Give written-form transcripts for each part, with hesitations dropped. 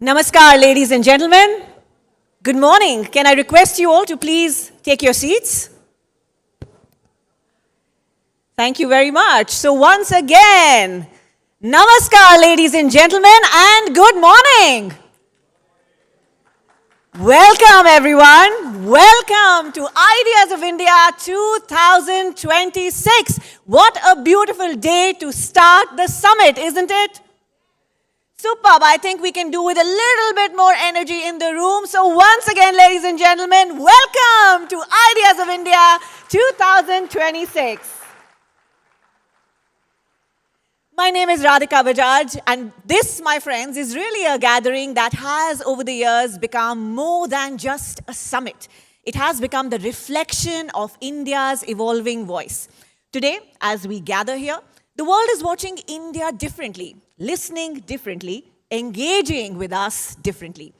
Namaskar, ladies and gentlemen. Good morning. Can I request you all to please take your seats? Thank you very much. So once again, Namaskar, ladies and gentlemen, and good morning. Welcome, everyone. Welcome to Ideas of India 2026. What a beautiful day to start the summit, isn't it? Superb. I think we can do with a little bit more energy in the room. So once again, ladies and gentlemen, welcome to Ideas of India 2026. My name is Radhika Bajaj, and this, my friends, is really a gathering that has, over the years, become more than just a summit. It has become the reflection of India's evolving voice. Today, as we gather here, the world is watching India differently, listening differently, engaging with us differently.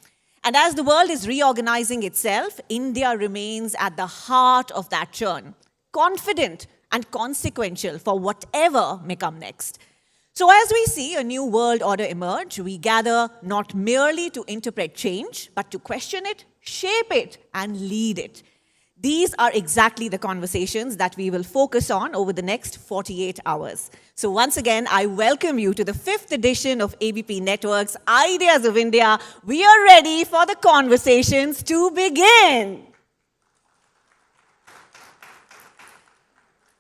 And as the world is reorganizing itself, India remains at the heart of that churn, confident and consequential for whatever may come next. So as we see a new world order emerge, we gather not merely to interpret change, but to question it, shape it, and lead it. These are exactly the conversations that we will focus on over the next 48 hours. So once again, I welcome you to the 5th edition of ABP Network's Ideas of India. We are ready for the conversations to begin.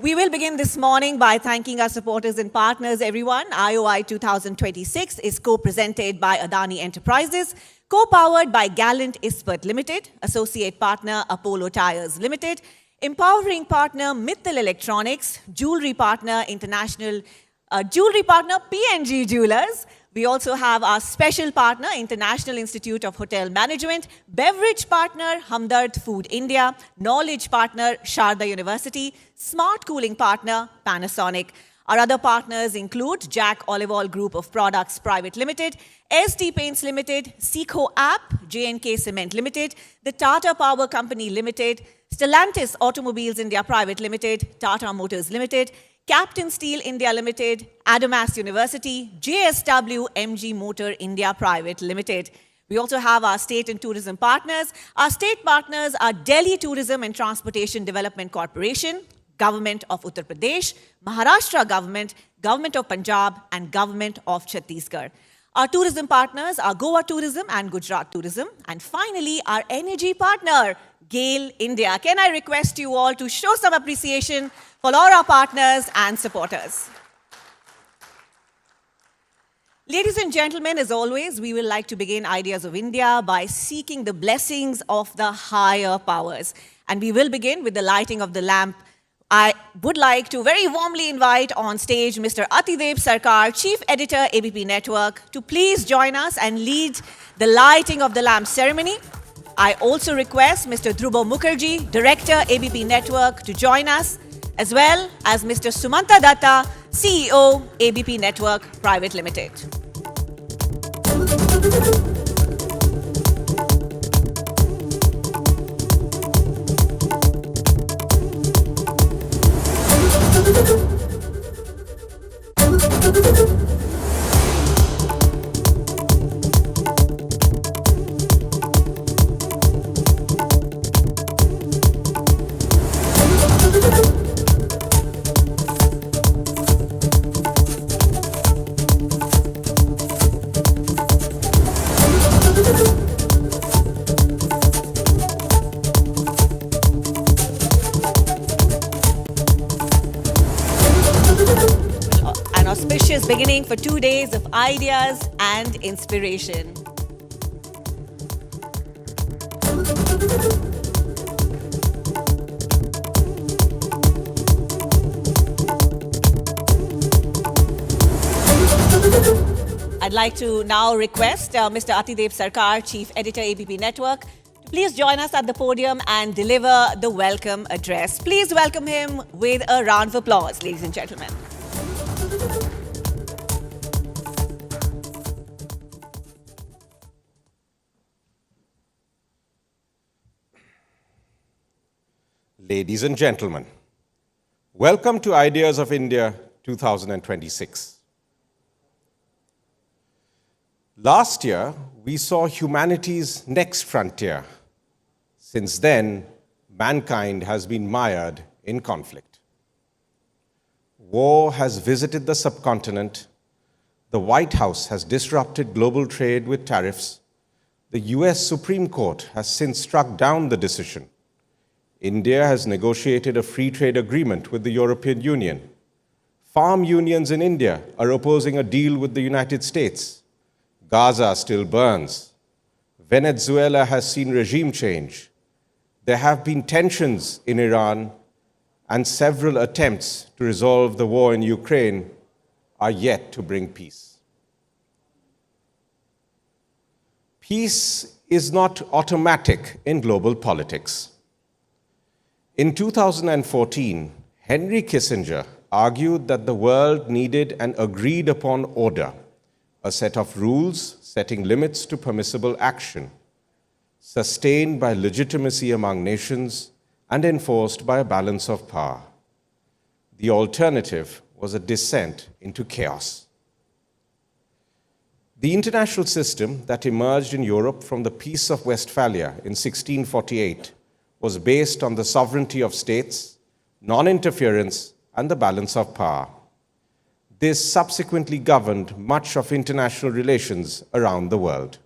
We will begin this morning by thanking our supporters and partners, everyone. IOI 2026 is co-presented by Adani Enterprises, co-powered by Gallant Ispert Limited, associate partner Apollo Tyres Limited, empowering partner Mittal Electronics, jewelry partner PNG Jewelers. We also have our special partner, International Institute of Hotel Management, beverage partner, Hamdard Food India, knowledge partner, Sharda University, smart cooling partner, Panasonic. Our other partners include Jack Olive Oil Group of Products Private Limited, ST Paints Limited, Seco App, J&K Cement Limited, the Tata Power Company Limited, Stellantis Automobiles India Private Limited, Tata Motors Limited, Captain Steel India Limited, Adamas University, JSW MG Motor India Private Limited. We also have our state and tourism partners. Our state partners are Delhi Tourism and Transportation Development Corporation, Government of Uttar Pradesh, Maharashtra Government, Government of Punjab, and Government of Chhattisgarh. Our tourism partners are Goa Tourism and Gujarat Tourism. And finally, our energy partner, GAIL India. Can I request you all to show some appreciation for all our partners and supporters? Ladies and gentlemen, as always, we will like to begin Ideas of India by seeking the blessings of the higher powers. And we will begin with the lighting of the lamp. I would like to very warmly invite on stage Mr. Atidev Sarkar, Chief Editor, ABP Network, to please join us and lead the lighting of the lamp ceremony. I also request Mr. Dhruba Mukherjee, Director, ABP Network, to join us, as well as Mr. Sumanta Datta, CEO, ABP Network Private Limited. Beginning for 2 days of ideas and inspiration. I'd like to now request Mr. Atidev Sarkar, Chief Editor, ABP Network, to please join us at the podium and deliver the welcome address. Please welcome him with a round of applause, ladies and gentlemen. Ladies and gentlemen, welcome to Ideas of India 2026. Last year, we saw humanity's next frontier. Since then, mankind has been mired in conflict. War has visited the subcontinent. The White House has disrupted global trade with tariffs. The US Supreme Court has since struck down the decision. India has negotiated a free trade agreement with the European Union. Farm unions in India are opposing a deal with the United States. Gaza still burns. Venezuela has seen regime change. There have been tensions in Iran, and several attempts to resolve the war in Ukraine are yet to bring peace. Peace is not automatic in global politics. In 2014, Henry Kissinger argued that the world needed an agreed-upon order, a set of rules setting limits to permissible action, sustained by legitimacy among nations and enforced by a balance of power. The alternative was a descent into chaos. The international system that emerged in Europe from the Peace of Westphalia in 1648 was based on the sovereignty of states, non-interference, and the balance of power. This subsequently governed much of international relations around the world.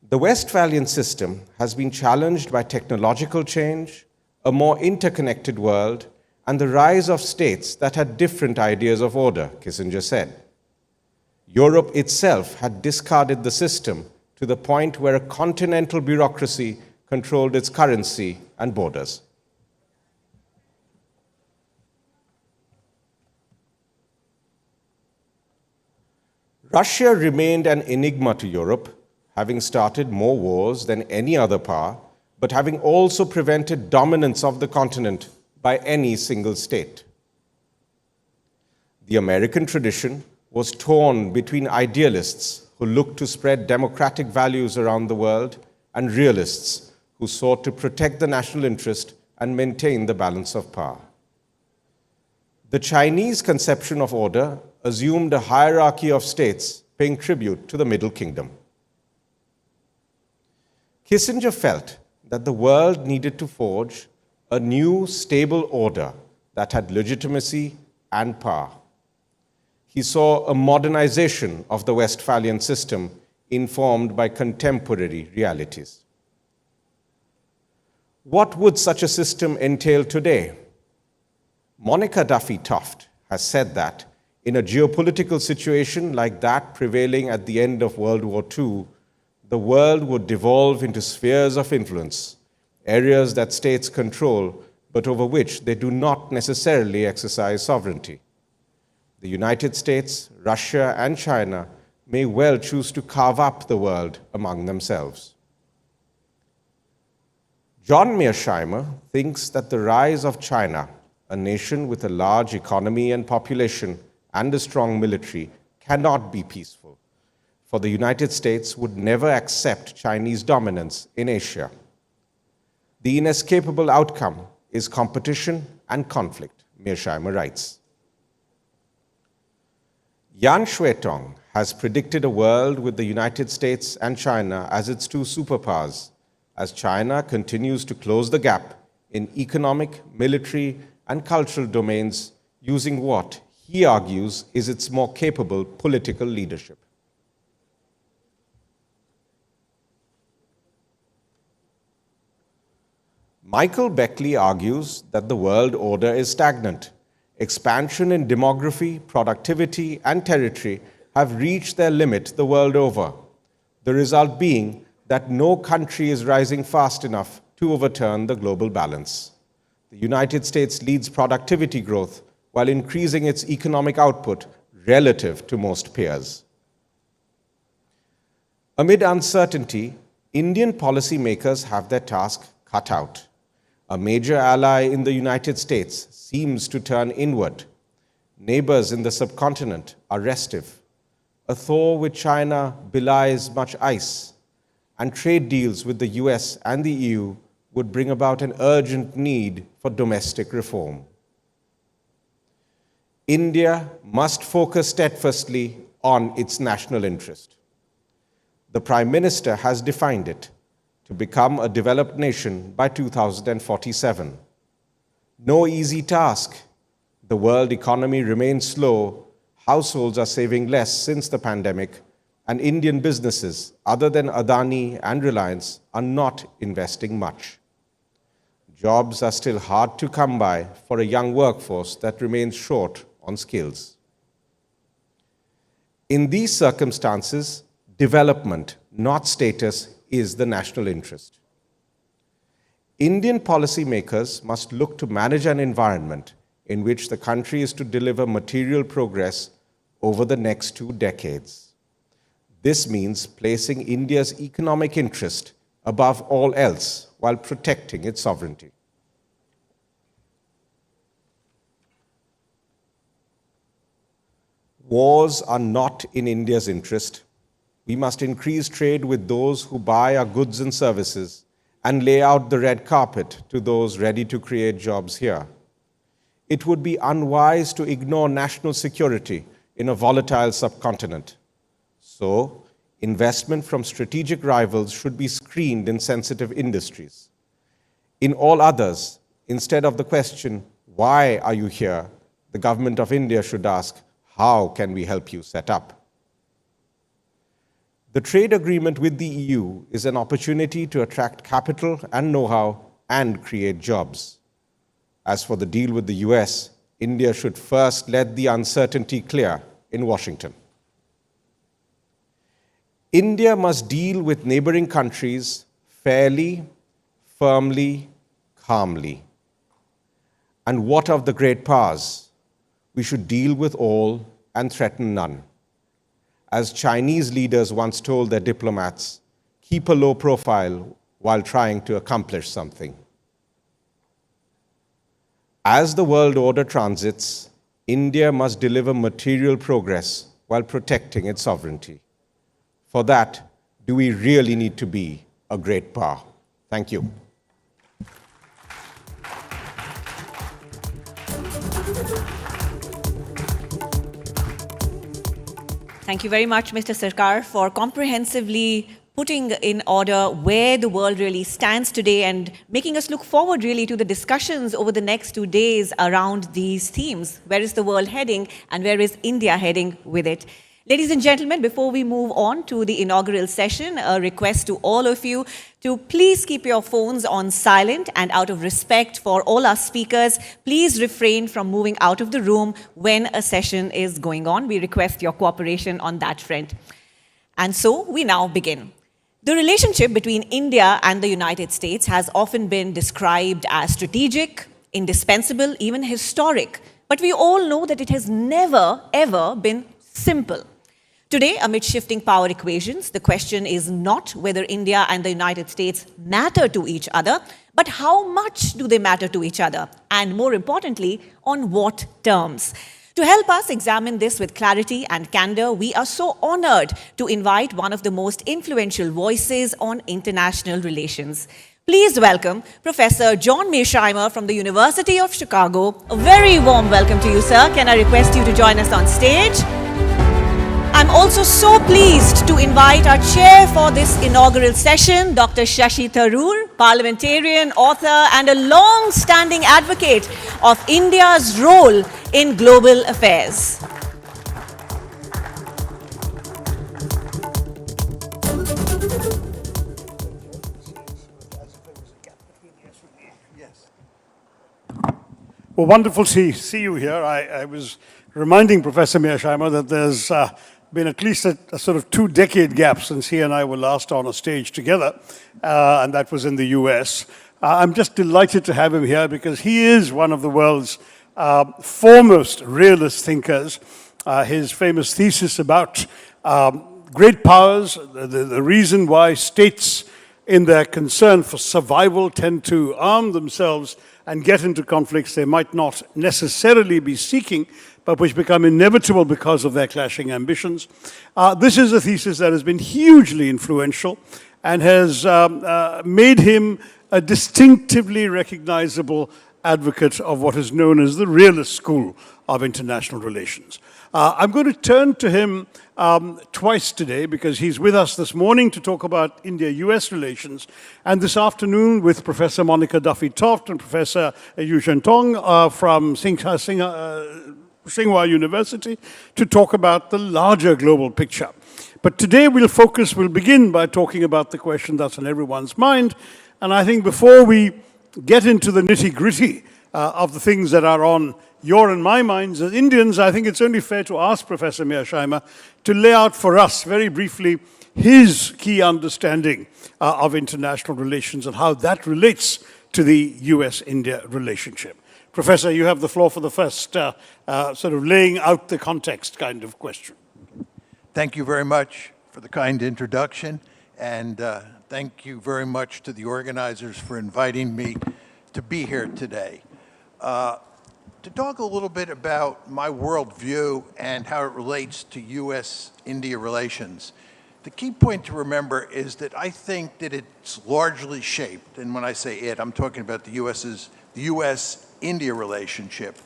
The Westphalian system has been challenged by technological change, a more interconnected world, and the rise of states that had different ideas of order, Kissinger said. Europe itself had discarded the system to the point where a continental bureaucracy controlled its currency and borders. Russia remained an enigma to Europe, having started more wars than any other power, but having also prevented dominance of the continent by any single state. The American tradition was torn between idealists who looked to spread democratic values around the world and realists who sought to protect the national interest and maintain the balance of power. The Chinese conception of order assumed a hierarchy of states paying tribute to the Middle Kingdom. Kissinger felt that the world needed to forge a new, stable order that had legitimacy and power. He saw a modernization of the Westphalian system informed by contemporary realities. What would such a system entail today? Monica Duffy Toft has said that in a geopolitical situation like that prevailing at the end of World War II, the world would devolve into spheres of influence, areas that states control, but over which they do not necessarily exercise sovereignty. The United States, Russia, and China may well choose to carve up the world among themselves. John Mearsheimer thinks that the rise of China, a nation with a large economy and population and a strong military, cannot be peaceful, for the United States would never accept Chinese dominance in Asia. The inescapable outcome is competition and conflict, Mearsheimer writes. Yan Shuitong has predicted a world with the United States and China as its two superpowers, as China continues to close the gap in economic, military, and cultural domains using what he argues is its more capable political leadership. Michael Beckley argues that the world order is stagnant. Expansion in demography, productivity, and territory have reached their limit the world over, the result being that no country is rising fast enough to overturn the global balance. The United States leads productivity growth while increasing its economic output relative to most peers. Amid uncertainty, Indian policymakers have their task cut out. A major ally in the United States seems to turn inward. Neighbors in the subcontinent are restive. A thaw with China belies much ice, and trade deals with the US and the EU would bring about an urgent need for domestic reform. India must focus steadfastly on its national interest. The Prime Minister has defined it to become a developed nation by 2047. No easy task. The world economy remains slow, households are saving less since the pandemic, and Indian businesses, other than Adani and Reliance, are not investing much. Jobs are still hard to come by for a young workforce that remains short on skills. In these circumstances, development, not status, is the national interest. Indian policymakers must look to manage an environment in which the country is to deliver material progress over the next 2 decades. This means placing India's economic interest above all else while protecting its sovereignty. Wars are not in India's interest. We must increase trade with those who buy our goods and services and lay out the red carpet to those ready to create jobs here. It would be unwise to ignore national security in a volatile subcontinent. So, investment from strategic rivals should be screened in sensitive industries. In all others, instead of the question, "Why are you here?" the government of India should ask, "How can we help you set up?" The trade agreement with the EU is an opportunity to attract capital and know-how and create jobs. As for the deal with the US, India should first let the uncertainty clear in Washington. India must deal with neighboring countries fairly, firmly, calmly. And what of the great powers? We should deal with all and threaten none. As Chinese leaders once told their diplomats, keep a low profile while trying to accomplish something. As the world order transits, India must deliver material progress while protecting its sovereignty. For that, do we really need to be a great power? Thank you. Thank you very much, Mr. Sarkar, for comprehensively putting in order where the world really stands today and making us look forward really to the discussions over the next 2 days around these themes. Where is the world heading and where is India heading with it? Ladies and gentlemen, before we move on to the inaugural session, a request to all of you to please keep your phones on silent, and out of respect for all our speakers, please refrain from moving out of the room when a session is going on. We request your cooperation on that front. And so we now begin. The relationship between India and the United States has often been described as strategic, indispensable, even historic. But we all know that it has never, ever been simple. Today, amid shifting power equations, the question is not whether India and the United States matter to each other, but how much do they matter to each other? And more importantly, on what terms? To help us examine this with clarity and candor, we are so honored to invite one of the most influential voices on international relations. Please welcome Professor John Mearsheimer from the University of Chicago. A very warm welcome to you, sir. Can I request you to join us on stage? I'm also so pleased to invite our chair for this inaugural session, Dr. Shashi Tharoor, parliamentarian, author, and a long-standing advocate of India's role in global affairs. Well, wonderful to see you here. I was reminding Professor Mearsheimer that there's been at least a sort of 2-decade gap since he and I were last on a stage together, and that was in the US. I'm just delighted to have him here because he is one of the world's foremost realist thinkers. His famous thesis about great powers, the reason why states in their concern for survival tend to arm themselves and get into conflicts they might not necessarily be seeking, but which become inevitable because of their clashing ambitions. This is a thesis that has been hugely influential, and has made him a distinctively recognizable advocate of what is known as the realist school of international relations. I'm going to turn to him twice today because he's with us this morning to talk about India-US relations, and this afternoon with Professor Monica Duffy-Toft and Professor Yu Tong from Tsinghua University to talk about the larger global picture. But today we'll begin by talking about the question that's on everyone's mind, and I think before we get into the nitty-gritty of the things that are on your and my minds as Indians, I think it's only fair to ask Professor Mearsheimer to lay out for us very briefly his key understanding of international relations and how that relates to the US-India relationship. Professor, you have the floor for the first sort of laying out the context kind of question. Thank you very much for the kind introduction, and thank you very much to the organizers for inviting me to be here today. To talk a little bit about my worldview and how it relates to US-India relations. The key point to remember is that I think that it's largely shaped, and when I say it, I'm talking about the US-India relationship,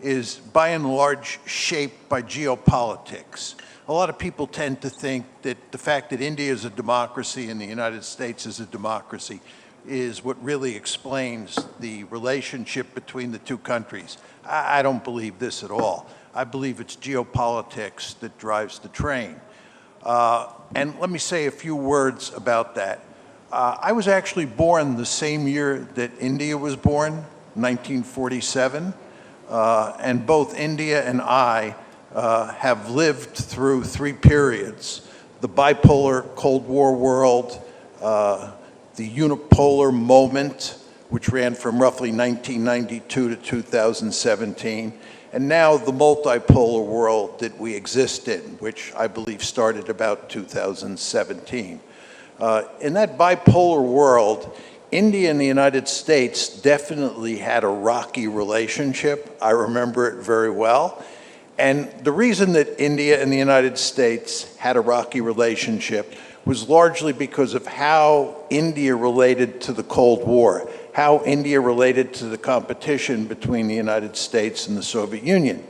is by and large shaped by geopolitics. A lot of people tend to think that the fact that India is a democracy and the United States is a democracy is what really explains the relationship between the two countries. I don't believe this at all. I believe it's geopolitics that drives the train. And let me say a few words about that. I was actually born the same year that India was born, 1947, and both India and I have lived through three periods: the bipolar Cold War world, the unipolar moment, which ran from roughly 1992 to 2017, and now the multipolar world that we exist in, which I believe started about 2017. In that bipolar world, India and the United States definitely had a rocky relationship. I remember it very well. And the reason that India and the United States had a rocky relationship was largely because of how India related to the Cold War, how India related to the competition between the United States and the Soviet Union.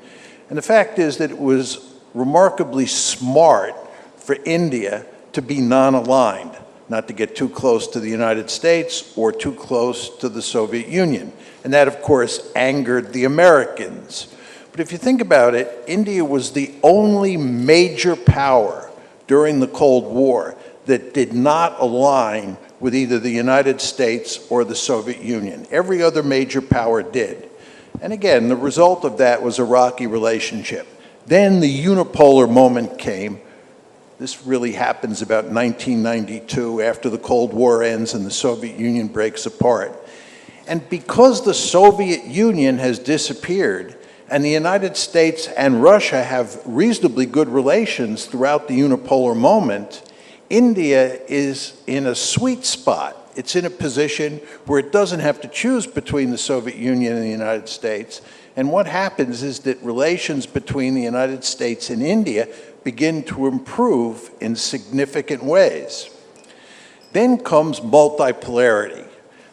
And the fact is that it was remarkably smart for India to be non-aligned, not to get too close to the United States or too close to the Soviet Union. And that, of course, angered the Americans. But if you think about it, India was the only major power during the Cold War that did not align with either the United States or the Soviet Union. Every other major power did. And again, the result of that was a rocky relationship. Then the unipolar moment came. This really happens about 1992, after the Cold War ends and the Soviet Union breaks apart. And because the Soviet Union has disappeared, and the United States and Russia have reasonably good relations throughout the unipolar moment, India is in a sweet spot. It's in a position where it doesn't have to choose between the Soviet Union and the United States. And what happens is that relations between the United States and India begin to improve in significant ways. Then comes multipolarity,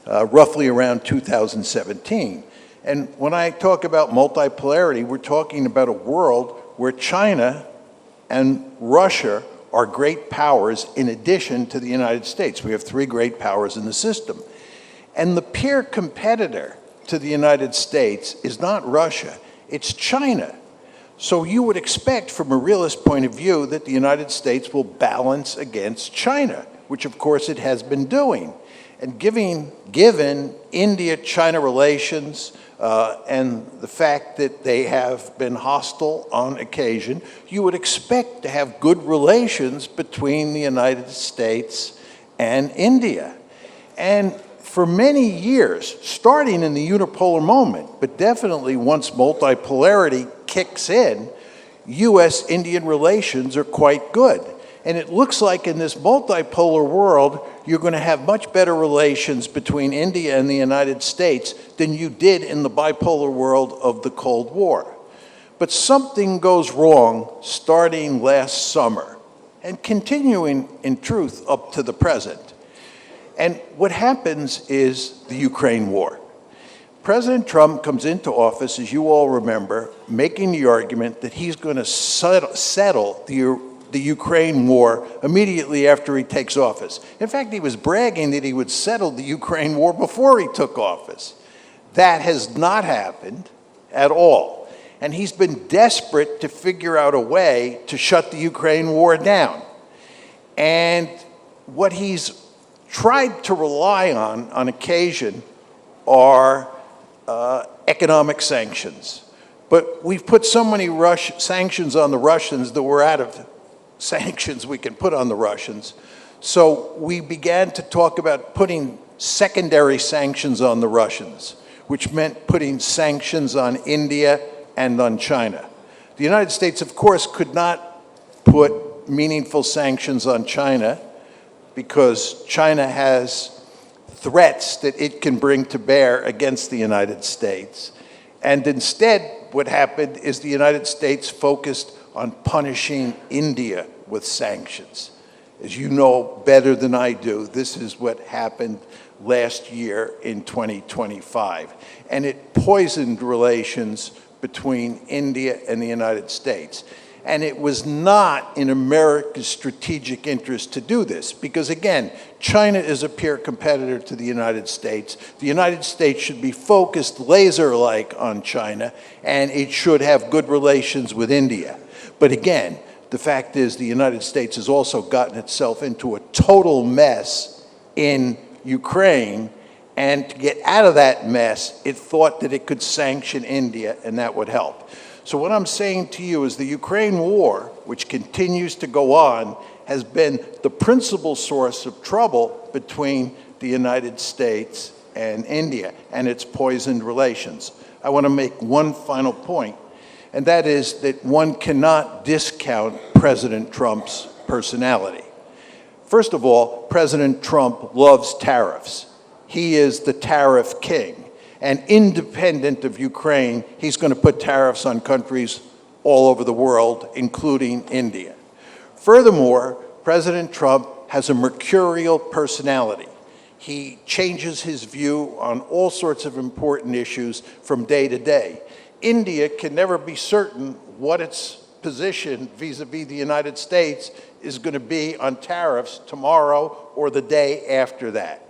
roughly around 2017. And when I talk about multipolarity, we're talking about a world where China and Russia are great powers in addition to the United States. We have three great powers in the system. And the peer competitor to the United States is not Russia, it's China. So you would expect from a realist point of view that the United States will balance against China, which of course it has been doing. And given India-China relations, and the fact that they have been hostile on occasion, you would expect to have good relations between the United States and India. And for many years, starting in the unipolar moment, but definitely once multipolarity kicks in, US-Indian relations are quite good. And it looks like in this multipolar world, you're going to have much better relations between India and the United States than you did in the bipolar world of the Cold War. But something goes wrong starting last summer and continuing in truth up to the present. And what happens is the Ukraine war. President Trump comes into office, as you all remember, making the argument that he's going to settle the Ukraine war immediately after he takes office. In fact, he was bragging that he would settle the Ukraine war before he took office. That has not happened at all. And he's been desperate to figure out a way to shut the Ukraine war down. And what he's tried to rely on occasion, are economic sanctions. But we've put so many sanctions on the Russians that we're out of sanctions we can put on the Russians. So we began to talk about putting secondary sanctions on the Russians, which meant putting sanctions on India and on China. The United States, of course, could not put meaningful sanctions on China because China has threats that it can bring to bear against the United States. And instead, what happened is the United States focused on punishing India with sanctions. As you know better than I do, this is what happened last year in 2025. And it poisoned relations between India and the United States. And it was not in America's strategic interest to do this, because again, China is a peer competitor to the United States. The United States should be focused laser-like on China, and it should have good relations with India. But again, the fact is the United States has also gotten itself into a total mess in Ukraine, and to get out of that mess, it thought that it could sanction India, and that would help. So what I'm saying to you is the Ukraine war, which continues to go on, has been the principal source of trouble between the United States and India, and it's poisoned relations. I want to make one final point, and that is that one cannot discount President Trump's personality. First of all, President Trump loves tariffs. He is the tariff king. And independent of Ukraine, he's going to put tariffs on countries all over the world, including India. Furthermore, President Trump has a mercurial personality. He changes his view on all sorts of important issues from day to day. India can never be certain what its position vis-a-vis the United States is going to be on tariffs tomorrow or the day after that.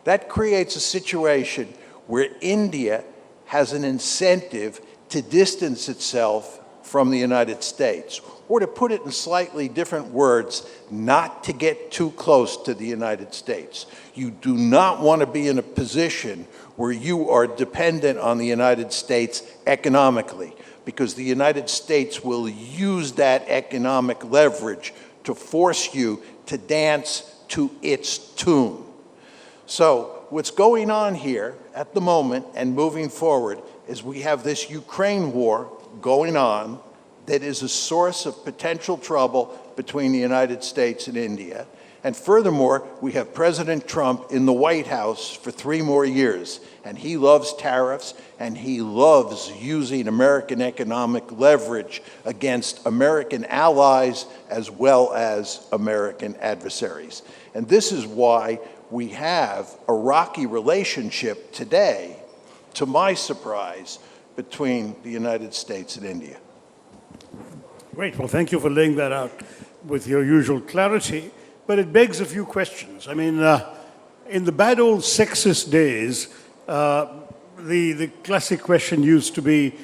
That creates a situation where India has an incentive to distance itself from the United States. Or to put it in slightly different words, not to get too close to the United States. You do not want to be in a position where you are dependent on the United States economically, because the United States will use that economic leverage to force you to dance to its tune. So what's going on here at the moment and moving forward is we have this Ukraine war going on that is a source of potential trouble between the United States and India. And furthermore, we have President Trump in the White House for 3 more years, and he loves tariffs, and he loves using American economic leverage against American allies as well as American adversaries. And this is why we have a rocky relationship today, to my surprise, between the United States and India. Great. Well, thank you for laying that out with your usual clarity. But it begs a few questions. I mean, in the bad old sexist days, the classic question used to be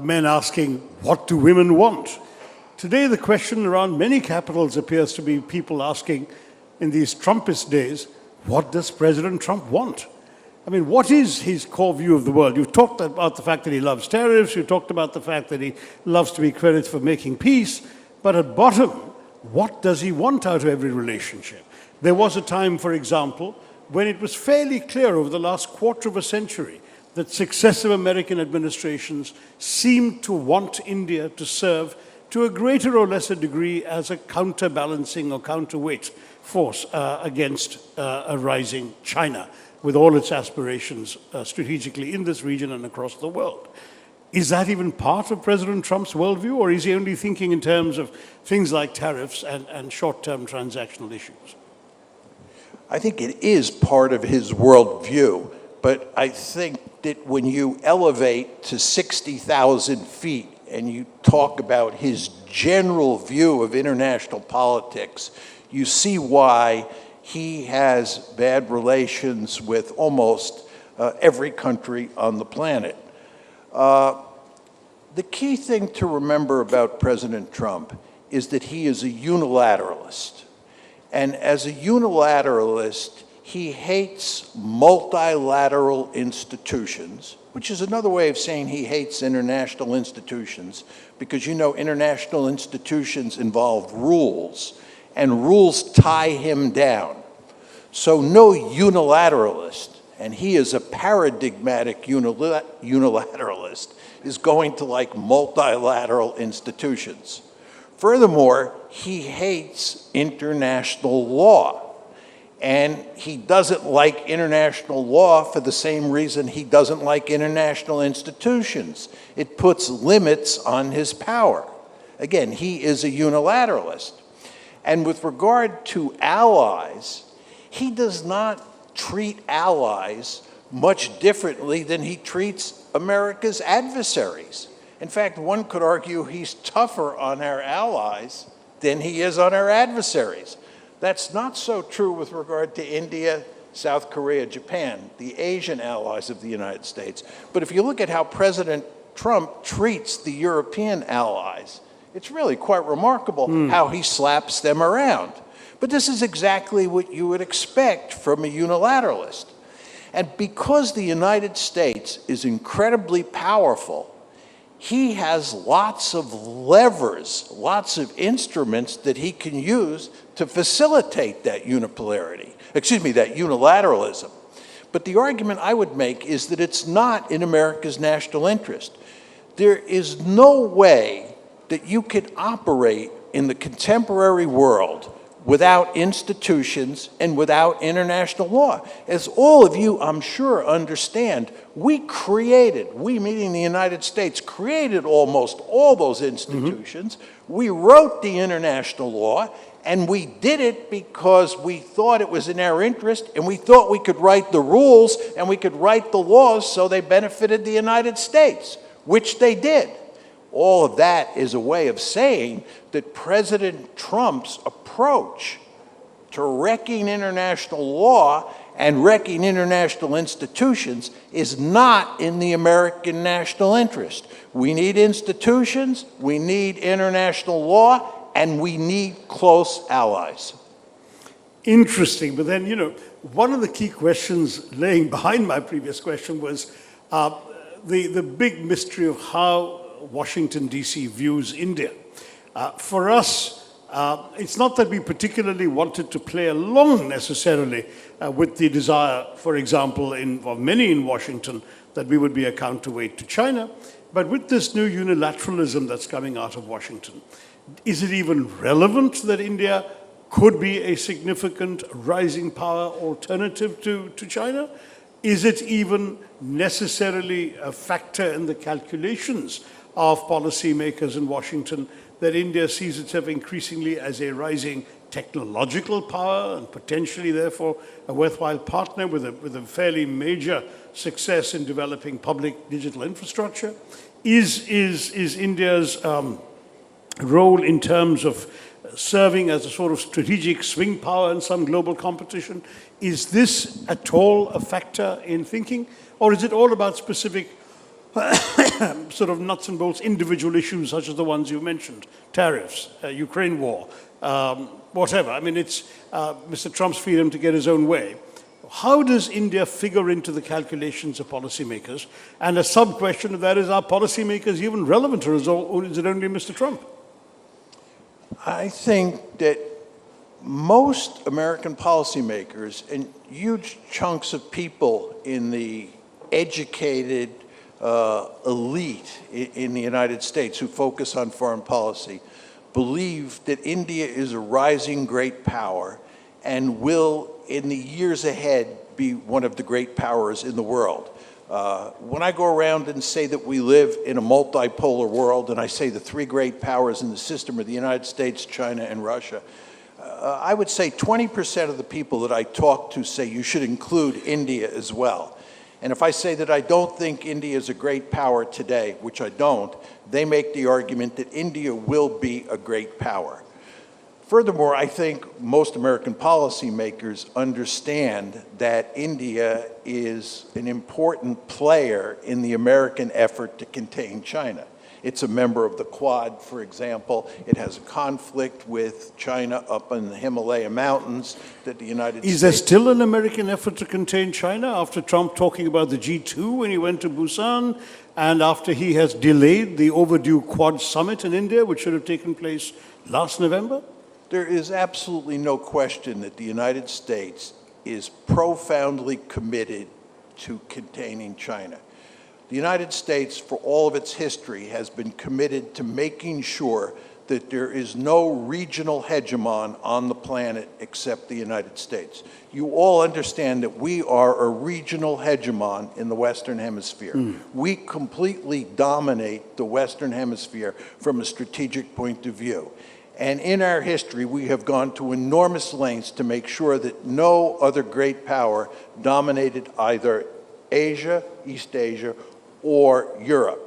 men asking, what do women want? Today, the question around many capitals appears to be people asking, in these Trumpist days, what does President Trump want? I mean, what is his core view of the world? You've talked about the fact that he loves tariffs, you talked about the fact that he loves to be credited for making peace, but at bottom, what does he want out of every relationship? There was a time, for example, when it was fairly clear over the last quarter of a century that successive American administrations seemed to want India to serve to a greater or lesser degree as a counterbalancing or counterweight force against a rising China, with all its aspirations strategically in this region and across the world. Is that even part of President Trump's worldview, or is he only thinking in terms of things like tariffs and short-term transactional issues? I think it is part of his worldview, but I think that when you elevate to 60,000 feet and you talk about his general view of international politics, you see why he has bad relations with almost every country on the planet. The key thing to remember about President Trump is that he is a unilateralist. And as a unilateralist, he hates multilateral institutions, which is another way of saying he hates international institutions, because you know international institutions involve rules, and rules tie him down. So no unilateralist, and he is a paradigmatic unilateralist, is going to like multilateral institutions. Furthermore, he hates international law. And he doesn't like international law for the same reason he doesn't like international institutions. It puts limits on his power. Again, he is a unilateralist. And with regard to allies, he does not treat allies much differently than he treats America's adversaries. In fact, one could argue he's tougher on our allies than he is on our adversaries. That's not so true with regard to India, South Korea, Japan, the Asian allies of the United States. But if you look at how President Trump treats the European allies, it's really quite remarkable how he slaps them around. But this is exactly what you would expect from a unilateralist. And because the United States is incredibly powerful, he has lots of levers, lots of instruments that he can use to facilitate that that unilateralism. But the argument I would make is that it's not in America's national interest. There is no way that you could operate in the contemporary world without institutions and without international law. As all of you, I'm sure, understand, we meaning the United States, created almost all those institutions. We wrote the international law, and we did it because we thought it was in our interest, and we thought we could write the rules and we could write the laws so they benefited the United States, which they did. All of that is a way of saying that President Trump's approach to wrecking international law and wrecking international institutions is not in the American national interest. We need institutions, we need international law, and we need close allies. Interesting, but then, one of the key questions laying behind my previous question was the big mystery of how Washington, D.C. views India. For us, it's not that we particularly wanted to play along necessarily with the desire, for example, of many in Washington, that we would be a counterweight to China. But with this new unilateralism that's coming out of Washington, is it even relevant that India could be a significant rising power alternative to China? Is it even necessarily a factor in the calculations of policymakers in Washington that India sees itself increasingly as a rising technological power and potentially, therefore, a worthwhile partner with a fairly major success in developing public digital infrastructure? Is India's role in terms of serving as a sort of strategic swing power in some global competition, is this at all a factor in thinking? Or is it all about specific sort of nuts and bolts individual issues such as the ones you mentioned, tariffs, Ukraine war, whatever? I mean, it's Mr. Trump's freedom to get his own way. How does India figure into the calculations of policymakers? And a sub-question of that is, are policymakers even relevant, or is it only Mr. Trump? I think that most American policymakers and huge chunks of people in the educated elite in the United States who focus on foreign policy believe that India is a rising great power and will, in the years ahead, be one of the great powers in the world. When I go around and say that we live in a multipolar world, and I say the three great powers in the system are the United States, China, and Russia, I would say 20% of the people that I talk to say you should include India as well. And if I say that I don't think India is a great power today, which I don't, they make the argument that India will be a great power. Furthermore, I think most American policymakers understand that India is an important player in the American effort to contain China. It's a member of the Quad, for example. It has a conflict with China up in the Himalaya Mountains that the United States... Is there still an American effort to contain China after Trump talking about the G2 when he went to Busan, and after he has delayed the overdue Quad summit in India, which should have taken place last November? There is absolutely no question that the United States is profoundly committed to containing China. The United States, for all of its history, has been committed to making sure that there is no regional hegemon on the planet except the United States. You all understand that we are a regional hegemon in the Western Hemisphere. We completely dominate the Western Hemisphere from a strategic point of view. And in our history, we have gone to enormous lengths to make sure that no other great power dominated either Asia, East Asia, or Europe.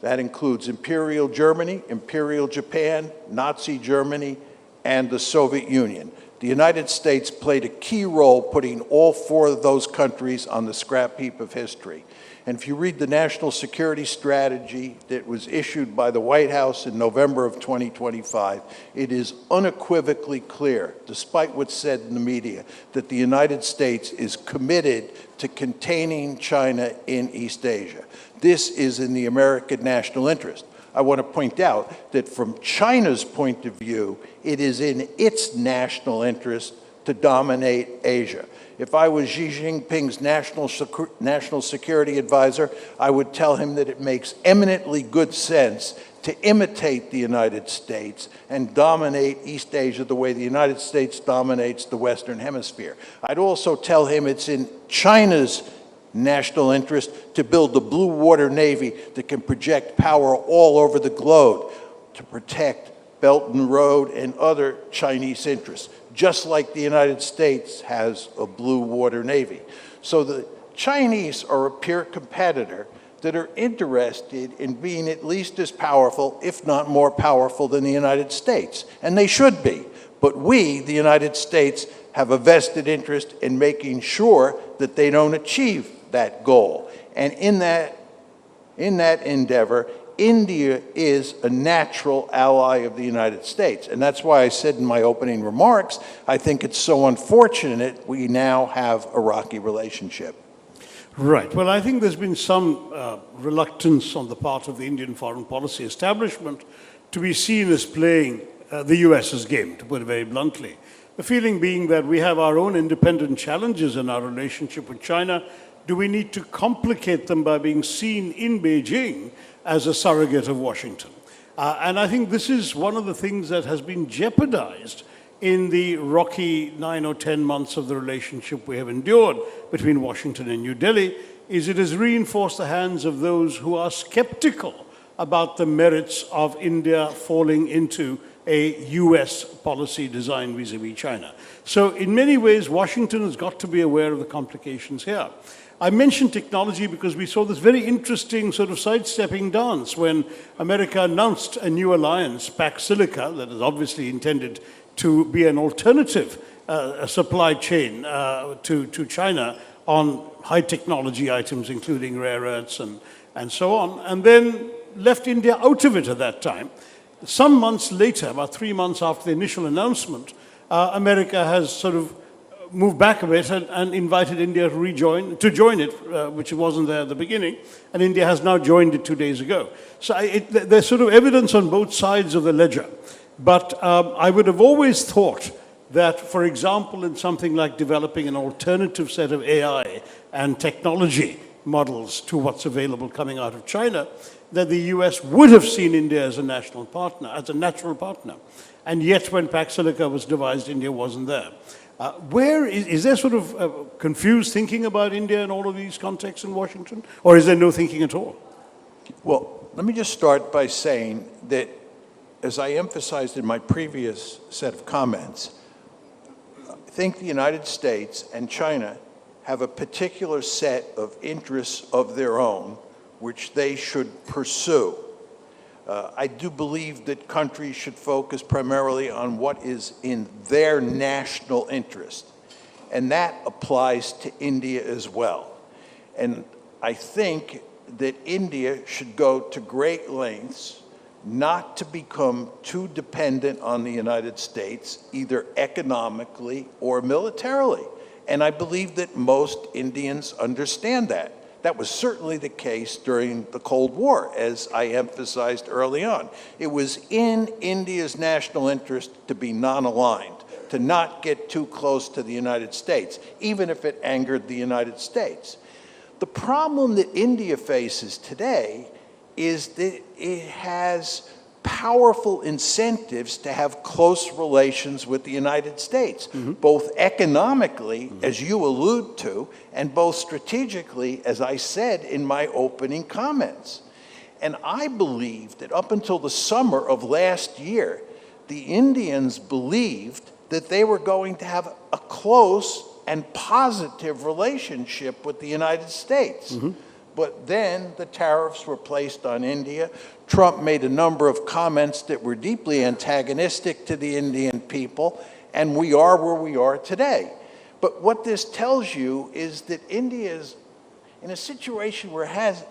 That includes Imperial Germany, Imperial Japan, Nazi Germany, and the Soviet Union. The United States played a key role putting all four of those countries on the scrap heap of history. And if you read the national security strategy that was issued by the White House in November of 2025, it is unequivocally clear, despite what's said in the media, that the United States is committed to containing China in East Asia. This is in the American national interest. I want to point out that from China's point of view, it is in its national interest to dominate Asia. If I was Xi Jinping's national security advisor, I would tell him that it makes eminently good sense to imitate the United States and dominate East Asia the way the United States dominates the Western Hemisphere. I'd also tell him it's in China's national interest to build the Blue Water Navy that can project power all over the globe to protect Belt and Road and other Chinese interests, just like the United States has a Blue Water Navy. So the Chinese are a peer competitor that are interested in being at least as powerful, if not more powerful, than the United States. And they should be. But we, the United States, have a vested interest in making sure that they don't achieve that goal. And in that endeavor, India is a natural ally of the United States. And that's why I said in my opening remarks, I think it's so unfortunate we now have a rocky relationship. Right. Well, I think there's been some reluctance on the part of the Indian foreign policy establishment to be seen as playing the US's game, to put it very bluntly. The feeling being that we have our own independent challenges in our relationship with China. Do we need to complicate them by being seen in Beijing as a surrogate of Washington? And I think this is one of the things that has been jeopardized in the rocky 9 or 10 months of the relationship we have endured between Washington and New Delhi, is it has reinforced the hands of those who are skeptical about the merits of India falling into a US policy design vis-a-vis China. So in many ways, Washington has got to be aware of the complications here. I mentioned technology because we saw this very interesting sort of sidestepping dance when America announced a new alliance, Pax Silica, that is obviously intended to be an alternative supply chain to China on high technology items, including rare earths and so on, and then left India out of it at that time. Some months later, about 3 months after the initial announcement, America has sort of moved back a bit and invited India to join it, which wasn't there at the beginning, and India has now joined it 2 days ago. So there's sort of evidence on both sides of the ledger. But I would have always thought that, for example, in something like developing an alternative set of AI and technology models to what's available coming out of China, that the US would have seen India as a national partner, as a natural partner. And yet, when Pax Silica was devised, India wasn't there. Is there sort of confused thinking about India in all of these contexts in Washington? Or is there no thinking at all? Well, let me just start by saying that as I emphasized in my previous set of comments, I think the United States and China have a particular set of interests of their own which they should pursue. I do believe that countries should focus primarily on what is in their national interest, and that applies to India as well. And I think that India should go to great lengths not to become too dependent on the United States, either economically or militarily. And I believe that most Indians understand that. That was certainly the case during the Cold War, as I emphasized early on. It was in India's national interest to be non-aligned, to not get too close to the United States, even if it angered the United States. The problem that India faces today is that it has powerful incentives to have close relations with the United States, both economically, as you allude to, and both strategically, as I said in my opening comments. And I believe that up until the summer of last year, the Indians believed that they were going to have a close and positive relationship with the United States. But then the tariffs were placed on India. Trump made a number of comments that were deeply antagonistic to the Indian people, and we are where we are today. But what this tells you is that India is in a situation where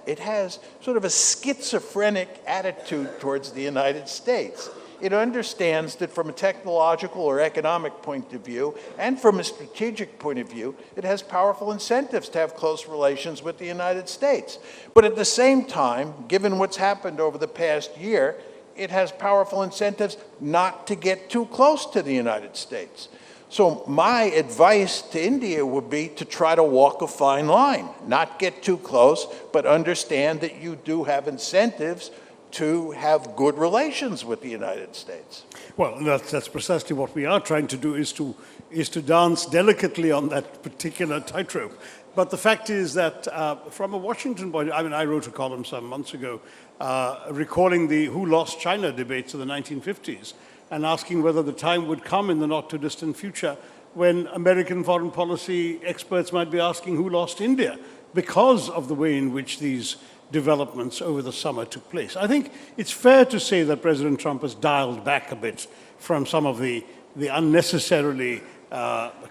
it has sort of a schizophrenic attitude towards the United States. It understands that from a technological or economic point of view, and from a strategic point of view, it has powerful incentives to have close relations with the United States. But at the same time, given what's happened over the past year, it has powerful incentives not to get too close to the United States. So my advice to India would be to try to walk a fine line, not get too close, but understand that you do have incentives to have good relations with the United States. Well, that's precisely what we are trying to do, is to dance delicately on that particular tightrope. But the fact is that from a Washington point, I mean, I wrote a column some months ago recalling the Who Lost China debates of the 1950s and asking whether the time would come in the not too distant future when American foreign policy experts might be asking who lost India because of the way in which these developments over the summer took place. I think it's fair to say that President Trump has dialed back a bit from some of the unnecessarily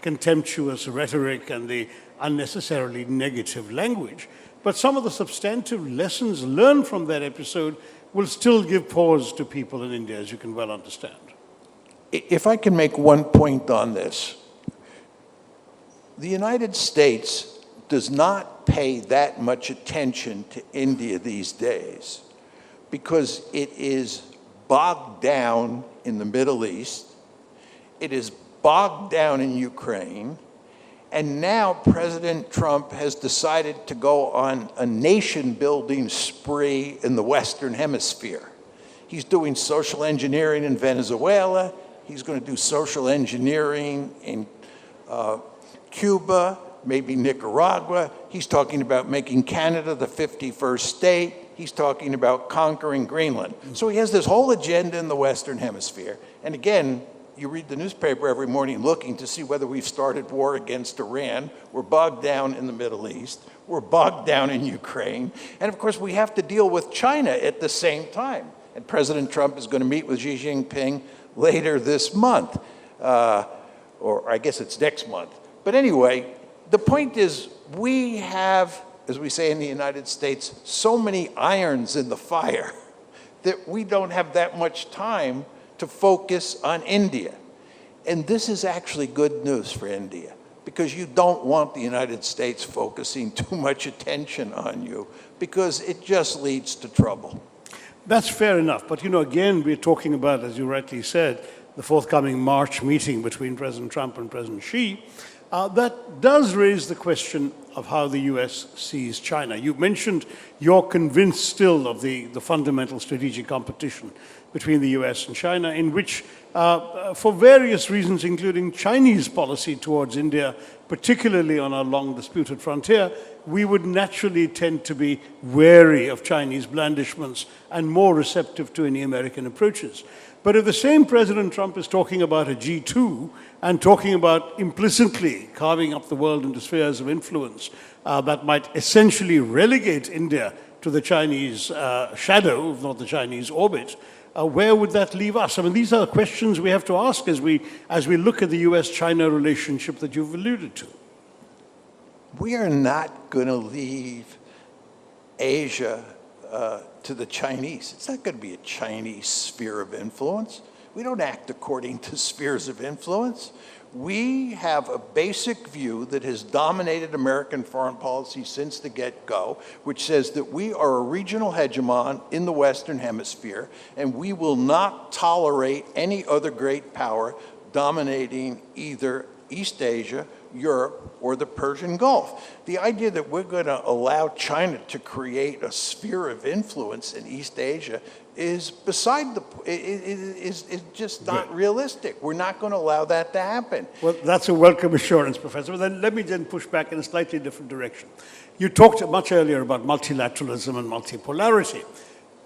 contemptuous rhetoric and the unnecessarily negative language. But some of the substantive lessons learned from that episode will still give pause to people in India, as you can well understand. If I can make one point on this, the United States does not pay that much attention to India these days because it is bogged down in the Middle East, it is bogged down in Ukraine, and now President Trump has decided to go on a nation-building spree in the Western Hemisphere. He's doing social engineering in Venezuela, he's going to do social engineering in Cuba, maybe Nicaragua. He's talking about making Canada the 51st state. He's talking about conquering Greenland. So he has this whole agenda in the Western Hemisphere. And again, you read the newspaper every morning looking to see whether we've started war against Iran. We're bogged down in the Middle East. We're bogged down in Ukraine. And of course, we have to deal with China at the same time. And President Trump is going to meet with Xi Jinping later this month. Or I guess it's next month. But anyway, the point is, we have, as we say in the United States, so many irons in the fire that we don't have that much time to focus on India. And this is actually good news for India, because you don't want the United States focusing too much attention on you, because it just leads to trouble. That's fair enough. But, again, we're talking about, as you rightly said, the forthcoming March meeting between President Trump and President Xi. That does raise the question of how the US sees China. You mentioned you're convinced still of the fundamental strategic competition between the US and China, in which, for various reasons, including Chinese policy towards India, particularly on our long disputed frontier, we would naturally tend to be wary of Chinese blandishments and more receptive to any American approaches. But if the same President Trump is talking about a G2 and talking about implicitly carving up the world into spheres of influence that might essentially relegate India to the Chinese shadow, if not the Chinese orbit, where would that leave us? I mean, these are questions we have to ask as we look at the US-China relationship that you've alluded to. We are not going to leave Asia to the Chinese. It's not going to be a Chinese sphere of influence. We don't act according to spheres of influence. We have a basic view that has dominated American foreign policy since the get-go, which says that we are a regional hegemon in the Western Hemisphere, and we will not tolerate any other great power dominating either East Asia, Europe, or the Persian Gulf. The idea that we're going to allow China to create a sphere of influence in East Asia is beside the is just not realistic. We're not going to allow that to happen. Well, that's a welcome assurance, Professor. But then let me then push back in a slightly different direction. You talked much earlier about multilateralism and multipolarity.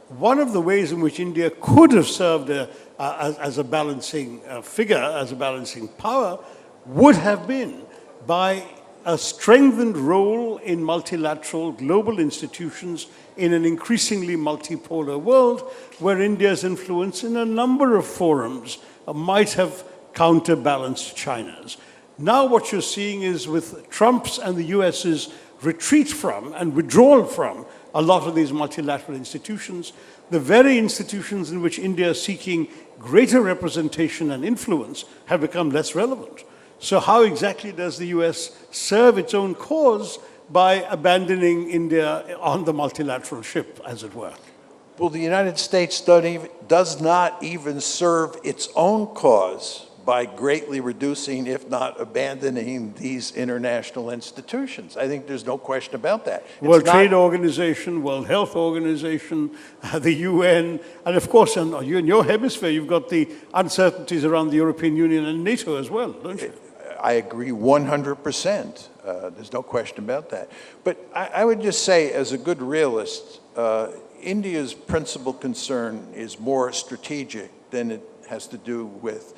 One of the ways in which India could have served as a balancing figure, as a balancing power, would have been by a strengthened role in multilateral global institutions in an increasingly multipolar world where India's influence in a number of forums might have counterbalanced China's. Now what you're seeing is with Trump's and the US's retreat from and withdrawal from a lot of these multilateral institutions, the very institutions in which India is seeking greater representation and influence have become less relevant. So how exactly does the US serve its own cause by abandoning India on the multilateral ship, as it were? Well, the United States does not even serve its own cause by greatly reducing, if not abandoning, these international institutions. I think there's no question about that. World Trade Organization, World Health Organization, the UN, and of course, in your hemisphere, you've got the uncertainties around the European Union and NATO as well, don't you? I agree 100%. There's no question about that. But I would just say, as a good realist, India's principal concern is more strategic than it has to do with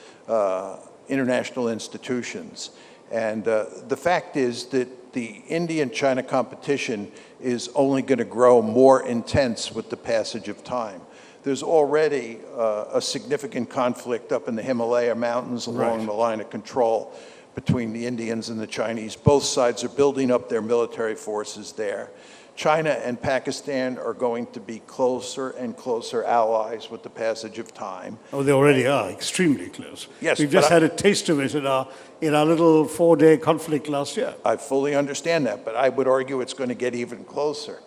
international institutions. And the fact is that the India-China competition is only going to grow more intense with the passage of time. There's already a significant conflict up in the Himalaya Mountains along the line of control between the Indians and the Chinese. Both sides are building up their military forces there. China and Pakistan are going to be closer and closer allies with the passage of time. Oh, they already are, extremely close. Yes, we've just had a taste of it in our little 4-day conflict last year. I fully understand that, but I would argue it's going to get even closer.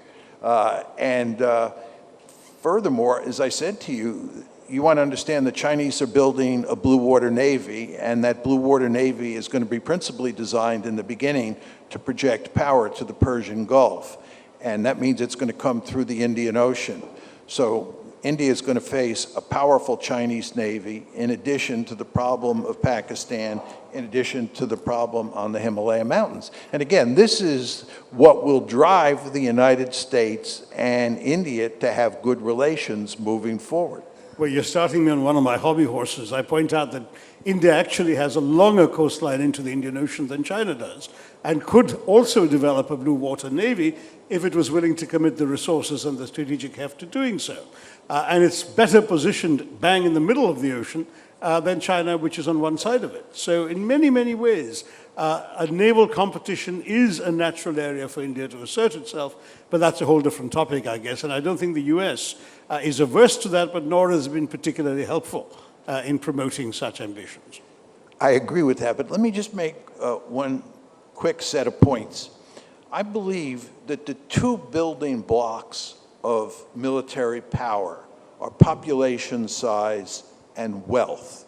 Furthermore, as I said to you, you want to understand the Chinese are building a blue water navy, and that blue water navy is going to be principally designed in the beginning to project power to the Persian Gulf. And that means it's going to come through the Indian Ocean. So India is going to face a powerful Chinese navy in addition to the problem of Pakistan, in addition to the problem on the Himalaya Mountains. And again, this is what will drive the United States and India to have good relations moving forward. Well, you're starting me on one of my hobby horses. I point out that India actually has a longer coastline into the Indian Ocean than China does, and could also develop a blue water navy if it was willing to commit the resources and the strategic heft to doing so. And it's better positioned bang in the middle of the ocean than China, which is on one side of it. So in many, many ways, a naval competition is a natural area for India to assert itself, but that's a whole different topic, I guess. And I don't think the US is averse to that, but nor has been particularly helpful in promoting such ambitions. I agree with that, but let me just make one quick set of points. I believe that the two building blocks of military power are population size and wealth.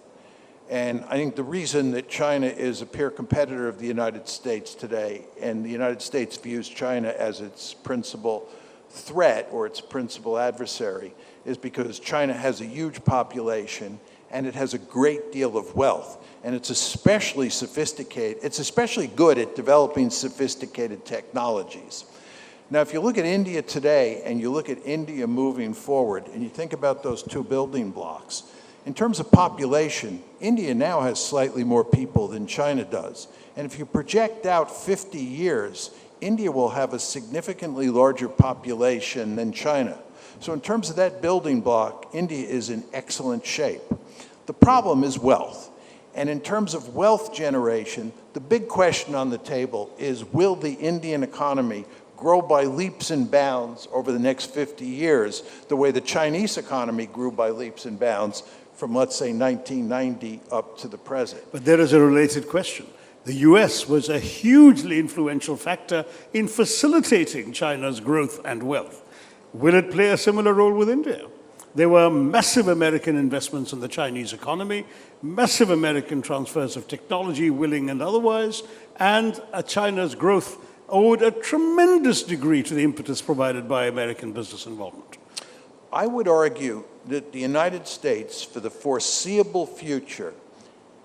And I think the reason that China is a peer competitor of the United States today, and the United States views China as its principal threat or its principal adversary, is because China has a huge population and it has a great deal of wealth. And it's especially sophisticated, it's especially good at developing sophisticated technologies. Now, if you look at India today and you look at India moving forward and you think about those two building blocks, In terms of population, India now has slightly more people than China does. And if you project out 50 years, India will have a significantly larger population than China. So in terms of that building block, India is in excellent shape. The problem is wealth. And in terms of wealth generation, the big question on the table is, will the Indian economy grow by leaps and bounds over the next 50 years, the way the Chinese economy grew by leaps and bounds from, let's say, 1990 up to the present? But there is a related question. The US was a hugely influential factor in facilitating China's growth and wealth. Will it play a similar role with India? There were massive American investments in the Chinese economy, massive American transfers of technology, willing and otherwise, and China's growth owed a tremendous degree to the impetus provided by American business involvement. I would argue that the United States, for the foreseeable future,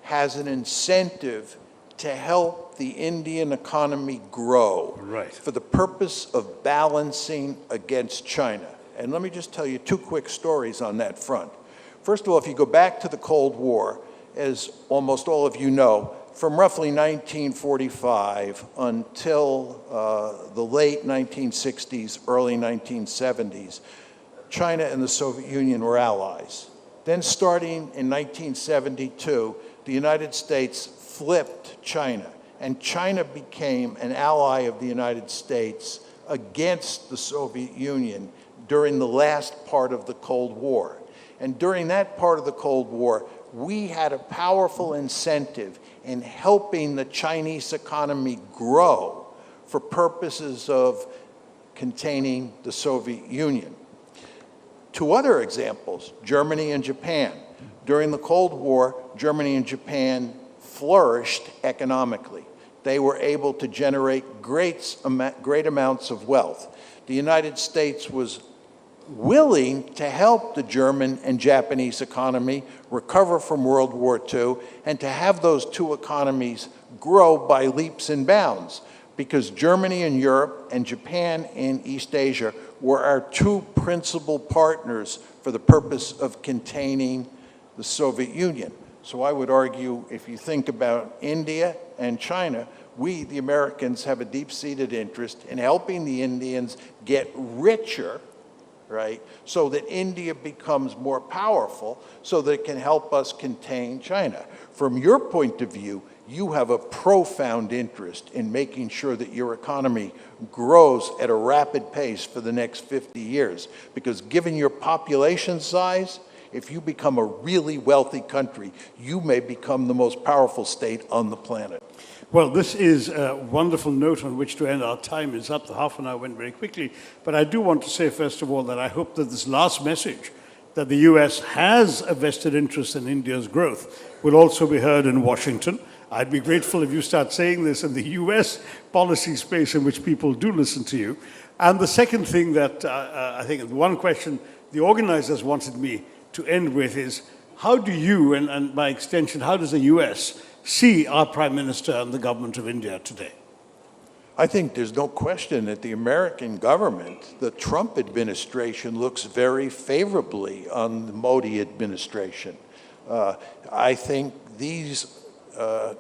has an incentive to help the Indian economy grow for the purpose of balancing against China. And let me just tell you two quick stories on that front. First of all, if you go back to the Cold War, as almost all of you know, from roughly 1945 until the late 1960s, early 1970s, China and the Soviet Union were allies. Then starting in 1972, the United States flipped China, and China became an ally of the United States against the Soviet Union during the last part of the Cold War. And during that part of the Cold War, we had a powerful incentive in helping the Chinese economy grow for purposes of containing the Soviet Union. Two other examples, Germany and Japan. During the Cold War, Germany and Japan flourished economically. They were able to generate great amounts of wealth. The United States was willing to help the German and Japanese economy recover from World War II and to have those two economies grow by leaps and bounds, because Germany in Europe and Japan in East Asia were our two principal partners for the purpose of containing the Soviet Union. So I would argue, if you think about India and China, we, the Americans, have a deep-seated interest in helping the Indians get richer, right, so that India becomes more powerful, so that it can help us contain China. From your point of view, you have a profound interest in making sure that your economy grows at a rapid pace for the next 50 years, because given your population size, if you become a really wealthy country, you may become the most powerful state on the planet. Well, this is a wonderful note on which to end. Our time is up. The half an hour went very quickly. But I do want to say, first of all, that I hope that this last message, that the US has a vested interest in India's growth, will also be heard in Washington. I'd be grateful if you start saying this in the US policy space in which people do listen to you. And the second thing that I think, one question the organizers wanted me to end with is, how do you, and by extension, how does the US see our Prime Minister and the government of India today? I think there's no question that the American government, the Trump administration, looks very favorably on the Modi administration. I think these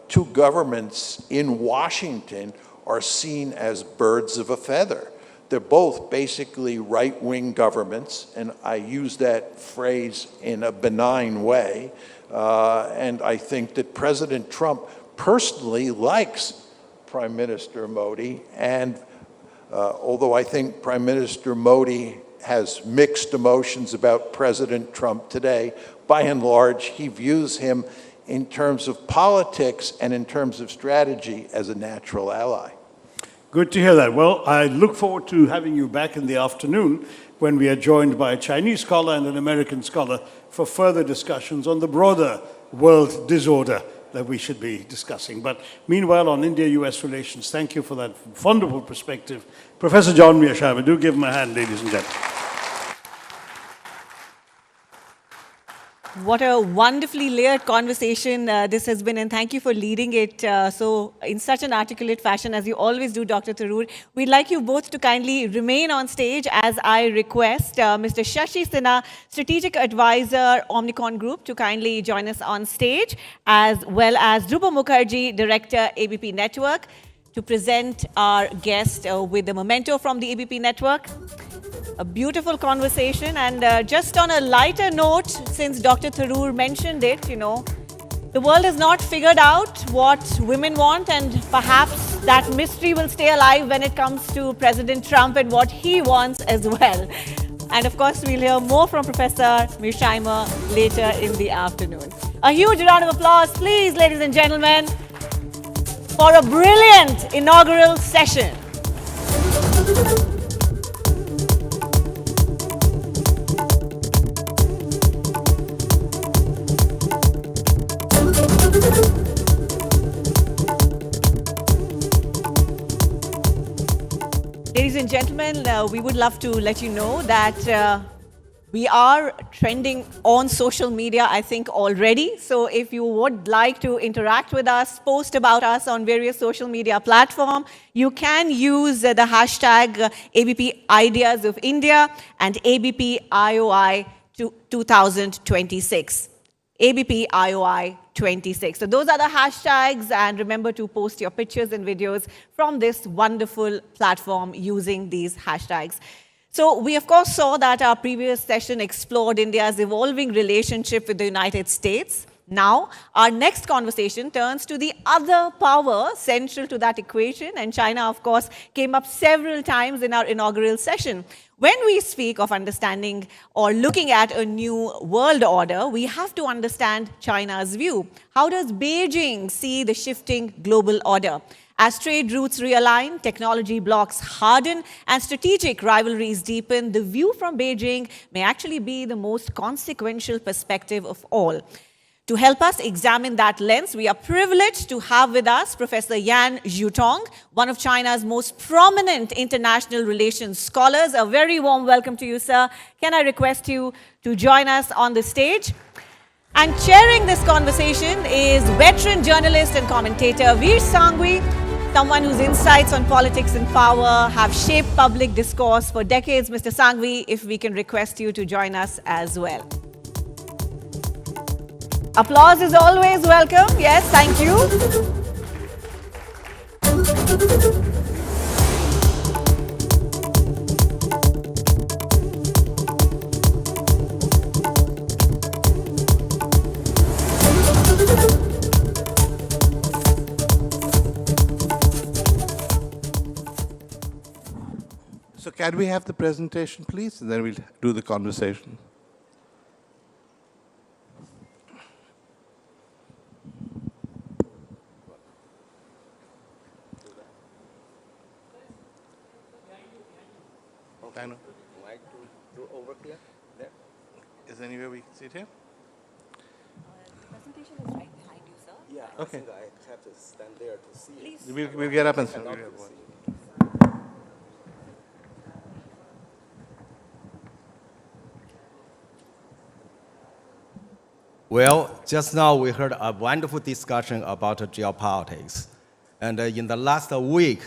two governments in Washington are seen as birds of a feather. They're both basically right-wing governments, and I use that phrase in a benign way. And I think that President Trump personally likes Prime Minister Modi, and although I think Prime Minister Modi has mixed emotions about President Trump today, by and large, he views him in terms of politics and in terms of strategy as a natural ally. Good to hear that. Well, I look forward to having you back in the afternoon when we are joined by a Chinese scholar and an American scholar for further discussions on the broader world disorder that we should be discussing. But meanwhile, on India-US relations, thank you for that wonderful perspective. Professor John Mearsheimer, do give him a hand, ladies and gentlemen. What a wonderfully layered conversation this has been, and thank you for leading it so in such an articulate fashion as you always do, Dr. Tharoor. We'd like you both to kindly remain on stage as I request Mr. Shashi Sinha, Strategic Advisor, Omnicon Group, to kindly join us on stage, as well as Dhruba Mukherjee, Director, ABP Network, to present our guest with the memento from the ABP Network. A beautiful conversation, and just on a lighter note, since Dr. Tharoor mentioned it, the world has not figured out what women want, and perhaps that mystery will stay alive when it comes to President Trump and what he wants as well. And of course, we'll hear more from Professor Mearsheimer later in the afternoon. A huge round of applause, please, ladies and gentlemen, for a brilliant inaugural session. Ladies and gentlemen, we would love to let you know that we are trending on social media, I think, already. So if you would like to interact with us, post about us on various social media platforms, you can use the hashtag ABP Ideas of India and ABP IOI 2026. ABP IOI 26. So those are the hashtags, and remember to post your pictures and videos from this wonderful platform using these hashtags. So we, of course, saw that our previous session explored India's evolving relationship with the United States. Now, our next conversation turns to the other power central to that equation, and China, of course, came up several times in our inaugural session. When we speak of understanding or looking at a new world order, we have to understand China's view. How does Beijing see the shifting global order? As trade routes realign, technology blocks harden, and strategic rivalries deepen, the view from Beijing may actually be the most consequential perspective of all. To help us examine that lens, we are privileged to have with us Professor Yan Zhutong, one of China's most prominent international relations scholars. A very warm welcome to you, sir. Can I request you to join us on the stage? And chairing this conversation is veteran journalist and commentator Veer Sanghvi, someone whose insights on politics and power have shaped public discourse for decades. Mr. Sanghvi, if we can request you to join us as well. Applause is always welcome. Yes, thank you. So can we have the presentation, please? And then we'll do the conversation. I know. Like to do over here? There? Is there anywhere we can sit here? The presentation is right behind you, sir. Yeah, Okay. I think I have to stand there to see it. Please. We'll get up and Not we'll to have one. see it. Well, just now we heard a wonderful discussion about geopolitics. And in the last week,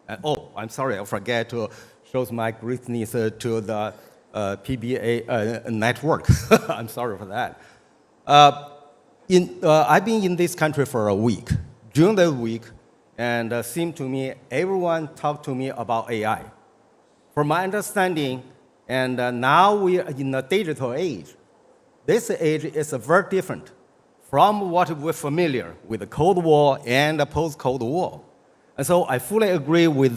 I'm sorry, I forget to show my greatness to the PBA network. I'm sorry for that. I've been in this country for a week. During the week, and seemed to me, everyone talked to me about AI. From my understanding, and now we are in a digital age. This age is very different from what we're familiar with the Cold War and the post-Cold War. And so I fully agree with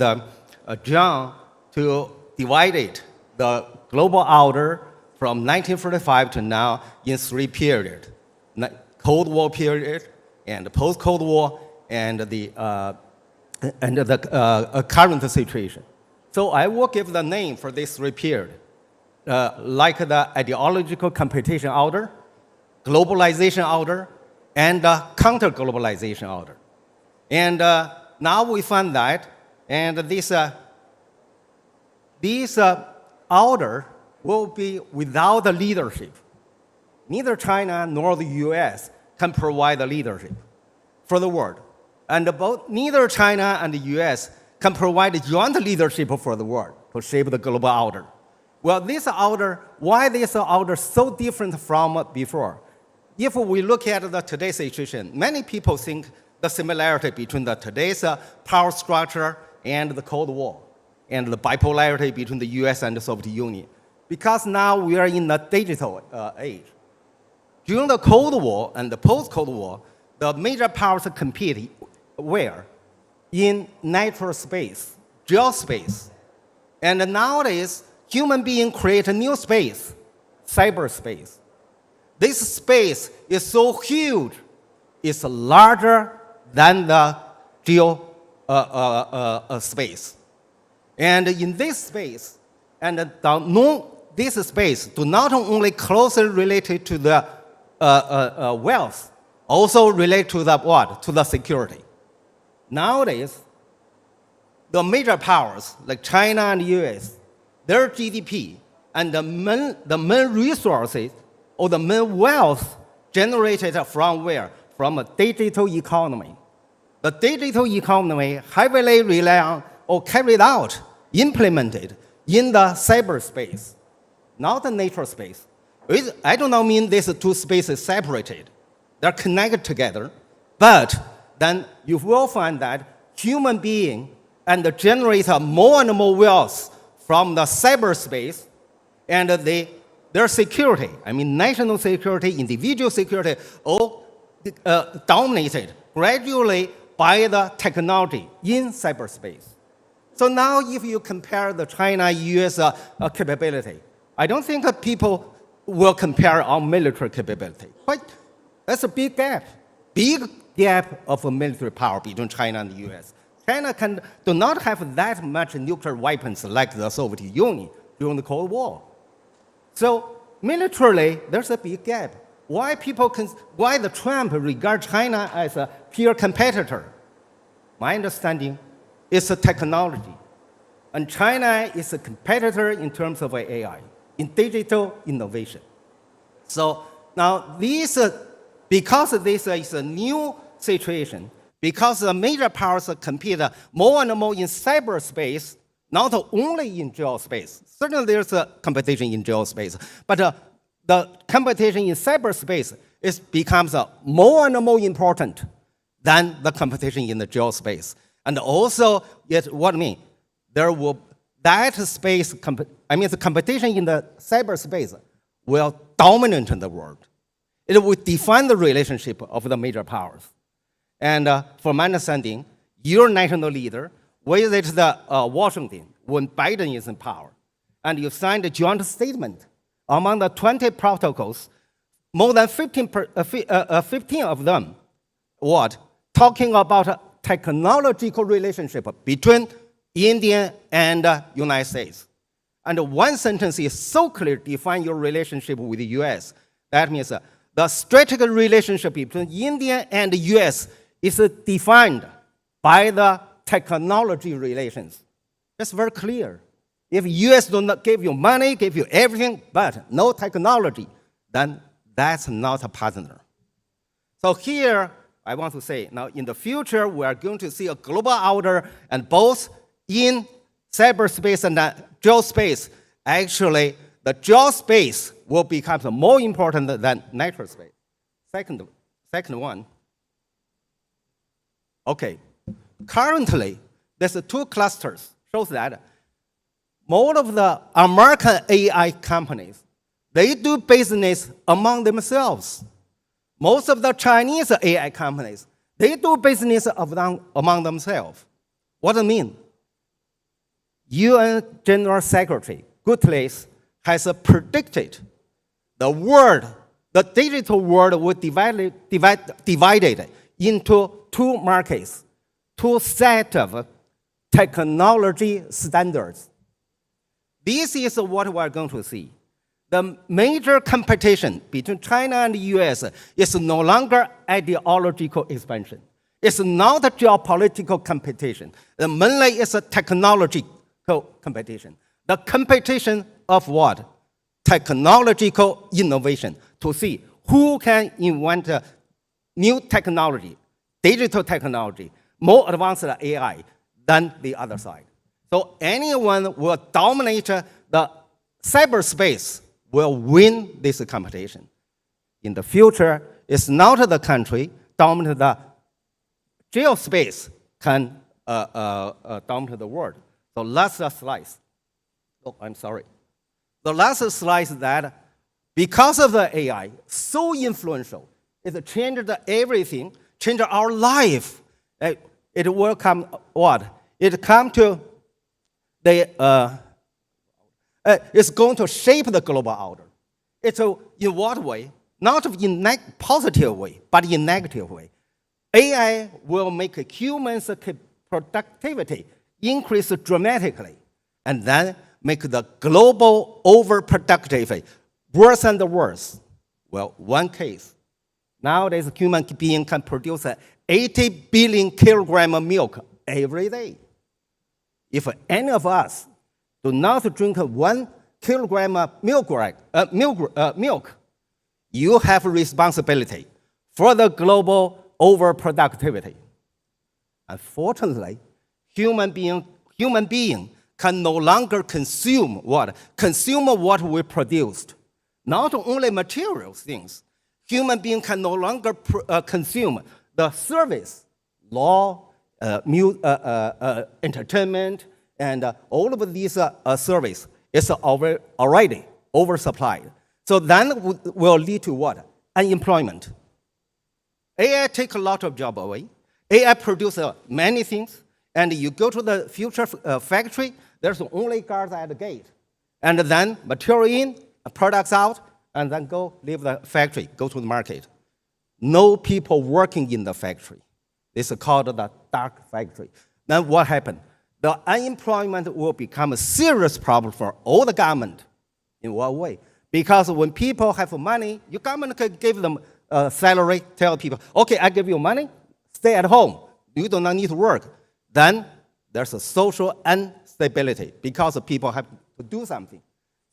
John to divide it, the global order from 1945 to now in three periods. Cold War period, and the post-Cold War, and the current situation. So I will give the name for this three periods. Like the ideological competition order, globalization order, and counter-globalization order. And now we find that, and this order will be without the leadership. neither China nor the US can provide the leadership for the world. And both neither China and the US can provide joint leadership for the world to shape the global order. Well, this order, why this order so different from before? If we look at the today's situation, many people think the similarity between the today's power structure and the Cold War, and the bipolarity between the US and the Soviet Union. Because now we are in the digital age. During the Cold War and the post-Cold War, the major powers competed where? In natural space, geospace. And nowadays, human beings create a new space, cyberspace. This space is so huge, it's larger than the space. And in this space, this space do not only closely related to the wealth, also relate to the what? To the security. Nowadays, the major powers like China and the US, their GDP and the main resources or the main wealth generated from where? From a digital economy. The digital economy heavily rely on or carried out, implemented in the cyberspace, not the natural space. I do not mean these two spaces separated. They're connected together, but then you will find that human beings and generate more and more wealth from the cyberspace, and their security, I mean national security, individual security, all dominated gradually by the technology in cyberspace. So now if you compare the China-US capability, I don't think people will compare our military capability. But that's a big gap of military power between China and the US. China do not have that much nuclear weapons like the Soviet Union during the Cold War. So militarily, there's a big gap. Why the Trump regard China as a peer competitor? My understanding is a technology. And China is a competitor in terms of AI, in digital innovation. So now because this is a new situation, because the major powers compete more and more in cyberspace, not only in geospace. Certainly there's a competition in geospace, but the competition in cyberspace becomes more and more important than the competition in the geospace. And also, what I mean, the competition in the cyberspace will dominate the world. It will define the relationship of the major powers. And from my understanding, your national leader visited Washington when Biden is in power, and you signed a joint statement. Among the 20 protocols, more than 15 of them, talking about technological relationship between India and United States. And one sentence is so clear, define your relationship with the US. That means the strategic relationship between India and the US is defined by the technology relations. That's very clear. If US do not give you money, give you everything, but no technology, then that's not a partner. So here, I want to say, now in the future, we are going to see a global order, and both in cyberspace and geospace, actually, the geospace will become more important than natural space. Second one. Okay. Currently, there's two clusters, shows that most of the American AI companies, they do business among themselves. Most of the Chinese AI companies, they do business among themselves. What do I mean? UN General Secretary Guterres has predicted the digital world will divided into two markets, two sets of technology standards. This is what we're going to see. The major competition between China and the US is no longer ideological expansion. It's not a geopolitical competition. Mainly it's a technological competition. The competition of what? Technological innovation to see who can invent new technology, digital technology, more advanced AI than the other side. So anyone will dominate the cyberspace will win this competition. In the future, it's not the country dominate the geospace can dominate the world. So last slide. Oh, I'm sorry. The last slide is that because of the AI, so influential, it changed everything, changed our life. It will come what? It come to the, it's going to shape the global order. It's in what way? Not in positive way, but in negative way. AI will make humans' productivity increase dramatically, and then make the global overproductivity worse and worse. Well, one case. Nowadays, a human being can produce 80 billion kilograms of milk every day. If any of us do not drink 1 kilogram of milk, you have responsibility for the global overproductivity. Unfortunately, human being can no longer consume what? Consume what we produced. Not only material things. Human being can no longer consume the service, law, entertainment, and all of these service is already oversupplied. So then will lead to what? Unemployment. AI take a lot of job away. AI produce many things, and you go to the future factory, there's only guards at the gate. And then material in, products out, and then go leave the factory, go to the market. No people working in the factory. This is called the dark factory. Then what happened? The unemployment will become a serious problem for all the government. In what way? Because when people have money, your government can give them a salary, tell people, okay, I give you money, stay at home. You do not need to work. Then there's a social instability because people have to do something.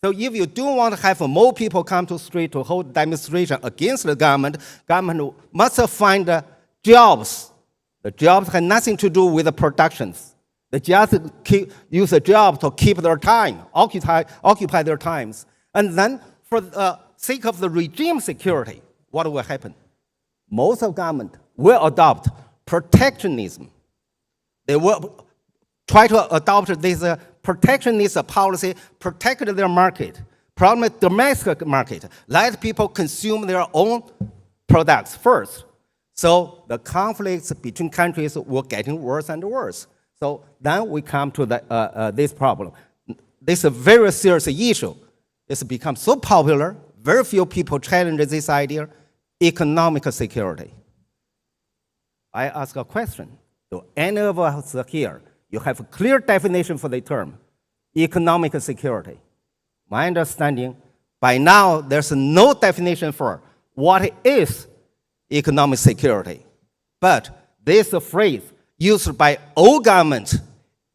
So if you do want to have more people come to the street to hold demonstration against the government must find jobs. The jobs have nothing to do with the productions. They just use a job to keep their time, occupy their times. And then for the sake of the regime security, what will happen? Most of government will adopt protectionism. They will try to adopt this protectionist policy, protect their market, problem domestic market, let people consume their own products first. So the conflicts between countries will getting worse and worse. So then we come to this problem. This is a very serious issue. It's become so popular, very few people challenge this idea, economic security. I ask a question. Do any of us here, you have a clear definition for the term, economic security? My understanding, by now, there's no definition for what is economic security. But this phrase used by all governments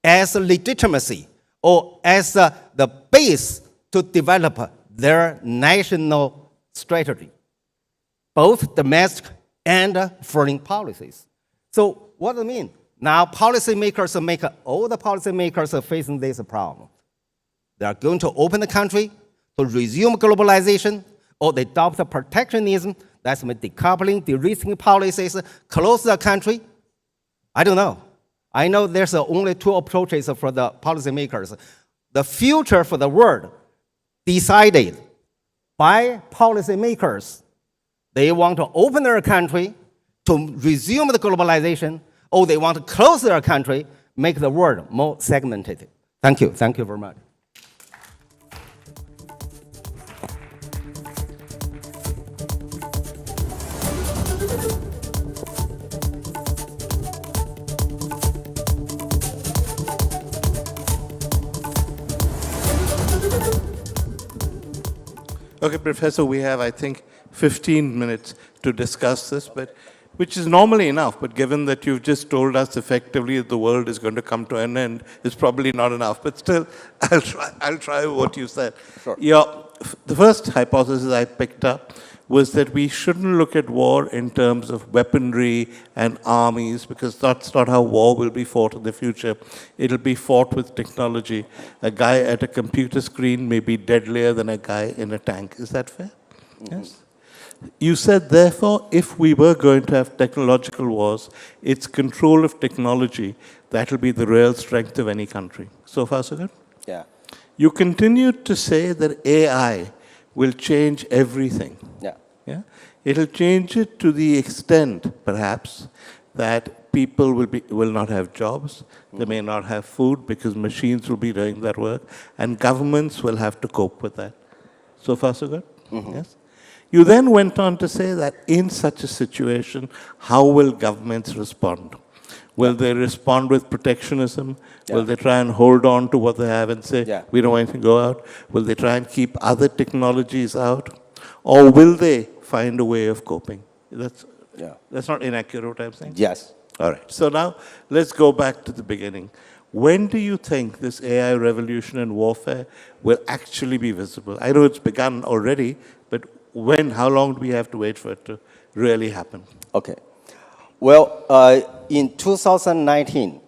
as legitimacy or as the base to develop their national strategy, both domestic and foreign policies. So what does it mean? Now policymakers all the policymakers are facing this problem. They are going to open the country to resume globalization, or they adopt protectionism, that's decoupling, de-risking policies, close the country. I don't know. I know there's only two approaches for the policymakers. The future for the world decided by policymakers. They want to open their country to resume the globalization, or they want to close their country, make the world more segmented. Thank you. Thank you very much. Okay, Professor, we have, I think, 15 minutes to discuss this, but which is normally enough, but given that you've just told us effectively that the world is going to come to an end, it's probably not enough. But still, I'll try what you said. Sure. The first hypothesis I picked up was that we shouldn't look at war in terms of weaponry and armies, because that's not how war will be fought in the future. It'll be fought with technology. A guy at a computer screen may be deadlier than a guy in a tank. Is that fair? Mm-hmm. Yes. You said, therefore, if we were going to have technological wars, it's control of technology that will be the real strength of any country. So far, so good? Yeah. You continued to say that AI will change everything. Yeah. Yeah? It'll change it to the extent, perhaps, that people will not have jobs, they may not have food because machines will be doing that work, and governments will have to cope with that. So far, so good? Mm-hmm. Yes? You then went on to say that in such a situation, how will governments respond? Will they respond with protectionism? Yeah. Will they try and hold on to what they have and say, we don't want anything to go out? Will they try and keep other technologies out? Or will they find a way of coping? That's not inaccurate what I'm saying? Yes. All right. So now let's go back to the beginning. When do you think this AI revolution and warfare will actually be visible? I know it's begun already, but when, how long do we have to wait for it to really happen? Okay. Well, in 2019,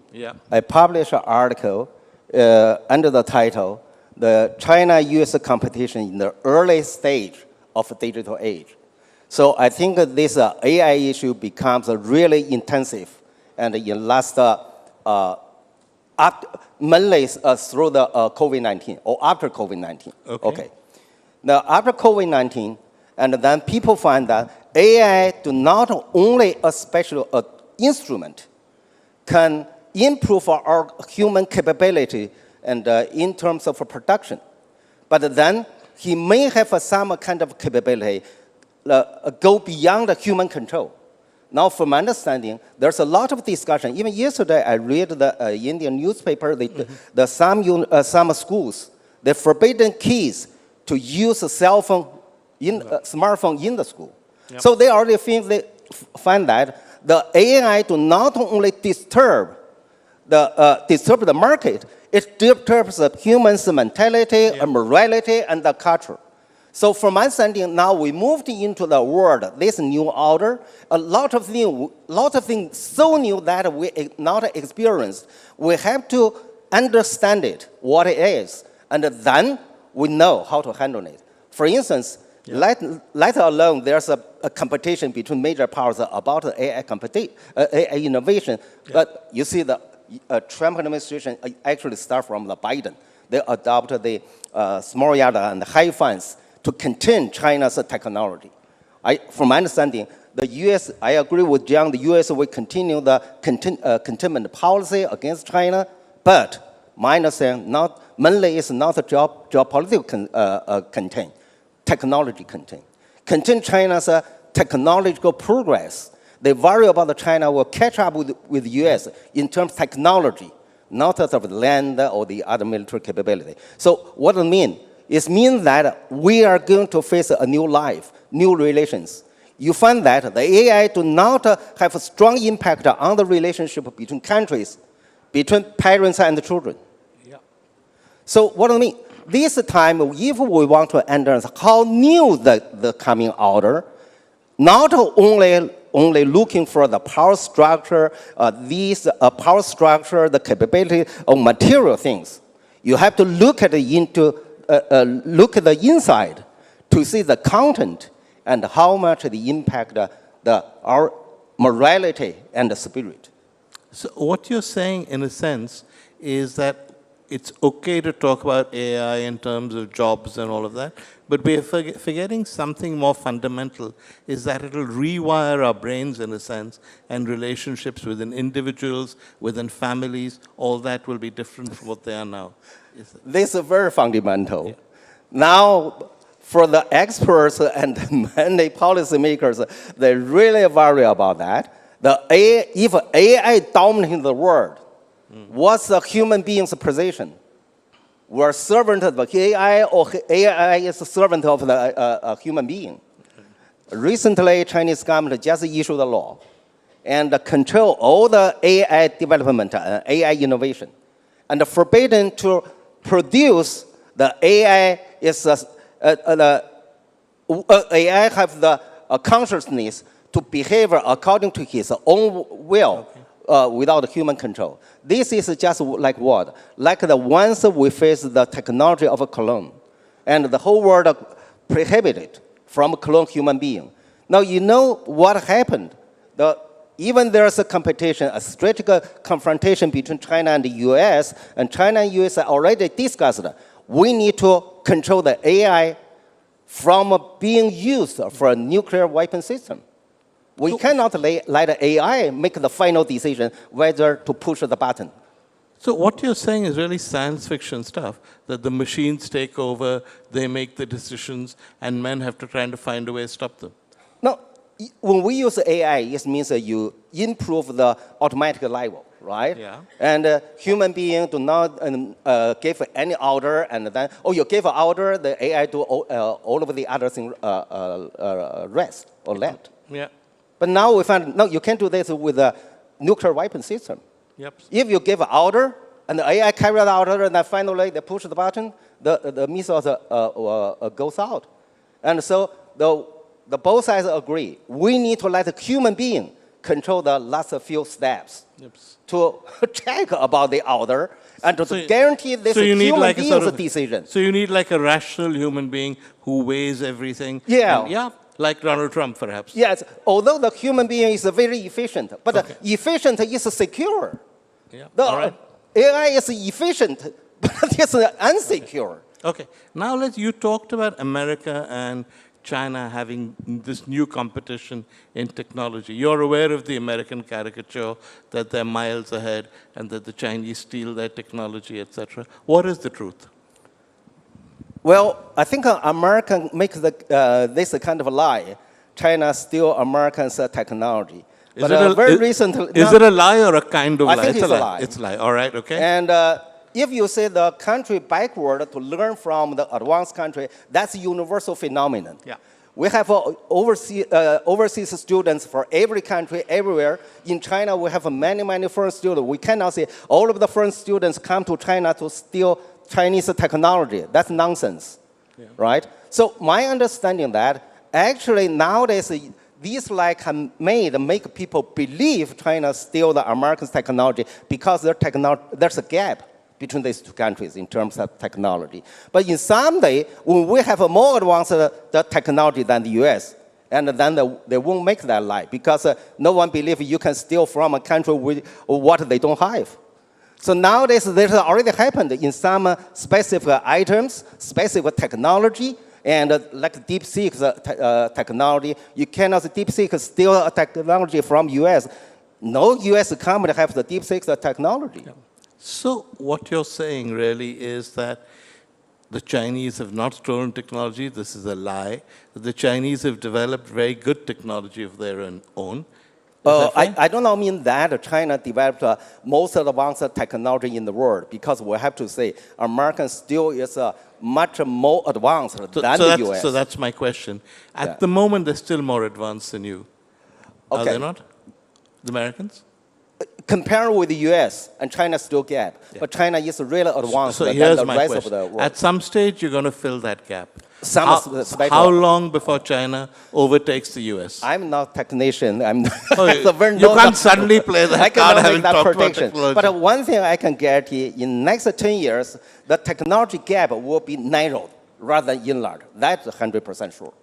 I published an article under the title, The China-US Competition in the Early Stage of Digital Age. So I think this AI issue becomes really intensive, and in last, mainly through the COVID-19, or after COVID-19. Okay. Now, after COVID-19, and then people find that AI do not only a special instrument can improve our human capability and in terms of production, but then he may have some kind of capability go beyond the human control. Now, from my understanding, there's a lot of discussion. Even yesterday, I read the Indian newspaper. Some schools, they forbidden kids to use a cell phone, smartphone in the school. Yep. So they already find that the AI do not only disturb the market, it disturbs the human's mentality, morality, and the culture. So from my understanding, now we moved into the world, this new order, a lot of things so new that we not experienced. We have to understand it, what it is, and then we know how to handle it. For instance, let alone there's a competition between major powers about AI innovation. But you see the Trump administration actually start from the Biden. They adopted the small yard and high funds to contain China's technology. From my understanding, the U.S., I agree with John, the U.S. will continue the containment policy against China, but my understanding, mainly it's not a geopolitical contain, technology contain. Contain China's technological progress. They worry about that China will catch up with the U.S. in terms of technology, not as of the land or the other military capability. So what does it mean? It means that we are going to face a new life, new relations. You find that the AI do not have a strong impact on the relationship between countries, between parents and the children. Yeah. So what do I mean? This time, if we want to understand how new the coming order, not only looking for the power structure, power structure, the capability of material things, you have to look at the inside to see the content and how much the impact our morality and the spirit. So what you're saying, in a sense, is that it's okay to talk about AI in terms of jobs and all of that, but we're forgetting something more fundamental, is that it'll rewire our brains, in a sense, and relationships within individuals, within families, all that will be different from what they are now. This is very fundamental. Yeah. Now, for the experts and many policymakers, they really worry about that. If AI dominating the world, what's the human being's position? We're servant of the AI, or AI is a servant of the human being. Recently, Chinese government just issued a law and control all the AI development, AI innovation, and forbidden to produce the AI AI have the consciousness to behave according to his own will without human control. This is just like what? Like the once we face the technology of a clone, and the whole world prohibited from clone human being. Now you know what happened. Even there's a competition, a strategic confrontation between China and the US, and China and US already discussed, we need to control the AI from being used for a nuclear weapon system. We cannot let the AI make the final decision whether to push the button. So what you're saying is really science fiction stuff, that the machines take over, they make the decisions, and men have to try to find a way to stop them. No, when we use AI, it means you improve the automatic level, right? Yeah. And human beings do not give any order, and then, you give an order, the AI do all of the other things rest or let. Yeah. But now we find, no, you can't do this with a nuclear weapon system. Yep. If you give an order, and the AI carry the order, and then finally they push the button, the missile goes out. And so the both sides agree. We need to let the human being control the last few steps to check about the order and to guarantee this human being's decision. So you need like a rational human being who weighs everything. Yeah. And, yeah, like Donald Trump, perhaps. Yes, although the human being is very efficient, but efficient is secure. Yeah. The All right. AI is efficient, but it's unsecure. Okay. Now you talked about America and China having this new competition in technology. You're aware of the American caricature that they're miles ahead and that the Chinese steal their technology, etc. What is the truth? Well, I think America makes this kind of a lie. China steal Americans' technology. Is Is it a lie or a kind of lie? I think it's a lie. It's a lie. All right, okay. And if you say the country backward to learn from the advanced country, that's a universal phenomenon. Yeah. We have overseas students for every country, everywhere. In China, we have many foreign students. We cannot say all of the foreign students come to China to steal Chinese technology. That's nonsense, right? So my understanding that actually nowadays, these make people believe China steal the American technology because there's a gap between these two countries in terms of technology. But in some day, when we have a more advanced technology than the US, and then they won't make that lie because no one believes you can steal from a country with what they don't have. So nowadays, this already happened in some specific items, specific technology, and like DeepSeek technology. You cannot DeepSeek steal a technology from US. No US company has the DeepSeek technology. Yeah. So what you're saying really is that the Chinese have not stolen technology. This is a lie. The Chinese have developed very good technology of their own. I do not mean that China developed most advanced technology in the world, because we have to say American still is much more advanced than the US. So that's my question. At the moment, they're still more advanced than you. Okay. Are they not? The Americans? Compared with the US, and China still gap. But China is really advanced So than here's the my rest question. of the world. At some stage, you're going to fill that gap. How long before China overtakes the US? I'm not a technician. I'm you can't suddenly play that card having talked about technology. But one thing I can guarantee, in the next 10 years, the technology gap will be narrowed rather than enlarged. That's 100% sure.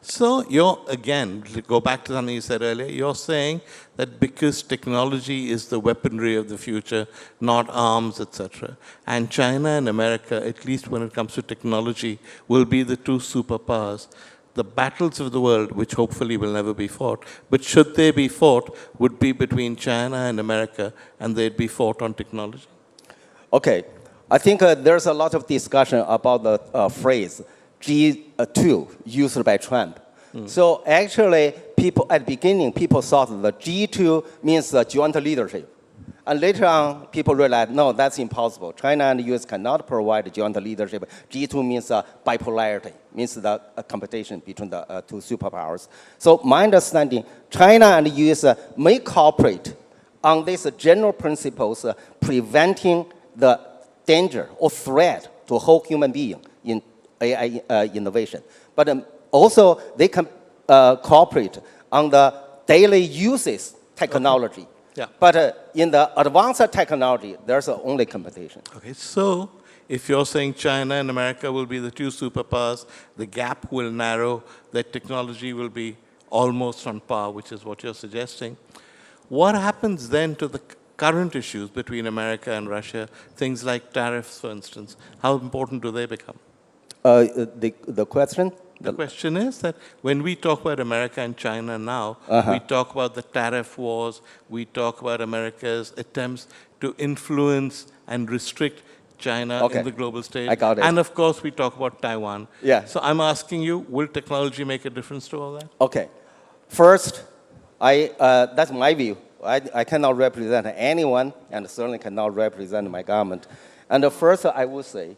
So again, to go back to something you said earlier, you're saying that because technology is the weaponry of the future, not arms, etc., and China and America, at least when it comes to technology, will be the two superpowers. The battles of the world, which hopefully will never be fought, but should they be fought, would be between China and America, and they'd be fought on technology. Okay. I think there's a lot of discussion about the phrase G2 used by Trump. So actually, at the beginning, people thought that G2 means joint leadership. And later on, people realized, no, that's impossible. China and the US cannot provide joint leadership. G2 means bipolarity, means the competition between the two superpowers. So my understanding, China and the US may cooperate on these general principles, preventing the danger or threat to a whole human being in AI innovation. But also, they can cooperate on the daily uses technology. Okay. Yeah. But in the advanced technology, there's only competition. Okay, so if you're saying China and America will be the two superpowers, the gap will narrow, that technology will be almost on par, which is what you're suggesting. What happens then to the current issues between America and Russia, things like tariffs, for instance? How important do they become? The question? The question is that when we talk about America and China now, we talk about the tariff wars, we talk about America's attempts to influence and restrict China in the global stage. I got it. And of course, we talk about Taiwan. Yeah. So I'm asking you, will technology make a difference to all that? Okay. First, that's my view. I cannot represent anyone, and certainly cannot represent my government. And first, I would say,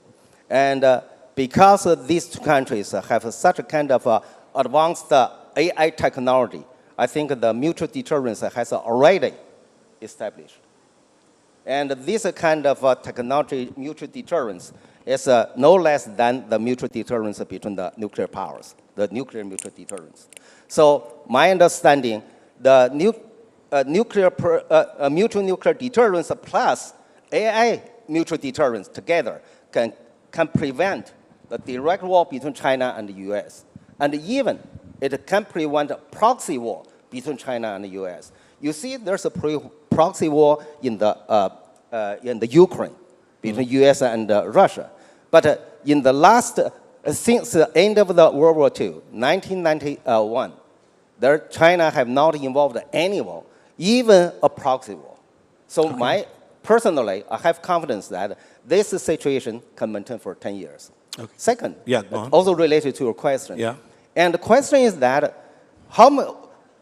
because these two countries have such a kind of advanced AI technology, I think the mutual deterrence has already established. And this kind of technology mutual deterrence is no less than the mutual deterrence between the nuclear powers, the nuclear mutual deterrence. So my understanding, the mutual nuclear deterrence plus AI mutual deterrence together can prevent the direct war between China and the US. And even it can prevent a proxy war between China and the US. You see, there's a proxy war in the Ukraine between US and Russia. But in the last, since the end of the World War II, 1991, China have not involved any war, even a proxy war. So personally, I have confidence that this situation can maintain for 10 years. Okay. Second, go on. also related to your question. Yeah. And the question is that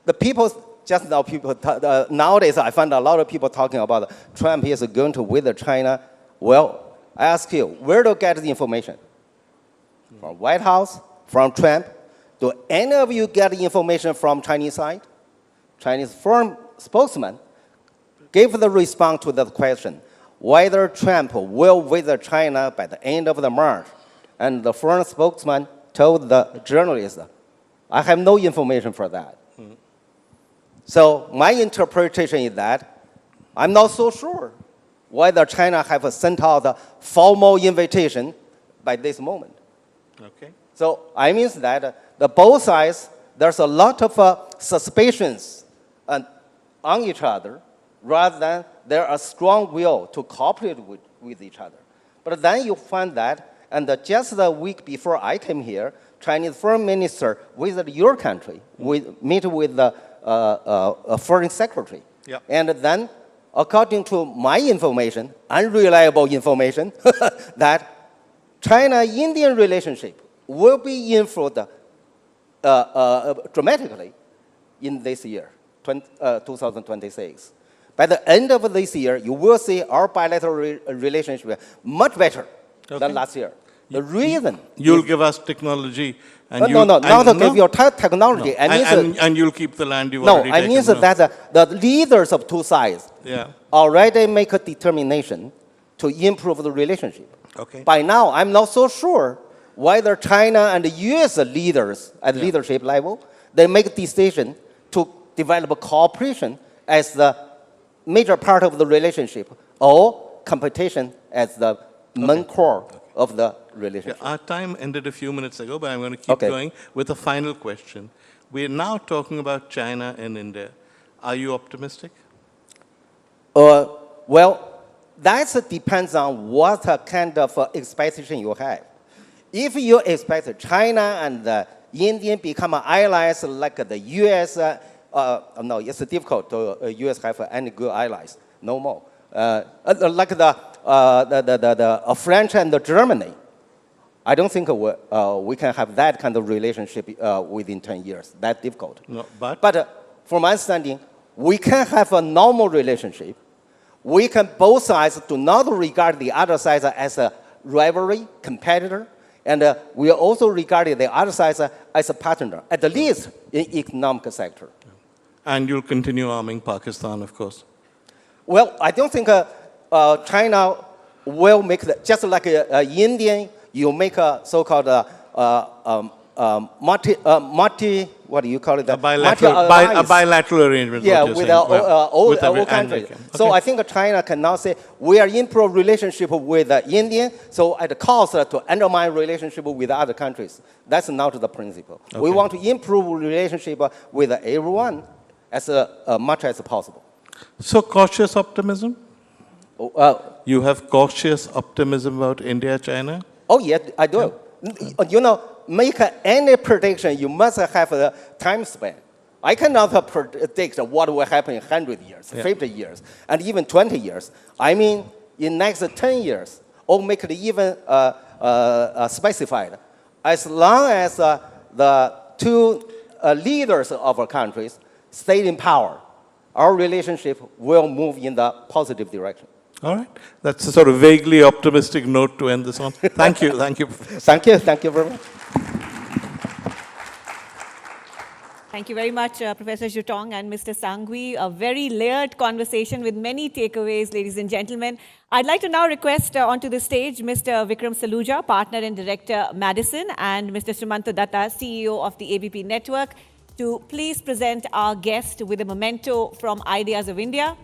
the people, just now nowadays I find a lot of people talking about Trump is going to win China. Well, I ask you, where to get the information? From White House, from Trump? Do any of you get the information from Chinese side? Chinese foreign spokesman gave the response to that question, whether Trump will visit China by the end of the March. And the foreign spokesman told the journalist, I have no information for that. So my interpretation is that I'm not so sure whether China have sent out a formal invitation by this moment. Okay. So I mean that both sides, there's a lot of suspicions on each other, rather than there are strong will to cooperate with each other. But then you find that, and just the week before I came here, Chinese foreign minister visited your country, meet with the foreign secretary. Yep. And then, according to my information, unreliable information, that China-Indian relationship will be influenced dramatically in this year, 2026. By the end of this year, you will see our bilateral relationship much better than last year. The reason you'll give us technology, and not to give your technology. No. And you'll keep the land you've already taken. I mean that the leaders of two sides already make a determination to improve the relationship. Okay. By now, I'm not so sure whether China and the U.S. leaders at leadership level, they make a decision to develop a cooperation as the major part of the relationship, or competition as the main core of the relationship. Our time ended a few minutes ago, but I'm going to keep going with a final question. We're now talking about China and India. Are you optimistic? Well, that depends on what kind of expectation you have. If you expect China and India become allies like the U.S., no, it's difficult to U.S. have any good allies, no more. Like the French and the Germany, I don't think we can have that kind of relationship within 10 years. That's difficult. No, but from my understanding, we can have a normal relationship we can both sides do not regard the other side as a rivalry, competitor, and we also regard the other side as a partner, at least in economic sector. And you'll continue arming Pakistan, of course. Well, I don't think China will make just like Indian, you make a so-called what do you call it? A bilateral arrangement. Yeah, with all countries. Okay. So I think China can now say we are improve relationship with India, so at the cost to undermine relationship with other countries. That's not the principle. Okay. We want to improve relationship with everyone as much as possible. So cautious optimism? You have cautious optimism about India, China? Oh, yeah, I do. Yeah. You know, make any prediction, you must have a time span. I cannot predict what will happen in 100 years, 50 years, and even 20 years. I mean, in next 10 years, or make it even specified. As long as the two leaders of our countries stay in power, our relationship will move in the positive direction. All right. That's a sort of vaguely optimistic note to end this on. Thank you. Thank you. Thank you very much. Thank you very much, Professor Zhutong and Mr. Sangvi. A very layered conversation with many takeaways, ladies and gentlemen. I'd like to now request onto the stage Mr. Vikram Saluja, Partner and Director, Madison, and Mr. Sumanta Datta, CEO of the ABP Network, to please present our guest with a memento from Ideas of India.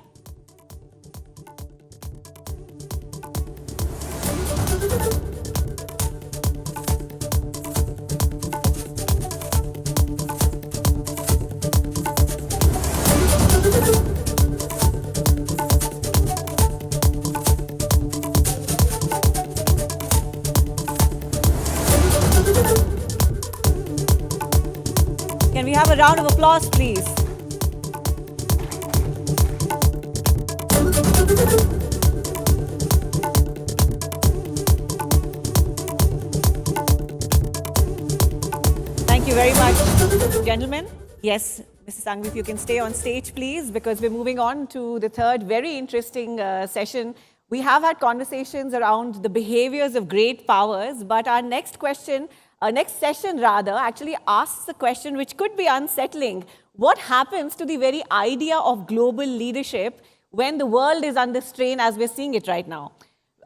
Can we have a round of applause, please? Thank you very much, gentlemen. Yes, Mrs. Sangvi, if you can stay on stage, please, because we're moving on to the third very interesting session. We have had conversations around the behaviors of great powers, but our next question, next session rather, actually asks a question which could be unsettling. What happens to the very idea of global leadership when the world is under strain as we're seeing it right now?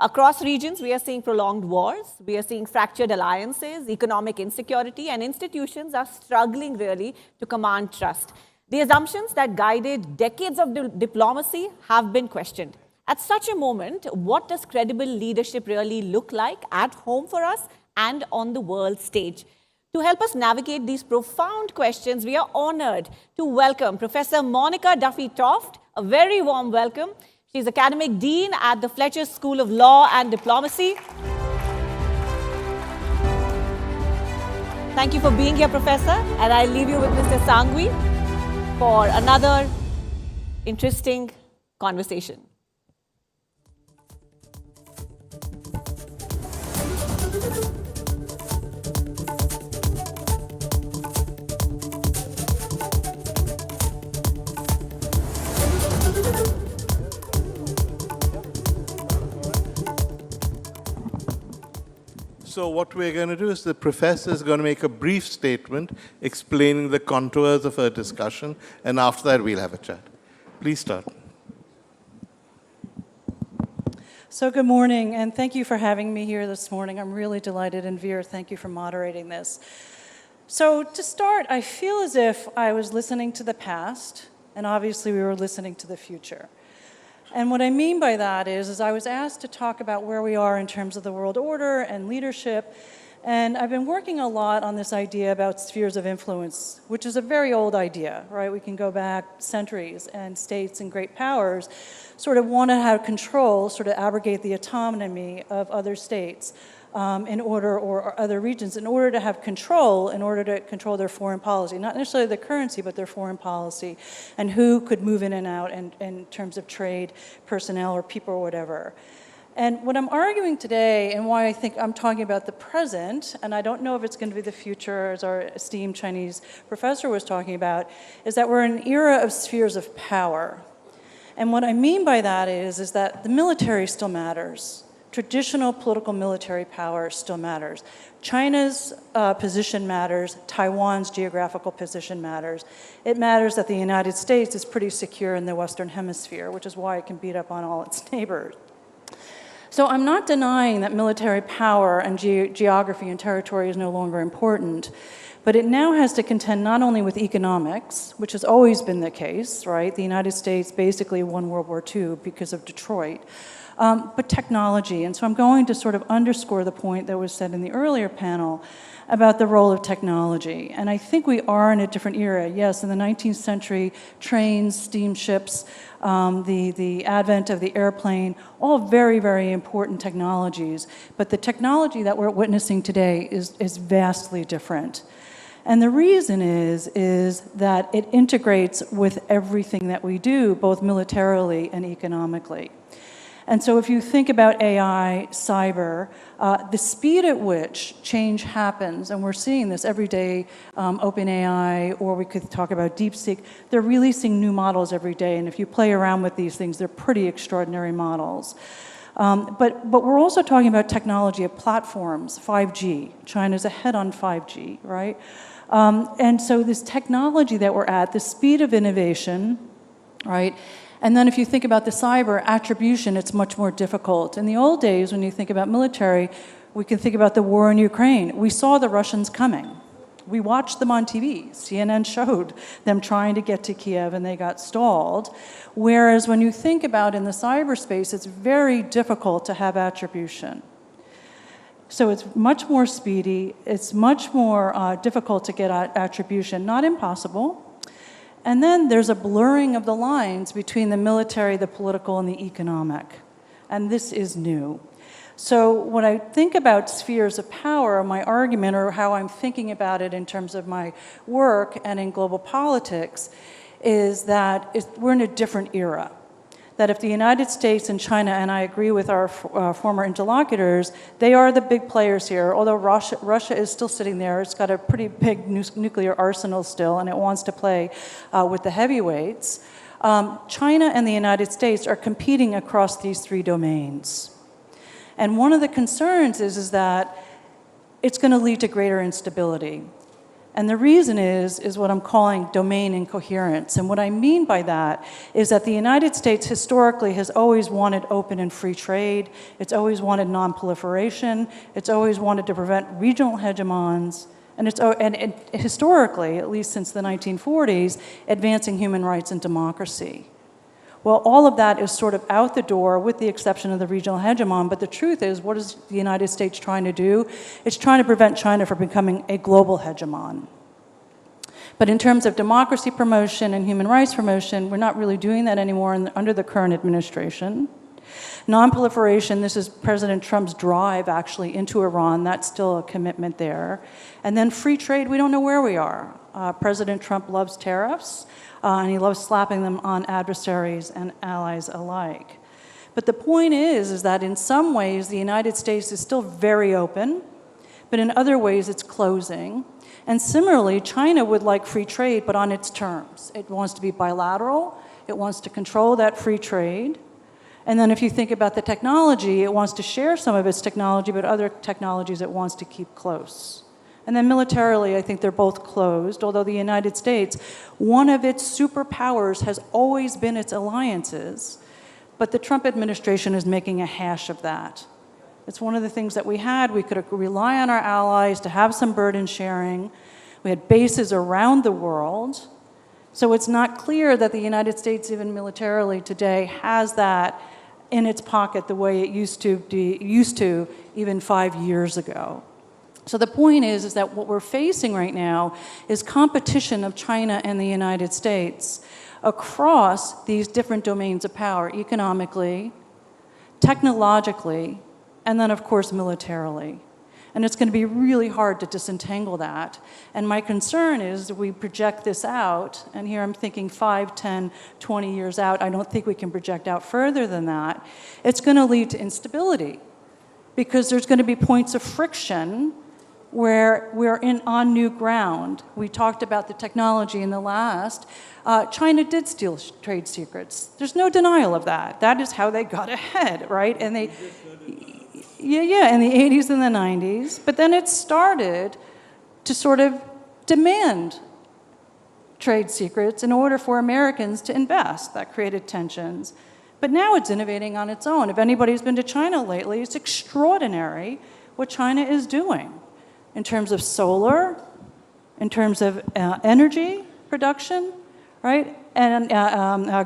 Across regions, we are seeing prolonged wars, we are seeing fractured alliances, economic insecurity, and institutions are struggling really to command trust. The assumptions that guided decades of diplomacy have been questioned. At such a moment, what does credible leadership really look like at home for us and on the world stage? To help us navigate these profound questions, we are honored to welcome Professor Monica Duffy-Toft. A very warm welcome. She's Academic Dean at the Fletcher School of Law and Diplomacy. Thank you for being here, Professor. And I leave you with Mr. Sangvi for another interesting conversation. So what we're going to do is the professor is going to make a brief statement explaining the contours of her discussion, and after that we'll have a chat. Please start. So good morning, and thank you for having me here this morning. I'm really delighted, and Veer, thank you for moderating this. So to start, I feel as if I was listening to the past, and obviously we were listening to the future. And what I mean by that is I was asked to talk about where we are in terms of the world order and leadership, and I've been working a lot on this idea about spheres of influence, which is a very old idea, right? We can go back centuries, and states and great powers sort of want to have control, sort of abrogate the autonomy of other states in order, or other regions, in order to have control, in order to control their foreign policy, not necessarily the currency, but their foreign policy, and who could move in and out in terms of trade, personnel, or people, or whatever. And what I'm arguing today, and why I think I'm talking about the present, and I don't know if it's going to be the future, as our esteemed Chinese professor was talking about, is that we're in an era of spheres of power. And what I mean by that is that the military still matters. Traditional political military power still matters. China's position matters. Taiwan's geographical position matters. It matters that the United States is pretty secure in the Western Hemisphere, which is why it can beat up on all its neighbors. So I'm not denying that military power and geography and territory is no longer important, but it now has to contend not only with economics, which has always been the case, right? The United States basically won World War II because of Detroit, but technology. And so I'm going to sort of underscore the point that was said in the earlier panel about the role of technology. And I think we are in a different era. Yes, in the 19th century, trains, steamships, the advent of the airplane, all very, very important technologies. But the technology that we're witnessing today is vastly different. And the reason is that it integrates with everything that we do, both militarily and economically. And so if you think about AI, cyber, the speed at which change happens, and we're seeing this every day, OpenAI, or we could talk about DeepSeek, they're releasing new models every day, and if you play around with these things, they're pretty extraordinary models. But we're also talking about technology of platforms, 5G. China's ahead on 5G, right? And so this technology that we're at, the speed of innovation, right? And then if you think about the cyber attribution, it's much more difficult. In the old days, when you think about military, we can think about the war in Ukraine. We saw the Russians coming. We watched them on TV. CNN showed them trying to get to Kiev and they got stalled. Whereas when you think about in the cyberspace, it's very difficult to have attribution. So it's much more speedy. It's much more difficult to get attribution. Not impossible. And then there's a blurring of the lines between the military, the political, and the economic. And this is new. So when I think about spheres of power, my argument, or how I'm thinking about it in terms of my work and in global politics, is that we're in a different era. That if the United States and China, and I agree with our former interlocutors, they are the big players here, although Russia is still sitting there. It's got a pretty big nuclear arsenal still, and it wants to play with the heavyweights. China and the United States are competing across these three domains. And one of the concerns is that it's going to lead to greater instability. And the reason is what I'm calling domain incoherence. And what I mean by that is that the United States historically has always wanted open and free trade. It's always wanted non-proliferation. It's always wanted to prevent regional hegemons. And historically, at least since the 1940s, advancing human rights and democracy. Well, all of that is sort of out the door with the exception of the regional hegemon, but the truth is, what is the United States trying to do? It's trying to prevent China from becoming a global hegemon. But in terms of democracy promotion and human rights promotion, we're not really doing that anymore under the current administration. Non-proliferation, this is President Trump's drive actually into Iran, that's still a commitment there. And then free trade, we don't know where we are. President Trump loves tariffs. And he loves slapping them on adversaries and allies alike. But the point is that in some ways, the United States is still very open, but in other ways, it's closing. And similarly, China would like free trade, but on its terms. It wants to be bilateral. It wants to control that free trade. And then if you think about the technology, it wants to share some of its technology, but other technologies it wants to keep close. And then militarily, I think they're both closed, although the United States, one of its superpowers has always been its alliances, but the Trump administration is making a hash of that. It's one of the things that we had. We could rely on our allies to have some burden sharing. We had bases around the world. So it's not clear that the United States, even militarily today, has that in its pocket the way it used to even 5 years ago. So the point is that what we're facing right now is competition of China and the United States across these different domains of power, economically, technologically, and then, of course, militarily. And it's going to be really hard to disentangle that. And my concern is that we project this out, and here I'm thinking 5, 10, 20 years out. I don't think we can project out further than that. It's going to lead to instability because there's going to be points of friction where we're on new ground. We talked about the technology in the last. China did steal trade secrets. There's no denial of that. That is how they got ahead, right? And they, in the 80s and the 90s. But then it started to sort of demand trade secrets in order for Americans to invest. That created tensions. But now it's innovating on its own. If anybody's been to China lately, it's extraordinary what China is doing in terms of solar, in terms of energy production, right? And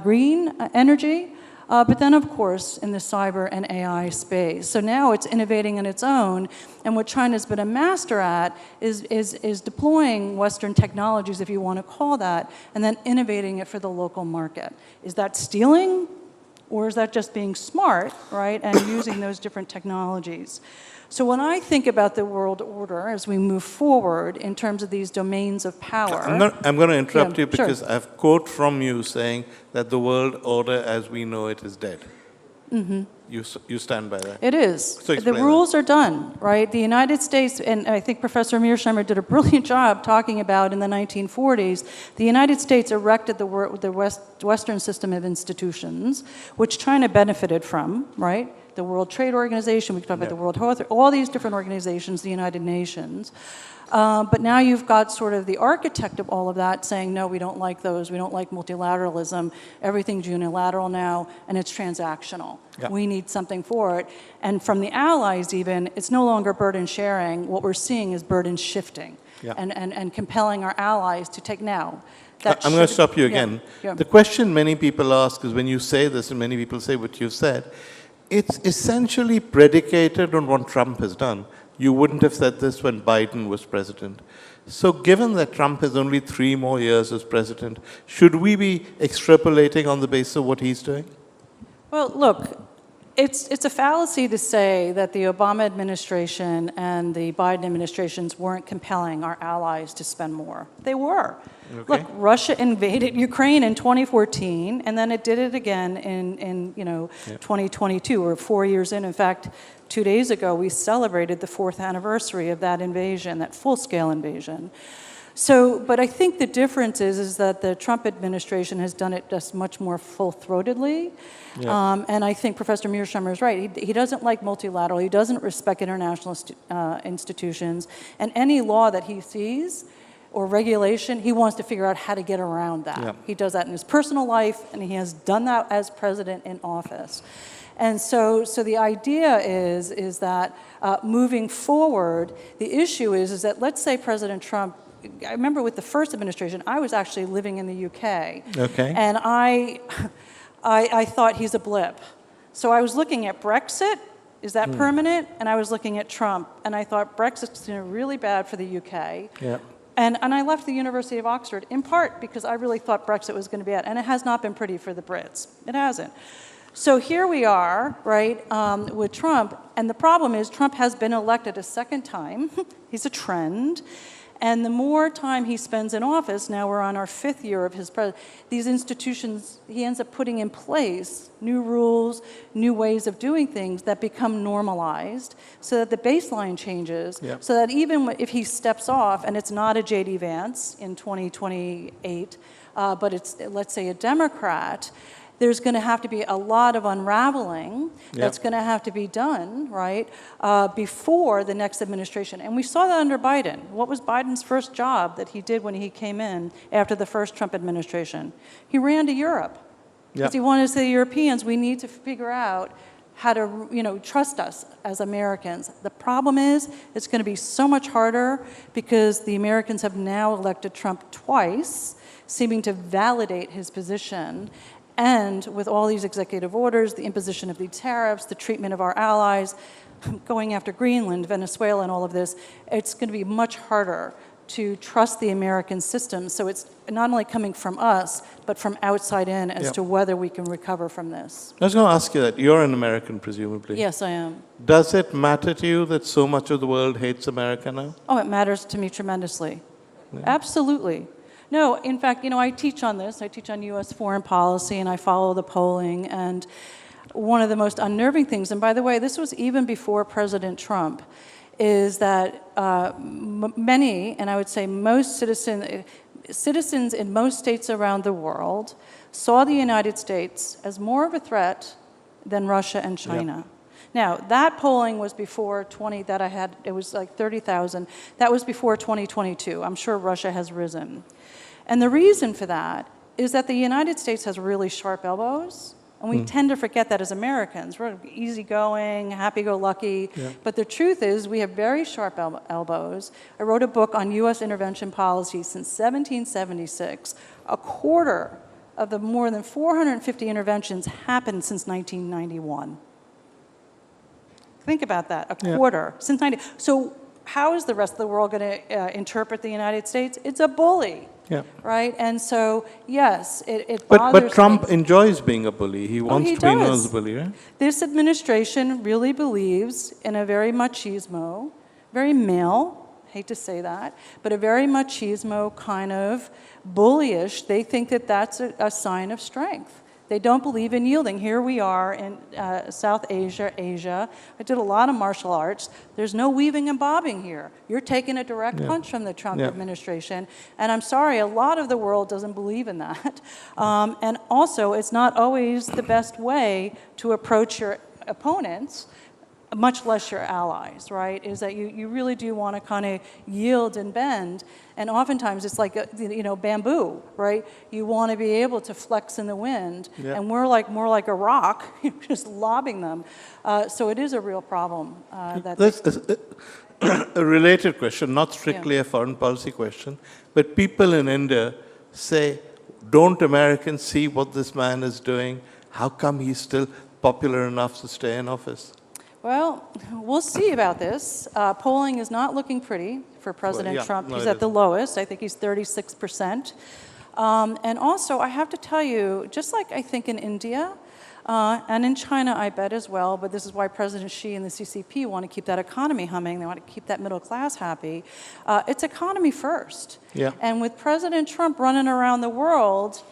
green energy. But then, of course, in the cyber and AI space. So now it's innovating on its own, and what China's been a master at is deploying Western technologies, if you want to call that, and then innovating it for the local market. Is that stealing, or is that just being smart, right, and using those different technologies? So when I think about the world order as we move forward in terms of these domains of power... I'm going to interrupt you because sure. I have a quote from you saying that the world order as we know it is dead. Mm-hmm. You stand by that? It is. So the rules are done, right? The United States, and I think Professor Mearsheimer did a brilliant job talking about in the 1940s, the United States erected the Western system of institutions, which China benefited from, right? The World Trade Organization, we can talk about the World Health, all these different organizations, the United Nations. But now you've got sort of the architect of all of that saying, no, we don't like those, we don't like multilateralism, everything's unilateral now, and it's transactional. Yeah. We need something for it. And from the allies even, it's no longer burden sharing, what we're seeing is burden shifting, and compelling our allies to take now. I'm going to stop you again. Yeah. The question many people ask is when you say this, and many people say what you've said, it's essentially predicated on what Trump has done. You wouldn't have said this when Biden was president. So given that Trump has only 3 more years as president, should we be extrapolating on the basis of what he's doing? Well, look, it's a fallacy to say that the Obama administration and the Biden administrations weren't compelling our allies to spend more. They were. Okay. Look, Russia invaded Ukraine in 2014, and then it did it again in 2022, or 4 years in. In fact, 2 days ago, we celebrated the 4th anniversary of that invasion, that full-scale invasion. So, but I think the difference is that the Trump administration has done it just much more full-throatedly. Yeah. And I think Professor Mearsheimer is right. He doesn't like multilateral. He doesn't respect international institutions. And any law that he sees or regulation, he wants to figure out how to get around that. Yeah. He does that in his personal life, and he has done that as president in office. And so the idea is that moving forward, the issue is that let's say President Trump, I remember with the first administration, I was actually living in the UK. Okay. And I thought he's a blip. So I was looking at Brexit, is that permanent? And I was looking at Trump, and I thought Brexit's really bad for the UK. Yeah. And I left the University of Oxford, in part because I really thought Brexit was going to be bad. And it has not been pretty for the Brits. It hasn't. So here we are, right, with Trump. And the problem is Trump has been elected a second time. He's a trend. And the more time he spends in office, now we're on our 5th year of his presidency, these institutions, he ends up putting in place new rules, new ways of doing things that become normalized so that the baseline changes, so that even if he steps off, and it's not a J.D. Vance in 2028, but it's, let's say, a Democrat, there's going to have to be a lot of unraveling that's going to have to be done, right, before the next administration. And we saw that under Biden. What was Biden's first job that he did when he came in after the first Trump administration? He ran to Europe. Because he wanted to say to the Europeans, we need to figure out how to, trust us as Americans. The problem is, it's going to be so much harder because the Americans have now elected Trump twice, seeming to validate his position. And with all these executive orders, the imposition of the tariffs, the treatment of our allies, going after Greenland, Venezuela, and all of this, it's going to be much harder to trust the American system. So it's not only coming from us, but from outside in as to whether we can recover from this. I was going to ask you that. You're an American, presumably. Yes, I am. Does it matter to you that so much of the world hates America now? Oh, it matters to me tremendously. Yeah. Absolutely. No, in fact, I teach on this. I teach on U.S. foreign policy, and I follow the polling. And one of the most unnerving things, and by the way, this was even before President Trump, is that many, and I would say most citizens in most states around the world saw the United States as more of a threat than Russia and China. Yeah. Now, that polling was before it was like 30,000. That was before 2022. I'm sure Russia has risen. And the reason for that is that the United States has really sharp elbows, and we tend to forget that as Americans. We're easygoing, happy-go-lucky, but the truth is we have very sharp elbows. I wrote a book on U.S. intervention policy since 1776. A quarter of the more than 450 interventions happened since 1991. Think about that, a quarter since 90. So how is the rest of the world going to interpret the United States? It's a bully. Yeah. Right? And so, yes, it bothers But Trump me. enjoys being a bully. He wants he to be known does. as a bully, right? This administration really believes in a very machismo, very male, hate to say that, but a very machismo kind of bullyish. They think that that's a sign of strength. They don't believe in yielding. Here we are in South Asia. I did a lot of martial arts. There's no weaving and bobbing here. You're taking a direct punch from the Trump administration. And I'm sorry, a lot of the world doesn't believe in that. And also, it's not always the best way to approach your opponents, much less your allies, right? Is that you really do want to kind of yield and bend. And oftentimes it's like, bamboo, right? You want to be able to flex in the wind. Yeah. And we're more like a rock, just lobbing them. So it is a real problem. That's a related question, not strictly a foreign policy question, but people in India say, don't Americans see what this man is doing? How come he's still popular enough to stay in office? Well, we'll see about this. Polling is not looking pretty for President Trump. He's at the lowest. I think he's 36%. And also, I have to tell you, just like I think in India, and in China, I bet as well, but this is why President Xi and the CCP want to keep that economy humming. They want to keep that middle class happy. It's economy first. Yeah. And with President Trump running around the world,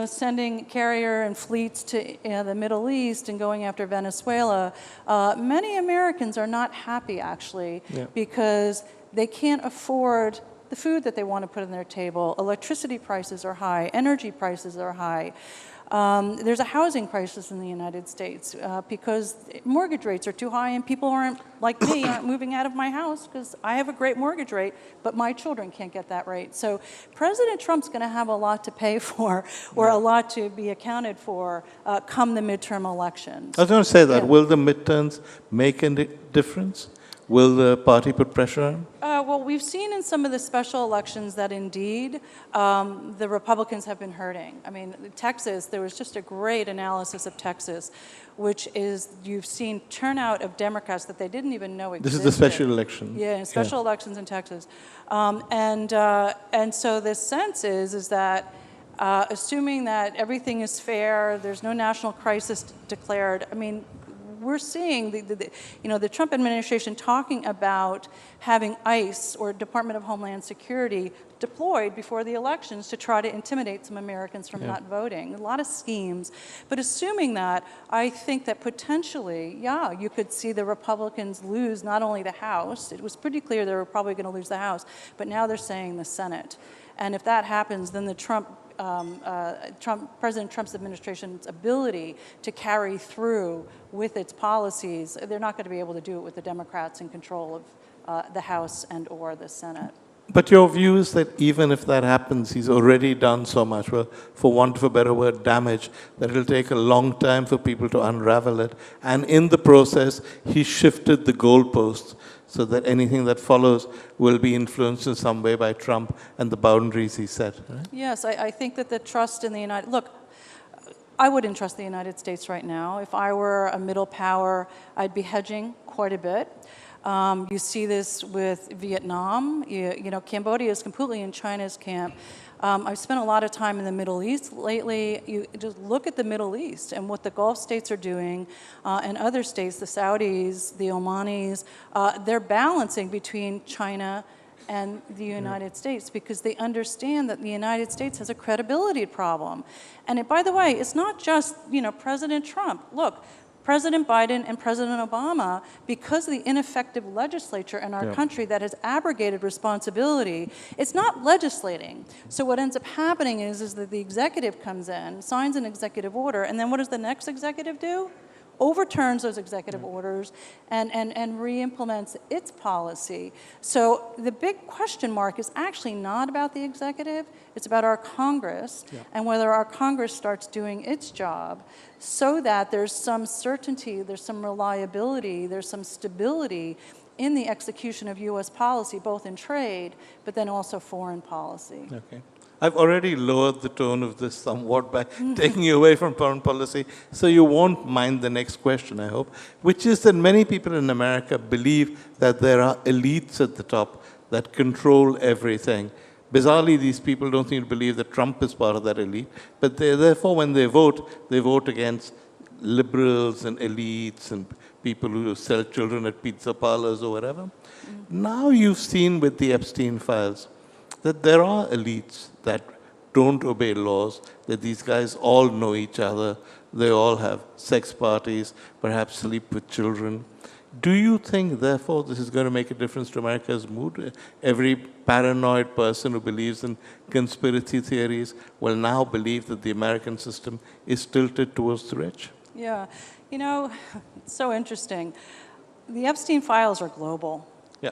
sending carrier and fleets to the Middle East and going after Venezuela, many Americans are not happy, actually, because they can't afford the food that they want to put on their table. Electricity prices are high. Energy prices are high. There's a housing crisis in the United States because mortgage rates are too high and people aren't moving out of my house because I have a great mortgage rate, but my children can't get that rate. So President Trump's going to have a lot to pay for or a lot to be accounted for come the midterm elections. I was going to say that. Will the midterms make any difference? Will the party put pressure on him? Well, we've seen in some of the special elections that indeed the Republicans have been hurting. I mean, Texas, there was just a great analysis of Texas, which is you've seen turnout of Democrats that they didn't even know existed. This is the special election. Yeah, special elections in Texas. And so the sense is that assuming that everything is fair, there's no national crisis declared, I mean, we're seeing the Trump administration talking about having ICE or Department of Homeland Security deployed before the elections to try to intimidate some Americans from not voting. A lot of schemes. But assuming that, I think that potentially, you could see the Republicans lose not only the House, it was pretty clear they were probably going to lose the House, but now they're saying the Senate. And if that happens, then the President Trump's administration's ability to carry through with its policies, they're not going to be able to do it with the Democrats in control of the House and or the Senate. But your view is that even if that happens, he's already done so much, well, for want of a better word, damage, that it'll take a long time for people to unravel it. And in the process, he shifted the goalposts so that anything that follows will be influenced in some way by Trump and the boundaries he set. Right? Yes, I think that the trust in the United... Look, I wouldn't trust the United States right now. If I were a middle power, I'd be hedging quite a bit. You see this with Vietnam. Cambodia is completely in China's camp. I've spent a lot of time in the Middle East lately. You just look at the Middle East and what the Gulf states are doing and other states, the Saudis, the Omanis, they're balancing between China and the United States because they understand that the United States has a credibility problem. And by the way, it's not just, President Trump. Look, President Biden and President Obama, because of the ineffective legislature in our country that has abrogated responsibility, it's not legislating. So what ends up happening is that the executive comes in, signs an executive order, and then what does the next executive do? Overturns those executive orders and re-implements its policy. So the big question mark is actually not about the executive, it's about our Congress and whether our Congress starts doing its job so that there's some certainty, there's some reliability, there's some stability in the execution of U.S. policy, both in trade, but then also foreign policy. Okay. I've already lowered the tone of this somewhat by taking you away from foreign policy, so you won't mind the next question, I hope, which is that many people in America believe that there are elites at the top that control everything. Bizarrely, these people don't seem to believe that Trump is part of that elite, but therefore when they vote against liberals and elites and people who sell children at pizza parlors or whatever. Now you've seen with the Epstein files that there are elites that don't obey laws, that these guys all know each other, they all have sex parties, perhaps sleep with children. Do you think, therefore, this is going to make a difference to America's mood? Every paranoid person who believes in conspiracy theories will now believe that the American system is tilted towards the rich? Yeah, you know, it's so interesting. The Epstein files are global. Yeah.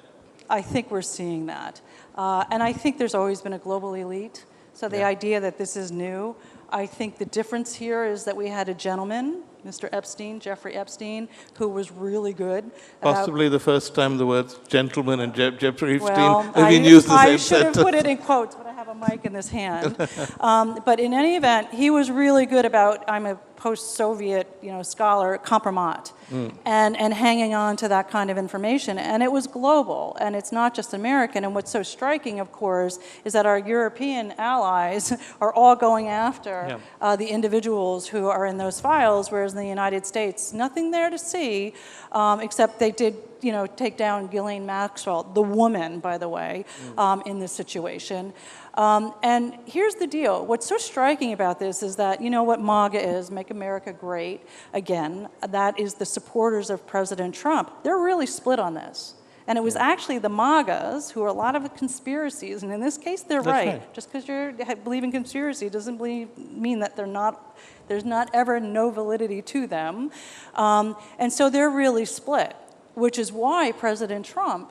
I think we're seeing that. And I think there's always been a global elite. So the idea that this is new, I think the difference here is that we had a gentleman, Mr. Epstein, Jeffrey Epstein, who was really good. Possibly the first time the words gentleman and Jeffrey Epstein Well, have been used the same I should have sentence. put it in quotes, but I have a mic in this hand. But in any event, he was really good about, I'm a post-Soviet, scholar, compromat, and hanging on to that kind of information. And it was global, and it's not just American. And what's so striking, of course, is that our European allies are all going after the individuals who are in those files, whereas in the United States, nothing there to see, except they did take down Ghislaine Maxwell, the woman, by the way, in this situation. And here's the deal. What's so striking about this is that, what MAGA is, Make America Great Again, that is the supporters of President Trump. They're really split on this. And it was actually the MAGAs who are a lot of conspiracies, and in this case, they're right. Just because you believe in conspiracy doesn't mean that there's not ever no validity to them. And so they're really split, which is why President Trump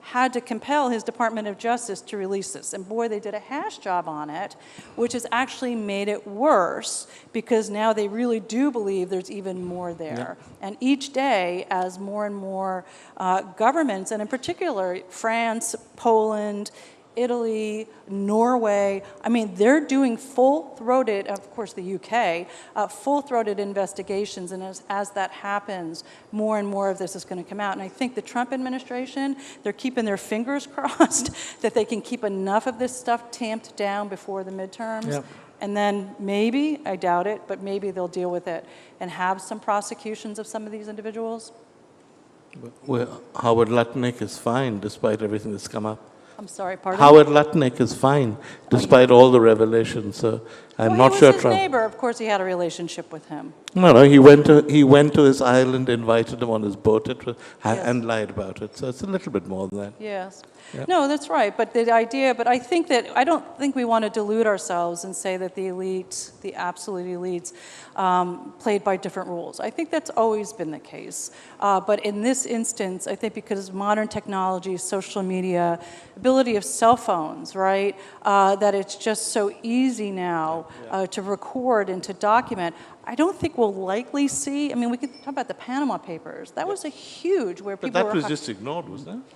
had to compel his Department of Justice to release this. And boy, they did a hash job on it, which has actually made it worse because now they really do believe there's even more there. And each day, as more and more governments, and in particular France, Poland, Italy, Norway, they're doing full-throated, of course the UK, full-throated investigations, and as that happens, more and more of this is going to come out. And I think the Trump administration, they're keeping their fingers crossed that they can keep enough of this stuff tamped down before the midterms. And then maybe, I doubt it, but maybe they'll deal with it and have some prosecutions of some of these individuals. Well, Howard Lutnick is fine despite everything that's come up. I'm sorry, pardon? Howard Lutnick is fine, despite all the revelations. So I'm not sure. He was his neighbor. Of course, he had a relationship with him. No, he went to his island, invited him on his boat, and lied about it. So it's a little bit more than that. Yes. No, that's right. But the idea, I don't think we want to delude ourselves and say that the elites, the absolute elites, played by different rules. I think that's always been the case. But in this instance, I think because of modern technology, social media, ability of cell phones, right, that it's just so easy now to record and to document. I don't think we'll likely see, we could talk about the Panama Papers. That was a huge, where people But that was just ignored, wasn't it?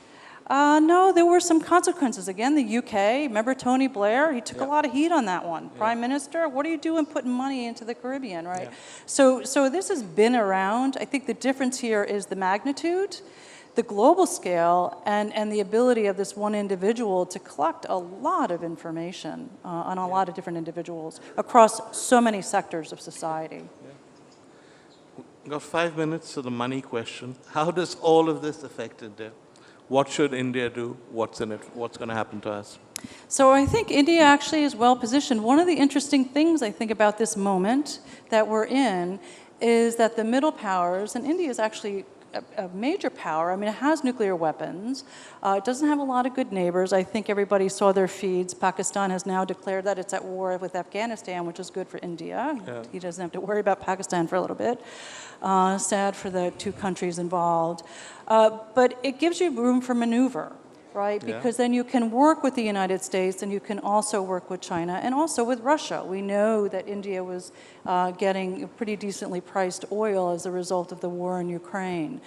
No, there were some consequences. Again, the UK, remember Tony Blair? He took a lot of heat on that one. Prime Minister, what are you doing putting money into the Caribbean, right? So this has been around. I think the difference here is the magnitude, the global scale, and the ability of this one individual to collect a lot of information on a lot of different individuals across so many sectors of society. We've got 5 minutes to the money question. How does all of this affect India? What should India do? What's in it? What's going to happen to us? So I think India actually is well positioned. One of the interesting things I think about this moment that we're in is that the middle powers, and India is actually a major power. I mean, it has nuclear weapons. It doesn't have a lot of good neighbors. I think everybody saw their feeds. Pakistan has now declared that it's at war with Afghanistan, which is good for India. Yeah. He doesn't have to worry about Pakistan for a little bit. Sad for the two countries involved. But it gives you room for maneuver, right? Because then you can work with the United States, and you can also work with China and also with Russia. We know that India was getting pretty decently priced oil as a result of the war in Ukraine.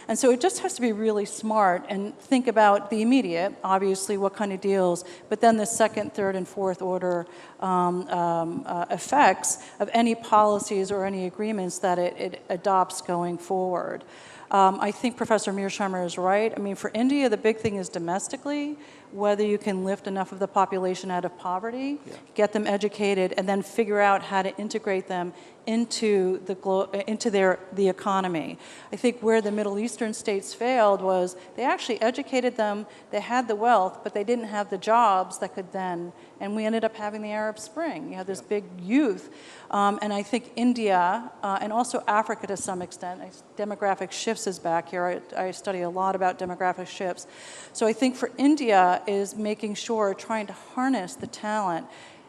And so it just has to be really smart and think about the immediate, obviously, what kind of deals, but then the second, third, and fourth order effects of any policies or any agreements that it adopts going forward. I think Professor Mearsheimer is right. I mean, for India, the big thing is domestically, whether you can lift enough of the population out of poverty, get them educated, and then figure out how to integrate them into the economy. I think where the Middle Eastern states failed was they actually educated them, they had the wealth, but they didn't have the jobs that could then, and we ended up having the Arab Spring. You had this big youth. And I think India, and also Africa to some extent, demographic shifts is back here. I study a lot about demographic shifts. So I think for India is making sure, trying to harness the talent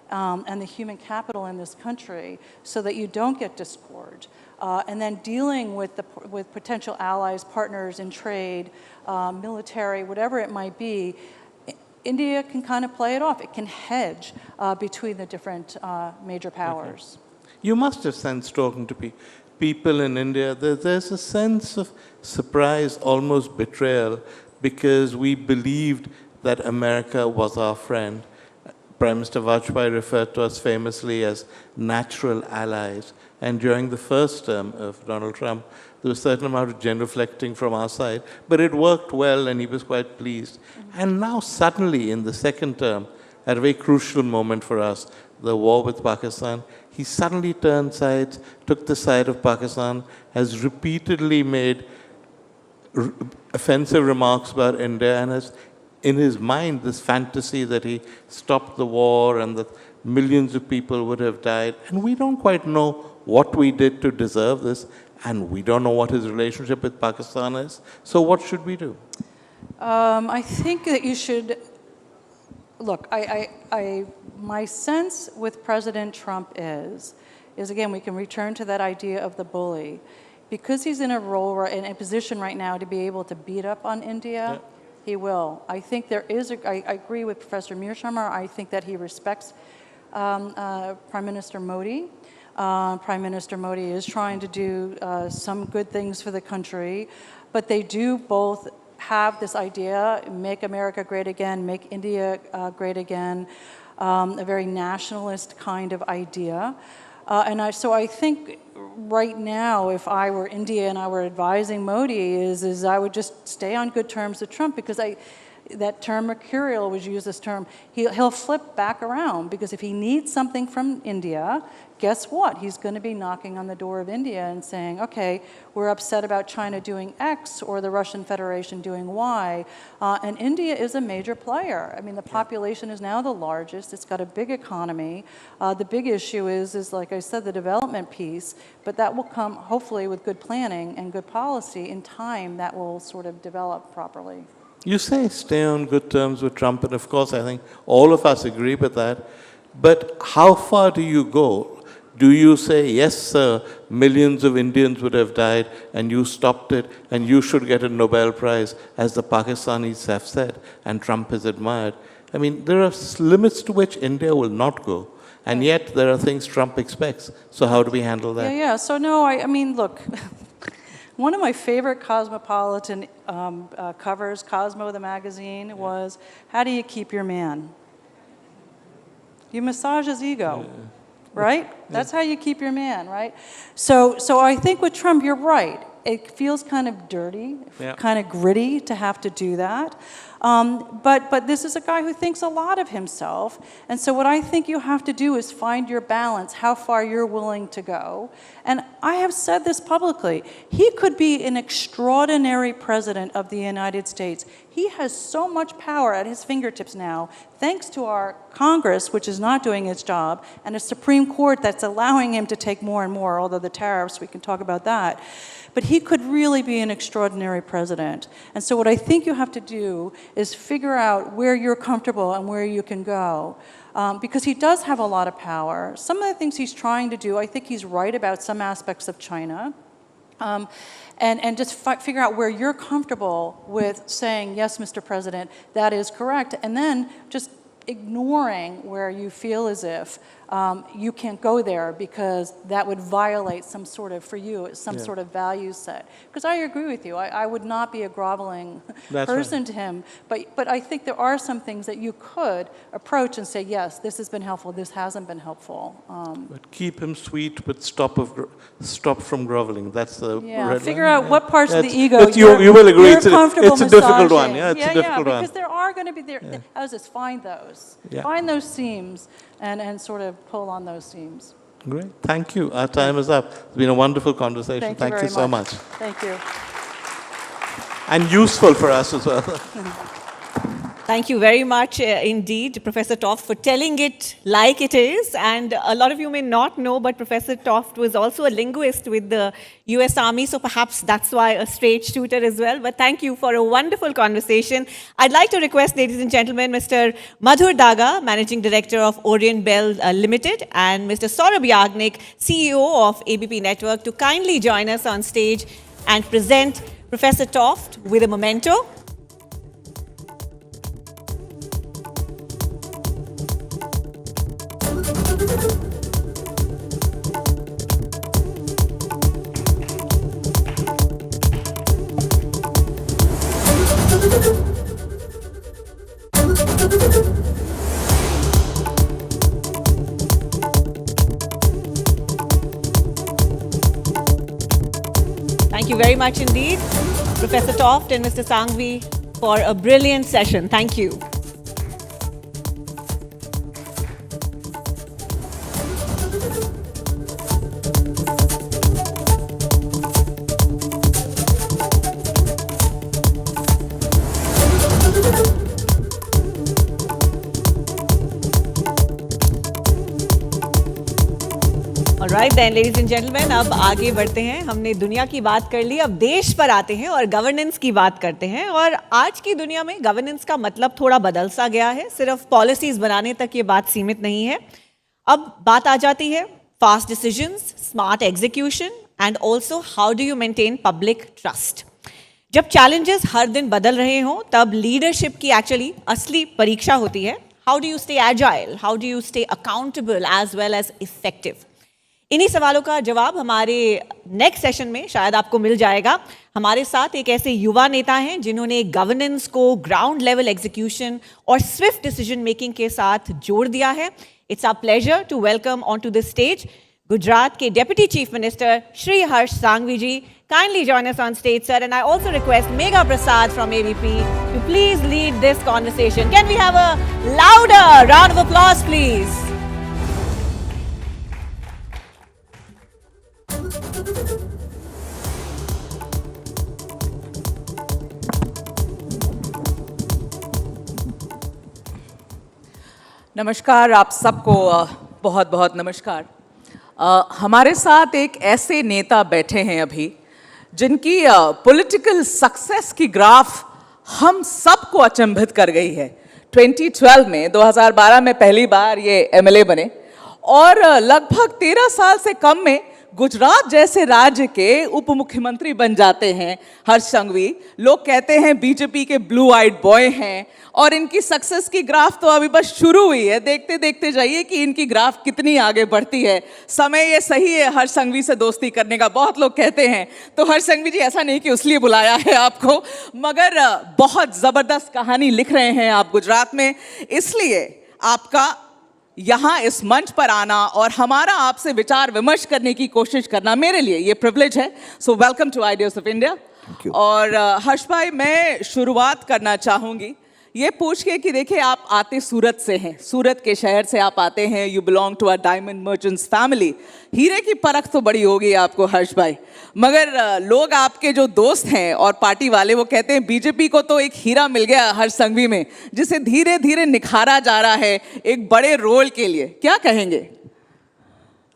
and the human capital in this country so that you don't get discord. And then dealing with potential allies, partners in trade, military, whatever it might be, India can kind of play it off. It can hedge between the different major powers. You must have sensed, talking to people in India, that there's a sense of surprise, almost betrayal, because we believed that America was our friend. Prime Minister Vajpayee referred to us famously as natural allies. And during the first term of Donald Trump, there was a certain amount of genuflecting from our side, but it worked well and he was quite pleased. And now suddenly in the second term, at a very crucial moment for us, the war with Pakistan, he suddenly turned sides, took the side of Pakistan, has repeatedly made offensive remarks about India, and has in his mind this fantasy that he stopped the war and that millions of people would have died. And we don't quite know what we did to deserve this, and we don't know what his relationship with Pakistan is. So what should we do? I think that you should, look, my sense with President Trump is again, we can return to that idea of the bully. Because he's in a role, in a position right now to be able to beat up on India, he will. I think there is, I agree with Professor Mearsheimer. I think that he respects Prime Minister Modi. Prime Minister Modi is trying to do some good things for the country, but they do both have this idea, make America great again, make India great again, a very nationalist kind of idea. So I think right now, if I were India and I were advising Modi, is I would just stay on good terms with Trump, because that term mercurial was used, this term, he'll flip back around, because if he needs something from India, guess what? He's going to be knocking on the door of India and saying, okay, we're upset about China doing X or the Russian Federation doing Y. And India is a major player. I mean, the population is now the largest. It's got a big economy. The big issue is, like I said, the development piece, but that will come hopefully with good planning and good policy in time that will sort of develop properly. You say stay on good terms with Trump, and of course I think all of us agree with that. But how far do you go? Do you say, yes, sir, millions of Indians would have died and you stopped it and you should get a Nobel Prize, as the Pakistanis have said and Trump has admired? I mean, there are limits to which India will not go. And yet there are things Trump expects. So how do we handle that? Yeah. So no, I mean, look, one of my favorite Cosmopolitan covers, Cosmo the magazine, was, how do you keep your man? You massage his ego. Right? That's how you keep your man, right? So I think with Trump, you're right. It feels kind of dirty, kind of gritty to have to do that. But this is a guy who thinks a lot of himself. And so what I think you have to do is find your balance, how far you're willing to go. And I have said this publicly, he could be an extraordinary president of the United States. He has so much power at his fingertips now, thanks to our Congress, which is not doing its job, and a Supreme Court that's allowing him to take more and more, although the tariffs, we can talk about that. But he could really be an extraordinary president. And so what I think you have to do is figure out where you're comfortable and where you can go. Because he does have a lot of power. Some of the things he's trying to do, I think he's right about some aspects of China. And just figure out where you're comfortable with saying, yes, Mr. President, that is correct. And then just ignoring where you feel as if you can't go there because that would violate some sort of, for you, some sort of value set. Because I agree with you. I would not be a groveling person to him. But I think there are some things that you could approach and say, yes, this has been helpful, this hasn't been helpful. But keep him sweet, but stop from groveling. That's the red figure line. out what parts of the ego you will agree. It's a difficult one. Yeah, it's a difficult one. Because there are going to be, as is, find those. Yeah. Find those seams and sort of pull on those seams. Great. Thank you. Our time is up. It's been a wonderful conversation. Thank you so much. Thank you. And useful for us as well. Thank you very much indeed, Professor Toft, for telling it like it is. And a lot of you may not know, but Professor Toft was also a linguist with the US Army, so perhaps that's why a straight shooter as well. But thank you for a wonderful conversation. I'd like to request, ladies and gentlemen, Mr. Madhur Daga, Managing Director of Orient Bell Limited, and Mr. Saurabh Yagnik, CEO of ABP Network, to kindly join us on stage and present Professor Toft with a memento. Thank you very much indeed, Professor Toft and Mr. Sanghvi, for a brilliant session. Thank you. Alright then, ladies and gentlemen, अब आगे बढ़ते हैं. हमने दुनिया की बात कर ली, अब देश पर आते हैं और गवर्नेंस की बात करते हैं. और आज की दुनिया में गवर्नेंस का मतलब थोड़ा बदल सा गया है. सिर्फ पॉलिसीज बनाने तक ये बात सीमित नहीं है. अब बात आ जाती है fast decisions, smart execution and also how do you maintain public trust. जब चैलेंजेस हर दिन बदल रहे हों, तब लीडरशिप की एक्चुअली असली परीक्षा होती है. How do you stay agile, how do you stay accountable as well as effective. इन्हीं सवालों का जवाब हमारे नेक्स्ट सेशन में शायद आपको मिल जाएगा. हमारे साथ एक ऐसे युवा नेता हैं जिन्होंने गवर्नेंस को ग्राउंड लेवल एग्जीक्यूशन और स्विफ्ट डिसीजन मेकिंग के साथ जोड़ दिया है. It's our pleasure to welcome on to this stage Gujarat के deputy chief minister Shri Harsh Sanghavi ji. Kindly join us on stage, sir. And I also request Megha Prasad from ABP to please lead this conversation. Can we have a louder round of applause, please? नमस्कार, आप सबको बहुत बहुत नमस्कार. हमारे साथ एक ऐसे नेता बैठे हैं अभी जिनकी पॉलिटिकल सक्सेस की ग्राफ हम सबको अचंभित कर गई है. 2012 में 2012 में पहली बार ये एमएलए बने और लगभग 13 साल से कम में गुजरात जैसे राज्य के उप मुख्यमंत्री बन जाते हैं हर्ष संघवी. लोग कहते हैं बीजेपी के ब्लू आइड बॉय हैं और इनकी सक्सेस की ग्राफ तो अभी बस शुरू हुई है. देखते देखते जाइए कि इनकी ग्राफ कितनी आगे बढ़ती है. समय ये सही है हर्ष संघवी से दोस्ती करने का, बहुत लोग कहते हैं. तो हर्ष संघवी जी, ऐसा नहीं कि उसलिए बुलाया है आपको, मगर बहुत ज़बरदस्त कहानी लिख रहे हैं आप गुजरात में, इसलिए आपका यहाँ इस मंच पर आना और हमारा आपसे विचार विमर्श करने की कोशिश करना मेरे लिए ये प्रिविलेज है. So welcome to ideas of India. और हर्ष भाई, मैं शुरुआत करना चाहूँगी. ये पूछ के कि देखिए आप आते सूरत से हैं, सूरत के शहर से आप आते हैं, you belong to a diamond merchants family, हीरे की परख तो बड़ी होगी आपको हर्ष भाई, मगर लोग आपके जो दोस्त हैं और पार्टी वाले वो कहते हैं बीजेपी को तो एक हीरा मिल गया हर्ष संघवी में, जिसे धीरे धीरे निखारा जा रहा है एक बड़े रोल के लिए, क्या कहेंगे?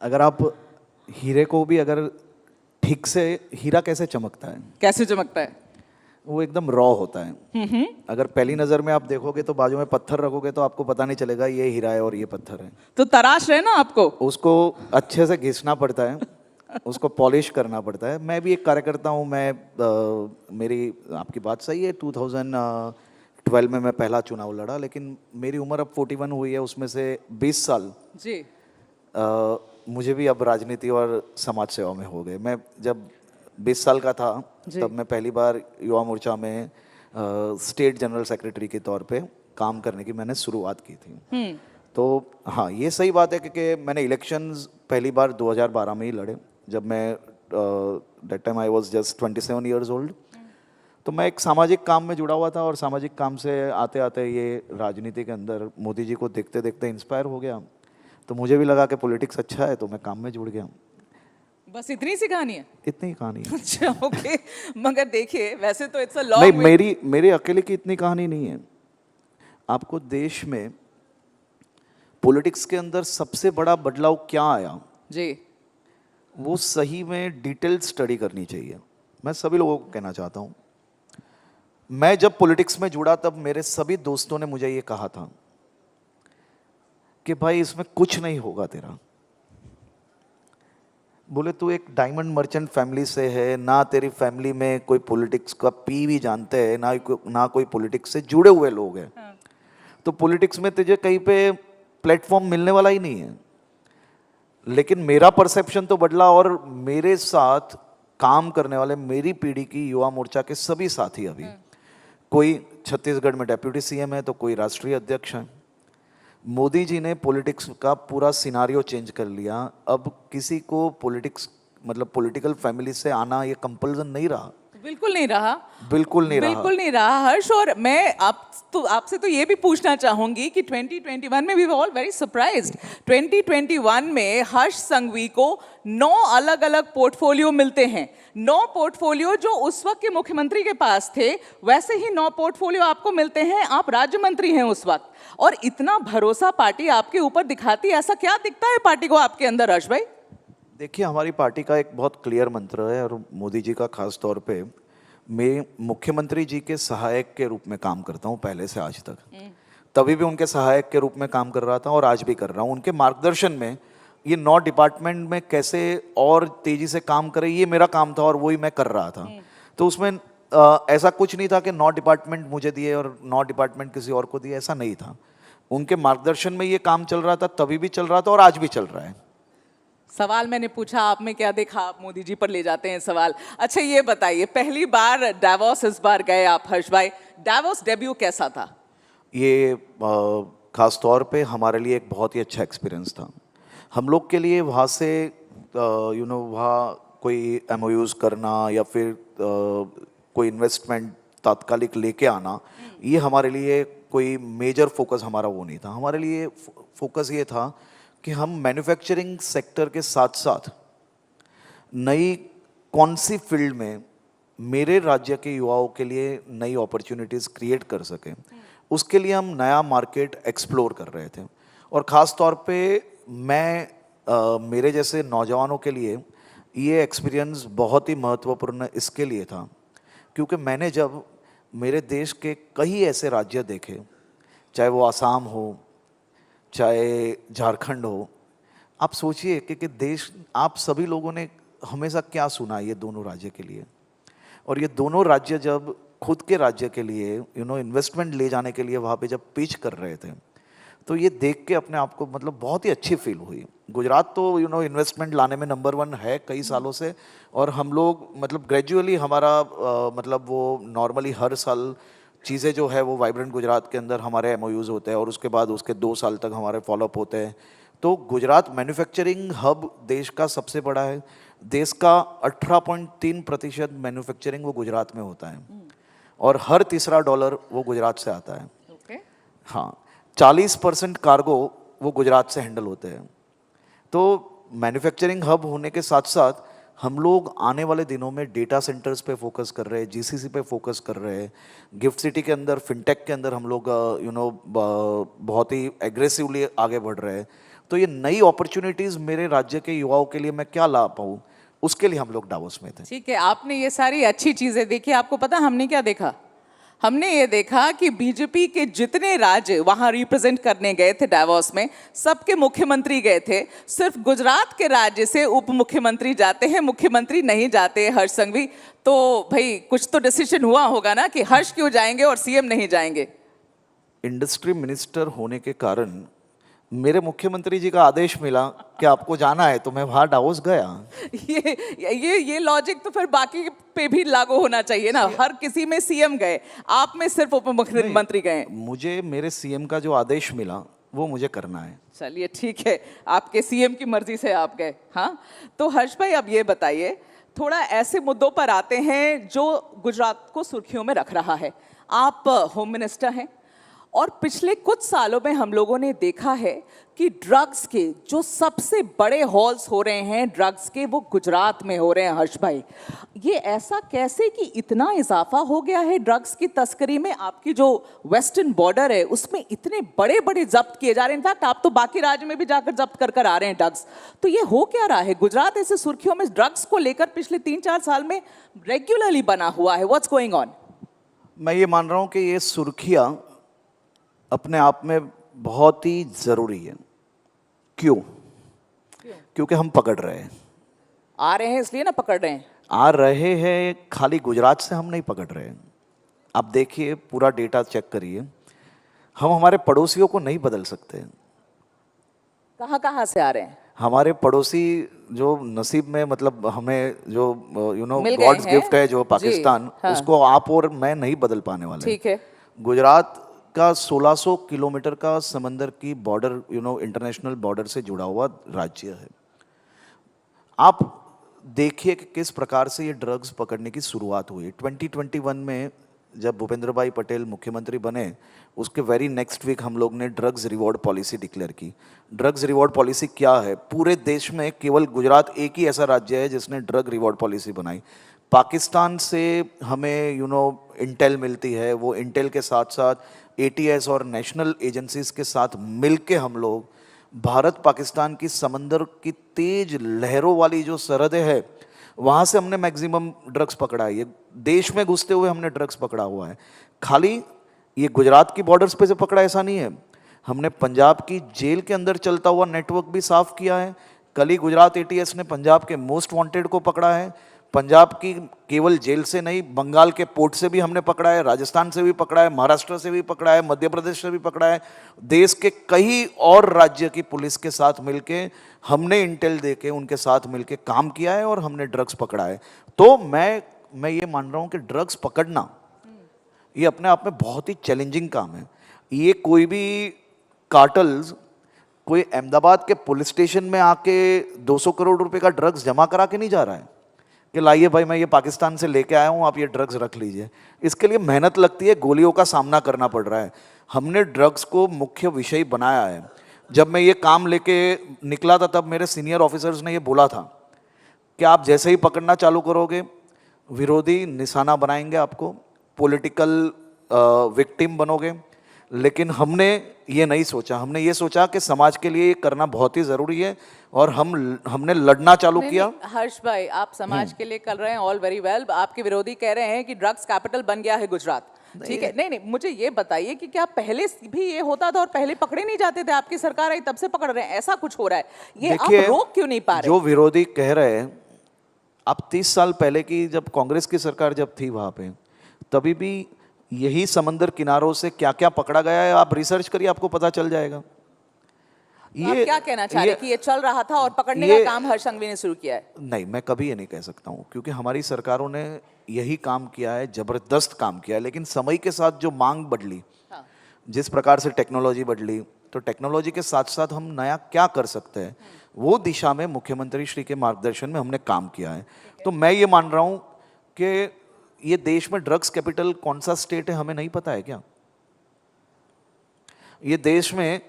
अगर आप हीरे को भी अगर ठीक से, हीरा कैसे चमकता है? कैसे चमकता है? वो एकदम रॉ होता है। अगर पहली नजर में आप देखोगे तो बाजू में पत्थर रखोगे तो आपको पता नहीं चलेगा ये हीरा है और ये पत्थर है। तो तराश रहे ना आपको, उसको अच्छे से घिसना पड़ता है, उसको पॉलिश करना पड़ता है। मैं भी एक कार्यकर्ता हूँ, मेरी आपकी बात सही है, 2012 में मैं पहला चुनाव लड़ा, लेकिन मेरी उम्र अब 41 हुई है, उसमें से 20 साल जी मुझे भी अब राजनीति और समाज सेवा में हो गए। मैं जब 20 साल का था तब मैं पहली बार युवा मोर्चा में स्टेट जनरल सेक्रेटरी के तौर पे काम करने की मैंने शुरुआत की थी। तो हाँ, ये सही बात है क्योंकि मैंने इलेक्शंस पहली बार 2012 में ही लड़े, जब मैं that time I was just 27 years old. तो मैं एक सामाजिक काम में जुड़ा हुआ था और सामाजिक काम से आते आते ये राजनीति के अंदर मोदी जी को देखते देखते इंस्पायर हो गया। तो मुझे भी लगा कि पॉलिटिक्स अच्छा है, तो मैं काम में जुड़ गया। बस इतनी सी कहानी है? इतनी ही कहानी है। अच्छा, ओके। मगर देखिए वैसे तो इट्स अ लॉन्ग नहीं, मेरे अकेले की इतनी कहानी नहीं है। आपको देश में पॉलिटिक्स के अंदर सबसे बड़ा बदलाव क्या आया जी, वो सही में डिटेल्ड स्टडी करनी चाहिए। मैं सभी लोगों को कहना चाहता हूँ, मैं जब पॉलिटिक्स में जुड़ा तब मेरे सभी दोस्तों ने मुझे ये कहा था कि भाई इसमें कुछ नहीं होगा तेरा। बोले तू एक डायमंड मर्चेंट फैमिली से है, ना तेरी फैमिली में कोई पॉलिटिक्स का पी भी जानते हैं, ना कोई पॉलिटिक्स से जुड़े हुए लोग हैं। तो पॉलिटिक्स में तुझे कहीं पे प्लेटफॉर्म मिलने वाला ही नहीं है। लेकिन मेरा परसेप्शन तो बदला और मेरे साथ काम करने वाले मेरी पीढ़ी की युवा मोर्चा के सभी साथी, अभी कोई छत्तीसगढ़ में डेप्यूटी सीएम है तो कोई राष्ट्रीय अध्यक्ष है। मोदी जी ने पॉलिटिक्स का पूरा सिनारियो चेंज कर लिया। अब किसी को पॉलिटिक्स मतलब पॉलिटिकल फैमिली से आना ये कंपल्सन नहीं रहा। बिल्कुल नहीं रहा, बिल्कुल नहीं रहा, बिल्कुल नहीं रहा हर्ष। और मैं आपसे तो ये भी पूछना चाहूंगी कि 2021 में we were all very surprised. 2021 में हर्ष संघवी को 9 अलग अलग पोर्टफोलियो मिलते हैं। 9 पोर्टफोलियो जो उस वक्त के मुख्यमंत्री के पास थे, वैसे ही 9 पोर्टफोलियो आपको मिलते हैं। आप राज्य मंत्री हैं उस वक्त, और इतना भरोसा पार्टी आपके ऊपर दिखाती है। ऐसा क्या दिखता है पार्टी को आपके अंदर हर्ष भाई? देखिए, हमारी पार्टी का एक बहुत क्लियर मंत्र है और मोदी जी का खास तौर पे, मैं मुख्यमंत्री जी के सहायक के रूप में काम करता हूं पहले से आज तक। तभी भी उनके सहायक के रूप में काम कर रहा था और आज भी कर रहा हूं। उनके मार्गदर्शन में ये 9 डिपार्टमेंट में कैसे और तेजी से काम करे, ये मेरा काम था और वही मैं कर रहा था। तो उसमें ऐसा कुछ नहीं था कि 9 डिपार्टमेंट मुझे दिए और 9 डिपार्टमेंट किसी और को दिए, ऐसा नहीं था। उनके मार्गदर्शन में ये काम चल रहा था, तभी भी चल रहा था और आज भी चल रहा है। सवाल मैंने पूछा, आप में क्या देखा, आप मोदी जी पर ले जाते हैं सवाल। अच्छा ये बताइए, पहली बार डावोस इस बार गए आप हर्ष भाई, डावोस डेब्यू कैसा था? ये खास तौर पे हमारे लिए एक बहुत ही अच्छा एक्सपीरियंस था। हम लोग के लिए वहाँ से वहाँ कोई MOUs करना या फिर कोई इन्वेस्टमेंट तात्कालिक लेके आना, ये हमारे लिए कोई मेजर फोकस हमारा वो नहीं था। हमारे लिए फोकस ये था कि हम मैन्युफैक्चरिंग सेक्टर के साथ साथ नई कौन सी फील्ड में मेरे राज्य के युवाओं के लिए नई अपॉर्चुनिटीज़ क्रिएट कर सकें, उसके लिए हम नया मार्केट एक्सप्लोर कर रहे थे। और ख़ास तौर पे मैं मेरे जैसे नौजवानों के लिए ये एक्सपीरियंस बहुत ही महत्वपूर्ण इसके लिए था क्योंकि मैंने जब मेरे देश के कई ऐसे राज्य देखे, चाहे वो आसाम हो, चाहे झारखंड हो, आप सोचिए कि देश, आप सभी लोगों ने हमेशा क्या सुना ये दोनों राज्य के लिए, और ये दोनों राज्य जब खुद के राज्य के लिए इन्वेस्टमेंट ले जाने के लिए वहाँ पे जब पिच कर रहे थे, तो ये देख के अपने आप को मतलब बहुत ही अच्छी फील हुई। गुजरात तो इन्वेस्टमेंट लाने में नंबर 1 है कई सालों से, और हम लोग मतलब ग्रेजुअली हमारा मतलब वो नॉर्मली हर साल चीज़ें जो है वो वाइब्रेंट गुजरात के अंदर हमारे MOUs होते हैं और उसके बाद उसके 2 साल तक हमारे फॉलोअप होते हैं। तो गुजरात मैन्युफैक्चरिंग हब देश का सबसे बड़ा है। देश का 18.3% मैन्युफैक्चरिंग वो गुजरात में होता है और हर तीसरा डॉलर वो गुजरात से आता है। हाँ, 40% कार्गो वो गुजरात से हैंडल होते हैं। तो मैन्युफैक्चरिंग हब होने के साथ साथ हम लोग आने वाले दिनों में डेटा सेंटर्स पे फोकस कर रहे हैं, जीसीसी पे फोकस कर रहे हैं। गिफ्ट सिटी के अंदर, फिनटेक के अंदर हम लोग बहुत ही एग्रेसिवली आगे बढ़ रहे हैं। तो ये नई अपॉर्चुनिटीज़ मेरे राज्य के युवाओं के लिए मैं क्या ला पाऊँ, उसके लिए हम लोग डावोस में थे। ठीक है, आपने ये सारी अच्छी चीजें देखी। आपको पता हमने क्या देखा? हमने ये देखा कि बीजेपी के जितने राज्य वहां रिप्रेजेंट करने गए थे डावोस में, सबके मुख्यमंत्री गए थे। सिर्फ गुजरात के राज्य से उप मुख्यमंत्री जाते हैं, मुख्यमंत्री नहीं जाते, हर्ष संघवी। तो भाई कुछ तो डिसीजन हुआ होगा ना कि हर्ष क्यों जाएंगे और सीएम नहीं जाएंगे। इंडस्ट्री मिनिस्टर होने के कारण मेरे मुख्यमंत्री जी का आदेश मिला कि आपको जाना है, तो मैं वहां डावोस गया। ये लॉजिक तो फिर बाकी पे भी लागू होना चाहिए ना। हर किसी में सीएम गए, आप में सिर्फ उप मुख्यमंत्री गए। मुझे मेरे सीएम का जो आदेश मिला वो मुझे करना है। चलिए ठीक है, आपके सीएम की मर्जी से आप गए। हाँ, तो हर्ष भाई अब ये बताइए, थोड़ा ऐसे मुद्दों पर आते हैं जो गुजरात को सुर्खियों में रख रहा है। आप होम मिनिस्टर हैं और पिछले कुछ सालों में हम लोगों ने देखा है कि ड्रग्स के जो सबसे बड़े हॉल्स हो रहे हैं ड्रग्स के, वो गुजरात में हो रहे हैं। हर्ष भाई, ये ऐसा कैसे कि इतना इजाफा हो गया है ड्रग्स की तस्करी में? आपकी जो वेस्टर्न बॉर्डर है उसमें इतने बड़े बड़े जब्त किए जा रहे हैं। इनफैक्ट आप तो बाकी राज्य में भी जाकर जब्त कर कर आ रहे हैं ड्रग्स। तो ये हो क्या रहा है? गुजरात ऐसे सुर्खियों में ड्रग्स को लेकर पिछले 3-4 साल में रेगुलरली बना हुआ है। What's going on? मैं ये मान रहा हूँ कि ये सुर्खियाँ अपने आप में बहुत ही ज़रूरी है। क्यों? क्योंकि हम पकड़ रहे हैं। आ रहे हैं इसलिए ना पकड़ रहे हैं? आ रहे हैं, खाली गुजरात से हम नहीं पकड़ रहे हैं। आप देखिए, पूरा डेटा चेक करिए। हम हमारे पड़ोसियों को नहीं बदल सकते। कहाँ कहाँ से आ रहे हैं? हमारे पड़ोसी जो नसीब में, मतलब हमें जो मिल गए गॉड्स हैं। गिफ्ट है जो पाकिस्तान, हाँ। उसको आप और मैं नहीं बदल पाने वाले। ठीक है। गुजरात का 1600 किलोमीटर का समंदर की बॉर्डर, इंटरनेशनल बॉर्डर से जुड़ा हुआ राज्य है। आप देखिए कि किस प्रकार से ये ड्रग्स पकड़ने की शुरुआत हुई। 2021 में जब भूपेंद्र भाई पटेल मुख्यमंत्री बने, उसके वेरी नेक्स्ट वीक हम लोग ने ड्रग्स रिवॉर्ड पॉलिसी डिक्लेयर की। ड्रग्स रिवॉर्ड पॉलिसी क्या है? पूरे देश में केवल गुजरात एक ही ऐसा राज्य है जिसने ड्रग रिवॉर्ड पॉलिसी बनाई। पाकिस्तान से हमें इंटेल मिलती है, वो इंटेल के साथ साथ एटीएस और नेशनल एजेंसीज के साथ मिलके हम लोग भारत पाकिस्तान की समंदर की तेज लहरों वाली जो सरहदें है, वहाँ से हमने मैक्सिमम ड्रग्स पकड़ा है। ये देश में घुसते हुए हमने ड्रग्स पकड़ा हुआ है। खाली ये गुजरात की बॉर्डर्स पे से पकड़ा ऐसा नहीं है, हमने पंजाब की जेल के अंदर चलता हुआ नेटवर्क भी साफ किया है। कल ही गुजरात एटीएस ने पंजाब के मोस्ट वांटेड को पकड़ा है। पंजाब की केवल जेल से नहीं, बंगाल के पोर्ट से भी हमने पकड़ा है, राजस्थान से भी पकड़ा है, महाराष्ट्र से भी पकड़ा है, मध्य प्रदेश से भी पकड़ा है। देश के कई और राज्य की पुलिस के साथ मिलके हमने इंटेल देके उनके साथ मिलके काम किया है और हमने ड्रग्स पकड़ा है। तो मैं ये मान रहा हूँ कि ड्रग्स पकड़ना ये अपने आप में बहुत ही चैलेंजिंग काम है। ये कोई भी कार्टल्स कोई अहमदाबाद के पुलिस स्टेशन में आके 200 करोड़ रुपए का ड्रग्स जमा करा के नहीं जा रहा है कि लाइए भाई मैं ये पाकिस्तान से लेके आया हूँ, आप ये ड्रग्स रख लीजिए। इसके लिए मेहनत लगती है, गोलियों का सामना करना पड़ रहा है। हमने ड्रग्स को मुख्य विषय बनाया है। जब मैं ये काम लेके निकला था तब मेरे सीनियर ऑफिसर्स ने ये बोला था कि आप जैसे ही पकड़ना चालू करोगे, विरोधी निशाना बनाएंगे आपको, पॉलिटिकल विक्टिम बनोगे। लेकिन हमने ये नहीं सोचा, हमने ये सोचा कि समाज के लिए ये करना बहुत ही ज़रूरी है और हमने लड़ना चालू किया। हर्ष भाई, आप समाज के लिए कर रहे हैं, ऑल वेरी वेल। आपके विरोधी कह रहे हैं कि ड्रग्स कैपिटल बन गया है गुजरात। ठीक है, नहीं, मुझे ये बताइए कि क्या पहले भी ये होता था और पहले पकड़े नहीं जाते थे? आपकी सरकार आई तब से पकड़ रहे हैं, ऐसा कुछ हो रहा है, ये आप रोक क्यों नहीं पा रहे? जो विरोधी कह रहे हैं, आप 30 साल पहले की जब कांग्रेस की सरकार जब थी वहां पे, तभी भी यही समंदर किनारों से क्या क्या पकड़ा गया है, आप रिसर्च करिए, आपको पता चल जाएगा। तो आप क्या कहना चाह रहे हैं कि ये चल रहा था और पकड़ने का काम हर्ष संघवी ने शुरू किया है? नहीं, मैं कभी ये नहीं कह सकता हूँ, क्योंकि हमारी सरकारों ने यही काम किया है, जबरदस्त काम किया है। लेकिन समय के साथ जो मांग बदली, जिस प्रकार से टेक्नोलॉजी बदली, तो टेक्नोलॉजी के साथ साथ हम नया क्या कर सकते हैं, वो दिशा में मुख्यमंत्री श्री के मार्गदर्शन में हमने काम किया है। तो मैं ये मान रहा हूँ कि ये देश में ड्रग्स कैपिटल कौन सा स्टेट है हमें नहीं पता है क्या? ये देश में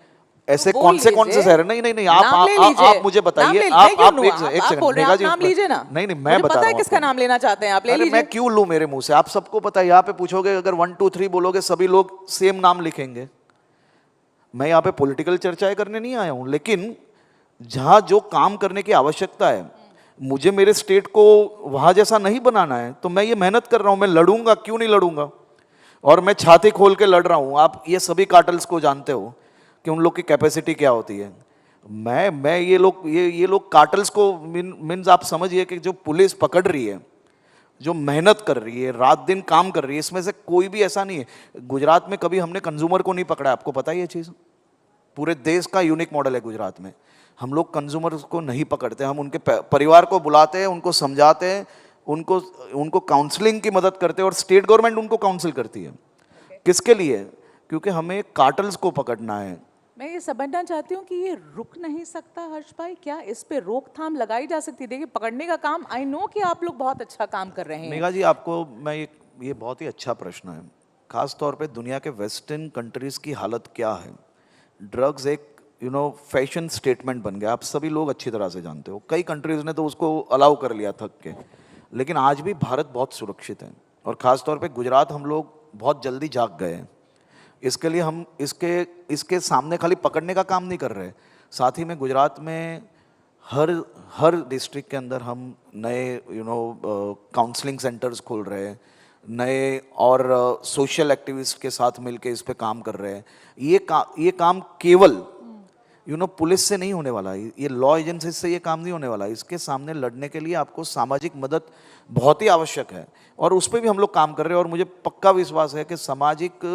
ऐसे बोल कौन से लीजिए। शहर, नहीं नहीं नहीं, नाम ले आप लीजिए। मुझे बताइए, नाम ले- आप मैं क्यों लूं? एक आप सेकंड, बोल रहे हैं, मेघा आप जी, नाम लीजिए ना। नहीं नहीं, मैं मुझे बता पता रहा है हूँ किसका आपको। नाम लेना चाहते हैं आप, ले अरे लीजिए। मैं क्यों लूं मेरे मुंह से, आप सबको पता है, यहाँ पे पूछोगे अगर 1 2 3 बोलोगे सभी लोग सेम नाम लिखेंगे। मैं यहाँ पे पॉलिटिकल चर्चाएं करने नहीं आया हूँ, लेकिन जहाँ जो काम करने की आवश्यकता है, मुझे मेरे स्टेट को वहाँ जैसा नहीं बनाना है, तो मैं ये मेहनत कर रहा हूँ, मैं लड़ूंगा, क्यों नहीं लड़ूंगा। और मैं छाती खोल के लड़ रहा हूँ। आप ये सभी कार्टल्स को जानते हो कि उन लोग की कैपेसिटी क्या होती है। मैं ये लोग कार्टल्स को मीन्स आप समझिए कि जो पुलिस पकड़ रही है, जो मेहनत कर रही है, रात दिन काम कर रही है, इसमें से कोई भी ऐसा नहीं है। गुजरात में कभी हमने कंज्यूमर को नहीं पकड़ा, आपको पता है ये चीज़। पूरे देश का यूनिक मॉडल है गुजरात में। हम लोग कंज्यूमर को नहीं पकड़ते, हम उनके परिवार को बुलाते हैं, उनको समझाते हैं, उनको काउंसलिंग की मदद करते हैं, और स्टेट गवर्नमेंट उनको काउंसिल करती है। किसके लिए? क्योंकि हमें कार्टल्स को पकड़ना है। मैं ये समझना चाहती हूँ कि ये रुक नहीं सकता हर्ष भाई, क्या इस पे रोकथाम लगाई जा सकती है? देखिए, पकड़ने का काम, आई नो कि आप लोग बहुत अच्छा काम कर रहे हैं। मेघा जी, आपको मैं ये बहुत ही अच्छा प्रश्न है। खास तौर पे दुनिया के वेस्टर्न कंट्रीज की हालत क्या है। ड्रग्स एक फैशन स्टेटमेंट बन गया, आप सभी लोग अच्छी तरह से जानते हो। कई कंट्रीज ने तो उसको अलाउ कर लिया थक के, लेकिन आज भी भारत बहुत सुरक्षित है। और ख़ास तौर पे गुजरात हम लोग बहुत जल्दी जाग गए हैं। इसके लिए हम इसके सामने खाली पकड़ने का काम नहीं कर रहे, साथ ही में गुजरात में हर डिस्ट्रिक्ट के अंदर हम नए काउंसलिंग सेंटर्स खोल रहे हैं, नए और सोशल एक्टिविस्ट के साथ मिलके इस पे काम कर रहे हैं। ये काम केवल पुलिस से नहीं होने वाला, ये लॉ एजेंसी से ये काम नहीं होने वाला। इसके सामने लड़ने के लिए आपको सामाजिक मदद बहुत ही आवश्यक है, और उस पर भी हम लोग काम कर रहे हैं। और मुझे पक्का विश्वास है कि सामाजिक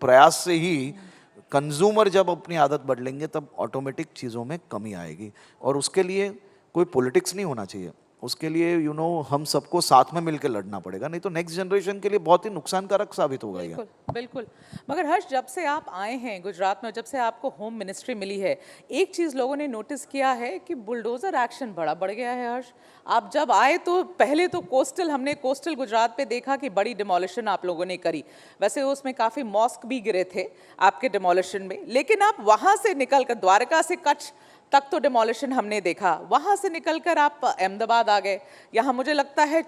प्रयास से ही कंज्यूमर जब अपनी आदत बदलेंगे तब ऑटोमेटिक चीज़ों में कमी आएगी। और उसके लिए कोई पॉलिटिक्स नहीं होना चाहिए, उसके लिए हम सबको साथ में मिलकर लड़ना पड़ेगा, नहीं तो नेक्स्ट जनरेशन के लिए बहुत ही नुकसानकारक साबित होगा ये। बिल्कुल बिल्कुल। मगर हर्ष, जब से आप आए हैं गुजरात में, जब से आपको होम मिनिस्ट्री मिली है, एक चीज़ लोगों ने नोटिस किया है कि बुलडोजर एक्शन बड़ा बढ़ गया है। हर्ष, आप जब आए तो पहले तो हमने कोस्टल गुजरात पे देखा कि बड़ी डिमोलिशन आप लोगों ने करी। वैसे उसमें काफ़ी मॉस्क भी गिरे थे आपके डिमोलिशन में, लेकिन आप वहाँ से निकल कर द्वारका से कच्छ तक तो डिमोलिशन हमने देखा, वहाँ से निकलकर आप अहमदाबाद आ गए, यहाँ मुझे लगता है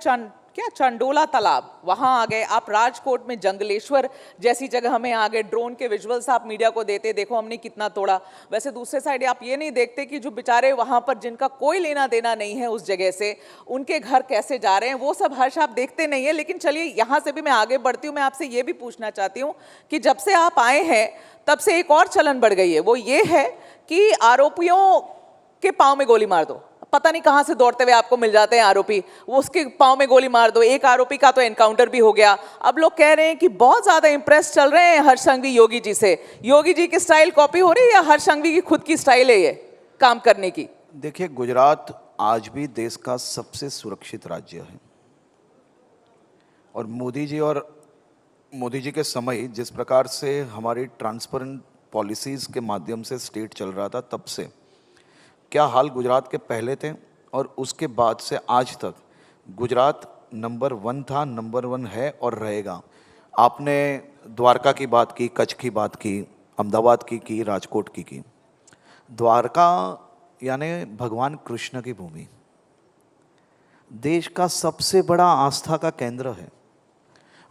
चंडोला तालाब वहाँ आ गए, आप राजकोट में जंगलेश्वर जैसी जगह हमें आ गए। ड्रोन के विजुअल्स आप मीडिया को देते, देखो हमने कितना तोड़ा। वैसे दूसरे साइड आप ये नहीं देखते कि जो बेचारे वहाँ पर जिनका कोई लेना देना नहीं है उस जगह से, उनके घर कैसे जा रहे हैं, वो सब हर्ष आप देखते नहीं है। लेकिन चलिए, यहाँ से भी मैं आगे बढ़ती हूँ। मैं आपसे ये भी पूछना चाहती हूँ कि जब से आप आए हैं तब से एक और चलन बढ़ गई है, वो ये है कि आरोपियों के पाँव में गोली मार दो। पता नहीं कहां से दौड़ते हुए आपको मिल जाते हैं आरोपी, वो उसके पाँव में गोली मार दो। एक आरोपी का तो एनकाउंटर भी हो गया। अब लोग कह रहे हैं कि बहुत ज्यादा इंप्रेस चल रहे हैं हर्ष संघवी योगी जी से। योगी जी की स्टाइल कॉपी हो रही है या हर्ष संघवी की खुद की स्टाइल है ये काम करने की? देखिए, गुजरात आज भी देश का सबसे सुरक्षित राज्य है, और मोदी जी के समय जिस प्रकार से हमारी ट्रांसपेरेंट पॉलिसीज के माध्यम से स्टेट चल रहा था, तब से क्या हाल गुजरात के पहले थे और उसके बाद से आज तक गुजरात नंबर 1 था, नंबर 1 है और रहेगा। आपने द्वारका की बात की, कच्छ की बात की, अहमदाबाद की, राजकोट की। द्वारका यानी भगवान कृष्ण की भूमि, देश का सबसे बड़ा आस्था का केंद्र है,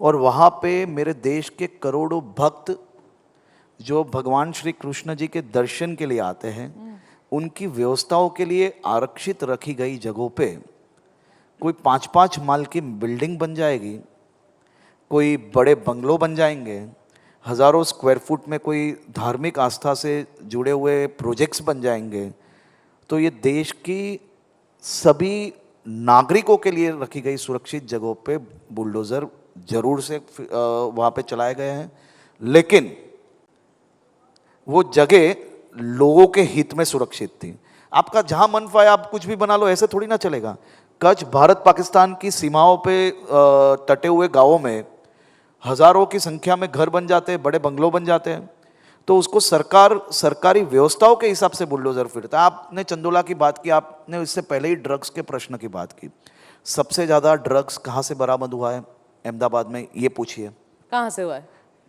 और वहाँ पे मेरे देश के करोड़ों भक्त जो भगवान श्री कृष्ण जी के दर्शन के लिए आते हैं, उनकी व्यवस्थाओं के लिए आरक्षित रखी गई जगहों पे कोई 5-5 माल की बिल्डिंग बन जाएगी, कोई बड़े बंगलो बन जाएंगे, हज़ारों स्क्वायर फुट में कोई धार्मिक आस्था से जुड़े हुए प्रोजेक्ट्स बन जाएंगे। तो ये देश की सभी नागरिकों के लिए रखी गई सुरक्षित जगहों पे बुलडोज़र जरूर से वहाँ पे चलाए गए हैं, लेकिन वो जगह लोगों के हित में सुरक्षित थी। आपका जहां मन पाए आप कुछ भी बना लो, ऐसे थोड़ी ना चलेगा। कच्छ भारत पाकिस्तान की सीमाओं पे तटे हुए गांवों में हजारों की संख्या में घर बन जाते हैं, बड़े बंगलों बन जाते हैं, तो उसको सरकारी व्यवस्थाओं के हिसाब से बुलडोजर फिरता है। आपने चंदोला की बात की, आपने इससे पहले ही ड्रग्स के प्रश्न की बात की। सबसे ज़्यादा ड्रग्स कहाँ से बरामद हुआ है अहमदाबाद में, ये पूछिए। कहाँ से हुआ है?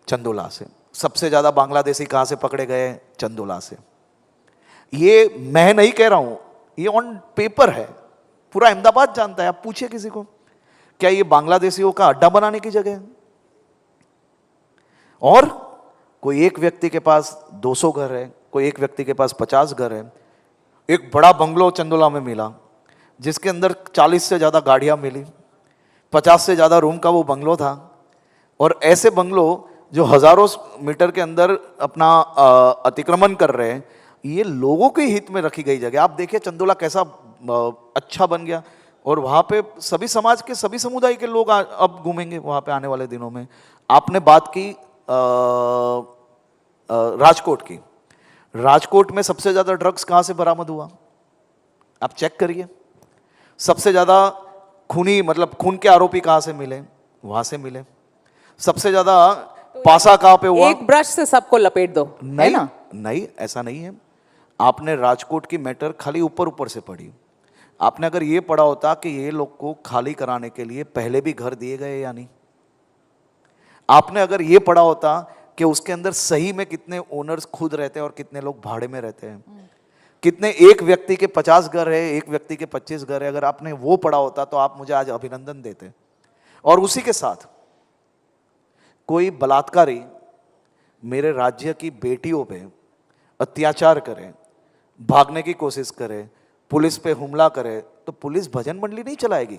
चंदोला से। सबसे ज़्यादा बांग्लादेशी कहाँ से पकड़े गए? चंदोला से। ये मैं नहीं कह रहा हूँ, ये ऑन पेपर है, पूरा अहमदाबाद जानता है। आप पूछिए किसी को, क्या ये बांग्लादेशियों का अड्डा बनाने की जगह है? और कोई एक व्यक्ति के पास 200 घर है, कोई एक व्यक्ति के पास 50 घर है। एक बड़ा बंगलो चंदोला में मिला जिसके अंदर 40 से ज़्यादा गाड़ियाँ मिली, 50 से ज़्यादा रूम का वो बंगलो था। और ऐसे बंगलो जो हज़ारों मीटर के अंदर अपना अतिक्रमण कर रहे हैं, ये लोगों के हित में रखी गई जगह। आप देखिए चंदोला कैसा अच्छा बन गया, और वहाँ पे सभी समाज के, सभी समुदाय के लोग अब घूमेंगे वहाँ पे आने वाले दिनों में। आपने बात की राजकोट की। राजकोट में सबसे ज़्यादा ड्रग्स कहाँ से बरामद हुआ? आप चेक करिए। सबसे ज़्यादा खूनी, मतलब खून के आरोपी कहाँ से मिले? वहाँ से मिले। सबसे ज़्यादा पासा कहाँ पे हुआ? एक ब्रश से सबको लपेट दो, नहीं, है ना? नहीं, ऐसा नहीं है। आपने राजकोट की मैटर खाली ऊपर ऊपर से पढ़ी। आपने अगर ये पढ़ा होता कि ये लोग को खाली कराने के लिए पहले भी घर दिए गए या नहीं, आपने अगर ये पढ़ा होता कि उसके अंदर सही में कितने ओनर्स खुद रहते हैं और कितने लोग भाड़े में रहते हैं, कितने, एक व्यक्ति के 50 घर है, एक व्यक्ति के 25 घर है, अगर आपने वो पढ़ा होता तो आप मुझे आज अभिनंदन देते। और उसी के साथ कोई बलात्कारी मेरे राज्य की बेटियों पे अत्याचार करे, भागने की कोशिश करे, पुलिस पे हमला करे, तो पुलिस भजन मंडली नहीं चलाएगी।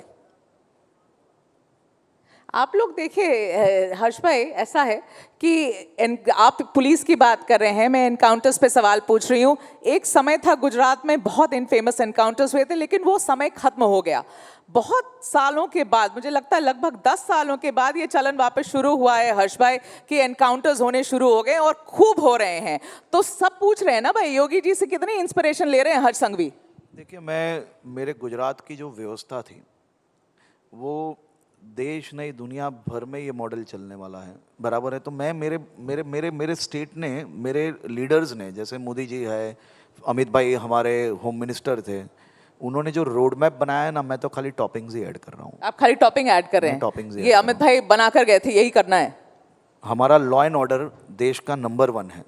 आप लोग देखिए हर्ष भाई, ऐसा है कि आप पुलिस की बात कर रहे हैं, मैं एनकाउंटर्स पे सवाल पूछ रही हूँ। एक समय था गुजरात में बहुत इनफेमस एनकाउंटर्स हुए थे, लेकिन वो समय खत्म हो गया। बहुत सालों के बाद, मुझे लगता है लगभग 10 सालों के बाद ये चलन वापस शुरू हुआ है हर्ष भाई, कि एनकाउंटर्स होने शुरू हो गए और खूब हो रहे हैं। तो सब पूछ रहे हैं ना भाई, योगी जी से कितनी इंस्पिरेशन ले रहे हैं हर्ष संघवी? देखिए, मेरे गुजरात की जो व्यवस्था थी वो देश नहीं दुनिया भर में ये मॉडल चलने वाला है, बराबर है। तो मैं मेरे स्टेट ने, मेरे लीडर्स ने, जैसे मोदी जी है, अमित भाई हमारे होम मिनिस्टर थे, उन्होंने जो रोड मैप बनाया है ना, मैं तो खाली टॉपिंग्स ही ऐड कर रहा हूँ। आप खाली टॉपिंग ऐड कर रहे हैं? टॉपिंग्स ये अमित भाई बनाकर गए थे, यही करना है। हमारा लॉ एंड ऑर्डर देश का नंबर 1 है,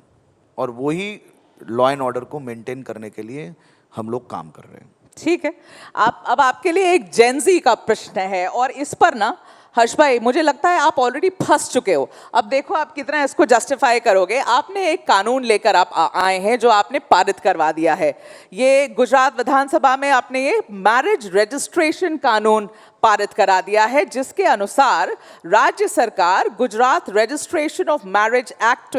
और वही लॉ एंड ऑर्डर को मेंटेन करने के लिए हम लोग काम कर रहे हैं। ठीक है, अब आपके लिए एक जेनजी का प्रश्न है, और इस पर ना हर्ष भाई मुझे लगता है आप ऑलरेडी फंस चुके हो। अब देखो आप कितना इसको जस्टिफाई करोगे। आपने एक कानून लेकर आप आए हैं जो आपने पारित करवा दिया है। ये गुजरात विधानसभा में आपने ये मैरिज रजिस्ट्रेशन कानून पारित करा दिया है, जिसके अनुसार राज्य सरकार Gujarat registration of marriage act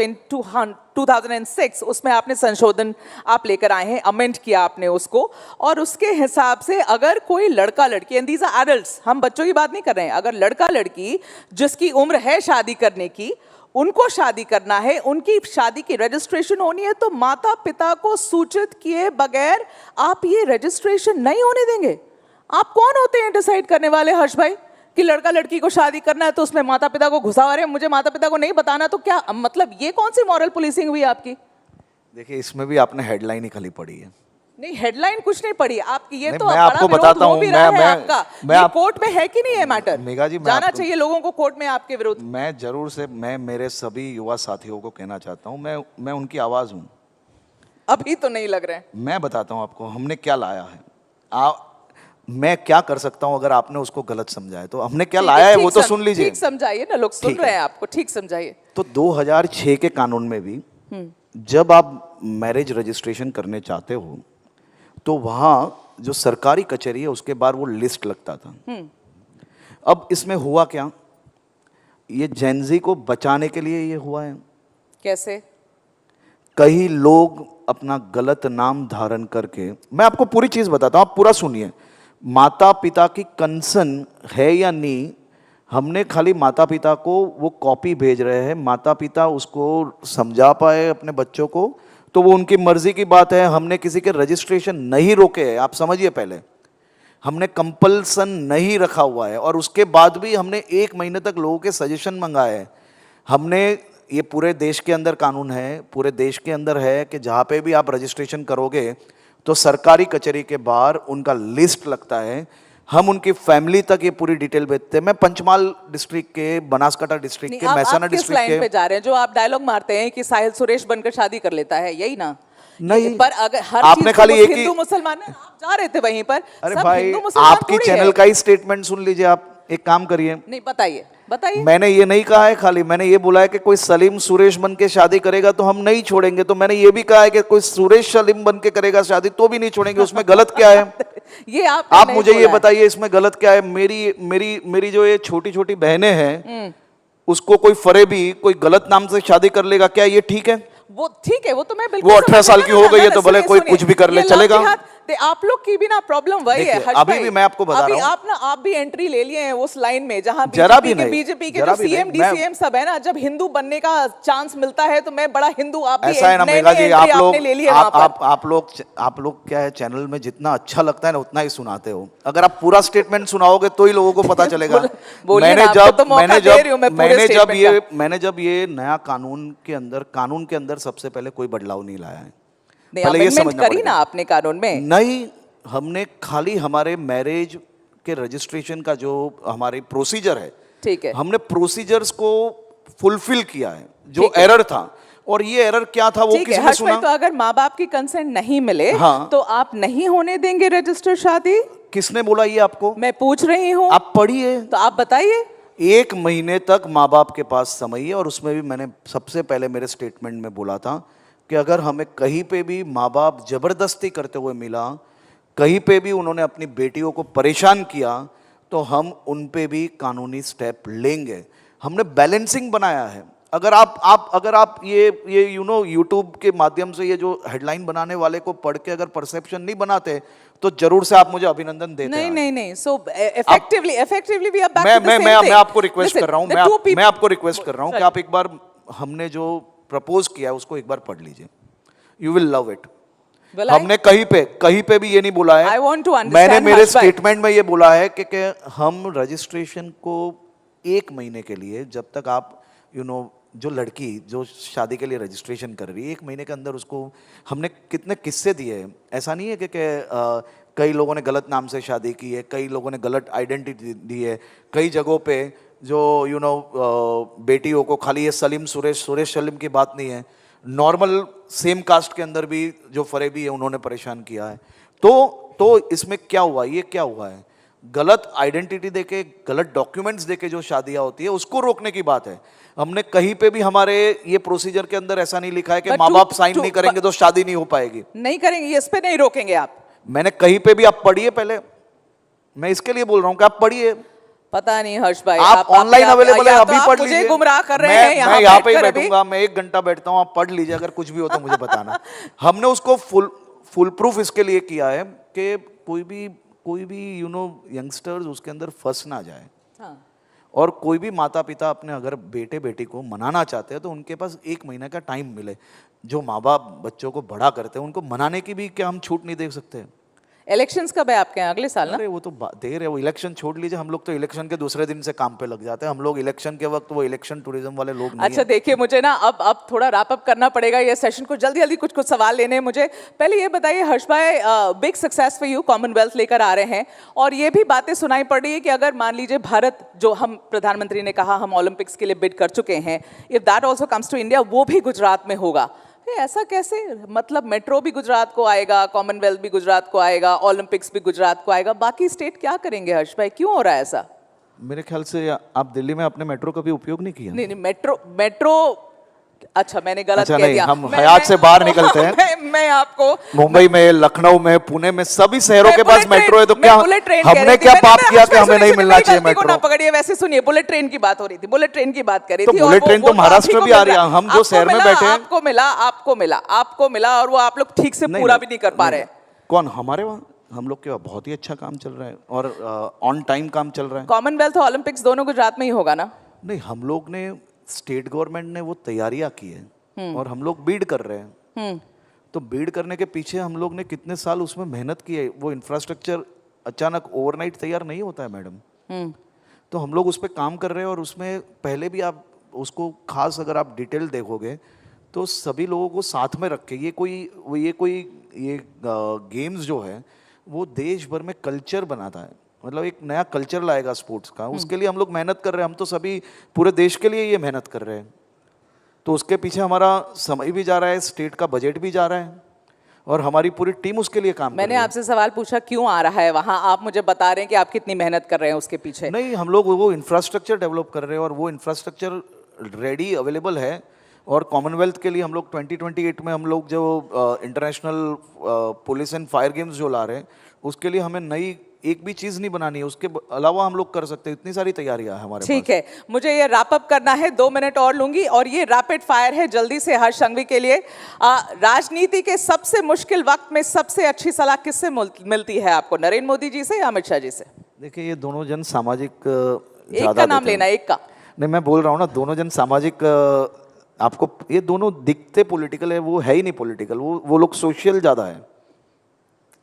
2006, उसमें आपने संशोधन आप लेकर आए हैं, अमेंड किया आपने उसको, और उसके हिसाब से अगर कोई लड़का लड़की, एंड दीज आर एडल्ट्स, हम बच्चों की बात नहीं कर रहे हैं, अगर लड़का लड़की जिसकी उम्र है शादी करने की, उनको शादी करना है, उनकी शादी की रजिस्ट्रेशन होनी है, तो माता पिता को सूचित किए बगैर आप ये रजिस्ट्रेशन नहीं होने देंगे। आप कौन होते हैं डिसाइड करने वाले हर्ष भाई कि लड़का लड़की को शादी करना है तो उसमें माता पिता को घुसा रहे हैं? मुझे माता पिता को नहीं बताना, तो क्या मतलब ये कौन सी मॉरल पुलिसिंग हुई आपकी? देखिए, इसमें भी आपने हेडलाइन ही खाली पढ़ी है। नहीं, हेडलाइन कुछ नहीं पढ़ी आपकी, ये तो मैं आपको बताता हूँ, मैं कोर्ट में है कि नहीं है मैटर? मेघा जी, जाना चाहिए लोगों को कोर्ट में आपके विरुद्ध। मैं जरूर से, मैं मेरे सभी युवा साथियों को कहना चाहता हूँ, मैं उनकी आवाज हूँ। अभी तो नहीं लग रहे हैं। मैं बताता हूँ आपको हमने क्या लाया है। मैं क्या कर सकता हूँ अगर आपने उसको गलत समझा है, तो हमने क्या लाया है वो तो सुन लीजिए। ठीक समझाइए ना, लोग सुन रहे हैं आपको, ठीक समझाइए। तो 2006 के कानून में भी जब आप मैरिज रजिस्ट्रेशन करने चाहते हो तो वहाँ जो सरकारी कचहरी है उसके बाहर वो लिस्ट लगता था। अब इसमें हुआ क्या, ये जेनजी को बचाने के लिए ये हुआ है। कैसे? कई लोग अपना गलत नाम धारण करके, मैं आपको पूरी चीज बताता हूँ, आप पूरा सुनिए। माता पिता की कंसर्न है या नहीं, हमने खाली माता पिता को वो कॉपी भेज रहे हैं, माता पिता उसको समझा पाए अपने बच्चों को तो वो उनकी मर्जी की बात है। हमने किसी के रजिस्ट्रेशन नहीं रोके हैं, आप समझिए। पहले हमने कंपल्सन नहीं रखा हुआ है, और उसके बाद भी हमने 1 महीने तक लोगों के सजेशन मंगाए हैं। हमने, ये पूरे देश के अंदर कानून है, पूरे देश के अंदर है कि जहाँ पे भी आप रजिस्ट्रेशन करोगे तो सरकारी कचहरी के बाहर उनका लिस्ट लगता है। हम उनकी फैमिली तक ये पूरी डिटेल भेजते हैं। मैं पंचमहाल डिस्ट्रिक्ट के, बनासकांठा डिस्ट्रिक्ट के, महसाना डिस्ट्रिक्ट लाइन पे के, जा रहे हैं जो आप डायलॉग मारते हैं कि साहिल सुरेश बनकर शादी कर लेता है, यही ना? नहीं, पर अगर हर आपने चीज खाली एक ही हिंदू मुसलमान है, आप जा रहे थे वहीं पर। अरे सब भाई, हिंदू मुसलमान आपकी थोड़ी है। चैनल का ही स्टेटमेंट सुन लीजिए। आप एक काम करिए, नहीं, बताइए बताइए। मैंने ये नहीं कहा है खाली, मैंने ये बोला है कि कोई सलीम सुरेश बन के शादी करेगा तो हम नहीं छोड़ेंगे। तो मैंने ये भी कहा है कि कोई सुरेश सलीम बन के करेगा शादी तो भी नहीं छोड़ेंगे। उसमें गलत क्या है? ये आप मुझे ये बताइए, इसमें गलत क्या है? मेरी मेरी मेरी जो ये छोटी छोटी बहनें हैं, उसको कोई फरेबी कोई गलत नाम से शादी कर लेगा, क्या ये ठीक है? वो ठीक है, वो तो मैं बिल्कुल वो 18 साल की हो गई है तो भले कोई कुछ भी कर ले, चलेगा। आप लोग की भी ना प्रॉब्लम वही है। अभी भी मैं आपको बता रहा हूं, आप भी एंट्री ले लिए हैं उस लाइन में जहां बीजेपी के जो सीएम डीसीएम सब है ना, जब हिंदू बनने का चांस मिलता है तो मैं बड़ा हिंदू, आप भी ऐसा है ना मेघा जी, आप लोग क्या है, चैनल में जितना अच्छा लगता है ना उतना ही सुनाते हो। अगर आप पूरा स्टेटमेंट सुनाओगे तो ही लोगों को पता चलेगा। मैंने जब ये नया कानून के अंदर सबसे पहले कोई बदलाव नहीं लाया है। पहले ये समझना करी ना आपने कानून में? नहीं, हमने खाली हमारे मैरिज के रजिस्ट्रेशन का जो हमारी प्रोसीजर है, ठीक है, हमने प्रोसीजर्स को फुलफिल किया है। जो एरर था, और ये एरर क्या था वो किसी ने सुना? तो अगर माँ बाप की कंसेंट नहीं मिले, हाँ, तो आप नहीं होने देंगे रजिस्टर्ड शादी? किसने बोला ये आपको? मैं पूछ रही हूँ, आप पढ़िए तो आप बताइए। 1 महीने तक माँ बाप के पास समय है, और उसमें भी मैंने सबसे पहले मेरे स्टेटमेंट में बोला था कि अगर हमें कहीं पे भी माँ बाप जबरदस्ती करते हुए मिला, कहीं पे भी उन्होंने अपनी बेटियों को परेशान किया, तो हम उन पे भी कानूनी स्टेप लेंगे। हमने बैलेंसिंग बनाया है। अगर आप ये यूट्यूब के माध्यम से ये जो हेडलाइन बनाने वाले को पढ़ के अगर परसेप्शन नहीं बनाते तो जरूर से आप मुझे अभिनंदन देते। नहीं, सो इफेक्टिवली भी आप मैं आपको रिक्वेस्ट कर रहा हूं, मैं आपको रिक्वेस्ट कर रहा हूं कि आप एक बार हमने जो प्रपोज किया है उसको एक बार पढ़ लीजिए। You will love it. हमने कहीं पे भी ये नहीं बोला है। मैंने मेरे स्टेटमेंट में ये बोला है कि हम रजिस्ट्रेशन को 1 महीने के लिए, जब तक आप जो लड़की जो शादी के लिए रजिस्ट्रेशन कर रही है, 1 महीने के अंदर उसको हमने कितने किस्से दिए हैं। ऐसा नहीं है कि कई लोगों ने गलत नाम से शादी की है, कई लोगों ने गलत आइडेंटिटी दी है, कई जगहों पे जो बेटियों को खाली ये सलीम सुरेश सलीम की बात नहीं है, नॉर्मल सेम कास्ट के अंदर भी जो फरेबी है उन्होंने परेशान किया है। तो इसमें क्या हुआ? ये क्या हुआ है? गलत आइडेंटिटी देके, गलत डॉक्यूमेंट्स देके जो शादियां होती है उसको रोकने की बात है। हमने कहीं पे भी हमारे ये प्रोसीजर के अंदर ऐसा नहीं लिखा है कि माँ बाप साइन नहीं करेंगे तो शादी नहीं हो पाएगी। नहीं करेंगे, इस पे नहीं रोकेंगे आप। मैंने कहीं पे भी, आप पढ़िए पहले, मैं इसके लिए बोल रहा हूँ कि आप पढ़िए। पता नहीं हर्ष भाई, आप ऑनलाइन अवेलेबल है, अभी पढ़ लीजिए। मुझे गुमराह कर रहे हैं। मैं यहाँ पे ही बैठूंगा, मैं 1 घंटा बैठता हूँ, आप पढ़ लीजिए। अगर कुछ भी हो तो मुझे बताना। हमने उसको फुल प्रूफ इसके लिए किया है कि कोई भी यंगस्टर्स उसके अंदर फंस ना जाए। हाँ। और कोई भी माता पिता अपने अगर बेटे बेटी को मनाना चाहते हैं तो उनके पास 1 महीने का टाइम मिले। जो माँ बाप बच्चों को बड़ा करते हैं उनको मनाने की भी क्या हम छूट नहीं दे सकते? इलेक्शंस कब है आपके यहाँ? अगले साल ना? अरे वो तो देर है, वो इलेक्शन छोड़ लीजिए। हम लोग तो इलेक्शन के दूसरे दिन से काम पे लग जाते हैं। हम लोग इलेक्शन के वक्त वो इलेक्शन टूरिज्म वाले लोग नहीं। अच्छा देखिए, मुझे ना अब थोड़ा रैप अप करना पड़ेगा ये सेशन को। जल्दी कुछ सवाल लेने हैं मुझे। पहले ये बताइए हर्ष भाई, big success for you, Commonwealth लेकर आ रहे हैं, और ये भी बातें सुनाई पड़ रही है कि अगर मान लीजिए भारत, जो हम प्रधानमंत्री ने कहा हम ओलंपिक्स के लिए बिड कर चुके हैं, if that also comes to India, वो भी गुजरात में होगा। ऐसा कैसे? मतलब मेट्रो भी गुजरात को आएगा, कॉमनवेल्थ भी गुजरात को आएगा, ओलंपिक्स भी गुजरात को आएगा, बाकी स्टेट क्या करेंगे हर्ष भाई? क्यों हो रहा है ऐसा? मेरे ख्याल से आप दिल्ली में अपने मेट्रो का भी उपयोग नहीं किया। नहीं, मेट्रो अच्छा मैंने गलत कह दिया। हम हयात से बाहर निकलते हैं। मैं आपको मुंबई में, लखनऊ में, पुणे में, सभी शहरों के पास मेट्रो है, तो क्या हमने क्या पाप किया कि हमें नहीं मिलना चाहिए मेट्रो? ना पकड़िए। वैसे सुनिए, बुलेट ट्रेन की बात हो रही थी, बुलेट ट्रेन की बात कर रही थी। बुलेट ट्रेन तो महाराष्ट्र भी आ रही है। हम जो शहर में बैठे हैं, आपको मिला, और वो आप लोग ठीक से पूरा भी नहीं कर पा रहे। कौन? हमारे वहाँ हम लोग के वहाँ बहुत ही अच्छा काम चल रहा है, और ऑन टाइम काम चल रहा है। कॉमनवेल्थ और ओलंपिक्स दोनों गुजरात में ही होगा ना? नहीं, हम लोग ने, स्टेट गवर्नमेंट ने वो तैयारियां की है, और हम लोग बीड कर रहे हैं। तो बीड करने के पीछे हम लोग ने कितने साल उसमें मेहनत की है। वो इंफ्रास्ट्रक्चर अचानक ओवरनाइट तैयार नहीं होता है मैडम। तो हम लोग उस पर काम कर रहे हैं, और उसमें पहले भी आप उसको खास अगर आप डिटेल देखोगे तो सभी लोगों को साथ में रख के, ये गेम्स जो है वो देश भर में कल्चर बनाता है। मतलब एक नया कल्चर लाएगा स्पोर्ट्स का, उसके लिए हम लोग मेहनत कर रहे हैं। हम तो सभी पूरे देश के लिए ये मेहनत कर रहे हैं, तो उसके पीछे हमारा समय भी जा रहा है, स्टेट का बजट भी जा रहा है, और हमारी पूरी टीम उसके लिए काम कर मैंने रही है। आपसे सवाल पूछा क्यों आ रहा है वहां, आप मुझे बता रहे हैं कि आप कितनी मेहनत कर रहे हैं उसके पीछे। नहीं, हम लोग वो इंफ्रास्ट्रक्चर डेवलप कर रहे हैं, और वो इंफ्रास्ट्रक्चर रेडी अवेलेबल है। और कॉमनवेल्थ के लिए हम लोग 2028 में हम लोग जो international police and fire games जो ला रहे हैं, उसके लिए हमें नई एक भी चीज़ नहीं बनानी है, उसके अलावा हम लोग कर सकते हैं। इतनी सारी तैयारियां हैं हमारे ठीक है, मुझे ये रैप अप करना है, 2 मिनट और लूंगी, और ये रैपिड फायर है जल्दी से हर्ष संघवी के लिए। राजनीति के सबसे मुश्किल वक्त में सबसे अच्छी सलाह किससे मिलती है आपको, नरेंद्र मोदी जी से या अमित शाह जी से? देखिए, ये दोनों जन सामाजिक एक का नाम लेना, एक का नहीं, मैं बोल रहा हूँ ना, दोनों जन सामाजिक, आपको ये दोनों दिखते पॉलिटिकल है, वो है ही नहीं पॉलिटिकल, वो लोग सोशल ज्यादा है।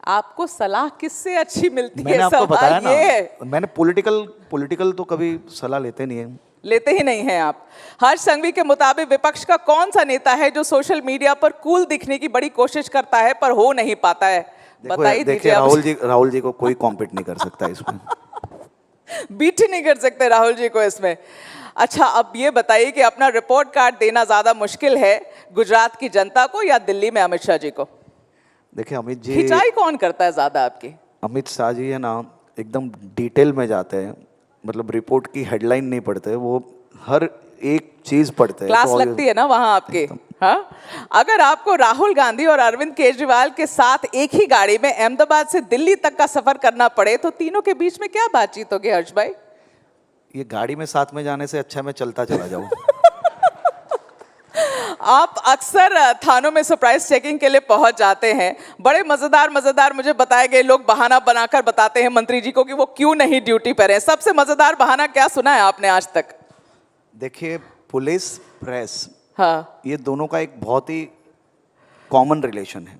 आपको सलाह किससे अच्छी मिलती मैंने है? आपको बताया सवाल ये है। ना, मैंने पॉलिटिकल तो कभी सलाह लेते नहीं है। लेते ही नहीं हैं आप। हर्ष संघवी के मुताबिक विपक्ष का कौन सा नेता है जो सोशल मीडिया पर कूल दिखने की बड़ी कोशिश करता है पर हो नहीं पाता है? बताइए। देखिए, राहुल जी को कोई कॉम्पीट नहीं कर सकता इसमें। बीट नहीं कर सकते राहुल जी को इसमें। अच्छा, अब ये बताइए कि अपना रिपोर्ट कार्ड देना ज्यादा मुश्किल है गुजरात की जनता को या दिल्ली में अमित शाह जी को? देखिए, अमित जी, खिंचाई कौन करता है ज्यादा आपकी? अमित शाह जी है ना, एकदम डिटेल में जाते हैं, मतलब रिपोर्ट की हेडलाइन नहीं पढ़ते, वो हर एक चीज पढ़ते हैं। क्लास लगती है ना वहां आपके। हाँ, अगर आपको राहुल गांधी और अरविंद केजरीवाल के साथ एक ही गाड़ी में अहमदाबाद से दिल्ली तक का सफर करना पड़े तो तीनों के बीच में क्या बातचीत होगी हर्ष भाई? ये गाड़ी में साथ में जाने से अच्छा मैं चलता चला जाऊं। आप अक्सर थानों में सरप्राइज चेकिंग के लिए पहुंच जाते हैं। बड़े मजेदार मुझे बताए गए लोग बहाना बनाकर बताते हैं मंत्री जी को कि वो क्यों नहीं ड्यूटी पर हैं। सबसे मजेदार बहाना क्या सुना है आपने आज तक? देखिए, पुलिस प्रेस, हाँ, ये दोनों का एक बहुत ही कॉमन रिलेशन है।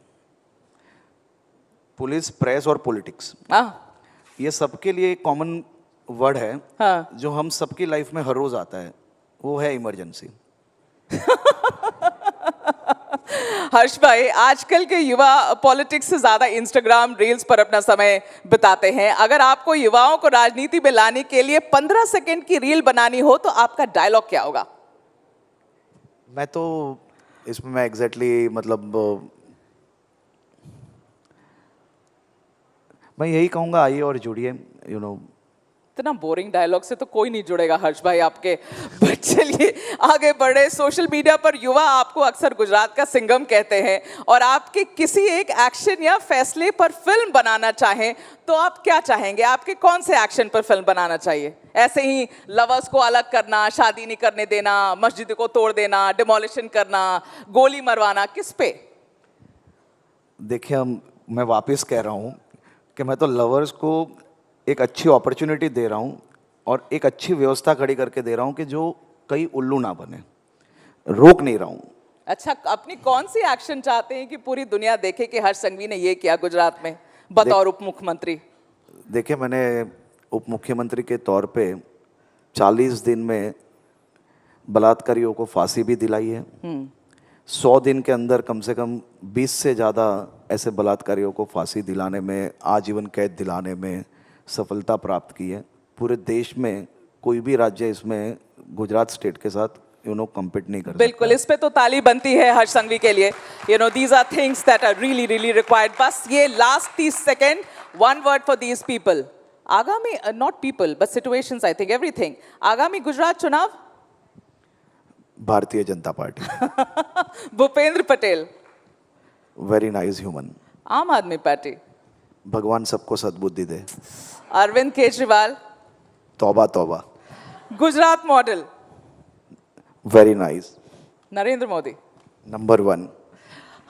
पुलिस, प्रेस और पॉलिटिक्स, हाँ, ये सबके लिए एक कॉमन वर्ड है, हाँ। जो हम सबकी लाइफ में हर रोज आता है, वो है इमरजेंसी। हर्ष भाई, आजकल के युवा पॉलिटिक्स से ज्यादा इंस्टाग्राम रील्स पर अपना समय बिताते हैं। अगर आपको युवाओं को राजनीति में लाने के लिए 15 सेकंड की रील बनानी हो तो आपका डायलॉग क्या होगा? मैं तो इसमें मैं एग्जैक्टली मतलब मैं यही कहूँगा, आइए और जुड़िए, इतना बोरिंग डायलॉग से तो कोई नहीं जुड़ेगा हर्ष भाई आपके। बट चलिए आगे बढ़े। सोशल मीडिया पर युवा आपको अक्सर गुजरात का सिंघम कहते हैं, और आपके किसी एक एक्शन या फैसले पर फिल्म बनाना चाहें तो आप क्या चाहेंगे? आपके कौन से एक्शन पर फिल्म बनाना चाहिए? ऐसे ही लवर्स को अलग करना, शादी नहीं करने देना, मस्जिद को तोड़ देना, डिमोलिशन करना, गोली मरवाना, किस पे? देखिए, मैं वापस कह रहा हूँ कि मैं तो लवर्स को एक अच्छी अपॉर्चुनिटी दे रहा हूँ और एक अच्छी व्यवस्था खड़ी करके दे रहा हूँ कि जो कहीं उल्लू ना बने, रोक नहीं रहा हूँ। अच्छा, अपनी कौन सी एक्शन चाहते हैं कि पूरी दुनिया देखे कि हर्ष संघवी ने ये किया गुजरात में बतौर उप मुख्यमंत्री? देखिए, मैंने उप मुख्यमंत्री के तौर पे 40 दिन में बलात्कारियों को फांसी भी दिलाई है। 100 दिन के अंदर कम से कम 20 से ज़्यादा ऐसे बलात्कारियों को फांसी दिलाने में, आजीवन कैद दिलाने में सफलता प्राप्त की है। पूरे देश में कोई भी राज्य इसमें गुजरात स्टेट के साथ कम्पीट नहीं कर सकता। बिल्कुल, इस पे तो ताली बनती है हर्ष संघवी के लिए। these are things that are really required. बस ये last 30 second, one word for these people. आगामी, not people but situations, I think everything. आगामी गुजरात चुनाव, Bharatiya Janata party. Bhupendra Patel, very nice human. आम आदमी पार्टी, भगवान सबको सद्बुद्धि दे। अरविंद केजरीवाल, तौबा तौबा। Gujarat model, very nice. Narendra Modi, number 1।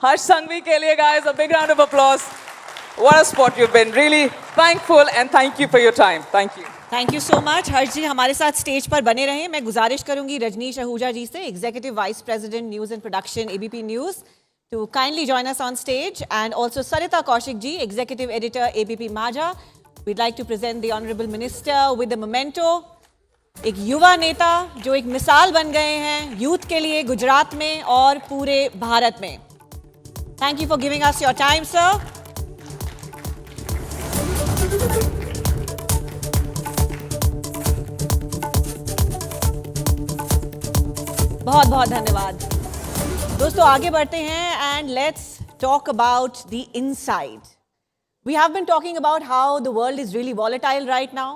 हर्ष संघवी के लिए guys a big round of applause. What a sport you've been. Really thankful and thank you for your time. Thank you. Thank you so much. Harsh ji हमारे साथ स्टेज पर बने रहें। मैं गुजारिश करूंगी रजनीश आहूजा जी से, executive vice president news and production ABP news, to kindly join us on stage, and also Sarita Kaushik ji, executive editor ABP Majha. We'd like to present the honorable minister with the memento. एक युवा नेता जो एक मिसाल बन गए हैं youth के लिए गुजरात में और पूरे भारत में। Thank you for giving us your time, sir. बहुत बहुत धन्यवाद। दोस्तों आगे बढ़ते हैं and let's talk about the inside. We have been talking about how the world is really volatile right now.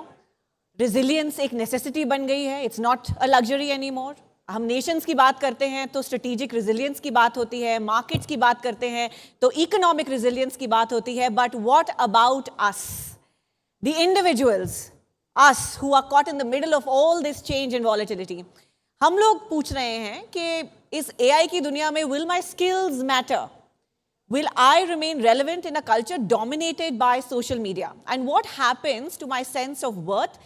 Resilience एक necessity बन गई है. It's not a luxury anymore. हम nations की बात करते हैं तो strategic resilience की बात होती है, markets की बात करते हैं तो economic resilience की बात होती है. But what about us? The individuals, us who are caught in the middle of all this change and volatility. हम लोग पूछ रहे हैं कि इस AI की दुनिया में will my skills matter? Will I remain relevant in a culture dominated by social media? And what happens to my sense of worth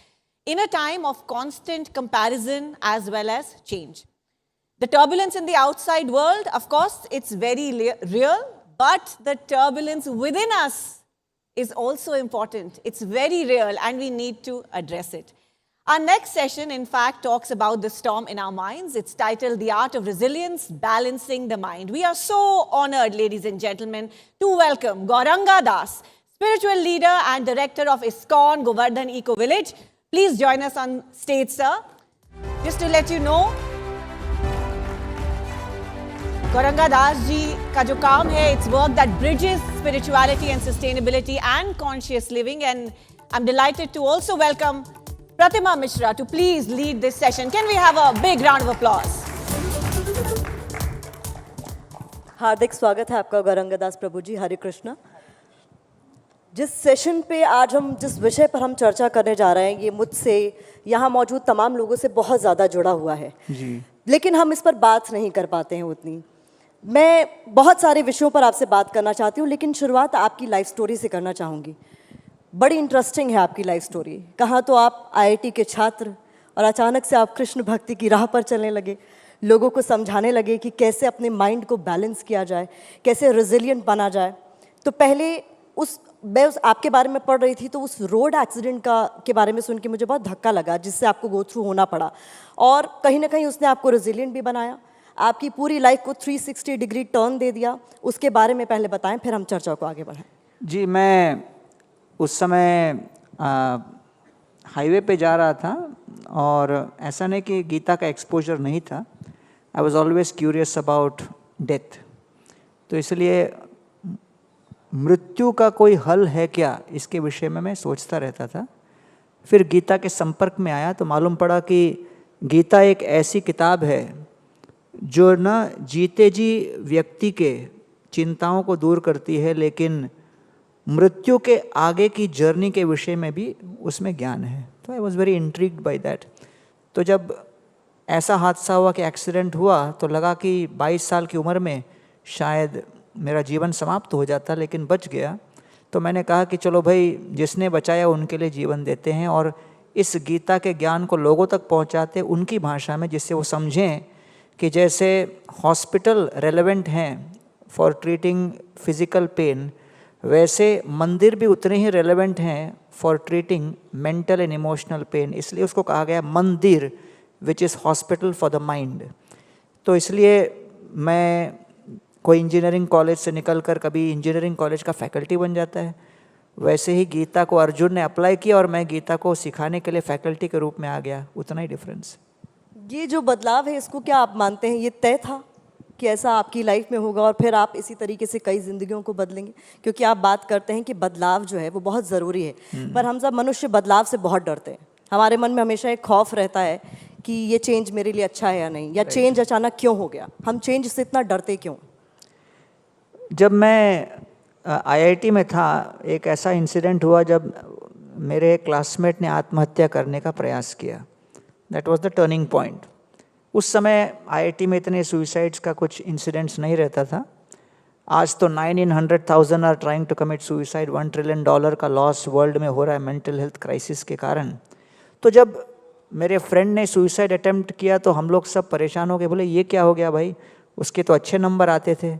in a time of constant comparison as well as change? The turbulence in the outside world, of course, it's very real, but the turbulence within us is also important. It's very real and we need to address it. Our next session, in fact, talks about the storm in our minds. It's titled The Art of Resilience, Balancing the Mind. We are so honored, ladies and gentlemen, to welcome Gauranga Das, spiritual leader and director of ISKCON Govardhan Eco Village. Please join us on stage, sir. Just to let you know, Gauranga Das ji ka jo kaam hai, it's work that bridges spirituality and sustainability and conscious living. And I'm delighted to also welcome Pratima Mishra to please lead this session. Can we have a big round of applause? हार्दिक स्वागत है आपका गौरंगा दास प्रभु जी। हरे कृष्णा। जिस session पे आज हम जिस विषय पर हम चर्चा करने जा रहे हैं ये मुझसे यहाँ मौजूद तमाम लोगों से बहुत ज़्यादा जुड़ा हुआ है जी। लेकिन हम इस पर बात नहीं कर पाते हैं उतनी। मैं बहुत सारे विषयों पर आपसे बात करना चाहती हूँ लेकिन शुरुआत आपकी लाइफ स्टोरी से करना चाहूँगी। बड़ी इंटरेस्टिंग है आपकी लाइफ स्टोरी। कहाँ तो आप आईआईटी के छात्र और अचानक से आप कृष्ण भक्ति की राह पर चलने लगे, लोगों को समझाने लगे कि कैसे अपने माइंड को बैलेंस किया जाए, कैसे रेजिलिएंट बना जाए। तो पहले मैं आपके बारे में पढ़ रही थी तो उस रोड एक्सीडेंट के बारे में सुन के मुझे बहुत धक्का लगा जिससे आपको गो थ्रू होना पड़ा और कहीं ना कहीं उसने आपको रेजिलिएंट भी बनाया, आपकी पूरी लाइफ को 360 डिग्री टर्न दे दिया। उसके बारे में पहले बताएं फिर हम चर्चा को आगे बढ़ाएं। जी, मैं उस समय हाईवे पे जा रहा था और ऐसा नहीं कि गीता का एक्सपोजर नहीं था। I was always curious about death. तो इसलिए मृत्यु का कोई हल है क्या, इसके विषय में मैं सोचता रहता था। फिर गीता के संपर्क में आया तो मालूम पड़ा कि गीता एक ऐसी किताब है जो ना जीते जी व्यक्ति के चिंताओं को दूर करती है, लेकिन मृत्यु के आगे की जर्नी के विषय में भी उसमें ज्ञान है। तो I was very intrigued by that. तो जब ऐसा हादसा हुआ कि एक्सीडेंट हुआ तो लगा कि 22 साल की उम्र में शायद मेरा जीवन समाप्त हो जाता, लेकिन बच गया। तो मैंने कहा कि चलो भाई, जिसने बचाया उनके लिए जीवन देते हैं और इस गीता के ज्ञान को लोगों तक पहुंचाते उनकी भाषा में, जिससे वो समझें कि जैसे हॉस्पिटल रेलेवेंट हैं फॉर ट्रीटिंग फिजिकल पेन, वैसे मंदिर भी उतने ही रेलेवेंट हैं for treating mental and emotional pain. इसलिए उसको कहा गया मंदिर, which is hospital for the mind. तो इसलिए मैं कोई इंजीनियरिंग कॉलेज से निकलकर कभी इंजीनियरिंग कॉलेज का फैकल्टी बन जाता है, वैसे ही गीता को अर्जुन ने अप्लाई किया और मैं गीता को सिखाने के लिए फैकल्टी के रूप में आ गया। उतना ही डिफरेंस। ये जो बदलाव है इसको क्या आप मानते हैं ये तय था कि ऐसा आपकी लाइफ में होगा और फिर आप इसी तरीके से कई जिंदगियों को बदलेंगे? क्योंकि आप बात करते हैं कि बदलाव जो है वो बहुत ज़रूरी है, पर हम सब मनुष्य बदलाव से बहुत डरते हैं। हमारे मन में हमेशा एक खौफ रहता है कि ये चेंज मेरे लिए अच्छा है या नहीं, या चेंज अचानक क्यों हो गया। हम चेंज से इतना डरते क्यों? जब मैं आईआईटी में था, एक ऐसा इंसिडेंट हुआ जब मेरे क्लासमेट ने आत्महत्या करने का प्रयास किया। That was the turning point. उस समय आईआईटी में इतने सुइसाइड्स का कुछ इंसिडेंट्स नहीं रहता था। आज तो 9 in 100,000 are trying to commit suicide. $1 trillion का लॉस वर्ल्ड में हो रहा है मेंटल हेल्थ क्राइसिस के कारण। तो जब मेरे फ्रेंड ने सुइसाइड अटेम्प्ट किया तो हम लोग सब परेशान हो गए, बोले ये क्या हो गया भाई, उसके तो अच्छे नंबर आते थे।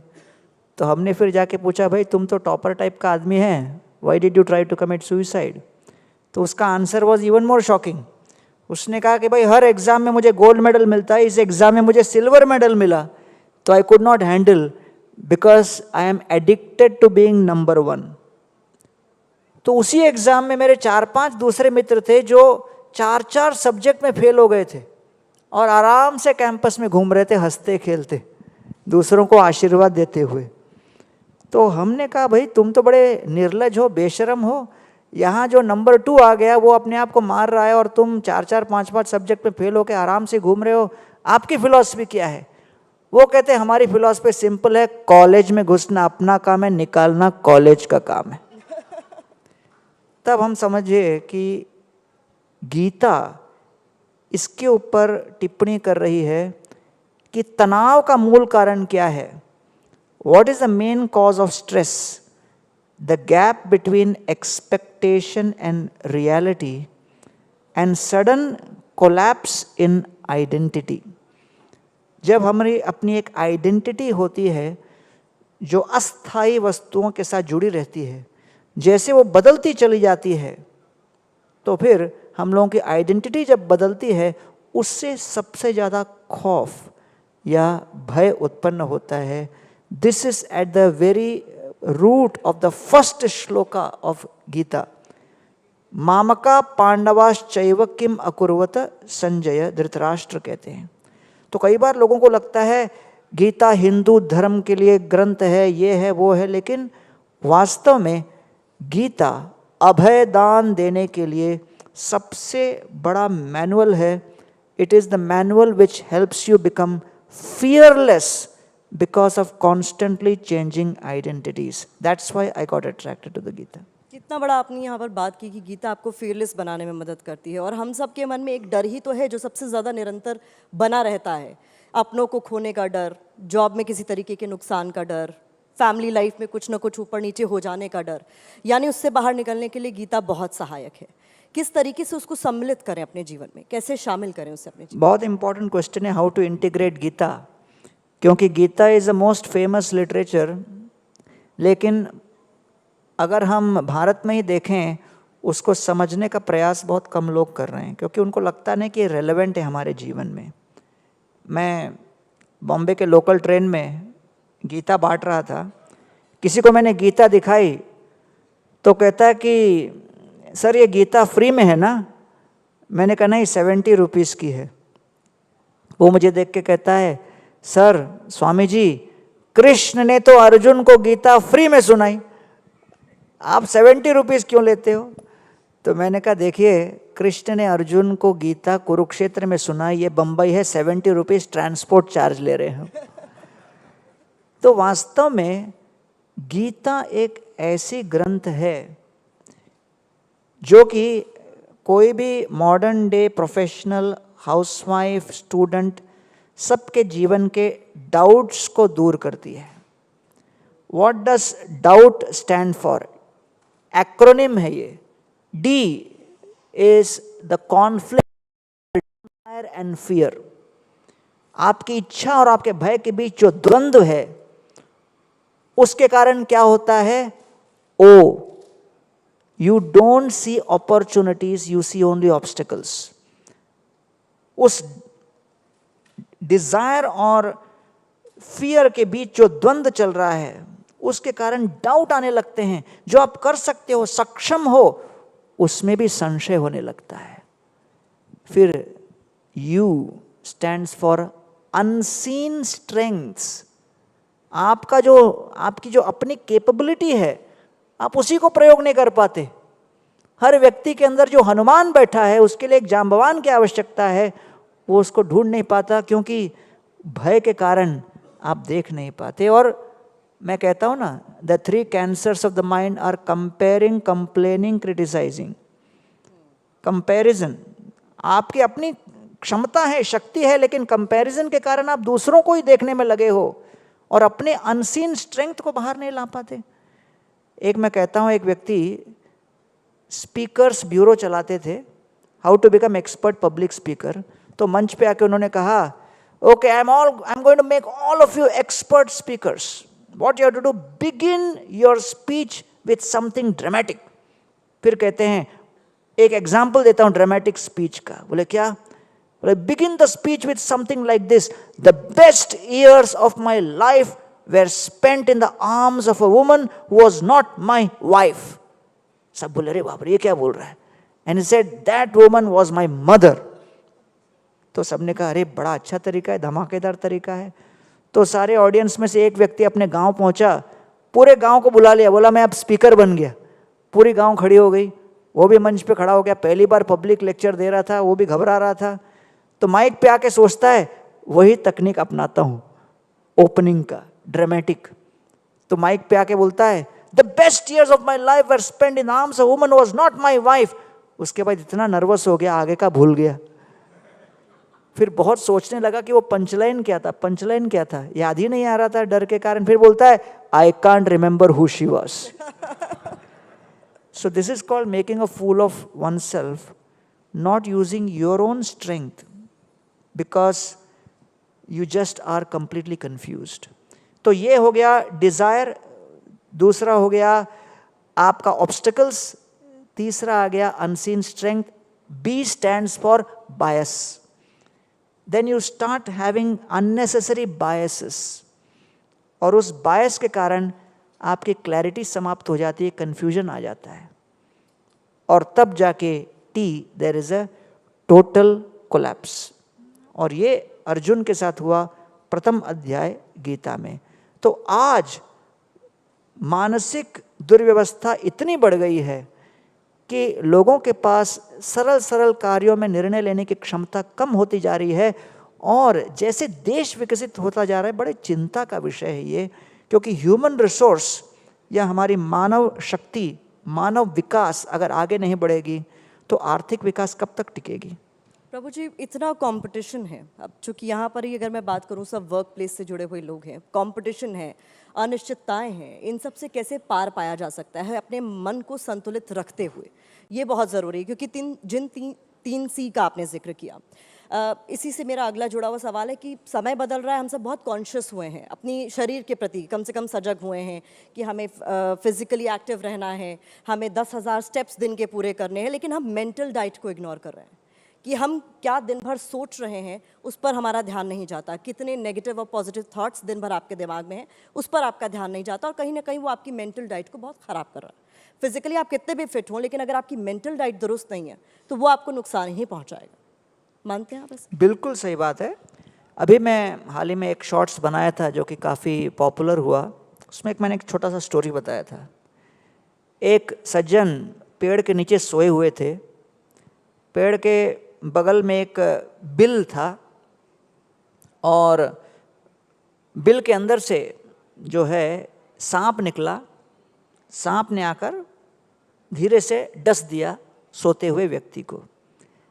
तो हमने फिर जाके पूछा, भाई तुम तो टॉपर टाइप का आदमी है, why did you try to commit suicide? तो उसका answer was even more shocking. उसने कहा कि भाई हर एग्जाम में मुझे गोल्ड मेडल मिलता है, इस एग्जाम में मुझे सिल्वर मेडल मिला, तो I could not handle because I am addicted to being number 1। तो उसी एग्जाम में मेरे 4-5 दूसरे मित्र थे जो 4-4 सब्जेक्ट में फेल हो गए थे और आराम से कैंपस में घूम रहे थे, हंसते खेलते, दूसरों को आशीर्वाद देते हुए। तो हमने कहा भाई तुम तो बड़े निर्लज हो, बेशरम हो, यहाँ जो नंबर 2 आ गया वो अपने आप को मार रहा है और तुम 4-4, 5-5 सब्जेक्ट में फेल होकर आराम से घूम रहे हो, आपकी फिलॉसफी क्या है? वो कहते हैं हमारी फिलॉसफी सिंपल है, कॉलेज में घुसना अपना काम है, निकालना कॉलेज का काम है। तब हम समझे कि गीता इसके ऊपर टिप्पणी कर रही है कि तनाव का मूल कारण क्या है, what is the main cause of stress, the gap between expectation and reality and sudden collapse in identity. जब हमारी अपनी एक आइडेंटिटी होती है जो अस्थायी वस्तुओं के साथ जुड़ी रहती है, जैसे वो बदलती चली जाती है, तो फिर हम लोगों की आइडेंटिटी जब बदलती है उससे सबसे ज़्यादा खौफ या भय उत्पन्न होता है। This is at the very root of the first shloka of Gita. मामका पांडवाश्चैव किम अकुर्वत संजय, धृतराष्ट्र कहते हैं। तो कई बार लोगों को लगता है गीता हिंदू धर्म के लिए ग्रंथ है, ये है वो है, लेकिन वास्तव में गीता अभय दान देने के लिए सबसे बड़ा मैनुअल है। It is the manual which helps you become fearless because of constantly changing identities. That's why I got attracted to the Gita. कितना बड़ा आपने यहाँ पर बात की कि गीता आपको fearless बनाने में मदद करती है, और हम सब के मन में एक डर ही तो है जो सबसे ज़्यादा निरंतर बना रहता है। अपनों को खोने का डर, जॉब में किसी तरीके के नुकसान का डर, फैमिली लाइफ में कुछ ना कुछ ऊपर नीचे हो जाने का डर, यानी उससे बाहर निकलने के लिए गीता बहुत सहायक है। किस तरीके से उसको सम्मिलित करें अपने जीवन में, कैसे शामिल करें उसे अपने जीवन में? बहुत इंपॉर्टेंट क्वेश्चन है, हाउ टू इंटीग्रेट गीता, क्योंकि Gita is a most famous literature, लेकिन अगर हम भारत में ही देखें उसको समझने का प्रयास बहुत कम लोग कर रहे हैं, क्योंकि उनको लगता नहीं कि ये रेलेवेंट है हमारे जीवन में। मैं बॉम्बे के लोकल ट्रेन में गीता बांट रहा था, किसी को मैंने गीता दिखाई तो कहता है कि सर ये गीता फ्री में है ना? मैंने कहा नहीं, 70 रुपीज़ की है। वो मुझे देख के कहता है सर स्वामी जी, कृष्ण ने तो अर्जुन को गीता फ्री में सुनाई, आप 70 रुपीज़ क्यों लेते हो? तो मैंने कहा देखिए, कृष्ण ने अर्जुन को गीता कुरुक्षेत्र में सुनाई, ये बम्बई है, 70 रुपीज़ ट्रांसपोर्ट चार्ज ले रहे हैं। तो वास्तव में गीता एक ऐसी ग्रंथ है जो कि कोई भी modern day professional, housewife, student, सबके जीवन के डाउट्स को दूर करती है। What does doubt stand for? Acronym है ये। D is the conflict and fear. आपकी इच्छा और आपके भय के बीच जो द्वंद्व है, उसके कारण क्या होता है? ओ, you don't see opportunities, you see only obstacles. उस डिजायर और फियर के बीच जो द्वंद्व चल रहा है, उसके कारण डाउट आने लगते हैं। जो आप कर सकते हो, सक्षम हो, उसमें भी संशय होने लगता है। फिर you stands for unseen strengths. आपकी जो अपनी कैपेबिलिटी है, आप उसी को प्रयोग नहीं कर पाते। हर व्यक्ति के अंदर जो हनुमान बैठा है, उसके लिए एक जांबवान की आवश्यकता है, वो उसको ढूंढ नहीं पाता, क्योंकि भय के कारण आप देख नहीं पाते। और मैं कहता हूँ ना, the 3 cancers of the mind are comparing, complaining, criticising. Comparison, आपकी अपनी क्षमता है, शक्ति है, लेकिन कंपैरिजन के कारण आप दूसरों को ही देखने में लगे हो और अपने अनसीन स्ट्रेंथ को बाहर नहीं ला पाते। एक मैं कहता हूँ, एक व्यक्ति स्पीकर्स ब्यूरो चलाते थे, how to become expert public speaker. तो मंच पे आके उन्होंने कहा, okay, I am going to make all of you expert speakers. What you have to do, begin your speech with something dramatic. फिर कहते हैं, एक एग्जाम्पल देता हूँ ड्रामेटिक स्पीच का। बोले क्या? बोले begin the speech with something like this, the best years of my life were spent in the arms of a woman who was not my wife. सब बोले अरे बाप रे, ये क्या बोल रहा है? And he said that woman was my mother. तो सबने कहा अरे बड़ा अच्छा तरीका है, धमाकेदार तरीका है। तो सारे ऑडियंस में से एक व्यक्ति अपने गांव पहुंचा, पूरे गांव को बुला लिया, बोला मैं अब स्पीकर बन गया। पूरी गांव खड़ी हो गई, वो भी मंच पे खड़ा हो गया, पहली बार पब्लिक लेक्चर दे रहा था, वो भी घबरा रहा था। तो माइक पे आके सोचता है वही तकनीक अपनाता हूँ ओपनिंग का, ड्रामेटिक। तो माइक पे आके बोलता है the best years of my life were spend in arms of woman was not my wife. उसके बाद इतना नर्वस हो गया, आगे का भूल गया। फिर बहुत सोचने लगा कि वो पंचलाइन क्या था, पंचलाइन क्या था, याद ही नहीं आ रहा था डर के कारण। फिर बोलता है I can't remember who she was. So this is called making a fool of oneself, not using your own strength because you just are completely confused. तो ये हो गया डिजायर, दूसरा हो गया आपका ऑब्स्टिकल्स, तीसरा आ गया unseen strength. B stands for bias. Then you start having unnecessary biases, और उस बायस के कारण आपकी क्लैरिटी समाप्त हो जाती है, कंफ्यूजन आ जाता है, और तब जाके there is a total collapse. और ये अर्जुन के साथ हुआ प्रथम अध्याय गीता में। तो आज मानसिक दुर्व्यवस्था इतनी बढ़ गई है कि लोगों के पास सरल सरल कार्यों में निर्णय लेने की क्षमता कम होती जा रही है, और जैसे देश विकसित होता जा रहा है, बड़े चिंता का विषय है ये, क्योंकि ह्यूमन रिसोर्स या हमारी मानव शक्ति, मानव विकास अगर आगे नहीं बढ़ेगी तो आर्थिक विकास कब तक टिकेगी। प्रभु जी, इतना कंपटीशन है, अब चूंकि यहाँ पर ही अगर मैं बात करूँ, सब वर्क प्लेस से जुड़े हुए लोग हैं, कंपटीशन है, अनिश्चितताएं हैं, इन सब से कैसे पार पाया जा सकता है अपने मन को संतुलित रखते हुए, ये बहुत ज़रूरी है। क्योंकि तीन सी का आपने जिक्र किया। इसी से मेरा अगला जुड़ा हुआ सवाल है कि समय बदल रहा है, हम सब बहुत कॉन्शियस हुए हैं अपनी शरीर के प्रति, कम से कम सजग हुए हैं कि हमें फिजिकली एक्टिव रहना है, हमें 10,000 स्टेप्स दिन के पूरे करने हैं, लेकिन हम मेंटल डाइट को इग्नोर कर रहे हैं कि हम क्या दिन भर सोच रहे हैं उस पर हमारा ध्यान नहीं जाता, कितने नेगेटिव और पॉजिटिव थॉट्स दिन भर आपके दिमाग में हैं उस पर आपका ध्यान नहीं जाता, और कहीं ना कहीं वो आपकी मेंटल डाइट को बहुत ख़राब कर रहा है। फिजिकली आप कितने भी फिट हों, लेकिन अगर आपकी मेंटल डाइट दुरुस्त नहीं है तो वो आपको नुकसान ही पहुंचाएगा। मानते हैं आप इसे? बिल्कुल सही बात है। अभी मैं हाल ही में एक शॉर्ट्स बनाया था जो कि काफ़ी पॉपुलर हुआ, उसमें मैंने एक छोटा सा स्टोरी बताया था। एक सज्जन पेड़ के नीचे सोए हुए थे, पेड़ के बगल में एक बिल था, और बिल के अंदर से जो है सांप निकला। सांप ने आकर धीरे से डस दिया सोते हुए व्यक्ति को।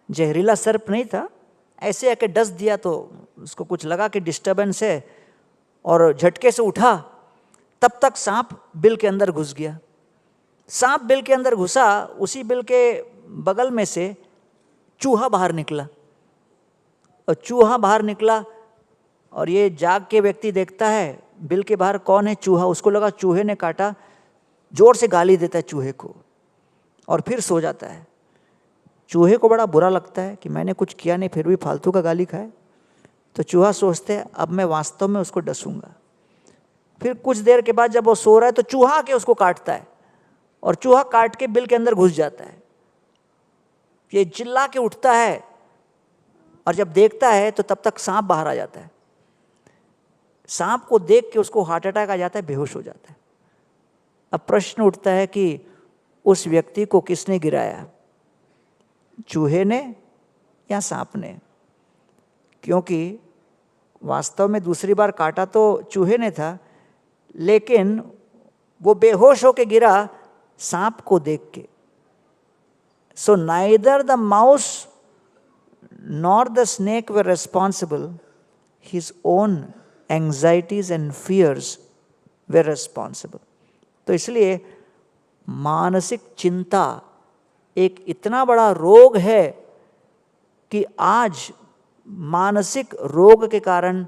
जहरीला सर्प नहीं था, ऐसे आके डस दिया तो उसको कुछ लगा कि डिस्टर्बेंस है, और झटके से उठा, तब तक सांप बिल के अंदर घुस गया। सांप बिल के अंदर घुसा, उसी बिल के बगल में से चूहा बाहर निकला, और चूहा बाहर निकला, और ये जाग के व्यक्ति देखता है बिल के बाहर कौन है, चूहा। उसको लगा चूहे ने काटा, जोर से गाली देता है चूहे को, और फिर सो जाता है। चूहे को बड़ा बुरा लगता है कि मैंने कुछ किया नहीं फिर भी फालतू का गाली खाए। तो चूहा सोचते है अब मैं वास्तव में उसको डसूंगा। फिर कुछ देर के बाद जब वो सो रहा है तो चूहा आके उसको काटता है, और चूहा काट के बिल के अंदर घुस जाता है। ये चिल्ला के उठता है, और जब देखता है तो तब तक सांप बाहर आ जाता है। सांप को देख के उसको हार्ट अटैक आ जाता है, बेहोश हो जाता है। अब प्रश्न उठता है कि उस व्यक्ति को किसने गिराया, चूहे ने या सांप ने? क्योंकि वास्तव में दूसरी बार काटा तो चूहे ने था, लेकिन वो बेहोश होके गिरा सांप को देख के। So neither the mouse nor the snake were responsible. His own anxieties and fears were responsible. तो इसलिए मानसिक चिंता एक इतना बड़ा रोग है कि आज मानसिक रोग के कारण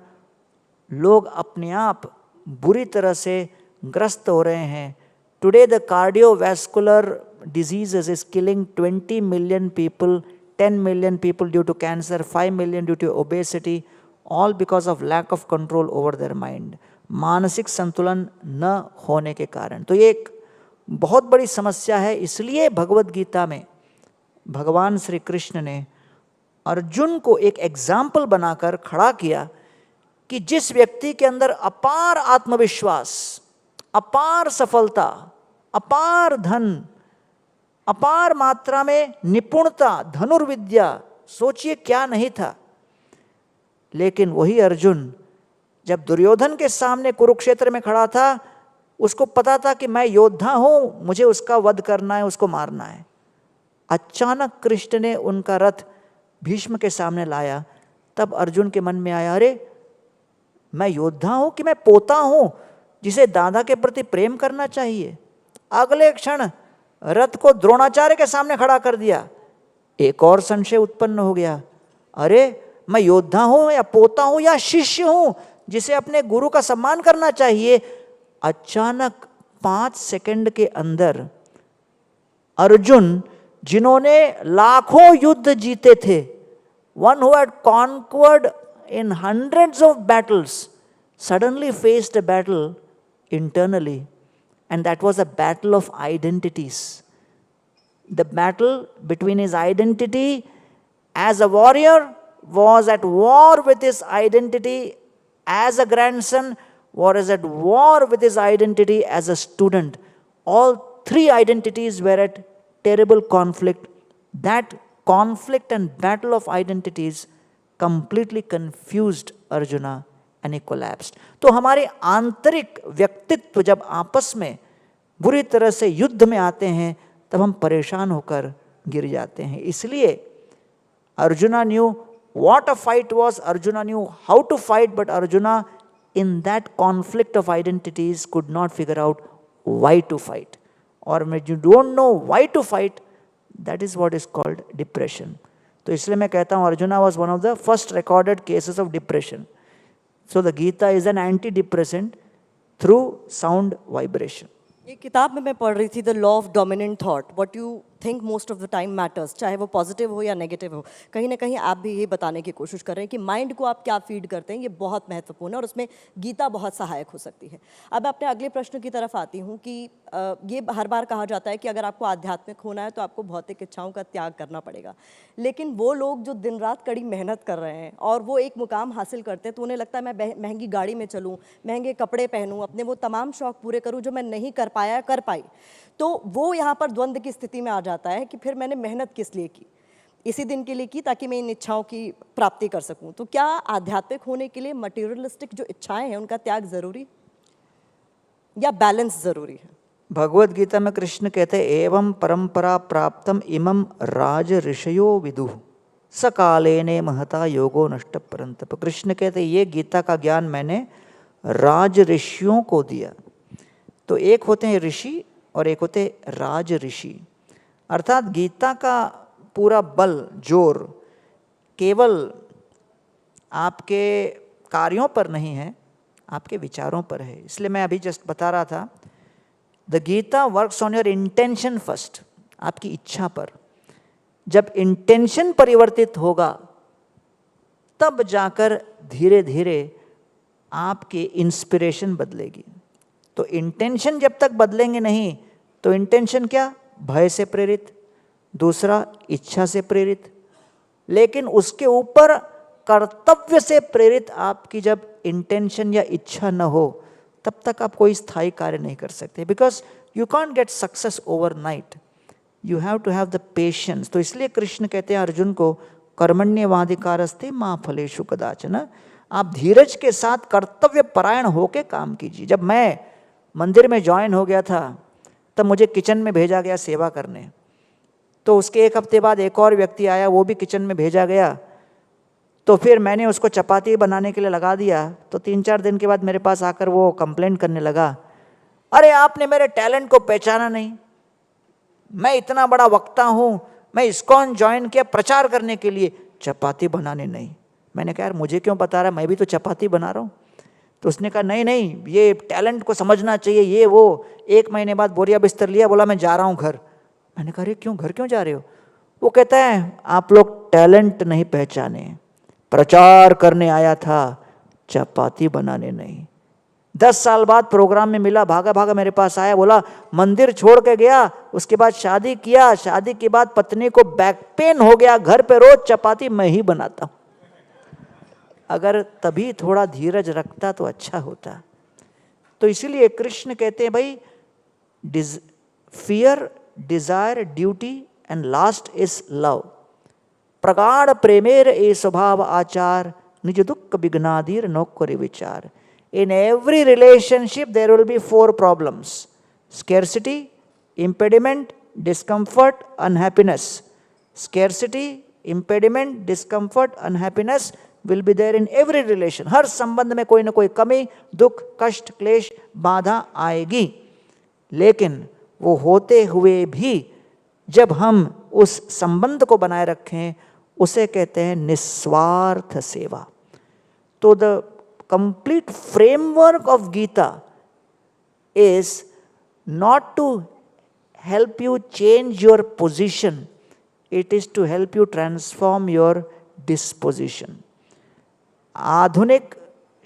लोग अपने आप बुरी तरह से ग्रस्त हो रहे हैं। Today the cardiovascular diseases is killing 20 million people, 10 million people due to cancer, 5 million due to obesity, all because of lack of control over their mind. मानसिक संतुलन न होने के कारण। तो ये एक बहुत बड़ी समस्या है। इसलिए भगवत गीता में भगवान श्री कृष्ण ने अर्जुन को एक एग्जाम्पल बनाकर खड़ा किया कि जिस व्यक्ति के अंदर अपार आत्मविश्वास, अपार सफलता, अपार धन, अपार मात्रा में निपुणता, धनुर्विद्या, सोचिए क्या नहीं था, लेकिन वही अर्जुन जब दुर्योधन के सामने कुरुक्षेत्र में खड़ा था, उसको पता था कि मैं योद्धा हूं, मुझे उसका वध करना है, उसको मारना है। अचानक कृष्ण ने उनका रथ भीष्म के सामने लाया, तब अर्जुन के मन में आया, अरे मैं योद्धा हूं कि मैं पोता हूं जिसे दादा के प्रति प्रेम करना चाहिए। अगले क्षण रथ को द्रोणाचार्य के सामने खड़ा कर दिया। एक और संशय उत्पन्न हो गया, अरे मैं योद्धा हूं या पोता हूं या शिष्य हूं जिसे अपने गुरु का सम्मान करना चाहिए। अचानक 5 सेकंड के अंदर अर्जुन, जिन्होंने लाखों युद्ध जीते थे, one who had conquered in hundreds of battles, suddenly faced a battle internally, and that was a battle of identities. The battle between his identity as a warrior was at war with his identity as a grandson, was at war with his identity as a student. All 3 identities were at terrible conflict. That conflict and battle of identities completely confused Arjuna and he collapsed. तो हमारे आंतरिक व्यक्तित्व जब आपस में बुरी तरह से युद्ध में आते हैं, तब हम परेशान होकर गिर जाते हैं। इसलिए Arjuna knew what a fight was, Arjuna knew how to fight, but Arjuna in that conflict of identities could not figure out why to fight. Or when you don't know why to fight, that is what is called depression. तो इसलिए मैं कहता हूँ Arjuna was one of the first recorded cases of depression. So the Gita is an antidepressant through sound vibration. एक किताब में मैं पढ़ रही थी, the law of dominant thought, what you think most of the time matters, चाहे वो positive हो या नेगेटिव हो। कहीं ना कहीं आप भी ये बताने की कोशिश कर रहे हैं कि माइंड को आप क्या फीड करते हैं, ये बहुत महत्वपूर्ण है और उसमें गीता बहुत सहायक हो सकती है। अब मैं अपने अगले प्रश्न की तरफ आती हूँ कि ये हर बार कहा जाता है कि अगर आपको आध्यात्मिक होना है तो आपको भौतिक इच्छाओं का त्याग करना पड़ेगा, लेकिन वो लोग जो दिन रात कड़ी मेहनत कर रहे हैं और वो एक मुकाम हासिल करते हैं, तो उन्हें लगता है मैं महंगी गाड़ी में चलूँ, महंगे कपड़े पहनूँ, अपने वो तमाम शौक पूरे करूँ जो मैं नहीं कर पाया कर पाई, तो वो यहाँ पर द्वंद्व की स्थिति में आ जाता है कि फिर मैंने मेहनत किस लिए की, इसी दिन के लिए की ताकि मैं इन इच्छाओं की प्राप्ति कर सकूं। तो क्या आध्यात्मिक होने के लिए मटेरियलिस्टिक जो इच्छाएं हैं उनका त्याग जरूरी या बैलेंस जरूरी है? भगवत गीता में कृष्ण कहते हैं, एवं परंपरा प्राप्तम इमं राज ऋषयो विदुः सकालेने महता योगो नष्ट परंतप। कृष्ण कहते हैं ये गीता का ज्ञान मैंने राज ऋषियों को दिया। तो एक होते हैं ऋषि और एक होते राज ऋषि, अर्थात गीता का पूरा बल जोर केवल आपके कार्यों पर नहीं है, आपके विचारों पर है। इसलिए मैं अभी जस्ट बता रहा था, the Gita works on your intention first, आपकी इच्छा पर। जब इंटेंशन परिवर्तित होगा तब जाकर धीरे धीरे आपकी इंस्पिरेशन बदलेगी। तो इंटेंशन जब तक बदलेंगे नहीं, तो इंटेंशन क्या? भय से प्रेरित, दूसरा इच्छा से प्रेरित, लेकिन उसके ऊपर कर्तव्य से प्रेरित आपकी जब इंटेंशन या इच्छा न हो, तब तक आप कोई स्थायी कार्य नहीं कर सकते। Because you can't get success overnight, you have to have the patience. तो इसलिए कृष्ण कहते हैं अर्जुन को, कर्मण्येवाधिकारस्ते मा फलेषु कदाचन, आप धीरज के साथ कर्तव्य परायण होके काम कीजिए। जब मैं मंदिर में ज्वाइन हो गया था तब मुझे किचन में भेजा गया सेवा करने, तो उसके 1 हफ्ते बाद एक और व्यक्ति आया, वो भी किचन में भेजा गया, तो फिर मैंने उसको चपाती बनाने के लिए लगा दिया। तो 3-4 दिन के बाद मेरे पास आकर वो कंप्लेंट करने लगा, अरे आपने मेरे टैलेंट को पहचाना नहीं, मैं इतना बड़ा वक्ता हूँ, मैं इस्कॉन ज्वाइन किया प्रचार करने के लिए, चपाती बनाने नहीं। मैंने कहा यार मुझे क्यों बता रहा है, मैं भी तो चपाती बना रहा हूँ। तो उसने कहा नहीं नहीं, ये टैलेंट को समझना चाहिए, ये वो। 1 महीने बाद बोरिया बिस्तर लिया, बोला मैं जा रहा हूँ घर। मैंने कहा अरे क्यों, घर क्यों जा रहे हो? वो कहता है आप लोग टैलेंट नहीं पहचाने, प्रचार करने आया था, चपाती बनाने नहीं। 10 साल बाद प्रोग्राम में मिला, भागा भागा मेरे पास आया, बोला मंदिर छोड़ के गया, उसके बाद शादी किया, शादी के बाद पत्नी को बैक पेन हो गया, घर पे रोज चपाती मैं ही बनाता हूं। अगर तभी थोड़ा धीरज रखता तो अच्छा होता। तो इसीलिए कृष्ण कहते हैं भाई, fear, desire, duty and last is love. प्रगाढ़ प्रेमेर ए स्वभाव आचार, निज दुख विघ्नादीर नौकरी विचार। In every relationship, there will be 4 problems: scarcity, impediment, discomfort, unhappiness. Scarcity, impediment, discomfort, unhappiness will be there in every relation. हर संबंध में कोई ना कोई कमी, दुख, कष्ट, क्लेश, बाधा आएगी। लेकिन वो होते हुए भी जब हम उस संबंध को बनाए रखें, उसे कहते हैं निस्वार्थ सेवा। तो the complete framework of Gita is not to help you change your position, it is to help you transform your disposition. आधुनिक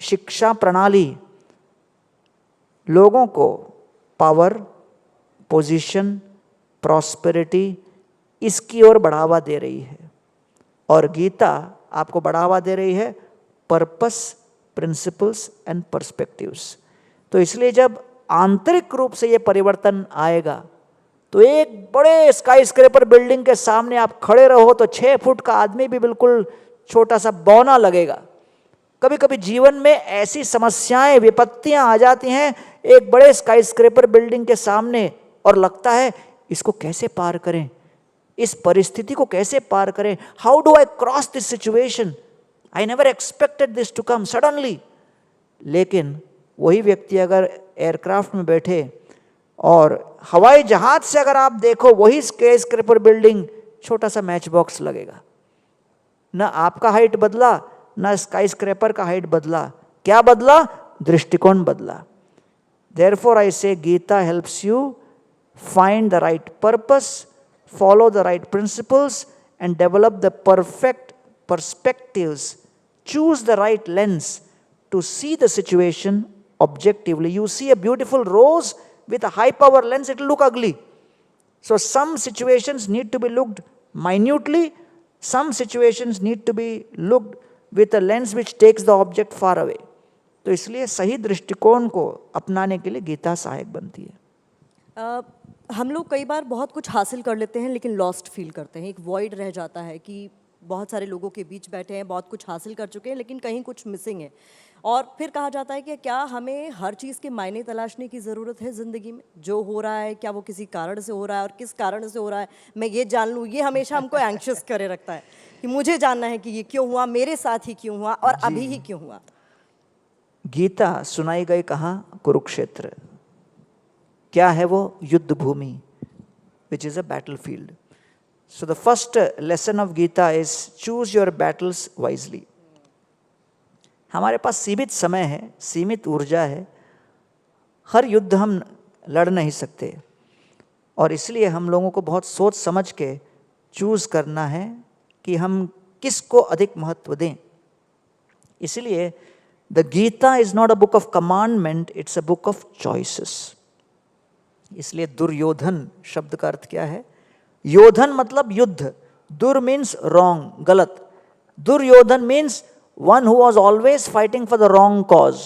शिक्षा प्रणाली लोगों को पावर, पोजीशन, प्रॉस्पेरिटी इसकी ओर बढ़ावा दे रही है, और गीता आपको बढ़ावा दे रही है पर्पस, प्रिंसिपल्स एंड पर्सपेक्टिव्स। तो इसलिए जब आंतरिक रूप से ये परिवर्तन आएगा, तो एक बड़े स्काई स्क्रैपर बिल्डिंग के सामने आप खड़े रहो तो 6 फुट का आदमी भी बिल्कुल छोटा सा बौना लगेगा। कभी कभी जीवन में ऐसी समस्याएं, विपत्तियां आ जाती हैं एक बड़े स्काई स्क्रैपर बिल्डिंग के सामने, और लगता है इसको कैसे पार करें, इस परिस्थिति को कैसे पार करें, how do I cross this situation, I never expected this to come suddenly. लेकिन वही व्यक्ति अगर एयरक्राफ्ट में बैठे और हवाई जहाज से अगर आप देखो, वही स्काई स्क्रैपर बिल्डिंग छोटा सा मैच बॉक्स लगेगा। ना आपका हाइट बदला, ना स्काई स्क्रैपर का हाइट बदला। क्या बदला? दृष्टिकोण बदला। Therefore I say Gita helps you find the right purpose, follow the right principles and develop the perfect perspectives. Choose the right lens to see the situation objectively. You see a beautiful rose with a high power lens, it will look ugly. So some situations need to be looked minutely, some situations need to be looked with a lens which takes the object far away. तो इसलिए सही दृष्टिकोण को अपनाने के लिए गीता सहायक बनती है। हम लोग कई बार बहुत कुछ हासिल कर लेते हैं लेकिन लॉस्ट फील करते हैं, एक वॉइड रह जाता है कि बहुत सारे लोगों के बीच बैठे हैं, बहुत कुछ हासिल कर चुके हैं लेकिन कहीं कुछ मिसिंग है। और फिर कहा जाता है कि क्या हमें हर चीज़ के मायने तलाशने की ज़रूरत है ज़िंदगी में? जो हो रहा है क्या वो किसी कारण से हो रहा है, और किस कारण से हो रहा है मैं ये जान लूँ, ये हमेशा हमको एंग्शियस करे रखता है कि मुझे जानना है कि ये क्यों हुआ, मेरे साथ ही क्यों हुआ, और अभी ही क्यों हुआ। गीता सुनाई गई कहाँ? कुरुक्षेत्र। क्या है वो? युद्ध भूमि, which is a battle field. So the first lesson of Gita is choose your battles wisely. हमारे पास सीमित समय है, सीमित ऊर्जा है, हर युद्ध हम लड़ नहीं सकते, और इसलिए हम लोगों को बहुत सोच समझ के चूज करना है कि हम किसको अधिक महत्व दें। इसलिए the Gita is not a book of commandment, it's a book of choices. इसलिए दुर्योधन शब्द का अर्थ क्या है? योधन मतलब युद्ध, दुर मीन्स रॉन्ग, गलत। Duryodhan means one who was always fighting for the wrong cause,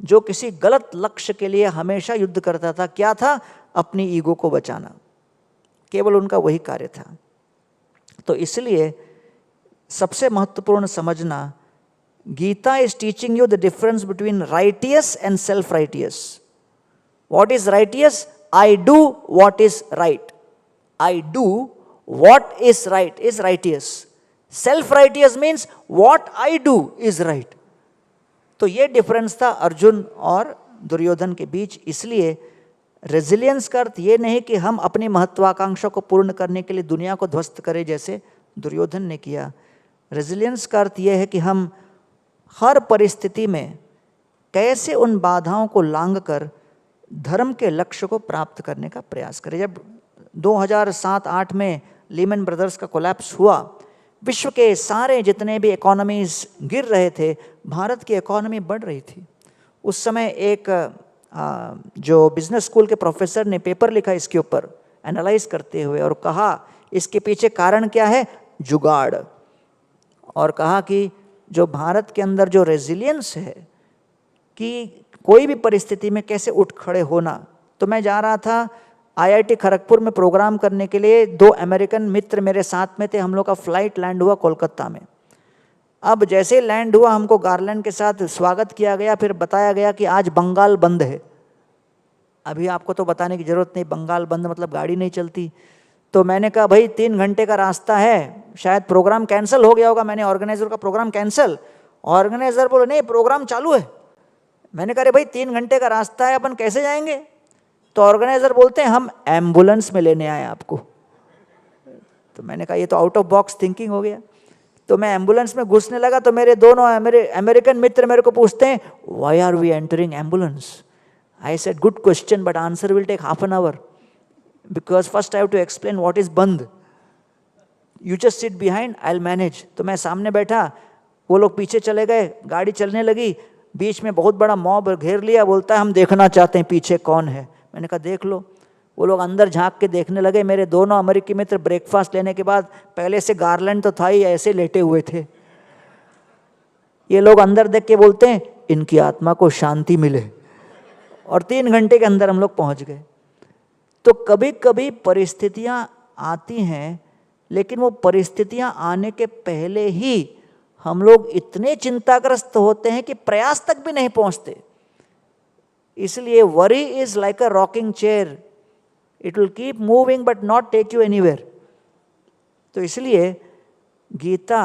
जो किसी गलत लक्ष्य के लिए हमेशा युद्ध करता था। क्या था? अपनी ईगो को बचाना, केवल उनका वही कार्य था। तो इसलिए सबसे महत्वपूर्ण समझना, Gita is teaching you the difference between righteous and self righteous. What is righteous? I do what is right. I do what is right is righteous. Self-righteous means what I do is right. तो ये difference था अर्जुन और दुर्योधन के बीच। इसलिए resilience का अर्थ ये नहीं कि हम अपनी महत्वाकांक्षा को पूर्ण करने के लिए दुनिया को ध्वस्त करें जैसे दुर्योधन ने किया। रेजिलियंस का अर्थ ये है कि हम हर परिस्थिति में कैसे उन बाधाओं को लांघकर धर्म के लक्ष्य को प्राप्त करने का प्रयास करें। जब 2007-8 में लीमन ब्रदर्स का कोलैप्स हुआ, विश्व के सारे जितने भी इकोनॉमीज गिर रहे थे, भारत की इकोनॉमी बढ़ रही थी। उस समय एक जो बिजनेस स्कूल के प्रोफेसर ने पेपर लिखा इसके ऊपर एनालाइज करते हुए और कहा इसके पीछे कारण क्या है, जुगाड़। और कहा कि जो भारत के अंदर जो रेजिलियंस है कि कोई भी परिस्थिति में कैसे उठ खड़े होना। तो मैं जा रहा था IIT खड़गपुर में प्रोग्राम करने के लिए, 2 अमेरिकन मित्र मेरे साथ में थे, हम लोग का फ्लाइट लैंड हुआ कोलकाता में। अब जैसे लैंड हुआ हमको गार्लैंड के साथ स्वागत किया गया, फिर बताया गया कि आज बंगाल बंद है। अभी आपको तो बताने की ज़रूरत नहीं, बंगाल बंद मतलब गाड़ी नहीं चलती। तो मैंने कहा भाई 3 घंटे का रास्ता है, शायद प्रोग्राम कैंसिल हो गया होगा। मैंने ऑर्गेनाइजर का प्रोग्राम कैंसिल, ऑर्गेनाइजर बोले नहीं प्रोग्राम चालू है। मैंने कहा अरे भाई 3 घंटे का रास्ता है, अपन कैसे जाएंगे? तो ऑर्गेनाइजर बोलते हैं हम एम्बुलेंस में लेने आए आपको। तो मैंने कहा ये तो आउट ऑफ बॉक्स थिंकिंग हो गया। तो मैं एम्बुलेंस में घुसने लगा तो मेरे दोनों अमेरिकन मित्र मेरे को पूछते हैं why are we entering ambulance? I said good question but answer will take half an hour because first I have to explain what is बंद। You just sit behind, I will manage. तो मैं सामने बैठा, वो लोग पीछे चले गए, गाड़ी चलने लगी, बीच में बहुत बड़ा मॉब घेर लिया, बोलता है हम देखना चाहते हैं पीछे कौन है। मैंने कहा देख लो। वो लोग अंदर झांक के देखने लगे। मेरे दोनों अमेरिकी मित्र ब्रेकफास्ट लेने के बाद, पहले से गार्लैंड तो था ही, ऐसे लेटे हुए थे। ये लोग अंदर देख के बोलते हैं इनकी आत्मा को शांति मिले। और 3 घंटे के अंदर हम लोग पहुंच गए। तो कभी कभी परिस्थितियां आती हैं, लेकिन वो परिस्थितियां आने के पहले ही हम लोग इतने चिंताग्रस्त होते हैं कि प्रयास तक भी नहीं पहुंचते। इसलिए worry is like a rocking chair, it will keep moving but not take you anywhere. तो इसलिए गीता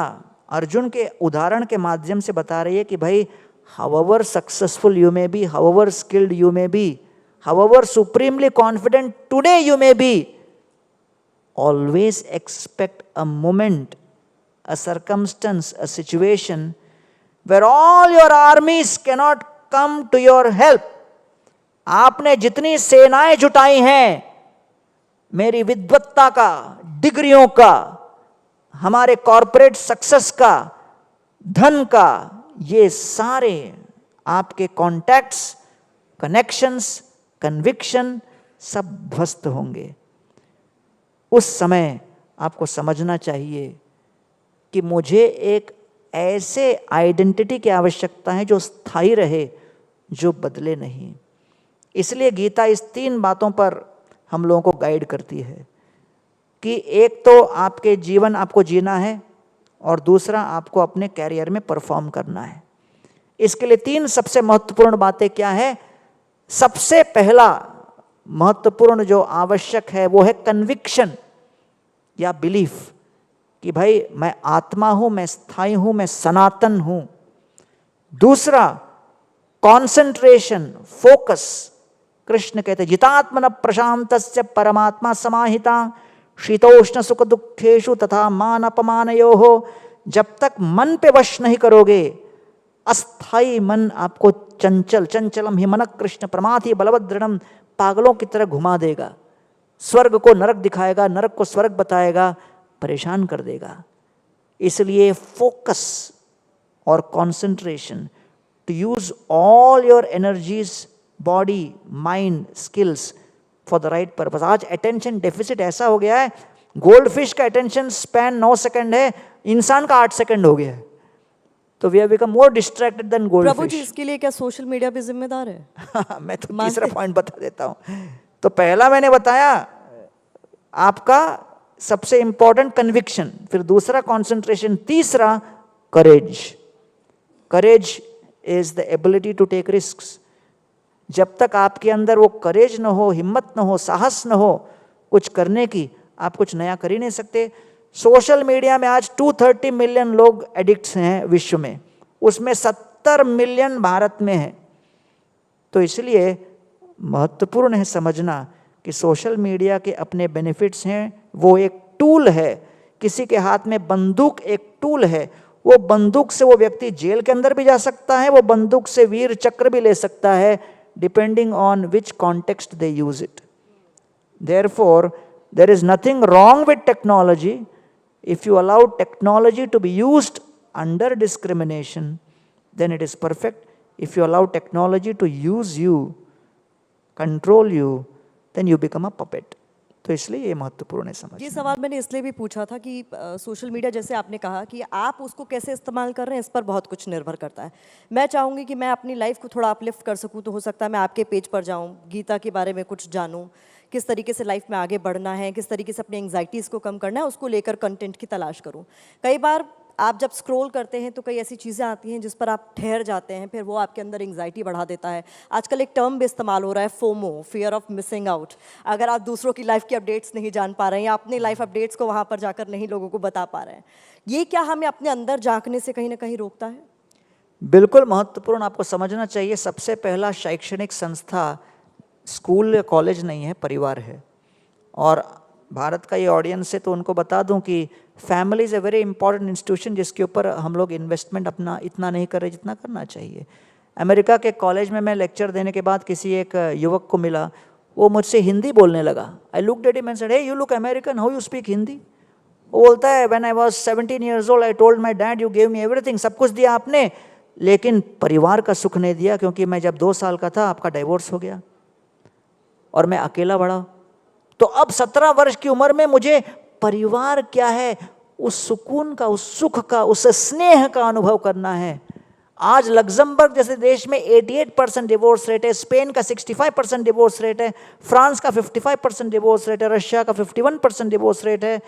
अर्जुन के उदाहरण के माध्यम से बता रही है कि भाई however successful you may be, however skilled you may be, however supremely confident today you may be, always expect a moment, a circumstance, a situation where all your armies cannot come to your help. आपने जितनी सेनाएं जुटाई हैं, मेरी विद्वत्ता का, डिग्रियों का, हमारे कॉरपोरेट सक्सेस का, धन का, ये सारे आपके कॉन्टैक्ट्स, कनेक्शंस, कन्विक्शन सब ध्वस्त होंगे। उस समय आपको समझना चाहिए कि मुझे एक ऐसे आइडेंटिटी की आवश्यकता है जो स्थायी रहे, जो बदले नहीं। इसलिए गीता इस 3 बातों पर हम लोगों को गाइड करती है कि एक तो आपके जीवन आपको जीना है और दूसरा आपको अपने कैरियर में परफॉर्म करना है। इसके लिए 3 सबसे महत्वपूर्ण बातें क्या है? सबसे पहला महत्वपूर्ण जो आवश्यक है वो है कन्विक्शन या बिलीफ कि भाई मैं आत्मा हूं, मैं स्थायी हूं, मैं सनातन हूं। दूसरा कॉन्सेंट्रेशन, फोकस। कृष्ण कहते हैं जितात्मन प्रशांतस्य परमात्मा समाहिता शीतोष्ण सुख दुखेशु तथा मान अपमानयोः। जब तक मन पे वश नहीं करोगे, अस्थाई मन आपको चंचलम ही मन कृष्ण प्रमाथि बलवदृढ़म, पागलों की तरह घुमा देगा, स्वर्ग को नरक दिखाएगा, नरक को स्वर्ग बताएगा, परेशान कर देगा। इसलिए फोकस और concentration, to use all your energies, body, mind, skills for the right purpose. आज अटेंशन डेफिसिट ऐसा हो गया है, गोल्ड फिश का अटेंशन स्पैन 9 सेकंड है, इंसान का 8 सेकंड हो गया है। तो we have become more distracted than gold fish. Prabhu ji, इसके लिए क्या सोशल मीडिया भी जिम्मेदार है? मैं तो तीसरा पॉइंट बता देता हूं। तो पहला मैंने बताया आपका सबसे इंपॉर्टेंट कन्विक्शन, फिर दूसरा कंसंट्रेशन, तीसरा courage. Courage is the ability to take risks. जब तक आपके अंदर वो करेज न हो, हिम्मत न हो, साहस न हो कुछ करने की, आप कुछ नया कर ही नहीं सकते। सोशल मीडिया में आज 230 मिलियन लोग एडिक्ट्स हैं विश्व में, उसमें 70 मिलियन भारत में हैं। तो इसलिए महत्वपूर्ण है समझना कि सोशल मीडिया के अपने बेनिफिट्स हैं, वो एक टूल है। किसी के हाथ में बंदूक एक टूल है, वो बंदूक से वो व्यक्ति जेल के अंदर भी जा सकता है, वो बंदूक से वीर चक्र भी ले सकता है, depending on which context they use it. Therefore there is nothing wrong with technology if you allow technology to be used under discrimination, then it is perfect. If you allow technology to use you, control you, then you become a puppet. तो इसलिए ये महत्वपूर्ण है समझ। ये सवाल मैंने इसलिए भी पूछा था कि सोशल मीडिया जैसे आपने कहा कि आप उसको कैसे इस्तेमाल कर रहे हैं इस पर बहुत कुछ निर्भर करता है। मैं चाहूँगी कि मैं अपनी लाइफ को थोड़ा अपलिफ्ट कर सकूँ, तो हो सकता है मैं आपके पेज पर जाऊँ, गीता के बारे में कुछ जानूँ, किस तरीके से लाइफ में आगे बढ़ना है, किस तरीके से अपनी एंग्जाइटीज़ को कम करना है, उसको लेकर कंटेंट की तलाश करूँ। कई बार आप जब स्क्रॉल करते हैं तो कई ऐसी चीज़ें आती हैं जिस पर आप ठहर जाते हैं, फिर वो आपके अंदर एंग्जाइटी बढ़ा देता है। आजकल एक टर्म भी इस्तेमाल हो रहा है, FOMO, fear of missing out. अगर आप दूसरों की लाइफ की अपडेट्स नहीं जान पा रहे हैं या अपनी लाइफ अपडेट्स को वहाँ पर जाकर नहीं लोगों को बता पा रहे हैं, ये क्या हमें अपने अंदर झांकने से कहीं ना कहीं रोकता है? बिल्कुल महत्वपूर्ण। आपको समझना चाहिए, सबसे पहला शैक्षणिक संस्था स्कूल या कॉलेज नहीं है, परिवार है। और भारत का ये ऑडियंस है तो उनको बता दूं कि family is a very important institution जिसके ऊपर हम लोग इन्वेस्टमेंट अपना इतना नहीं कर रहे जितना करना चाहिए। अमेरिका के कॉलेज में मैं लेक्चर देने के बाद किसी एक युवक को मिला, वो मुझसे हिंदी बोलने लगा। I looked at him and said, hey you look American, how you speak Hindi? वो बोलता है, when I was 17 years old I told my dad you gave me everything, सब कुछ दिया आपने, लेकिन परिवार का सुख नहीं दिया, क्योंकि मैं जब 2 साल का था आपका डाइवोर्स हो गया और मैं अकेला बढ़ा। तो अब 17 वर्ष की उम्र में मुझे परिवार क्या है, उस सुकून का, उस सुख का, उस स्नेह का अनुभव करना है। आज लग्जमबर्ग जैसे देश में 88% डिवोर्स रेट है, स्पेन का 65% डिवोर्स रेट है, फ्रांस का 55% डिवोर्स रेट है, रशिया का 51% डिवोर्स रेट है,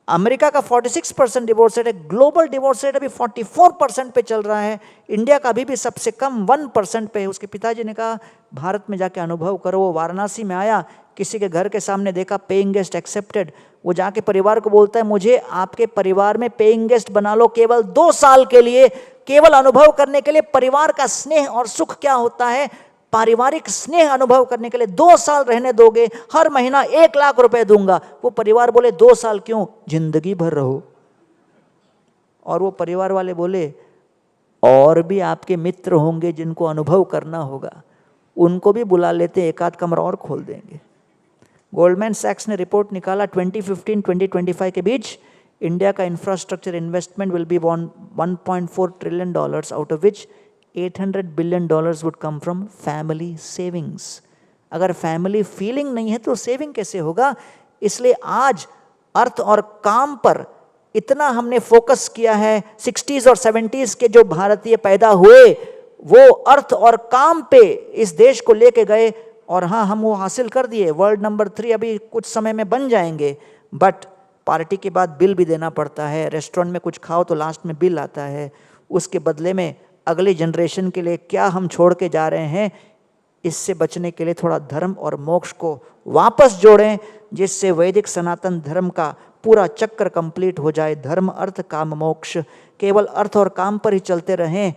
अमेरिका का 46% डिवोर्स रेट है, ग्लोबल डिवोर्स रेट अभी 44% पे चल रहा है, इंडिया का अभी भी सबसे कम 1% पे है। उसके पिताजी ने कहा भारत में जाके अनुभव करो। वो वाराणसी में आया, किसी के घर के सामने देखा पेइंग गेस्ट एक्सेप्टेड, वो जाके परिवार को बोलता है मुझे आपके परिवार में पेइंग गेस्ट बना लो केवल 2 साल के लिए, केवल अनुभव करने के लिए परिवार का स्नेह और सुख क्या होता है, पारिवारिक स्नेह अनुभव करने के लिए 2 साल रहने दोगे, हर महीना 1 लाख रुपए दूंगा। वो परिवार बोले 2 साल क्यों, जिंदगी भर रहो। और वो परिवार वाले बोले और भी आपके मित्र होंगे जिनको अनुभव करना होगा, उनको भी बुला लेते, एक आध कमरा और खोल देंगे। गोल्डमैन सैक्स ने रिपोर्ट निकाला 2015-2025 के बीच इंडिया का infrastructure investment will be 1.4 trillion dollars, out of which $800 billion would come from family savings। अगर फैमिली फीलिंग नहीं है तो सेविंग कैसे होगा? इसलिए आज अर्थ और काम पर इतना हमने फोकस किया है। 60s और 70s के जो भारतीय पैदा हुए वो अर्थ और काम पे इस देश को लेके गए, और हाँ हम वो हासिल कर दिए। वर्ल्ड नंबर 3 अभी कुछ समय में बन जाएंगे, बट पार्टी के बाद बिल भी देना पड़ता है। रेस्टोरेंट में कुछ खाओ तो लास्ट में बिल आता है। उसके बदले में अगली जनरेशन के लिए क्या हम छोड़ के जा रहे हैं, इससे बचने के लिए थोड़ा धर्म और मोक्ष को वापस जोड़ें, जिससे वैदिक सनातन धर्म का पूरा चक्र कंप्लीट हो जाए। धर्म अर्थ काम मोक्ष, केवल अर्थ और काम पर ही चलते रहें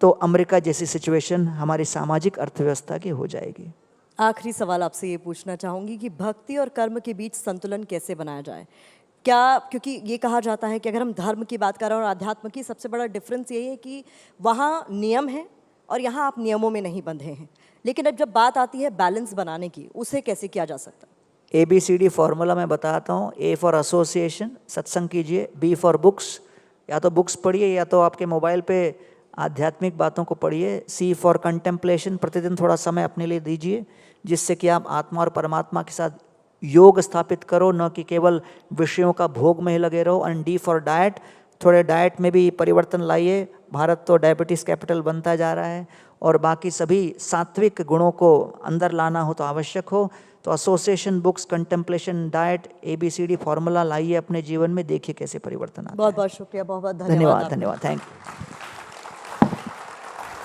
तो अमेरिका जैसी सिचुएशन हमारी सामाजिक अर्थव्यवस्था की हो जाएगी। आखिरी सवाल आपसे ये पूछना चाहूँगी कि भक्ति और कर्म के बीच संतुलन कैसे बनाया जाए? क्या, क्योंकि ये कहा जाता है कि अगर हम धर्म की बात कर रहे हैं और अध्यात्म की, सबसे बड़ा डिफरेंस यही है कि वहाँ नियम है और यहाँ आप नियमों में नहीं बंधे हैं, लेकिन अब जब बात आती है बैलेंस बनाने की, उसे कैसे किया जा सकता है? ABCD फॉर्मूला मैं बताता हूँ। A फॉर एसोसिएशन, सत्संग कीजिए। B फॉर बुक्स, या तो बुक्स पढ़िए या तो आपके मोबाइल पे आध्यात्मिक बातों को पढ़िए। C फॉर कंटेम्पलेशन, प्रतिदिन थोड़ा समय अपने लिए दीजिए जिससे कि आप आत्मा और परमात्मा के साथ योग स्थापित करो, न कि केवल विषयों का भोग में ही लगे रहो। एंड D फॉर डाइट, थोड़े डाइट में भी परिवर्तन लाइए। भारत तो डायबिटीज़ कैपिटल बनता जा रहा है, और बाकी सभी सात्विक गुणों को अंदर लाना हो तो आवश्यक हो तो association, books, contemplation, diet, ABCD formula लाइए अपने जीवन में, देखिए कैसे परिवर्तन आता है। बहुत बहुत शुक्रिया, बहुत बहुत धन्यवाद। धन्यवाद, thank you.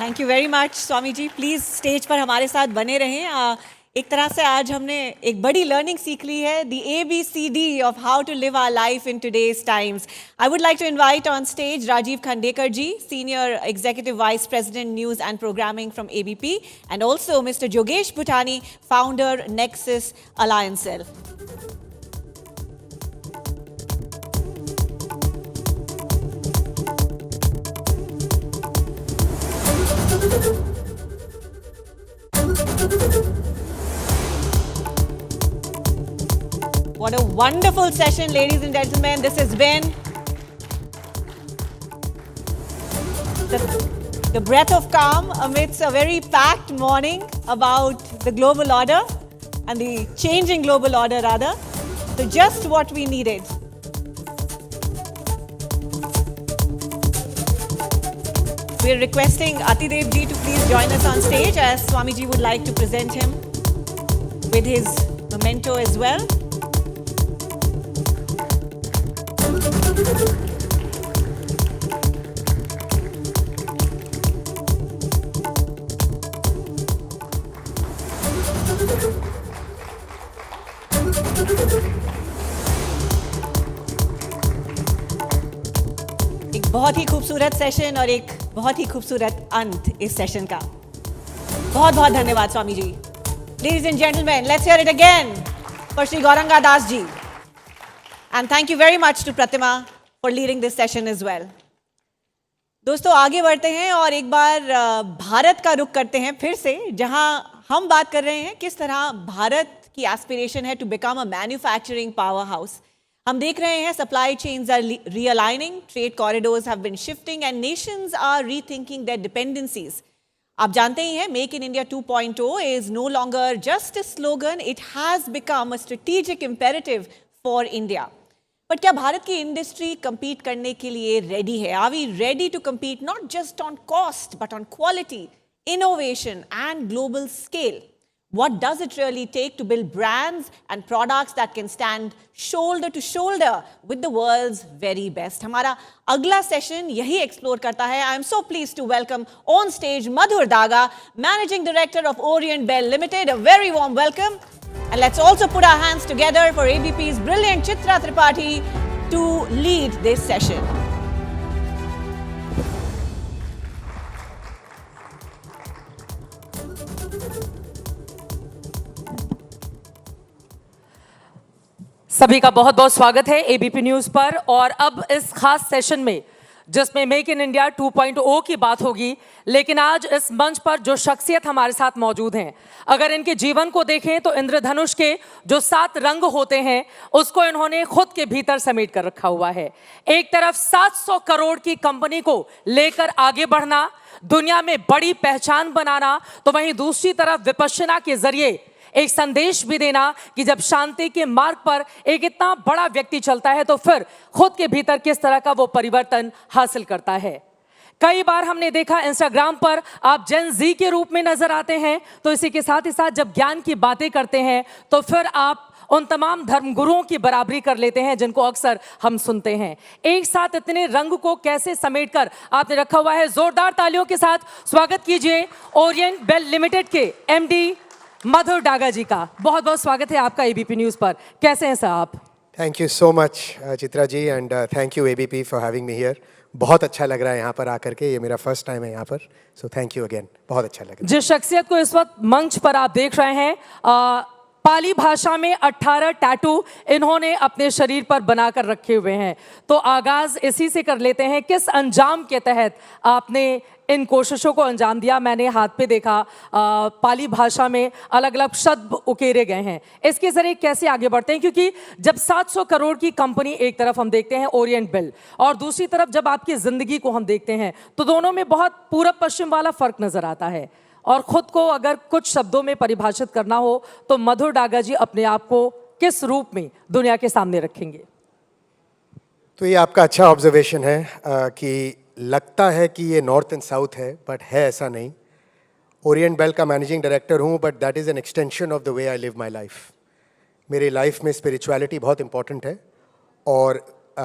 Thank you very much Swami ji. Please stage पर हमारे साथ बने रहें। एक तरह से आज हमने एक बड़ी लर्निंग सीख ली है, the ABCD of how to live our life in today's times. I would like to invite on stage Rajiv Khandekar ji, senior executive vice president news and programming from ABP, and also mister जोगेश Bhutani, founder Nexus Alliance cell. What a wonderful session, ladies and gentlemen. This has been The breath of calm amidst a very packed morning about the global order and the changing global order rather. So just what we needed. We're requesting Atidev ji to please join us on stage as Swamiji would like to present him with his memento as well. एक बहुत ही खूबसूरत session और एक बहुत ही खूबसूरत अंत इस session का. बहुत बहुत धन्यवाद Swami ji. Ladies and gentlemen, let's hear it again for Shri Gauranga Das ji. And thank you very much to Pratima for leading this session as well. दोस्तों आगे बढ़ते हैं और एक बार भारत का रुख करते हैं फिर से, जहां हम बात कर रहे हैं किस तरह भारत की एस्पिरेशन है to become a manufacturing power house. हम देख रहे हैं supply chains are realigning, trade corridors have been shifting and nations are rethinking their dependencies. आप जानते ही हैं make in India 2.0 is no longer just a slogan, it has become a strategic imperative for India. But क्या भारत की industry compete करने के लिए ready है? Are we ready to compete not just on cost but on quality, innovation and global scale? What does it really take to build brands and products that can stand shoulder to shoulder with the world's very best? हमारा अगला session यही explore करता है. I am so pleased to welcome on stage Madhur Daga, Managing Director of Orient Bell Limited. A very warm welcome. And let's also put our hands together for ABP's brilliant Chitra Tripathi to lead this session. सभी का बहुत बहुत स्वागत है ABP news पर. और अब इस खास सेशन में जिसमें मेक इन इंडिया 2.0 की बात होगी, लेकिन आज इस मंच पर जो शख्सियत हमारे साथ मौजूद हैं, अगर इनके जीवन को देखें तो इंद्रधनुष के जो 7 रंग होते हैं उसको इन्होंने खुद के भीतर समेट कर रखा हुआ है. एक तरफ 700 करोड़ की कंपनी को लेकर आगे बढ़ना, दुनिया में बड़ी पहचान बनाना, तो वहीं दूसरी तरफ विपश्यना के जरिए एक संदेश भी देना कि जब शांति के मार्ग पर एक इतना बड़ा व्यक्ति चलता है तो फिर खुद के भीतर किस तरह का वो परिवर्तन हासिल करता है. कई बार हमने देखा इंस्टाग्राम पर आप जेन जी के रूप में नजर आते हैं, तो इसी के साथ ही साथ जब ज्ञान की बातें करते हैं तो फिर आप उन तमाम धर्मगुरुओं की बराबरी कर लेते हैं जिनको अक्सर हम सुनते हैं. एक साथ इतने रंग को कैसे समेटकर आपने रखा हुआ है. जोरदार तालियों के साथ स्वागत कीजिए ओरिएंट बेल लिमिटेड के एमडी मधुर डागा जी का. बहुत बहुत स्वागत है आपका एबीपी न्यूज पर. कैसे हैं सर आप? Thank you so much Chitra ji and thank you ABP for having me here. बहुत अच्छा लग रहा है यहाँ पर आकर के, ये मेरा फर्स्ट टाइम है यहाँ पर, सो थैंक यू अगेन. बहुत अच्छा लग रहा है. जिस शख्सियत को इस वक्त मंच पर आप देख रहे हैं, पाली भाषा में 18 टैटू इन्होंने अपने शरीर पर बनाकर रखे हुए हैं. तो आगाज इसी से कर लेते हैं. किस अंजाम के तहत आपने इन कोशिशों को अंजाम दिया? मैंने हाथ पे देखा पाली भाषा में अलग अलग शब्द उकेरे गए हैं. इसके जरिए कैसे आगे बढ़ते हैं? क्योंकि जब 700 करोड़ की कंपनी एक तरफ हम देखते हैं ओरिएंट बेल, और दूसरी तरफ जब आपकी जिंदगी को हम देखते हैं तो दोनों में बहुत पूरब पश्चिम वाला फर्क नजर आता है. और खुद को अगर कुछ शब्दों में परिभाषित करना हो तो मधुर डागा जी अपने आप को किस रूप में दुनिया के सामने रखेंगे? तो ये आपका अच्छा ऑब्जर्वेशन है कि लगता है कि ये नॉर्थ एंड साउथ है, बट है ऐसा नहीं. ओरिएंट बेल का मैनेजिंग डायरेक्टर हूँ, but that is an extension of the way I live my life. मेरी लाइफ में स्पिरिचुअलिटी बहुत इंपॉर्टेंट है और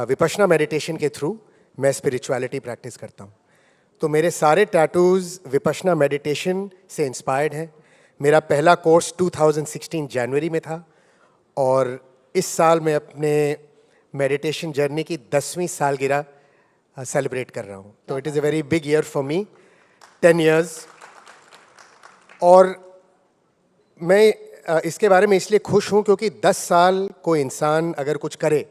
विपश्यना मेडिटेशन के थ्रू मैं स्पिरिचुअलिटी प्रैक्टिस करता हूँ. तो मेरे सारे टैटूज़ विपश्यना मेडिटेशन से इंस्पायर्ड हैं. मेरा पहला कोर्स 2016 जनवरी में था और इस साल मैं अपने मेडिटेशन जर्नी की 10वीं सालगिरह सेलिब्रेट कर रहा हूँ. तो it is a very big year for me, 10 years. और मैं इसके बारे में इसलिए खुश हूँ क्योंकि 10 साल कोई इंसान अगर कुछ करे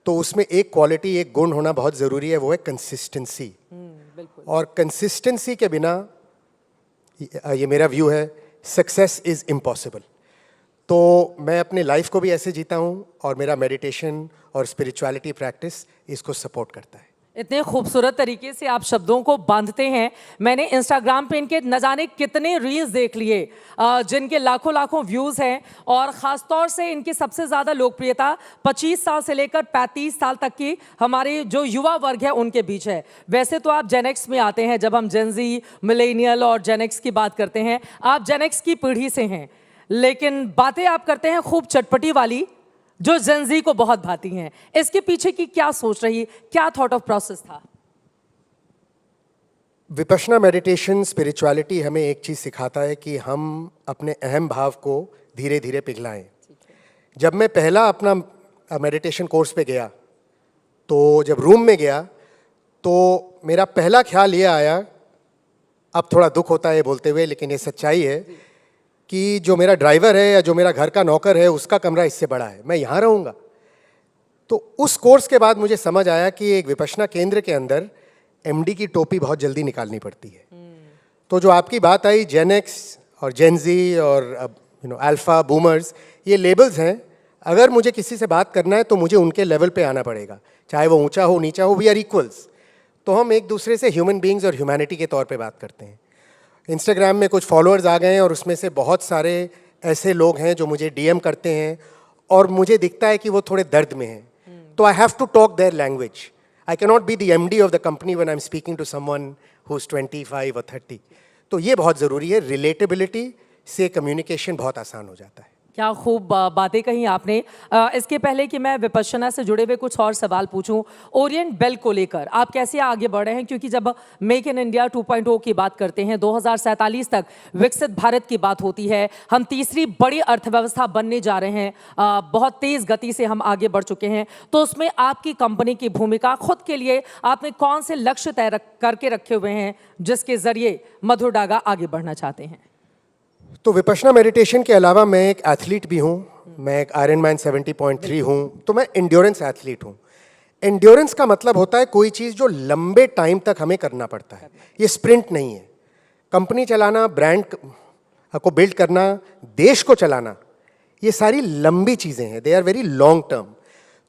तो उसमें एक क्वालिटी, एक गुण होना बहुत ज़रूरी है, वो है कंसिस्टेंसी. और कंसिस्टेंसी के बिना, ये मेरा व्यू है, सक्सेस इज़ इम्पॉसिबल. तो मैं अपने लाइफ को भी ऐसे जीता हूँ और मेरा मेडिटेशन और स्पिरिचुअलिटी प्रैक्टिस इसको सपोर्ट करता है. इतने खूबसूरत तरीके से आप शब्दों को बांधते हैं। मैंने इंस्टाग्राम पे इनके न जाने कितने रील्स देख लिए जिनके लाखों लाखों व्यूज़ हैं, और ख़ास तौर से इनकी सबसे ज़्यादा लोकप्रियता 25 साल से लेकर 35 साल तक की हमारे जो युवा वर्ग है उनके बीच है। वैसे तो आप जेन एक्स में आते हैं, जब हम जेन ज़ी, मिलेनियल और जेन एक्स की बात करते हैं, आप जेन एक्स की पीढ़ी से हैं, लेकिन बातें आप करते हैं खूब चटपटी वाली जो जेन ज़ी को बहुत भाती हैं। इसके पीछे की क्या सोच रही, क्या थॉट ऑफ प्रोसेस था? विपश्यना मेडिटेशन स्पिरिचुअलिटी हमें एक चीज़ सिखाता है कि हम अपने अहम भाव को धीरे धीरे पिघलाएं। जब मैं पहला अपना मेडिटेशन कोर्स पे गया, तो जब रूम में गया तो मेरा पहला ख्याल ये आया, अब थोड़ा दुख होता है बोलते हुए, लेकिन ये सच्चाई है कि जो मेरा ड्राइवर है या जो मेरा घर का नौकर है उसका कमरा इससे बड़ा है, मैं यहाँ रहूँगा। तो उस कोर्स के बाद मुझे समझ आया कि एक विपश्यना केंद्र के अंदर एमडी की टोपी बहुत जल्दी निकालनी पड़ती है। तो जो आपकी बात आई जेन एक्स और जेन ज़ी और अल्फ़ा बूमर्स, ये लेबल्स हैं। अगर मुझे किसी से बात करना है तो मुझे उनके लेवल पे आना पड़ेगा, चाहे वो ऊंचा हो नीचा हो, वी आर इक्वल्स। तो हम एक दूसरे से ह्यूमन बींग्स और ह्यूमैनिटी के तौर पे बात करते हैं। इंस्टाग्राम में कुछ फॉलोअर्स आ गए हैं और उसमें से बहुत सारे ऐसे लोग हैं जो मुझे डीएम करते हैं और मुझे दिखता है कि वो थोड़े दर्द में हैं। तो I have to talk their language. I can not be the MD of the company when I am speaking to someone who is 25 और 30। तो ये बहुत ज़रूरी है। रिलेटेबिलिटी से कम्युनिकेशन बहुत आसान हो जाता है। क्या खूब बातें कही आपने। इसके पहले कि मैं विपश्यना से जुड़े हुए कुछ और सवाल पूछूं, ओरिएंट बेल्ट को लेकर आप कैसे आगे बढ़े हैं? क्योंकि जब मेक इन इंडिया 2.0 की बात करते हैं, 2047 तक विकसित भारत की बात होती है, हम तीसरी बड़ी अर्थव्यवस्था बनने जा रहे हैं, बहुत तेज़ गति से हम आगे बढ़ चुके हैं, तो उसमें आपकी कंपनी की भूमिका, खुद के लिए आपने कौन से लक्ष्य तय करके रखे हुए हैं जिसके ज़रिए मधुर डागा आगे बढ़ना चाहते हैं? तो विपश्यना मेडिटेशन के अलावा मैं एक एथलीट भी हूँ। मैं एक आयरनमैन 70.3 हूँ, तो मैं एंड्योरेंस एथलीट हूँ। एंड्योरेंस का मतलब होता है कोई चीज़ जो लंबे टाइम तक हमें करना पड़ता है। ये स्प्रिंट नहीं है। कंपनी चलाना, ब्रांड को बिल्ड करना, देश को चलाना, ये सारी लंबी चीज़ें हैं। They are very long term.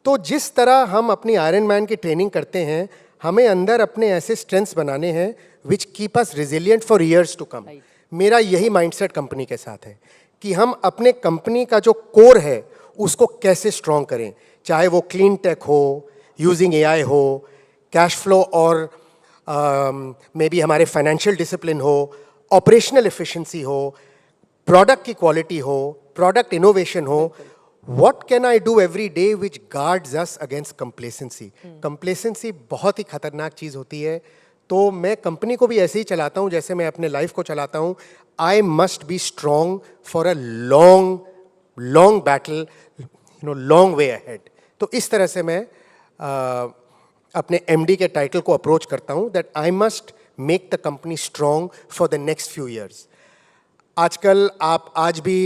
तो जिस तरह हम अपनी आयरनमैन की ट्रेनिंग करते हैं, हमें अंदर अपने ऐसे स्ट्रेंथ्स बनाने हैं which keep us resilient for years to come. मेरा यही माइंडसेट कंपनी के साथ है कि हम अपने कंपनी का जो कोर है उसको कैसे स्ट्रॉन्ग करें, चाहे वो क्लीन टेक हो, यूजिंग एआई हो, कैश फ्लो और मे बी हमारे फाइनेंशियल डिसिप्लिन हो, ऑपरेशनल एफिशिएंसी हो, प्रोडक्ट की क्वालिटी हो, प्रोडक्ट इनोवेशन हो। What can I do every day which guards us against complacency? Complacency बहुत ही खतरनाक चीज़ होती है। तो मैं कंपनी को भी ऐसे ही चलाता हूँ जैसे मैं अपने लाइफ को चलाता हूँ। I must be strong for a long battle, long way ahead. तो इस तरह से मैं अपने एमडी के टाइटल को अप्रोच करता हूँ, that I must make the company strong for the next few years. आजकल आप आज भी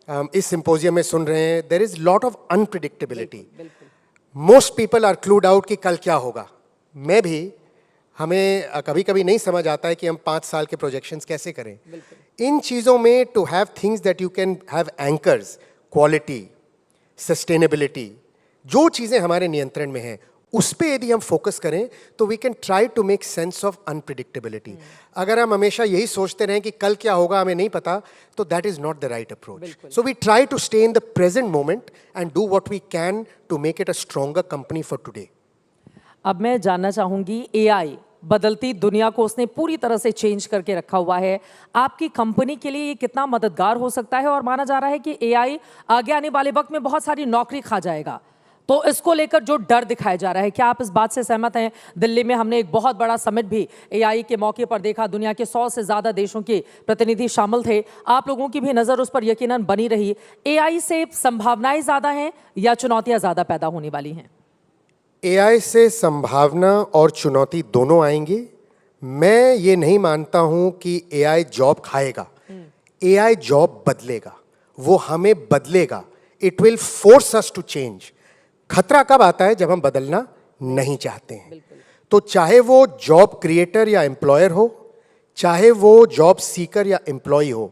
इस सिंपोजियम में सुन रहे हैं, there is lot of unpredictability. Most people are clued out कि कल क्या होगा। मैं भी, हमें कभी कभी नहीं समझ आता है कि हम 5 साल के प्रोजेक्शंस कैसे करें। इन चीज़ों में to have things that you can have anchors, quality, sustainability, जो चीज़ें हमारे नियंत्रण में हैं, उस पर यदि हम फोकस करें तो we can try to make sense of unpredictability. अगर हम हमेशा यही सोचते रहें कि कल क्या होगा हमें नहीं पता, तो that is not the right approach. So we try to stay in the present moment and do what we can to make it a stronger company for today. अब मैं जानना चाहूँगी, एआई बदलती दुनिया को उसने पूरी तरह से चेंज करके रखा हुआ है, आपकी कंपनी के लिए ये कितना मददगार हो सकता है? और माना जा रहा है कि एआई आगे आने वाले वक्त में बहुत सारी नौकरी खा जाएगा, तो इसको लेकर जो डर दिखाया जा रहा है, क्या आप इस बात से सहमत हैं? दिल्ली में हमने एक बहुत बड़ा समिट भी एआई के मौके पर देखा, दुनिया के 100 से ज़्यादा देशों के प्रतिनिधि शामिल थे, आप लोगों की भी नज़र उस पर यकीनन बनी रही। एआई से संभावनाएं ज़्यादा हैं या चुनौतियाँ ज़्यादा पैदा होने वाली हैं? एआई से संभावना और चुनौती दोनों आएंगी। मैं ये नहीं मानता हूँ कि एआई जॉब खाएगा। एआई जॉब बदलेगा, वो हमें बदलेगा। It will force us to change. खतरा कब आता है? जब हम बदलना नहीं चाहते हैं। तो चाहे वो जॉब क्रिएटर या एम्प्लॉयर हो, चाहे वो जॉब सीकर या एम्प्लॉय हो,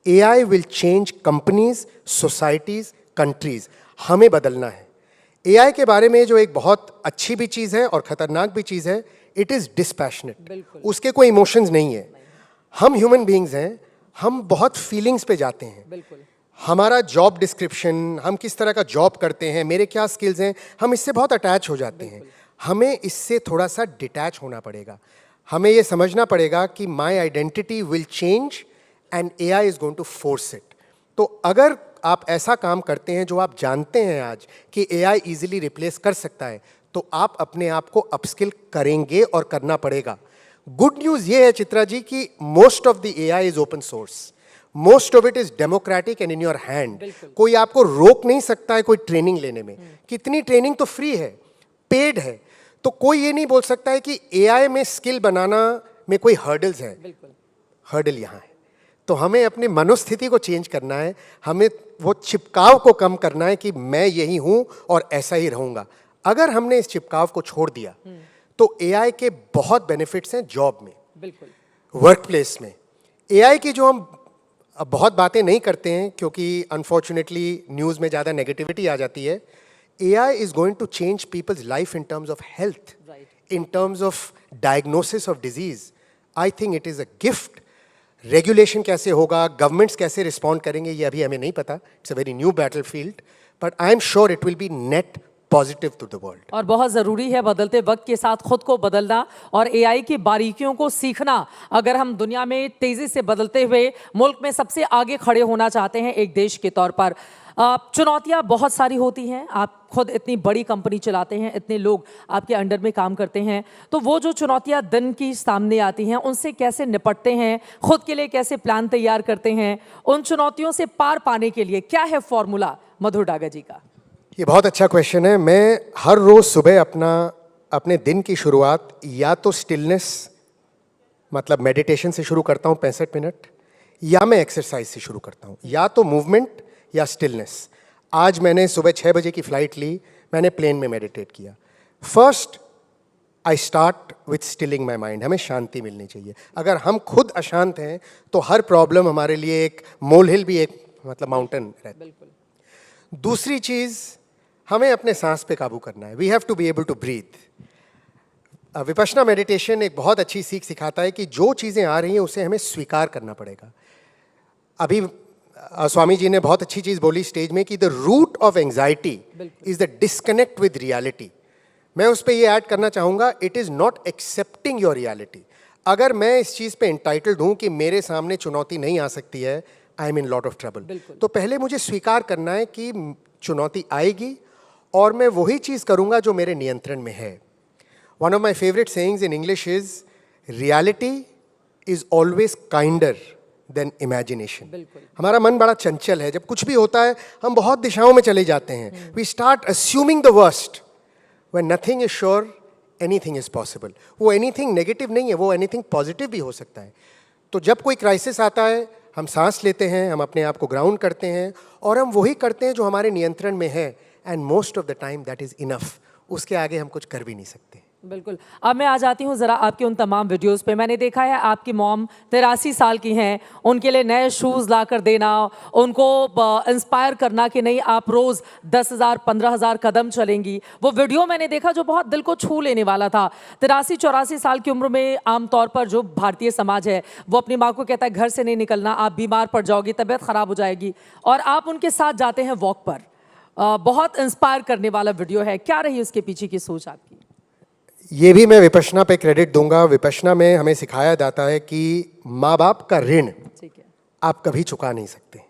AI will change companies, societies, countries. हमें बदलना है। AI के बारे में जो एक बहुत अच्छी भी चीज़ है और ख़तरनाक भी चीज़ है, इट इज़ डिस्पैशनेट, उसके कोई इमोशंस नहीं है। हम ह्यूमन बींग्स हैं, हम बहुत फीलिंग्स पे जाते हैं। हमारा जॉब डिस्क्रिप्शन, हम किस तरह का जॉब करते हैं, मेरे क्या स्किल्स हैं, हम इससे बहुत अटैच हो जाते हैं। हमें इससे थोड़ा सा डिटैच होना पड़ेगा। हमें ये समझना पड़ेगा कि my identity will change and AI is going to force it. तो अगर आप ऐसा काम करते हैं जो आप जानते हैं आज कि AI इजीली रिप्लेस कर सकता है, तो आप अपने आप को अपस्किल करेंगे और करना पड़ेगा। गुड न्यूज़ ये है चित्रा जी कि most of the AI is open source, most of it is democratic and in your hand. कोई आपको रोक नहीं सकता है कोई ट्रेनिंग लेने में। कितनी ट्रेनिंग तो फ्री है, पेड है। तो कोई ये नहीं बोल सकता है कि AI में स्किल बनाना में कोई हर्डल्स हैं। हर्डल यहाँ है। तो हमें अपनी मनोस्थिति को चेंज करना है, हमें वो चिपकाव को कम करना है कि मैं यही हूँ और ऐसा ही रहूँगा। अगर हमने इस चिपकाव को छोड़ दिया तो AI के बहुत बेनिफिट्स हैं जॉब में, वर्क प्लेस में। AI की जो हम बहुत बातें नहीं करते हैं क्योंकि अनफॉर्चुनेटली न्यूज़ में ज़्यादा नेगेटिविटी आ जाती है। AI is going to change people's life in terms of health, in terms of diagnosis of disease. I think it is a gift. Regulation कैसे होगा, governments कैसे respond करेंगे, ये अभी हमें नहीं पता. It's a very new battlefield, but I am sure it will be net positive to the world. और बहुत ज़रूरी है बदलते वक्त के साथ खुद को बदलना और AI की बारीकियों को सीखना। अगर हम दुनिया में तेज़ी से बदलते हुए मुल्क में सबसे आगे खड़े होना चाहते हैं एक देश के तौर पर, चुनौतियाँ बहुत सारी होती हैं। आप खुद इतनी बड़ी कंपनी चलाते हैं, इतने लोग आपके अंडर में काम करते हैं, तो वो जो चुनौतियाँ दिन की सामने आती हैं उनसे कैसे निपटते हैं, खुद के लिए कैसे प्लान तैयार करते हैं, उन चुनौतियों से पार पाने के लिए क्या है फॉर्मूला मधुर डागा जी का? ये बहुत अच्छा क्वेश्चन है। मैं हर रोज़ सुबह अपने दिन की शुरुआत या तो स्टिलनेस मतलब मेडिटेशन से शुरू करता हूँ 65 मिनट, या मैं एक्सरसाइज से शुरू करता हूँ, या तो मूवमेंट या स्टिलनेस। आज मैंने सुबह 6 बजे की फ़्लाइट ली, मैंने प्लेन में मेडिटेट किया। First I start with Stilling my mind. हमें शांति मिलनी चाहिए। अगर हम खुद अशांत हैं तो हर प्रॉब्लम हमारे लिए एक मोल हिल भी एक मतलब माउंटेन रहता है। दूसरी चीज़, हमें अपने सांस पे काबू करना है। We have to be able to breathe. Vipassana meditation एक बहुत अच्छी सीख सिखाता है कि जो चीज़ें आ रही हैं उसे हमें स्वीकार करना पड़ेगा। अभी स्वामी जी ने बहुत अच्छी चीज़ बोली स्टेज में कि the root of anxiety is the disconnect with reality. मैं उस पर ये ऐड करना चाहूँगा, it is not accepting your reality. अगर मैं इस चीज़ पे एंटाइटल्ड हूँ कि मेरे सामने चुनौती नहीं आ सकती है, I am in lot of trouble. तो पहले मुझे स्वीकार करना है कि चुनौती आएगी और मैं वही चीज़ करूँगा जो मेरे नियंत्रण में है। One of my favourite sayings in English is reality is always kinder than imagination. हमारा मन बड़ा चंचल है। जब कुछ भी होता है हम बहुत दिशाओं में चले जाते हैं। We start assuming the worst when nothing is sure, anything is possible. वो एनीथिंग नेगेटिव नहीं है, वो एनीथिंग पॉजिटिव भी हो सकता है। तो जब कोई क्राइसिस आता है हम सांस लेते हैं, हम अपने आप को ग्राउंड करते हैं और हम वही करते हैं जो हमारे नियंत्रण में है, and most of the time that is enough. उसके आगे हम कुछ कर भी नहीं सकते। बिल्कुल। अब मैं आ जाती हूँ ज़रा आपके उन तमाम वीडियोस पे। मैंने देखा है आपकी मॉम 83 साल की हैं, उनके लिए नए शूज़ ला कर देना, उनको इंस्पायर करना कि नहीं आप रोज़ 10,000 15,000 कदम चलेंगी। वो वीडियो मैंने देखा जो बहुत दिल को छू लेने वाला था। 83-84 साल की उम्र में आमतौर पर जो भारतीय समाज है वो अपनी माँ को कहता है घर से नहीं निकलना, आप बीमार पड़ जाओगी, तबीयत ख़राब हो जाएगी, और आप उनके साथ जाते हैं वॉक पर। बहुत इंस्पायर करने वाला वीडियो है। क्या रही उसके पीछे की सोच आपकी? ये भी मैं विपश्यना पे क्रेडिट दूंगा। विपश्यना में हमें सिखाया जाता है कि माँ बाप का ऋण आप कभी चुका नहीं सकते।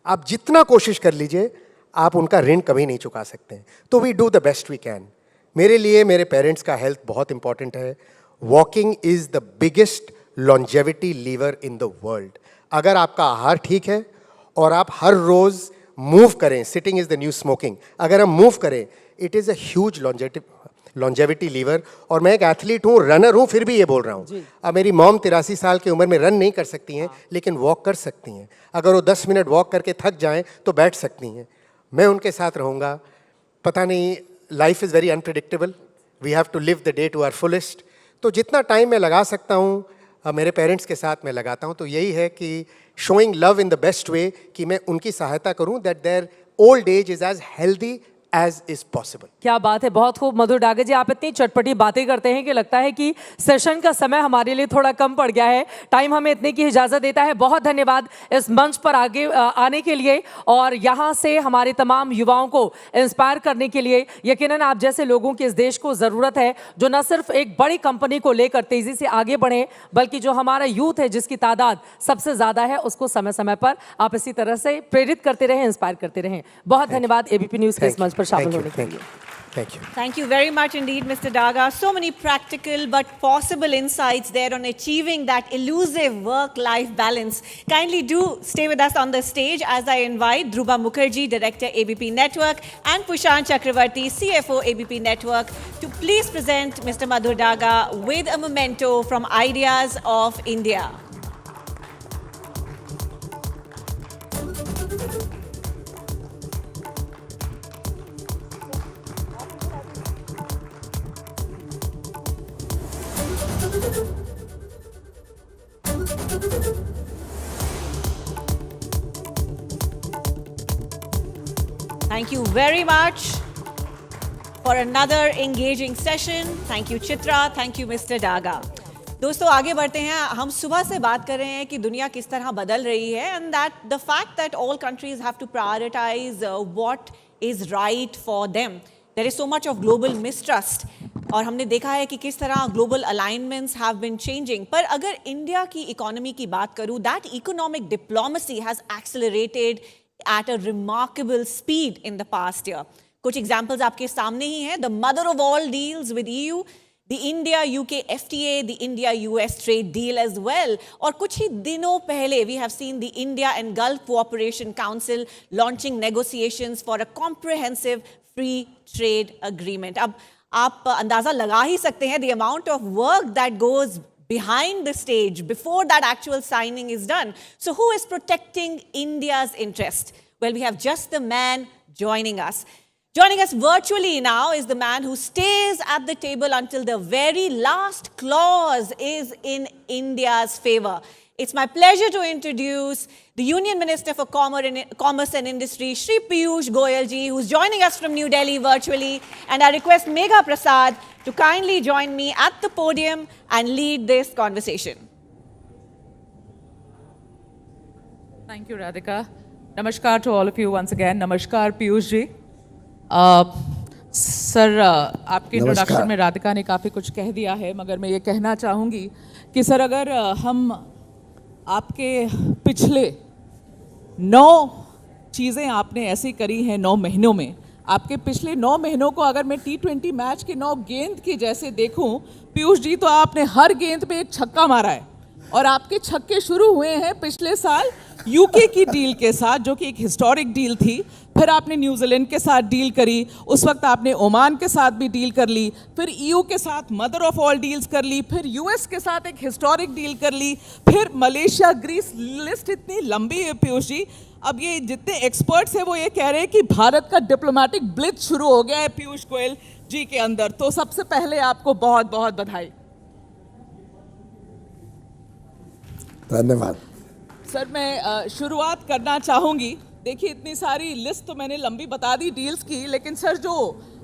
आप जितना कोशिश कर लीजिए आप उनका ऋण कभी नहीं चुका सकते। तो we do the best we can. मेरे लिए मेरे पेरेंट्स का हेल्थ बहुत इंपॉर्टेंट है। Walking is the biggest longevity lever in the world. अगर आपका आहार ठीक है और आप हर रोज़ मूव करें, sitting is the new smoking, अगर हम मूव करें, it is a huge longevity lever. और मैं एक एथलीट हूँ, रनर हूँ, फिर भी ये बोल रहा हूँ। अब मेरी मॉम 83 साल की उम्र में रन नहीं कर सकती हैं, लेकिन वॉक कर सकती हैं। अगर वो 10 मिनट वॉक करके थक जाएं तो बैठ सकती हैं। मैं उनके साथ रहूँगा। पता नहीं, life is very unpredictable, we have to live the day to our fullest. तो जितना टाइम मैं लगा सकता हूँ मेरे पेरेंट्स के साथ मैं लगाता हूँ। तो यही है कि showing love in the best way, कि मैं उनकी सहायता करूँ that their old age is as healthy as is possible. क्या बात है, बहुत खूब मधुर डागे जी, आप इतनी चटपटी बातें करते हैं कि लगता है कि सेशन का समय हमारे लिए थोड़ा कम पड़ गया है। टाइम हमें इतने की इजाजत देता है। बहुत धन्यवाद इस मंच पर आगे आने के लिए और यहाँ से हमारे तमाम युवाओं को इंस्पायर करने के लिए। यकीनन आप जैसे लोगों की इस देश को ज़रूरत है जो न सिर्फ एक बड़ी कंपनी को लेकर तेज़ी से आगे बढ़े, बल्कि जो हमारा यूथ है जिसकी तादाद सबसे ज़्यादा है, उसको समय समय पर आप इसी तरह से प्रेरित करते रहें, इंस्पायर करते रहें। बहुत धन्यवाद एबीपी न्यूज़ के इस मंच पर शामिल होने के लिए। Thank you. Thank you very much indeed, Mr. Daga. So many practical but possible insights there on achieving that elusive work-life balance. Kindly do stay with us on the stage as I invite Dhruva Mukherjee, Director ABP Network, and Pushan Chakravarti, CFO ABP Network, to please present Mr. Madhur Daga with a memento from Ideas of India. Thank you very much for another engaging session. Thank you Chitra, thank you Mr. Daga. दोस्तों आगे बढ़ते हैं। हम सुबह से बात कर रहे हैं कि दुनिया किस तरह बदल रही है and that the fact that all countries have to prioritize what is right for them. There is so much of global mistrust और हमने देखा है कि किस तरह global alignments have been changing. पर अगर इंडिया की इकोनॉमी की बात करूँ, that economic diplomacy has accelerated at a remarkable speed in the past year. कुछ examples आपके सामने ही हैं. The mother of all deals with EU, the India-UK FTA, the India-US trade deal as well. और कुछ ही दिनों पहले we have seen the India and Gulf Cooperation Council launching negotiations for a comprehensive free trade agreement. अब आप अंदाजा लगा ही सकते हैं the amount of work that goes behind the stage before that actual signing is done. So who is protecting India's interest? Well, we have just the man joining us. Joining us virtually now is the man who stays at the table until the very last clause is in India's favor. It's my pleasure to introduce the Union Minister for Commerce and Industry, Shri Piyush Goyal ji, who's joining us from New Delhi virtually. And I request Megha Prasad to kindly join me at the podium and lead this conversation. Thank you, Radhika. Namaskar to all of you once again. Namaskar, Piyush ji. Sir, आपके introduction में राधिका ने काफ़ी कुछ कह दिया है, मगर मैं ये कहना चाहूँगी कि सर अगर हम आपके पिछले 9 चीज़ें आपने ऐसी करी हैं 9 महीनों में, आपके पिछले 9 महीनों को अगर मैं T20 मैच के 9 गेंद के जैसे देखूं, पीयूष जी, तो आपने हर गेंद पे एक छक्का मारा है और आपके छक्के शुरू हुए हैं पिछले साल यूके की डील के साथ, जो कि एक हिस्टोरिक डील थी। फिर आपने न्यूजीलैंड के साथ डील करी, उस वक्त आपने ओमान के साथ भी डील कर ली, फिर ईयू के साथ मदर ऑफ ऑल डील्स कर ली, फिर यूएस के साथ एक हिस्टोरिक डील कर ली, फिर मलेशिया, ग्रीस, लिस्ट इतनी लंबी है पीयूष जी। अब ये जितने एक्सपर्ट्स हैं वो ये कह रहे हैं कि भारत का डिप्लोमेटिक ब्लिट्ज शुरू हो गया है पीयूष गोयल जी के अंदर। तो सबसे पहले आपको बहुत बहुत बधाई। धन्यवाद सर, मैं शुरुआत करना चाहूँगी। देखिए, इतनी सारी लिस्ट तो मैंने लंबी बता दी डील्स की, लेकिन सर जो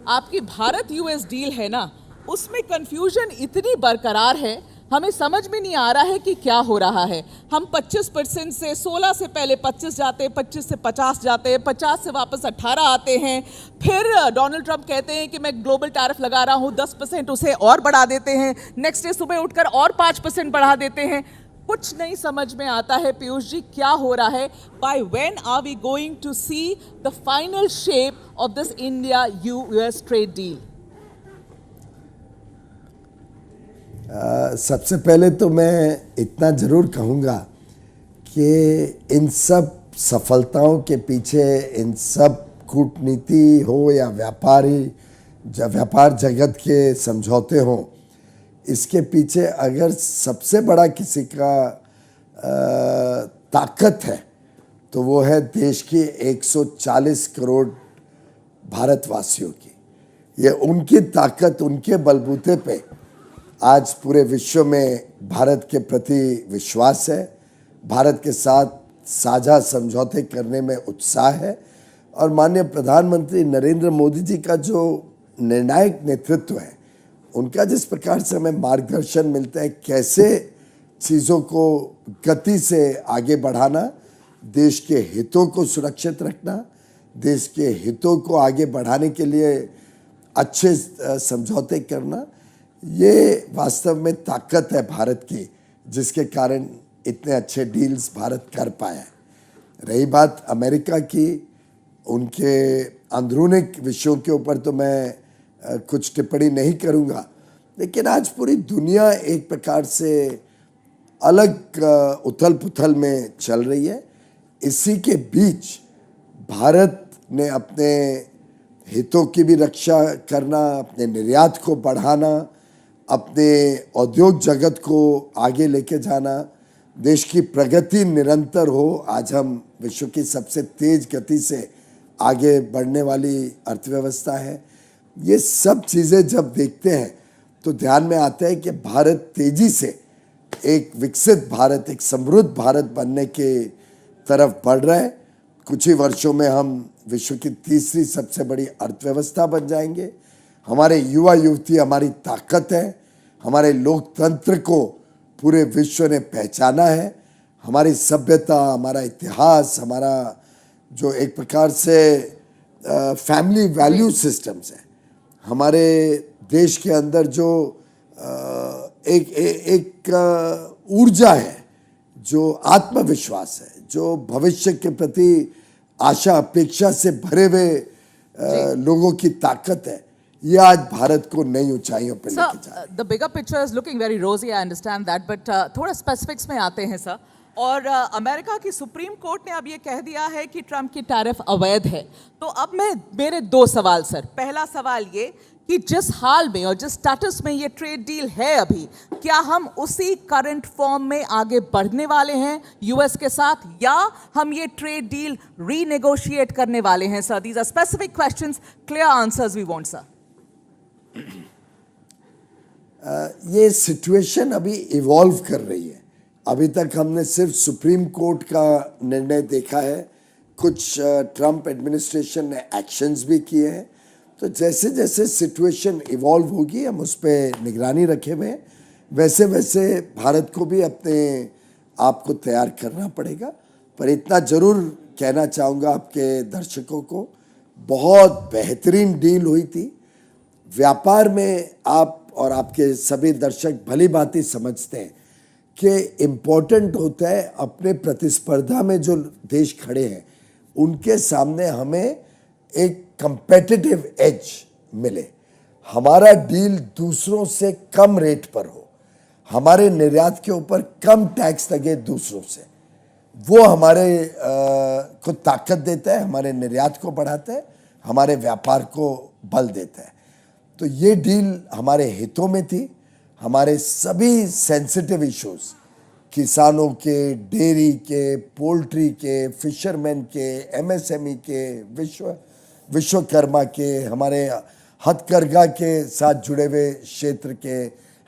आपकी भारत यूएस डील है ना, उसमें कंफ्यूजन इतनी बरकरार है, हमें समझ में नहीं आ रहा है कि क्या हो रहा है। हम 25% से 16 से पहले 25 जाते हैं, 25 से 50 जाते हैं, 50 से वापस 18 आते हैं, फिर डोनाल्ड ट्रंप कहते हैं कि मैं ग्लोबल टैरिफ लगा रहा हूँ, 10% उसे और बढ़ा देते हैं, नेक्स्ट डे सुबह उठकर और 5% बढ़ा देते हैं। कुछ नहीं समझ में आता है पीयूष जी, क्या हो रहा है। By when are we going to see the final shape of this India US trade deal? सबसे पहले तो मैं इतना ज़रूर कहूँगा कि इन सब सफलताओं के पीछे, इन सब कूटनीति हो या व्यापार जगत के समझौते हों, इसके पीछे अगर सबसे बड़ा किसी का ताकत है तो वो है देश की 140 करोड़ भारतवासियों की। ये उनकी ताकत, उनके बलबूते पे आज पूरे विश्व में भारत के प्रति विश्वास है, भारत के साथ साझा समझौते करने में उत्साह है। और माननीय प्रधानमंत्री नरेंद्र मोदी जी का जो निर्णायक नेतृत्व है, उनका जिस प्रकार से हमें मार्गदर्शन मिलता है कैसे चीज़ों को गति से आगे बढ़ाना, देश के हितों को सुरक्षित रखना, देश के हितों को आगे बढ़ाने के लिए अच्छे समझौते करना, ये वास्तव में ताकत है भारत की, जिसके कारण इतने अच्छे डील्स भारत कर पाया है। रही बात अमेरिका की, उनके अंदरूनी विषयों के ऊपर तो मैं कुछ टिप्पणी नहीं करूँगा, लेकिन आज पूरी दुनिया एक प्रकार से अलग उथल पुथल में चल रही है। इसी के बीच भारत ने अपने हितों की भी रक्षा करना, अपने निर्यात को बढ़ाना, अपने औद्योग जगत को आगे लेके जाना, देश की प्रगति निरंतर हो। आज हम विश्व की सबसे तेज गति से आगे बढ़ने वाली अर्थव्यवस्था है। ये सब चीज़ें जब देखते हैं तो ध्यान में आता है कि भारत तेजी से एक विकसित भारत, एक समृद्ध भारत बनने के तरफ बढ़ रहा है। कुछ ही वर्षों में हम विश्व की तीसरी सबसे बड़ी अर्थव्यवस्था बन जाएंगे। हमारे युवा युवती हमारी ताकत है, हमारे लोकतंत्र को पूरे विश्व ने पहचाना है। हमारी सभ्यता, हमारा इतिहास, हमारा जो एक प्रकार से फैमिली वैल्यू सिस्टम्स है, हमारे देश के अंदर जो एक ऊर्जा है, जो आत्मविश्वास है, जो भविष्य के प्रति आशा अपेक्षा से भरे हुए लोगों की ताकत है, ये आज भारत को नई ऊंचाइयों पर लेके जा रहा है। The bigger picture is looking very रोजी, आई अंडरस्टैंड दैट, बट थोड़ा स्पेसिफिक्स में आते हैं सर। और अमेरिका की सुप्रीम कोर्ट ने अब ये कह दिया है कि ट्रम्प की टैरिफ अवैध है। तो अब मेरे दो सवाल सर। पहला सवाल ये कि जिस हाल में और जिस स्टेटस में ये ट्रेड डील है अभी, क्या हम उसी करंट फॉर्म में आगे बढ़ने वाले हैं यूएस के साथ, या हम ये ट्रेड डील रीनेगोशिएट करने वाले हैं sir? These are specific questions, clear answers we want sir. ये सिचुएशन अभी इवॉल्व कर रही है। अभी तक हमने सिर्फ सुप्रीम कोर्ट का निर्णय देखा है, कुछ ट्रम्प एडमिनिस्ट्रेशन ने एक्शंस भी किए हैं। तो जैसे जैसे सिचुएशन इवॉल्व होगी हम उस पर निगरानी रखे हुए हैं। वैसे वैसे भारत को भी अपने आप को तैयार करना पड़ेगा। पर इतना ज़रूर कहना चाहूँगा आपके दर्शकों को, बहुत बेहतरीन डील हुई थी। व्यापार में आप और आपके सभी दर्शक भली भांति समझते हैं कि इम्पोर्टेंट होता है अपने प्रतिस्पर्धा में जो देश खड़े हैं उनके सामने हमें एक कंपेटिटिव एज मिले। हमारा डील दूसरों से कम रेट पर हो, हमारे निर्यात के ऊपर कम टैक्स लगे दूसरों से, वो हमारे को ताकत देता है, हमारे निर्यात को बढ़ाता है, हमारे व्यापार को बल देता है। तो ये डील हमारे हितों में थी। हमारे सभी सेंसिटिव इश्यूज, किसानों के, डेयरी के, पोल्ट्री के, फिशरमैन के, एमएसएमई के, विश्वकर्मा के, हमारे हथकरघा के साथ जुड़े हुए क्षेत्र के,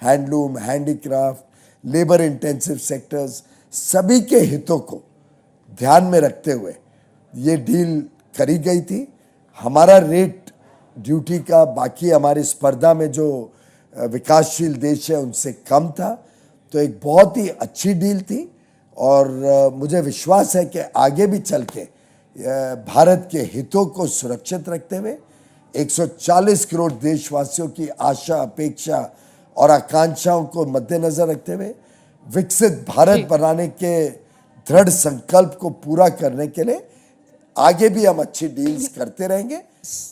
handloom, handicraft, labour intensive sectors, सभी के हितों को ध्यान में रखते हुए ये डील करी गई थी। हमारा रेट ड्यूटी का बाकी हमारी स्पर्धा में जो विकासशील देश है उनसे कम था। तो एक बहुत ही अच्छी डील थी और मुझे विश्वास है कि आगे भी चल के भारत के हितों को सुरक्षित रखते हुए 140 करोड़ देशवासियों की आशा, अपेक्षा और आकांक्षाओं को मद्देनजर रखते हुए विकसित भारत बनाने के दृढ़ संकल्प को पूरा करने के लिए आगे भी हम अच्छी डील्स करते रहेंगे।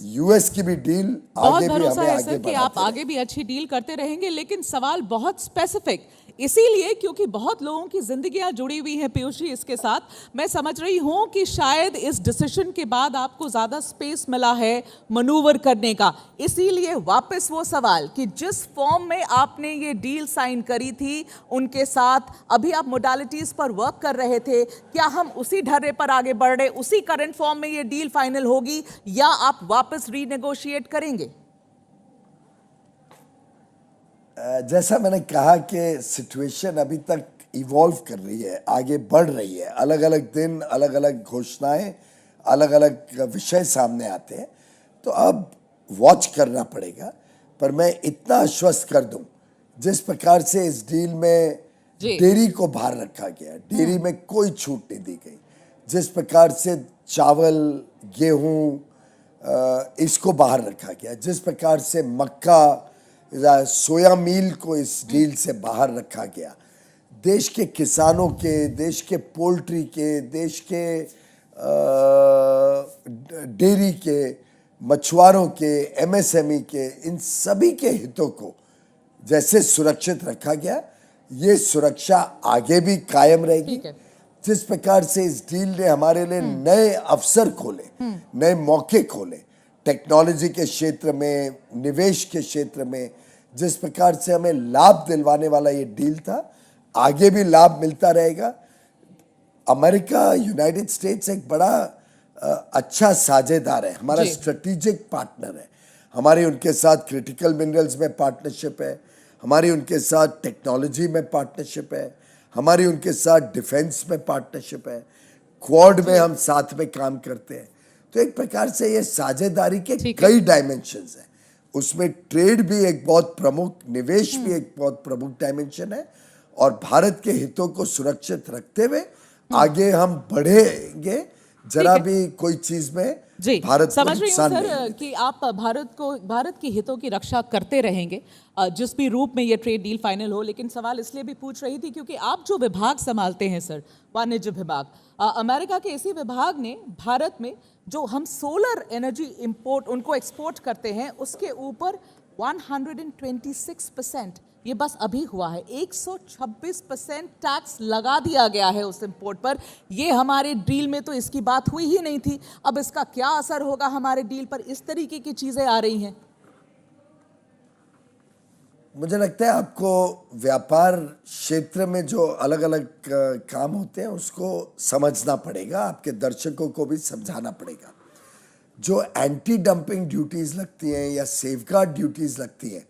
यूएस की भी डील आगे भी हमें आगे कि आप आगे भी अच्छी डील करते रहेंगे, लेकिन सवाल बहुत स्पेसिफिक इसीलिए क्योंकि बहुत लोगों की जिंदगियां जुड़ी हुई हैं पीयूष जी इसके साथ। मैं समझ रही हूं कि शायद इस डिसीजन के बाद आपको ज्यादा स्पेस मिला है मनूवर करने का, इसीलिए वापस वो सवाल कि जिस फॉर्म में आपने ये डील साइन करी थी उनके साथ, अभी आप मोडालिटीज पर वर्क कर रहे थे, क्या हम उसी ढर्रे पर आगे बढ़ रहे, उसी करंट फॉर्म में ये डील फाइनल होगी या आप वापस रीनेगोशिएट करेंगे? जैसा मैंने कहा कि सिचुएशन अभी तक इवॉल्व कर रही है, आगे बढ़ रही है। अलग अलग दिन अलग अलग घोषणाएं, अलग अलग विषय सामने आते हैं, तो अब वॉच करना पड़ेगा। पर मैं इतना आश्वस्त कर दूं, जिस प्रकार से इस डील में डेयरी को बाहर रखा गया, डेयरी में कोई छूट नहीं दी गई, जिस प्रकार से चावल, गेहूं इसको बाहर रखा गया, जिस प्रकार से मक्का, सोया मील को इस डील से बाहर रखा गया, देश के किसानों के, देश के पोल्ट्री के, देश के डेयरी के, मछुआरों के, एमएसएमई के, इन सभी के हितों को जैसे सुरक्षित रखा गया, ये सुरक्षा आगे भी कायम रहेगी। जिस प्रकार से इस डील ने हमारे लिए नए अवसर खोले, नए मौके खोले, टेक्नोलॉजी के क्षेत्र में, निवेश के क्षेत्र में, जिस प्रकार से हमें लाभ दिलवाने वाला ये डील था, आगे भी लाभ मिलता रहेगा। अमेरिका, यूनाइटेड स्टेट्स एक बड़ा अच्छा साझेदार है, हमारा स्ट्रेटेजिक पार्टनर है। हमारी उनके साथ क्रिटिकल मिनरल्स में पार्टनरशिप है, हमारी उनके साथ टेक्नोलॉजी में पार्टनरशिप है, हमारी उनके साथ डिफेंस में पार्टनरशिप है, क्वाड में हम साथ में काम करते हैं। तो एक प्रकार से ये साझेदारी के कई डायमेंशंस हैं, उसमें ट्रेड भी एक बहुत प्रमुख, निवेश भी एक बहुत प्रमुख डायमेंशन है, और भारत के हितों को सुरक्षित रखते हुए आगे हम बढ़ेंगे, जरा भी कोई चीज में भारत को समझ रही हूँ नुकसान सर कि आप भारत के हितों की रक्षा करते रहेंगे जिस भी रूप में ये ट्रेड डील फाइनल हो। लेकिन सवाल इसलिए भी पूछ रही थी क्योंकि आप जो विभाग संभालते हैं सर, वाणिज्य विभाग, अमेरिका के इसी विभाग ने भारत में जो हम सोलर एनर्जी इंपोर्ट उनको एक्सपोर्ट करते हैं उसके ऊपर 126% ये बस अभी हुआ है, 126% टैक्स लगा दिया गया है उस इंपोर्ट पर। ये हमारे डील में तो इसकी बात हुई ही नहीं थी। अब इसका क्या असर होगा हमारे डील पर? इस तरीके की चीजें आ रही हैं। मुझे लगता है आपको व्यापार क्षेत्र में जो अलग अलग काम होते हैं उसको समझना पड़ेगा, आपके दर्शकों को भी समझाना पड़ेगा। जो एंटी डंपिंग ड्यूटीज लगती हैं या सेफगार्ड ड्यूटीज लगती हैं,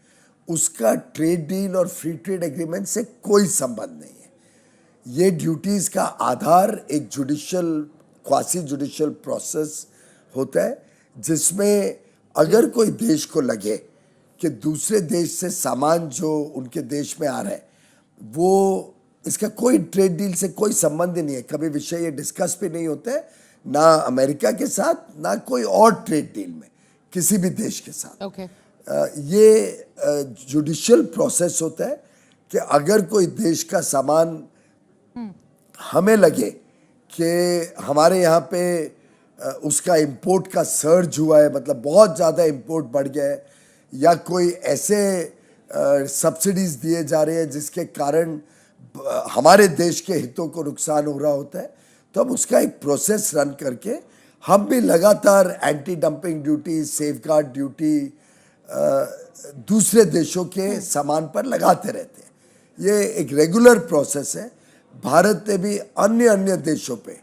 उसका ट्रेड डील और फ्री ट्रेड एग्रीमेंट से कोई संबंध नहीं है। ये ड्यूटीज का आधार एक जुडिशियल, क्वासी जुडिशियल प्रोसेस होता है, जिसमें अगर कोई देश को लगे कि दूसरे देश से सामान जो उनके देश में आ रहा है वो, इसका कोई ट्रेड डील से कोई संबंध ही नहीं है, कभी विषय ये डिस्कस भी नहीं होते हैं, ना अमेरिका के साथ ना कोई और ट्रेड डील में किसी भी देश के साथ। ये जुडिशियल प्रोसेस होता है कि अगर कोई देश का सामान हमें लगे कि हमारे यहाँ पे उसका इंपोर्ट का सर्ज हुआ है, मतलब बहुत ज़्यादा इंपोर्ट बढ़ गया है, या कोई ऐसे सब्सिडीज दिए जा रहे हैं जिसके कारण हमारे देश के हितों को नुकसान हो रहा होता है, तो हम उसका एक प्रोसेस रन करके हम भी लगातार anti dumping duty, safeguard duty दूसरे देशों के सामान पर लगाते रहते हैं। ये एक रेगुलर प्रोसेस है। भारत ने भी अन्य देशों पे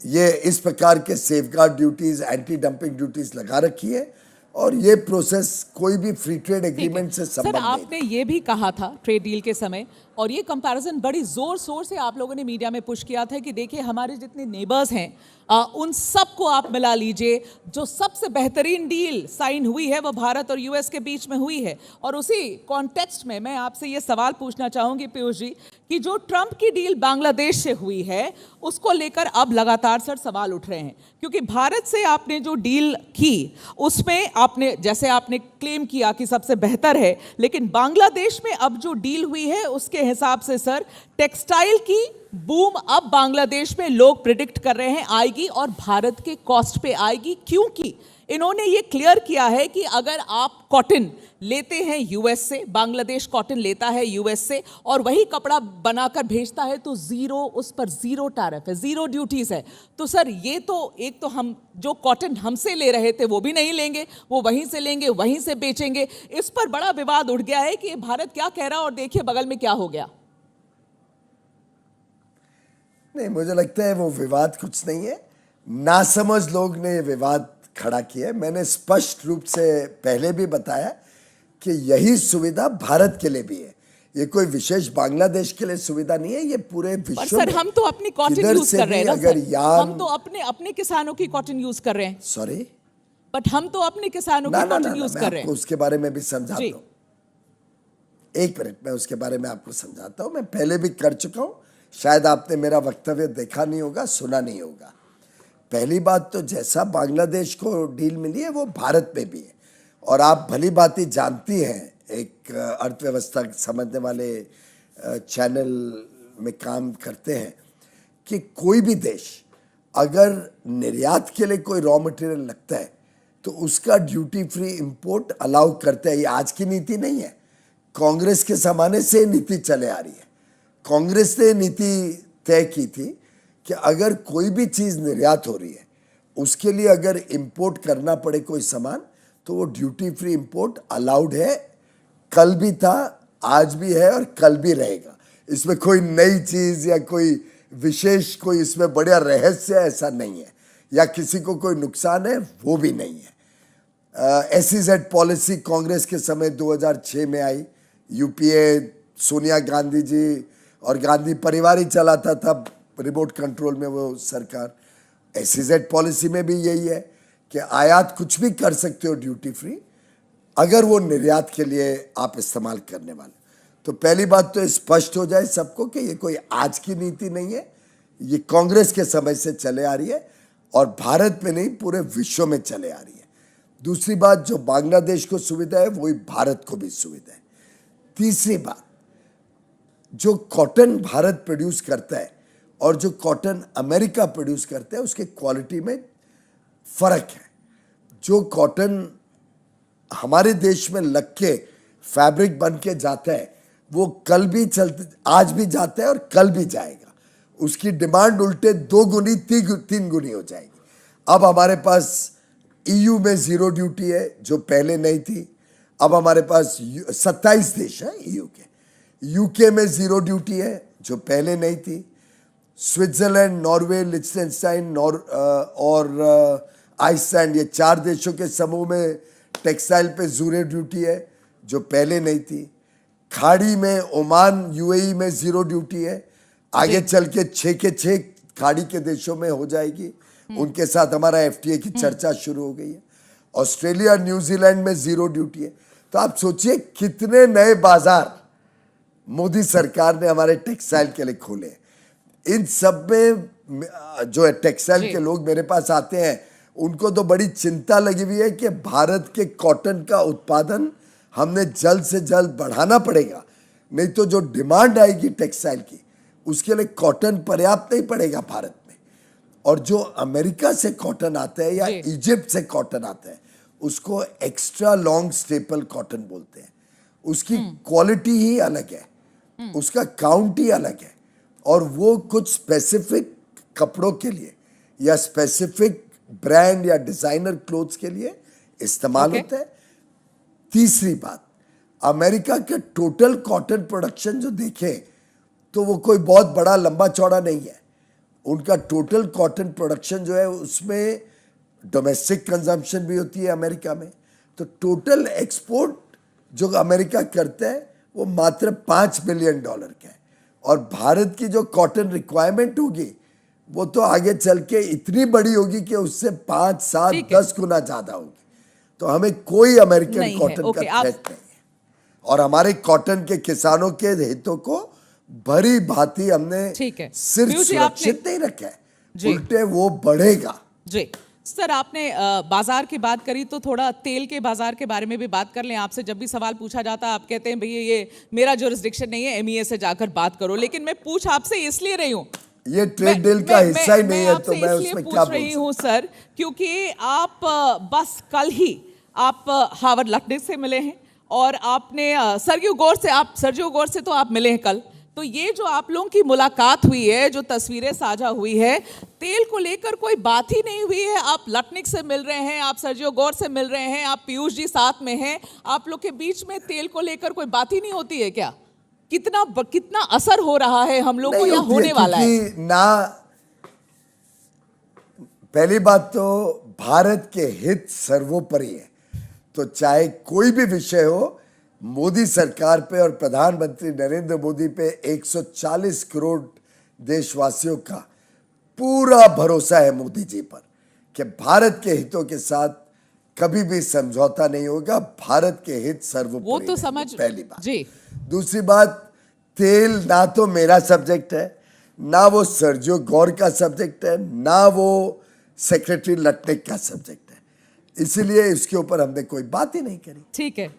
ये इस प्रकार के safeguard duties, anti dumping duties लगा रखी है, और ये प्रोसेस कोई भी फ्री ट्रेड एग्रीमेंट से संबंध नहीं। सर, आपने ये भी कहा था ट्रेड डील के समय, और ये कंपैरिजन बड़ी जोर शोर से आप लोगों ने मीडिया में पुश किया था कि देखिए हमारे जितने नेबर्स हैं उन सबको आप मिला लीजिए, जो सबसे बेहतरीन डील साइन हुई है वो भारत और यूएस के बीच में हुई है। और उसी कॉन्टेक्स्ट में मैं आपसे ये सवाल पूछना चाहूंगी पीयूष जी कि जो ट्रंप की डील बांग्लादेश से हुई है उसको लेकर अब लगातार सर सवाल उठ रहे हैं, क्योंकि भारत से आपने जो डील की उसमें आपने, जैसे आपने क्लेम किया कि सबसे बेहतर है, लेकिन बांग्लादेश में अब जो डील हुई है उसके हिसाब से सर टेक्सटाइल की बूम अब बांग्लादेश में लोग प्रिडिक्ट कर रहे हैं आएगी और भारत के कॉस्ट पे आएगी, क्योंकि इन्होंने ये क्लियर किया है कि अगर आप कॉटन लेते हैं यूएस से, बांग्लादेश कॉटन लेता है यूएस से और वही कपड़ा बनाकर भेजता है तो उस पर जीरो टैरिफ है, जीरो ड्यूटीज है। तो सर ये तो एक तो हम जो कॉटन हमसे ले रहे थे वो भी नहीं लेंगे, वो वहीं से लेंगे, वहीं से बेचेंगे। इस पर बड़ा विवाद उठ गया है कि भारत क्या कह रहा है और देखिए बगल में क्या हो गया। नहीं, मुझे लगता है वो विवाद कुछ नहीं है, नासमझ लोग ने ये विवाद खड़ा किया है। मैंने स्पष्ट रूप से पहले भी बताया कि यही सुविधा भारत के लिए भी है। ये कोई विशेष बांग्लादेश के लिए सुविधा नहीं है, ये पूरे पर विश्व सर में हम तो अपनी कॉटन किधर यूज से कर रहे हैं भी ना अगर सर, यान हम तो अपने अपने किसानों की कॉटन यूज कर रहे हैं। सॉरी, बट हम तो अपने किसानों ना की ना ना, कॉटन ना यूज मैं कर रहे आपको हैं। उसके बारे में भी समझाता जी। हूँ। एक मिनट, मैं उसके बारे में आपको समझाता हूँ। मैं पहले भी कर चुका हूँ, शायद आपने मेरा वक्तव्य देखा नहीं होगा, सुना नहीं होगा। पहली बात तो जैसा बांग्लादेश को डील मिली है वो भारत में भी है, और आप भली भांति जानती हैं, एक अर्थव्यवस्था समझने वाले चैनल में काम करते हैं, कि कोई भी देश अगर निर्यात के लिए कोई रॉ मटेरियल लगता है तो उसका ड्यूटी फ्री इंपोर्ट अलाउ करते हैं। ये आज की नीति नहीं है, कांग्रेस के जमाने से नीति चले आ रही है। कांग्रेस ने नीति तय की थी कि अगर कोई भी चीज़ निर्यात हो रही है उसके लिए अगर इंपोर्ट करना पड़े कोई सामान, तो वो ड्यूटी फ्री इंपोर्ट अलाउड है। कल भी था, आज भी है और कल भी रहेगा। इसमें कोई नई चीज़ या कोई विशेष कोई इसमें बड़ा रहस्य ऐसा नहीं है, या किसी को कोई नुकसान है वो भी नहीं है। SEZ पॉलिसी कांग्रेस के समय 2006 में आई। यूपीए सोनिया गांधी जी और गांधी परिवार ही चलाता था, रिमोट कंट्रोल में वो सरकार। SEZ पॉलिसी में भी यही है कि आयात कुछ भी कर सकते हो ड्यूटी फ्री, अगर वो निर्यात के लिए आप इस्तेमाल करने वाले। तो पहली बात तो स्पष्ट हो जाए सबको कि ये कोई आज की नीति नहीं है, ये कांग्रेस के समय से चले आ रही है, और भारत में नहीं पूरे विश्व में चले आ रही है। दूसरी बात, जो बांग्लादेश को सुविधा है वही भारत को भी सुविधा है। तीसरी बात, जो कॉटन भारत प्रोड्यूस करता है और जो कॉटन अमेरिका प्रोड्यूस करता है उसके क्वालिटी में फर्क है। जो कॉटन हमारे देश में लग के फैब्रिक बन के जाता है वो कल भी चलते, आज भी जाता है और कल भी जाएगा। उसकी डिमांड उल्टे 2 गुनी 3 गुनी हो जाएगी। अब हमारे पास EU में जीरो ड्यूटी है जो पहले नहीं थी। अब हमारे पास 27 देश हैं EU के। UK में जीरो ड्यूटी है जो पहले नहीं थी। स्विट्जरलैंड, नॉर्वे, लिechtenstein और आइसलैंड, ये 4 देशों के समूह में टेक्सटाइल पे जीरो ड्यूटी है जो पहले नहीं थी। खाड़ी में ओमान, UAE में जीरो ड्यूटी है। आगे चल के 6 के 6 खाड़ी के देशों में हो जाएगी। उनके साथ हमारा FTA की चर्चा शुरू हो गई है। ऑस्ट्रेलिया, न्यूजीलैंड में जीरो ड्यूटी है। तो आप सोचिए कितने नए बाजार मोदी सरकार ने हमारे टेक्सटाइल के लिए खोले। इन सब में जो टेक्सटाइल के लोग मेरे पास आते हैं उनको तो बड़ी चिंता लगी हुई है कि भारत के कॉटन का उत्पादन हमने जल्द से जल्द बढ़ाना पड़ेगा, नहीं तो जो डिमांड आएगी टेक्सटाइल की उसके लिए कॉटन पर्याप्त नहीं पड़ेगा भारत में। और जो अमेरिका से कॉटन आता है या इजिप्ट से कॉटन आता है उसको एक्स्ट्रा लॉन्ग स्टेपल कॉटन बोलते हैं। उसकी क्वालिटी ही अलग है, उसका काउंट ही अलग है, और वो कुछ स्पेसिफिक कपड़ों के लिए या स्पेसिफिक ब्रांड या डिजाइनर क्लोथ्स के लिए इस्तेमाल होता है। तीसरी बात, अमेरिका के टोटल कॉटन प्रोडक्शन जो देखें तो वो कोई बहुत बड़ा लंबा चौड़ा नहीं है। उनका टोटल कॉटन प्रोडक्शन जो है उसमें डोमेस्टिक कंजम्पशन भी होती है अमेरिका में। तो टोटल एक्सपोर्ट जो अमेरिका करता है वो मात्र $5 बिलियन का है, और भारत की जो कॉटन रिक्वायरमेंट होगी वो तो आगे चल के इतनी बड़ी होगी कि उससे 5, 7, 10 गुना ज्यादा होगी। तो हमें कोई अमेरिकन कॉटन का थ्रेट नहीं है, और हमारे कॉटन के किसानों के हितों को भरी भांति हमने सिर्फ सुरक्षित नहीं रखा है, उल्टे वो बढ़ेगा। जी सर, आपने बाजार की बात करी तो थोड़ा तेल के बाजार के बारे में भी बात कर लें। आपसे जब भी सवाल पूछा जाता है आप कहते हैं भैया ये मेरा जुरिस्डिक्शन नहीं है, MEA से जाकर बात करो। लेकिन मैं पूछ आपसे इसलिए रही हूँ, ये ट्रेड डील का हिस्सा ही नहीं है, तो मैं उसमें क्या पूछ रही हूँ सर, क्योंकि आप बस कल ही आप हावर्ड लटनिक से मिले हैं और आपने सरजियो गोर से तो आप मिले हैं कल। तो ये जो आप लोगों की मुलाकात हुई है, जो तस्वीरें साझा हुई है, तेल को लेकर कोई बात ही नहीं हुई है। आप लटनिक से मिल रहे हैं, आप सरजियो गोर से मिल रहे हैं, आप पीयूष जी साथ में हैं, आप लोग के बीच में तेल को लेकर कोई बात ही नहीं होती है क्या? कितना असर हो रहा है हम लोग को या होने वाला है? ना, पहली बात तो भारत के हित सर्वोपरि है, तो चाहे कोई भी विषय हो मोदी सरकार पे और प्रधानमंत्री नरेंद्र मोदी पे 140 करोड़ देशवासियों का पूरा भरोसा है मोदी जी पर कि भारत के हितों के साथ कभी भी समझौता नहीं होगा। भारत के हित सर्वोपरि वो तो समझ पहली बात जी। दूसरी बात, तेल ना तो मेरा सब्जेक्ट है, ना वो सर्जियो गौर का सब्जेक्ट है, ना वो सेक्रेटरी लटनिक का सब्जेक्ट है, इसीलिए इसके ऊपर हमने कोई बात ही नहीं करी। ठीक है,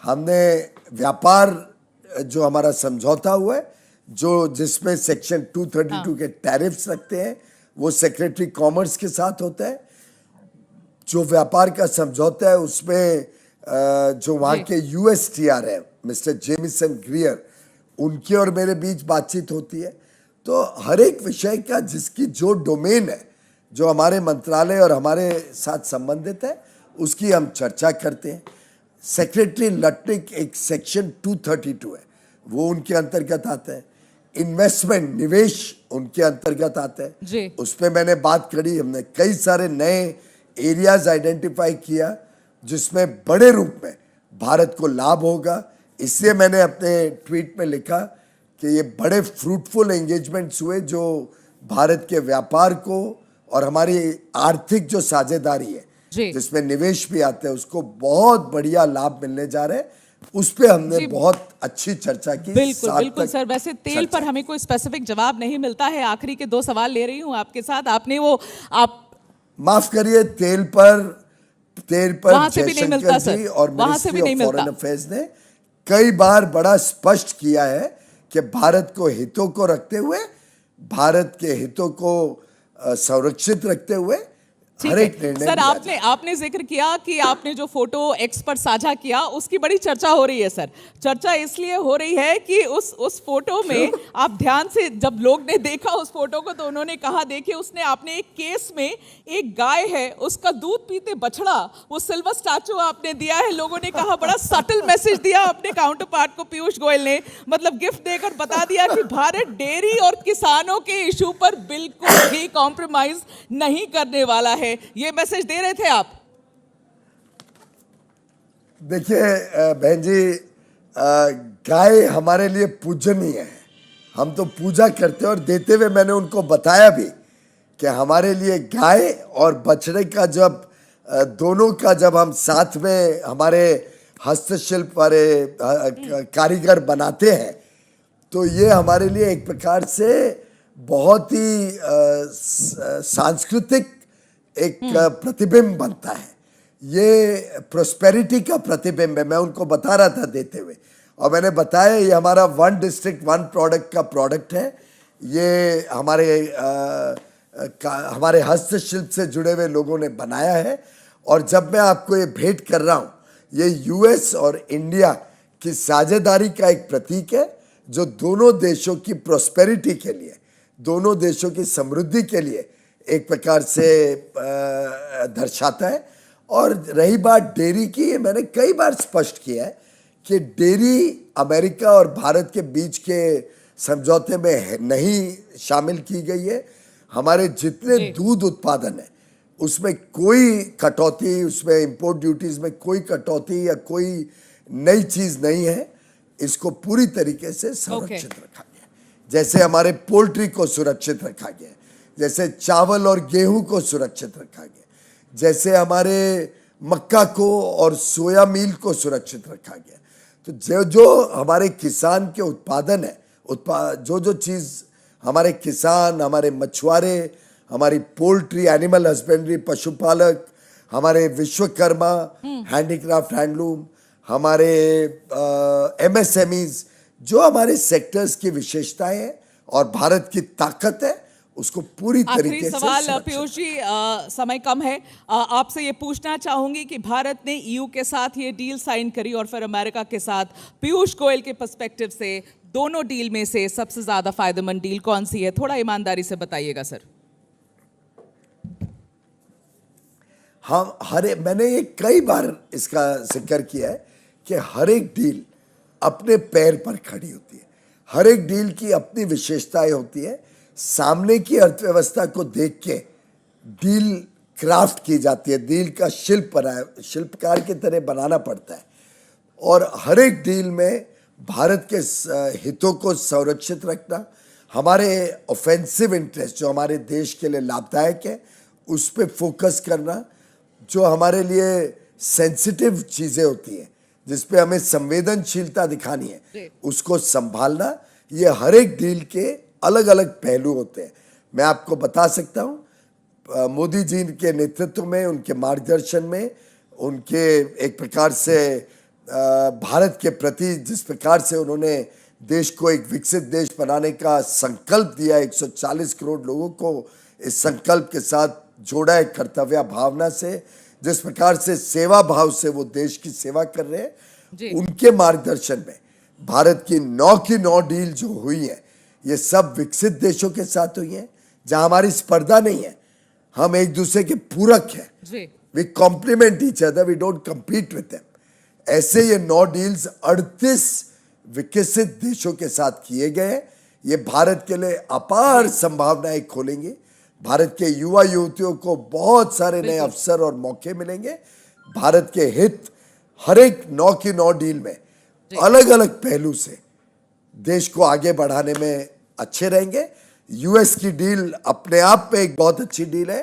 हमने व्यापार जो हमारा समझौता हुआ है, जो जिसमें सेक्शन 232 के टैरिफ्स रखते हैं, वो सेक्रेटरी कॉमर्स के साथ होता है। जो व्यापार का समझौता है उसमें जो वहाँ के यूएसटीआर है मिस्टर जेमिसन ग्रियर, उनके और मेरे बीच बातचीत होती है। तो हर एक विषय का जिसकी जो डोमेन है, जो हमारे मंत्रालय और हमारे साथ संबंधित है, उसकी हम चर्चा करते हैं। सेक्रेटरी लटनिक एक सेक्शन 232 है, वो उनके अंतर्गत आता है। इन्वेस्टमेंट, निवेश उनके अंतर्गत आता है, उस पर मैंने बात करी। हमने कई सारे नए एरियाज आइडेंटिफाई किया जिसमें बड़े रूप में भारत को लाभ होगा। इसलिए मैंने अपने ट्वीट में लिखा कि ये बड़े फ्रूटफुल एंगेजमेंट्स हुए जो भारत के व्यापार को और हमारी आर्थिक जो साझेदारी है जिसमें निवेश भी आते हैं, उसको बहुत बढ़िया लाभ मिलने जा रहे हैं। उस पे हमने बहुत अच्छी चर्चा की। बिल्कुल बिल्कुल सर। वैसे तेल पर हमें कोई स्पेसिफिक जवाब नहीं मिलता है। आखिरी के 2 सवाल ले रही हूँ आपके साथ। आपने वो माफ करिए, तेल पर वहां से भी नहीं मिलता सर, और वहां से भी नहीं मिलता। फॉरेन अफेयर्स ने कई बार बड़ा स्पष्ट किया है कि भारत को हितों को रखते हुए, भारत के हितों को संरक्षित रखते हुए हर एक निर्णय सर आपने जिक्र किया कि आपने जो फोटो एक्स पर साझा किया उसकी बड़ी चर्चा हो रही है सर। चर्चा इसलिए हो रही है कि उस फोटो में आप ध्यान से, जब लोग ने देखा उस फोटो को तो उन्होंने कहा, देखिए उसने आपने एक केस में एक गाय है, उसका दूध पीते बछड़ा, वो सिल्वर स्टैचू आपने दिया है। लोगों ने कहा बड़ा सटल मैसेज दिया अपने काउंटर पार्ट को पीयूष गोयल ने, मतलब गिफ्ट देकर बता दिया कि भारत डेयरी और किसानों के इशू पर बिल्कुल भी कॉम्प्रोमाइज नहीं करने वाला है। ये मैसेज दे रहे थे आप? देखिए बहन जी, गाय हमारे लिए पूजनीय है, हम तो पूजा करते हैं और देते हुए मैंने उनको बताया भी कि हमारे लिए गाय और बछड़े का जब दोनों का जब हम साथ में हमारे हस्तशिल्प वाले कारीगर बनाते हैं तो ये हमारे लिए एक प्रकार से बहुत ही सांस्कृतिक एक प्रतिबिंब बनता है। ये प्रोस्पेरिटी का प्रतिबिंब है। मैं उनको बता रहा था देते हुए, और मैंने बताया ये हमारा 1 डिस्ट्रिक्ट 1 प्रोडक्ट का प्रोडक्ट है। ये हमारे हस्तशिल्प से जुड़े हुए लोगों ने बनाया है। और जब मैं आपको ये भेंट कर रहा हूँ, ये यूएस और इंडिया की साझेदारी का एक प्रतीक है जो दोनों देशों की प्रोस्पेरिटी के लिए, दोनों देशों की समृद्धि के लिए एक प्रकार से दर्शाता है। और रही बात डेयरी की, ये मैंने कई बार स्पष्ट किया है कि डेयरी अमेरिका और भारत के बीच के समझौते में नहीं शामिल की गई है। हमारे जितने दूध उत्पादन है उसमें कोई कटौती, उसमें इंपोर्ट ड्यूटीज में कोई कटौती या कोई नई चीज नहीं है। इसको पूरी तरीके से संरक्षित रखा गया। जैसे हमारे पोल्ट्री को सुरक्षित रखा गया, जैसे चावल और गेहूं को सुरक्षित रखा गया, जैसे हमारे मक्का को और सोया मील को सुरक्षित रखा गया। तो जो हमारे किसान के उत्पादन है, जो चीज़ हमारे किसान, हमारे मछुआरे, हमारी पोल्ट्री, एनिमल हस्बेंड्री, पशुपालक, हमारे विश्वकर्मा, हैंडीक्राफ्ट, हैंडलूम, हमारे एमएसएमईज, जो हमारे सेक्टर्स की विशेषताएं हैं और भारत की ताकत है, उसको पूरी तरीके से। आखिरी सवाल पीयूष जी, समय कम है, आपसे ये पूछना चाहूंगी कि भारत ने ईयू के साथ ये डील साइन करी और फिर अमेरिका के साथ, पीयूष गोयल के पर्सपेक्टिव से दोनों डील में से सबसे ज्यादा फायदेमंद डील कौन सी है? थोड़ा ईमानदारी से बताइएगा सर। हाँ, मैंने ये कई बार इसका जिक्र किया है कि हर एक डील अपने पैर पर खड़ी होती है, हर एक डील की अपनी विशेषताएं होती है। सामने की अर्थव्यवस्था को देख के डील क्राफ्ट की जाती है, डील का शिल्पकार की तरह बनाना पड़ता है। और हर एक डील में भारत के हितों को संरक्षित रखना, हमारे ऑफेंसिव इंटरेस्ट जो हमारे देश के लिए लाभदायक है उस पर फोकस करना, जो हमारे लिए सेंसिटिव चीज़ें होती हैं जिस पे हमें संवेदनशीलता दिखानी है उसको संभालना, ये हर एक डील के अलग अलग पहलू होते हैं। मैं आपको बता सकता हूँ मोदी जी के नेतृत्व में, उनके मार्गदर्शन में, उनके एक प्रकार से भारत के प्रति जिस प्रकार से उन्होंने देश को एक विकसित देश बनाने का संकल्प दिया, 140 करोड़ लोगों को इस संकल्प के साथ जोड़ा है कर्तव्य भावना से, जिस प्रकार से सेवा भाव से वो देश की सेवा कर रहे हैं, उनके मार्गदर्शन में भारत की 9 डील जो हुई है ये सब विकसित देशों के साथ हुई है जहां हमारी स्पर्धा नहीं है, हम एक दूसरे के पूरक हैं, we complement each other, we don't compete with them. ऐसे ये 9 डील्स 38 विकसित देशों के साथ किए गए। ये भारत के लिए अपार संभावनाएं खोलेंगे, भारत के युवा युवतियों को बहुत सारे नए अवसर और मौके मिलेंगे। भारत के हित हर एक 9 की 9 डील में अलग अलग पहलू से देश को आगे बढ़ाने में अच्छे रहेंगे। यूएस की डील अपने आप पे एक बहुत अच्छी डील है,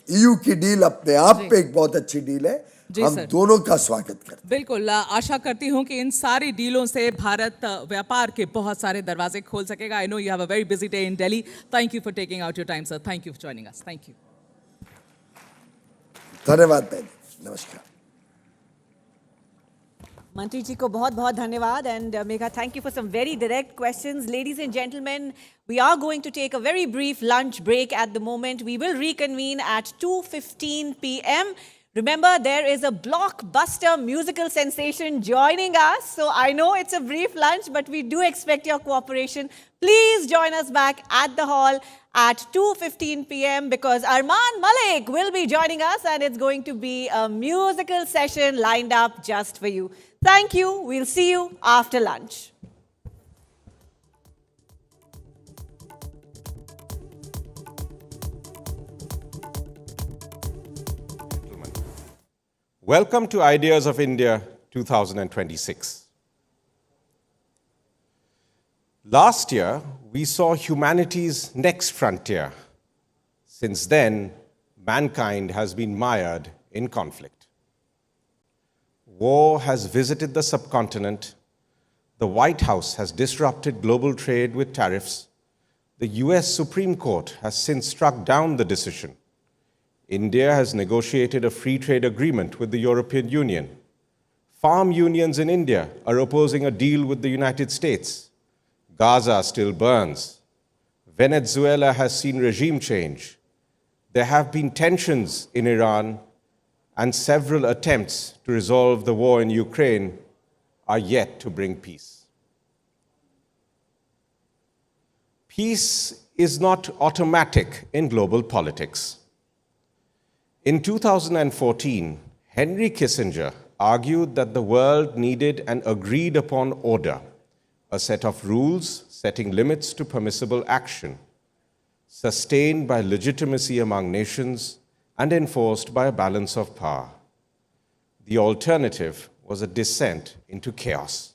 ईयू की डील अपने आप पे एक बहुत अच्छी डील है, हम दोनों का स्वागत करते हैं। बिल्कुल, आशा करती हूं कि इन सारी डीलों से भारत व्यापार के बहुत सारे दरवाजे खोल सकेगा। आई know you have a very busy day in Delhi. Thank you for taking out your time sir, thank you for joining us, thank you. धन्यवाद बहन, नमस्कार। Mantri ji ko बहुत बहुत धन्यवाद and Megha, thank you for some very direct questions. Ladies and gentlemen, we are going to take a very brief lunch break at the moment. We will reconvene at 2:15 p.m. Remember, there is a blockbuster musical sensation joining us. So I know it's a brief lunch, but we do expect your cooperation. Please join us back at the hall at 2:15 p.m. because Arman Malik will be joining us and it's going to be a musical session lined up just for you. Thank you. We'll see you after lunch. Welcome to Ideas of India 2026. Last year, we saw humanity's next frontier. Since then, mankind has been mired in conflict. War has visited the subcontinent. The White House has disrupted global trade with tariffs. The US Supreme Court has since struck down the decision. India has negotiated a free trade agreement with the European Union. Farm unions in India are opposing a deal with the United States. Gaza still burns. Venezuela has seen regime change. There have been tensions in Iran, and several attempts to resolve the war in Ukraine are yet to bring peace. Peace is not automatic in global politics. In 2014, Henry Kissinger argued that the world needed an agreed upon order, a set of rules setting limits to permissible action, sustained by legitimacy among nations and enforced by a balance of power. The alternative was a descent into chaos.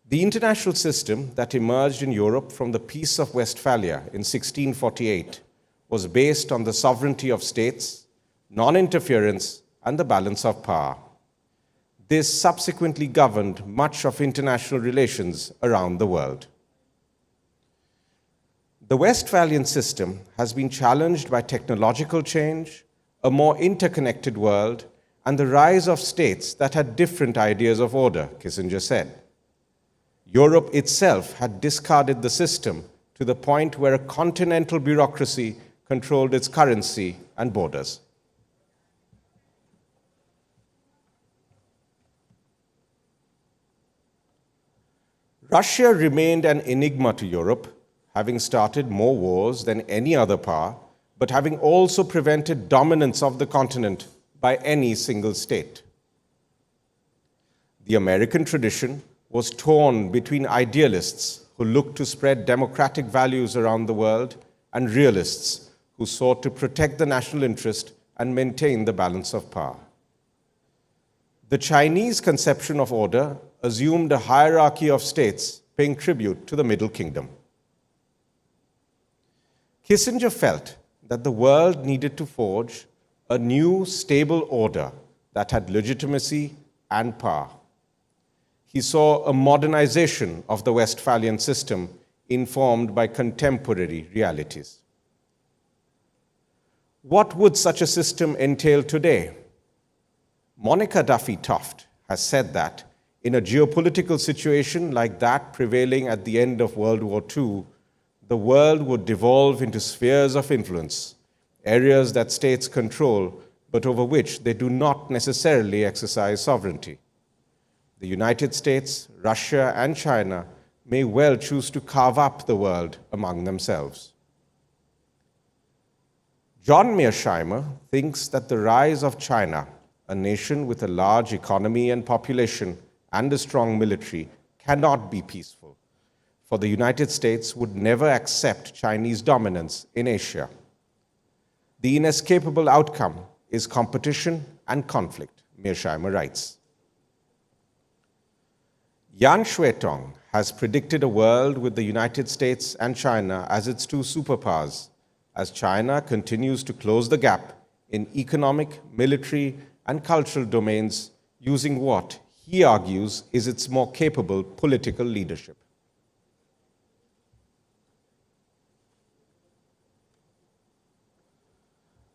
The international system that emerged in Europe from the Peace of Westphalia in 1648 was based on the sovereignty of states, non-interference, and the balance of power. This subsequently governed much of international relations around the world. The Westphalian system has been challenged by technological change, a more interconnected world, and the rise of states that had different ideas of order, Kissinger said. Europe itself had discarded the system to the point where a continental bureaucracy controlled its currency and borders. Russia remained an enigma to Europe, having started more wars than any other power, but having also prevented dominance of the continent by any single state. The American tradition was torn between idealists who looked to spread democratic values around the world and realists who sought to protect the national interest and maintain the balance of power. The Chinese conception of order assumed a hierarchy of states paying tribute to the Middle Kingdom. Kissinger felt that the world needed to forge a new, stable order that had legitimacy and power. He saw a modernization of the Westphalian system informed by contemporary realities. What would such a system entail today? Monica Duffy Toft has said that in a geopolitical situation like that prevailing at the end of World War II, the world would devolve into spheres of influence, areas that states control, but over which they do not necessarily exercise sovereignty. The United States, Russia, and China may well choose to carve up the world among themselves. John Mearsheimer thinks that the rise of China, a nation with a large economy and population and a strong military, cannot be peaceful, for the United States would never accept Chinese dominance in Asia. The inescapable outcome is competition and conflict, Mearsheimer writes. Yan Shuetong has predicted a world with the United States and China as its two superpowers, as China continues to close the gap in economic, military, and cultural domains using what he argues is its more capable political leadership.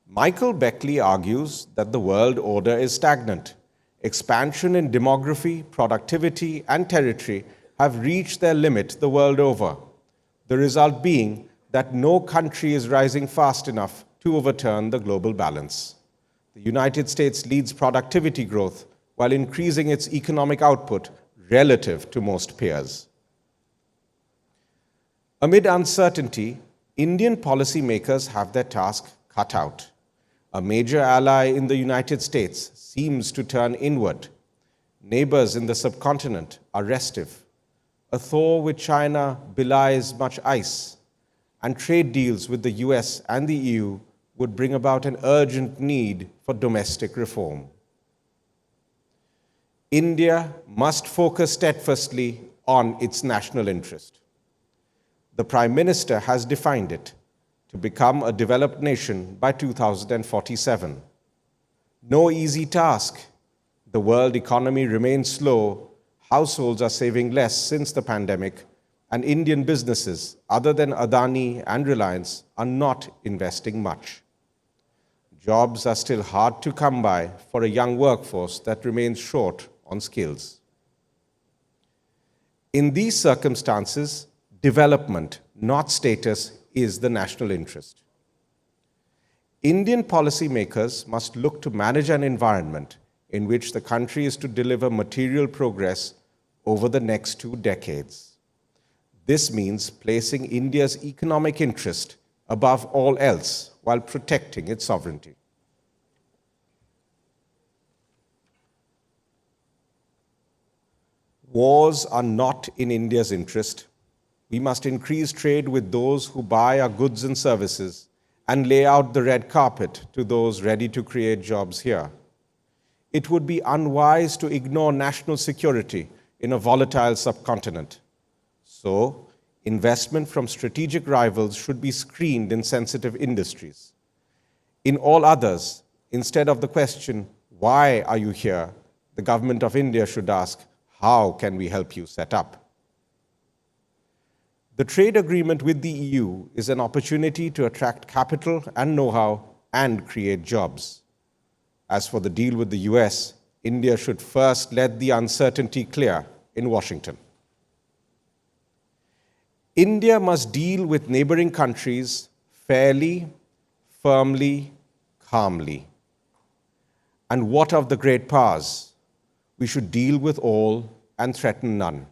Michael Beckley argues that the world order is stagnant. Expansion in demography, productivity, and territory have reached their limit the world over, the result being that no country is rising fast enough to overturn the global balance. The United States leads productivity growth while increasing its economic output relative to most peers. Amid uncertainty, Indian policymakers have their task cut out. A major ally in the United States seems to turn inward. Neighbors in the subcontinent are restive. A thaw with China belies much ice, and trade deals with the US and the EU would bring about an urgent need for domestic reform. India must focus steadfastly on its national interest. The Prime Minister has defined it to become a developed nation by 2047. No easy task. The world economy remains slow, households are saving less since the pandemic, and Indian businesses, other than Adani and Reliance, are not investing much. Jobs are still hard to come by for a young workforce that remains short on skills. In these circumstances, development, not status, is the national interest. Indian policymakers must look to manage an environment in which the country is to deliver material progress over the next 2 decades. This means placing India's economic interest above all else while protecting its sovereignty. Wars are not in India's interest. We must increase trade with those who buy our goods and services and lay out the red carpet to those ready to create jobs here. It would be unwise to ignore national security in a volatile subcontinent. So, investment from strategic rivals should be screened in sensitive industries. In all others, instead of the question, "Why are you here?" the government of India should ask, "How can we help you set up?" The trade agreement with the EU is an opportunity to attract capital and know-how and create jobs. As for the deal with the US, India should first let the uncertainty clear in Washington. India must deal with neighboring countries fairly, firmly, calmly. And what of the great powers? We should deal with all and threaten none.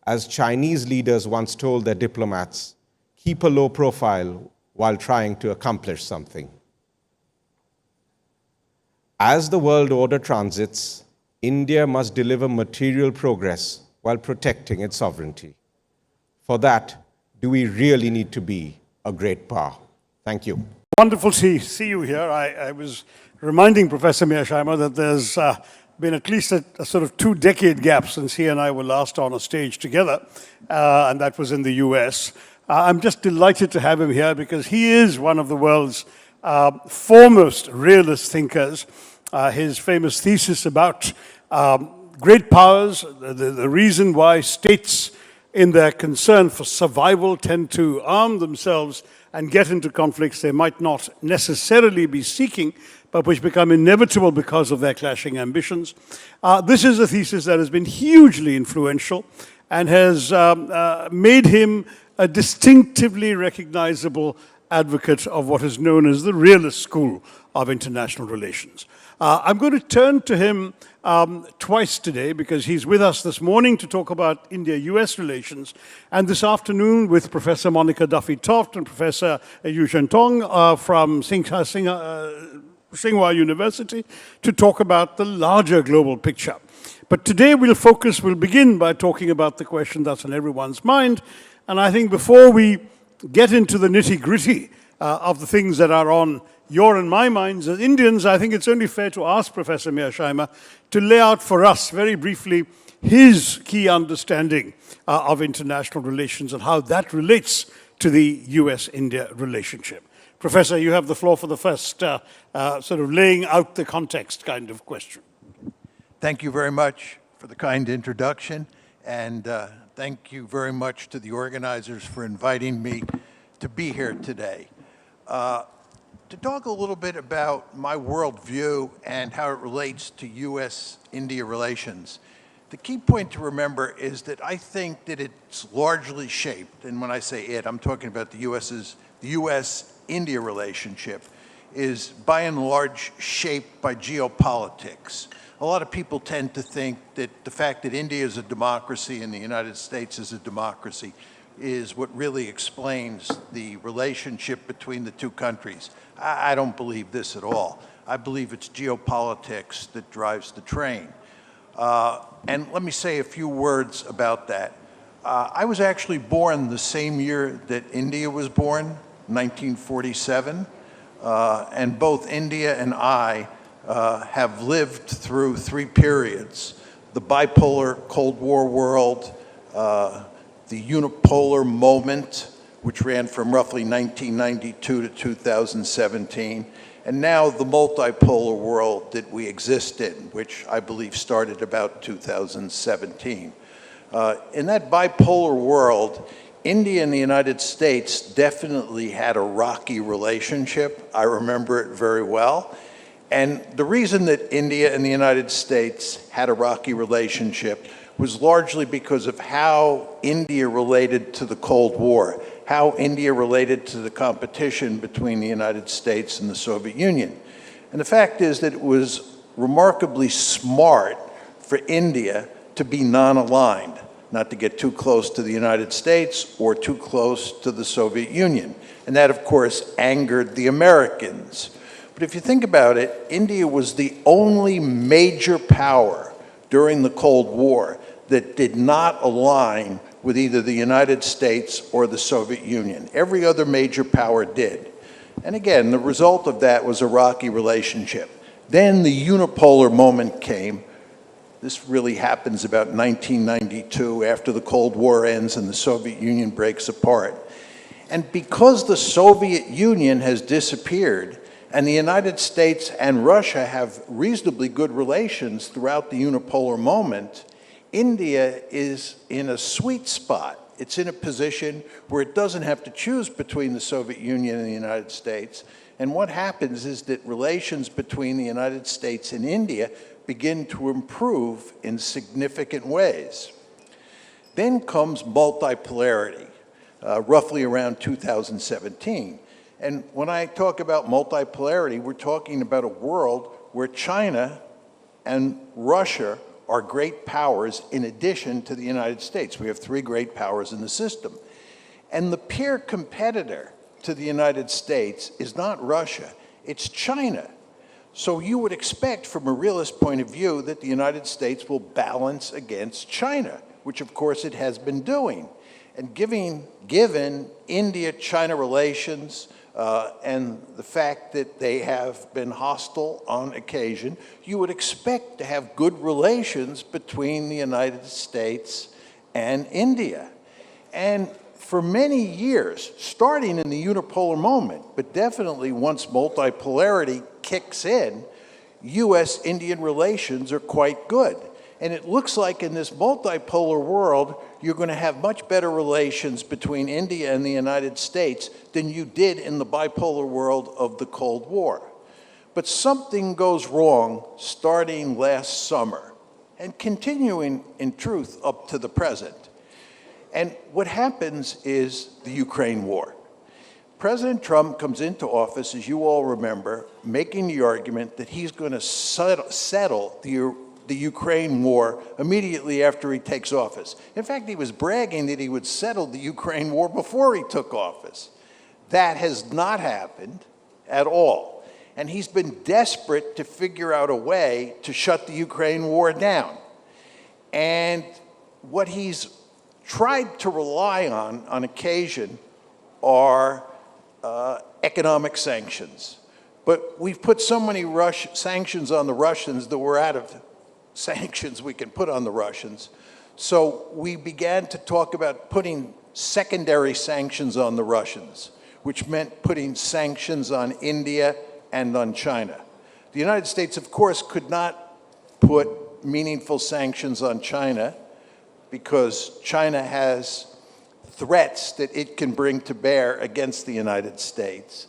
As Chinese leaders once told their diplomats, keep a low profile while trying to accomplish something. As the world order transits, India must deliver material progress while protecting its sovereignty. For that, do we really need to be a great power? Thank you. Wonderful to see you here. I was reminding Professor Mearsheimer that there's been at least a sort of 2-decade gap since he and I were last on a stage together, and that was in the US. I'm just delighted to have him here because he is one of the world's foremost realist thinkers. His famous thesis about great powers, the reason why states in their concern for survival tend to arm themselves and get into conflicts they might not necessarily be seeking, but which become inevitable because of their clashing ambitions. This is a thesis that has been hugely influential and has made him a distinctively recognizable advocate of what is known as the realist school of international relations. I'm going to turn to him twice today because he's with us this morning to talk about India-US relations, and this afternoon with Professor Monica Duffy-Toft and Professor Yu Zhentong from Tsinghua University to talk about the larger global picture. But today we'll begin by talking about the question that's on everyone's mind, and I think before we get into the nitty-gritty of the things that are on your and my minds as Indians, I think it's only fair to ask Professor Mearsheimer to lay out for us very briefly his key understanding of international relations and how that relates to the US-India relationship. Professor, you have the floor for the first sort of laying out the context kind of question. Thank you very much for the kind introduction, and thank you very much to the organizers for inviting me to be here today. To talk a little bit about my worldview and how it relates to US-India relations. The key point to remember is that I think that it's largely shaped, and when I say it, I'm talking about the US-India relationship, is by and large shaped by geopolitics. A lot of people tend to think that the fact that India is a democracy and the United States is a democracy is what really explains the relationship between the two countries. I don't believe this at all. I believe it's geopolitics that drives the train. And let me say a few words about that. I was actually born the same year that India was born, 1947, and both India and I have lived through 3 periods: the bipolar Cold War world, the unipolar moment, which ran from roughly 1992 to 2017, and now the multipolar world that we exist in, which I believe started about 2017. In that bipolar world, India and the United States definitely had a rocky relationship. I remember it very well. And the reason that India and the United States had a rocky relationship was largely because of how India related to the Cold War, how India related to the competition between the United States and the Soviet Union. And the fact is that it was remarkably smart for India to be non-aligned, not to get too close to the United States or too close to the Soviet Union. And that, of course, angered the Americans. But if you think about it, India was the only major power during the Cold War that did not align with either the United States or the Soviet Union. Every other major power did. And again, the result of that was a rocky relationship. Then the unipolar moment came. This really happens about 1992, after the Cold War ends and the Soviet Union breaks apart. And because the Soviet Union has disappeared, and the United States and Russia have reasonably good relations throughout the unipolar moment, India is in a sweet spot. It's in a position where it doesn't have to choose between the Soviet Union and the United States. And what happens is that relations between the United States and India begin to improve in significant ways. Then comes multipolarity, roughly around 2017. And when I talk about multipolarity, we're talking about a world where China and Russia are great powers in addition to the United States. We have 3 great powers in the system. And the peer competitor to the United States is not Russia, it's China. So you would expect from a realist point of view that the United States will balance against China, which of course it has been doing. And given India-China relations, and the fact that they have been hostile on occasion, you would expect to have good relations between the United States and India. And for many years, starting in the unipolar moment, but definitely once multipolarity kicks in, U.S.-Indian relations are quite good. And it looks like in this multipolar world, you're going to have much better relations between India and the United States than you did in the bipolar world of the Cold War. But something goes wrong starting last summer and continuing in truth up to the present. And what happens is the Ukraine war. President Trump comes into office, as you all remember, making the argument that he's going to settle the Ukraine war immediately after he takes office. In fact, he was bragging that he would settle the Ukraine war before he took office. That has not happened at all. And he's been desperate to figure out a way to shut the Ukraine war down. And what he's tried to rely on occasion, are economic sanctions. But we've put so many sanctions on the Russians that we're out of sanctions we can put on the Russians. So we began to talk about putting secondary sanctions on the Russians, which meant putting sanctions on India and on China. The United States, of course, could not put meaningful sanctions on China because China has threats that it can bring to bear against the United States.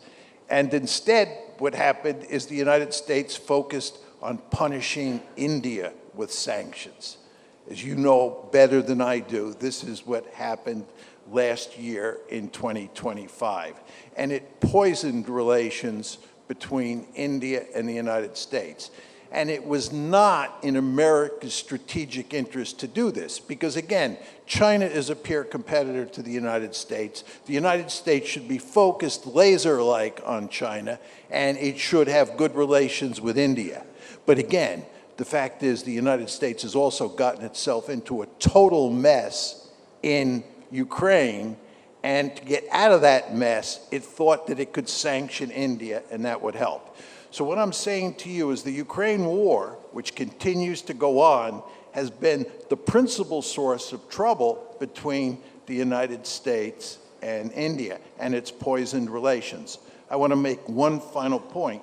And instead, what happened is the United States focused on punishing India with sanctions. As you know better than I do, this is what happened last year in 2025. And it poisoned relations between India and the United States. And it was not in America's strategic interest to do this, because again, China is a peer competitor to the United States. The United States should be focused laser-like on China, and it should have good relations with India. But again, the fact is the United States has also gotten itself into a total mess in Ukraine, and to get out of that mess, it thought that it could sanction India, and that would help. So what I'm saying to you is the Ukraine war, which continues to go on, has been the principal source of trouble between the United States and India, and it's poisoned relations. I want to make one final point,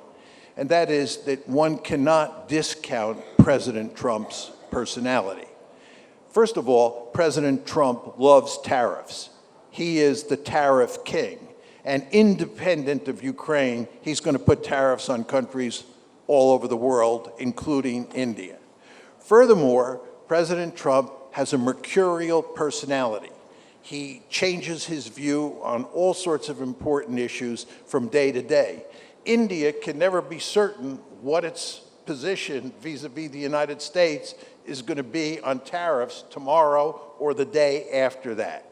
and that is that one cannot discount President Trump's personality. First of all, President Trump loves tariffs. He is the tariff king. And independent of Ukraine, he's going to put tariffs on countries all over the world, including India. Furthermore, President Trump has a mercurial personality. He changes his view on all sorts of important issues from day to day. India can never be certain what its position vis-a-vis the United States is going to be on tariffs tomorrow or the day after that.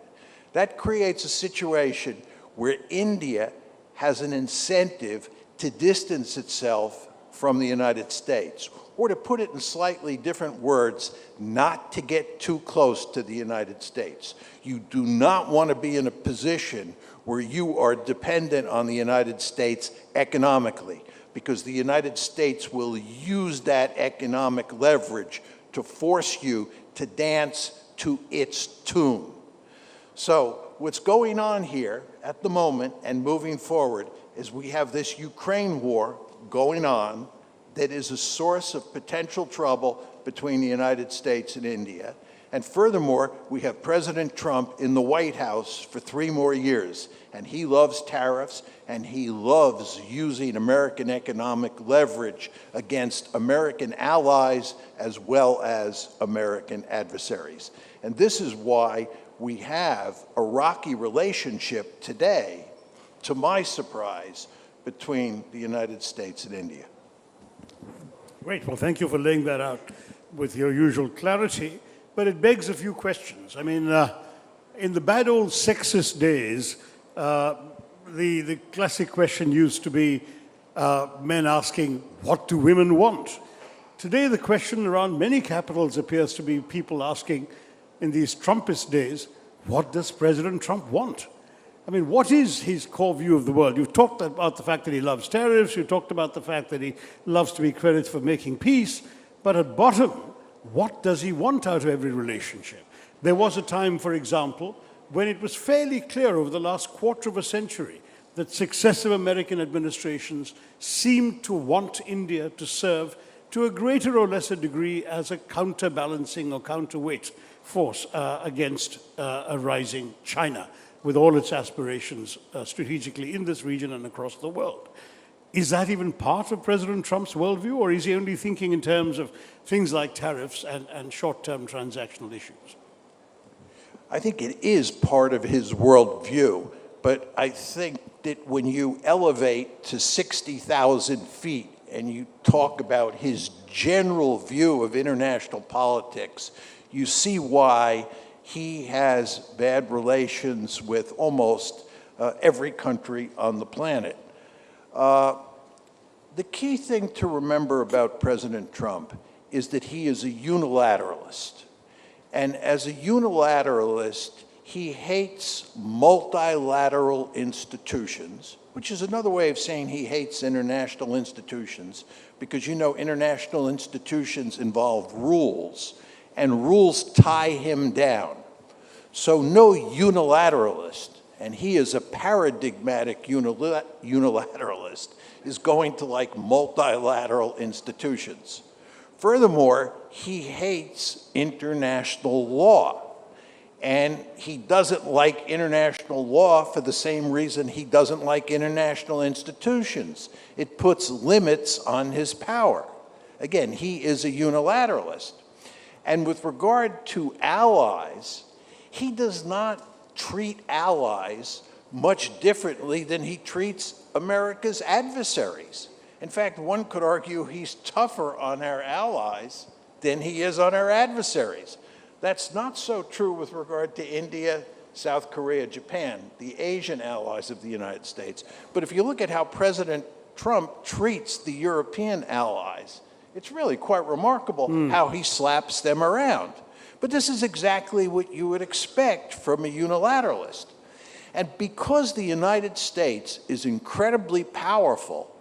That creates a situation where India has an incentive to distance itself from the United States, or to put it in slightly different words, not to get too close to the United States. You do not want to be in a position where you are dependent on the United States economically, because the United States will use that economic leverage to force you to dance to its tune. So what's going on here at the moment and moving forward is we have this Ukraine war going on that is a source of potential trouble between the United States and India. And furthermore, we have President Trump in the White House for 3 more years, and he loves tariffs, and he loves using American economic leverage against American allies as well as American adversaries. And this is why we have a rocky relationship today, to my surprise, between the United States and India. Great. Well, thank you for laying that out with your usual clarity. But it begs a few questions. I mean, in the bad old sexist days, the classic question used to be men asking, what do women want? Today, the question around many capitals appears to be people asking, in these Trumpist days, what does President Trump want? I mean, what is his core view of the world? You've talked about the fact that he loves tariffs, you talked about the fact that he loves to be credited for making peace, but at bottom, what does he want out of every relationship? There was a time, for example, when it was fairly clear over the last quarter of a century that successive American administrations seemed to want India to serve to a greater or lesser degree as a counterbalancing or counterweight force against a rising China, with all its aspirations strategically in this region and across the world. Is that even part of President Trump's worldview, or is he only thinking in terms of things like tariffs and short-term transactional issues? I think it is part of his worldview, but I think that when you elevate to 60,000 feet and you talk about his general view of international politics, you see why he has bad relations with almost every country on the planet. The key thing to remember about President Trump is that he is a unilateralist. And as a unilateralist, he hates multilateral institutions, which is another way of saying he hates international institutions, because you know international institutions involve rules, and rules tie him down. So no unilateralist, and he is a paradigmatic unilateralist, is going to like multilateral institutions. Furthermore, he hates international law. And he doesn't like international law for the same reason he doesn't like international institutions. It puts limits on his power. Again, he is a unilateralist. And with regard to allies, he does not treat allies much differently than he treats America's adversaries. In fact, one could argue he's tougher on our allies than he is on our adversaries. That's not so true with regard to India, South Korea, Japan, the Asian allies of the United States. But if you look at how President Trump treats the European allies, it's really quite remarkable how he slaps them around. But this is exactly what you would expect from a unilateralist. And because the United States is incredibly powerful,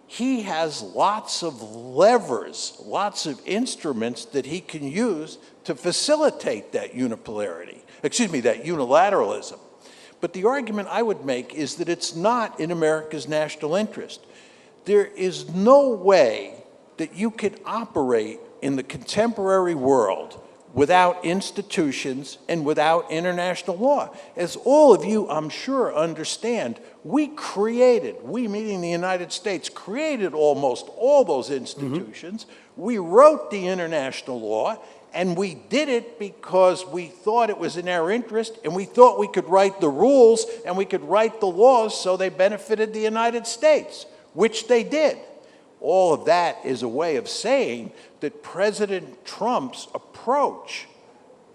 he has lots of levers, lots of instruments that he can use to facilitate that unipolarity, that unilateralism. But the argument I would make is that it's not in America's national interest. There is no way that you could operate in the contemporary world without institutions and without international law. As all of you, I'm sure, understand, we meaning the United States, created almost all those institutions. We wrote the international law, and we did it because we thought it was in our interest, and we thought we could write the rules and we could write the laws so they benefited the United States, which they did. All of that is a way of saying that President Trump's approach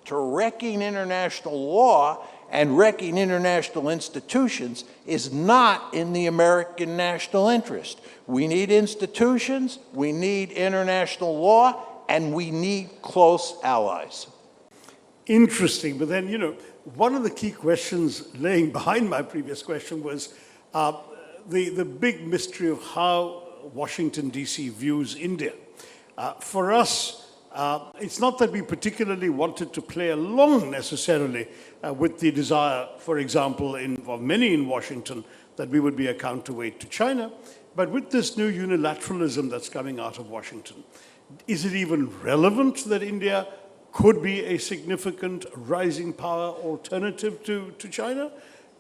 to wrecking international law and wrecking international institutions is not in the American national interest. We need institutions, we need international law, and we need close allies. Interesting, but then, one of the key questions laying behind my previous question was the big mystery of how Washington, D.C. views India. For us, it's not that we particularly wanted to play along necessarily with the desire, for example, of many in Washington, that we would be a counterweight to China. But with this new unilateralism that's coming out of Washington, is it even relevant that India could be a significant rising power alternative to China?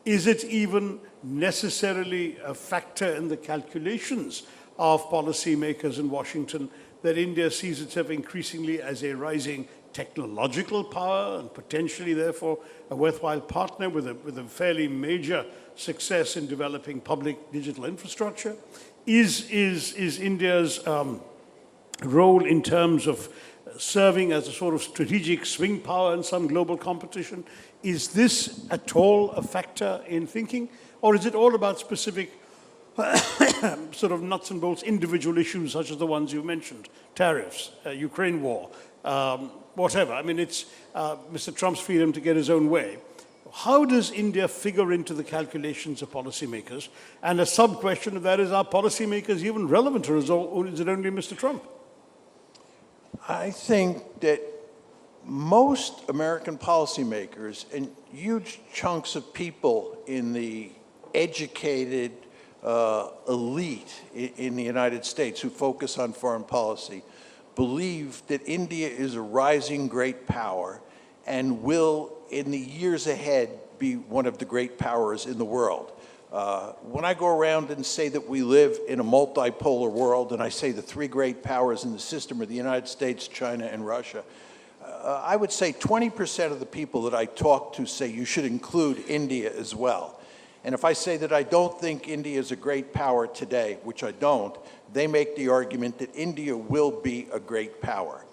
Is it even necessarily a factor in the calculations of policymakers in Washington that India sees itself increasingly as a rising technological power and potentially, therefore, a worthwhile partner with a fairly major success in developing public digital infrastructure? Is India's role in terms of serving as a sort of strategic swing power in some global competition, is this at all a factor in thinking? Or is it all about specific sort of nuts and bolts individual issues such as the ones you mentioned, tariffs, Ukraine war, whatever? I mean, it's Mr. Trump's freedom to get his own way. how does India figure into the calculations of policymakers? And a sub-question of that is, are policymakers even relevant, or is it only Mr. Trump? I think that most American policymakers and huge chunks of people in the educated elite in the United States who focus on foreign policy believe that India is a rising great power and will, in the years ahead, be one of the great powers in the world. When I go around and say that we live in a multipolar world, and I say the three great powers in the system are the United States, China, and Russia, I would say 20% of the people that I talk to say you should include India as well. And if I say that I don't think India is a great power today, which I don't, they make the argument that India will be a great power.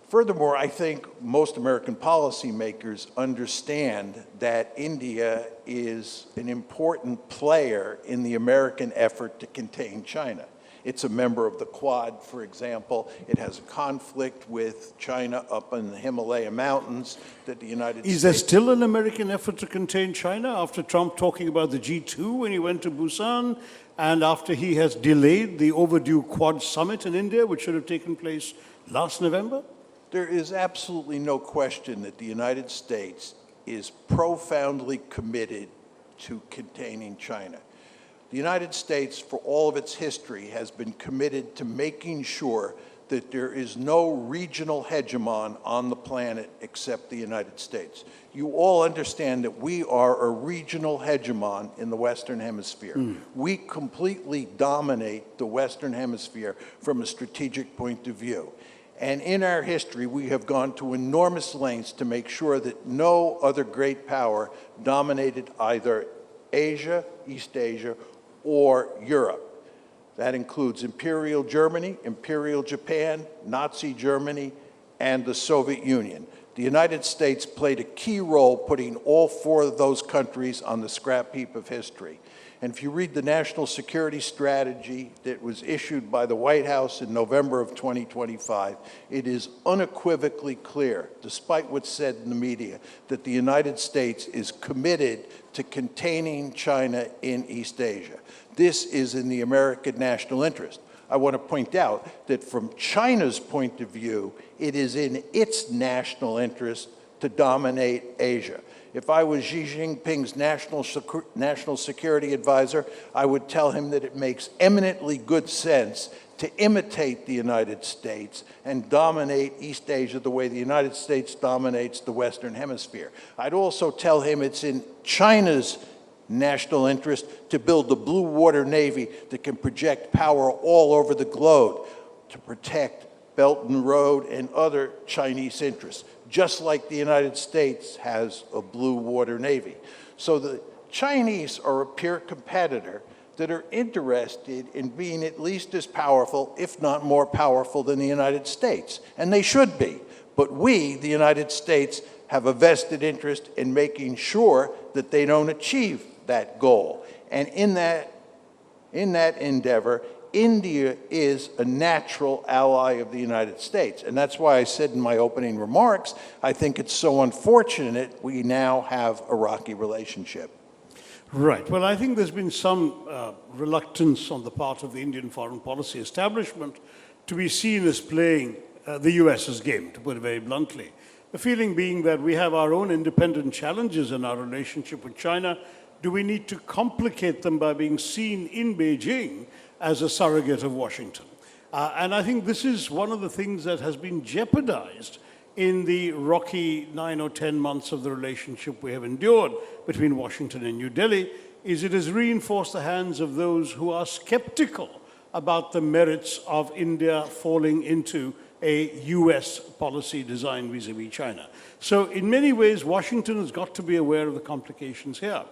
Furthermore, I think most American policymakers understand that India is an important player in the American effort to contain China. It's a member of the Quad, for example. It has a conflict with China up in the Himalaya Mountains that the United States... Is there still an American effort to contain China after Trump talking about the G2 when he went to Busan, and after he has delayed the overdue Quad summit in India, which should have taken place last November? There is absolutely no question that the United States is profoundly committed to containing China. The United States, for all of its history, has been committed to making sure that there is no regional hegemon on the planet except the United States. You all understand that we are a regional hegemon in the Western Hemisphere. We completely dominate the Western Hemisphere from a strategic point of view. And in our history, we have gone to enormous lengths to make sure that no other great power dominated either Asia, East Asia, or Europe. That includes Imperial Germany, Imperial Japan, Nazi Germany, and the Soviet Union. The United States played a key role putting all four of those countries on the scrap heap of history. And if you read the national security strategy that was issued by the White House in November of 2025, it is unequivocally clear, despite what's said in the media, that the United States is committed to containing China in East Asia. This is in the American national interest. I want to point out that from China's point of view, it is in its national interest to dominate Asia. If I was Xi Jinping's national security advisor, I would tell him that it makes eminently good sense to imitate the United States and dominate East Asia the way the United States dominates the Western Hemisphere. I'd also tell him it's in China's national interest to build the Blue Water Navy that can project power all over the globe to protect Belt and Road and other Chinese interests, just like the United States has a Blue Water Navy. So the Chinese are a peer competitor that are interested in being at least as powerful, if not more powerful, than the United States. And they should be. But we, the United States, have a vested interest in making sure that they don't achieve that goal. And in that endeavor, India is a natural ally of the United States. And that's why I said in my opening remarks, I think it's so unfortunate we now have a rocky relationship. Right. Well, I think there's been some reluctance on the part of the Indian foreign policy establishment to be seen as playing the US's game, to put it very bluntly. The feeling being that we have our own independent challenges in our relationship with China. Do we need to complicate them by being seen in Beijing as a surrogate of Washington? And I think this is one of the things that has been jeopardized in the rocky 9 or 10 months of the relationship we have endured between Washington and New Delhi, is it has reinforced the hands of those who are skeptical about the merits of India falling into a US policy design vis-a-vis China. So in many ways, Washington has got to be aware of the complications here.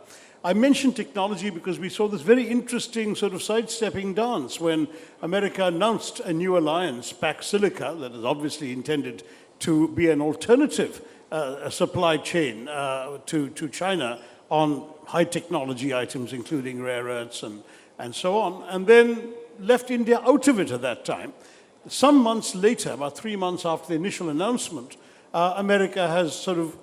I mentioned technology because we saw this very interesting sort of sidestepping dance when America announced a new alliance, Pax Silica, that is obviously intended to be an alternative supply chain to China on high technology items, including rare earths and so on, and then left India out of it at that time. Some months later, about 3 months after the initial announcement, America has sort of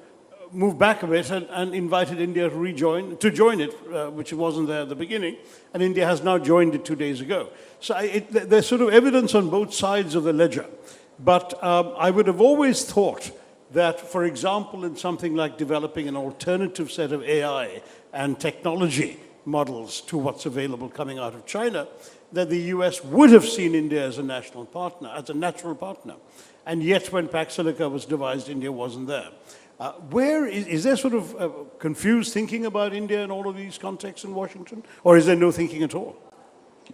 moved back a bit and invited India to join it, which wasn't there at the beginning, and India has now joined it 2 days ago. So there's sort of evidence on both sides of the ledger. But I would have always thought that, for example, in something like developing an alternative set of AI and technology models to what's available coming out of China, that the US would have seen India as a national partner, as a natural partner. And yet, when Pax Silica was devised, India wasn't there. Is there sort of confused thinking about India in all of these contexts in Washington? Or is there no thinking at all?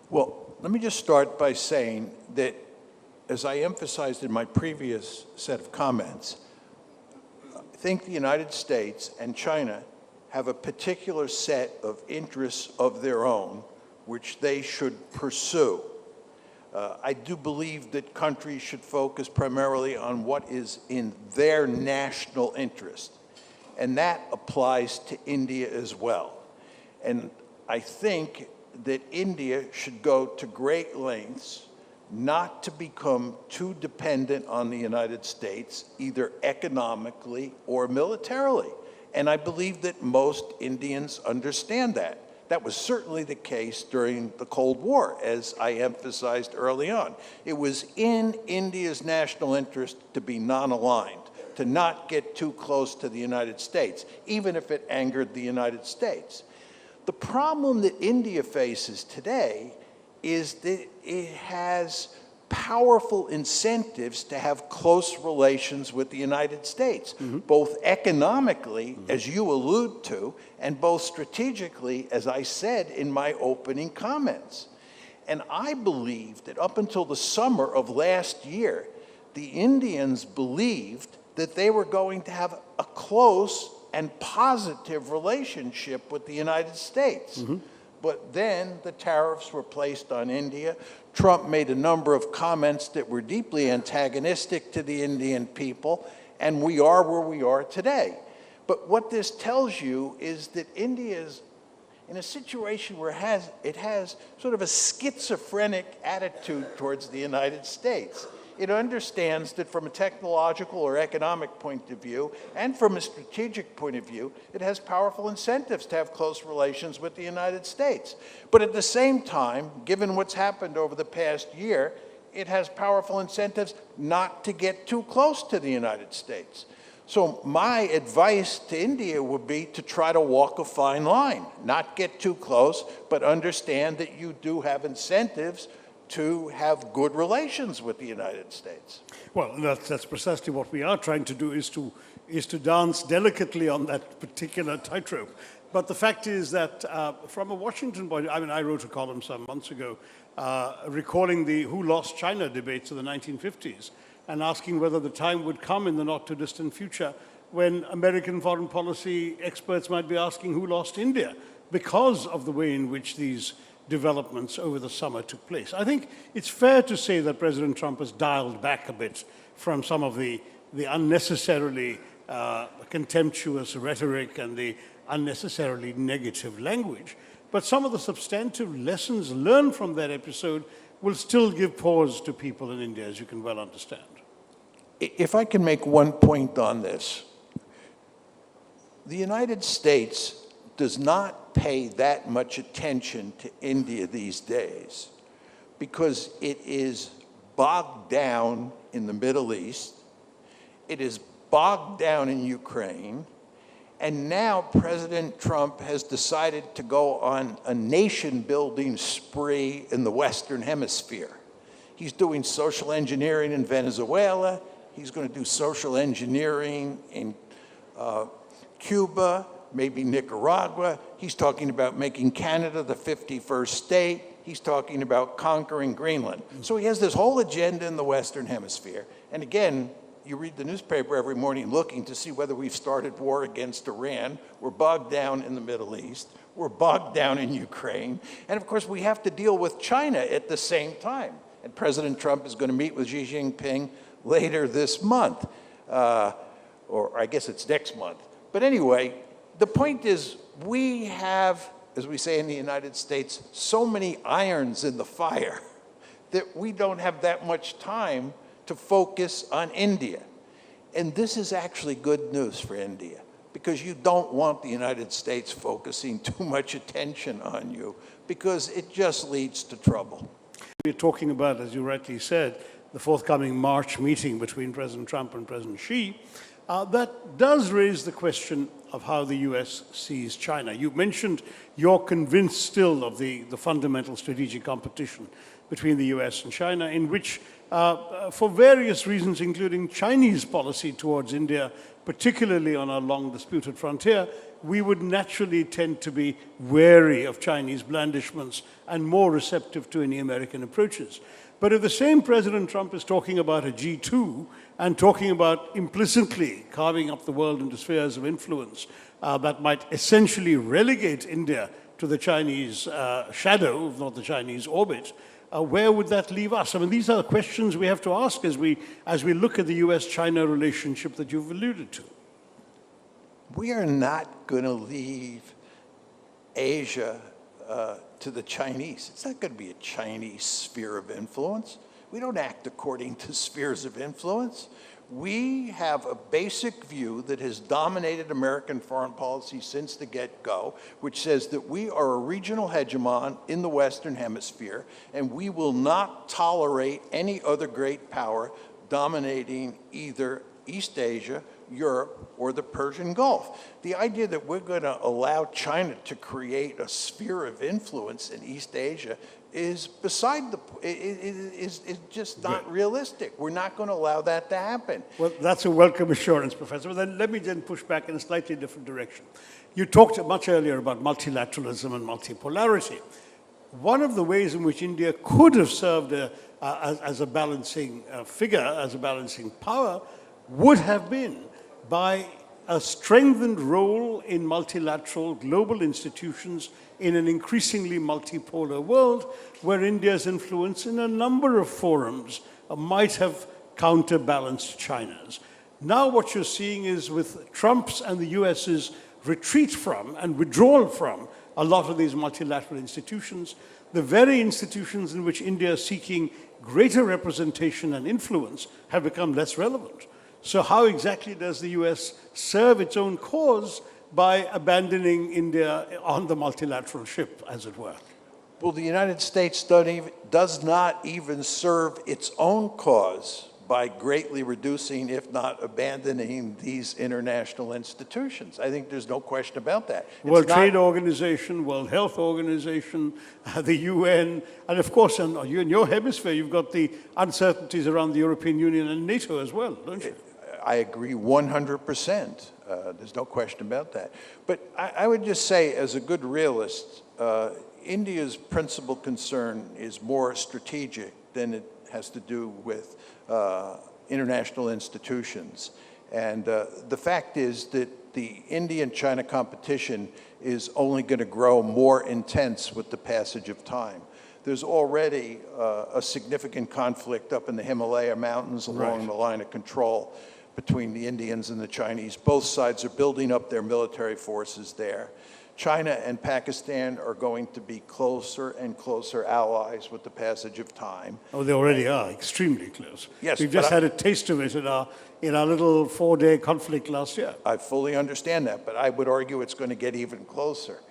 Well, let me just start by saying that, as I emphasized in my previous set of comments, I think the United States and China have a particular set of interests of their own which they should pursue. I do believe that countries should focus primarily on what is in their national interest, and that applies to India as well. And I think that India should go to great lengths not to become too dependent on the United States, either economically or militarily. And I believe that most Indians understand that. That was certainly the case during the Cold War, as I emphasized early on. It was in India's national interest to be non-aligned, to not get too close to the United States, even if it angered the United States. The problem that India faces today is that it has powerful incentives to have close relations with the United States, both economically, as you allude to, and both strategically, as I said in my opening comments. And I believe that up until the summer of last year, the Indians believed that they were going to have a close and positive relationship with the United States. But then the tariffs were placed on India. Trump made a number of comments that were deeply antagonistic to the Indian people, and we are where we are today. But what this tells you is that India is in a situation where it has sort of a schizophrenic attitude towards the United States. It understands that from a technological or economic point of view, and from a strategic point of view, it has powerful incentives to have close relations with the United States. But at the same time, given what's happened over the past year, it has powerful incentives not to get too close to the United States. So my advice to India would be to try to walk a fine line, not get too close, but understand that you do have incentives to have good relations with the United States. Well, that's precisely what we are trying to do, is to dance delicately on that particular tightrope. But the fact is that from a Washington point, I mean, I wrote a column some months ago recalling the Who Lost China debates of the 1950s and asking whether the time would come in the not too distant future when American foreign policy experts might be asking who lost India because of the way in which these developments over the summer took place. I think it's fair to say that President Trump has dialed back a bit from some of the unnecessarily contemptuous rhetoric and the unnecessarily negative language. But some of the substantive lessons learned from that episode will still give pause to people in India, as you can well understand. If I can make one point on this, the United States does not pay that much attention to India these days because it is bogged down in the Middle East, it is bogged down in Ukraine, and now President Trump has decided to go on a nation-building spree in the Western Hemisphere. He's doing social engineering in Venezuela, he's going to do social engineering in Cuba, maybe Nicaragua. He's talking about making Canada the 51st state. He's talking about conquering Greenland. So he has this whole agenda in the Western Hemisphere. And again, you read the newspaper every morning looking to see whether we've started war against Iran. We're bogged down in the Middle East. We're bogged down in Ukraine. And of course, we have to deal with China at the same time. And President Trump is going to meet with Xi Jinping later this month. Or I guess it's next month. But anyway, the point is, we have, as we say in the United States, so many irons in the fire that we don't have that much time to focus on India. And this is actually good news for India, because you don't want the United States focusing too much attention on you, because it just leads to trouble. We're talking about, as you rightly said, the forthcoming March meeting between President Trump and President Xi. That does raise the question of how the US sees China. You mentioned you're convinced still of the fundamental strategic competition between the US and China, in which, for various reasons, including Chinese policy towards India, particularly on our long disputed frontier, we would naturally tend to be wary of Chinese blandishments and more receptive to any American approaches. But if the same President Trump is talking about a G2 and talking about implicitly carving up the world into spheres of influence that might essentially relegate India to the Chinese shadow, if not the Chinese orbit, where would that leave us? I mean, these are the questions we have to ask as we look at the US-China relationship that you've alluded to. We are not going to leave Asia to the Chinese. It's not going to be a Chinese sphere of influence. We don't act according to spheres of influence. We have a basic view that has dominated American foreign policy since the get-go, which says that we are a regional hegemon in the Western Hemisphere, and we will not tolerate any other great power dominating either East Asia, Europe, or the Persian Gulf. The idea that we're going to allow China to create a sphere of influence in East Asia is beside the is just not realistic. We're not going to allow that to happen. Well, that's a welcome assurance, Professor. But then let me push back in a slightly different direction. You talked much earlier about multilateralism and multipolarity. One of the ways in which India could have served as a balancing figure, as a balancing power, would have been by a strengthened role in multilateral global institutions in an increasingly multipolar world, where India's influence in a number of forums might have counterbalanced China's. Now what you're seeing is, with Trump's and the US's retreat from and withdrawal from a lot of these multilateral institutions, the very institutions in which India is seeking greater representation and influence have become less relevant. So how exactly does the US serve its own cause by abandoning India on the multilateral ship, as it were? Well, the United States does not even serve its own cause by greatly reducing, if not abandoning, these international institutions. I think there's no question about that. World Trade Organization, World Health Organization, the UN, and of course, in your hemisphere, you've got the uncertainties around the European Union and NATO as well, don't you? I agree 100%. There's no question about that. But I would just say, as a good realist, India's principal concern is more strategic than it has to do with international institutions. And the fact is that the India-China competition is only going to grow more intense with the passage of time. There's already a significant conflict up in the Himalaya Mountains along the line of control between the Indians and the Chinese. Both sides are building up their military forces there. China and Pakistan are going to be closer and closer allies with the passage of time. Oh, they already are, extremely close. Yes, we've just had a taste of it in our little 4-day conflict last year. I fully understand that, but I would argue it's going to get even closer.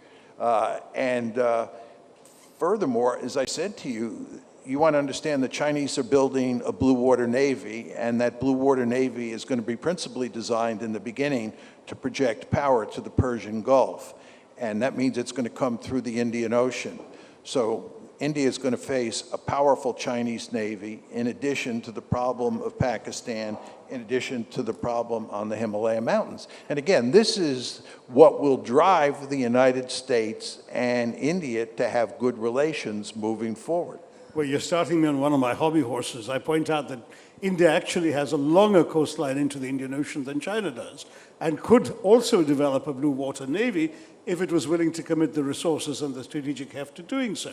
Furthermore, as I said to you, you want to understand the Chinese are building a blue water navy, and that blue water navy is going to be principally designed in the beginning to project power to the Persian Gulf. And that means it's going to come through the Indian Ocean. So India is going to face a powerful Chinese navy, in addition to the problem of Pakistan, in addition to the problem on the Himalaya Mountains. And again, this is what will drive the United States and India to have good relations moving forward. Well, you're starting me on one of my hobby horses. I point out that India actually has a longer coastline into the Indian Ocean than China does, and could also develop a blue water navy if it was willing to commit the resources and the strategic heft to doing so.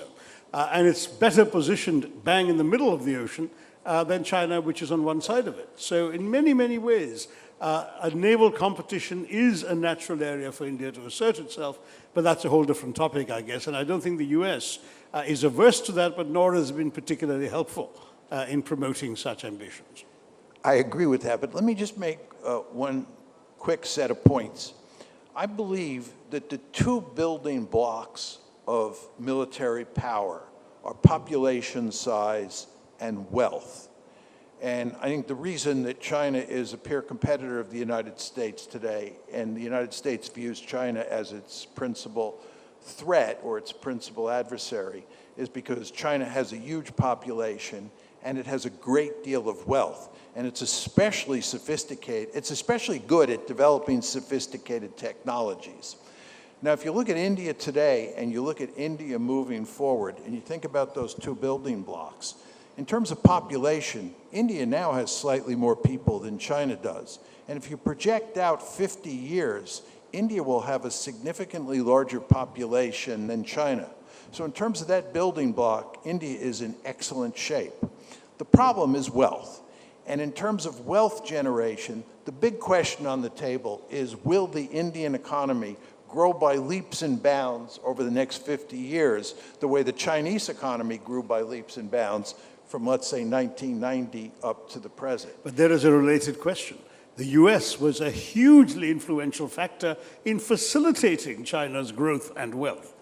And it's better positioned bang in the middle of the ocean than China, which is on one side of it. So in many, many ways, a naval competition is a natural area for India to assert itself, but that's a whole different topic, I guess. And I don't think the US is averse to that, but nor has been particularly helpful in promoting such ambitions. I agree with that, but let me just make one quick set of points. I believe that the two building blocks of military power are population size and wealth. And I think the reason that China is a peer competitor of the United States today, and the United States views China as its principal threat or its principal adversary, is because China has a huge population and it has a great deal of wealth. And it's especially sophisticated, it's especially good at developing sophisticated technologies. Now, if you look at India today and you look at India moving forward and you think about those two building blocks, in terms of population, India now has slightly more people than China does. And if you project out 50 years, India will have a significantly larger population than China. So in terms of that building block, India is in excellent shape. The problem is wealth. And in terms of wealth generation, the big question on the table is, will the Indian economy grow by leaps and bounds over the next 50 years, the way the Chinese economy grew by leaps and bounds from, let's say, 1990 up to the present? But there is a related question. The US was a hugely influential factor in facilitating China's growth and wealth.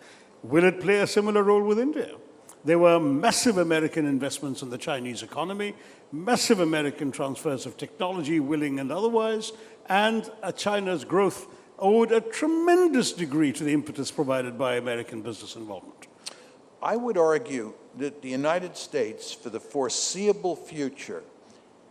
Will it play a similar role with India? There were massive American investments in the Chinese economy, massive American transfers of technology, willing and otherwise, and China's growth owed a tremendous degree to the impetus provided by American business involvement. I would argue that the United States, for the foreseeable future,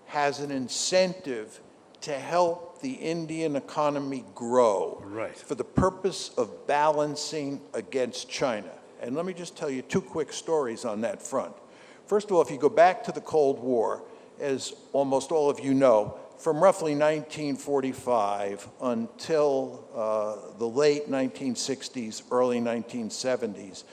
has an incentive to help the Indian economy grow for the purpose of balancing against China. And let me just tell you two quick stories on that front. First of all, if you go back to the Cold War, as almost all of you know, from roughly 1945 until the late 1960s, early 1970s,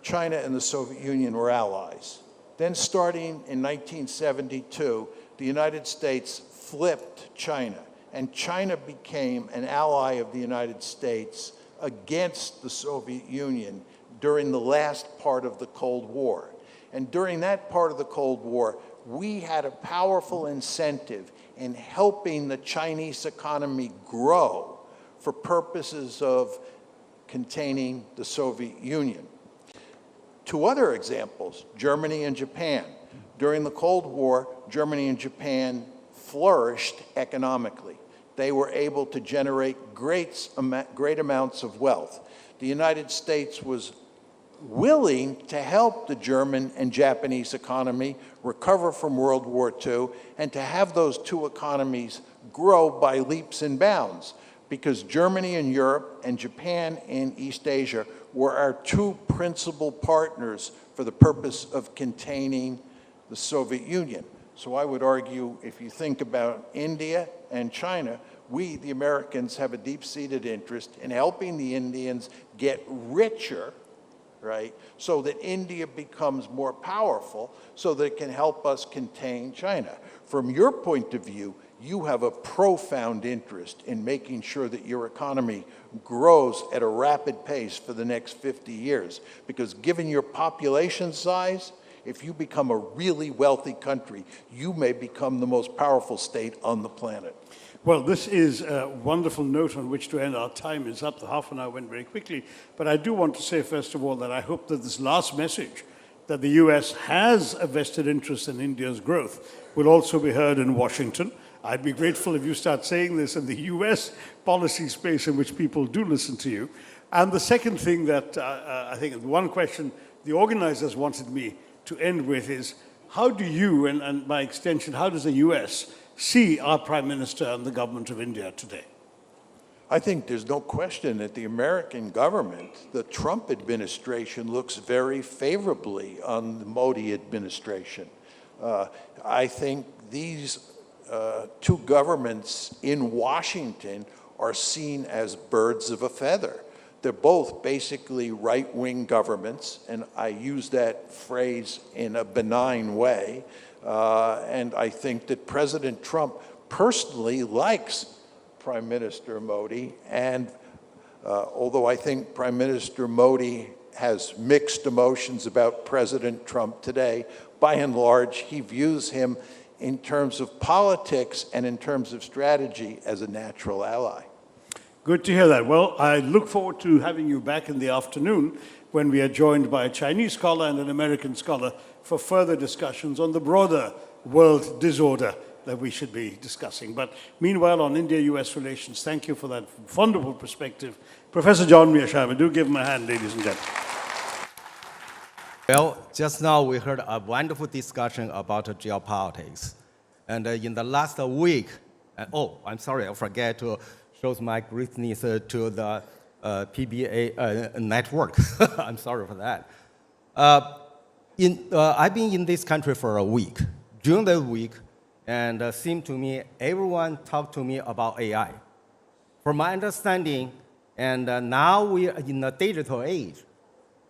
China and the Soviet Union were allies. Then starting in 1972, the United States flipped China, and China became an ally of the United States against the Soviet Union during the last part of the Cold War. And during that part of the Cold War, we had a powerful incentive in helping the Chinese economy grow for purposes of containing the Soviet Union. Two other examples, Germany and Japan. During the Cold War, Germany and Japan flourished economically. They were able to generate great amounts of wealth. The United States was willing to help the German and Japanese economy recover from World War II and to have those two economies grow by leaps and bounds, because Germany in Europe and Japan in East Asia were our two principal partners for the purpose of containing the Soviet Union. So I would argue, if you think about India and China, we, the Americans, have a deep-seated interest in helping the Indians get richer, right, so that India becomes more powerful, so that it can help us contain China. From your point of view, you have a profound interest in making sure that your economy grows at a rapid pace for the next 50 years, because given your population size, if you become a really wealthy country, you may become the most powerful state on the planet. Well, this is a wonderful note on which to end. Our time is up. The half an hour went very quickly. But I do want to say, first of all, that I hope that this last message, that the US has a vested interest in India's growth, will also be heard in Washington. I'd be grateful if you start saying this in the US policy space in which people do listen to you. And the second thing that I think, one question the organizers wanted me to end with is, how do you, and by extension, how does the US see our Prime Minister and the government of India today? I think there's no question that the American government, the Trump administration, looks very favorably on the Modi administration. I think these two governments in Washington are seen as birds of a feather. They're both basically right-wing governments, and I use that phrase in a benign way. And I think that President Trump personally likes Prime Minister Modi, and although I think Prime Minister Modi has mixed emotions about President Trump today, by and large, he views him in terms of politics and in terms of strategy as a natural ally. Good to hear that. Well, I look forward to having you back in the afternoon when we are joined by a Chinese scholar and an American scholar for further discussions on the broader world disorder that we should be discussing. But meanwhile, on India-US relations, thank you for that wonderful perspective. Professor John Mearsheimer, do give him a hand, ladies and gentlemen. Well, just now we heard a wonderful discussion about geopolitics. And in the last week, I'm sorry, I forget to show my greatness to the PBA network. I'm sorry for that. I've been in this country for a week. During the week, and seemed to me, everyone talked to me about AI. From my understanding, and now we are in a digital age.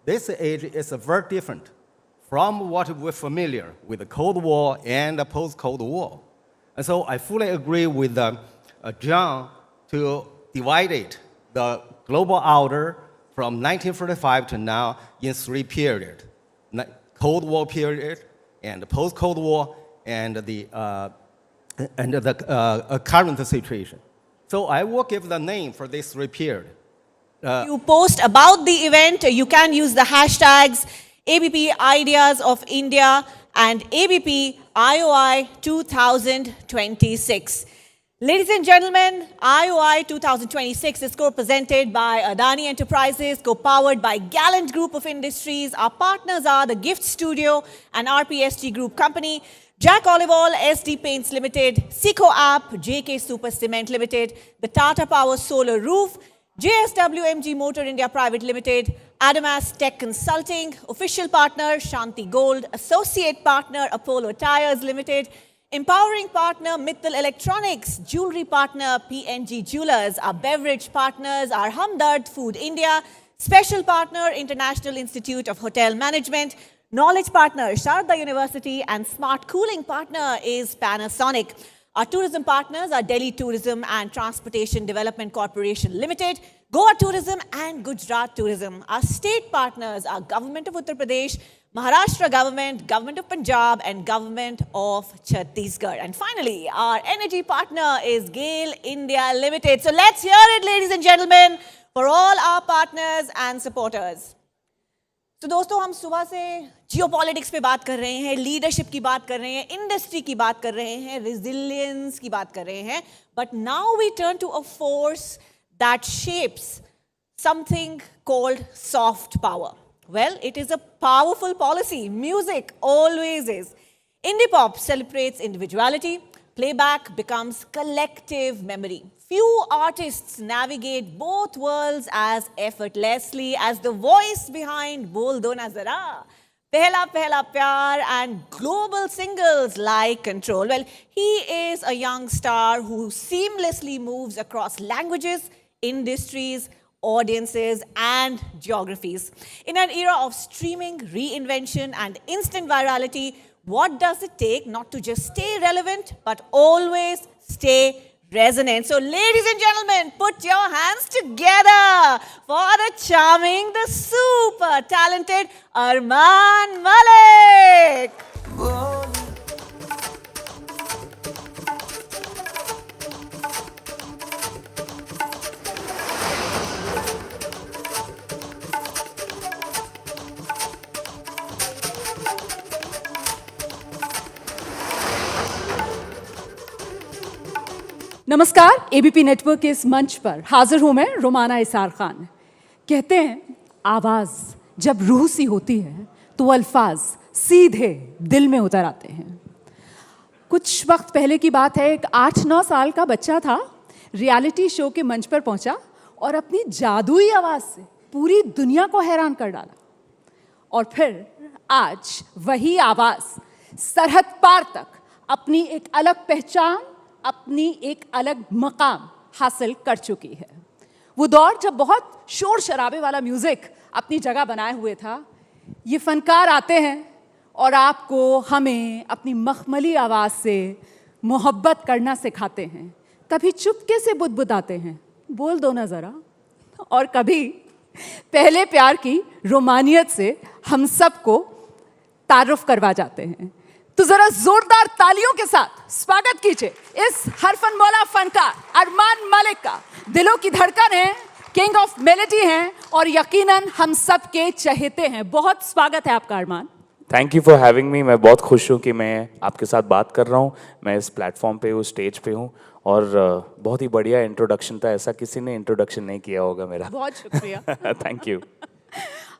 This age is very different from what we're familiar with the Cold War and the post-Cold War. And so I fully agree with John to divide it, the global order from 1945 to now in 3 periods. Cold War period, and the post-Cold War, and the current situation. So I will give the name for this 3 periods. You post about the event, you can use the hashtags ABP Ideas of India and ABP IOI 2026. Ladies and gentlemen, IOI 2026 is co-presented by Adani Enterprises, co-powered by Gallant Group of Industries. Our partners are the Gift Studio and RPSG Group Company, Jack Olive Oil, SD Paints Limited, Seco App, JK Super Cement Limited, the Tata Power Solar Roof, JSWMG Motor India Private Limited, Adamas Tech Consulting, official partner Shanti Gold, associate partner Apollo Tyres Limited, empowering partner Mittal Electronics, jewelry partner PNG Jewelers, our beverage partners are Hamdard Food India, special partner International Institute of Hotel Management, knowledge partner Sharda University, and smart cooling partner is Panasonic. Our tourism partners are Delhi Tourism and Transportation Development Corporation Limited, Goa Tourism and Gujarat Tourism. Our state partners are Government of Uttar Pradesh, Maharashtra Government, Government of Punjab and Government of Chhattisgarh. And finally, our energy partner is GAIL India Limited. So let's hear it, ladies and gentlemen, for all our partners and supporters. तो दोस्तों हम सुबह से geopolitics पे बात कर रहे हैं, लीडरशिप की बात कर रहे हैं, इंडस्ट्री की बात कर रहे हैं, रेजिलियंस की बात कर रहे हैं, but now we turn to a force that shapes something called soft power. Well, it is a powerful policy. Music always is. Indie pop celebrates individuality. Playback becomes collective memory. Few artists navigate both worlds as effortlessly as the voice behind Bol Do Na Zara, Pehla Pehla Pyar and global singles like Control. Well, he is a young star who seamlessly moves across languages, industries, audiences and geographies. In an era of streaming, reinvention and instant virality, what does it take not to just stay relevant but always stay resonant? So ladies and gentlemen, put your hands together for the charming, the super talented Arman Malik. नमस्कार, ABP network के इस मंच पर हाजिर हूं मैं रोमाना इसार खान। कहते हैं आवाज़ जब रूह सी होती है तो अल्फाज सीधे दिल में उतर आते हैं। कुछ वक्त पहले की बात है, एक 8-9 साल का बच्चा था, रियलिटी शो के मंच पर पहुंचा और अपनी जादुई आवाज़ से पूरी दुनिया को हैरान कर डाला। और फिर आज वही आवाज़ सरहद पार तक अपनी एक अलग पहचान, अपनी एक अलग मकाम हासिल कर चुकी है। वो दौर जब बहुत शोर शराबे वाला म्यूज़िक अपनी जगह बनाए हुए था, ये फनकार आते हैं और आपको, हमें अपनी मखमली आवाज़ से मोहब्बत करना सिखाते हैं। कभी चुपके से बुदबुदाते हैं, बोल दो ना ज़रा, और कभी पहले प्यार की रोमानियत से हम सबको तारुफ करवा जाते हैं। तो जरा जोरदार तालियों के साथ स्वागत कीजिए इस हरफन मौला फनकार अरमान मलिक का। दिलों की धड़कन है, किंग ऑफ मेलेडी हैं और यकीनन हम सब के चहेते हैं। बहुत स्वागत है आपका Armaan. Thank you for having me. मैं बहुत खुश हूँ कि मैं आपके साथ बात कर रहा हूँ। मैं इस प्लेटफॉर्म पे हूँ, स्टेज पे हूँ और बहुत ही बढ़िया इंट्रोडक्शन था। ऐसा किसी ने इंट्रोडक्शन नहीं किया होगा मेरा। बहुत शुक्रिया। Thank you.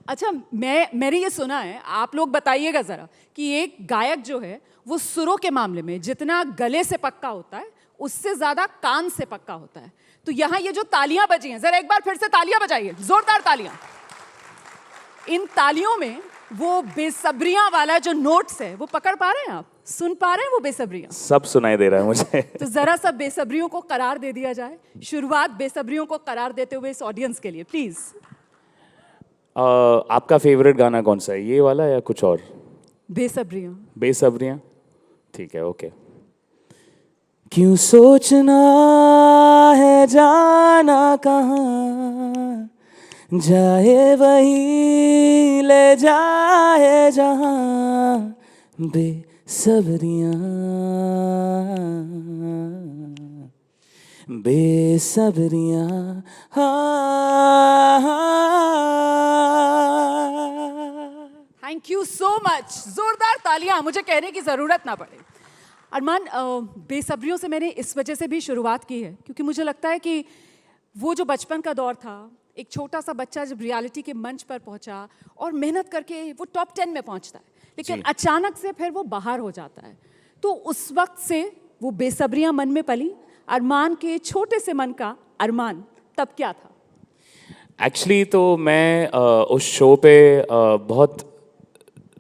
अच्छा, मैंने ये सुना है, आप लोग बताइएगा ज़रा कि एक गायक जो है वो सुरों के मामले में जितना गले से पक्का होता है उससे ज़्यादा कान से पक्का होता है। तो यहाँ ये जो तालियां बजी हैं, ज़रा एक बार फिर से तालियां बजाइए, जोरदार तालियां। इन तालियों में वो बेसब्रियां वाला जो नोट्स है वो पकड़ पा रहे हैं आप? सुन पा रहे हैं वो बेसब्रियां? सब सुनाई दे रहा है मुझे। तो ज़रा सा बेसब्रियों को करार दे दिया जाए। शुरुआत बेसब्रियों को करार देते हुए इस ऑडियंस के लिए प्लीज़। आपका फेवरेट गाना कौन सा है, ये वाला या कुछ और? बेसब्रियां। बेसब्रियां, ठीक है, ओके। क्यों सोचना है जाना कहाँ, जाए वही ले जाए जहाँ, बेसब्रियां बेसब्रियां। Thank you so much. जोरदार तालियां, मुझे कहने की ज़रूरत ना पड़े। अरमान, बेसब्रियों से मैंने इस वजह से भी शुरुआत की है क्योंकि मुझे लगता है कि वो जो बचपन का दौर था, एक छोटा सा बच्चा जब रियलिटी के मंच पर पहुंचा और मेहनत करके वो टॉप 10 में पहुंचता है, लेकिन अचानक से फिर वो बाहर हो जाता है। तो उस वक्त से वो बेसब्रियां मन में पली। अरमान के छोटे से मन का अरमान तब क्या था? एक्चुअली तो मैं उस शो पे बहुत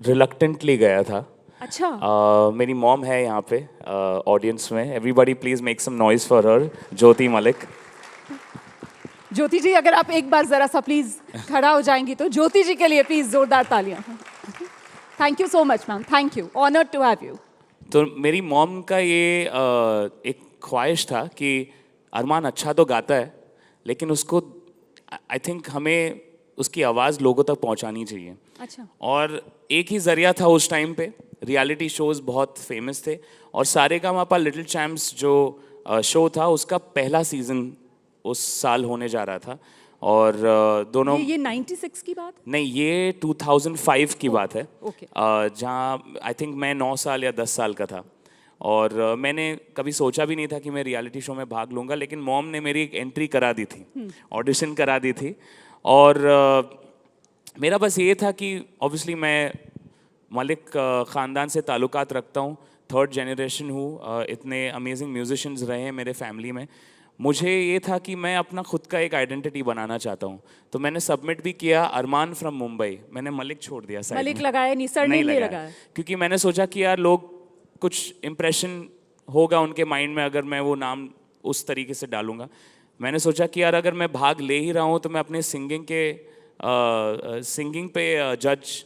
रिलक्टेंटली गया था। अच्छा। मेरी मॉम है यहाँ पे ऑडियंस में। Everybody please make some noise for her, Jyoti Malik. Jyoti ji, अगर आप एक बार जरा सा प्लीज खड़ा हो जाएंगी तो ज्योति जी के लिए प्लीज जोरदार तालियां। Thank you so much ma'am, thank you, honoured to have you. तो मेरी मॉम का ये एक ख्वाहिश था कि अरमान अच्छा तो गाता है लेकिन उसको आई थिंक हमें उसकी आवाज़ लोगों तक पहुंचानी चाहिए। अच्छा। और एक ही ज़रिया था उस टाइम पे, रियलिटी शोज़ बहुत फेमस थे और सारेगामापा लिटिल चैम्प्स जो शो था उसका पहला सीज़न उस साल होने जा रहा था और दोनों ये 96 की बात? नहीं, ये 2005 की बात है। ओके। जहाँ आई थिंक मैं 9 साल या 10 साल का था और मैंने कभी सोचा भी नहीं था कि मैं रियलिटी शो में भाग लूँगा, लेकिन मॉम ने मेरी एक एंट्री करा दी थी, ऑडिशन करा दी थी और मेरा बस ये था कि ऑब्वियसली मैं मलिक ख़ानदान से ताल्लुकात रखता हूँ, 3rd जनरेशन हूँ, इतने अमेजिंग म्यूजिशियंस रहे हैं मेरे फैमिली में। मुझे ये था कि मैं अपना खुद का एक आइडेंटिटी बनाना चाहता हूँ, तो मैंने सबमिट भी किया अरमान फ्रॉम मुंबई। मैंने मलिक छोड़ दिया साइड में। मलिक लगाया नहीं, सरनेम नहीं लगाया क्योंकि मैंने सोचा कि यार लोग कुछ इम्प्रेशन होगा उनके माइंड में अगर मैं वो नाम उस तरीके से डालूंगा। मैंने सोचा कि यार अगर मैं भाग ले ही रहा हूँ तो मैं अपने सिंगिंग पे जज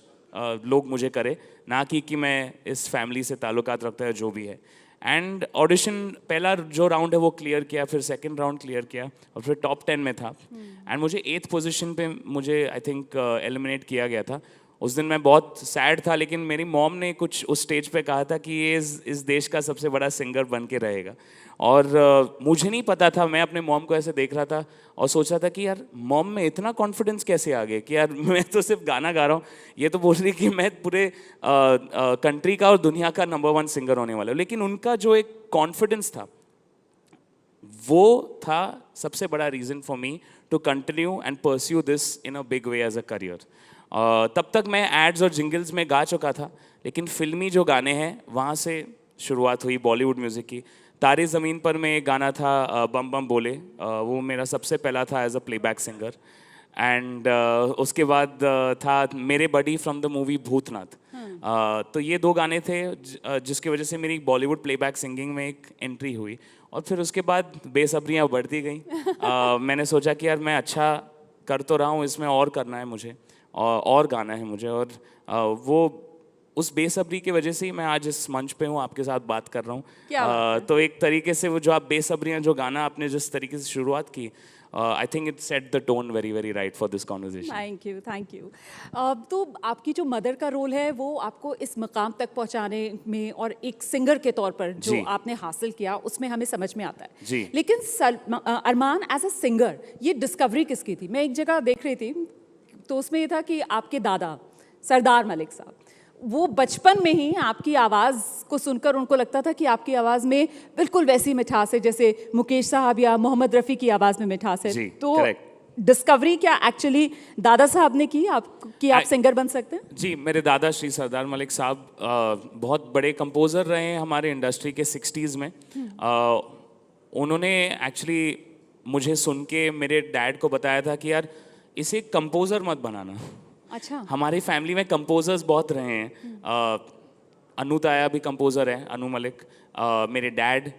लोग मुझे करे, ना कि मैं इस फैमिली से ताल्लुकात रखता है जो भी है। एंड ऑडिशन पहला जो राउंड है वो क्लियर किया, फिर सेकंड राउंड क्लियर किया और फिर टॉप 10 में था एंड मुझे 8th पोजीशन पे मुझे आई थिंक एलिमिनेट किया गया था। उस दिन मैं बहुत सैड था, लेकिन मेरी मॉम ने कुछ उस स्टेज पे कहा था कि ये इस देश का सबसे बड़ा सिंगर बन के रहेगा और मुझे नहीं पता था। मैं अपने मॉम को ऐसे देख रहा था और सोच रहा था कि यार मॉम में इतना कॉन्फिडेंस कैसे आ गया कि यार मैं तो सिर्फ गाना गा रहा हूँ, ये तो बोल रही कि मैं पूरे कंट्री का और दुनिया का नंबर 1 सिंगर होने वाला हूँ। लेकिन उनका जो एक कॉन्फिडेंस था वो था सबसे बड़ा reason for me to continue and pursue this in a big way as a career. तब तक मैं एड्स और जिंगल्स में गा चुका था, लेकिन फिल्मी जो गाने हैं वहाँ से शुरुआत हुई बॉलीवुड म्यूज़िक की। तारे ज़मीन पर में एक गाना था बम बम बोले, वो मेरा सबसे पहला था as a playback singer. And उसके बाद था मेरे buddy from the movie Bhoothnath. तो ये 2 गाने थे जिसकी वजह से मेरी बॉलीवुड प्लेबैक सिंगिंग में एक एंट्री हुई और फिर उसके बाद बेसब्रियाँ बढ़ती गई। मैंने सोचा कि यार मैं अच्छा कर तो रहा हूँ, इसमें और करना है मुझे और गाना है मुझे और वो उस बेसब्री की वजह से ही मैं आज इस मंच पे हूँ, आपके साथ बात कर रहा हूँ। तो एक तरीके से वो जो आप बेसब्रियाँ जो गाना आपने जिस तरीके से शुरुआत की I think it set the tone very, very right for this conversation. Thank you तो आपकी जो मदर का रोल है वो आपको इस मकाम तक पहुंचाने में और एक सिंगर के तौर पर जो जी। आपने हासिल किया उसमें हमें समझ में आता है जी। लेकिन अरमान एज अ सिंगर ये डिस्कवरी किसकी थी? मैं एक जगह देख रही थी तो उसमें ये था कि आपके दादा सरदार मलिक साहब वो बचपन में ही आपकी आवाज़ को सुनकर उनको लगता था कि आपकी आवाज़ में बिल्कुल वैसी मिठास है जैसे मुकेश साहब या मोहम्मद रफ़ी की आवाज़ में मिठास है। जी, तो correct. डिस्कवरी क्या एक्चुअली दादा साहब ने की आप सिंगर बन सकते हैं? जी, मेरे दादा श्री सरदार मलिक साहब बहुत बड़े कंपोज़र रहे हैं हमारे इंडस्ट्री के 60s में। उन्होंने एक्चुअली मुझे सुन के मेरे डैड को बताया था कि यार इसे कंपोज़र मत बनाना। अच्छा। हमारी फैमिली में कंपोज़र्स बहुत रहे हैं। अनु ताया भी कंपोज़र हैं, अनु मलिक। मेरे डैड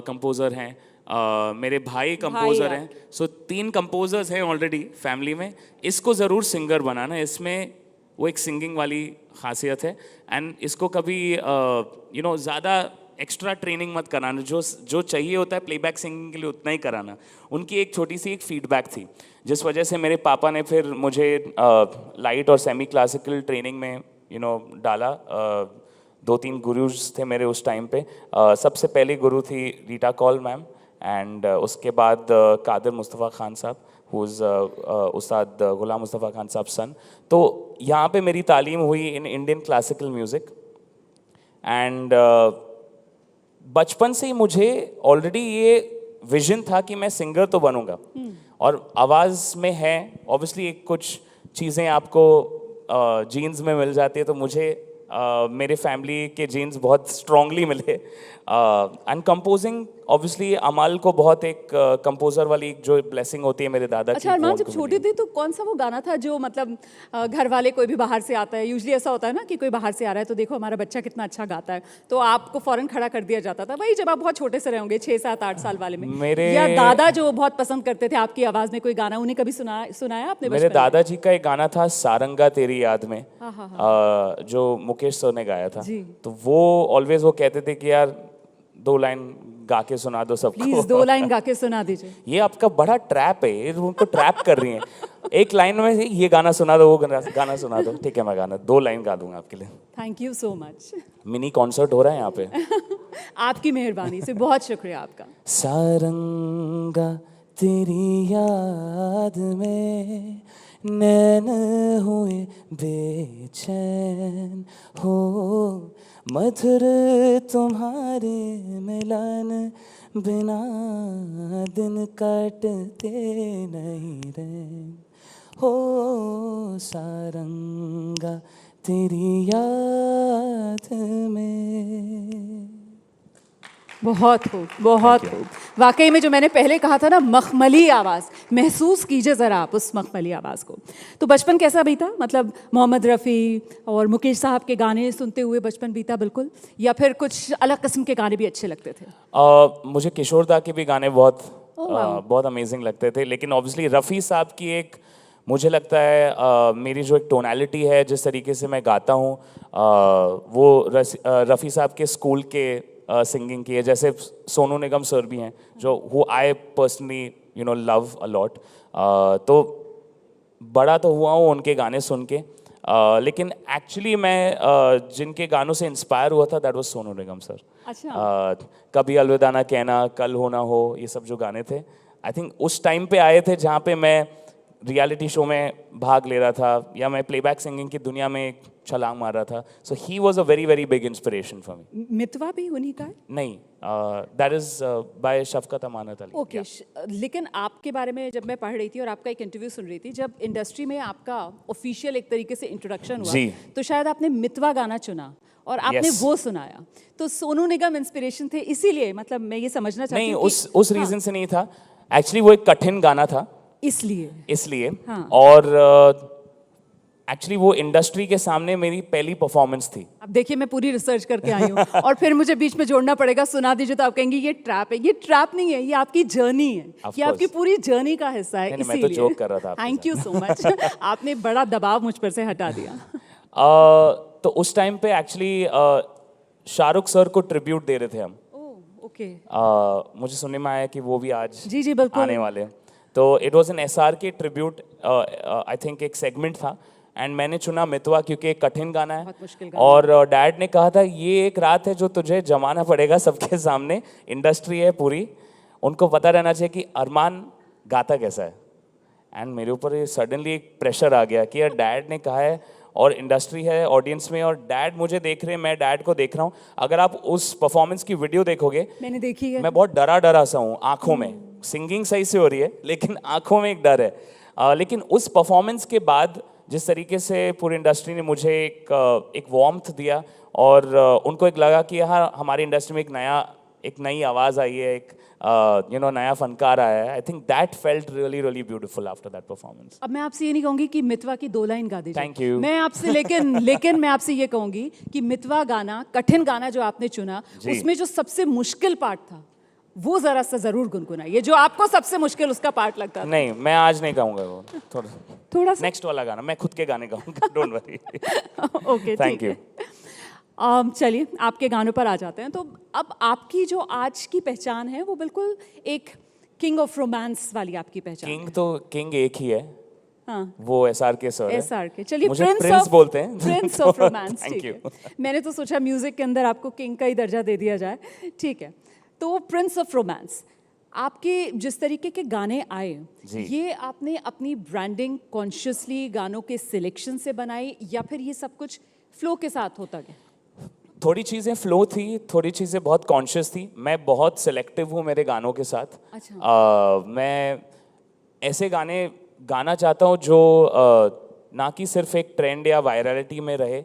कंपोज़र हैं। मेरे भाई कंपोज़र हैं। सो 3 कंपोज़र्स हैं ऑलरेडी फैमिली में। इसको ज़रूर सिंगर बनाना, इसमें वो एक सिंगिंग वाली खासियत है। एंड इसको कभी ज़्यादा एक्स्ट्रा ट्रेनिंग मत कराना, जो चाहिए होता है प्लेबैक सिंगिंग के लिए उतना ही कराना। उनकी एक छोटी सी एक फीडबैक थी जिस वजह से मेरे पापा ने फिर मुझे लाइट और सेमी क्लासिकल ट्रेनिंग में डाला। 2-3 गुरुज थे मेरे उस टाइम पे। सबसे पहली गुरु थी रीटा कौल मैम एंड उसके बाद कादर मुस्तफ़ा खान साहब हुज उस्ताद गुलाम मुस्तफ़ा खान साहब सन। तो यहाँ पे मेरी तालीम हुई in Indian classical music and बचपन से ही मुझे ऑलरेडी ये विजन था कि मैं सिंगर तो बनूंगा और आवाज़ में है ऑब्वियसली कुछ चीज़ें आपको जीन्स में मिल जाती है तो मुझे मेरे फैमिली के जीन्स बहुत स्ट्रांगली मिले एंड कंपोजिंग ऑब्वियसली अमाल को बहुत एक कंपोजर वाली एक जो ब्लेसिंग होती है मेरे दादा की। अच्छा अरमान जब छोटे थे तो कौन सा वो गाना था जो मतलब घर वाले कोई भी बाहर से आता है, यूजुअली ऐसा होता है ना कि कोई बाहर से आ रहा है तो देखो हमारा बच्चा कितना अच्छा गाता है तो आपको फौरन खड़ा कर दिया जाता था वही जब आप बहुत छोटे से रहे होंगे 6, 7, 8 साल वाले में मेरे या दादा जो बहुत पसंद करते थे आपकी आवाज़ में कोई गाना उन्हें कभी सुनाया आपने? मेरे दादाजी का एक गाना था सारंगा तेरी याद में जो मुकेश सर ने गाया था तो वो ऑलवेज वो कहते थे कि यार 2 लाइन गा के सुना दो सबको। प्लीज 2 लाइन गा के सुना दीजिए। ये आपका बड़ा ट्रैप है, ये उनको ट्रैप कर रही हैं। एक लाइन में ये गाना सुना दो, वो गाना सुना दो, ठीक है मैं गाना 2 लाइन गा दूंगा आपके लिए। Thank you so much. Mini concert हो रहा है यहाँ पे। आपकी मेहरबानी से बहुत शुक्रिया आपका। सारंगा तेरी याद में नैन हुए बेचैन हो मधुर तुम्हारे मिलन बिना दिन कटते नहीं रैन हो सारंगा तेरी याद में। बहुत खूब। वाकई में जो मैंने पहले कहा था ना मखमली आवाज़, महसूस कीजिए ज़रा आप उस मखमली आवाज़ को। तो बचपन कैसा बीता? मतलब मोहम्मद रफ़ी और मुकेश साहब के गाने सुनते हुए बचपन बीता बिल्कुल, या फिर कुछ अलग किस्म के गाने भी अच्छे लगते थे? मुझे किशोर दा के भी गाने बहुत अमेजिंग लगते थे, लेकिन ऑब्वियसली रफ़ी साहब की एक मुझे लगता है मेरी जो एक टोनैलिटी है, जिस तरीके से मैं गाता हूँ वो रफ़ी साहब के स्कूल के सिंगिंग की है। जैसे सोनू निगम सर भी हैं जो who I personally love a lot. तो बड़ा तो हुआ हूँ उनके गाने सुन के, लेकिन एक्चुअली मैं जिनके गानों से इंस्पायर हुआ था that was Sonu Nigam sir. अच्छा। कभी अलविदा ना कहना, कल हो ना हो, ये सब जो गाने थे आई थिंक उस टाइम पे आए थे जहाँ पे मैं रियलिटी शो में भाग ले रहा था या मैं प्लेबैक सिंगिंग की दुनिया में एक छलांग मार रहा था। So he was a very very big inspiration for me. Mitwa भी उन्हीं का है? नहीं, that is by Shafqat Amanat Ali. Okay. लेकिन आपके बारे में जब मैं पढ़ रही थी और आपका एक इंटरव्यू सुन रही थी, जब इंडस्ट्री में आपका ऑफिशियल एक तरीके से इंट्रोडक्शन हुआ तो शायद आपने मितवा गाना चुना और आपने वो सुनाया, तो सोनू निगम इंस्पिरेशन थे इसीलिए? मतलब मैं ये समझना चाहती हूँ नहीं, उस रीजन से नहीं था एक्चुअली, वो एक कठिन गाना था इसलिए हाँ। और एक्चुअली वो इंडस्ट्री के सामने मेरी पहली परफॉर्मेंस थी। अब देखिए मैं पूरी रिसर्च करके आई हूँ और फिर मुझे बीच में जोड़ना पड़ेगा, सुना दीजिए तो आप कहेंगे ये ट्रैप है। ये ट्रैप नहीं है, ये आपकी जर्नी है, ये आपकी पूरी जर्नी का हिस्सा है। मैं तो जोक कर रहा था। Thank you so much. आपने बड़ा दबाव मुझ पर से हटा दिया। तो उस टाइम पे एक्चुअली शाहरुख सर को ट्रिब्यूट दे रहे थे हम। ओके। मुझे सुनने में आया कि वो भी आज जी बिल्कुल आने वाले हैं, तो it was an SRK tribute, I think एक सेगमेंट था, एंड मैंने चुना मितवा क्योंकि एक कठिन गाना है और डैड ने कहा था ये एक रात है जो तुझे जमाना पड़ेगा सबके सामने, इंडस्ट्री है पूरी, उनको पता रहना चाहिए कि अरमान गाता कैसा है। एंड मेरे ऊपर ये सडनली एक प्रेशर आ गया कि यार डैड ने कहा है और इंडस्ट्री है ऑडियंस में और डैड मुझे देख रहे हैं, मैं डैड को देख रहा हूँ। अगर आप उस परफॉर्मेंस की वीडियो देखोगे, मैंने देखी है, मैं बहुत डरा सा हूँ आंखों में, सिंगिंग सही से हो रही है लेकिन आंखों में एक डर है। लेकिन उस परफॉर्मेंस के बाद जिस तरीके से पूरी इंडस्ट्री ने मुझे एक वार्मथ दिया और उनको एक लगा कि हाँ हमारी इंडस्ट्री में एक नई आवाज़ आई है, एक नया फनकार आया है, I think that felt really really beautiful after that performance. अब मैं आपसे ये नहीं कहूंगी कि मितवा की 2 लाइन गा दीजिए, थैंक यू। मैं आपसे लेकिन मैं आपसे ये कहूंगी कि मितवा गाना, कठिन गाना जो आपने चुना, उसमें जो सबसे मुश्किल पार्ट था वो जरा सा जरूर गुनगुनाइए, जो आपको सबसे मुश्किल उसका पार्ट लगता था। नहीं, मैं आज नहीं गाऊंगा वो, थोड़ा सा नेक्स्ट वाला गाना मैं खुद के गाने गाऊंगा, don't worry. Okay, thank you. चलिए आपके गानों पर आ जाते हैं। तो अब आपकी जो आज की पहचान है वो बिल्कुल एक किंग ऑफ रोमांस वाली आपकी पहचान किंग तो किंग एक ही है, हाँ, वो SRK सर है। SRK, चलिए मुझे प्रिंस बोलते हैं, Prince of romance. Thank you. मैंने तो सोचा म्यूजिक के अंदर आपको किंग का ही दर्जा दे दिया जाए, ठीक है। तो प्रिंस ऑफ रोमांस, आपके जिस तरीके के गाने आए, ये आपने अपनी ब्रांडिंग कॉन्शियसली गानों के सिलेक्शन से बनाई या फिर ये सब कुछ फ्लो के साथ होता गया? थोड़ी चीज़ें फ्लो थी, थोड़ी चीज़ें बहुत कॉन्शियस थी। मैं बहुत सिलेक्टिव हूँ मेरे गानों के साथ। अच्छा। मैं ऐसे गाने गाना चाहता हूँ जो ना कि सिर्फ एक ट्रेंड या वायरलिटी में रहे,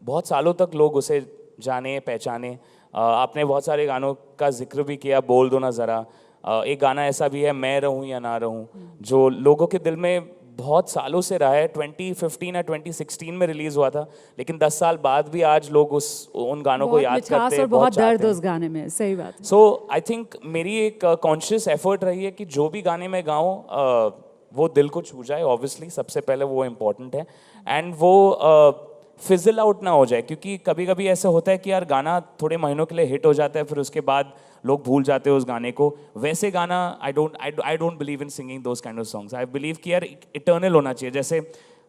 बहुत सालों तक लोग उसे जाने पहचाने। आपने बहुत सारे गानों का जिक्र भी किया, बोल दो ना ज़रा। एक गाना ऐसा भी है, मैं रहूँ या ना रहूँ, जो लोगों के दिल में बहुत सालों से रहा है। 2015 या 2016 में रिलीज हुआ था, लेकिन 10 साल बाद भी आज लोग उन गानों को याद करते हैं, बहुत दर्द उस गाने में, सही बात है। सो आई थिंक मेरी एक कॉन्शियस एफर्ट रही है कि जो भी गाने मैं गाऊँ वो दिल को छू जाए। ऑब्वियसली सबसे पहले वो इम्पोर्टेंट है, एंड वो फिजल आउट ना हो जाए, क्योंकि कभी कभी ऐसा होता है कि यार गाना थोड़े महीनों के लिए हिट हो जाता है, फिर उसके बाद लोग भूल जाते हैं उस गाने को। वैसे गाना I don't believe in singing those kind of songs. I believe कि यार इटर्नल होना चाहिए। जैसे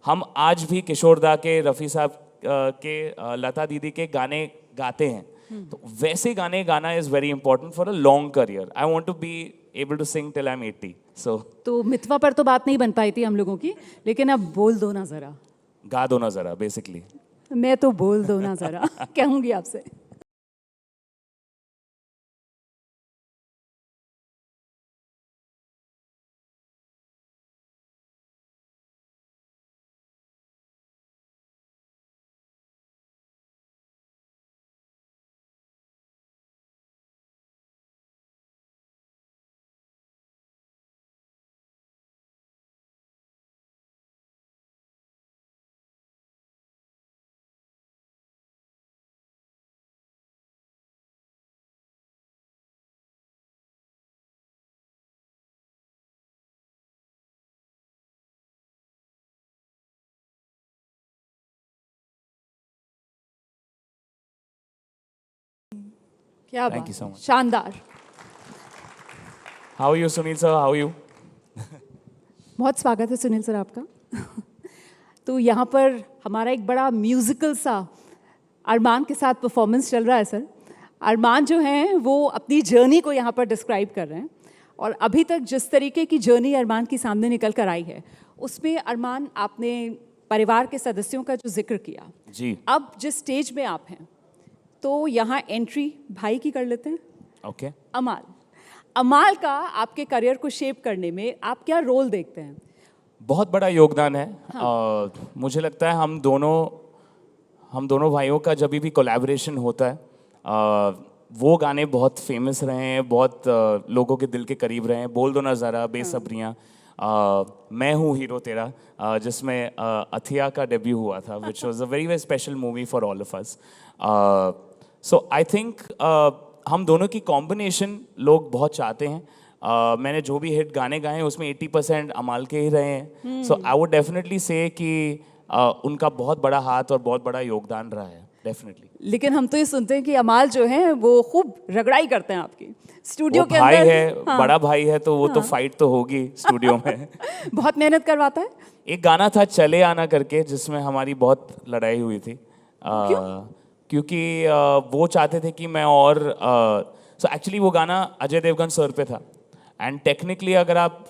हम आज भी किशोर दा के, रफ़ी साहब के, लता दीदी के गाने गाते हैं, तो वैसे गाने गाना is very important for a long career. I want to be able to sing till I am 80। So तो मितवा पर तो बात नहीं बन पाई थी हम लोगों की, लेकिन अब बोल दो ना ज़रा, गा दो ना ज़रा, बेसिकली मैं तो बोल दो ना ज़रा कहूँगी आपसे। क्या Thank बात you so है, much. शानदार। How are you Sunil sir, how are you? बहुत स्वागत है सुनील सर आपका। तो यहाँ पर हमारा एक बड़ा म्यूजिकल सा अरमान के साथ परफॉर्मेंस चल रहा है सर। अरमान जो हैं वो अपनी जर्नी को यहाँ पर डिस्क्राइब कर रहे हैं, और अभी तक जिस तरीके की जर्नी अरमान की सामने निकल कर आई है, उसमें अरमान आपने परिवार के सदस्यों का जो जिक्र किया जी। अब जिस स्टेज में आप हैं, तो यहाँ एंट्री भाई की कर लेते हैं। ओके। अमाल का आपके करियर को शेप करने में आप क्या रोल देखते हैं? बहुत बड़ा योगदान है। हाँ। मुझे लगता है हम दोनों भाइयों का जब भी कोलैबोरेशन होता है, वो गाने बहुत फेमस रहे हैं, बहुत लोगों के दिल के करीब रहे हैं। बोल दो ना ज़रा, बेसब्रियाँ, मैं हूँ हीरो तेरा, जिसमें अथिया का डेब्यू हुआ था, which was a very very special movie for all of us. So I think हम दोनों की कॉम्बिनेशन लोग बहुत चाहते हैं। मैंने जो भी हिट गाने गाए हैं उसमें 80% अमाल के ही रहे हैं। सो आई वुड डेफिनेटली से कि उनका बहुत बड़ा हाथ और बहुत बड़ा योगदान रहा है। डेफिनेटली। लेकिन हम तो ये सुनते हैं कि अमाल जो है वो खूब रगड़ाई करते हैं आपकी स्टूडियो के भाई अंदर। है, हाँ। बड़ा भाई है, तो वो तो फाइट तो होगी स्टूडियो में। बहुत मेहनत करवाता है। एक गाना था चले आना करके, जिसमें हमारी बहुत लड़ाई हुई थी। क्योंकि वो चाहते थे कि मैं और सो एक्चुअली वो गाना अजय देवगन सर पे था, एंड टेक्निकली अगर आप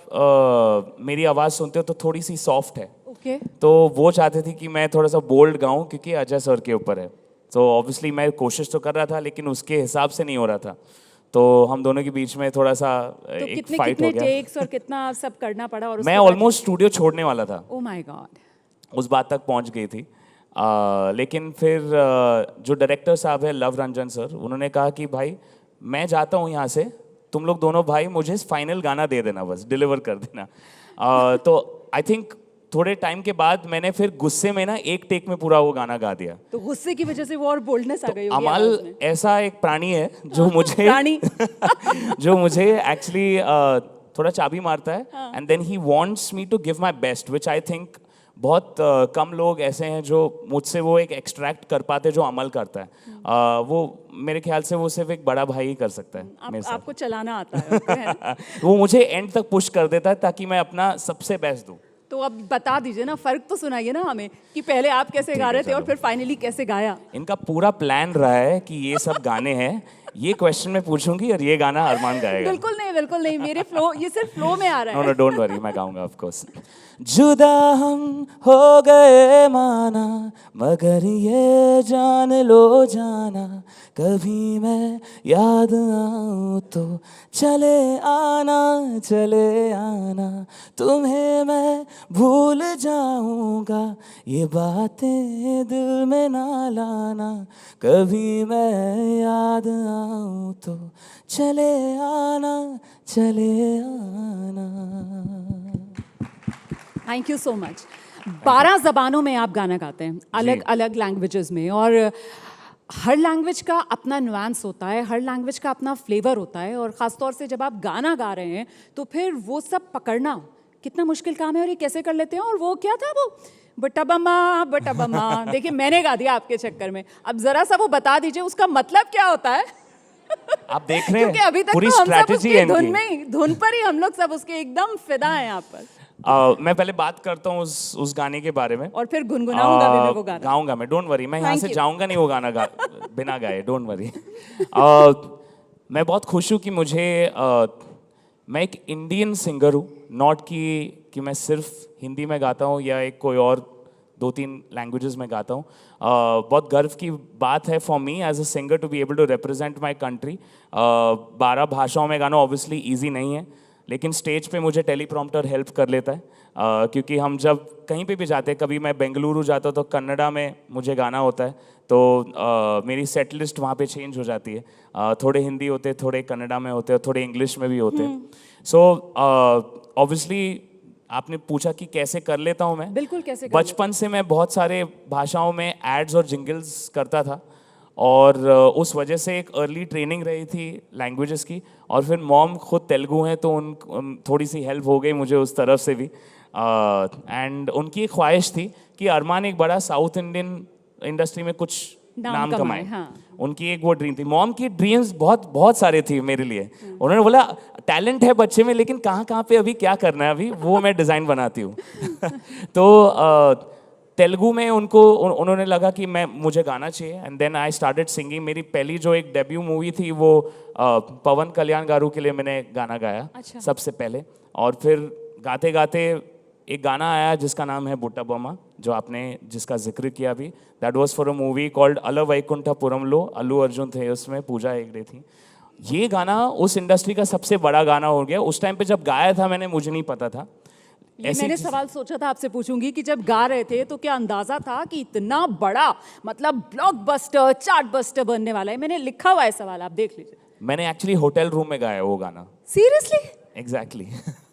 मेरी आवाज़ सुनते हो तो थोड़ी सी सॉफ्ट है। ओके। तो वो चाहते थे कि मैं थोड़ा सा बोल्ड गाऊं क्योंकि अजय सर के ऊपर है। तो ऑब्वियसली मैं कोशिश तो कर रहा था, लेकिन उसके हिसाब से नहीं हो रहा था। तो हम दोनों के बीच में थोड़ा सा तो एक कितने फाइट हो कितने गया। टेक्स और कितना सब करना पड़ा? और मैं ऑलमोस्ट स्टूडियो छोड़ने वाला था, ओह माय गॉड, उस बात तक पहुंच गई थी। लेकिन फिर जो डायरेक्टर साहब है लव रंजन सर, उन्होंने कहा कि भाई मैं जाता हूँ यहाँ से, तुम लोग दोनों भाई मुझे फाइनल गाना दे देना, बस डिलीवर कर देना। तो आई थिंक थोड़े टाइम के बाद मैंने फिर गुस्से में ना एक टेक में पूरा वो गाना गा दिया। तो गुस्से की वजह से वो और बोल्डनेस आ गई होगी अमाल आवाज में। ऐसा एक प्राणी है जो मुझे प्राणी जो मुझे एक्चुअली थोड़ा चाबी मारता है, and then he wants me to give my best, which I think बहुत कम लोग ऐसे हैं जो मुझसे वो एक एक्सट्रैक्ट कर पाते जो अमल करता है। वो मेरे ख्याल से वो सिर्फ एक बड़ा भाई ही कर सकता है मेरे साथ। आपको चलाना आता है। वो मुझे एंड तक पुश कर देता है ताकि मैं अपना सबसे बेस्ट दूं। तो अब बता दीजिए ना, फर्क तो सुनाइए ना हमें कि पहले आप कैसे गा रहे थे और फिर फाइनली कैसे गाया। इनका पूरा प्लान रहा है कि ये सब गाने हैं, ये क्वेश्चन मैं पूछूंगी और ये गाना अरमान गाएगा। बिल्कुल नहीं, मेरे फ्लो, ये सिर्फ फ्लो में आ रहा है। नो डोंट वरी, मैं गाऊंगा ऑफ कोर्स। जुदा हम हो गए माना, मगर ये जान लो जाना, कभी मैं याद आऊं तो चले आना, तुम्हें मैं भूल जाऊंगा, ये बातें दिल में ना लाना, कभी मैं याद आऊं तो चले आना। Thank you so much. 12 ज़बानों में आप गाना गाते हैं, अलग अलग लैंग्वेजेस में, और हर लैंग्वेज का अपना नुआंस होता है, हर लैंग्वेज का अपना फ्लेवर होता है, और ख़ासतौर से जब आप गाना गा रहे हैं तो फिर वो सब पकड़ना कितना मुश्किल काम है। और ये कैसे कर लेते हैं? और वो क्या था वो बटा बम्मा देखिए मैंने गा दिया आपके चक्कर में। अब ज़रा सा वो बता दीजिए उसका मतलब क्या होता है। आप देख रहे हैं क्योंकि अभी तक पूरी तो हम सब स्ट्रैटेजी उसकी है धुन इनकी। में, धुन पर ही हम लोग सब उसके एकदम फिदा हैं यहाँ पर। मैं पहले बात करता हूँ उस गाने के बारे में, और फिर गुनगुनाऊंगा भी मैं वो गाना। गाऊंगा मैं, डोंट वरी, मैं यहाँ Thank से you. जाऊंगा नहीं वो गाना बिना गाए, डोंट वरी। मैं बहुत खुश हूँ कि मैं एक इंडियन सिंगर हूँ, नॉट कि मैं सिर्फ हिंदी में गाता हूँ या एक कोई और 2-3 लैंग्वेजेस में गाता हूँ। बहुत गर्व की बात है for me as a singer to be able to represent my country. 12 भाषाओं में गाना ऑब्वियसली ईजी नहीं है, लेकिन स्टेज पे मुझे टेलीप्रॉम्प्टर हेल्प कर लेता है। क्योंकि हम जब कहीं पे भी जाते हैं, कभी मैं बेंगलुरु जाता हूँ तो कन्नड़ा में मुझे गाना होता है, तो मेरी सेट लिस्ट वहाँ पे चेंज हो जाती है। थोड़े हिंदी होते हैं, थोड़े कन्नड़ा में होते हैं, थोड़े इंग्लिश में भी होते हैं। सो ऑब्वियसली आपने पूछा कि कैसे कर लेता हूँ मैं। बिल्कुल कैसे कर बचपन से मैं बहुत सारे भाषाओं में एड्स और जिंगल्स करता था, और उस वजह से एक अर्ली ट्रेनिंग रही थी लैंग्वेजेस की। और फिर मॉम खुद तेलुगु हैं तो थोड़ी सी हेल्प हो गई मुझे उस तरफ से भी। एंड उनकी ख्वाहिश थी कि अरमान एक बड़ा साउथ इंडियन इंडस्ट्री में कुछ नाम कमाए। हाँ। उनकी एक वो ड्रीम थी। मॉम की ड्रीम्स बहुत सारे थी मेरे लिए। उन्होंने बोला टैलेंट है बच्चे में, लेकिन कहाँ पे अभी क्या करना है, अभी वो मैं डिज़ाइन बनाती हूँ। तो तेलुगु में उन्होंने लगा कि मुझे गाना चाहिए, and then I started singing. मेरी पहली जो एक डेब्यू मूवी थी वो पवन कल्याण गारू के लिए मैंने गाना गाया। अच्छा। सबसे पहले। और फिर गाते गाते एक गाना आया जिसका नाम है बुट्टा बोमा, जिसका जिक्र किया अभी। That was for a movie called Ala Vaikunthapurramuloo. Allu Arjun थे उसमें, पूजा हेगड़े थी। ये गाना उस इंडस्ट्री का सबसे बड़ा गाना हो गया। उस टाइम पे जब गाया था मुझे नहीं पता था। ये मैंने सवाल सोचा था आपसे पूछूंगी कि जब गा रहे थे तो क्या अंदाजा था कि इतना बड़ा, मतलब ब्लॉकबस्टर, चार्टबस्टर बनने वाला है? मैंने लिखा हुआ है सवाल, आप देख लीजिए। मैंने एक्चुअली होटल रूम में गाया वो गाना। सीरियसली? एग्जैक्टली।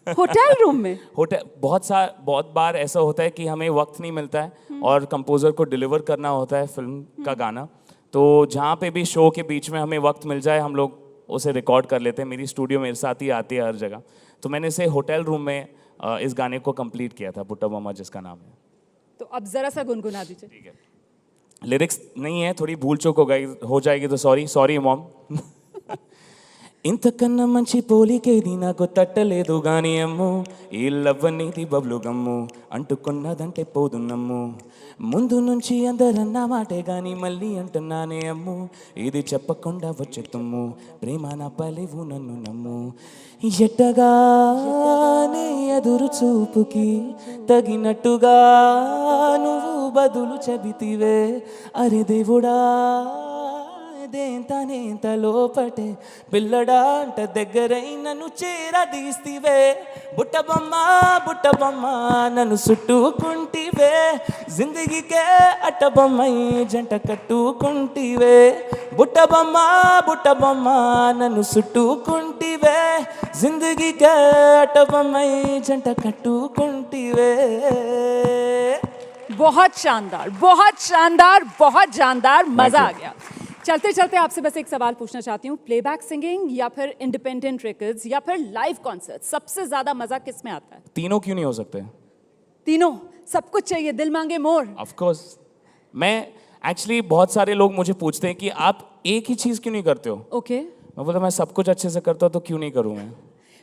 होटल रूम में? होटल बहुत बार ऐसा होता है कि हमें वक्त नहीं मिलता है और कंपोजर को डिलीवर करना होता है फिल्म का गाना। तो जहाँ पे भी शो के बीच में हमें वक्त मिल जाए हम लोग उसे रिकॉर्ड कर लेते हैं। मेरी स्टूडियो मेरे साथ ही आती है हर जगह। तो मैंने इसे होटल रूम में इस गाने को कंप्लीट किया था, बुट्टा बोमा जिसका नाम है। तो अब जरा सा गुनगुना दीजिए। ठीक है। लिरिक्स नहीं है, थोड़ी भूल चूक हो जाएगी तो सॉरी मॉम. ఇంతకన్నా మంచి పోలికేది నాకు తట్టలేదు గాని అమ్ము, ఈ లవ్ అనేది బబ్లు గమ్ము, అంటుకున్నదంటే పోదు నమ్ము, ముందు నుంచి అందరన్న మాటే గాని మళ్ళీ అంటున్నానే అమ్ము, ఇది చెప్పకుండా వచ్చే తుమ్ము, ప్రేమ నా పలేవు నన్ను నమ్ము, ఎట్టగానే ఎదురు చూపుకి తగినట్టుగా నువ్వు బదులు చెబితివే, అరే దేవుడా దేంత లోపటే పిల్లడా అంట దగ్గరై నన్ను చేరదీస్తివే, బుట్టబొమ్మ నన్ను చుట్టుకుంటివే, జిందగీకే అట్టబొమ్మై జంట కట్టుకుంటివే, బుట్టబొమ్మ నన్ను చుట్టుకుంటివే, జిందగీకే అట్టబొమ్మై జంట కట్టుకుంటివే. बहुत शानदार, बहुत शानदार, बहुत जानदार, मजा आ गया. चलते चलते आपसे बस एक सवाल पूछना चाहती हूँ, प्लेबैक सिंगिंग या फिर इंडिपेंडेंट रिकॉर्ड्स या फिर लाइव कॉन्सर्ट, सबसे ज्यादा मजा किस में आता है? तीनों क्यों नहीं हो सकते? तीनों, सब कुछ चाहिए, दिल मांगे मोर. Of course. मैं एक्चुअली बहुत सारे लोग मुझे पूछते हैं कि आप एक ही चीज क्यों नहीं करते हो? ओके. मैं बोलता मैं सब कुछ अच्छे से करता हूँ तो क्यों नहीं करूँ मैं?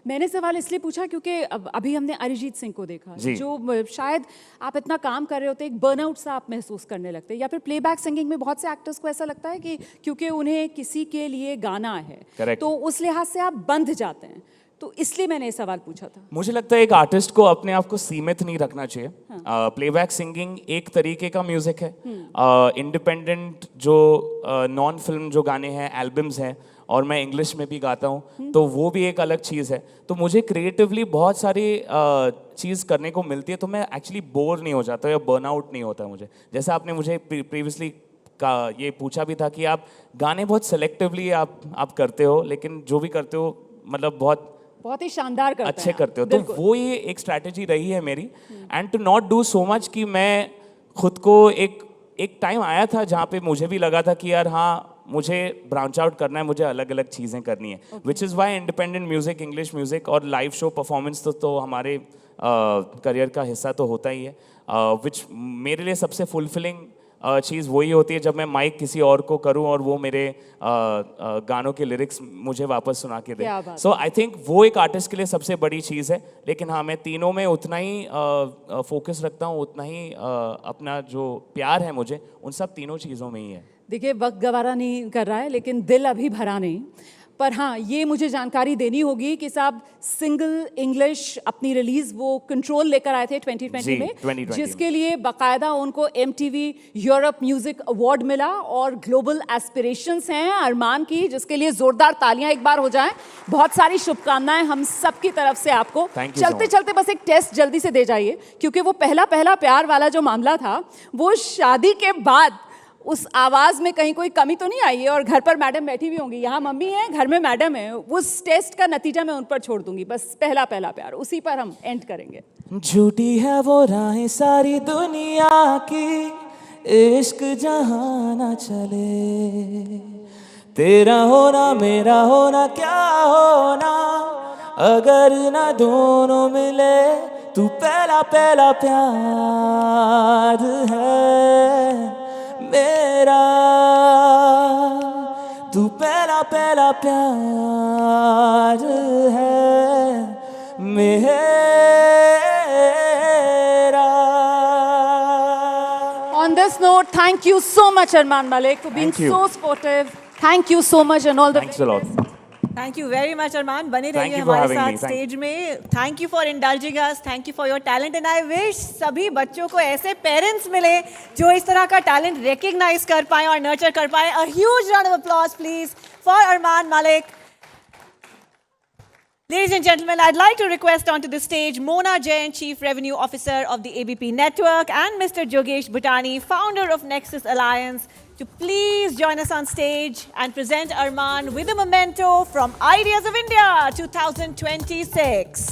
मैंने सवाल इसलिए पूछा क्योंकि अभी हमने अरिजीत सिंह को देखा, जो शायद आप इतना काम कर रहे होते एक बर्नआउट सा आप महसूस करने लगते, या फिर प्लेबैक सिंगिंग में बहुत से एक्टर्स को ऐसा लगता है कि क्योंकि उन्हें किसी के लिए गाना है Correct. तो उस लिहाज से आप बंध जाते हैं, तो इसलिए मैंने ये सवाल पूछा था. मुझे लगता है एक आर्टिस्ट को अपने आप को सीमित नहीं रखना चाहिए. प्लेबैक सिंगिंग एक तरीके का म्यूजिक है. इंडिपेंडेंट जो नॉन फिल्म जो गाने हैं, एल्बम्स हैं, और मैं इंग्लिश में भी गाता हूँ, तो वो भी एक अलग चीज़ है. तो मुझे क्रिएटिवली बहुत सारी चीज़ करने को मिलती है, तो मैं एक्चुअली बोर नहीं हो जाता या बर्नआउट नहीं होता मुझे. जैसा आपने मुझे प्रीवियसली का ये पूछा भी था कि आप गाने बहुत सेलेक्टिवली आप करते हो, लेकिन जो भी करते हो मतलब बहुत ही शानदार करते अच्छे करते हो. तो वो ये एक स्ट्रैटेजी रही है मेरी. And to not do so much कि मैं खुद को एक टाइम आया था जहाँ पे मुझे भी लगा था कि यार हाँ मुझे ब्रांच आउट करना है, मुझे अलग अलग चीज़ें करनी है. Which is why independent music, English music और लाइव शो परफॉर्मेंस तो हमारे करियर का हिस्सा तो होता ही है. विच मेरे लिए सबसे फुलफिलिंग चीज़ वही होती है जब मैं माइक किसी और को करूं और वो मेरे गानों के लिरिक्स मुझे वापस सुना के दे. सो आई थिंक वो एक आर्टिस्ट के लिए सबसे बड़ी चीज़ है. लेकिन हाँ, मैं तीनों में उतना ही फोकस रखता हूँ, उतना ही अपना जो प्यार है मुझे उन सब तीनों चीज़ों में ही है. देखिए, वक्त गवारा नहीं कर रहा है, लेकिन दिल अभी भरा नहीं. पर हाँ, ये मुझे जानकारी देनी होगी कि साहब सिंगल इंग्लिश अपनी रिलीज वो कंट्रोल लेकर आए थे 2020 में, जिसके लिए बाकायदा उनको MTV यूरोप म्यूजिक अवार्ड मिला, और ग्लोबल एस्पिरेशंस हैं अरमान की, जिसके लिए जोरदार तालियां एक बार हो जाएं. बहुत सारी शुभकामनाएं हम सब की तरफ से आपको. चलते चलते बस एक टेस्ट जल्दी से दे जाइए, क्योंकि वो पहला प्यार वाला जो मामला था, वो शादी के बाद उस आवाज़ में कहीं कोई कमी तो नहीं आई है. और घर पर मैडम बैठी हुई होंगी, यहाँ मम्मी है, घर में मैडम है. उस टेस्ट का नतीजा मैं उन पर छोड़ दूंगी. बस पहला प्यार, उसी पर हम एंड करेंगे. झूठी है वो राहें सारी दुनिया की, इश्क जहाँ ना चले, तेरा होना मेरा होना क्या होना, अगर ना दोनों मिले, तू पहला प्यार है मेरा, तू पहला प्यार है मेरा. On this note, thank you so much Arman Malik for being so supportive. Thank you so much and all the Thanks a lot. Thank you very much Armaan. बने रहिए हमारे साथ स्टेज में. Thank you for indulging us, thank you for your talent, and I wish सभी बच्चों को ऐसे parents मिले जो इस तरह का टैलेंट रिकग्नाइज कर पाए और नर्चर कर पाए. A huge round of applause please for Armaan Malik. Ladies and gentlemen, I'd like to request onto the stage Mona Jain, Chief Revenue Officer of the ABP Network, and Mr. Jogesh Bhutani, founder of Nexus Alliance, to please join us on stage and present Arman with a memento from Ideas of India 2026.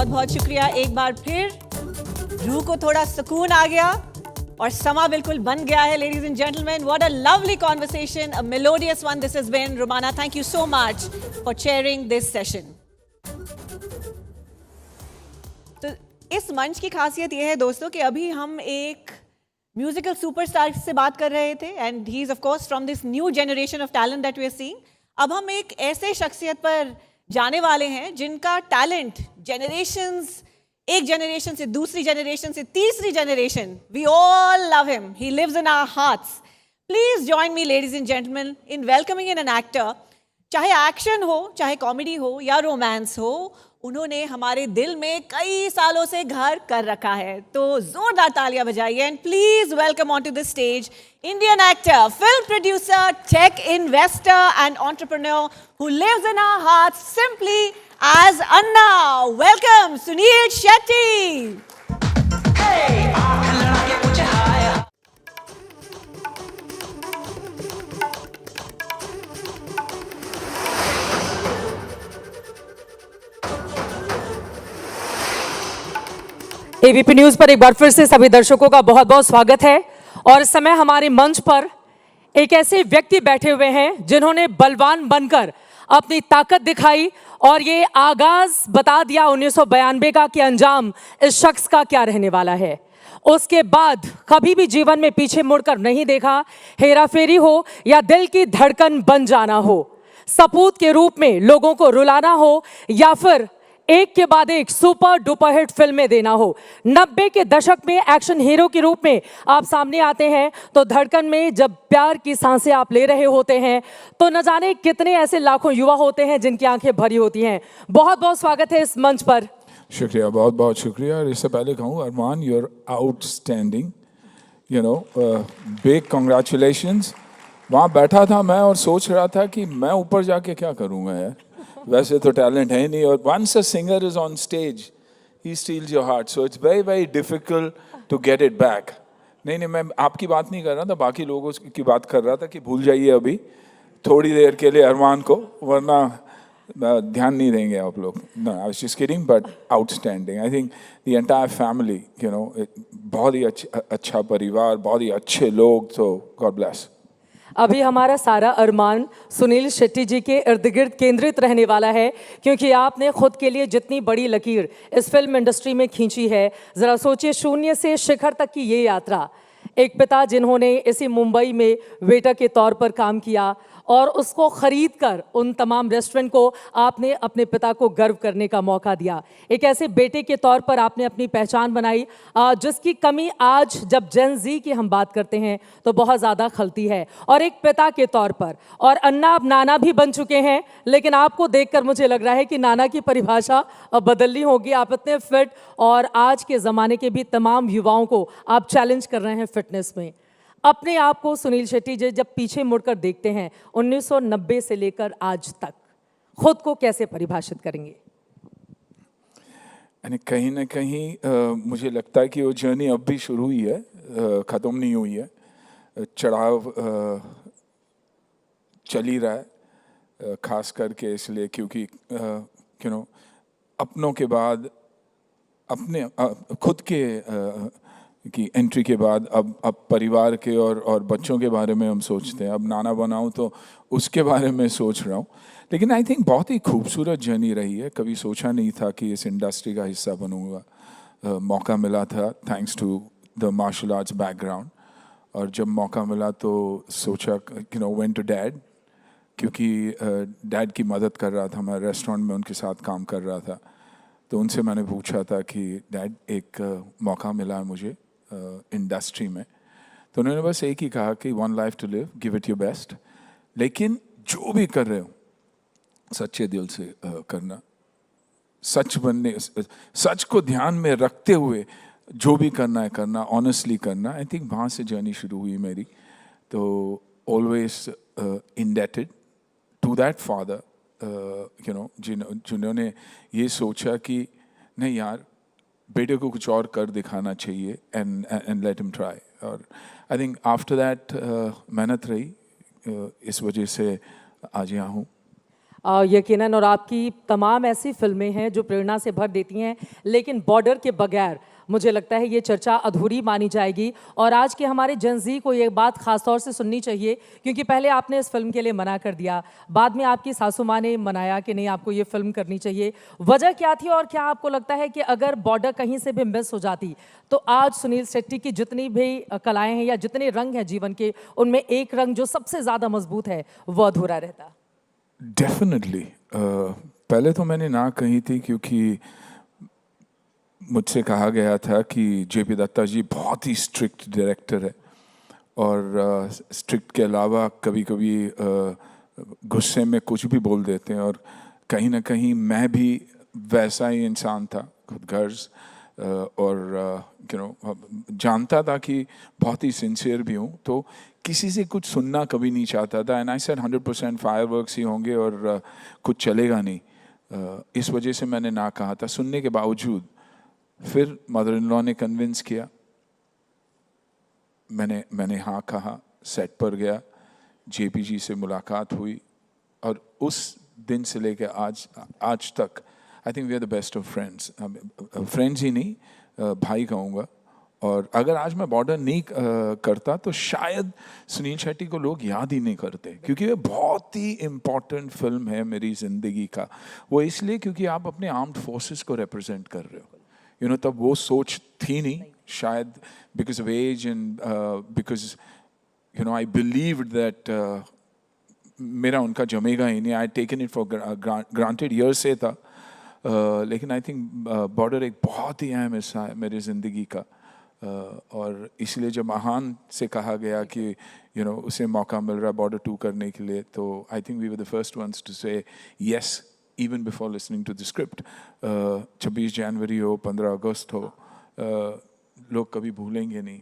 बहुत बहुत शुक्रिया एक बार फिर। रूह को थोड़ा सुकून आ गया और समा बिल्कुल बन गया है। Ladies and gentleman, what a lovely conversation, a melodious one this has been. Romana, thank you so much for chairing this session. तो इस मंच की खासियत यह है दोस्तों कि अभी हम एक म्यूजिकल सुपरस्टार से बात कर रहे थे and he is of course from this new generation of talent that we are seeing. अब हम एक ऐसे शख्सियत पर जाने वाले हैं जिनका टैलेंट जनरेशंस, एक जनरेशन से दूसरी जनरेशन से तीसरी generation, we all love him, he lives in our hearts. Please join me ladies and gentleman in welcoming in an actor. चाहे एक्शन हो, चाहे कॉमेडी हो या रोमांस हो, उन्होंने हमारे दिल में कई सालों से घर कर रखा है। तो जोरदार तालियां बजाइए and please welcome on to the stage Indian actor, film producer, tech investor and entrepreneur who lives in our hearts simply as Anna. Welcome, Sunil Shetty. ABP news पर एक बार फिर से सभी दर्शकों का बहुत बहुत स्वागत है। और इस समय हमारे मंच पर एक ऐसे व्यक्ति बैठे हुए हैं जिन्होंने बलवान बनकर अपनी ताकत दिखाई और ये आगाज बता दिया 1992 का कि अंजाम इस शख्स का क्या रहने वाला है। उसके बाद कभी भी जीवन में पीछे मुड़कर नहीं देखा। हेराफेरी हो या दिल की धड़कन बन जाना हो, सपूत के रूप में लोगों को रुलाना हो या फिर एक के बाद एक सुपर डुपर हिट फिल्में देना हो, 90 के दशक में एक्शन हीरो के रूप में आप सामने आते हैं तो धड़कन में जब प्यार की सांसें आप ले रहे होते हैं तो न जाने कितने ऐसे लाखों युवा होते हैं जिनकी आंखें भरी होती हैं। बहुत बहुत स्वागत है इस मंच पर। शुक्रिया, बहुत बहुत शुक्रिया। और इससे पहले कहूँ Armaan, you are outstanding, you know, big congratulations. वहाँ बैठा था मैं और सोच रहा था कि मैं ऊपर जाके क्या करूँगा यार, वैसे तो टैलेंट है नहीं, और once a singer is on stage he steals your heart, so it's very very difficult to get it back. नहीं, मैं आपकी बात नहीं कर रहा था, बाकी लोगों की बात कर रहा था कि भूल जाइए अभी थोड़ी देर के लिए अरमान को, वरना ध्यान नहीं देंगे आप लोग। No, I was just kidding, but outstanding. I think the entire family, you know, बहुत ही अच्छा परिवार, बहुत ही अच्छे लोग, तो गॉड ब्लेस। अभी हमारा सारा अरमान सुनील शेट्टी जी के इर्द गिर्द केंद्रित रहने वाला है, क्योंकि आपने खुद के लिए जितनी बड़ी लकीर इस फिल्म इंडस्ट्री में खींची है, ज़रा सोचिए, शून्य से शिखर तक की ये यात्रा। एक पिता जिन्होंने इसी मुंबई में वेटर के तौर पर काम किया और उसको खरीद कर उन तमाम रेस्टोरेंट को आपने अपने पिता को गर्व करने का मौका दिया। एक ऐसे बेटे के तौर पर आपने अपनी पहचान बनाई जिसकी कमी आज जब जेन ज़ी की हम बात करते हैं तो बहुत ज़्यादा खलती है। और एक पिता के तौर पर, और अन्ना अब नाना भी बन चुके हैं, लेकिन आपको देखकर मुझे लग रहा है कि नाना की परिभाषा अब बदलनी होगी। आप इतने फिट और आज के ज़माने के भी तमाम युवाओं को आप चैलेंज कर रहे हैं फिटनेस में। अपने आप को सुनील शेट्टी जी जब पीछे मुड़कर देखते हैं 1990 से लेकर आज तक, खुद को कैसे परिभाषित करेंगे? यानी कहीं ना कहीं मुझे लगता है कि वो जर्नी अब भी शुरू हुई है, ख़त्म नहीं हुई है। चढ़ाव चल ही रहा है, खास करके इसलिए क्योंकि यू नो, अपनों के बाद अपने खुद के की एंट्री के बाद अब परिवार के और बच्चों के बारे में हम सोचते हैं। अब नाना बनाऊं तो उसके बारे में सोच रहा हूं। लेकिन आई थिंक बहुत ही खूबसूरत जर्नी रही है। कभी सोचा नहीं था कि इस इंडस्ट्री का हिस्सा बनूंगा। मौका मिला था thanks to the martial arts background, और जब मौका मिला तो सोचा, you know, went to dad, क्योंकि डैड की मदद कर रहा था, मैं रेस्टोरेंट में उनके साथ काम कर रहा था। तो उनसे मैंने पूछा था कि डैड, एक मौका मिला है मुझे इंडस्ट्री में, तो उन्होंने बस एक ही कहा कि one life to live, give it your best, लेकिन जो भी कर रहे हो सच्चे दिल से करना, सच बनने, सच को ध्यान में रखते हुए जो भी करना है करना, ऑनेस्टली करना। आई थिंक वहाँ से जर्नी शुरू हुई मेरी। तो always indebted to that father, you know, जिन्होंने ये सोचा कि नहीं यार, बेटे को कुछ और कर दिखाना चाहिए, एंड लेट हिम ट्राई। और आई थिंक आफ्टर दैट मेहनत रही, इस वजह से आज यहाँ हूँ। यकीनन, और आपकी तमाम ऐसी फिल्में हैं जो प्रेरणा से भर देती हैं, लेकिन बॉर्डर के बगैर मुझे लगता है ये चर्चा अधूरी मानी जाएगी। और आज के हमारे जनजी को ये बात खास तौर से सुननी चाहिए, क्योंकि पहले आपने इस फिल्म के लिए मना कर दिया, बाद में आपकी सासू माँ ने मनाया कि नहीं आपको ये फिल्म करनी चाहिए। वजह क्या थी, और क्या आपको लगता है कि अगर बॉर्डर कहीं से भी मिस हो जाती तो आज सुनील शेट्टी की जितनी भी कलाएँ हैं या जितने रंग हैं जीवन के, उनमें एक रंग जो सबसे ज़्यादा मजबूत है वो अधूरा रहता? डेफिनेटली पहले तो मैंने ना कही थी, क्योंकि मुझसे कहा गया था कि जेपी दत्ता जी बहुत ही स्ट्रिक्ट डायरेक्टर है, और स्ट्रिक्ट के अलावा कभी कभी गुस्से में कुछ भी बोल देते हैं, और कहीं ना कहीं मैं भी वैसा ही इंसान था, खुद गर्ज, और जानता था कि बहुत ही सिंसियर भी हूँ, तो किसी से कुछ सुनना कभी नहीं चाहता था। एंड आई सेड 100% फायरवर्क्स ही होंगे और कुछ चलेगा नहीं। इस वजह से मैंने ना कहा था। सुनने के बावजूद फिर मदर इन लॉ ने कन्विंस किया, मैंने हाँ कहा, सेट पर गया, जेपी जी से मुलाकात हुई, और उस दिन से लेकर आज तक I think we are the best of friends. Friends ही नहीं, भाई कहूँगा। और अगर आज मैं बॉर्डर नहीं करता तो शायद सुनील शेट्टी को लोग याद ही नहीं करते, क्योंकि ये बहुत ही इम्पॉर्टेंट फिल्म है मेरी ज़िंदगी का। वो इसलिए क्योंकि आप अपने आर्म्ड फोर्सेस को रिप्रेजेंट कर रहे हो, तब वो सोच थी नहीं शायद, because of age and because I believed that मेरा उनका जमेगा ही नहीं। I taken it for granted year से था, लेकिन आई थिंक बॉर्डर एक बहुत ही अहम हिस्सा है मेरी ज़िंदगी का। और इसलिए जब महान से कहा गया कि उसे मौका मिल रहा है बॉर्डर 2 करने के लिए, तो I think we were the first ones to say yes, even before listening to the script. 26 जनवरी हो, 15 अगस्त हो, लोग कभी भूलेंगे नहीं,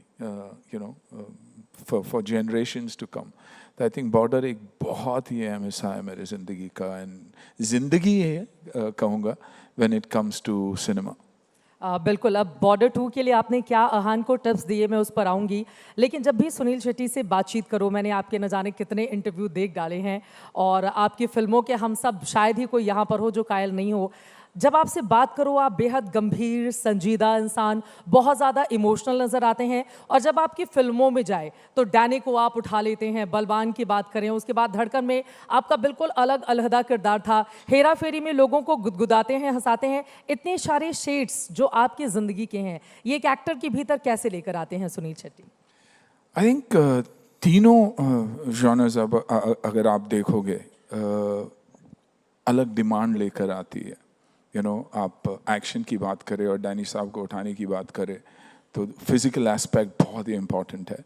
फॉर जनरेशन्स टू कम। तो आई थिंक बॉर्डर एक बहुत ही अहम हिस्सा है मेरी ज़िंदगी का, एंड ज़िंदगी है कहूँगा when it comes to cinema. बिल्कुल। अब बॉर्डर 2 के लिए आपने क्या अहान को टिप्स दिए, मैं उस पर आऊँगी, लेकिन जब भी सुनील शेट्टी से बातचीत करो, मैंने आपके न जाने कितने इंटरव्यू देख डाले हैं, और आपकी फिल्मों के हम सब शायद ही कोई यहाँ पर हो जो कायल नहीं हो। जब आपसे बात करो, आप बेहद गंभीर, संजीदा इंसान, बहुत ज़्यादा इमोशनल नज़र आते हैं, और जब आपकी फिल्मों में जाए तो डैनी को आप उठा लेते हैं। बलवान की बात करें, उसके बाद धड़कन में आपका बिल्कुल अलग अलहदा किरदार था। हेरा फेरी में लोगों को गुदगुदाते हैं, हंसाते हैं। इतने सारे शेड्स जो आपकी ज़िंदगी के हैं, ये एक एक्टर के भीतर कैसे लेकर आते हैं सुनील शेट्टी? आई थिंक तीनों जॉनर्स अब अगर आप देखोगे अलग डिमांड लेकर आती है। आप एक्शन की बात करें और डैनी साहब को उठाने की बात करें तो फिज़िकल एस्पेक्ट बहुत ही इम्पॉर्टेंट है।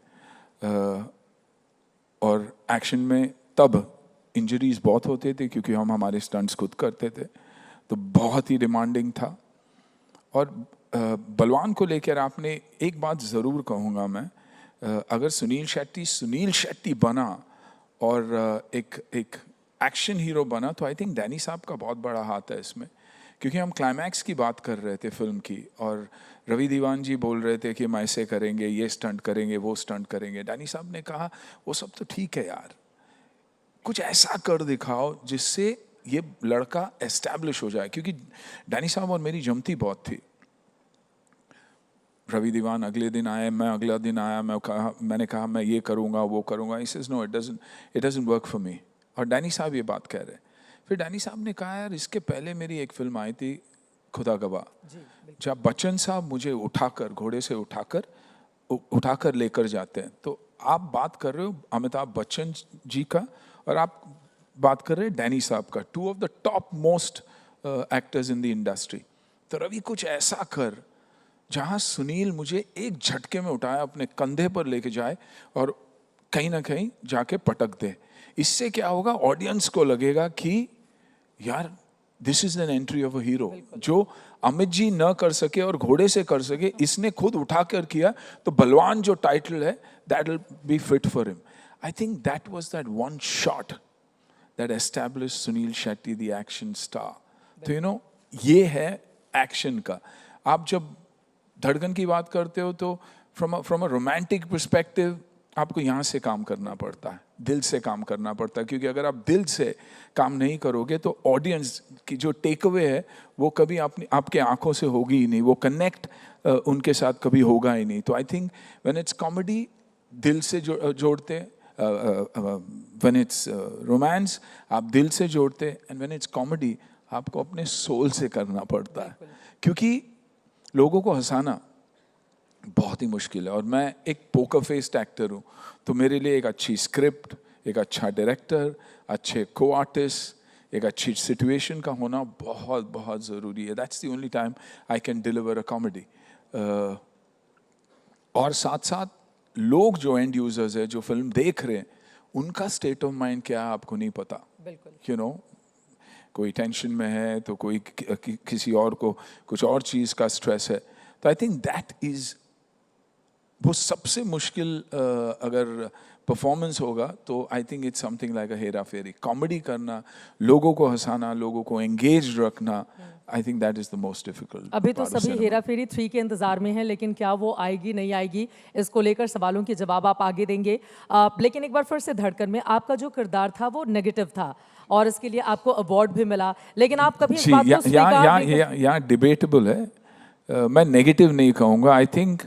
और एक्शन में तब इंजरीज बहुत होते थे क्योंकि हम हमारे स्टंट्स खुद करते थे, तो बहुत ही डिमांडिंग था। और बलवान को लेकर आपने एक बात ज़रूर कहूँगा मैं, अगर सुनील शेट्टी बना और एक एक्शन हीरो बना, तो आई थिंक डैनी साहब का बहुत बड़ा हाथ है इसमें, क्योंकि हम क्लाइमैक्स की बात कर रहे थे फिल्म की, और रवि दीवान जी बोल रहे थे कि हम ऐसे करेंगे, ये स्टंट करेंगे, वो स्टंट करेंगे। डैनी साहब ने कहा वो सब तो ठीक है यार, कुछ ऐसा कर दिखाओ जिससे ये लड़का एस्टैब्लिश हो जाए, क्योंकि डैनी साहब और मेरी जमती बहुत थी। रवि दीवान अगले दिन आए, मैं अगला दिन आया, मैंने कहा मैं ये करूँगा, वो करूँगा। He says no, it doesn't work for me. और डैनी साहब ये बात कह रहे हैं। फिर डैनी साहब ने कहा यार, इसके पहले मेरी एक फिल्म आई थी खुदा गवाह, जब बच्चन साहब मुझे उठाकर, घोड़े से उठाकर लेकर जाते हैं। तो आप बात कर रहे हो अमिताभ बच्चन जी का, और आप बात कर रहे हैं डैनी साहब का, 2 of the top most actors in the industry. तो रवि कुछ ऐसा कर जहाँ सुनील मुझे एक झटके में उठाया, अपने कंधे पर लेके जाए और कहीं ना कहीं जाके पटक दे। इससे क्या होगा, ऑडियंस को लगेगा कि यार this is an entry of a hero, जो अमित जी न कर सके और घोड़े से कर सके, इसने खुद उठा कर किया, तो बलवान जो टाइटल है that will be fit for him. I think that was that one shot that established Sunil Shetty the action star. तो ये है एक्शन का। आप जब धड़कन की बात करते हो तो फ्रॉम अ रोमांटिक पर्सपेक्टिव आपको यहाँ से काम करना पड़ता है, दिल से काम करना पड़ता है, क्योंकि अगर आप दिल से काम नहीं करोगे तो ऑडियंस की जो टेक अवे है वो कभी आपके आंखों से होगी ही नहीं, वो कनेक्ट उनके साथ कभी होगा ही नहीं. तो I think when it's comedy दिल से जोड़ते, व्हेन इट्स रोमांस आप दिल से जोड़ते, एंड व्हेन इट्स कॉमेडी आपको अपने सोल से करना पड़ता है, क्योंकि लोगों को हंसाना बहुत ही मुश्किल है. और मैं एक पोकर फेस्ड एक्टर हूँ, तो मेरे लिए एक अच्छी स्क्रिप्ट, एक अच्छा डायरेक्टर, अच्छे को आर्टिस्ट, एक अच्छी सिचुएशन का होना बहुत बहुत ज़रूरी है. That's the only time I can deliver a comedy. और साथ साथ लोग जो एंड यूजर्स है, जो फिल्म देख रहे हैं, उनका स्टेट ऑफ माइंड क्या है आपको नहीं पता. यू नो, कोई टेंशन में है तो कोई किसी और को कुछ और चीज़ का स्ट्रेस है. तो आई थिंक दैट इज़ वो सबसे मुश्किल. अगर परफॉर्मेंस होगा तो I think it's something like a Hera Pheri. Comedy करना, लोगों को हंसाना, लोगों को एंगेज रखना, I think that is the most difficult. अभी तो सभी हेरा फेरी 3 के इंतजार में हैं, लेकिन क्या वो आएगी नहीं आएगी, इसको लेकर सवालों के जवाब आप आगे देंगे. लेकिन एक बार फिर से धड़कन में आपका जो किरदार था वो नेगेटिव था और इसके लिए आपको अवार्ड भी मिला, लेकिन आप कभी इस बात को स्वीकार नहीं कर... यहाँ डिबेटेबल है. मैं नेगेटिव नहीं कहूँगा. आई थिंक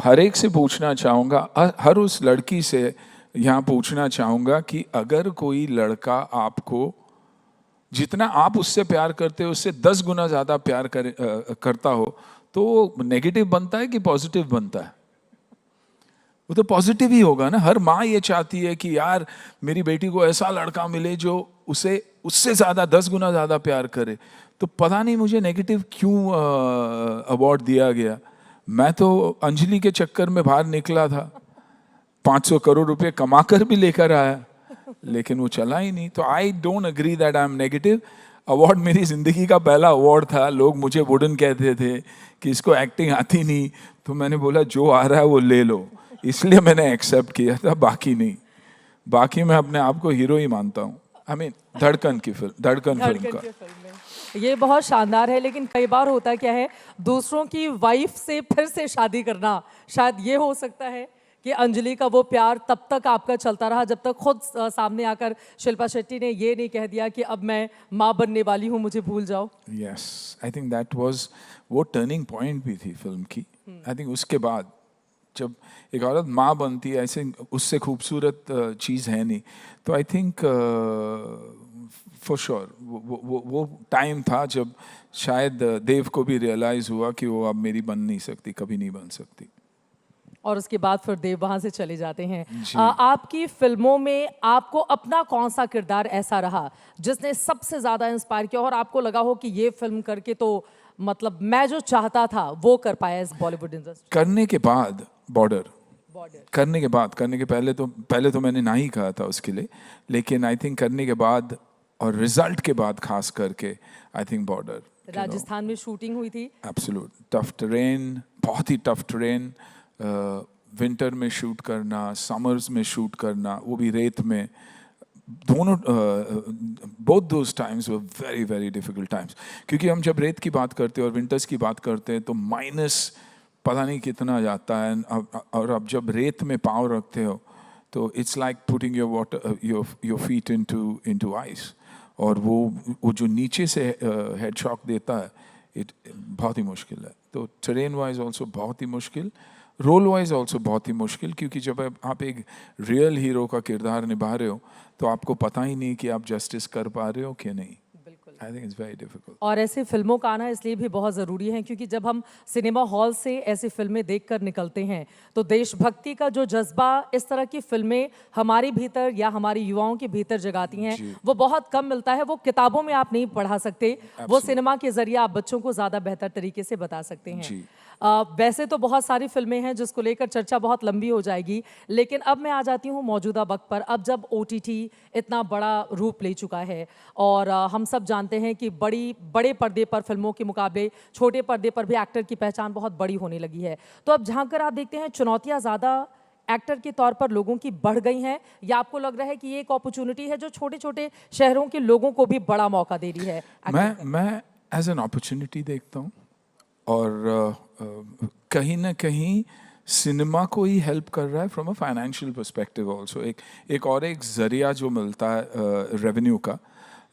हर एक से पूछना चाहूँगा, हर उस लड़की से यहाँ पूछना चाहूँगा कि अगर कोई लड़का आपको जितना आप उससे प्यार करते हो उससे 10 गुना ज़्यादा प्यार करता हो, तो वो नेगेटिव बनता है कि पॉजिटिव बनता है? वो तो पॉजिटिव ही होगा ना. हर माँ ये चाहती है कि यार मेरी बेटी को ऐसा लड़का मिले जो उसे उससे ज़्यादा 10 गुना ज़्यादा प्यार करे. तो पता नहीं मुझे नेगेटिव क्यों अवार्ड दिया गया. मैं तो अंजलि के चक्कर में बाहर निकला था, 500 करोड़ रुपए कमाकर भी लेकर आया, लेकिन वो चला ही नहीं. तो I don't agree that I am negative. Award मेरी ज़िंदगी का पहला अवार्ड था. लोग मुझे वुडन कहते थे कि इसको एक्टिंग आती नहीं, तो मैंने बोला जो आ रहा है वो ले लो, इसलिए मैंने एक्सेप्ट किया था, बाकी नहीं. बाकी मैं अपने आप को हीरो ही मानता हूँ. आई मीन धड़कन फिल्म का. ये बहुत शानदार है, लेकिन कई बार होता क्या है, दूसरों की वाइफ से फिर से शादी करना, शायद ये हो सकता है कि अंजलि का वो प्यार तब तक आपका चलता रहा जब तक खुद सामने आकर शिल्पा शेट्टी ने ये नहीं कह दिया कि अब मैं माँ बनने वाली हूँ, मुझे भूल जाओ. Yes, I think that was वो टर्निंग पॉइंट भी थी फिल्म की. आई थिंक उसके बाद जब एक औरत माँ बनती है, ऐसे उससे खूबसूरत चीज़ है नहीं. तो आई थिंक फॉर श्योर वो टाइम था जब शायद देव को भी रियलाइज़ हुआ कि वो अब मेरी बन नहीं सकती, कभी नहीं बन सकती. और उसके बाद फिर देव वहाँ से चले जाते हैं. आपकी फिल्मों में आपको अपना कौन सा किरदार ऐसा रहा जिसने सबसे ज़्यादा इंस्पायर किया और आपको लगा हो कि ये फिल्म करके तो मतलब मैं जो चाहता था वो कर पाया इस बॉलीवुड इंडस्ट्री? करने के बाद बॉर्डर, करने के पहले तो मैंने ना ही कहा था उसके लिए, लेकिन आई थिंक करने के बाद और रिजल्ट के बाद खास करके आई थिंक बॉर्डर. राजस्थान में शूटिंग हुई थी. एब्सोल्यूट टफ टेरेन, बहुत ही टफ टेरेन. विंटर में शूट करना, समर्स में शूट करना, वो भी रेत में, दोनों both those times were very very difficult times. क्योंकि हम जब रेत की बात करते हैं और विंटर्स की बात करते हैं तो माइनस पता नहीं कितना जाता है. और अब जब रेत में पाँव रखते हो तो it's like putting your feet into ice. और वो जो नीचे से हेड शॉक देता है, बहुत ही मुश्किल है. तो टेरेन वाइज ऑल्सो बहुत ही मुश्किल, रोल वाइज ऑल्सो बहुत ही मुश्किल, क्योंकि जब आप एक रियल हीरो का किरदार निभा रहे हो तो आपको पता ही नहीं कि आप जस्टिस कर पा रहे हो कि नहीं. I think it's very difficult. और ऐसे फिल्मों का आना इसलिए भी बहुत ज़रूरी है क्योंकि जब हम सिनेमा हॉल से ऐसी फिल्में देखकर निकलते हैं तो देशभक्ति का जो जज्बा इस तरह की फिल्में हमारे भीतर या हमारे युवाओं के भीतर जगाती हैं, वो बहुत कम मिलता है. वो किताबों में आप नहीं पढ़ा सकते, वो सिनेमा के जरिए आप बच्चों को ज़्यादा बेहतर तरीके से बता सकते हैं. वैसे तो बहुत सारी फिल्में हैं जिसको लेकर चर्चा बहुत लंबी हो जाएगी, लेकिन अब मैं आ जाती हूँ मौजूदा वक्त पर. अब जब OTT इतना बड़ा रूप ले चुका है और हम सब जानते हैं कि बड़े पर्दे पर फिल्मों के मुकाबले छोटे पर्दे पर भी एक्टर की पहचान बहुत बड़ी होने लगी है. तो अब जहाँ कर आप देखते हैं चुनौतियाँ ज़्यादा एक्टर के तौर पर लोगों की बढ़ गई हैं, या आपको लग रहा है कि ये एक अपॉर्चुनिटी है जो छोटे छोटे शहरों के लोगों को भी बड़ा मौका दे रही है? मैं एज एन अपॉर्चुनिटी देखता हूँ, और कहीं ना कहीं सिनेमा को ही हेल्प कर रहा है from a financial perspective also, एक जरिया जो मिलता है रेवेन्यू का।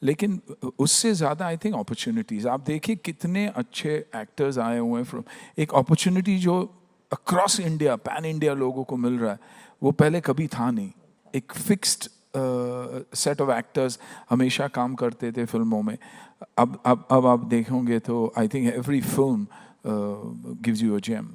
लेकिन उससे ज़्यादा आई थिंक अपॉर्चुनिटीज़, आप देखिए कितने अच्छे एक्टर्स आए हुए हैं फ्रॉम, एक अपॉर्चुनिटी जो अक्रॉस इंडिया, पैन इंडिया लोगों को मिल रहा है, वो पहले कभी था नहीं। एक फिक्स्ड सेट ऑफ एक्टर्स हमेशा काम करते थे फिल्मों में, अब आप देखोगे तो I think every film gives you a gem.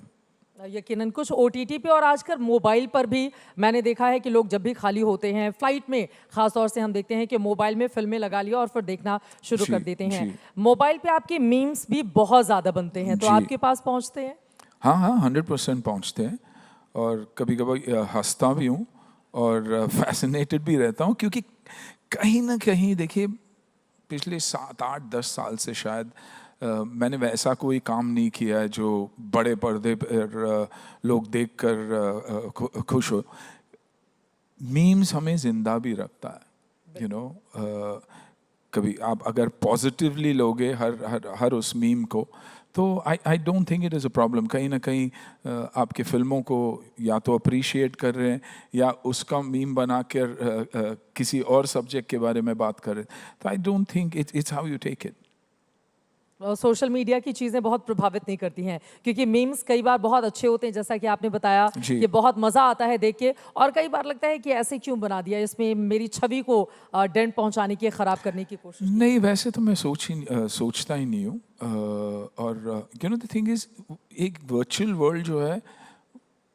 यकीनन कुछ OTT पे और आजकल मोबाइल पर भी मैंने देखा है कि लोग जब भी खाली होते हैं फ्लाइट में, खास तौर से हम देखते हैं कि मोबाइल में फिल्में लगा लिया और फिर देखना शुरू कर देते हैं। मोबाइल पे आपके मीम्स भी बहुत ज़्यादा बनते हैं, तो आपके पास पहुंचते हैं? हाँ 100% पहुंचते हैं, और कभी कभी हंसता भी हूँ और फैसिनेटेड भी रहता हूँ, क्योंकि कहीं ना कहीं देखिए पिछले 7-8-10 साल से शायद मैंने वैसा कोई काम नहीं किया है जो बड़े पर्दे पर लोग देखकर खुश हो। मीम्स हमें जिंदा भी रखता है, यू नो। कभी आप अगर पॉजिटिवली लोगे हर उस मीम को, तो I don't think it is a problem. कहीं ना कहीं आपके फिल्मों को या तो अप्रिशिएट कर रहे हैं या उसका मीम बना कर किसी और सब्जेक्ट के बारे में बात कर रहे हैं, तो I don't think it's how you take it. Social media की चीज़ें बहुत प्रभावित नहीं करती हैं, क्योंकि मीम्स कई बार बहुत अच्छे होते हैं, जैसा कि आपने बताया कि बहुत मज़ा आता है देख के, और कई बार लगता है कि ऐसे क्यों बना दिया, इसमें मेरी छवि को डेंट पहुंचाने की, ख़राब करने की कोशिश। नहीं, वैसे तो मैं सोचता ही नहीं हूँ। और you know the thing is, एक वर्चुअल वर्ल्ड जो है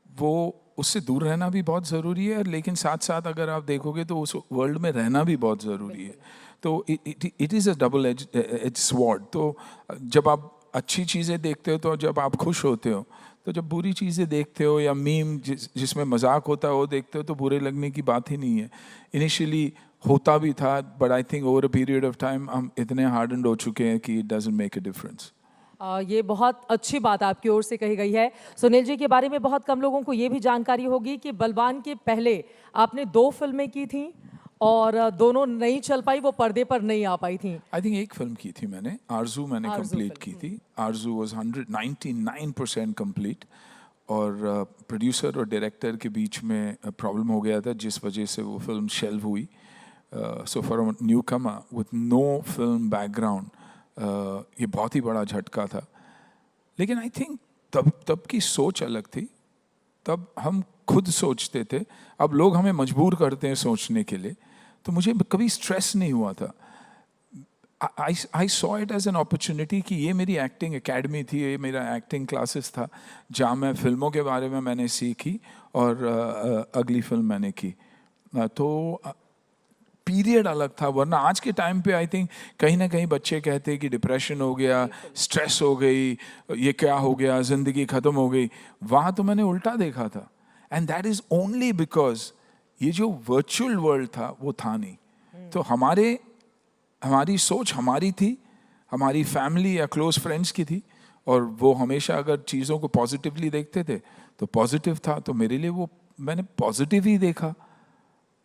वो उससे दूर रहना भी बहुत ज़रूरी है, लेकिन साथ साथ अगर आप देखोगे तो उस वर्ल्ड में रहना भी बहुत ज़रूरी है। तो it is a double edge sword. तो जब आप अच्छी चीज़ें देखते हो तो जब आप खुश होते हो, तो जब बुरी चीज़ें देखते हो या मीम जिसमें मजाक होता है वो देखते हो, तो बुरे लगने की बात ही नहीं है। इनिशियली होता भी था, but I think over a period of time हम इतने हार्डन्ड हो चुके हैं कि it doesn't make a difference. ये बहुत अच्छी बात आपकी ओर से कही गई है। सुनील जी के बारे में बहुत कम लोगों को ये भी जानकारी होगी कि बलवान के पहले आपने 2 फिल्में की थी और दोनों नहीं चल पाई, वो पर्दे पर नहीं आ पाई थी। आई थिंक एक फिल्म की थी मैंने, आरजू मैंने कंप्लीट की थी। आरजू वाज 199% कंप्लीट, और प्रोड्यूसर और डायरेक्टर के बीच में प्रॉब्लम हो गया था, जिस वजह से वो फिल्म शेल्व हुई। So for a newcomer with no film background, ये बहुत ही बड़ा झटका था। लेकिन आई थिंक तब की सोच अलग थी। तब हम खुद सोचते थे, अब लोग हमें मजबूर करते हैं सोचने के लिए, तो मुझे कभी स्ट्रेस नहीं हुआ था। I saw it as an opportunity कि ये मेरी एक्टिंग एकेडमी थी, ये मेरा एक्टिंग क्लासेस था, जहाँ मैं फिल्मों के बारे में मैंने सीखी और अगली फिल्म मैंने की। तो पीरियड अलग था, वरना आज के टाइम पे आई थिंक कहीं ना कहीं बच्चे कहते हैं कि डिप्रेशन हो गया, स्ट्रेस हो गई, ये क्या हो गया, ज़िंदगी ख़त्म हो गई। वहाँ तो मैंने उल्टा देखा था, and that is only because ये जो वर्चुअल वर्ल्ड था वो था नहीं। तो हमारी सोच हमारी थी, हमारी फैमिली या क्लोज फ्रेंड्स की थी, और वो हमेशा अगर चीज़ों को पॉजिटिवली देखते थे तो पॉजिटिव था, तो मेरे लिए वो मैंने पॉजिटिव ही देखा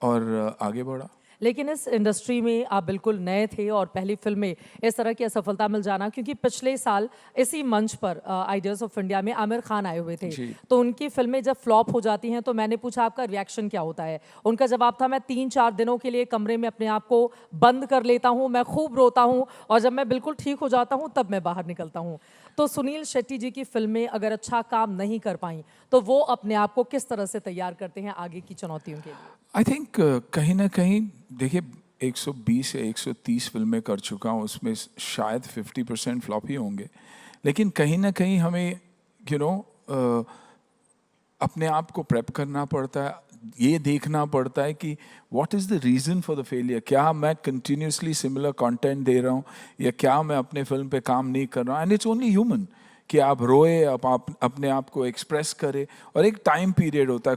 और आगे बढ़ा। लेकिन इस इंडस्ट्री में आप बिल्कुल नए थे और पहली फिल्म में इस तरह की असफलता मिल जाना, क्योंकि पिछले साल इसी मंच पर आइडियाज़ ऑफ इंडिया में आमिर खान आए हुए थे, तो उनकी फिल्में जब फ्लॉप हो जाती हैं तो मैंने पूछा आपका रिएक्शन क्या होता है। उनका जवाब था, मैं 3-4 दिनों के लिए कमरे में अपने आप को बंद कर लेता हूँ, मैं खूब रोता हूँ, और जब मैं बिल्कुल ठीक हो जाता हूँ तब मैं बाहर निकलता हूँ। तो सुनील शेट्टी जी की फिल्में अगर अच्छा काम नहीं कर पाई तो वो अपने आप को किस तरह से तैयार करते हैं आगे की चुनौतियों के लिए? आई थिंक कहीं ना कहीं देखिए 120 या 130 फिल्में कर चुका हूँ, उसमें शायद 50% फ्लॉप ही होंगे, लेकिन कहीं ना कहीं हमें अपने आप को प्रेप करना पड़ता है, ये देखना पड़ता है कि what is the reason for the failure. क्या मैं कंटिन्यूसली सिमिलर कंटेंट दे रहा हूँ, या क्या मैं अपने फिल्म पे काम नहीं कर रहा हूँ। एंड इट्स ओनली ह्यूमन कि आप रोए, आप अपने आप को एक्सप्रेस करें, और एक टाइम पीरियड होता है।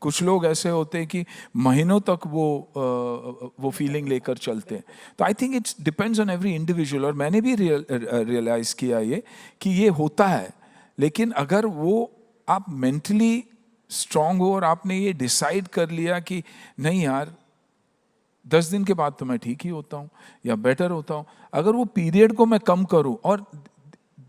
कुछ लोग ऐसे होते हैं कि महीनों तक वो फीलिंग लेकर चलते हैं। तो I think it's depends on every individual, और मैंने भी रियलाइज़ किया ये कि ये होता है, लेकिन अगर वो आप मेंटली स्ट्रांग हो और आपने ये डिसाइड कर लिया कि नहीं यार 10 दिन के बाद तो मैं ठीक ही होता हूँ या बेटर होता हूँ, अगर वो पीरियड को मैं कम करूँ, और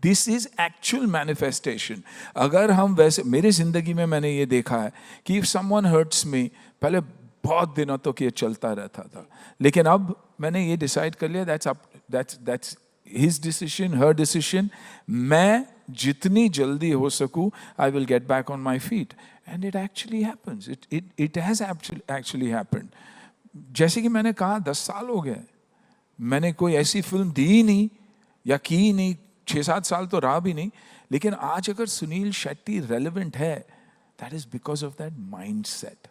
दिस इज एक्चुअल मैनिफेस्टेशन. अगर हम वैसे, मेरी जिंदगी में मैंने ये देखा है कि इफ समवन हर्ट्स मी, पहले बहुत दिनों तक ये चलता रहता था, लेकिन अब मैंने ये डिसाइड कर लिया that's his decision, her decision. मैं जितनी जल्दी हो सकूं, I will get back on my feet. And it actually happens. It has actually happened. जैसे कि मैंने कहा, 10 साल हो गए, मैंने कोई ऐसी फिल्म दी ही नहीं या की ही नहीं. 6-7 साल तो रहा भी नहीं. लेकिन आज अगर सुनील शेट्टी रेलेवेंट है, that is because of that mind set.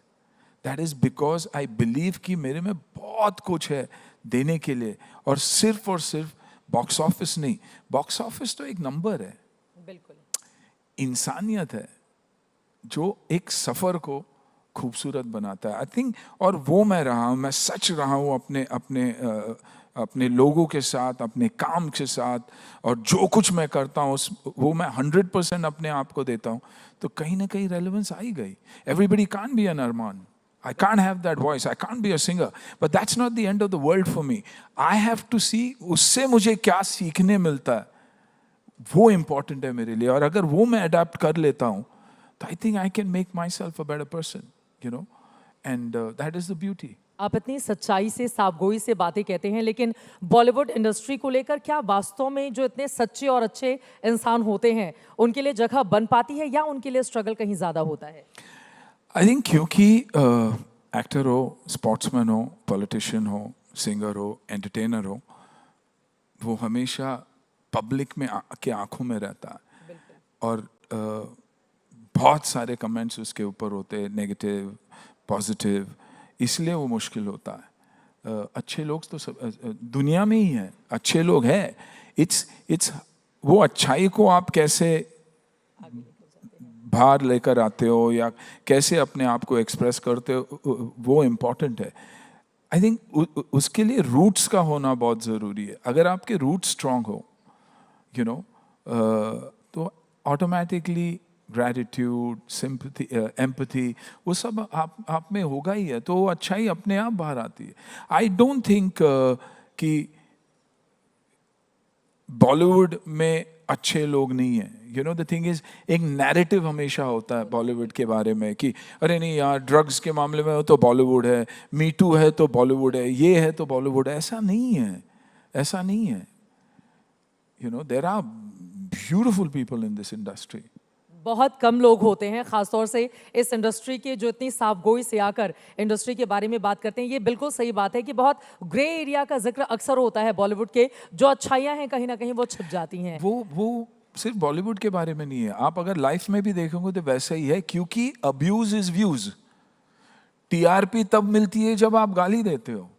That is because I believe कि मेरे में बहुत कुछ है देने के लिए. और सिर्फ बॉक्स ऑफिस नहीं. बॉक्स ऑफिस तो एक नंबर है. बिल्कुल. इंसानियत है जो एक सफर को खूबसूरत बनाता है, आई थिंक. और वो मैं रहा हूँ, मैं सच रहा हूँ अपने लोगों के साथ, अपने काम के साथ. और जो कुछ मैं करता हूँ वो मैं 100% अपने आप को देता हूँ. तो कहीं ना कहीं रेलेवेंस आई गई. Everybody can't be an Armaan. I can't have that voice. I can't be a singer. But that's not the end of the world for me. I have to see उससे मुझे क्या सीखने मिलता है, वो important है मेरे लिए. और अगर वो मैं adapt कर लेता हूँ, तो I think I can make myself a better person, you know. And that is the beauty. आप इतनी सच्चाई से, साफगोई से बातें कहते हैं, लेकिन बॉलीवुड इंडस्ट्री को लेकर क्या वास्तव में जो इतने सच्चे और अच्छे इंसान होते हैं, उनके लिए जगह बन पाती है या उनके लिए स्ट्रगल कहीं ज़्यादा होता है? आई थिंक क्योंकि एक्टर हो, स्पोर्ट्समैन हो, पॉलिटिशियन हो, सिंगर हो, एंटरटेनर हो, वो हमेशा पब्लिक में के आंखों में रहता है. और बहुत सारे कमेंट्स उसके ऊपर होते हैं, नेगेटिव, पॉजिटिव. इसलिए वो मुश्किल होता है. अच्छे लोग तो दुनिया में ही हैं, अच्छे लोग हैं. इट्स वो अच्छाई को आप कैसे बाहर लेकर आते हो या कैसे अपने आप को एक्सप्रेस करते हो, वो इम्पोर्टेंट है. आई थिंक उसके लिए रूट्स का होना बहुत ज़रूरी है. अगर आपके रूट्स स्ट्रांग हो, यू नो, तो ऑटोमेटिकली ग्रैटिट्यूड, सिंपैथी, एम्पैथी, वो सब आप में होगा ही है. तो वो अच्छाई अपने आप बाहर आती है. आई डोंट थिंक कि बॉलीवुड में अच्छे लोग नहीं हैं. You no, the thing is, एक नैरेटिव हमेशा होता है बॉलीवुड के बारे में कि अरे नहीं यार, ड्रग्स के मामले में हो तो बॉलीवुड है, मी टू है तो बॉलीवुड है, ये है तो बॉलीवुड है. ऐसा नहीं है, ऐसा नहीं है. You know, there are beautiful people in this industry. बहुत कम लोग होते हैं, खासतौर से इस इंडस्ट्री के, जो इतनी साफगोई से आकर इंडस्ट्री के बारे में बात करते हैं. ये बिल्कुल सही बात है कि बहुत ग्रे एरिया का जिक्र अक्सर होता है बॉलीवुड के. जो अच्छाइयाँ हैं कहीं ना कहीं वो छिप जाती हैं. वो सिर्फ बॉलीवुड के बारे में नहीं है. आप अगर लाइफ में भी देखोगे तो वैसा ही है, क्योंकि अब्यूज इज व्यूज. टीआरपी तब मिलती है जब आप गाली देते हो.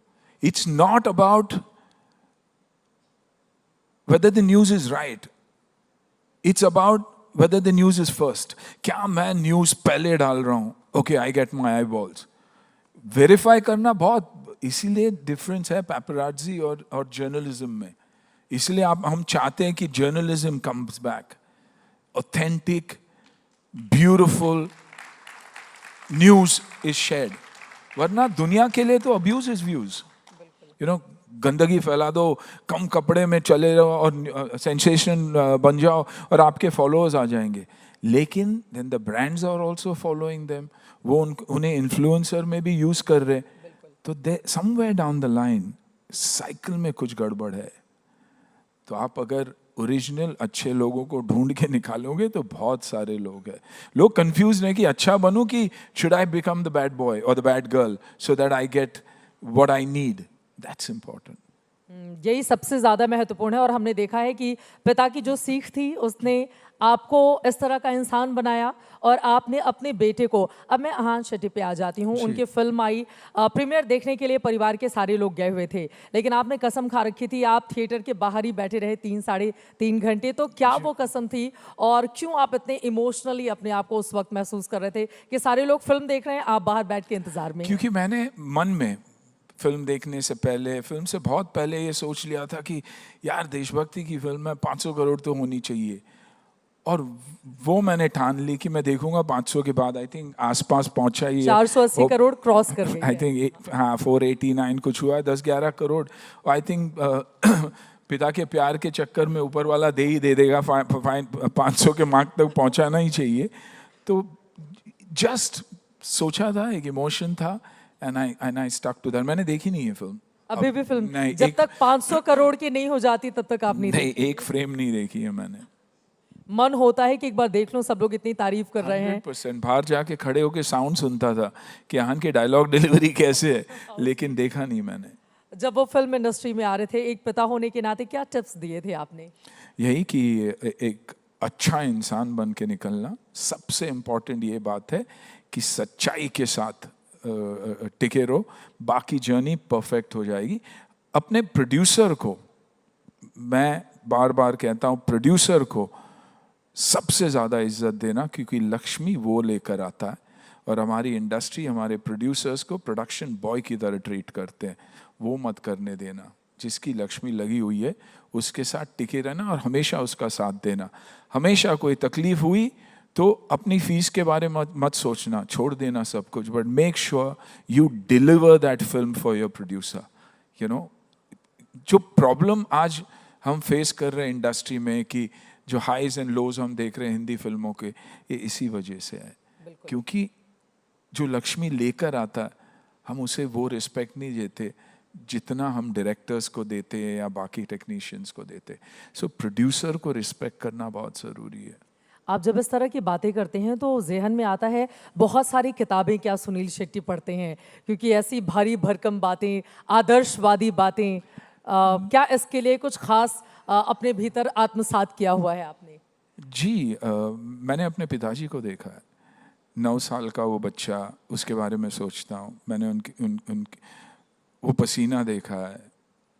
It's not about whether the news is right, it's about whether the news is first. क्या मैं न्यूज पहले डाल रहा हूं, okay, I get my I balls. Verify करना बहुत, इसीलिए डिफरेंस है पैपराजी और जर्नलिज्म में. इसलिए हम चाहते हैं कि journalism comes back. Authentic, beautiful news is shared. वरना दुनिया के लिए तो abuse is views. You know, गंदगी फैला दो, कम कपड़े में चले रहो और सेंसेशन बन जाओ और आपके फॉलोअर्स आ जाएंगे. लेकिन then the brands are also following them. वो उन्हें इन्फ्लुएंसर में भी यूज कर रहे. तो somewhere down the line cycle में कुछ गड़बड़ है. तो आप अगर ओरिजिनल अच्छे लोगों को ढूंढ के निकालोगे तो बहुत सारे लोग हैं. लोग कंफ्यूज हैं कि अच्छा बनूं कि should I become the bad boy और the bad girl so that I get what I need. That's important. यही सबसे ज़्यादा महत्वपूर्ण है. और हमने देखा है कि पिता की जो सीख थी उसने आपको इस तरह का इंसान बनाया और आपने अपने बेटे को. अब मैं आहान शेट्टी पे आ जाती हूँ. उनकी फिल्म आई, प्रीमियर देखने के लिए परिवार के सारे लोग गए हुए थे, लेकिन आपने कसम खा रखी थी, आप थिएटर के बाहर ही बैठे रहे 3-3.5 घंटे. तो क्या वो कसम थी और क्यों आप इतने इमोशनली अपने आप को उस वक्त महसूस कर रहे थे कि सारे लोग फिल्म देख रहे हैं, आप बाहर बैठ के इंतजार में? क्योंकि मैंने मन में फिल्म देखने से पहले, फिल्म से बहुत पहले ये सोच लिया था कि यार देशभक्ति की फिल्म है, 500 करोड़ तो होनी चाहिए. और वो मैंने ठान ली कि मैं देखूंगा 500 के बाद. आई थिंक आसपास पहुंचा ही 480 करोड़ क्रॉस कर गई. आई थिंक हाँ 489 कुछ हुआ, 10-11 करोड़. आई थिंक पिता के प्यार के चक्कर में ऊपर वाला दे ही दे देगा, फाइन 500 के मार्क तक पहुंचाना ही चाहिए। तो जस्ट सोचा था, एक इमोशन था, and I stuck to that. मैंने देखी नहीं है फिल्म अभी भी फिल्म नहीं, जब तक 500 करोड़ की नहीं हो जाती तब तक आप नहीं नहीं, देखते? एक फ्रेम नहीं देखी है मैंने। मन होता है कि एक बार देख लो, सब लोग इतनी तारीफ कर रहे हैं। 100% बाहर जाके खड़े होके साउंड सुनता था कि आहान के डायलॉग डिलीवरी कैसे है, लेकिन देखा नहीं मैंने। जब वो फिल्म इंडस्ट्री में आ रहे थे, एक पिता होने के नाते क्या टिप्स दिए थे आपने? यही कि एक अच्छा इंसान बन के निकलना, सबसे इम्पोर्टेंट ये बात है कि सच्चाई के साथ टिके रहो, बाकी जर्नी परफेक्ट हो जाएगी। अपने प्रोड्यूसर को, मैं बार बार कहता हूँ, प्रोड्यूसर को सबसे ज़्यादा इज्जत देना, क्योंकि लक्ष्मी वो लेकर आता है। और हमारी इंडस्ट्री हमारे प्रोड्यूसर्स को प्रोडक्शन बॉय की तरह ट्रीट करते हैं, वो मत करने देना। जिसकी लक्ष्मी लगी हुई है उसके साथ टिके रहना और हमेशा उसका साथ देना। हमेशा कोई तकलीफ हुई तो अपनी फीस के बारे में मत सोचना, छोड़ देना सब कुछ, but make sure you deliver that film for your producer. You know, जो प्रॉब्लम आज हम फेस कर रहे हैं इंडस्ट्री में, कि जो हाईज एंड लोज हम देख रहे हैं हिंदी फिल्मों के, ये इसी वजह से है। क्योंकि जो लक्ष्मी लेकर आता है, हम उसे वो रिस्पेक्ट नहीं देते जितना हम डायरेक्टर्स को देते हैं या बाकी टेक्नीशियंस को देते। सो प्रोड्यूसर को रिस्पेक्ट करना बहुत ज़रूरी है। आप जब इस तरह की बातें करते हैं तो जहन में आता है बहुत सारी किताबें क्या सुनील शेट्टी पढ़ते हैं, क्योंकि ऐसी भारी भरकम बातें, आदर्शवादी बातें, क्या इसके लिए कुछ खास अपने भीतर आत्मसात किया हुआ है आपने? जी, मैंने अपने पिताजी को देखा है, 9 साल का वो बच्चा, उसके बारे में सोचता हूँ। मैंने उनकी वो पसीना देखा है,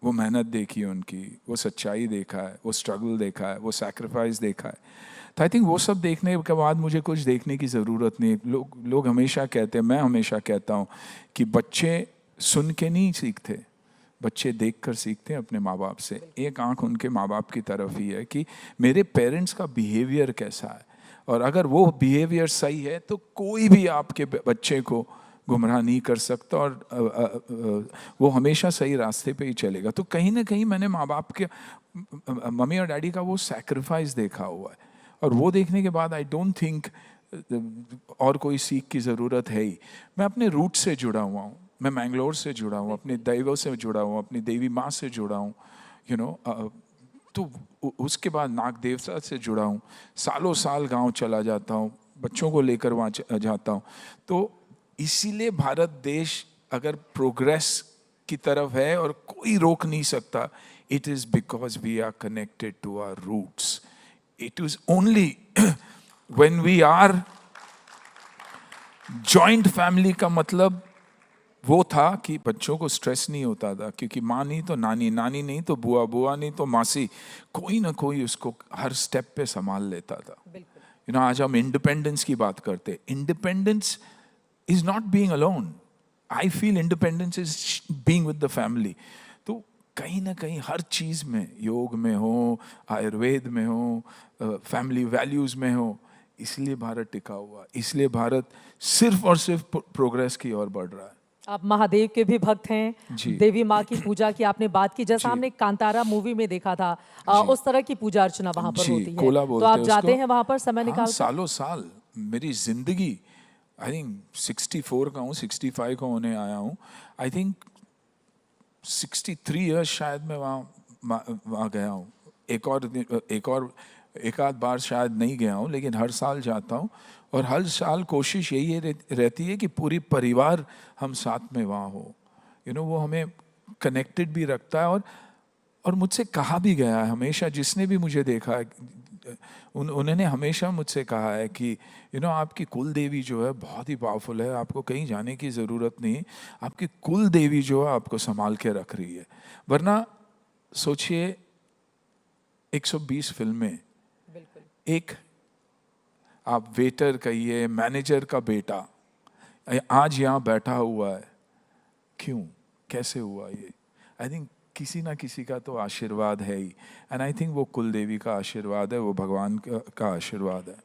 वो मेहनत देखी है उनकी, वो सच्चाई देखा है, वो स्ट्रगल देखा है, वो सैक्रिफाइस देखा है। तो आई थिंक वो सब देखने के बाद मुझे कुछ देखने की ज़रूरत नहीं। लोग हमेशा कहते हैं, मैं हमेशा कहता हूँ कि बच्चे सुन के नहीं सीखते, बच्चे देखकर सीखते हैं अपने माँ बाप से। एक आंख उनके माँ बाप की तरफ ही है कि मेरे पेरेंट्स का बिहेवियर कैसा है, और अगर वो बिहेवियर सही है तो कोई भी आपके बच्चे को गुमराह नहीं कर सकता, और वो हमेशा सही रास्ते पे ही चलेगा। तो कहीं ना कहीं मैंने माँ बाप के, मम्मी और डैडी का वो सैक्रिफाइस देखा हुआ है, और वो देखने के बाद आई डोंट थिंक और कोई सीख की ज़रूरत है ही। मैं अपने रूट से जुड़ा हुआ हूँ, मैं मैंगलोर से जुड़ा हूँ, अपने दैवों से जुड़ा हूँ, अपनी देवी माँ से जुड़ा हूँ, यू नो। तो उसके बाद नाग देवता से जुड़ा हूँ, सालों साल गांव चला जाता हूँ, बच्चों को लेकर वहाँ जाता हूँ। तो इसीलिए भारत देश अगर प्रोग्रेस की तरफ है और कोई रोक नहीं सकता, it is because we are connected to our roots. It is only when we are joint family का मतलब वो था कि बच्चों को स्ट्रेस नहीं होता था, क्योंकि माँ नहीं तो नानी, नानी नहीं तो बुआ, बुआ नहीं तो मासी, कोई ना कोई उसको हर स्टेप पे संभाल लेता था। यू नो, आज हम इंडिपेंडेंस की बात करते, independence is not being alone. I feel independence is being with the family. तो कहीं ना कहीं हर चीज़ में, योग में हो, आयुर्वेद में हो, फैमिली वैल्यूज़ में हो, इसलिए भारत टिका हुआ, इसलिए भारत सिर्फ और सिर्फ प्रोग्रेस की ओर बढ़ रहा है। आप महादेव के भी भक्त हैं, देवी माँ की पूजा की आपने बात की, जैसा हमने कांतारा मूवी में देखा था, उस तरह की पूजा अर्चना वहाँ पर होती है, तो आप जाते हैं वहाँ पर समय निकाल? सालों साल मेरी जिंदगी, आई थिंक 64 का हूँ, 65 का होने आया हूँ, आई थिंक 63 इयर्स शायद मैं वहाँ गया हूँ। एक आध बार शायद नहीं गया हूँ, लेकिन हर साल जाता हूँ, और हर साल कोशिश यही रहती है कि पूरी परिवार हम साथ में वहाँ हो। यू नो, वो हमें कनेक्टेड भी रखता है, और मुझसे कहा भी गया है हमेशा, जिसने भी मुझे देखा है, उन्होंने हमेशा मुझसे कहा है कि यू नो, आपकी कुल देवी जो है बहुत ही पावरफुल है, आपको कहीं जाने की ज़रूरत नहीं, आपकी कुल देवी जो है आपको संभाल के रख रही है। वरना सोचिए 120 फिल्में, एक आप वेटर कहिए, मैनेजर का बेटा आज यहाँ बैठा हुआ है, क्यों, कैसे हुआ ये? आई थिंक किसी ना किसी का तो आशीर्वाद है ही, एंड आई थिंक वो कुल देवी का आशीर्वाद है, वो भगवान का आशीर्वाद है।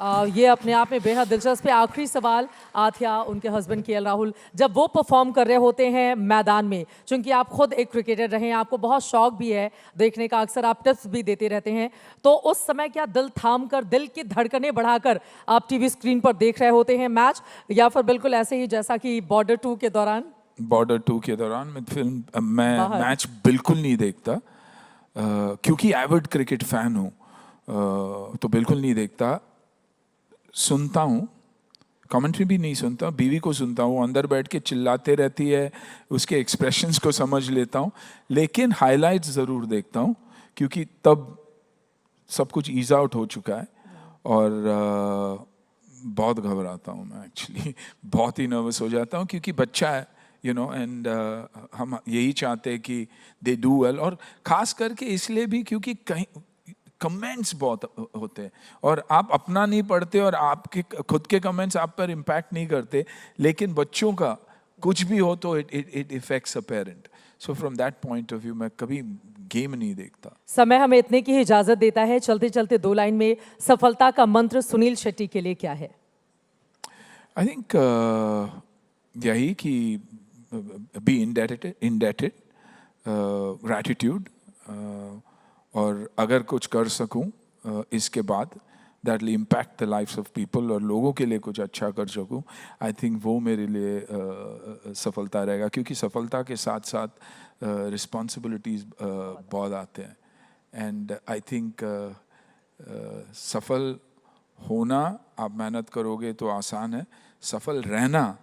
ये अपने आप में बेहद दिलचस्प है। आखिरी सवाल आथिया, उनके हस्बैंड के राहुल, जब वो परफॉर्म कर रहे होते हैं मैदान में, चूंकि आप खुद एक क्रिकेटर रहे हैं, आपको बहुत शौक भी है देखने का, अक्सर आप टिप्स भी देते रहते हैं, तो उस समय क्या दिल थाम कर, दिल की धड़कनें बढ़ाकर आप टीवी स्क्रीन पर देख रहे होते हैं मैच, या फिर बिल्कुल ऐसे ही जैसा कि बॉर्डर 2 के दौरान? बॉर्डर 2 के दौरान मैं मैच बिल्कुल नहीं देखता, क्योंकि एविड क्रिकेट फैन हूँ, तो बिल्कुल नहीं देखता। सुनता हूँ, कमेंट्री भी नहीं सुनता, बीवी को सुनता हूँ, अंदर बैठ के चिल्लाते रहती है, उसके एक्सप्रेशंस को समझ लेता हूँ, लेकिन हाइलाइट्स ज़रूर देखता हूँ, क्योंकि तब सब कुछ ईज आउट हो चुका है। और बहुत घबराता हूँ मैं, एक्चुअली बहुत ही नर्वस हो जाता हूँ, क्योंकि बच्चा है, यू नो, एंड हम यही चाहते हैं कि दे डू वेल, और ख़ास करके इसलिए भी क्योंकि कहीं कमेंट्स बहुत होते हैं और आप अपना नहीं पढ़ते और आपके खुद के कमेंट्स आप पर इम्पैक्ट नहीं करते, लेकिन बच्चों का कुछ भी हो तो it effects a parent. So from that point of view मैं कभी गेम नहीं देखता। समय हमें इतने की इजाजत देता है, चलते चलते 2 लाइन में सफलता का मंत्र सुनील शेट्टी के लिए क्या है? आई थिंक यही कि बी इंडेटेड, ग्रैटिट्यूड, और अगर कुछ कर सकूं इसके बाद that will impact the lifes of people, और लोगों के लिए कुछ अच्छा कर सकूं, आई थिंक वो मेरे लिए सफलता रहेगा, क्योंकि सफलता के साथ साथ रिस्पॉन्सिबिलिटीज़ बहुत आते हैं। एंड आई थिंक सफल होना, आप मेहनत करोगे तो आसान है, सफल रहना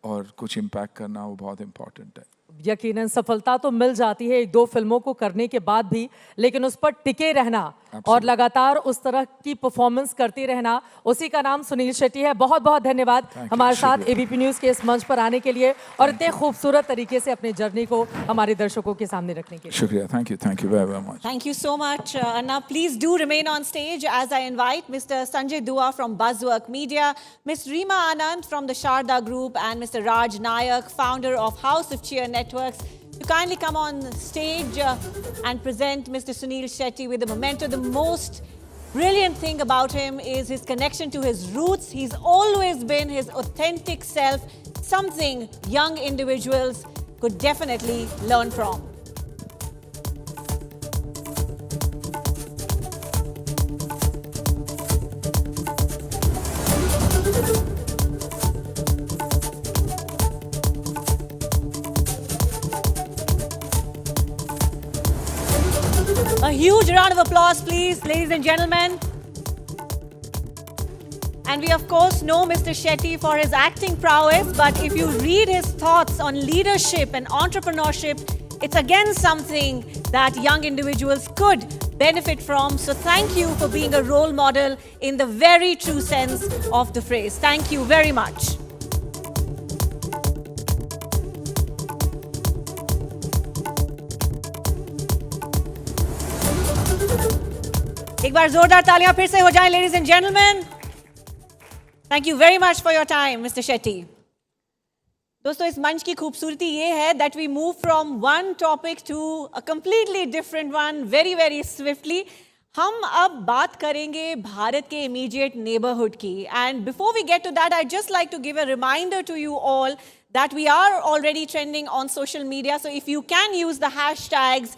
और कुछ इम्पैक्ट करना वो बहुत इम्पॉर्टेंट है। यकीनन सफलता तो मिल जाती है 1-2 फिल्मों को करने के बाद भी, लेकिन उस पर टिके रहना और लगातार उस तरह की परफॉर्मेंस करते रहना, उसी का नाम सुनील शेट्टी है। बहुत बहुत धन्यवाद हमारे साथ एबीपी न्यूज़ के इस मंच पर आने के लिए और इतने खूबसूरत तरीके से अपने जर्नी को हमारे दर्शकों के सामने रखने के लिए। शुक्रिया, thank you very much. Thank you so much. Anna, please do remain on stage as I invite Mr. Sanjay Dua from Buzzwork Media, Ms. Reema Anand from the Sharda Group, and Mr. Raj Nayak, founder of House of Cheer Networks, to kindly come on stage and present Mr. Sunil Shetty with the memento. The most brilliant thing about him is his connection to his roots. He's always been his authentic self, something young individuals could definitely learn from. A huge round of applause, please, ladies and gentlemen. And we, of course, know Mr. Shetty for his acting prowess, but if you read his thoughts on leadership and entrepreneurship, it's again something that young individuals could benefit from. So thank you for being a role model in the very true sense of the phrase. Thank you very much. एक बार जोरदार तालियां फिर से हो जाएं, ladies and gentlemen. Thank you very much for your time, Mr. Shetty. दोस्तों, इस मंच की खूबसूरती ये है that we move from one topic to a completely different one very, very swiftly. हम अब बात करेंगे भारत के immediate neighborhood की. And before we get to that, I'd just like to give a reminder to you all that we are already trending on social media. So if you can use the hashtags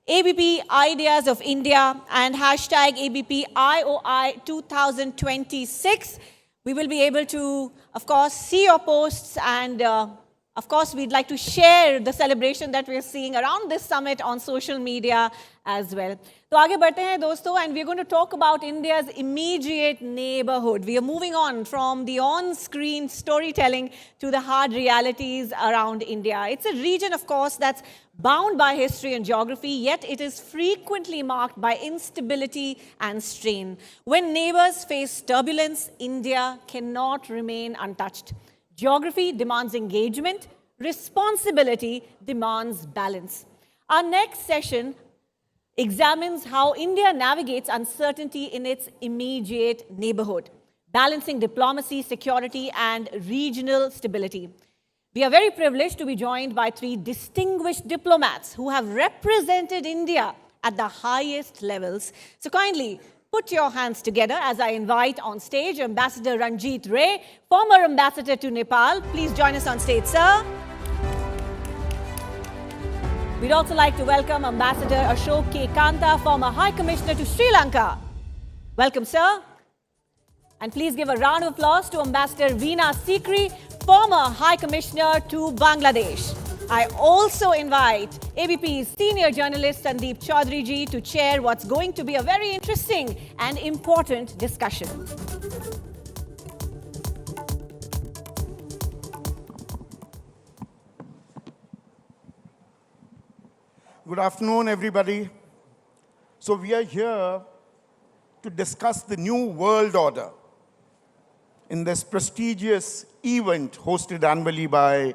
ABP Ideas of India and hashtag ABP IOI 2026. We will be able to, of course, see your posts, and of course, we'd like to share the celebration that we're seeing around this summit on social media as well. तो आगे बढ़ते हैं दोस्तों, and we're going to talk about India's immediate neighborhood. We are moving on from the on-screen storytelling to the hard realities around India. It's a region, of course, that's bound by history and geography, yet it is frequently marked by instability and strain. When neighbors face turbulence, India cannot remain untouched. Geography demands engagement, responsibility demands balance. Our next session examines how India navigates uncertainty in its immediate neighborhood, balancing diplomacy, security, and regional stability. We are very privileged to be joined by 3 distinguished diplomats who have represented India at the highest levels. So kindly put your hands together as I invite on stage Ambassador Ranjit Ray, former ambassador to Nepal. Please join us on stage, sir. We'd also like to welcome Ambassador Ashok K. Kanta, former High Commissioner to Sri Lanka. Welcome, sir. And please give a round of applause to Ambassador Veena Sikri, former High Commissioner to Bangladesh. I also invite ABP's senior journalist Sandeep Chaudhary ji to chair what's going to be a very interesting and important discussion. Good afternoon, everybody. So we are here to discuss the new world order in this prestigious event hosted annually by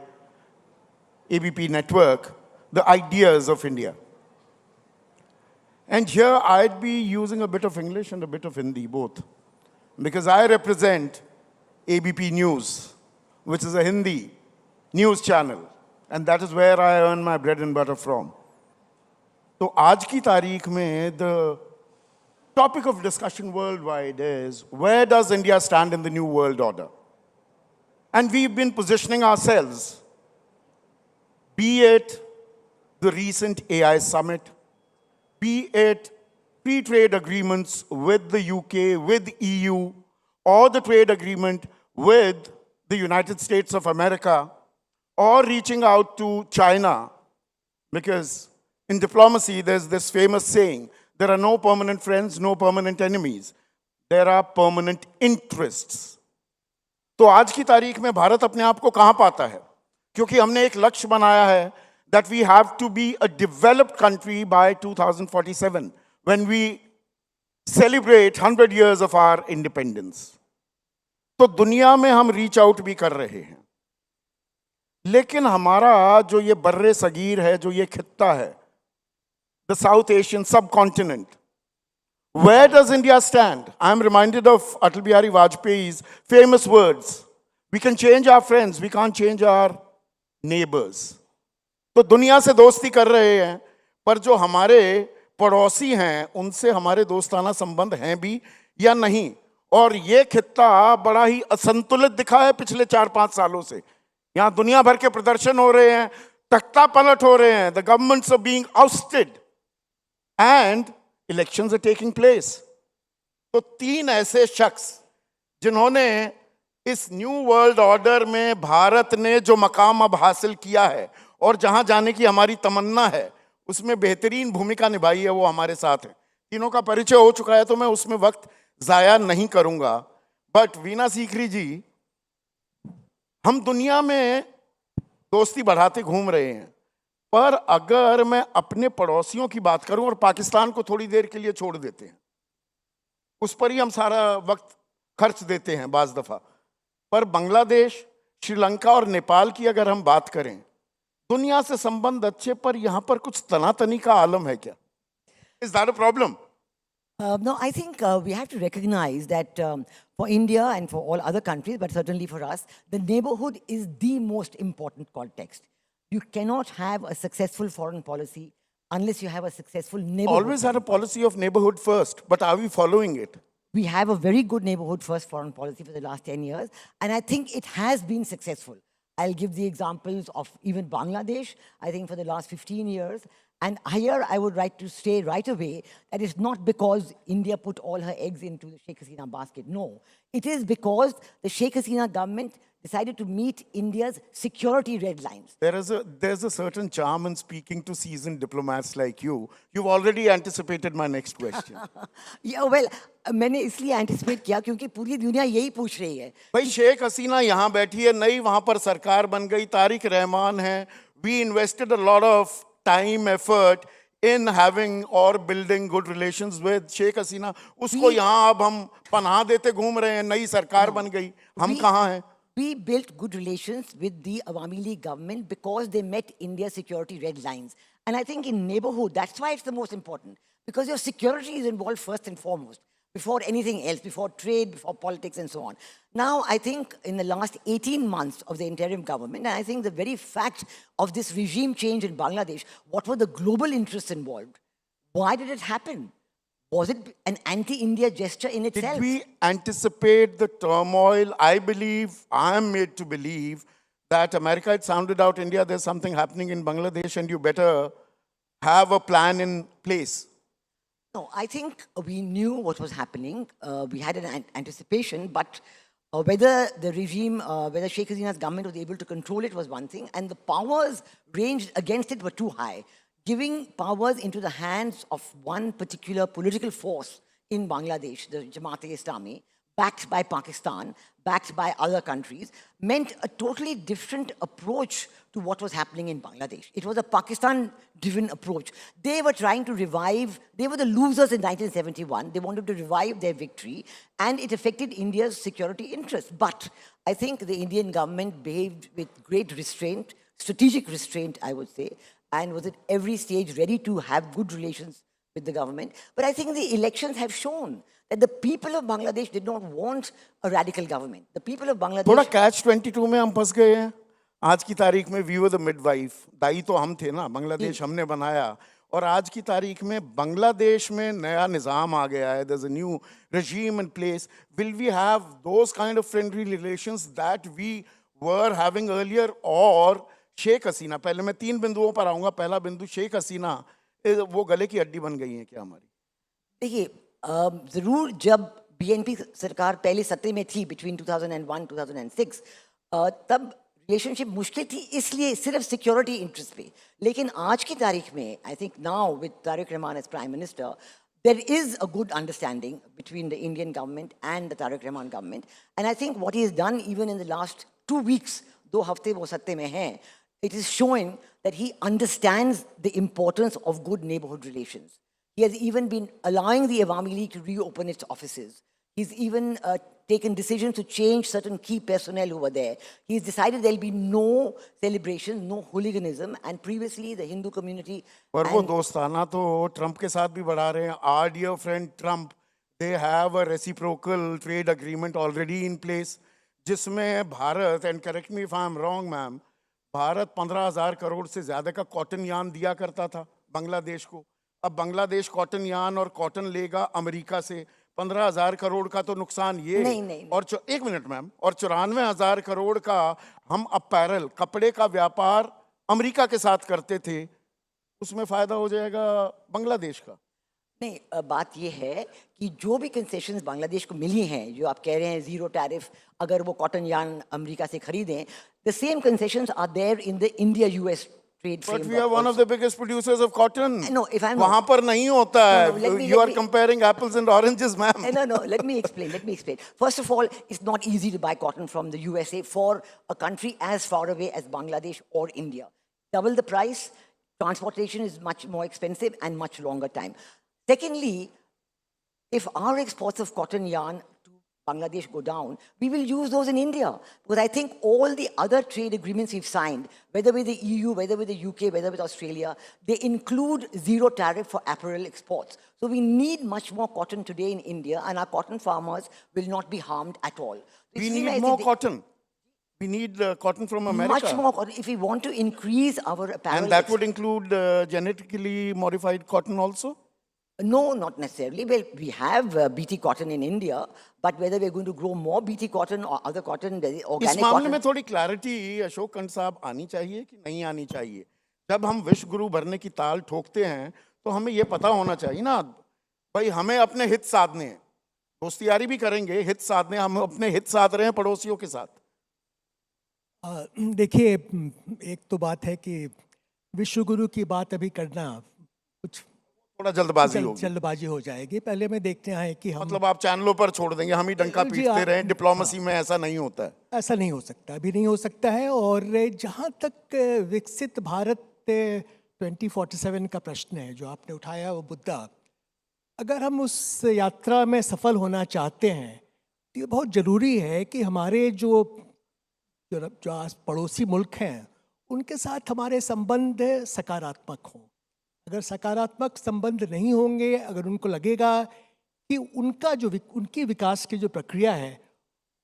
ABP Network, the ideas of India. And here I'd be using a bit of English and a bit of Hindi, both, because I represent ABP News, which is a Hindi news channel, and that is where I earn my bread and butter from. So आज की तारीख में the topic of discussion worldwide is, where does India stand in the new world order? And we've been positioning ourselves, be it the recent AI summit, be it free trade agreements with the UK, with EU, or the trade agreement with the United States of America, or reaching out to China, because in diplomacy, there's this famous saying, there are no permanent friends, no permanent enemies. There are permanent interests. तो आज की तारीख में भारत अपने आप को कहाँ पाता है? क्योंकि हमने एक लक्ष्य बनाया है that we have to be a developed country by 2047 when we celebrate 100 years of our independence. तो दुनिया में हम reach out भी कर रहे हैं. लेकिन हमारा जो ये बर्रे सगीर है, जो ये खित्ता है, the South Asian subcontinent. Where does India stand? I'm reminded of Atal Bihari Vajpayee's famous words. We can change our friends, we can't change our neighbors. तो दुनिया से दोस्ती कर रहे हैं, पर जो हमारे पड़ोसी हैं, उनसे हमारे दोस्ताना संबंध हैं भी या नहीं. और ये खित्ता बड़ा ही असंतुलित दिखा है पिछले 4-5 सालों से. यहाँ दुनिया भर के प्रदर्शन हो रहे हैं, तख्ता पलट हो रहे हैं. The governments are being ousted. And elections are taking place. तो 3 ऐसे शख्स जिन्होंने इस न्यू वर्ल्ड ऑर्डर में भारत ने जो मकाम अब हासिल किया है और जहां जाने की हमारी तमन्ना है, उसमें बेहतरीन भूमिका निभाई है, वो हमारे साथ हैं. तीनों का परिचय हो चुका है, तो मैं उसमें वक्त जाया नहीं करूंगा. बट वीना सीकरी जी, हम दुनिया में दोस्ती बढ़ाते घूम रहे हैं, पर अगर मैं अपने पड़ोसियों की बात करूं और पाकिस्तान को थोड़ी देर के लिए छोड़ देते हैं, उस पर ही हम सारा वक्त खर्च देते हैं बाज दफा, पर बांग्लादेश, श्रीलंका और नेपाल की अगर हम बात करें, दुनिया से संबंध अच्छे, पर यहां पर कुछ तनातनी का आलम है क्या? Is that a problem? No, I think we have to recognize that for India and for all other countries, but certainly for us, the neighborhood is the most important context. You cannot have a successful foreign policy unless you have a successful neighborhood. Always had a policy of neighborhood first, but are we following it? We have a very good neighborhood first foreign policy for the last 10 years, and I think it has been successful. I'll give the examples of even Bangladesh, I think for the last 15 years. And here I would like to say right away that it's not because India put all her eggs into the Sheikh Hasina basket. No, it is because the Sheikh Hasina government decided to meet India's security red lines. There's a certain charm in speaking to seasoned diplomats like you. You've already anticipated my next question. Yeah, well, मैंने इसलिए anticipate किया क्योंकि पूरी दुनिया यही पूछ रही है. भाई शेख हसीना यहाँ बैठी है, नई वहाँ पर सरकार बन गई, तारिक रहमान है. We invested a lot of time, effort in having or building good relations with Sheikh Hasina. उसको यहाँ अब हम पनाह देते घूम रहे हैं, नई सरकार बन गई. हम कहाँ हैं? We built good relations with the Awami League government because they met India's security red lines. And I think in neighborhood, that's why it's the most important. Because your security is involved first and foremost, before anything else, before trade, before politics and so on. Now, I think in the last 18 months of the interim government, and I think the very fact of this regime change in Bangladesh, what were the global interests involved? Why did it happen? Was it an anti-India gesture in itself? Did we anticipate the turmoil? I am made to believe that America had sounded out India, there's something happening in Bangladesh and you better have a plan in place. No, I think we knew what was happening. We had an anticipation, but whether the regime, whether Sheikh Hasina's government was able to control it was one thing, and the powers ranged against it were too high. Giving powers into the hands of one particular political force in Bangladesh, the Jamaat-e-Islami, backed by Pakistan, backed by other countries, meant a totally different approach to what was happening in Bangladesh. It was a Pakistan-driven approach. They were trying to revive, they were the losers in 1971. They wanted to revive their victory, and it affected India's security interests. But I think the Indian government behaved with great restraint, strategic restraint, I would say, and was at every stage ready to have good relations with the government. But I think the elections have shown that the people of Bangladesh did not want a radical government. The people of Bangladesh... थोड़ा catch-22 में हम फंस गए हैं. आज की तारीख में we were the midwife. दाई तो हम थे ना, बांग्लादेश हमने बनाया. और आज की तारीख में बांग्लादेश में नया निज़ाम आ गया है. There's a new regime in place. Will we have those kind of friendly relations that we were having earlier? और शेख हसीना, पहले मैं 3 बिंदुओं पर आऊँगा. पहला बिंदु शेख हसीना, वो गले की हड्डी बन गई है क्या हमारी? देखिए, जरूर जब बीएनपी सरकार पहले सत्ता में थी बिटवीन 2001-2006, तब रिलेशनशिप मुश्किल थी, इसलिए सिर्फ सिक्योरिटी इंटरेस्ट पे. लेकिन आज की तारीख में, I think now with Tarique Rahman as prime minister, there is a good understanding between the Indian government and the Tariq Rahman government. And I think what he has done even in the last 2 weeks, 2 हफ्ते वो सत्ते में हैं, it is showing that he understands the importance of good neighborhood relations. He has even been allowing the Awami League to reopen its offices. He's even taken decisions to change certain key personnel who were there. He's decided there'll be no celebration, no hooliganism, and previously the Hindu community... पर वो दोस्ताना तो Trump के साथ भी बढ़ा रहे हैं. Our dear friend Trump, they have a reciprocal trade agreement already in place, जिसमें Bharat, and correct me if I'm wrong, ma'am, Bharat 15,000 crore से ज्यादा का कॉटन यान दिया करता था बांग्लादेश को. अब बांग्लादेश कॉटन यान और कॉटन लेगा अमेरिका से. 15,000 करोड़ का तो नुकसान ये नहीं. और 1 मिनट मैम, और 94,000 करोड़ का हम अपैरल, कपड़े का व्यापार अमेरिका के साथ करते थे. उसमें फायदा हो जाएगा बांग्लादेश का. नहीं, बात ये है कि जो भी कंसेशंस बांग्लादेश को मिली हैं, जो आप कह रहे हैं जीरो टैरिफ, अगर वो कॉटन यान अमेरिका से खरीदें, the same concessions are there in the India-US trade framework. But we are one of the biggest producers of cotton. No, if I'm वहाँ पर नहीं होता है. No, You are comparing apples and oranges, ma'am. No, let me explain. First of all, it's not easy to buy cotton from the USA for a country as far away as Bangladesh or India. Double the price, transportation is much more expensive and much longer time. Secondly, if our exports of cotton yarn to Bangladesh go down, we will use those in India. Because I think all the other trade agreements we've signed, whether with the EU, whether with the UK, whether with Australia, they include zero tariff for apparel exports. So we need much more cotton today in India, and our cotton farmers will not be harmed at all. We need more cotton. We need cotton from America. Much more cotton if we want to increase our apparel. And that would include genetically modified cotton also? No, not necessarily. Well, we have BT cotton in India, but whether we're going to grow more BT cotton or other cotton, organic cotton... इस मामले में थोड़ी clarity Ashok कंठ साहब आनी चाहिए कि नहीं आनी चाहिए. जब हम विश्व गुरु भरने की ताल ठोकते हैं, तो हमें ये पता होना चाहिए ना, भाई हमें अपने हित साधने हैं. दोस्ती यारी भी करेंगे, हित साधने, हम अपने हित साध रहे हैं पड़ोसियों के साथ. देखिए, एक तो बात है कि विश्व गुरु की बात अभी करना कुछ थोड़ा जल्दबाजी हो जाएगी. पहले में देखते हैं कि हम, मतलब आप चैनलों पर छोड़ देंगे, हम ही डंका पीटते रहें. डिप्लोमेसी में ऐसा नहीं होता है. ऐसा नहीं हो सकता, अभी नहीं हो सकता है. और जहाँ तक विकसित भारत 2047 का प्रश्न है जो आपने उठाया, वो मुद्दा, अगर हम उस यात्रा में सफल होना चाहते हैं तो ये बहुत ज़रूरी है कि हमारे जो पड़ोसी मुल्क हैं उनके साथ हमारे संबंध सकारात्मक हों. अगर सकारात्मक संबंध नहीं होंगे, अगर उनको लगेगा कि उनकी विकास की जो प्रक्रिया है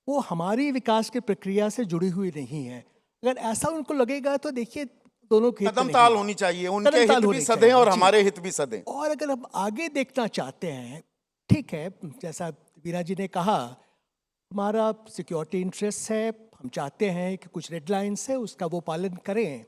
वो हमारी विकास की प्रक्रिया से जुड़ी हुई नहीं है, अगर ऐसा उनको लगेगा तो देखिए दोनों के हित में कदम नहीं ताल है। होनी चाहिए, उनके कदम ताल हित भी होनी सदें चाहिए, और जी। हमारे हित भी सदें। और अगर हम आगे देखना चाहते हैं, ठीक है, जैसा वीरा जी ने कहा, हमारा सिक्योरिटी इंटरेस्ट है, हम चाहते हैं कि कुछ रेड लाइन्स है उसका वो पालन करें,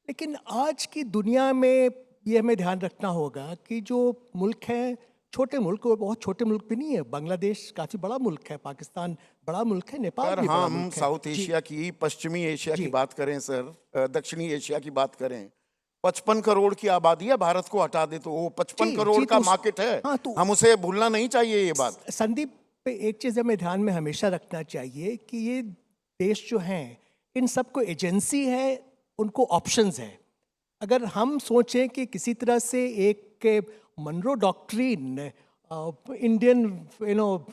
लेकिन आज की दुनिया में ये हमें ध्यान रखना होगा कि जो मुल्क है, छोटे मुल्क, और बहुत छोटे मुल्क भी नहीं है, बांग्लादेश काफ़ी बड़ा मुल्क है, पाकिस्तान बड़ा मुल्क है, नेपाल सर भी बड़ा हम मुल्क है। साउथ जी। एशिया की, पश्चिमी एशिया की जी। बात करें सर, दक्षिणी एशिया की बात करें, 55 करोड़ की आबादी है, भारत को हटा दे तो वो 55 जी, करोड़ जी, का तो उस- मार्केट है। हाँ, तो- हम उसे भूलना नहीं चाहिए ये बात। संदीप पे एक चीज़ हमें ध्यान में हमेशा रखना चाहिए कि ये देश जो हैं, इन सबको एजेंसी है, उनको ऑप्शंस हैं। अगर हम सोचें कि किसी तरह से एक Monroe doctrine, Indian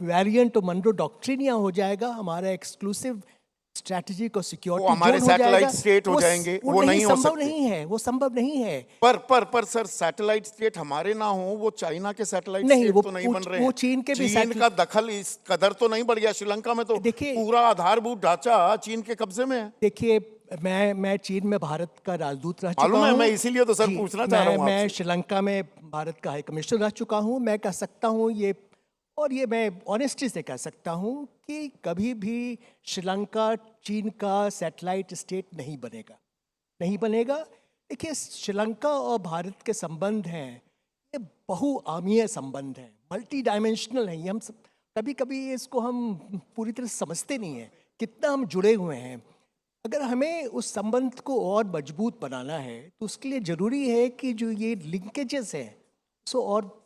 variant of Monroe doctrine यहाँ हो जाएगा, हमारा एक्सक्लूसिव स्ट्रैटेजिक और सिक्योरिटी वो हमारे जोन हो सैटेलाइट जाएगा, स्टेट हो जाएंगे, वो नहीं हो संभव सकते। नहीं है, वो संभव नहीं है। पर सर सैटेलाइट स्टेट हमारे ना हो, वो चाइना के सैटेलाइट नहीं, स्टेट वो तो नहीं वो- बन रहे वो हैं। चीन के भी चीन का दखल इस कदर तो नहीं बढ़ गया। श्रीलंका में तो पूरा आधारभूत ढांचा चीन के कब्जे में है। देखिए, मैं चीन में भारत का राजदूत रह चुका हूँ। मालूम है, मैं इसीलिए तो सर जी, पूछना चाह रहा हूँ मैं आपसे। श्रीलंका में भारत का हाई कमिश्नर रह चुका हूँ। मैं कह सकता हूँ ये, और ये मैं ऑनेस्टी से कह सकता हूँ कि कभी भी श्रीलंका चीन का सैटेलाइट स्टेट नहीं बनेगा, नहीं बनेगा। देखिए, श्रीलंका और भारत के संबंध हैं, ये बहुआमीय संबंध हैं, मल्टी डायमेंशनल हैं। ये हम सब कभी कभी इसको हम पूरी तरह समझते नहीं हैं कितना हम जुड़े हुए हैं। अगर हमें उस संबंध को और मजबूत बनाना है तो उसके लिए जरूरी है कि जो ये लिंकेजेस हैं उसको और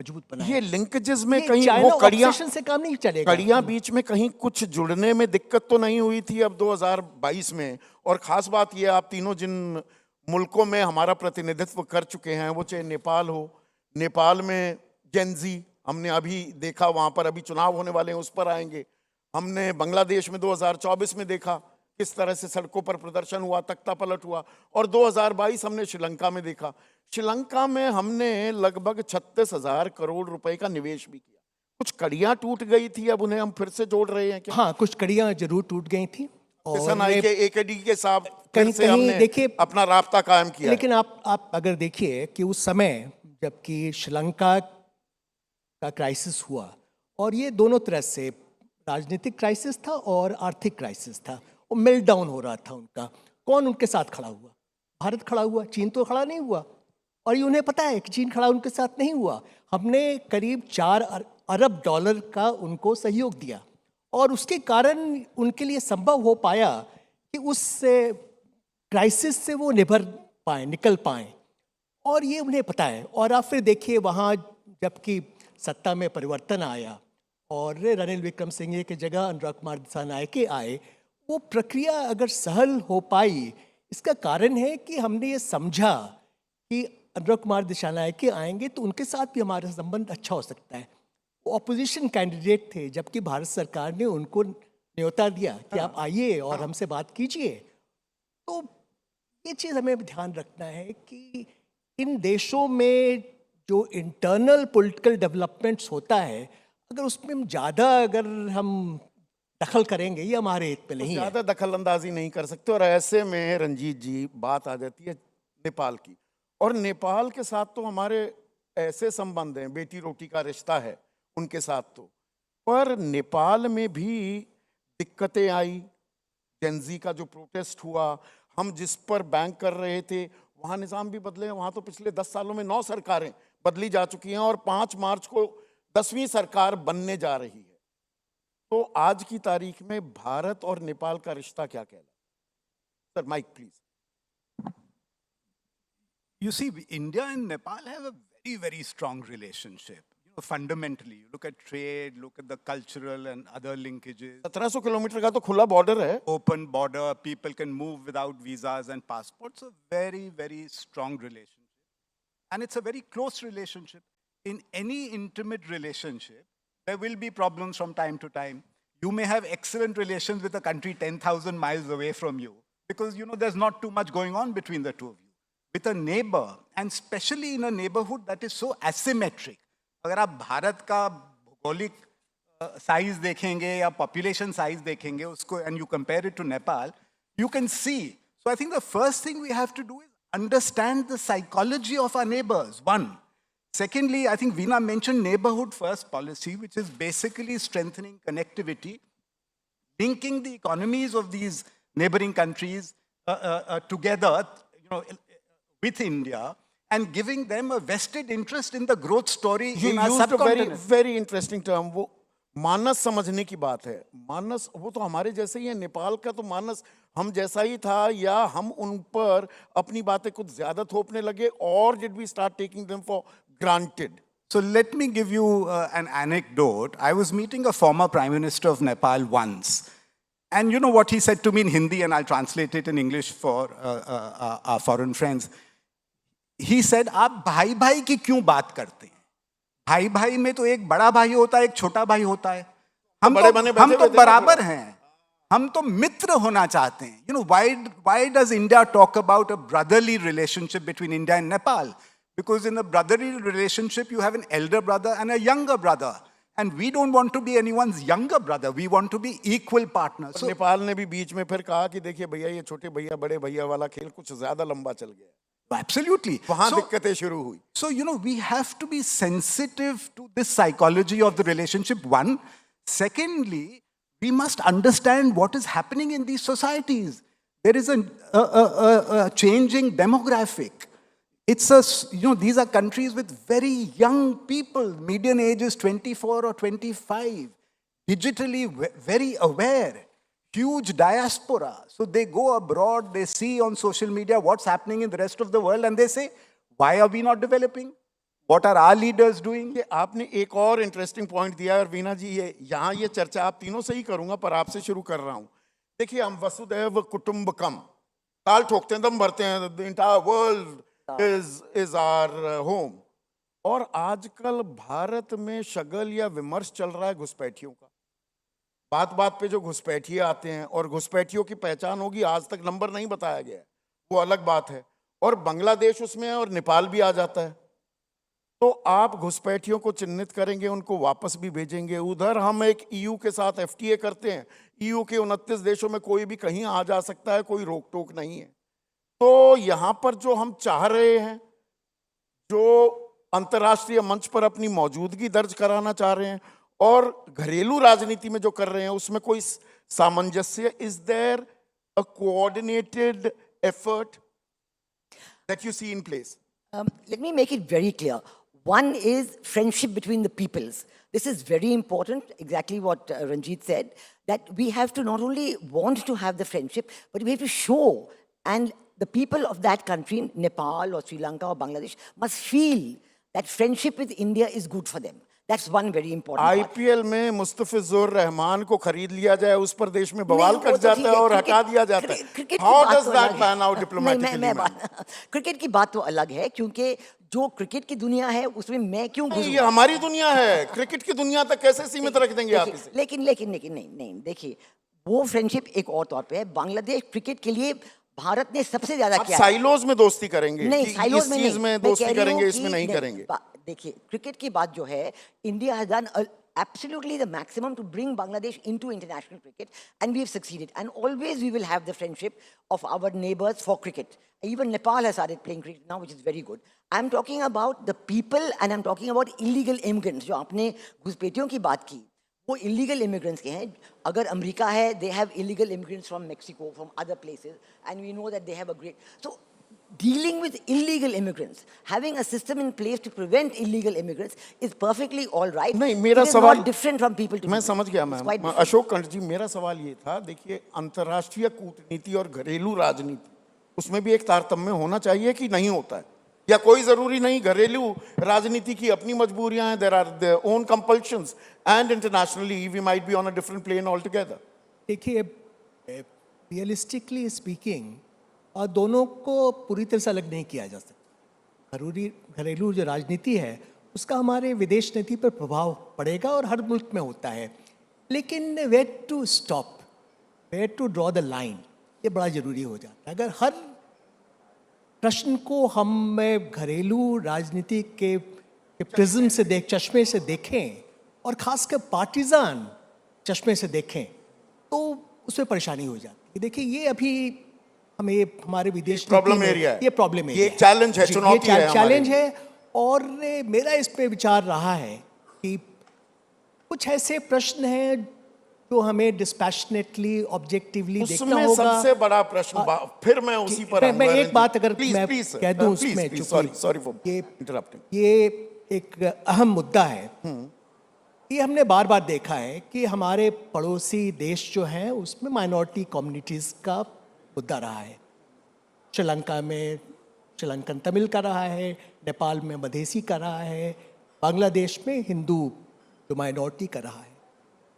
मजबूत बनाएं। ये लिंकेजेस में ये कहीं चाइना वो कड़ियां obsession से काम नहीं चलेगा। कड़ियां बीच में कहीं कुछ जुड़ने में दिक्कत तो नहीं हुई थी अब 2022 में? और खास बात ये, आप तीनों जिन मुल्कों में हमारा प्रतिनिधित्व कर चुके हैं, वो चाहे नेपाल हो, नेपाल में जेनजी हमने अभी देखा, वहां पर अभी चुनाव होने वाले हैं, उस पर आएंगे। हमने बांग्लादेश में 2024 में देखा किस तरह से सड़कों पर प्रदर्शन हुआ, तख्ता पलट हुआ, और 2022 हमने श्रीलंका में देखा। श्रीलंका में हमने लगभग 36,000 करोड़ रुपए का निवेश भी किया। कुछ कड़ियां टूट गई थी, अब उन्हें हम फिर से जोड़ रहे हैं क्या? हाँ, कुछ कड़ियां जरूर टूट गई थी। SNI के AKD के साथ कहीं से हमने देखिए अपना राब्ता कायम किया। लेकिन आप अगर देखिए कि उस समय जबकि श्रीलंका का क्राइसिस हुआ, और ये दोनों तरह से राजनीतिक क्राइसिस था और आर्थिक क्राइसिस था, वो मेल्ट डाउन हो रहा था उनका। कौन उनके साथ खड़ा हुआ? भारत खड़ा हुआ, चीन तो खड़ा नहीं हुआ। और ये उन्हें पता है कि चीन खड़ा उनके साथ नहीं हुआ। हमने करीब 4 अरब डॉलर का उनको सहयोग दिया, और उसके कारण उनके लिए संभव हो पाया कि उस क्राइसिस से वो निकल पाएँ, और ये उन्हें पता है। और आप फिर देखिए, वहाँ जबकि सत्ता में परिवर्तन आया और रणनील विक्रमसिंघे की जगह अनुराग कुमार दिसानायके आए, वो प्रक्रिया अगर सहल हो पाई, इसका कारण है कि हमने ये समझा कि अनुराग कुमार दिसानायके आएंगे तो उनके साथ भी हमारा संबंध अच्छा हो सकता है। वो ऑपोजिशन कैंडिडेट थे, जबकि भारत सरकार ने उनको न्योता दिया कि आप आइए और हमसे बात कीजिए। तो ये चीज़ हमें ध्यान रखना है कि इन देशों में जो इंटरनल पॉलिटिकल डेवलपमेंट्स होता है, अगर उसमें अगर हम दखल करेंगे, ये हमारे हित में नहीं है। ज़्यादा दखल अंदाजी नहीं कर सकते। और ऐसे में रंजीत जी, बात आ जाती है नेपाल की, और नेपाल के साथ तो हमारे ऐसे संबंध हैं, बेटी रोटी का रिश्ता है उनके साथ तो। पर नेपाल में भी दिक्कतें आई, जेनजी का जो प्रोटेस्ट हुआ, हम जिस पर बैंक कर रहे थे, वहाँ निज़ाम भी बदले हैं। वहाँ तो पिछले 10 सालों में 9 सरकारें बदली जा चुकी हैं, और 5 मार्च को 10वीं सरकार बनने जा रही है। तो आज की तारीख में भारत और नेपाल का रिश्ता क्या कहलाता है? Sir, mike please. You see, India and Nepal have a very, very strong relationship. You know, fundamentally, you look at trade, look at the cultural and other linkages. 1700 kilometre का तो खुला बॉर्डर है। Open border, people can move without visas and passports. A very, very strong relationship. And it's a very close relationship. In any intimate relationship, there will be problems from time to time. You may have excellent relations with a country 10,000 miles away from you because, you know, there's not too much going on between the two of you. With a neighbor, and especially in a neighborhood that is so asymmetric, अगर आप भारत का भौगोलिक size देखेंगे या population size देखेंगे उसको, and you compare it to Nepal, you can see So I think the first thing we have to do is understand the psychology of our neighbors, one. Secondly, I think Veena mentioned neighborhood first policy, which is basically strengthening connectivity, linking the economies of these neighboring countries together, with India, and giving them a vested interest in the growth story in our subcontinent. very interesting term. वो मानस समझने की बात है. मानस वो तो हमारे जैसे ही है. नेपाल का तो मानस हम जैसा ही था, या हम उन पर अपनी बातें कुछ ज्यादा थोपने लगे, or did we start taking them for granted? So let me give you an anecdote. I was meeting a former Prime Minister of Nepal once. And you know what he said to me in Hindi, and I'll translate it in English for our foreign friends. He said, आप भाई भाई की क्यों बात करते हैं? भाई भाई में तो एक बड़ा भाई होता है, एक छोटा भाई होता है. हम तो बराबर हैं. हम तो मित्र होना चाहते हैं. You know, why does India talk about a brotherly relationship between India and Nepal? Because in a brotherly relationship, you have an elder brother and a younger brother. And we don't want to be anyone's younger brother. We want to be equal partners. So, Nepal ने भी बीच में फिर कहा कि देखिए भैया ये छोटे भैया बड़े भैया वाला खेल कुछ ज्यादा लंबा चल गया. Absolutely. वहाँ दिक्कतें शुरू हुई. So, we have to be sensitive to this psychology of the relationship, one. Secondly, we must understand what is happening in these societies. There is a changing demographic. It's these are countries with very young people. Median age is 24 or 25. Digitally very aware. Huge diaspora. So they go abroad, they see on social media what's happening in the rest of the world, and they say, why are we not developing? What are our leaders doing? ये आपने एक और interesting point दिया है, और वीना जी यहाँ ये चर्चा आप तीनों से ही करूंगा, पर आपसे शुरू कर रहा हूँ. देखिए, हम वसुदैव कुटुंबकम ताल ठोकते हैं, दम भरते हैं, the entire world is our home. और आजकल भारत में शगल या विमर्श चल रहा है घुसपैठियों का. बात बात पे जो घुसपैठिए आते हैं, और घुसपैठियों की पहचान होगी, आज तक नंबर नहीं बताया गया है, वो अलग बात है. और बांग्लादेश उसमें है, और नेपाल भी आ जाता है. तो आप घुसपैठियों को चिन्हित करेंगे, उनको वापस भी भेजेंगे. उधर हम एक ईयू के साथ FTA करते हैं. ईयू के 29 देशों में कोई भी कहीं आ जा सकता है, कोई रोक टोक नहीं है. तो यहाँ पर जो हम चाह रहे हैं, जो अंतर्राष्ट्रीय मंच पर अपनी मौजूदगी दर्ज कराना चाह रहे हैं, और घरेलू राजनीति में जो कर रहे हैं, उसमें कोई सामंजस्य? Is there a coordinated effort that you see in place? Let me make it very clear. One is friendship between the peoples. This is very important, exactly what Ranjit said, that we have to not only want to have the friendship, but we have to show, and the people of that country, Nepal or Sri Lanka or Bangladesh, must feel that friendship with India is good for them. That's one very important part. IPL में मुस्तफिजुर रहमान को खरीद लिया जाए, उस पर देश में बवाल कट जाता है और हटा दिया जाता है. How does that pan out diplomatically? Cricket की बात तो अलग है, क्योंकि जो क्रिकेट की दुनिया है उसमें मैं क्यों घुसूं? ये हमारी दुनिया है. क्रिकेट की दुनिया तक कैसे सीमित रख देंगे आप इसे? लेकिन नहीं, देखिए, वो फ्रेंडशिप एक और तौर पे है. बांग्लादेश क्रिकेट के लिए भारत ने सबसे ज्यादा किया. साइलोज में दोस्ती करेंगे? नहीं, साइलोज में नहीं. में दोस्ती करेंगे, इसमें नहीं करेंगे. देखिए, क्रिकेट की बात जो है, India has done absolutely the maximum to bring Bangladesh into international cricket, and we have succeeded. And always we will have the friendship of our neighbors for cricket. Even Nepal has started playing cricket now, which is very good. I'm talking about the people, and I'm talking about illegal immigrants. जो आपने घुसपैठियों की बात की, वो illegal immigrants के हैं. अगर अमेरिका है, they have illegal immigrants from Mexico, from other places, and we know that they have a great. So dealing with illegal immigrants, having a system in place to prevent illegal immigrants is perfectly all right. नहीं, मेरा सवाल not different from people to मैं people. समझ गया ma'am. Ashok कंठ जी, मेरा सवाल ये था, देखिए, अंतर्राष्ट्रीय कूटनीति और घरेलू राजनीति, उसमें भी एक तारतम्य होना चाहिए कि नहीं होता है? या कोई जरूरी नहीं? घरेलू राजनीति की अपनी मजबूरियां हैं, there are their own compulsions, and internationally we might be on a different plane altogether. देखिए, रियलिस्टिकली स्पीकिंग, और दोनों को पूरी तरह से अलग नहीं किया जा सकता. घरेलू जो राजनीति है, उसका हमारे विदेश नीति पर प्रभाव पड़ेगा, और हर मुल्क में होता है. लेकिन where to stop, where to draw the line, ये बड़ा ज़रूरी हो जाता है. अगर हर प्रश्न को हम घरेलू राजनीति के प्रिज्म से चश्मे से देखें, और ख़ासकर पार्टिजान चश्मे से देखें, तो उसमें परेशानी हो जाती है. देखिए, ये अभी हमें हमारे विदेश प्रॉब्लम नीति में एरिया है, ये प्रॉब्लम एरिया ये एक चैलेंज है, जी, चुनौती है हमारे चैलेंज लिए। है। और मेरा इस पे विचार रहा है कि कुछ ऐसे प्रश्न हैं जो हमें डिस्पैशनेटली ऑब्जेक्टिवली देखना उसमें होगा। सबसे बड़ा प्रश्न फिर मैं उसी पर मैं एक बात अगर मैं प्लीज कह दूं उसमें, सॉरी फॉर इंटरप्टिंग। ये एक अहम मुद्दा है। ये हमने बार बार देखा है कि हमारे पड़ोसी देश जो हैं उसमें माइनॉरिटी कम्युनिटीज़ का मुद्दा रहा है। श्रीलंका में श्रीलंकन तमिल का रहा है, नेपाल में मधेसी का रहा है, बांग्लादेश में हिंदू जो माइनॉरिटी का रहा है।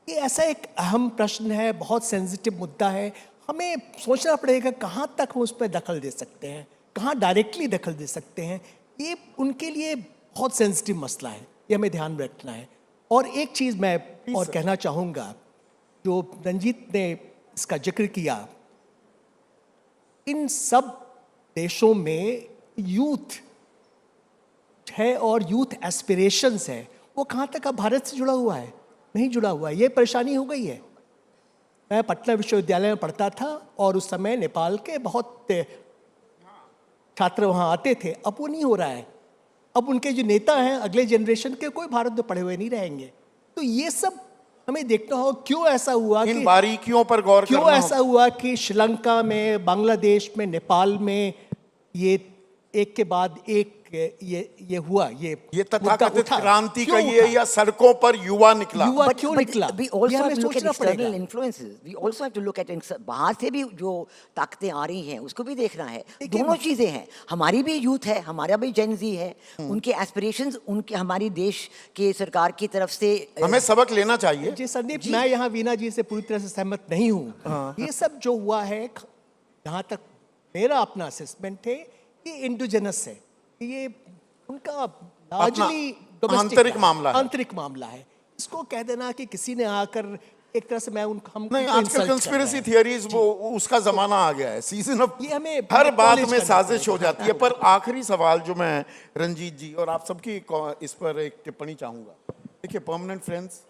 ये ऐसा एक अहम प्रश्न है, बहुत सेंसिटिव मुद्दा है। हमें सोचना पड़ेगा कहाँ तक हम उस पर दखल दे सकते हैं, कहाँ डायरेक्टली दखल दे सकते हैं। ये उनके लिए बहुत सेंसिटिव मसला है, ये हमें ध्यान में रखना है। और एक चीज़ मैं और कहना चाहूँगा, जो रंजीत ने इसका जिक्र किया, इन सब देशों में यूथ है और यूथ एस्पिरेशंस है, वो कहाँ तक अब भारत से जुड़ा हुआ है? नहीं जुड़ा हुआ है। ये परेशानी हो गई है। मैं पटना विश्वविद्यालय में पढ़ता था और उस समय नेपाल के बहुत छात्र वहाँ आते थे। अब वो नहीं हो रहा है। अब उनके जो नेता हैं अगले जनरेशन के, कोई भारत में पढ़े हुए नहीं रहेंगे। तो ये सब हमें देखना होगा क्यों ऐसा हुआ, इन बारीकियों पर गौर क्यों करना ऐसा हुआ कि श्रीलंका में, बांग्लादेश में, नेपाल में ये एक के बाद एक ये हुआ। ये तथाकथित क्रांति का ये, या सड़कों पर युवा निकला, युवा क्यों निकला? We also ये have हमें to look at सोचना external पड़ेगा। influences. We also have to look at बाहर से भी जो ताकतें आ रही हैं उसको भी देखना है। दोनों चीजें हैं, हमारी भी यूथ है, हमारा भी जेन जी है, उनके एस्पिरेशंस, उनके हमारी देश के सरकार की तरफ से हमें सबक लेना चाहिए। जी संदीप, मैं यहाँ वीना जी से पूरी तरह से सहमत नहीं हूँ। ये सब जो हुआ है, जहाँ तक मेरा अपना असेसमेंट है, ये इंडिजिनस है। ये उनका लार्जली आंतरिक मामला है। आंतरिक मामला है। इसको कह देना कि किसी ने आकर एक तरह से मैं हम नहीं, आजकल कंस्पिरेसी थियरीज वो उसका जमाना आ गया है। सीजन ऑफ हर बात में साजिश हो जाती है। पर आखिरी सवाल जो मैं रंजीत जी और आप सबकी इस पर एक टिप्पणी चाहूंगा। देखिए, permanent friends,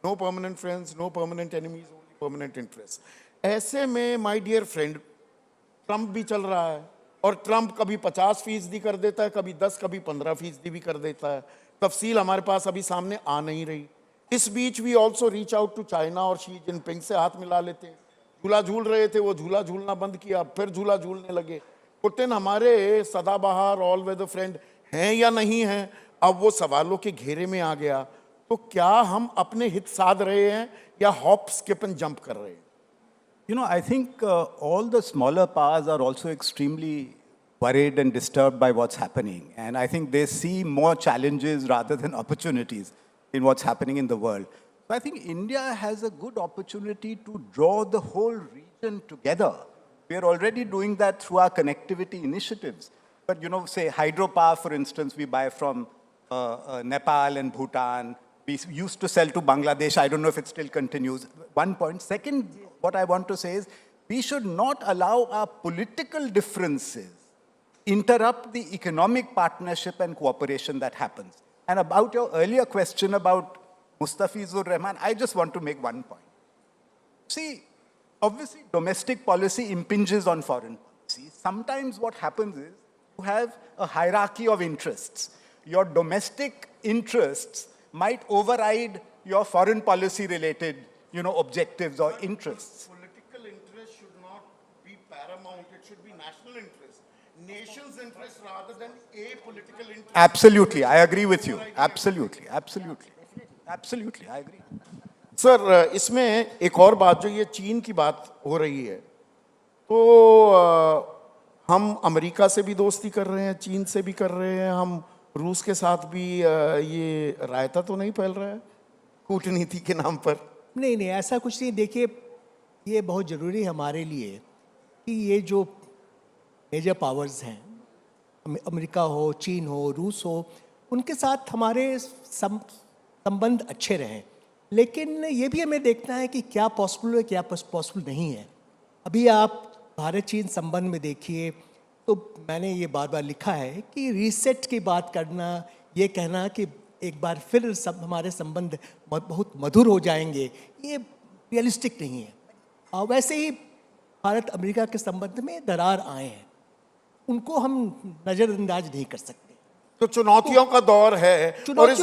no permanent friends, no permanent enemies, only permanent interest. ऐसे में माय डियर फ्रेंड, ट्रंप भी चल रहा है और ट्रंप कभी 50% कर देता है, कभी 10, कभी 15% भी कर देता है। तफसील हमारे पास अभी सामने आ नहीं रही। इस बीच we also reach out to China और शी जिनपिंग से हाथ मिला लेते हैं। झूला झूल रहे थे, वो झूला झूलना बंद किया, फिर झूला झूलने लगे। पुतिन हमारे सदाबहार ऑल वेदर फ्रेंड हैं या नहीं हैं, अब वो सवालों के घेरे में आ गया। तो क्या हम अपने हित साध रहे हैं या हॉप स्किप एंड जंप कर रहे हैं? You know, I think all the smaller powers are also extremely worried and disturbed by what's happening. And I think they see more challenges rather than opportunities in what's happening in the world. So I think India has a good opportunity to draw the whole region together. We are already doing that through our connectivity initiatives. But, you know, say hydropower, for instance, we buy from Nepal and Bhutan. We used to sell to Bangladesh. I don't know if it still continues. One point. Second, what I want to say is we should not allow our political differences interrupt the economic partnership and cooperation that happens. And about your earlier question about Mustafizur Rahman, I just want to make one point. See, obviously domestic policy impinges on foreign policy. Sometimes what happens is you have a hierarchy of interests. Your domestic interests might override your foreign policy related, you know, objectives or interests. Political interest should not be paramount. It should be national interest. Nation's interest rather than a political interest. Absolutely, I agree with you. Absolutely, absolutely. Absolutely, I agree. Sir, इसमें एक और बात, जो ये चीन की बात हो रही है, तो हम अमेरिका से भी दोस्ती कर रहे हैं, चीन से भी कर रहे हैं, हम रूस के साथ भी ये रायता तो नहीं फैल रहा है कूटनीति के नाम पर? नहीं नहीं, ऐसा कुछ नहीं। देखिए, ये बहुत ज़रूरी है हमारे लिए कि ये जो मेजर पावर्स हैं, अमेरिका हो, चीन हो, रूस हो, उनके साथ हमारे संबंध अच्छे रहें। लेकिन ये भी हमें देखना है कि क्या पॉसिबल है, क्या पॉसिबल नहीं है। अभी आप भारत चीन संबंध में देखिए, तो मैंने ये बार बार लिखा है कि रीसेट की बात करना, ये कहना कि एक बार फिर सब हमारे संबंध बहुत मधुर हो जाएंगे, ये रियलिस्टिक नहीं है। और वैसे ही भारत अमेरिका के संबंध में दरार आए हैं, उनको हम नज़रअंदाज नहीं कर सकते। तो चुनौतियों का दौर है, और इस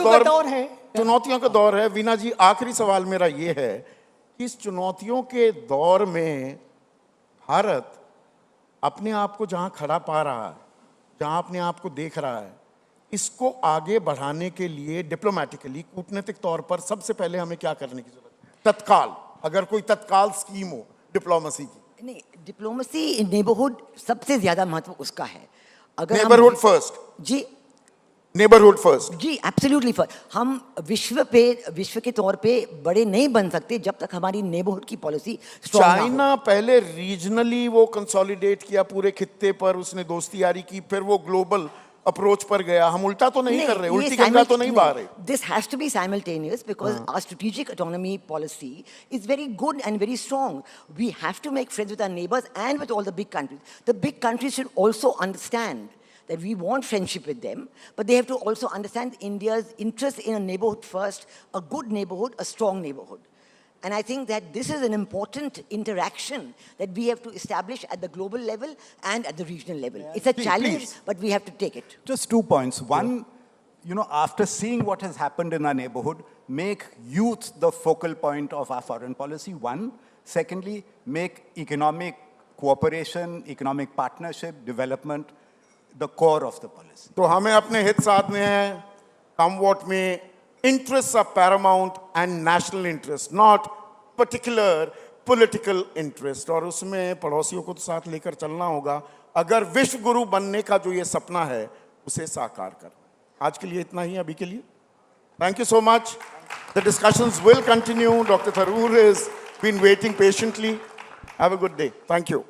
चुनौतियों का दौर है। वीना जी, आखिरी सवाल मेरा ये है कि इस चुनौतियों के दौर में भारत अपने आप को जहां खड़ा पा रहा है, जहां अपने आप को देख रहा है, इसको आगे बढ़ाने के लिए डिप्लोमेटिकली, कूटनीतिक तौर पर सबसे पहले हमें क्या करने की जरूरत है? तत्काल, अगर कोई तत्काल स्कीम हो डिप्लोमेसी की। नहीं, डिप्लोमेसी नेबरहुड सबसे ज्यादा महत्व उसका है। अगर नेबरहुड फर्स्ट जी, नेबरहुड फर्स्ट जी, एब्सोल्युटली फर्स्ट। हम विश्व के तौर पे बड़े नहीं बन सकते जब तक हमारी नेबरहुड की पॉलिसी स्ट्रांग ना हो। चाइना पहले रीजनली वो कंसोलिडेट किया पूरे खित्ते पर, उसने दोस्ती यारी की, फिर वो ग्लोबल अप्रोच पर गया। हम उल्टा तो नहीं कर रहे, उल्टी गंगा तो नहीं बहा रहे। This has to be simultaneous because our strategic autonomy policy is very good and very strong. We have to make friends with our neighbors and with all the big countries. The big countries should also understand that we want friendship with them, but they have to also understand India's interest in a neighborhood first, a good neighborhood, a strong neighborhood. And I think that this is an important interaction that we have to establish at the global level and at the regional level. It's a challenge, but we have to take it. Just 2 points. One, after seeing what has happened in our neighborhood, make youth the focal point of our foreign policy, one. Secondly, make economic cooperation, economic partnership, development the core of the policy. तो हमें अपने हित साधने हैं, come what may. Interests are paramount and national interest, not particular political interest. और उसमें पड़ोसियों को तो साथ लेकर चलना होगा अगर विश्व गुरु बनने का जो ये सपना है उसे साकार करना। आज के लिए इतना ही, अभी के लिए। Thank you so much. The discussions will continue. Dr. Tharoor has been waiting patiently. Have a good day. Thank you.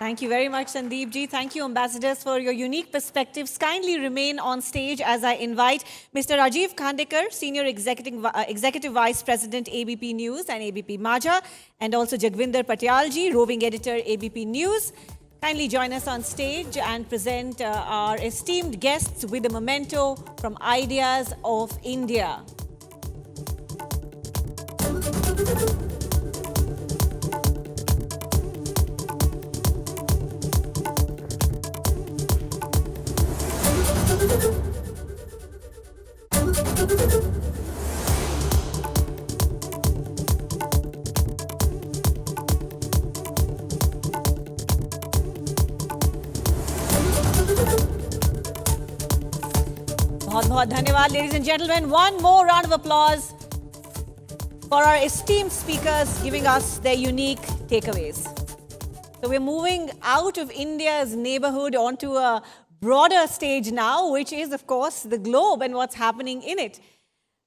Thank you very much, Sandeep ji. Thank you, ambassadors, for your unique perspectives. Kindly remain on stage as I invite Mr. Rajiv Khandekar, Senior Executive Vice President, ABP News and ABP Majha, and also Jagvinder Patyal ji, Roving Editor, ABP News. Kindly join us on stage and present our esteemed guests with a memento from Ideas of India. बहुत धन्यवाद, ladies and gentlemen. One more round of applause for our esteemed speakers giving us their unique takeaways. So we're moving out of India's neighborhood onto a broader stage now, which is, of course, the globe and what's happening in it.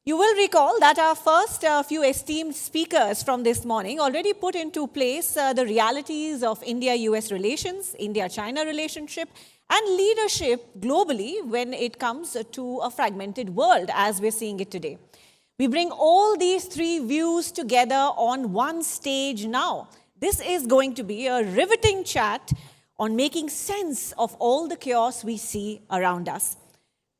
You will recall that our first few esteemed speakers from this morning already put into place the realities of India-US relations, India-China relationship, and leadership globally when it comes to a fragmented world as we're seeing it today. We bring all these three views together on one stage now. This is going to be a riveting chat on making sense of all the chaos we see around us.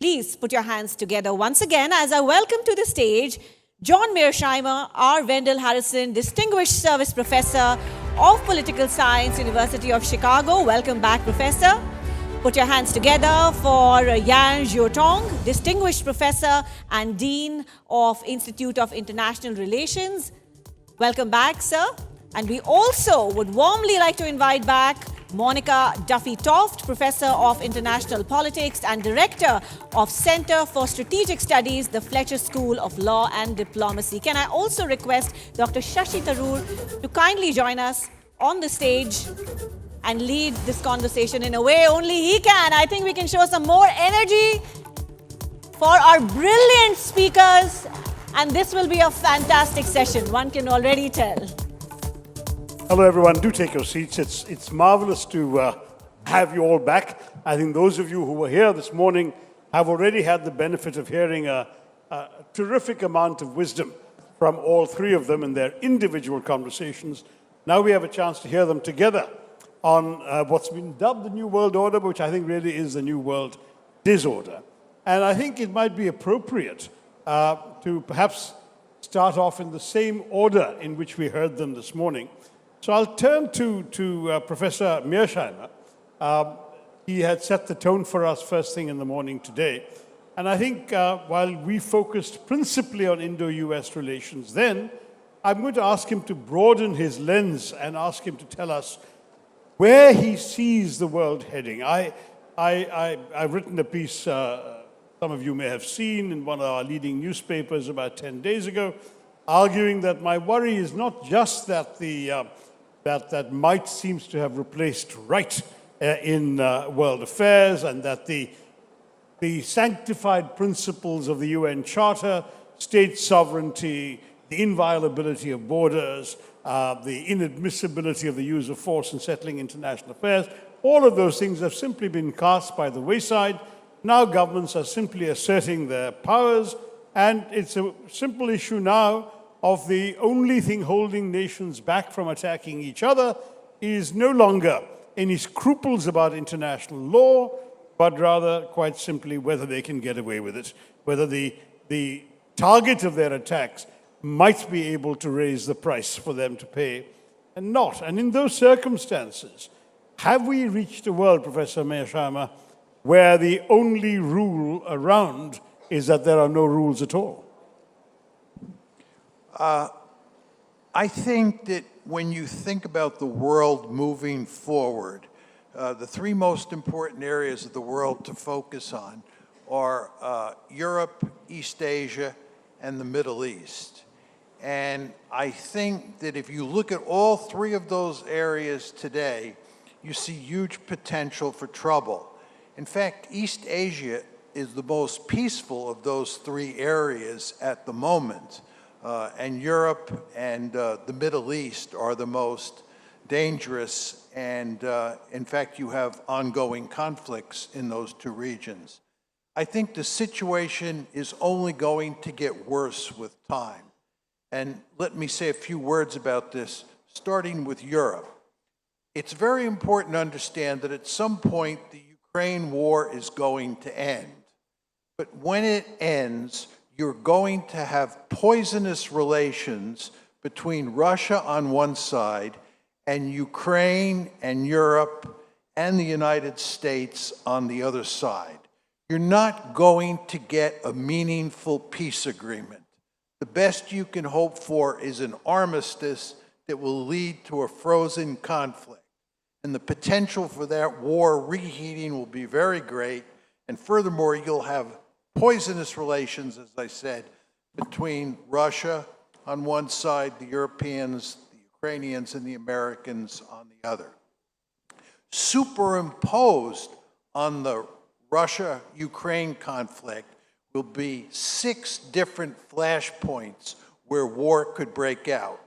Please put your hands together once again as I welcome to the stage John Mearsheimer, R. Wendell Harrison, Distinguished Service Professor of Political Science, University of Chicago. Welcome back, Professor. Put your hands together for Yan Jiotong, Distinguished Professor and Dean of Institute of International Relations. Welcome back, sir. And we also would warmly like to invite back Monica Duffy-Toft, Professor of International Politics and Director of Center for Strategic Studies, the Fletcher School of Law and Diplomacy. Can I also request Dr. Shashi Tharoor to kindly join us on the stage and lead this conversation in a way only he can. I think we can show some more energy for our brilliant speakers, and this will be a fantastic session, one can already tell. Hello, everyone. Do take your seats. It's marvelous to have you all back. I think those of you who were here this morning have already had the benefit of hearing a terrific amount of wisdom from all three of them in their individual conversations. Now we have a chance to hear them together on what's been dubbed the New World Order, which I think really is the New World Disorder. And I think it might be appropriate to perhaps start off in the same order in which we heard them this morning, So I'll turn to Professor Mearsheimer. He had set the tone for us first thing in the morning today. And I think while we focused principally on Indo-US relations then, I'm going to ask him to broaden his lens and ask him to tell us where he sees the world heading. I've written a piece, some of you may have seen, in one of our leading newspapers about 10 days ago, arguing that my worry is not just that that might seems to have replaced right in world affairs, and that the sanctified principles of the UN Charter, state sovereignty, the inviolability of borders, the inadmissibility of the use of force in settling international affairs, all of those things have simply been cast by the wayside. Now governments are simply asserting their powers, and it's a simple issue now of the only thing holding nations back from attacking each other is no longer any scruples about international law, but rather, quite simply, whether they can get away with it, whether the target of their attacks might be able to raise the price for them to pay and not. And in those circumstances, have we reached a world, Professor Mearsheimer, where the only rule around is that there are no rules at all? I think that when you think about the world moving forward, the three most important areas of the world to focus on are Europe, East Asia, and the Middle East. And I think that if you look at all three of those areas today, you see huge potential for trouble. In fact, East Asia is the most peaceful of those three areas at the moment. And Europe and the Middle East are the most dangerous, and in fact, you have ongoing conflicts in those two regions. I think the situation is only going to get worse with time. And let me say a few words about this, starting with Europe. It's very important to understand that at some point the Ukraine war is going to end. But when it ends, you're going to have poisonous relations between Russia on one side and Ukraine and Europe and the United States on the other side. You're not going to get a meaningful peace agreement. The best you can hope for is an armistice that will lead to a frozen conflict. And the potential for that war reheating will be very great. And furthermore, you'll have poisonous relations, as I said, between Russia on one side, the Europeans, the Ukrainians, and the Americans on the other. Superimposed on the Russia-Ukraine conflict will be 6 different flashpoints where war could break out.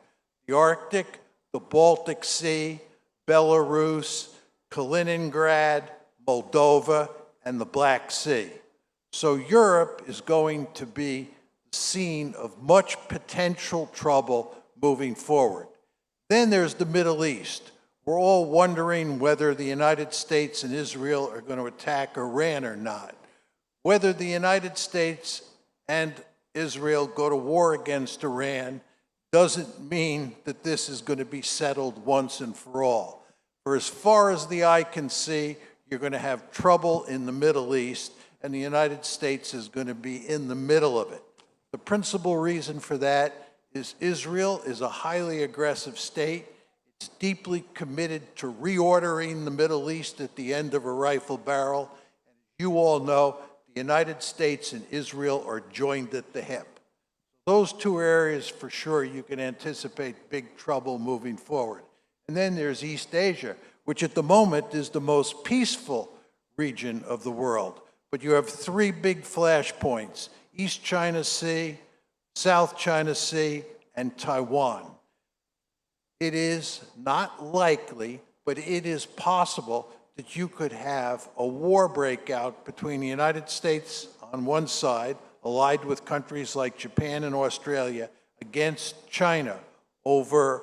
The Arctic, the Baltic Sea, Belarus, Kaliningrad, Moldova, and the Black Sea. So Europe is going to be the scene of much potential trouble moving forward. Then there's the Middle East. We're all wondering whether the United States and Israel are going to attack Iran or not. Whether the United States and Israel go to war against Iran doesn't mean that this is going to be settled once and for all. For as far as the eye can see, you're going to have trouble in the Middle East, and the United States is going to be in the middle of it. The principal reason for that is Israel is a highly aggressive state. It's deeply committed to reordering the Middle East at the end of a rifle barrel. And you all know the United States and Israel are joined at the hip. Those two areas, for sure, you can anticipate big trouble moving forward. And then there's East Asia, which at the moment is the most peaceful region of the world. But you have 3 big flashpoints: East China Sea, South China Sea, and Taiwan. It is not likely, but it is possible that you could have a war breakout between the United States on one side, allied with countries like Japan and Australia, against China over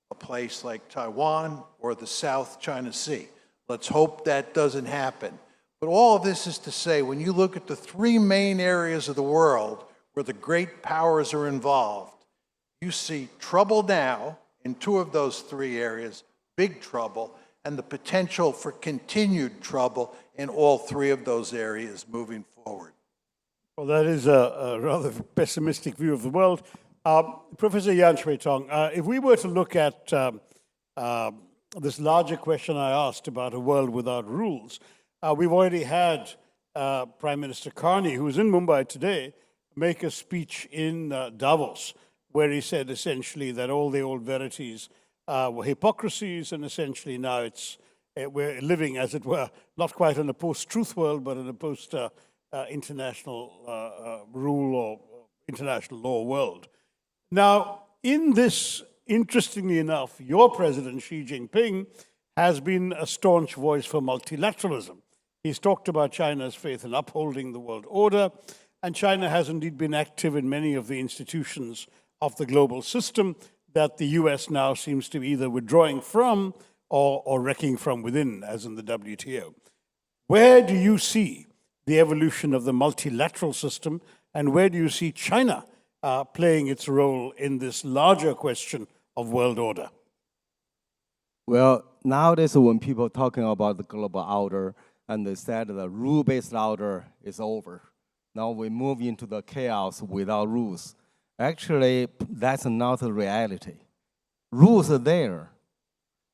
a place like Taiwan or the South China Sea. Let's hope that doesn't happen. But all of this is to say, when you look at the 3 main areas of the world where the great powers are involved, you see trouble now in 2 of those 3 areas, big trouble, and the potential for continued trouble in all 3 of those areas moving forward. Well, that is a rather pessimistic view of the world. Professor Yan Shui-Tong, if we were to look at this larger question I asked about a world without rules, we've already had Prime Minister Carney, who's in Mumbai today, make a speech in Davos, where he said essentially that all the old verities were hypocrisies, and essentially now we're living, as it were, not quite in a post-truth world, but in a post-international rule or international law world. Now, in this, interestingly enough, your president, Xi Jinping, has been a staunch voice for multilateralism. He's talked about China's faith in upholding the world order, and China has indeed been active in many of the institutions of the global system that the US now seems to be either withdrawing from or wrecking from within, as in the WTO. Where do you see the evolution of the multilateral system, and where do you see China playing its role in this larger question of world order? Well, nowadays when people talking about the global order, and they said the rule-based order is over. Now we move into the chaos without rules. Actually, that's not the reality. Rules are there.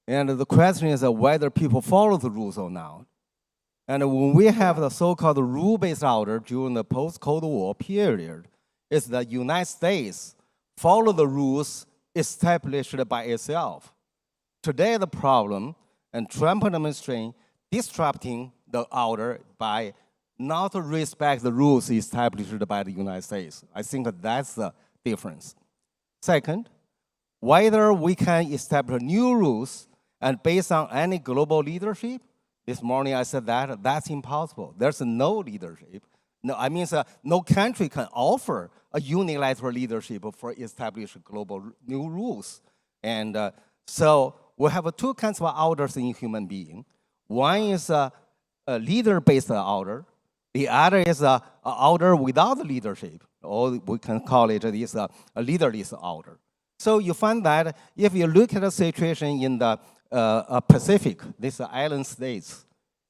And the question is whether people follow the rules or not. And when we have the so-called rule-based order during the post-Cold War period, it's the United States follow the rules established by itself. Today the problem, and Trump administration disrupting the order by not respect the rules established by the United States. I think that's the difference. Second, whether we can establish new rules and based on any global leadership, this morning I said that that's impossible. There's no leadership. No, I mean, no country can offer a unilateral leadership for establish global new rules. And so we have 2 kinds of orders in human being. One is a leader-based order. The other is a order without leadership, or we can call it is a leaderless order. So you find that if you look at the situation in the Pacific, these island states,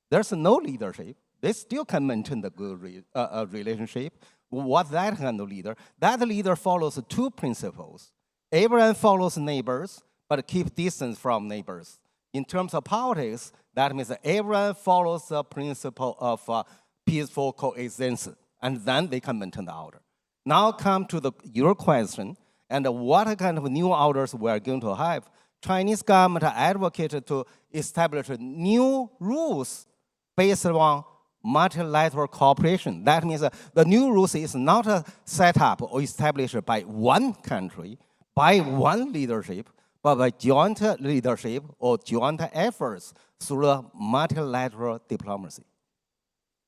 there's no leadership. They still can maintain the good relationship. What's that kind of leader? That leader follows 2 principles. Everyone follows neighbors, but keep distance from neighbors. In terms of politics, that means that everyone follows the principle of peaceful coexistence, and then they can maintain the order. Now come to your question, and what kind of new orders we are going to have. Chinese government advocated to establish new rules based on multilateral cooperation. That means the new rules is not set up or established by one country, by one leadership, but by joint leadership or joint efforts through multilateral diplomacy.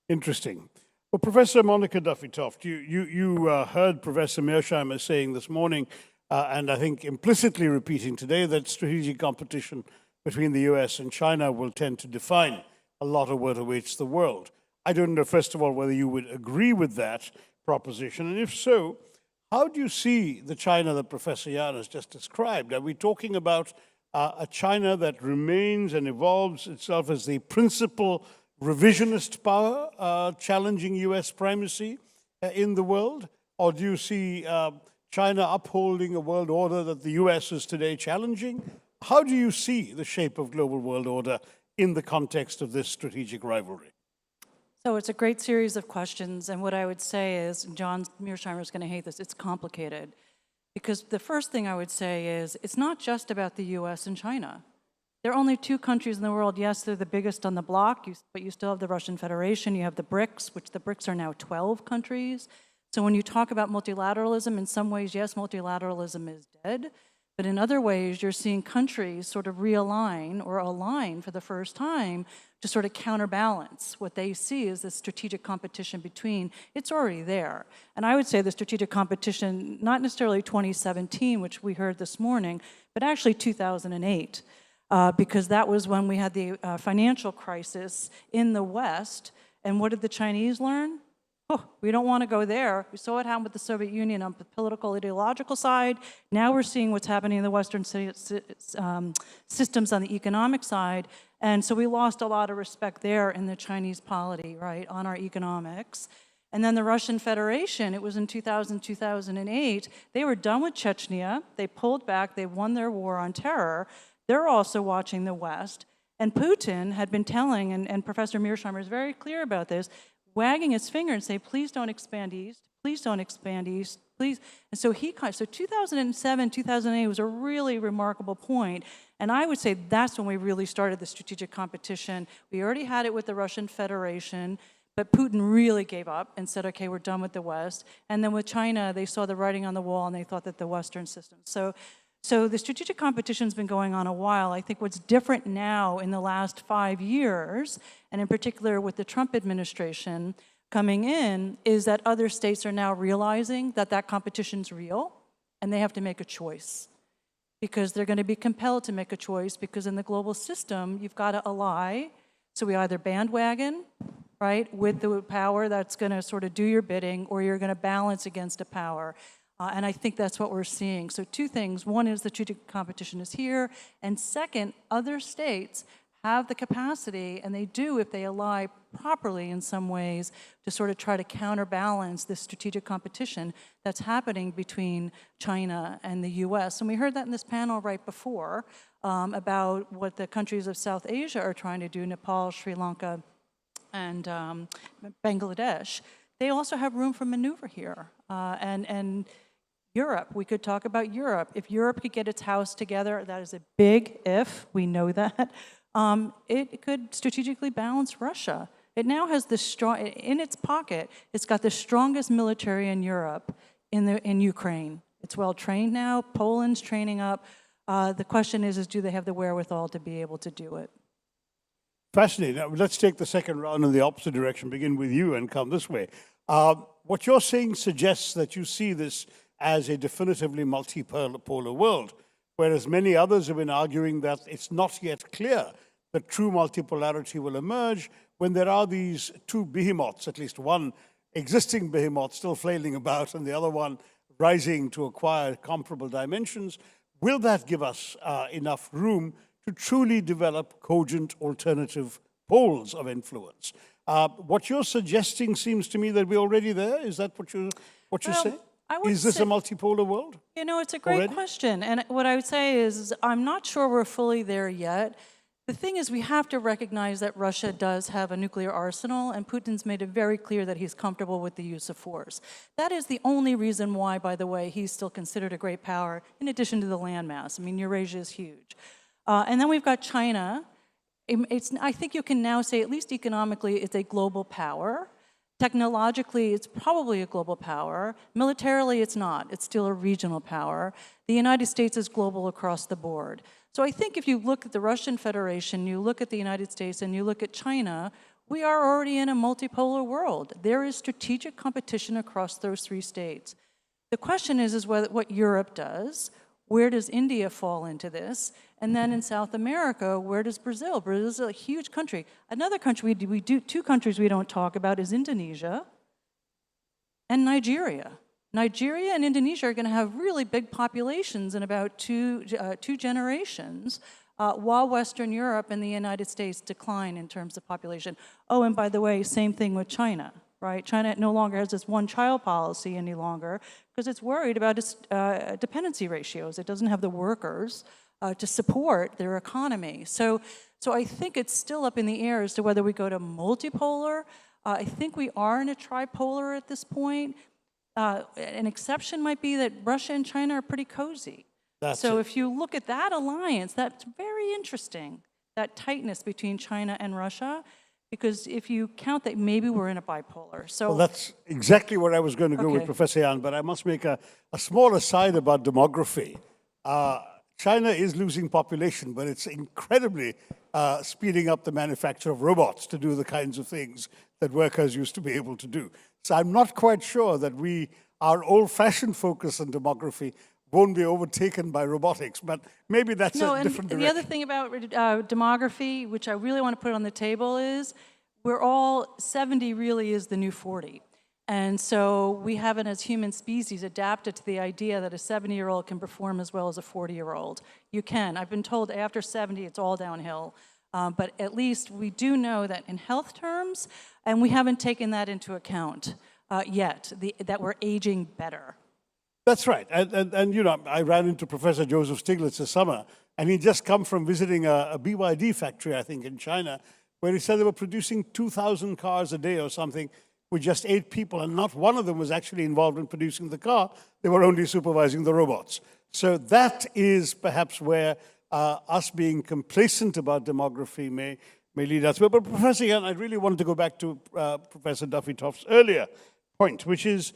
Interesting. Well, Professor Monica Duffy-Toft, you heard Professor Mearsheimer saying this morning, and I think implicitly repeating today, that strategic competition between the US and China will tend to define a lot of what awaits the world. I don't know, first of all, whether you would agree with that proposition, and if so, how do you see the China that Professor Yan has just described? Are we talking about a China that remains and evolves itself as the principal revisionist power challenging US primacy in the world? Or do you see China upholding a world order that the US is today challenging? How do you see the shape of global world order in the context of this strategic rivalry? So it's a great series of questions, and what I would say is, John Mearsheimer is going to hate this, it's complicated. Because the first thing I would say is, it's not just about the US and China. There are only 2 countries in the world. Yes, they're the biggest on the block, but you still have the Russian Federation, you have the BRICS, which the BRICS are now 12 countries. So when you talk about multilateralism, in some ways, yes, multilateralism is dead, but in other ways, you're seeing countries sort of realign or align for the first time to sort of counterbalance what they see as the strategic competition between. It's already there. And I would say the strategic competition, not necessarily 2017, which we heard this morning, but actually 2008. Because that was when we had the financial crisis in the West. And what did the Chinese learn? we don't want to go there. We saw what happened with the Soviet Union on the political, ideological side. Now we're seeing what's happening in the Western systems on the economic side. And so we lost a lot of respect there in the Chinese polity, right, on our economics. And then the Russian Federation, it was in 2000, 2008, they were done with Chechnya. They pulled back. They won their war on terror. They're also watching the West. And Putin had been telling, and Professor Mearsheimer is very clear about this, wagging his finger and say, please don't expand east, please don't expand east, please. And so 2007, 2008 was a really remarkable point. And I would say that's when we really started the strategic competition. We already had it with the Russian Federation, but Putin really gave up and said, okay, we're done with the West. And then with China, they saw the writing on the wall and they thought that the Western system. So the strategic competition's been going on a while. I think what's different now in the last 5 years, and in particular with the Trump administration coming in, is that other states are now realizing that that competition's real and they have to make a choice. Because they're going to be compelled to make a choice, because in the global system, you've got to ally. So we either bandwagon, right, with the power that's going to sort of do your bidding, or you're going to balance against a power. And I think that's what we're seeing. So two things. One is the strategic competition is here. And second, other states have the capacity, and they do if they ally properly in some ways, to sort of try to counterbalance this strategic competition that's happening between China and the US. And we heard that in this panel right before about what the countries of South Asia are trying to do, Nepal, Sri Lanka, and Bangladesh. They also have room for maneuver here. And Europe, we could talk about Europe. If Europe could get its house together, that is a big if, we know that, it could strategically balance Russia. It now has the strong, in its pocket, it's got the strongest military in Europe in Ukraine. It's well trained now, Poland's training up. The question is do they have the wherewithal to be able to do it? Fascinating. Now, let's take the second round in the opposite direction, begin with you and come this way. What you're saying suggests that you see this as a definitively multipolar world, whereas many others have been arguing that it's not yet clear that true multipolarity will emerge when there are these two behemoths, at least one existing behemoth still flailing about and the other one rising to acquire comparable dimensions. Will that give us enough room to truly develop cogent alternative poles of influence? What you're suggesting seems to me that we're already there. Is that what you're saying? Is this a multipolar world? You know, it's a great question. And what I would say is I'm not sure we're fully there yet. The thing is, we have to recognize that Russia does have a nuclear arsenal, and Putin's made it very clear that he's comfortable with the use of force. That is the only reason why, by the way, he's still considered a great power, in addition to the landmass. I mean, Eurasia is huge. And then we've got China. I think you can now say, at least economically, it's a global power. Technologically, it's probably a global power. Militarily, it's not. It's still a regional power. The United States is global across the board. So I think if you look at the Russian Federation, you look at the United States, and you look at China, we are already in a multipolar world. There is strategic competition across those three states. The question is what Europe does. Where does India fall into this? And then in South America, where does Brazil? Brazil is a huge country. Another country two countries we don't talk about is Indonesia and Nigeria. Nigeria and Indonesia are going to have really big populations in about two generations, while Western Europe and the United States decline in terms of population. Oh, and by the way, same thing with China. Right? China no longer has this one-child policy any longer because it's worried about its dependency ratios. It doesn't have the workers to support their economy. So I think it's still up in the air as to whether we go to multipolar. I think we are in a tripolar at this point. An exception might be that Russia and China are pretty cozy. If you look at that alliance, that's very interesting, that tightness between China and Russia. Because if you count that, maybe we're in a bipolar. Well, that's exactly where I was going to go with Professor Yan, but I must make a small aside about demography. China is losing population, but it's incredibly speeding up the manufacture of robots to do the kinds of things that workers used to be able to do. So I'm not quite sure that our old-fashioned focus on demography won't be overtaken by robotics, but maybe that's a different direction. The other thing about demography, which I really want to put on the table, is 70 really is the new 40. And so we haven't, as human species, adapted to the idea that a 70-year-old can perform as well as a 40-year-old. You can. I've been told after 70, it's all downhill. But at least we do know that in health terms, and we haven't taken that into account yet, that we're aging better. That's right. And you know, I ran into Professor Joseph Stiglitz this summer, and he'd just come from visiting a BYD factory, I think, in China, where he said they were producing 2,000 cars a day or something with just 8 people, and not one of them was actually involved in producing the car. They were only supervising the robots. So that is perhaps where us being complacent about demography may lead us. But Professor Yan, I really wanted to go back to Professor Duffy-Toft's earlier point, which is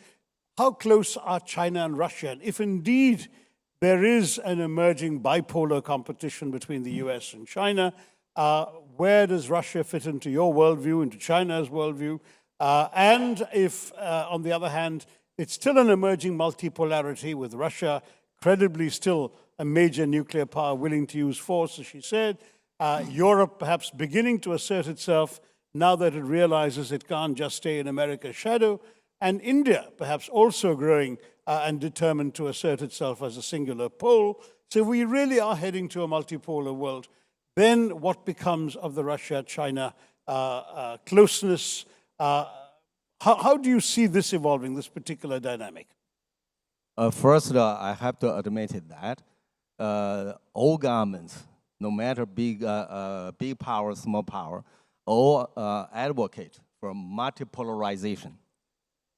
how close are China and Russia? And if indeed there is an emerging bipolar competition between the US and China, where does Russia fit into your worldview, into China's worldview? And if, on the other hand, it's still an emerging multipolarity with Russia credibly still a major nuclear power willing to use force, as she said, Europe perhaps beginning to assert itself now that it realizes it can't just stay in America's shadow, and India perhaps also growing and determined to assert itself as a singular pole. So we really are heading to a multipolar world. Then what becomes of the Russia-China closeness? How do you see this evolving, this particular dynamic? First, I have to admit that all governments, no matter big power, small power, all advocate for multipolarization.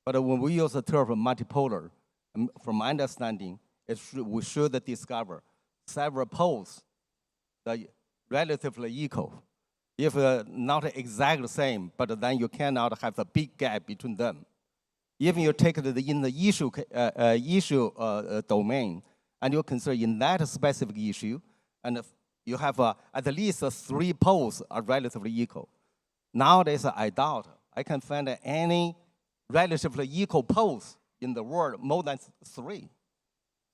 But when we use the term multipolar, from my understanding, we should discover several poles that are relatively equal. If not exactly the same, but then you cannot have a big gap between them. Even you take it in the issue domain, and you consider in that specific issue, and you have at least 3 poles are relatively equal. Nowadays, I doubt I can find any relatively equal poles in the world more than 3.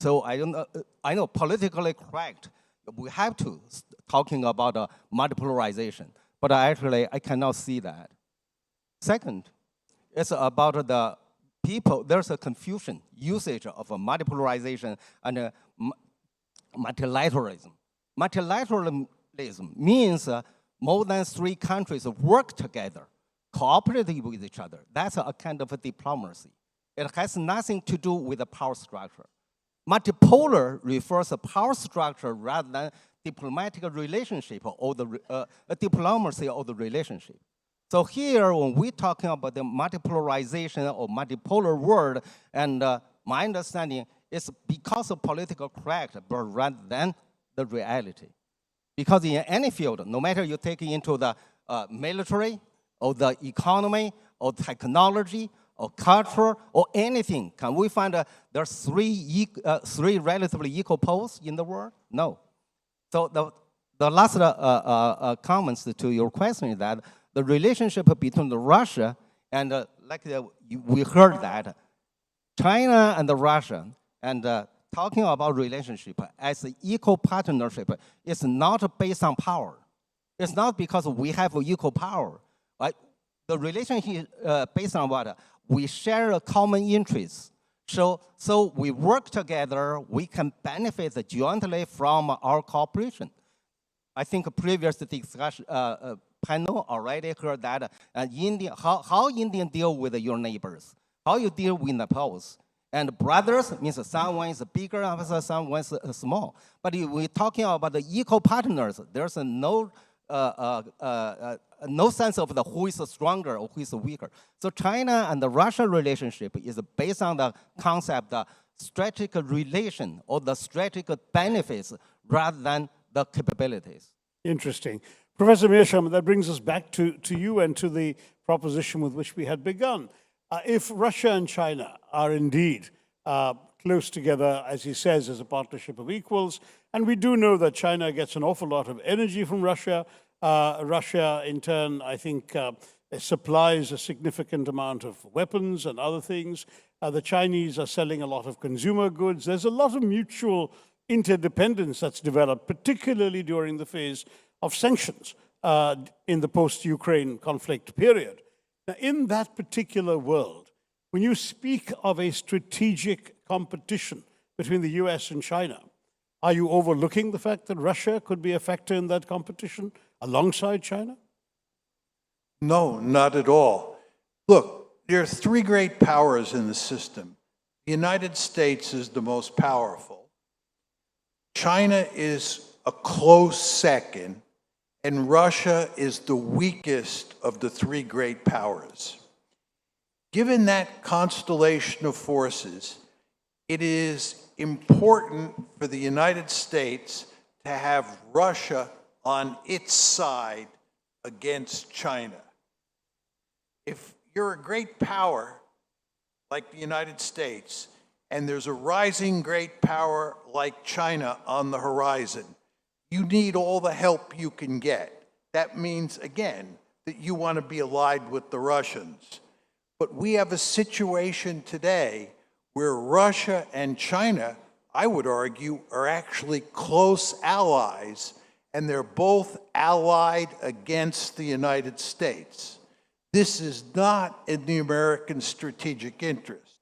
So I know politically correct, we have to talking about multipolarization, but actually I cannot see that. Second, it's about the people. There's a confusion, usage of multipolarization and multilateralism. Multilateralism means more than 3 countries work together, cooperating with each other. That's a kind of a diplomacy. It has nothing to do with the power structure. Multipolar refers to power structure rather than diplomatic relationship or the diplomacy of the relationship. So here, when we're talking about the multipolarization or multipolar world, and my understanding is because of political correct, but rather than the reality. Because in any field, no matter you take into the military, or the economy, or technology, or culture, or anything, can we find there's 3 relatively equal poles in the world? No. So the last comments to your question is that the relationship between Russia and, we heard that, China and Russia, and talking about relationship as an equal partnership is not based on power. It's not because we have equal power. Right? The relationship based on what? We share a common interest. So we work together, we can benefit jointly from our cooperation. I think a previous discussion panel already heard that India, how Indians deal with your neighbors, how you deal with Nepals. And brothers means someone is bigger, someone is small. But if we're talking about the equal partners, there's no sense of who is stronger or who is weaker. So China and the Russia relationship is based on the concept of strategic relation or the strategic benefits rather than the capabilities. Interesting. Professor Meerschaum, that brings us back to you and to the proposition with which we had begun. If Russia and China are indeed close together, as he says, as a partnership of equals, and we do know that China gets an awful lot of energy from Russia, Russia, in turn, I think, supplies a significant amount of weapons and other things. The Chinese are selling a lot of consumer goods. There's a lot of mutual interdependence that's developed, particularly during the phase of sanctions in the post-Ukraine conflict period. Now, in that particular world, When you speak of a strategic competition between the US and China, are you overlooking the fact that Russia could be a factor in that competition alongside China? No, not at all. Look, there are three great powers in the system. The United States is the most powerful. China is a close second, and Russia is the weakest of the three great powers. Given that constellation of forces, it is important for the United States to have Russia on its side against China. If you're a great power like the United States, and there's a rising great power like China on the horizon, you need all the help you can get. That means, again, that you want to be allied with the Russians. But we have a situation today where Russia and China, I would argue, are actually close allies, and they're both allied against the United States. This is not in the American strategic interest.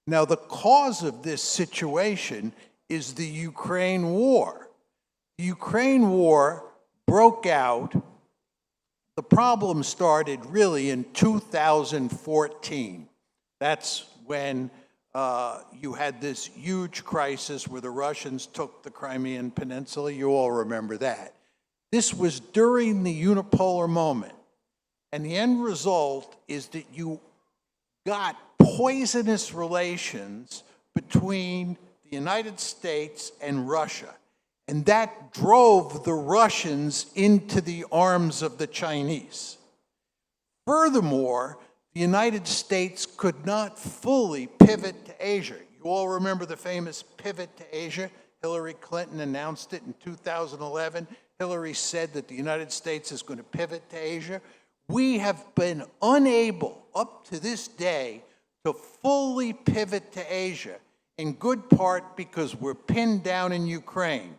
Now, the cause of this situation is the Ukraine war. The Ukraine war broke out. The problem started really in 2014. That's when you had this huge crisis where the Russians took the Crimean Peninsula. You all remember that. This was during the unipolar moment. And the end result is that you got poisonous relations between the United States and Russia. And that drove the Russians into the arms of the Chinese. Furthermore, the United States could not fully pivot to Asia. You all remember the famous pivot to Asia? Hillary Clinton announced it in 2011. Hillary said that the United States is going to pivot to Asia. We have been unable, up to this day, to fully pivot to Asia, in good part because we're pinned down in Ukraine.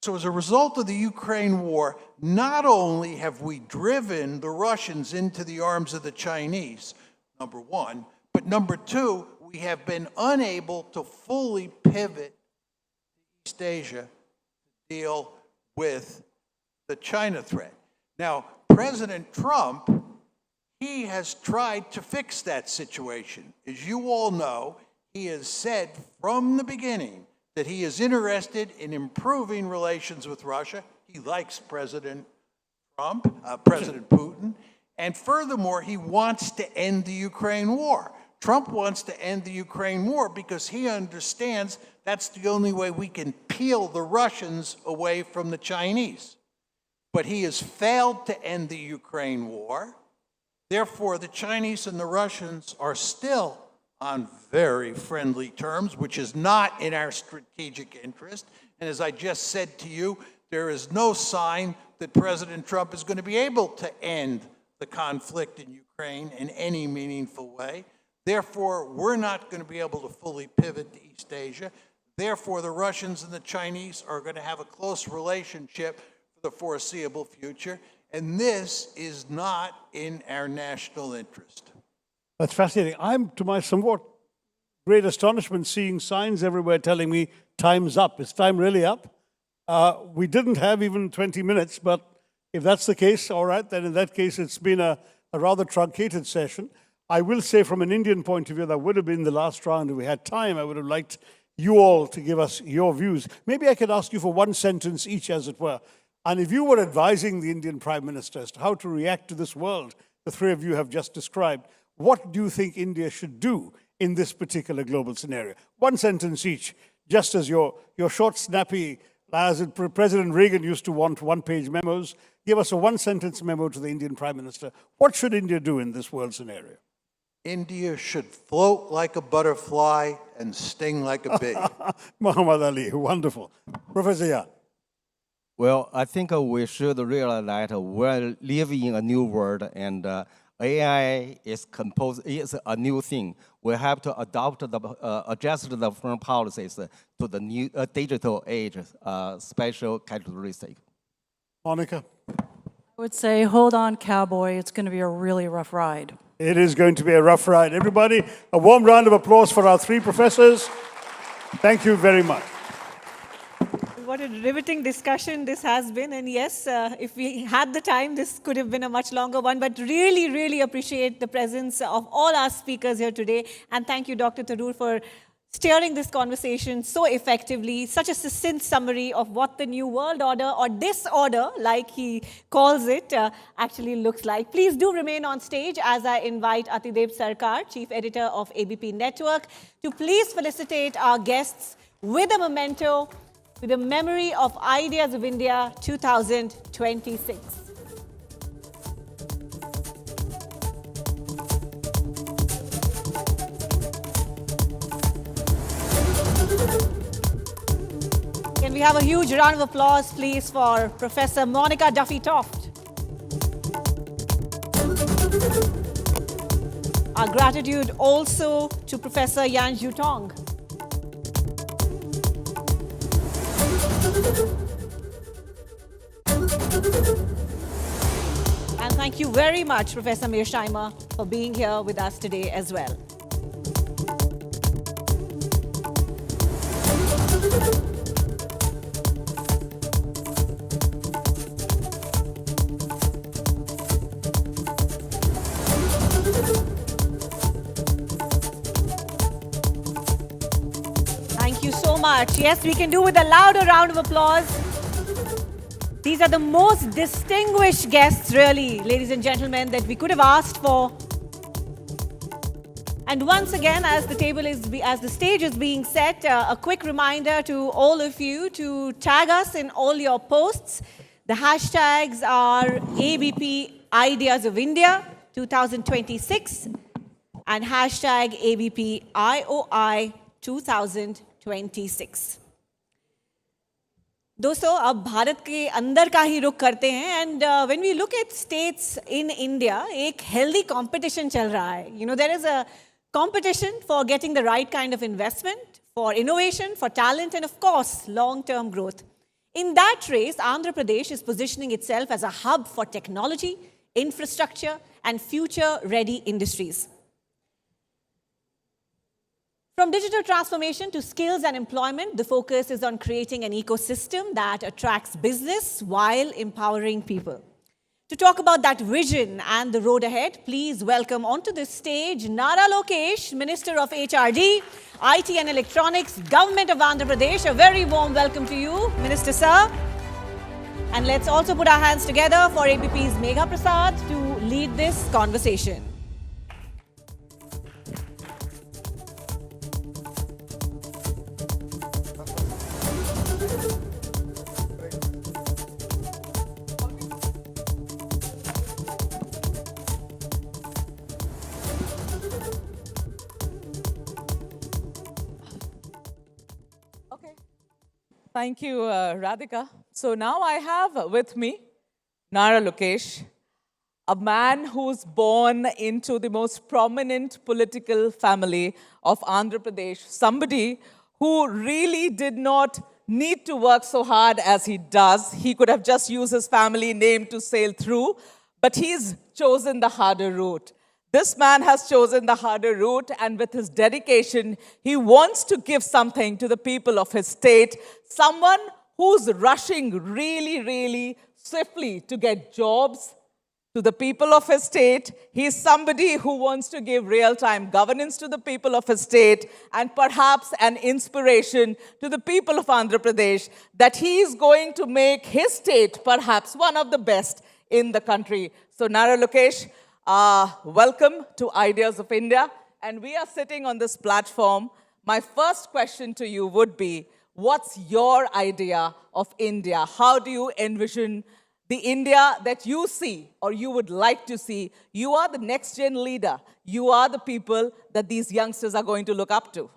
So as a result of the Ukraine war, not only have we driven the Russians into the arms of the Chinese, number one, but number two, we have been unable to fully pivot to East Asia to deal with the China threat. Now, President Trump, he has tried to fix that situation. As you all know, he has said from the beginning that he is interested in improving relations with Russia. He likes President Putin. And furthermore, he wants to end the Ukraine war. Trump wants to end the Ukraine war because he understands that's the only way we can peel the Russians away from the Chinese. But he has failed to end the Ukraine war. Therefore, the Chinese and the Russians are still on very friendly terms, which is not in our strategic interest. And as I just said to you, there is no sign that President Trump is going to be able to end the conflict in Ukraine in any meaningful way. Therefore, we're not going to be able to fully pivot to East Asia. Therefore, the Russians and the Chinese are going to have a close relationship for the foreseeable future. And this is not in our national interest. That's fascinating. I'm, to my somewhat great astonishment, seeing signs everywhere telling me time's up. Is time really up? We didn't have even 20 minutes, but if that's the case, all right, then in that case, it's been a rather truncated session. I will say from an Indian point of view, that would have been the last round. If we had time, I would have liked you all to give us your views. Maybe I could ask you for one sentence each, as it were. And if you were advising the Indian Prime Minister as to how to react to this world the three of you have just described, what do you think India should do in this particular global scenario? One sentence each, just as your short, snappy, as President Reagan used to want one-page memos. Give us a one-sentence memo to the Indian Prime Minister. What should India do in this world scenario? India should float like a butterfly and sting like a bee. Muhammad Ali, wonderful. Professor Yah. Well, I think we should realize that we're living in a new world, and AI is a new thing. We have to adjust the foreign policies to the new digital age special characteristic. Monica? I would say, hold on, cowboy. It's going to be a really rough ride. It is going to be a rough ride. Everybody, a warm round of applause for our three professors. Thank you very much. What a riveting discussion this has been. And yes, if we had the time, this could have been a much longer one. But really, really appreciate the presence of all our speakers here today. And thank you, Dr. Tharoor, for steering this conversation so effectively. Such a succinct summary of what the new world order or disorder, like he calls it, actually looks like. Please do remain on stage as I invite Atidev Sarkar, Chief Editor of ABP Network, to please felicitate our guests with a memento, with a memory of Ideas of India 2026. Can we have a huge round of applause, please, for Professor Monica Duffy-Toft? Our gratitude also to Professor Yan Zhutong. And thank you very much, Professor Mearsheimer, for being here with us today as well. Thank you so much. Yes, we can do with a louder round of applause. These are the most distinguished guests, really, ladies and gentlemen, that we could have asked for. And once again, as the stage is being set, a quick reminder to all of you to tag us in all your posts. The hashtags are ABP Ideas of India 2026 and hashtag ABP IOI 2026. दोस्तों अब भारत के अंदर का ही रुख करते हैं and when we look at states in India एक healthy competition चल रहा है you know there is a competition for getting the right kind of investment for innovation for talent and of course long term growth in that race Andhra Pradesh is positioning itself as a hub for technology infrastructure and future ready industries. From digital transformation to skills and employment, the focus is on creating an ecosystem that attracts business while empowering people. To talk about that vision and the road ahead, please welcome onto this stage Nara Lokesh, Minister of HRD, IT and Electronics, Government of Andhra Pradesh. A very warm welcome to you, Minister Sir. And let's also put our hands together for ABP's Megha Prasad to lead this conversation. Thank you, Radhika. So now I have with me Nara Lokesh, a man who's born into the most prominent political family of Andhra Pradesh, somebody who really did not need to work so hard as he does. He could have just used his family name to sail through, but he's chosen the harder route. This man has chosen the harder route, and with his dedication, he wants to give something to the people of his state, someone who's rushing really, really swiftly to get jobs to the people of his state. He's somebody who wants to give real-time governance to the people of his state, and perhaps an inspiration to the people of Andhra Pradesh, that he is going to make his state perhaps one of the best in the country. So Nara Lokesh, welcome to Ideas of India, and we are sitting on this platform. My first question to you would be, what's your idea of India? How do you envision the India that you see or you would like to see? You are the next-gen leader. You are the people that these youngsters are going to look up to.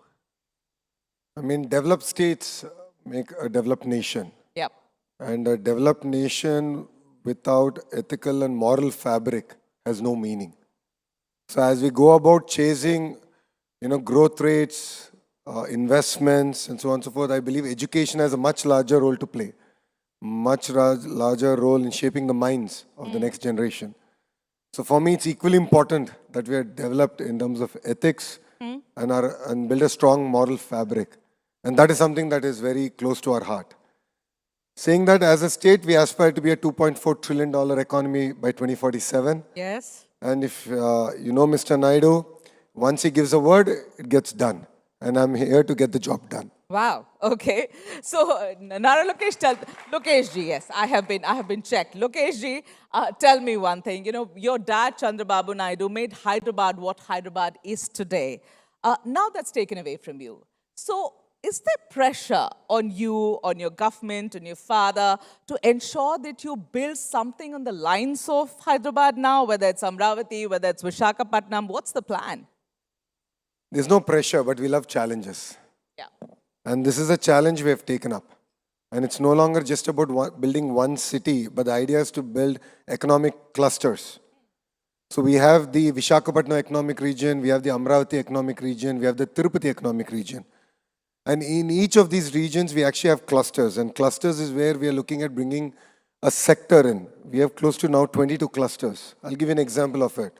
I mean, developed states make a developed nation. Yep. And a developed nation without ethical and moral fabric has no meaning. So as we go about chasing, growth rates, investments, and so on and so forth, I believe education has a much larger role to play, much larger role in shaping the minds of the next generation. So for me, it's equally important that we are developed in terms of ethics and build a strong moral fabric. And that is something that is very close to our heart. Saying that as a state, we aspire to be a $2.4 trillion economy by 2047. Yes. And if you know Mr. Naidu, once he gives a word, it gets done. And I'm here to get the job done. Wow. Okay. So, Nara Lokesh ji, yes, I have been checked. Lokesh ji, tell me one thing. You know, your dad, Chandrababu Naidu, made Hyderabad what Hyderabad is today. Now that's taken away from you. So, is there pressure on you, on your government, on your father, to ensure that you build something on the lines of Hyderabad now, whether it's Amravati, whether it's Visakhapatnam? What's the plan? There's no pressure, but we love challenges. Yeah. And this is a challenge we have taken up. And it's no longer just about building one city, but the idea is to build economic clusters. So we have the Visakhapatnam economic region, we have the Amravati economic region, we have the Tirupati economic region. And in each of these regions, we actually have clusters. And clusters is where we are looking at bringing a sector in. We have close to now 22 clusters. I'll give you an example of it.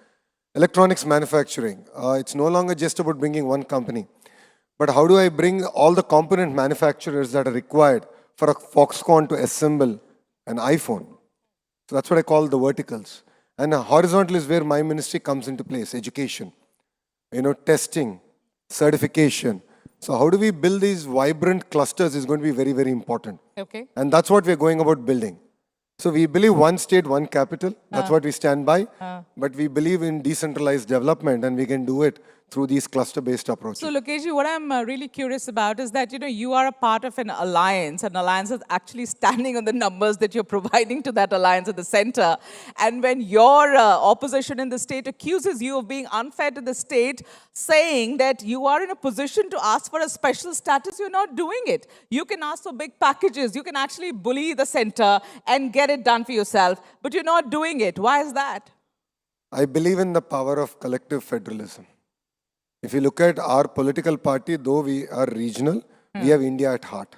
Electronics manufacturing. It's no longer just about bringing one company. But how do I bring all the component manufacturers that are required for a Foxconn to assemble an iPhone? So that's what I call the verticals. And horizontal is where my ministry comes into place, education, testing, certification. So how do we build these vibrant clusters is going to be very, very important. Okay. And that's what we're going about building. So we believe one state, one capital. That's what we stand by. But we believe in decentralized development, and we can do it through these cluster-based approaches. So, Lokeshji, what I'm really curious about is that, you are a part of an alliance is actually standing on the numbers that you're providing to that alliance at the center. And when your opposition in the state accuses you of being unfair to the state, saying that you are in a position to ask for a special status, you're not doing it. You can ask for big packages. You can actually bully the center and get it done for yourself, but you're not doing it. Why is that? I believe in the power of collective federalism. If you look at our political party, though we are regional, we have India at heart.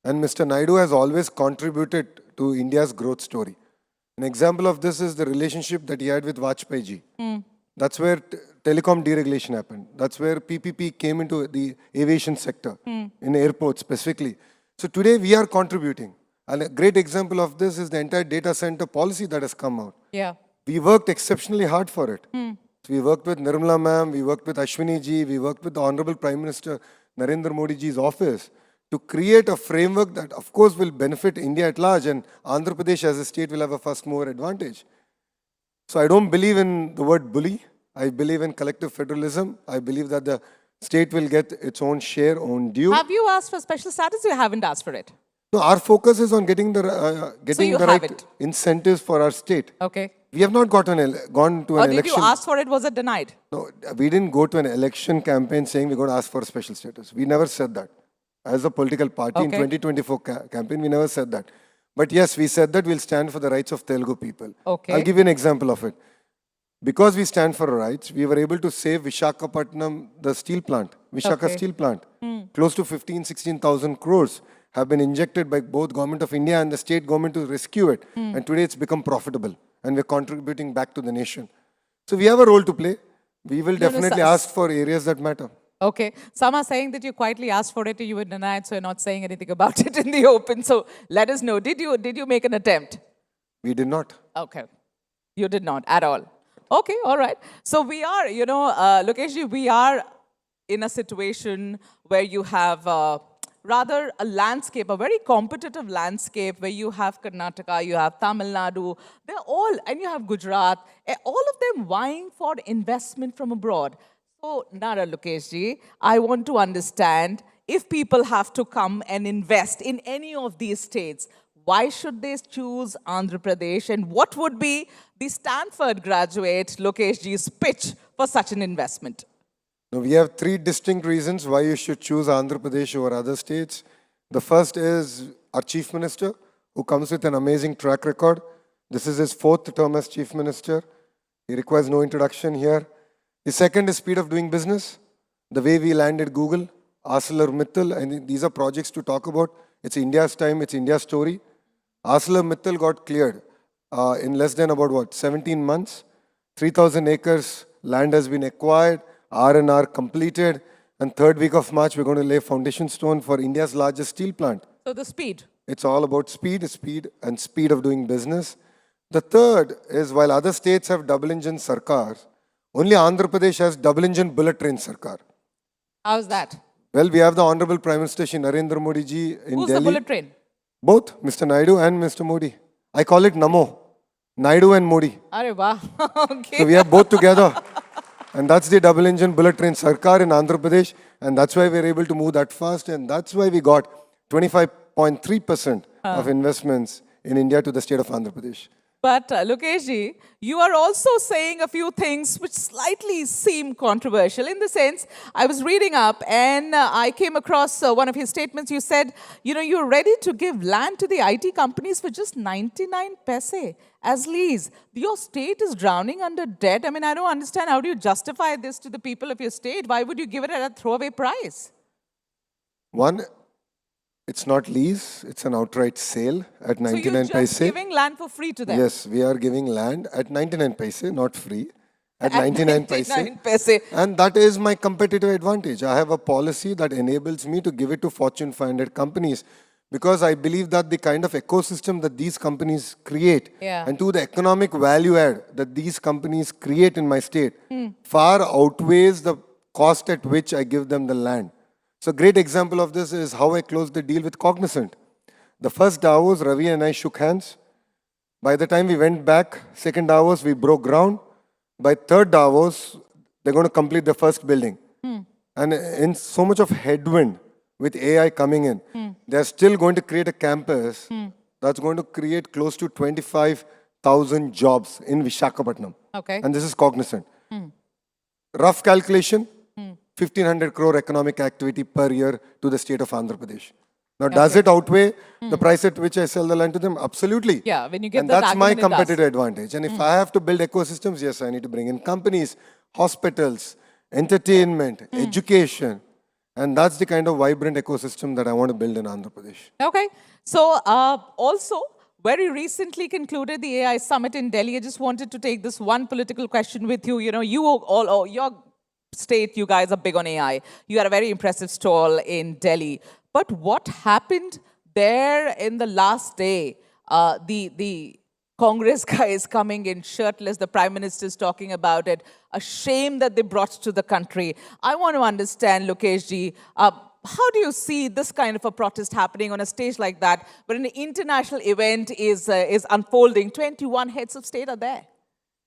And Mr. Naidu has always contributed to India's growth story. An example of this is the relationship that he had with Vajpayee ji. That's where telecom deregulation happened. That's where PPP came into the aviation sector, in airports specifically. So today we are contributing. And a great example of this is the entire data center policy that has come out. Yeah. We worked exceptionally hard for it. So we worked with Nirmala ma'am, we worked with Ashwini ji, we worked with the Honorable Prime Minister Narendra Modi ji's office to create a framework that, of course, will benefit India at large, and Andhra Pradesh as a state will have a first mover advantage. So I don't believe in the word bully. I believe in collective federalism. I believe that the state will get its own share, own due. Have you asked for special status? You haven't asked for it. No, our focus is on getting the right incentives for our state. Okay. We have not gone to an election. Or did you ask for it? Was it denied? No, we didn't go to an election campaign saying we're going to ask for a special status. We never said that. As a political party in 2024 campaign, we never said that. But yes, we said that we'll stand for the rights of Telugu people. Okay. I'll give you an example of it. Because we stand for rights, we were able to save Visakhapatnam, the steel plant, steel plant. Close to 16,000 crores have been injected by both government of India and the state government to rescue it. And today it's become profitable. And we're contributing back to the nation. So we have a role to play. We will definitely ask for areas that matter. Okay. Some are saying that you quietly asked for it and you were denied, so you're not saying anything about it in the open. So let us know. Did you make an attempt? We did not. Okay. You did not at all. Okay, all right. So we are, Lokeshji, we are in a situation where you have rather a landscape, a very competitive landscape where you have Karnataka, you have Tamil Nadu, they're all, and you have Gujarat, all of them vying for investment from abroad. So, Nara Lokeshji, I want to understand, if people have to come and invest in any of these states, why should they choose Andhra Pradesh, and what would be the Stanford graduate Lokeshji's pitch for such an investment? Now, we have three distinct reasons why you should choose Andhra Pradesh over other states. The first is our Chief Minister, who comes with an amazing track record. This is his 4th term as Chief Minister. He requires no introduction here. The second is speed of doing business. The way we landed Google, ArcelorMittal, and these are projects to talk about. It's India's time, it's India's story. ArcelorMittal got cleared in less than about 17 months. 3,000 acres land has been acquired, R&R completed, and third week of March, we're going to lay foundation stone for India's largest steel plant. So the speed. It's all about speed, and speed of doing business. The third is, while other states have double-engine sarkars, only Andhra Pradesh has double-engine bullet train sarkar. How's that? Well, we have the Honorable Prime Minister Shri Narendra Modi ji in Who's Delhi. the bullet train? Both, Mr. Naidu and Mr. Modi. I call it Namo. Naidu and Modi. Arey wah. Okay. So we have both together. And that's the double-engine bullet train sarkar in Andhra Pradesh. And that's why we're able to move that fast. And that's why we got 25.3% of investments in India to the state of Andhra Pradesh. But Lokesh ji, you are also saying a few things which slightly seem controversial. In the sense, I was reading up and I came across one of his statements. You said, you know, you're ready to give land to the IT companies for just 99 paise as lease. Your state is drowning under debt. I mean, I don't understand. How do you justify this to the people of your state? Why would you give it at a throwaway price? One, it's not lease, it's an outright sale at 99 so you're just giving land for free to them? Yes, we are giving land at 99 paise, not free, at 99 paise. And that is my competitive advantage. I have a policy that enables me to give it to Fortune 500 companies because I believe that the kind of ecosystem that these companies create and to the economic value add that these companies create in my state far outweighs the cost at which I give them the land. So a great example of this is how I closed the deal with Cognizant. The first Davos, Ravi and I shook hands. By the time we went back, second Davos, we broke ground. By third Davos, they're going to complete the first building. And in so much of headwind with AI coming in, they're still going to create a campus that's going to create close to 25,000 jobs in Visakhapatnam. Okay. And this is Cognizant. Rough calculation, 1,500 crore economic activity per year to the state of Andhra Pradesh. Now, does it outweigh the price at which I sell the land to them? Absolutely. Yeah, when you get and that that's my argument, it does. competitive advantage. And if I have to build ecosystems, yes, I need to bring in companies, hospitals, entertainment, education. And that's the kind of vibrant ecosystem that I want to build in Andhra Pradesh. Okay. So, also, very recently concluded the AI summit in Delhi. I just wanted to take this one political question with you. You know, you all, your state, you guys are big on AI. You had a very impressive stall in Delhi. But what happened there in the last day? The Congress guy is coming in shirtless. The Prime Minister is talking about it. A shame that they brought to the country. I want to understand, Lokesh ji, how do you see this kind of a protest happening on a stage like that, where an international event is unfolding? 21 heads of state are there.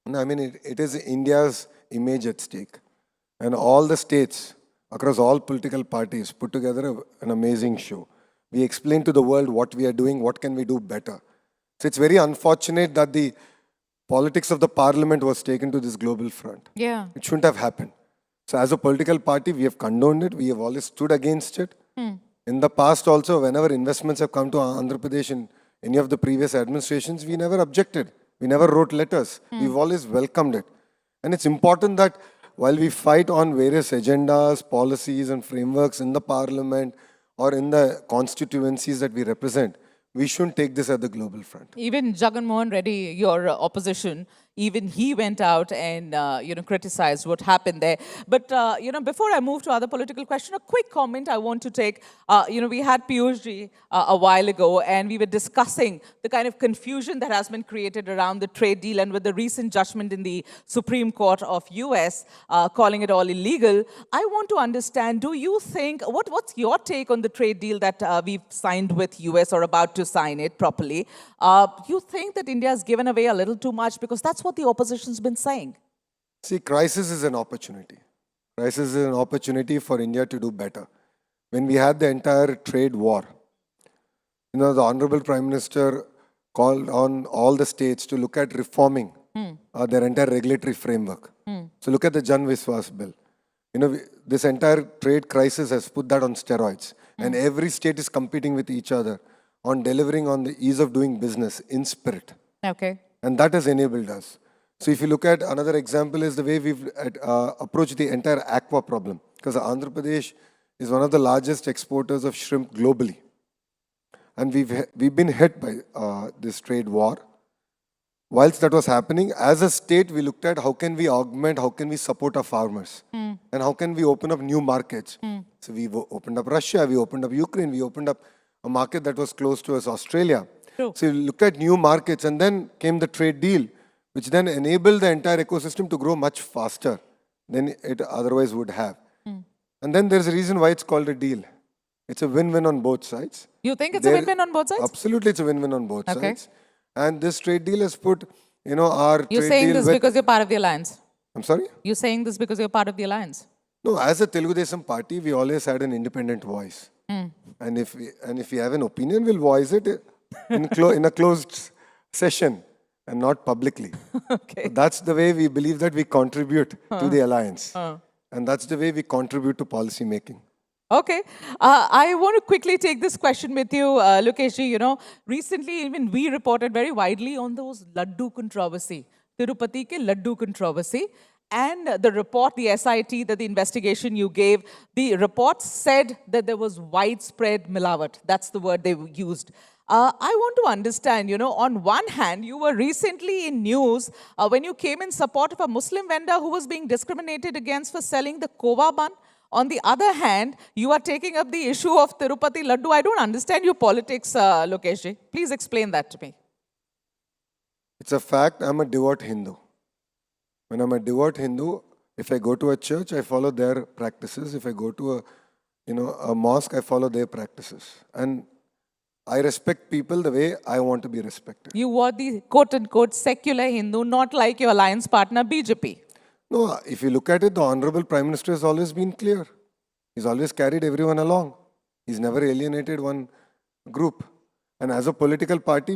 No, I mean, it is India's image at stake. And all the states across all political parties put together an amazing show. We explain to the world what we are doing, what can we do better. So it's very unfortunate that the politics of the parliament was taken to this global front. Yeah. It shouldn't have happened. So as a political party, we have condoned it. We have always stood against it. In the past also, whenever investments have come to Andhra Pradesh in any of the previous administrations, we never objected. We never wrote letters. We've always welcomed it. And it's important that while we fight on various agendas, policies and frameworks in the parliament or in the constituencies that we represent, we shouldn't take this at the global front. Even Jagan Mohan Reddy, your opposition, even he went out and criticized what happened there. But before I move to other political question, a quick comment I want to take. We had Piyush ji a while ago, and we were discussing the kind of confusion that has been created around the trade deal, and with the recent judgment in the Supreme Court of US calling it all illegal. I want to understand, do you think, what's your take on the trade deal that we've signed with US or about to sign it properly? You think that India has given away a little too much? Because that's what the opposition's been saying. See, crisis is an opportunity. Crisis is an opportunity for India to do better. When we had the entire trade war, the Honorable Prime Minister called on all the states to look at reforming their entire regulatory framework. So look at the Jan Viswas bill. This entire trade crisis has put that on steroids. And every state is competing with each other on delivering on the ease of doing business in spirit. Okay. And that has enabled us. So if you look at another example is the way we've approached the entire aqua problem. Because Andhra Pradesh is one of the largest exporters of shrimp globally. And we've been hit by this trade war. whilst that was happening, as a state, we looked at how can we augment, how can we support our farmers, and how can we open up new markets. So we opened up Russia, we opened up Ukraine, we opened up a market that was close to us, Australia. True. So we looked at new markets, and then came the trade deal, which then enabled the entire ecosystem to grow much faster than it otherwise would have. And then there's a reason why it's called a deal. It's a win-win on both sides. You think it's a win-win on both sides? Absolutely, it's a win-win on both Okay. sides. And this trade deal has put, our You're trade saying deal this with... because you're part of the alliance? I'm sorry? You're saying this because you're part of the alliance? No, as a Telugu Desam party, we always had an independent voice. And if we have an opinion, we'll voice it in a closed session and not publicly. Okay. So that's the way we believe that we contribute to the alliance. And that's the way we contribute to policy making. Okay. I want to quickly take this question with you, Lokeshji. Recently even we reported very widely on those Laddu controversy, Tirupati ke Laddu controversy. And the report, the SIT, the investigation you gave, the report said that there was widespread milawat. That's the word they used. I want to understand, on one hand, you were recently in news when you came in support of a Muslim vendor who was being discriminated against for selling the kova bun. On the other hand, you are taking up the issue of Tirupati Laddu. I don't understand your politics, Lokeshji. Please explain that to me. It's a fact, I'm a devout Hindu. When I'm a devout Hindu, if I go to a church, I follow their practices. If I go to a mosque, I follow their practices. And I respect people the way I want to be respected. You are the quote-unquote secular Hindu, not like your alliance partner BJP. No, if you look at it, the Honorable Prime Minister has always been clear. He's always carried everyone along. He's never alienated one group. And as a political party,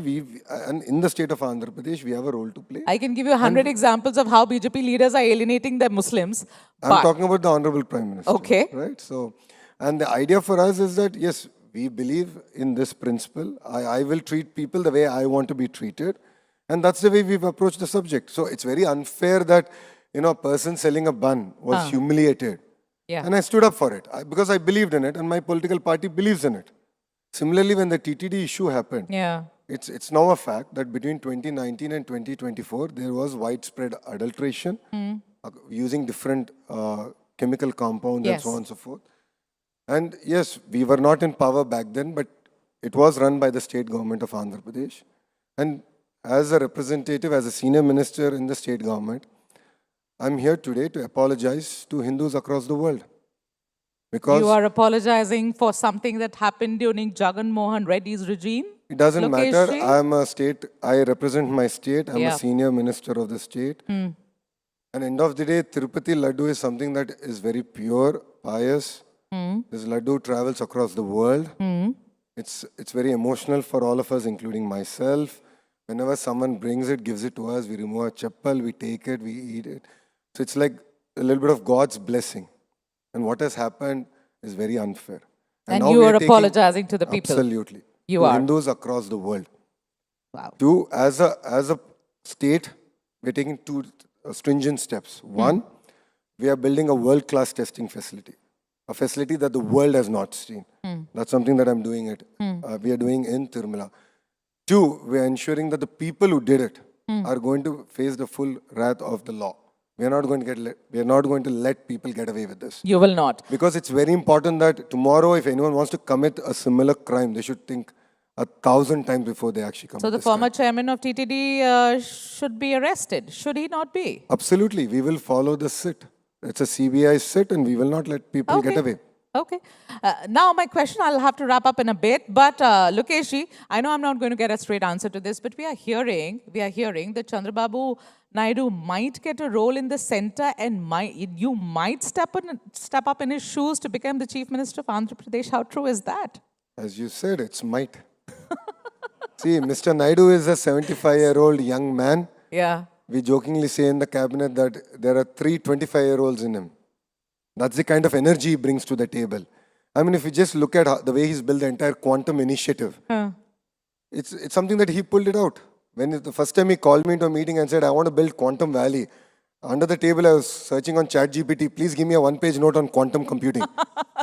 and in the state of Andhra Pradesh, we have a role to play. I can give you 100 examples of how BJP leaders are alienating the Muslims. I'm talking about the Honorable Prime Minister. Okay. Right? So, and the idea for us is that, yes, we believe in this principle. I will treat people the way I want to be treated. And that's the way we've approached the subject. So it's very unfair that, a person selling a bun was humiliated. Yeah. And I stood up for it because I believed in it and my political party believes in it. Similarly, when the TTD issue happened, it's now a fact that between 2019 and 2024, there was widespread adulteration using different chemical compounds and so on and so forth. And yes, we were not in power back then, but it was run by the state government of Andhra Pradesh. And as a representative, as a senior minister in the state government, I'm here today to apologize to Hindus across the world. Because you are apologizing for something that happened during Jagan Mohan Reddy's regime? It doesn't matter. Lokeshji? I represent my state. I'm a senior minister of the state. And end of the day, Tirupati Ladu is something that is very pure, pious. This Laddu travels across the world. It's very emotional for all of us, including myself. Whenever someone brings it, gives it to us, we remove our chappal, we take it, we eat it. So it's like a little bit of God's blessing. And what has happened is very unfair. And you are apologizing to the people. Absolutely. You are. Hindus across the world. Wow. Two, as a state, we're taking two stringent steps. One, we are building a world-class testing facility. A facility that the world has not seen. That's something that I'm doing we are doing in Tirumala. Two, we are ensuring that the people who did it are going to face the full wrath of the law. We are not going to let people get away with this. You will not. Because it's very important that tomorrow, if anyone wants to commit a similar crime, they should think 1,000 times before they actually commit So the former chairman of TTD should be arrested. Should he not be? Absolutely. We will follow the sit. It's a CBI sit and we will not let people get away. Okay. Now my question, I'll have to wrap up in a bit, but Lokeshji, I know I'm not going to get a straight answer to this, but we are hearing that Chandrababu Naidu might get a role in the center and you might step up in his shoes to become the Chief Minister of Andhra Pradesh. How true is that? As you said, it's might. See, Mr. Naidu is a 75-year-old young man. Yeah. We jokingly say in the cabinet that there are 3 25-year-olds in him. That's the kind of energy he brings to the table. I mean, if you just look at the way he's built the entire quantum initiative, it's something that he pulled it out. When the first time he called me into a meeting and said, I want to build Quantum Valley, under the table I was searching on ChatGPT, please give me a one-page note on quantum computing.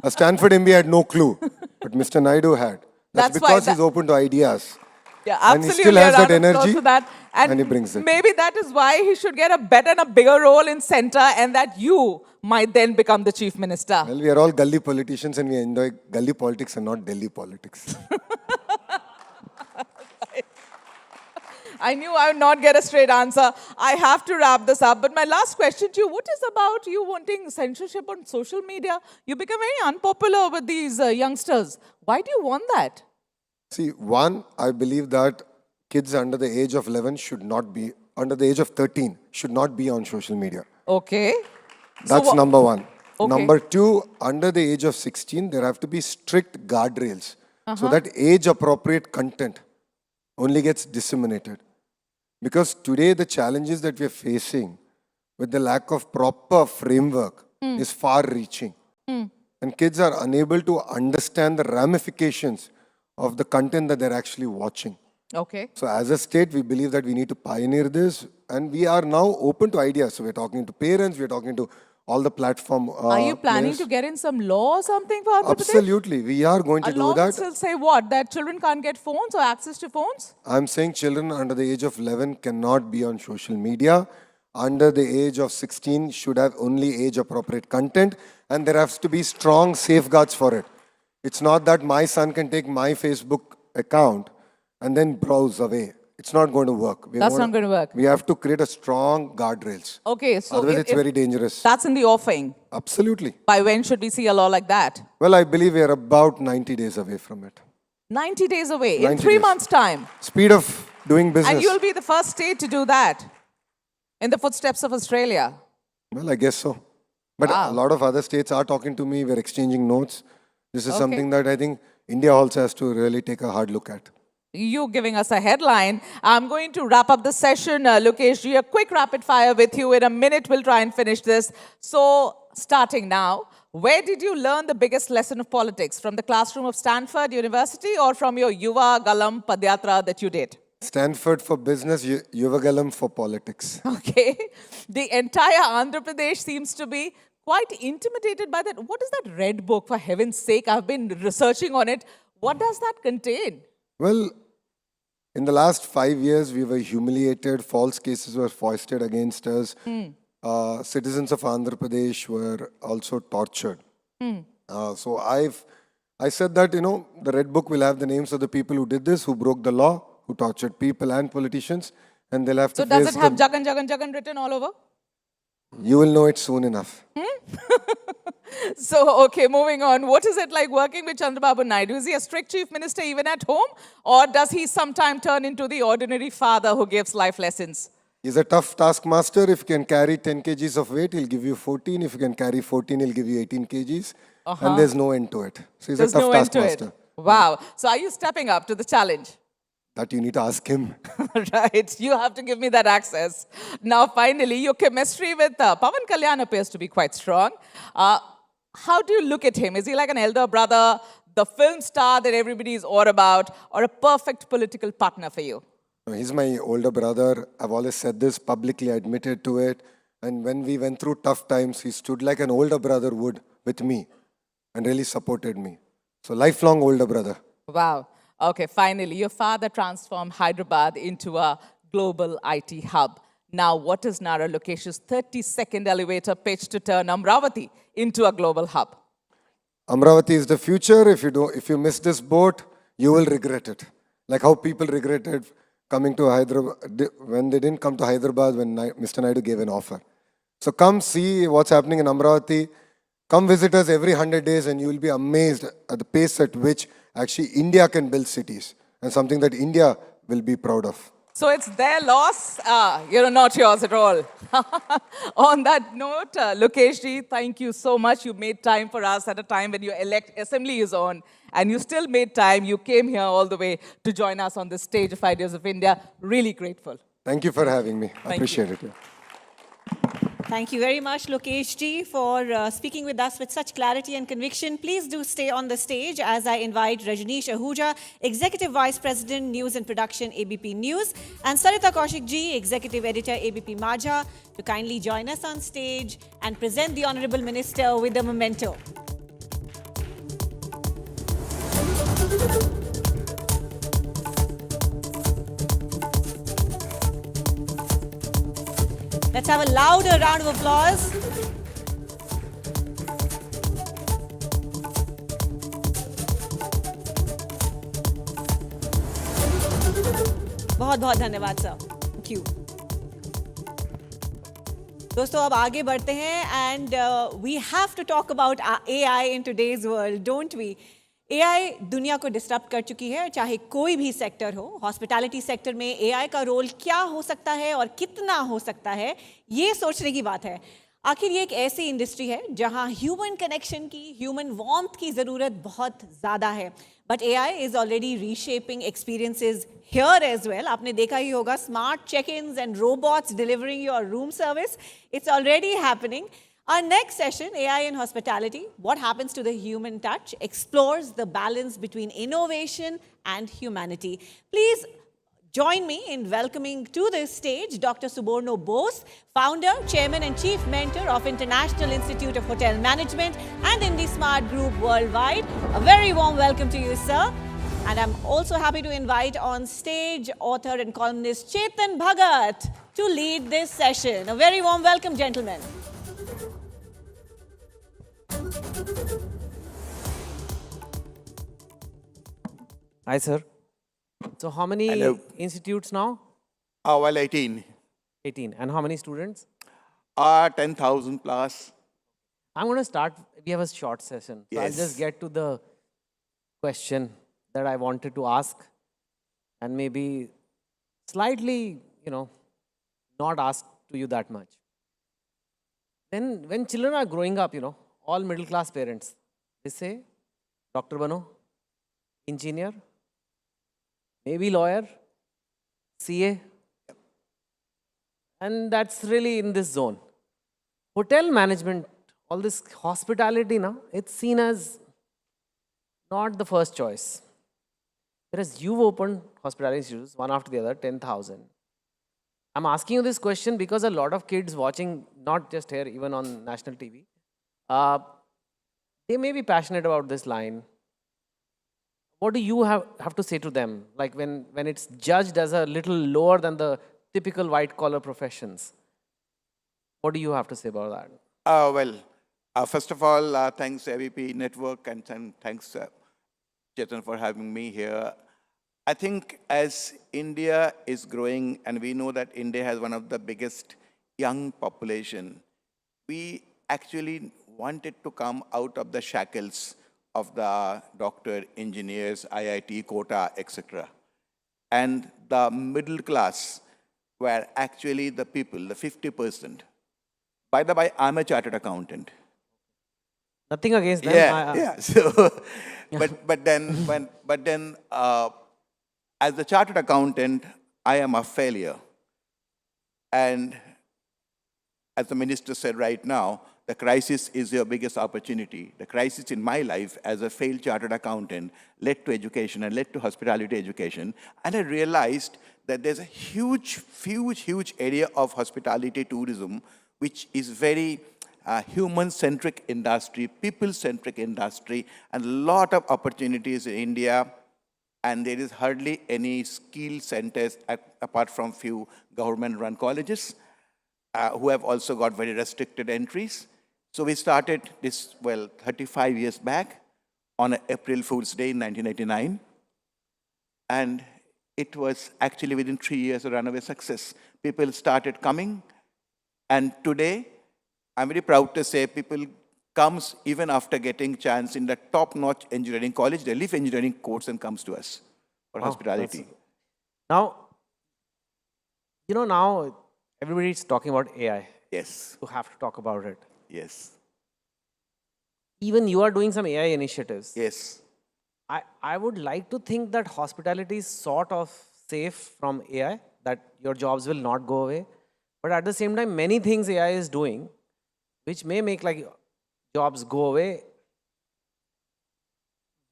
A Stanford MBA had no clue, but Mr. Naidu had. That's because he's open to ideas. Yeah, absolutely. And he still has that energy. And he brings it. Maybe that is why he should get a better and a bigger role in center, and that you might then become the chief minister. Well, we are all gully politicians and we enjoy gully politics and not Delhi politics. I knew I would not get a straight answer. I have to wrap this up. But my last question to you, what is about you wanting censorship on social media? You become very unpopular with these youngsters. Why do you want that? See, one, I believe that kids under the age of 11 should not be, under the age of 13, should not be on social media. Okay. That's number one. Okay. Number two, under the age of 16, there have to be strict guardrails so that age-appropriate content only gets disseminated. Because today the challenges that we are facing with the lack of proper framework is far-reaching. And kids are unable to understand the ramifications of the content that they're actually watching. Okay. So as a state, we believe that we need to pioneer this, and we are now open to ideas. So we're talking to parents, we're talking to all the platform Are you planning players. to get in some law or something for Andhra Pradesh? Absolutely, we are going to A do law that. will say what? That children can't get phones or access to phones? I'm saying children under the age of 11 cannot be on social media. Under the age of 16 should have only age-appropriate content, and there has to be strong safeguards for it. It's not that my son can take my Facebook account and then browse away. It's not going to work. That's not going to work. We have to create a strong guardrails. Okay, so Otherwise, it's very dangerous. That's in the offing. Absolutely. By when should we see a law like that? Well, I believe we are about 90 days away from it. 90 days away, in 90 3 days. months' time. Speed of doing business. And you'll be the first state to do that in the footsteps of Australia. Well, I guess so. But a lot of other states are talking to me. We're exchanging notes. This is something that I think India also has to really take a hard look at. You giving us a headline. I'm going to wrap up the session, Lokesh ji. A quick rapid fire with you. In a minute, we'll try and finish this. So, starting now, where did you learn the biggest lesson of politics? From the classroom of Stanford University or from your Yuva Galam Padyatra that you did? Stanford for business, Yuvagalam for politics. Okay. The entire Andhra Pradesh seems to be quite intimidated by that. What is that red book, for heaven's sake? I've been researching on it. What does that contain? Well, in the last 5 years, we were humiliated. False cases were foisted against us. Citizens of Andhra Pradesh were also tortured. So I said that, the red book will have the names of the people who did this, who broke the law, who tortured people and politicians, and they'll have to So does face it have Jagan written all over? You will know it soon enough. So, okay, moving on. What is it like working with Chandrababu Naidu? Is he a strict chief minister even at home? Or does he sometime turn into the ordinary father who gives life lessons? He's a tough taskmaster. If you can carry 10 kgs of weight, he'll give you 14. If you can carry 14, he'll give you 18 kgs. And there's no end to it. So he's There's a tough no end to taskmaster. it. Wow. So are you stepping up to the challenge? That you need to ask him. Right. You have to give me that access. Now, finally, your chemistry with Pawan Kalyan appears to be quite strong. How do you look at him? Is he like an elder brother, the film star that everybody is all about, or a perfect political partner for you? He's my older brother. I've always said this, publicly admitted to it. And when we went through tough times, he stood like an older brother would with me and really supported me. So lifelong older brother. Wow. Okay, finally, your father transformed Hyderabad into a global IT hub. Now, what is Nara Lokesh's 30-second elevator pitch to turn Amravati into a global hub? Amravati is the future. If you miss this boat, you will regret it. Like how people regretted coming to Hyderabad, when they didn't come to Hyderabad when Mr. Naidu gave an offer. So come see what's happening in Amravati. Come visit us every 100 days and you will be amazed at the pace at which actually India can build cities, and something that India will be proud of. So it's their loss, not yours at all. On that note, Lokesh ji, thank you so much. You made time for us at a time when your assembly is on, and you still made time. You came here all the way to join us on the stage of Ideas of India. Really grateful. Thank you for having me. I appreciate it. Yeah. Thank you very much, Lokesh ji, for speaking with us with such clarity and conviction. Please do stay on the stage as I invite Rajneesh Ahuja, Executive Vice President, News and Production, ABP News, and Sarita Kaushik ji, Executive Editor, ABP Majha, to kindly join us on stage and present the Honorable Minister with a memento. Let's have a louder round of applause. बहुत बहुत धन्यवाद sir. Thank you. दोस्तों अब आगे बढ़ते हैं and we have to talk about AI in today's world, don't we? AI दुनिया को डिस्टर्ब कर चुकी है, चाहे कोई भी सेक्टर हो. हॉस्पिटैलिटी सेक्टर में AI का रोल क्या हो सकता है और कितना हो सकता है, ये सोचने की बात है. आखिर ये एक ऐसी इंडस्ट्री है जहां ह्यूमन कनेक्शन की, ह्यूमन वार्मथ की ज़रूरत बहुत ज़्यादा है. But AI is already reshaping experiences here as well. आपने देखा ही होगा smart check-ins and robots delivering your room service. It's already happening. Our next session, AI in hospitality, what happens to the human touch, explores the balance between innovation and humanity. Please join me in welcoming to this stage Dr. Suborno Bose, founder, chairman and chief mentor of International Institute of Hotel Management and IndiSmart Group Worldwide. A very warm welcome to you, sir. And I'm also happy to invite on stage author and columnist Chetan Bhagat to lead this session. A very warm welcome, gentlemen. Hi, sir. So how many institutes now? Well, 18. 18. And how many students? 10,000 plus. I'm going to start, we have a short session. So I'll just get to the question that I wanted to ask and maybe slightly, not ask to you that much. Then when children are growing up, all middle class parents, they say, Doctor bano, engineer, maybe lawyer, CA. And that's really in this zone. Hotel management, all this hospitality now, it's seen as not the first choice. Whereas you've opened hospitality institutes, one after the other, 10,000. I'm asking you this question because a lot of kids watching, not just here, even on national TV, they may be passionate about this line. What do you have to say to them? Like when it's judged as a little lower than the typical white-collar professions. What do you have to say about that? First of all, thanks ABP Network and thanks Chetan for having me here. I think as India is growing, and we know that India has one of the biggest young population, we actually wanted to come out of the shackles of the doctor, engineers, IIT, quota, etc. And the middle class were actually the people, the 50%. By the way, I'm a chartered accountant. Nothing against them. Yeah. So, but then, as a chartered accountant, I am a failure. And as the minister said right now, the crisis is your biggest opportunity. The crisis in my life as a failed chartered accountant led to education and led to hospitality education. And I realized that there's a huge area of hospitality tourism, which is very human-centric industry, people-centric industry, and a lot of opportunities in India. And there is hardly any skill centers apart from few government-run colleges who have also got very restricted entries. So we started this, 35 years back on April Fool's Day in 1989. And it was actually within 3 years a runaway success. People started coming. And today, I'm very proud to say people comes even after getting chance in the top-notch engineering college. They leave engineering course and comes to us for hospitality. Now, now everybody's talking about AI. Yes. You have to talk about it. Yes. Even you are doing some AI initiatives. Yes. I would like to think that hospitality is sort of safe from AI, that your jobs will not go away. But at the same time, many things AI is doing, which may make jobs go away.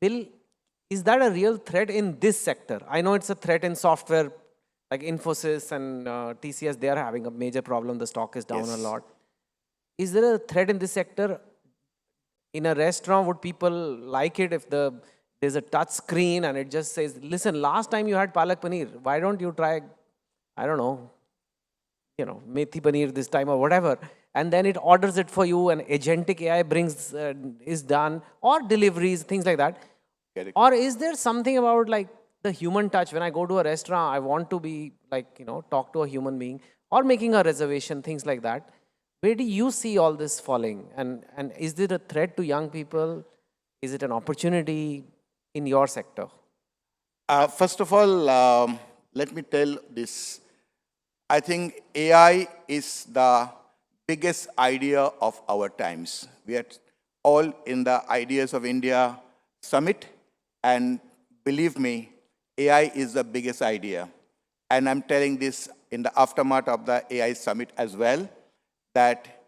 Is that a real threat in this sector? I know it's a threat in software, like Infosys and TCS, they are having a major problem. The stock is down a lot. Is there a threat in this sector? In a restaurant, would people like it if there's a touch screen and it just says, listen, last time you had palak paneer, why don't you try, I don't know, methi paneer this time or whatever, and then it orders it for you, and agentic AI brings, is done, or deliveries, things like that. Or is there something about like the human touch? When I go to a restaurant, I want to be like, talk to a human being, or making a reservation, things like that. Where do you see all this falling? And is it a threat to young people? Is it an opportunity in your sector? First of all, let me tell this. I think AI is the biggest idea of our times. We are all in the Ideas of India Summit, and believe me, AI is the biggest idea. And I'm telling this in the aftermath of the AI Summit as well, that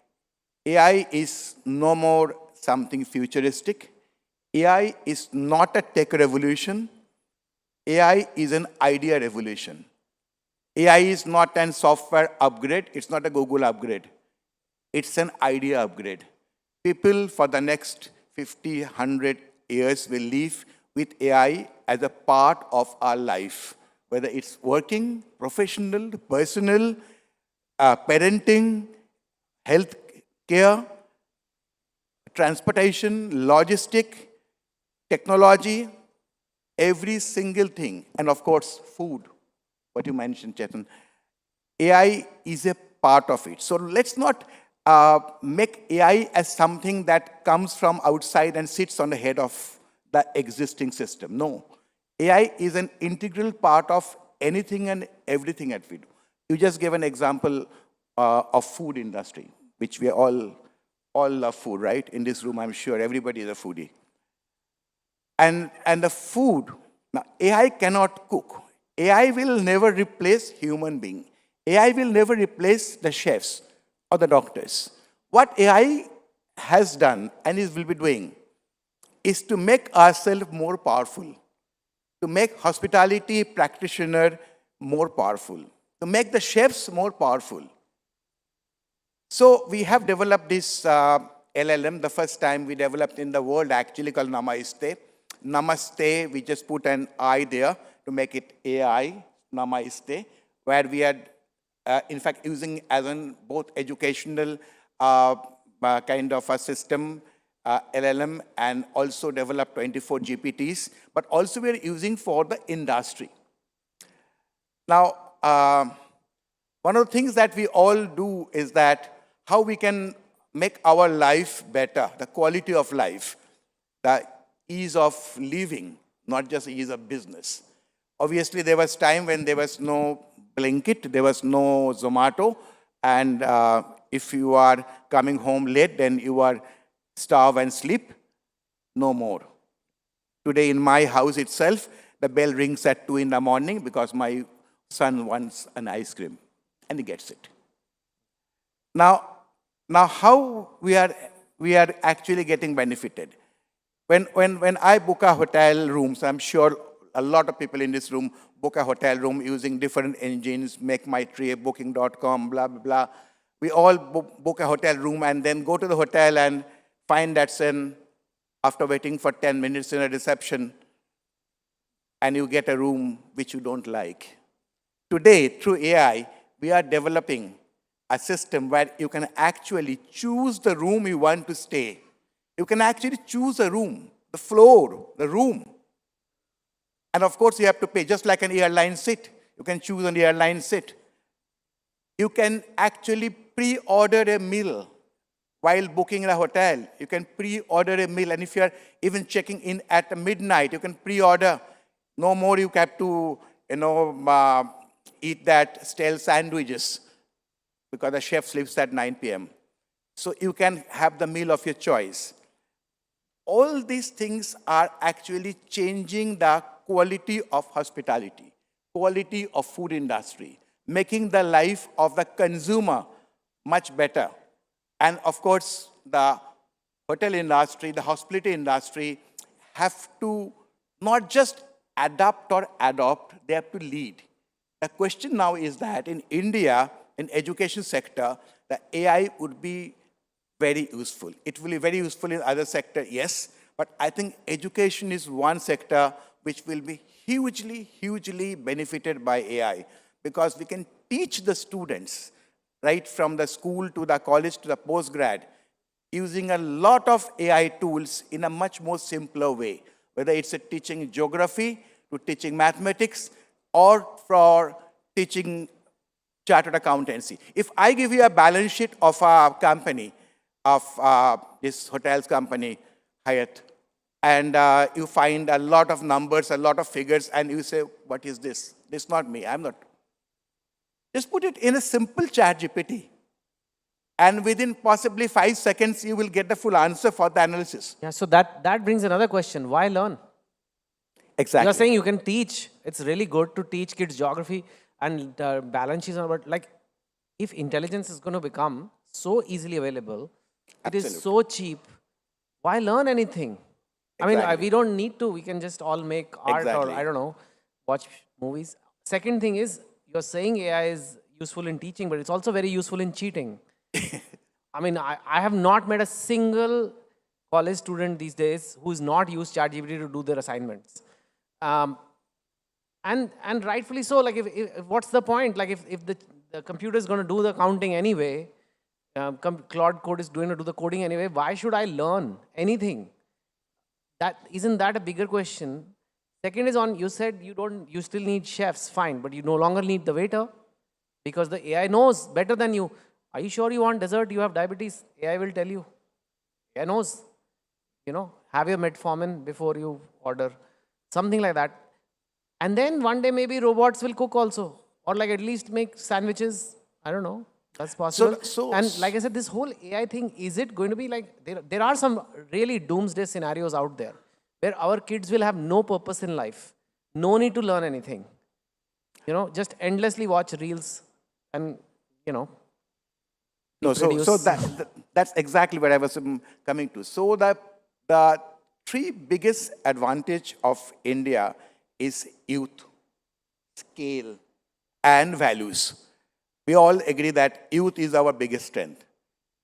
AI is no more something futuristic. AI is not a tech revolution. AI is an idea revolution. AI is not a software upgrade. It's not a Google upgrade. It's an idea upgrade. People for the next 50, 100 years will live with AI as a part of our life, whether it's working, professional, personal, parenting, health care, transportation, logistic, technology, every single thing, and of course, food, what you mentioned, Chetan. AI is a part of it. So let's not make AI as something that comes from outside and sits on the head of the existing system. No. AI is an integral part of anything and everything that we do. You just gave an example of food industry, which we all love food, right? In this room, I'm sure everybody is a foodie. And the food, now AI cannot cook. AI will never replace human being. AI will never replace the chefs or the doctors. What AI has done and will be doing is to make ourselves more powerful, to make hospitality practitioner more powerful, to make the chefs more powerful. So we have developed this LLM, the first time we developed in the world, actually called Namaste. Namaste, we just put an I there to make it AI, Namaste, where we are, in fact, using as an both educational kind of a system, LLM, and also developed 24 GPTs, but also we are using for the industry. Now, one of the things that we all do is that how we can make our life better, the quality of life, the ease of living, not just ease of business. Obviously, there was time when there was no Blinkit, there was no Zomato, and if you are coming home late, then you are starve and sleep. No more. Today in my house itself, the bell rings at 2 in the morning because my son wants an ice cream, and he gets it. Now how we are actually getting benefited? When I book a hotel rooms, I'm sure a lot of people in this room book a hotel room using different engines, MakeMyTrip, Booking.com, blah, blah, blah. We all book a hotel room and then go to the hotel and find that's after waiting for 10 minutes in a reception, and you get a room which you don't like. Today, through AI, we are developing a system where you can actually choose the room you want to stay. You can actually choose a room, the floor, the room. And of course, you have to pay, just like an airline seat. You can choose an airline seat. You can actually pre-order a meal while booking a hotel. You can pre-order a meal. And if you're even checking in at midnight, you can pre-order. No more you have to, eat that stale sandwiches because the chef sleeps at 9 p.m. So you can have the meal of your choice. All these things are actually changing the quality of hospitality, quality of food industry, making the life of the consumer much better. And of course, the hotel industry, the hospitality industry have to not just adapt or adopt, they have to lead. The question now is that in India, in education sector, the AI would be very useful. It will be very useful in other sector, yes, but I think education is one sector which will be hugely, hugely benefited by AI, because we can teach the students right from the school to the college to the postgrad, using a lot of AI tools in a much more simpler way, whether it's a teaching geography to teaching mathematics or for teaching chartered accountancy. If I give you a balance sheet of a company, of this hotel's company, Hyatt, and you find a lot of numbers, a lot of figures, and you say, what is this? This is not me, I'm not. Just put it in a simple chat GPT. And within possibly 5 seconds, you will get the full answer for the analysis. Yeah, so that brings another question. Why learn? Exactly. You're saying you can teach. It's really good to teach kids geography and balance sheets, but like, if intelligence is going to become so easily available, it is so cheap, why learn anything? Exactly. I mean, we don't need to. We can just all make art or, I don't know, watch movies. Second thing is, you're saying AI is useful in teaching, but it's also very useful in cheating. I mean, I have not met a single college student these days who's not used ChatGPT to do their assignments. And rightfully so, like, if what's the point? Like, if the computer is going to do the counting anyway, Claude Code is going to do the coding anyway, why should I learn anything? Isn't that a bigger question? Second is on, you said you still need chefs, fine, but you no longer need the waiter because the AI knows better than you. Are you sure you want dessert? You have diabetes. AI will tell you. AI knows. You know, have your metformin before you order. Something like that. And then one day maybe robots will cook also. Or like at least make sandwiches. I don't know. That's possible. And like I said, this whole AI thing, is it going to be like, there are some really doomsday scenarios out there where our kids will have no purpose in life. No need to learn anything. You know, just endlessly watch reels and, you know. No, so that's exactly what I was coming to. So the three biggest advantage of India is youth, scale, and values. We all agree that youth is our biggest strength.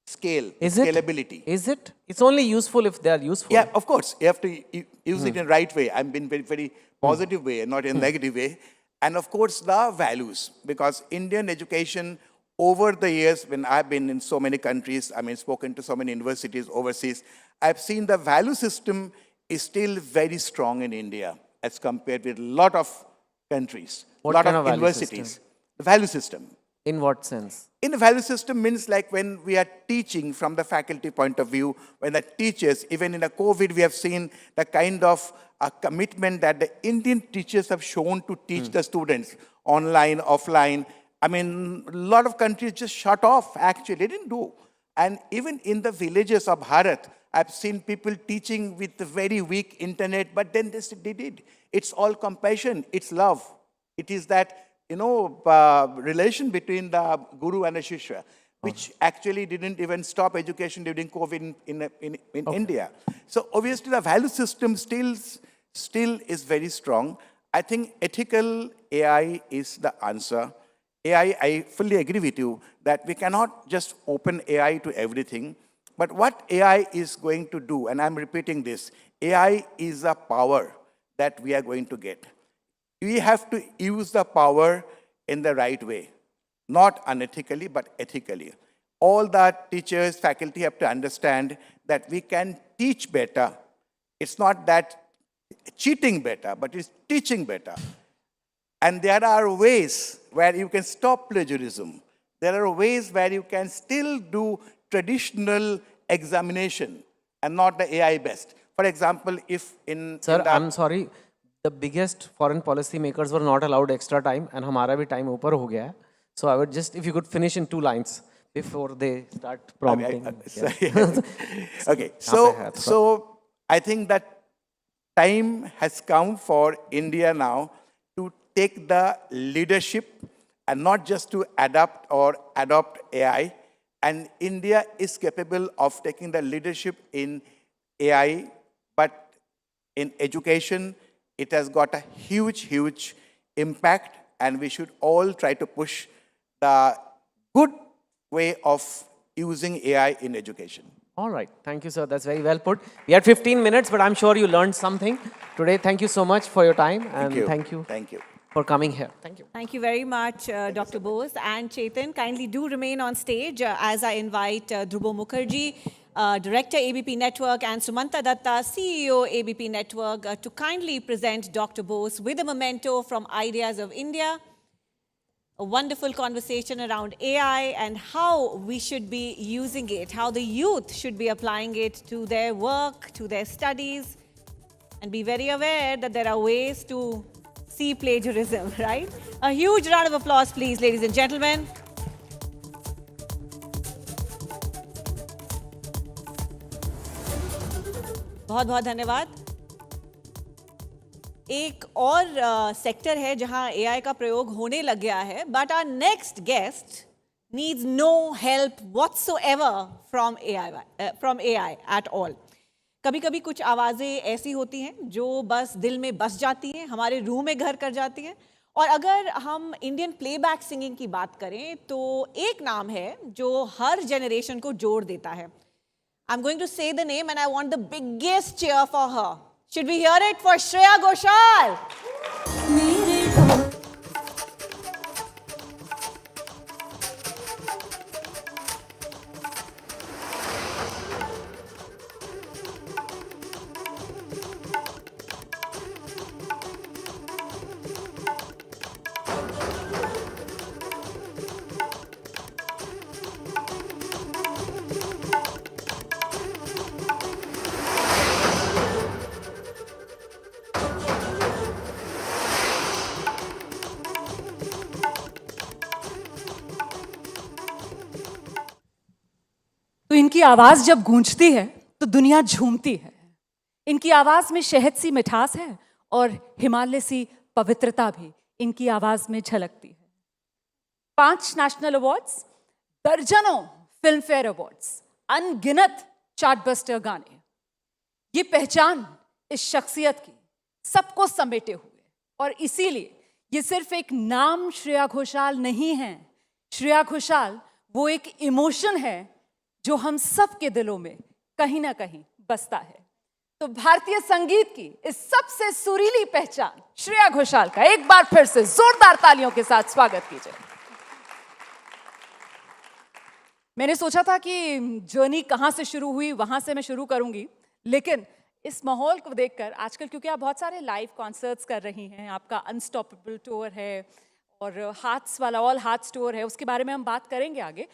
Scale, scalability. Is it? It's only useful if they are useful. Yeah, of course. You have to use it in the right way. I'm in very, very positive way and not in a negative way. And of course, the values. Because Indian education, over the years, when I've been in so many countries, I mean, spoken to so many universities overseas, I've seen the value system is still very strong in India as compared with a lot of countries, a lot of universities. The value system. In what sense? In the value system means like when we are teaching from the faculty point of view, when the teachers, even in the COVID, we have seen the kind of commitment that the Indian teachers have shown to teach the students online, offline. I mean, a lot of countries just shut off, actually. They didn't do. And even in the villages of Bharat, I've seen people teaching with a very weak internet, but then they did. It's all compassion. It's love. It is that, you know, relation between the guru and the shishya, which actually didn't even stop education during COVID in India. So obviously the value system still is very strong. I think ethical AI is the answer. AI, I fully agree with you that we cannot just open AI to everything. But what AI is going to do, and I'm repeating this, AI is a power that we are going to get. We have to use the power in the right way, not unethically, but ethically. All the teachers, faculty have to understand that we can teach better. It's not that cheating better, but it's teaching better. And there are ways where you can stop plagiarism. There are ways where you can still do traditional examination and not the AI best. For example, if Sir, I'm sorry. The biggest foreign policy makers were not allowed extra time, and hamara bhi time upar ho gaya hai. So I would just, if you could finish in 2 lines before they start prompting. Okay, so I think that time has come for India now to take the leadership and not just to adapt or adopt AI. And India is capable of taking the leadership in AI, but in education, it has got a huge, huge impact, and we should all try to push the good way of using AI in education. All right. Thank you, sir. That's very well put. We had 15 minutes, but I'm sure you learned something today. Thank you so much for your time. And Thank you. Thank you. Thank you. for coming here. Thank you. Thank you very much, Dr. Bose and Chetan. Kindly do remain on stage as I invite Dhruvo Mukherjee, Director ABP Network, and Sumanta Datta, CEO ABP Network, to kindly present Dr. Bose with a memento from Ideas of India. A wonderful conversation around AI and how we should be using it, how the youth should be applying it to their work, to their studies, and be very aware that there are ways to see plagiarism, right? A huge round of applause, please, ladies and gentlemen. बहुत बहुत धन्यवाद. एक और sector है जहां AI का प्रयोग होने लग गया है, but our next guest needs no help whatsoever from AI at all. कभी-कभी कुछ आवाज़ें ऐसी होती हैं जो बस दिल में बस जाती हैं, हमारे रूह में घर कर जाती हैं. और अगर हम इंडियन प्लेबैक सिंगिंग की बात करें तो एक नाम है जो हर जनरेशन को जोड़ देता है. I'm going to say the name and I want the biggest cheer for her. Should we hear it for Shreya Ghoshal? तो इनकी आवाज जब गूंजती है तो दुनिया झूमती है. इनकी आवाज में शहद सी मिठास है और हिमालय सी पवित्रता भी इनकी आवाज में झलकती है. 5 नेशनल अवार्ड्स, दर्जनों फिल्म फेयर अवार्ड्स, अनगिनत चार्टबस्टर गाने, ये पहचान इस शख्सियत की सबको समेटे हुए. और इसीलिए ये सिर्फ एक नाम श्रेया घोषाल नहीं है. श्रेया घोषाल वो एक इमोशन है जो हम सब के दिलों में कहीं ना कहीं बसता है. तो भारतीय संगीत की इस सबसे सुरीली पहचान श्रेया घोषाल का एक बार फिर से जोरदार तालियों के साथ स्वागत कीजिए. मैंने सोचा था कि जर्नी कहां से शुरू हुई वहां से मैं शुरू करूंगी, लेकिन इस माहौल को देखकर आजकल, क्योंकि आप बहुत सारे लाइव कॉन्सर्ट्स कर रही हैं, आपका अनस्टॉपेबल टूर है और हार्ट्स वाला ऑल हार्ट्स टूर है, उसके बारे में हम बात करेंगे आगे.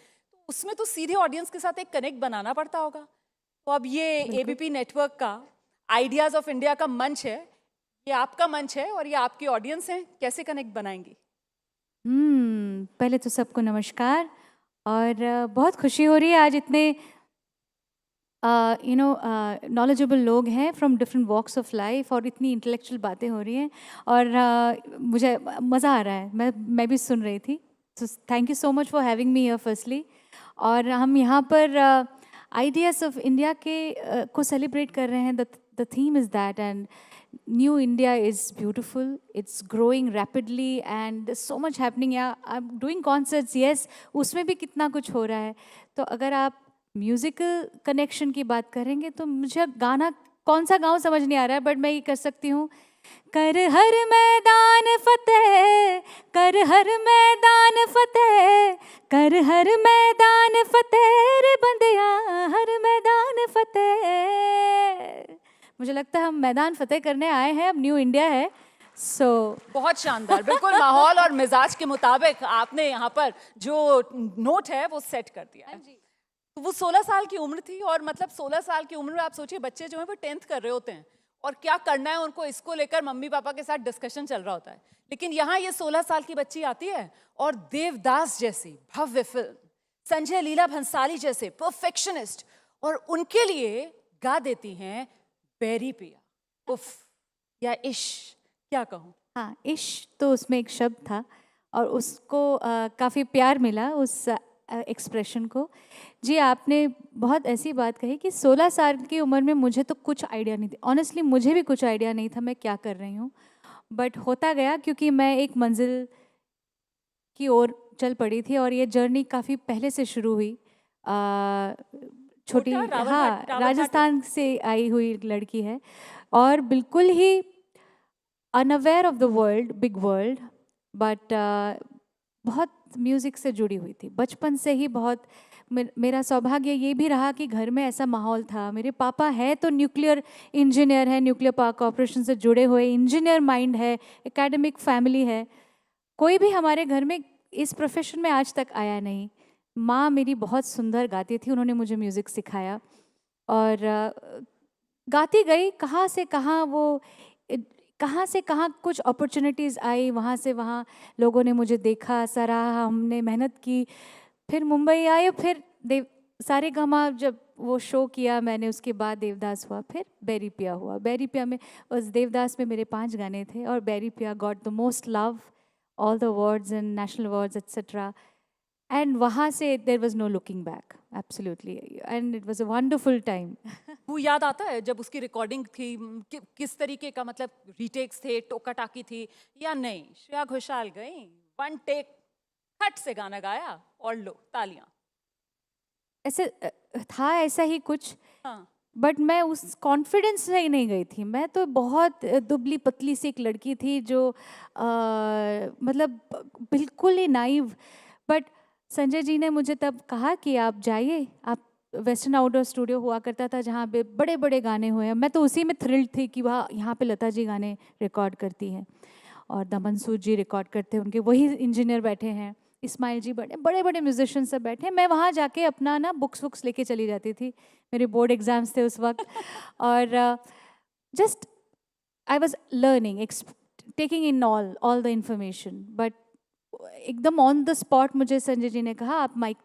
उसमें तो सीधे ऑडियंस के साथ एक कनेक्ट बनाना पड़ता होगा. तो अब ये एबीपी नेटवर्क का आइडियाज ऑफ इंडिया का मंच है, ये आपका मंच है और ये आपकी ऑडियंस है, कैसे कनेक्ट बनाएंगी? पहले तो सबको नमस्कार और बहुत खुशी हो रही है आज इतने नॉलेजेबल लोग हैं from different walks of life और इतनी इंटेलेक्चुअल बातें हो रही हैं और मुझे मज़ा आ रहा है. मैं भी सुन रही थी. तो thank you so much for having me here firstly. और हम यहाँ पर आइडियाज़ ऑफ इंडिया के को सेलिब्रेट कर रहे हैं. The theme is that and new India is beautiful, it's growing rapidly and so much happening. I am doing concerts, yes, उसमें भी कितना कुछ हो रहा है. तो अगर आप म्यूज़िकल कनेक्शन की बात करेंगे तो मुझे गाना कौन सा गाऊँ समझ नहीं आ रहा है, बट मैं ये कर सकती हूँ. कर हर मैदान फतेह, कर हर मैदान फतेह, कर हर मैदान फतेह रे बंदिया, हर मैदान फतेह. मुझे लगता है हम मैदान फतेह करने आए हैं, अब न्यू इंडिया है. बहुत शानदार, बिल्कुल माहौल और मिजाज के मुताबिक आपने यहाँ पर जो नोट है वो सेट कर दिया है. तो वो 16 साल की उम्र थी और मतलब 16 साल की उम्र में आप सोचिए बच्चे जो हैं वो 10th कर रहे होते हैं और क्या करना है उनको, इसको लेकर मम्मी पापा के साथ डिस्कशन चल रहा होता है. लेकिन यहाँ ये 16 साल की बच्ची आती है और देवदास जैसी भव्य फिल्म, संजय लीला भंसाली जैसे परफेक्शनिस्ट, और उनके लिए गा देती हैं बेरी पिया, उफ, या इश्क, क्या कहूँ. हाँ, इश्क तो उसमें एक शब्द था और उसको काफ़ी प्यार मिला उस एक्सप्रेशन को. जी, आपने बहुत ऐसी बात कही कि 16 साल की उम्र में मुझे तो कुछ आइडिया नहीं थी. ऑनेस्टली मुझे भी कुछ आइडिया नहीं था मैं क्या कर रही हूँ, बट होता गया क्योंकि मैं एक मंजिल की ओर चल पड़ी थी और ये जर्नी काफ़ी पहले से शुरू हुई. छोटी, हाँ, राजस्थान से आई हुई लड़की है और बिल्कुल ही unaware of the world, big world, but बहुत म्यूज़िक से जुड़ी हुई थी बचपन से ही। बहुत मेरा सौभाग्य ये भी रहा कि घर में ऐसा माहौल था। मेरे पापा है तो न्यूक्लियर इंजीनियर है, न्यूक्लियर पावर कॉर्पोरेशन से जुड़े हुए इंजीनियर माइंड है, एकेडमिक फैमिली है। कोई भी हमारे घर में इस प्रोफेशन में आज तक आया नहीं। माँ मेरी बहुत सुंदर गाती थी, उन्होंने मुझे म्यूज़िक सिखाया और गाती गई। कहाँ से कहाँ कुछ अपॉर्चुनिटीज़ आई, वहाँ से वहाँ लोगों ने मुझे देखा, सराहा, हमने मेहनत की। फिर मुंबई आए, फिर सारेगामा जब वो शो किया मैंने, उसके बाद देवदास हुआ, फिर बैरी पिया हुआ। बैरी पिया में, उस देवदास में मेरे 5 गाने थे और Bairi Piya got the most love, all the awards and national awards etcetera. And वहाँ से there was no looking back, absolutely, and it was a wonderful time. वो याद आता है जब उसकी रिकॉर्डिंग थी, किस तरीके का, मतलब रीटेक्स थे, टोका टाकी थी या नहीं? श्रेया घोषाल गई, 1 टेक खट से गाना गाया और लो तालियां। ऐसे था, ऐसा ही कुछ। हाँ। बट मैं उस कॉन्फिडेंस से ही नहीं गई थी। मैं तो बहुत दुबली पतली सी एक लड़की थी जो मतलब बिल्कुल ही नाइव। बट संजय जी ने मुझे तब कहा कि आप जाइए, आप वेस्टर्न आउटडोर स्टूडियो हुआ करता था जहाँ पे बड़े बड़े गाने हुए हैं। मैं तो उसी में थ्रिल्ड थी कि वहाँ यहाँ पे लता जी गाने रिकॉर्ड करती हैं और दमन सूद जी रिकॉर्ड करते हैं, उनके वही इंजीनियर बैठे हैं, इस्माइल जी, बड़े बड़े म्यूजिशियन सब बैठे हैं। मैं वहाँ जाके अपना ना बुक्स लेके चली जाती थी। मेरे बोर्ड एग्जाम्स थे उस वक्त और just I was learning, taking in all the information. But एकदम ऑन द स्पॉट मुझे संजय जी ने कहा आप माइक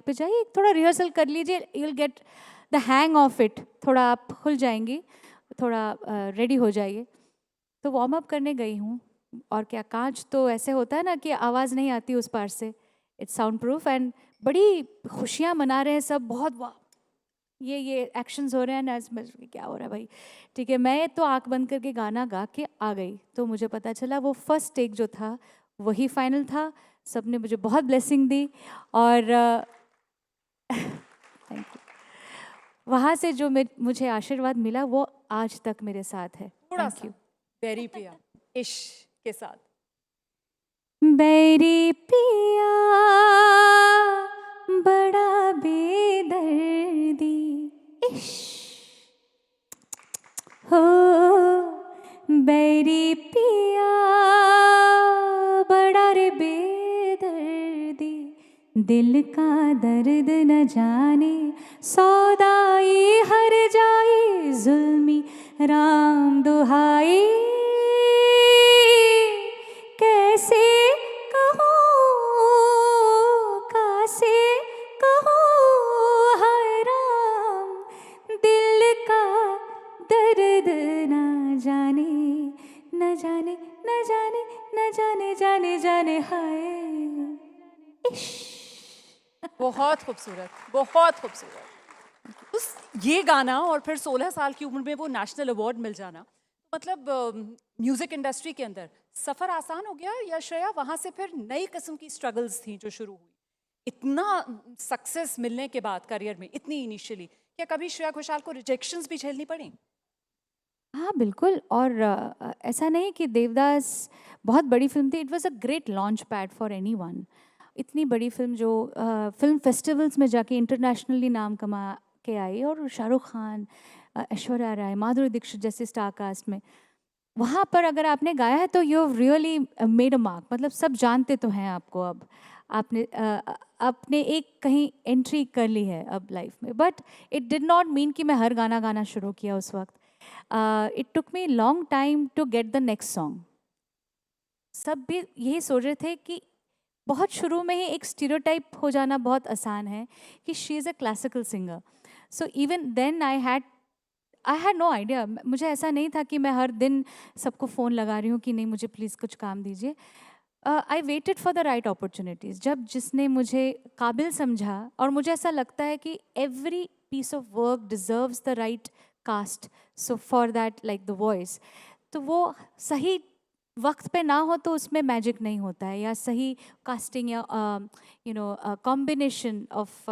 पे जाइए, थोड़ा रिहर्सल कर लीजिए, you will get the hang of it, थोड़ा आप खुल जाएंगी, थोड़ा रेडी हो जाइए। तो वार्म अप करने गई हूँ और क्या, कांच तो ऐसे होता है ना कि आवाज़ नहीं आती उस पार से, इट्स साउंड प्रूफ। एंड बड़ी खुशियाँ मना रहे हैं सब, बहुत वाह ये एक्शंस हो रहे हैं ना, क्या हो रहा है भाई, ठीक है। मैं तो आंख बंद करके गाना गा के आ गई। तो मुझे पता चला वो फर्स्ट टेक जो था वही फाइनल था। सबने मुझे बहुत ब्लेसिंग दी और थैंक यू। वहाँ से जो मुझे आशीर्वाद मिला वो आज तक मेरे साथ है। Thank you. बैरी पिया इश्क के साथ। बैरी पिया बड़ा बेदर्दी, हो बैरी पिया बड़ा रे बेदर्दी, दिल का दर्द न जाने, सौदाई हर जाए, जुल्मी राम दुहाई, कैसे कहूँ हाय राम, दिल का दर्द न जाने न जाने न जाने न जाने जाने जाने हाय। बहुत खूबसूरत, बहुत खूबसूरत। उस ये गाना और फिर 16 साल की उम्र में वो नेशनल अवार्ड मिल जाना, मतलब म्यूजिक इंडस्ट्री के अंदर सफ़र आसान हो गया या श्रेया वहाँ से फिर नई किस्म की स्ट्रगल्स थी जो शुरू हुई? इतना सक्सेस मिलने के बाद करियर में, इतनी इनिशियली, क्या कभी श्रेया घोषाल को रिजेक्शंस भी झेलनी पड़ी? हाँ बिल्कुल। और ऐसा नहीं कि देवदास बहुत बड़ी फिल्म थी, it was a great launch pad for anyone. इतनी बड़ी फिल्म जो फिल्म फेस्टिवल्स में जाके इंटरनेशनली नाम कमा के आई, और शाहरुख खान, ऐश्वर्या राय, माधुरी दीक्षित जैसे स्टार कास्ट में, वहाँ पर अगर आपने गाया है तो you have really made a mark. मतलब सब जानते तो हैं आपको, अब आपने एक कहीं एंट्री कर ली है अब लाइफ में। But it did not mean कि मैं हर गाना गाना शुरू किया उस वक्त। It took me long time to get the next song. सब भी यही सोच रहे थे कि बहुत शुरू में ही एक स्टीरियोटाइप हो जाना बहुत आसान है कि she is a classical singer. So even then I had no idea. मुझे ऐसा नहीं था कि मैं हर दिन सबको फ़ोन लगा रही हूँ कि नहीं मुझे प्लीज़ कुछ काम दीजिए। I waited for the right opportunities. जब जिसने मुझे काबिल समझा, और मुझे ऐसा लगता है कि every piece of work deserves the right cast, so for that like the voice, तो वो सही वक्त पे ना हो तो उसमें मैजिक नहीं होता है, या सही कास्टिंग या combination of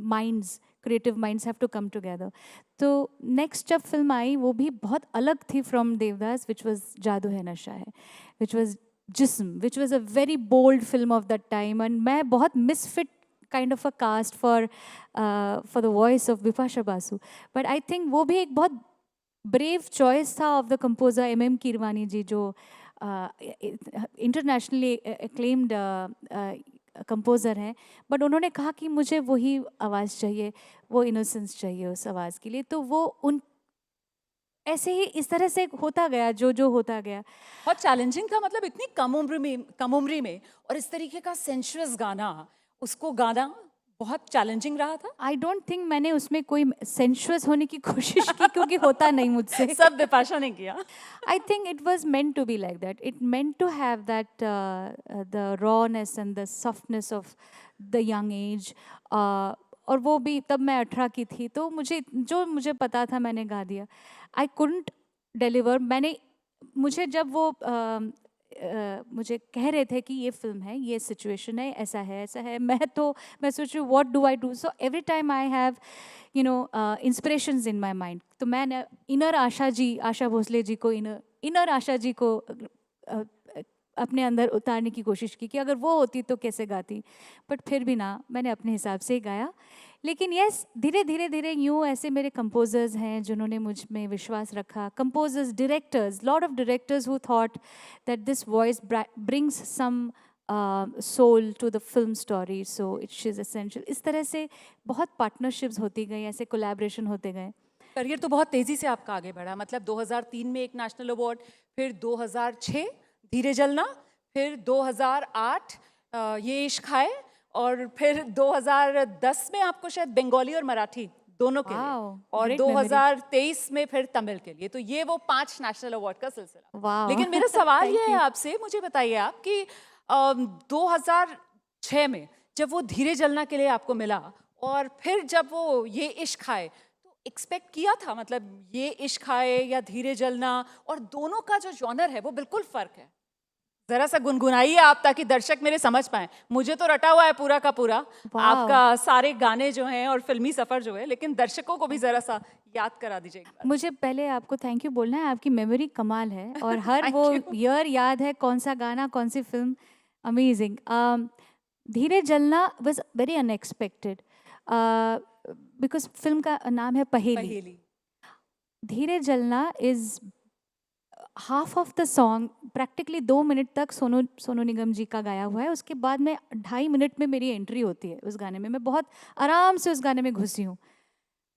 minds creative minds have to come together. तो next जब film आई वो भी बहुत अलग थी from देवदास, which was जादू है नशा है, which was जिस्म, which was a very bold film of that time, and मैं बहुत misfit kind of a cast for the voice of Bipasha Basu. But I think वो भी एक बहुत brave choice था of the composer M.M. Kirwani जी, जो internationally acclaimed composer हैं, but उन्होंने कहा कि मुझे वही आवाज़ चाहिए, वो इनोसेंस चाहिए उस आवाज़ के लिए, तो वो उन ऐसे ही इस तरह से होता गया जो होता गया। बहुत चैलेंजिंग था, मतलब इतनी कम उम्र में और इस तरीके का सेंशुअस गाना, उसको गाना बहुत चैलेंजिंग रहा था। आई डोंट थिंक मैंने उसमें कोई सेंशुअस होने की कोशिश की, क्योंकि होता नहीं मुझसे। सब बिपाशा ने किया। I think it was meant to be like that, it meant to have that the rawness and the softness of the young age, और वो भी तब मैं 18 की थी, तो मुझे पता था मैंने गा दिया। I couldn't deliver. मुझे जब वो मुझे कह रहे थे कि ये फिल्म है, ये सिचुएशन है, ऐसा है, मैं सोच रही हूँ what do I do. So every time I have inspirations in my mind. तो मैंने इनर आशा भोसले जी को इनर आशा जी को अपने अंदर उतारने की कोशिश की कि अगर वो होती तो कैसे गाती, बट फिर भी ना, मैंने अपने हिसाब से ही गाया। लेकिन यस, धीरे यूँ ऐसे मेरे कंपोजर्स हैं जिन्होंने मुझ में विश्वास रखा, composers, directors, lot of directors who thought that this voice brings some soul to the film story, so it's is essential. इस तरह से बहुत पार्टनरशिप्स होती गई, ऐसे कोलैबोरेशन होते गए। करियर तो बहुत तेज़ी से आपका आगे बढ़ा, मतलब 2003 में एक नेशनल अवार्ड, फिर 2006 धीरे जलना, फिर 2008 ये इश्क है, और फिर 2010 में आपको शायद बंगाली और मराठी दोनों के लिए, और 2023 में फिर तमिल के लिए। तो ये वो 5 नेशनल अवार्ड का सिलसिला। लेकिन मेरा सवाल ये है आपसे, मुझे बताइए आप कि 2006 में जब वो धीरे जलना के लिए आपको मिला, और फिर जब वो ये इश्क है, तो एक्सपेक्ट किया था, मतलब ये इश्क है या धीरे जलना, और दोनों का जो जॉनर है वो बिल्कुल फर्क है। जरा सा गुनगुनाइए आप, ताकि दर्शक मेरे समझ पाए। मुझे तो रटा हुआ है पूरा का पूरा आपका सारे गाने जो हैं और फिल्मी सफर जो है, लेकिन दर्शकों को भी जरा सा याद करा दीजिए। मुझे पहले आपको थैंक यू बोलना है, आपकी मेमोरी कमाल है, और हर वो ईयर याद है, कौन सा गाना, कौन सी फिल्म, अमेजिंग। धीरे जलना was very unexpected, because film का नाम है पहेली। धीरे जलना is half of the song, practically 2 minute तक सोनू निगम जी का गाया हुआ है। उसके बाद में 2.5 मिनट में मेरी एंट्री होती है उस गाने में। मैं बहुत आराम से उस गाने में घुसी हूँ।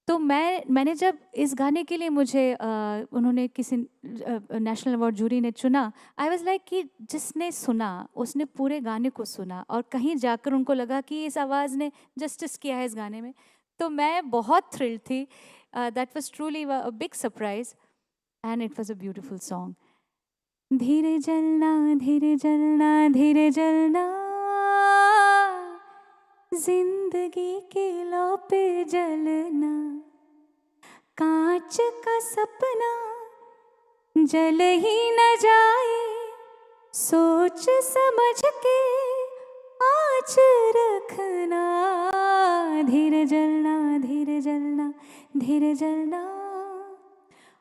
तो मैंने जब इस गाने के लिए मुझे उन्होंने किसी नेशनल अवार्ड जूरी ने चुना, आई वाज लाइक कि जिसने सुना उसने पूरे गाने को सुना, और कहीं जाकर उनको लगा कि इस आवाज़ ने जस्टिस किया है इस गाने में। तो मैं बहुत थ्रिल्ड थी। That was truly a big surprise, and it was a beautiful song. धीरे जलना, धीरे जलना, धीरे जलना, जिंदगी के लौ पे जलना, कांच का सपना जल ही न जाए, सोच समझ के आँच रखना, धीरे जलना, धीरे जलना, धीरे जलना।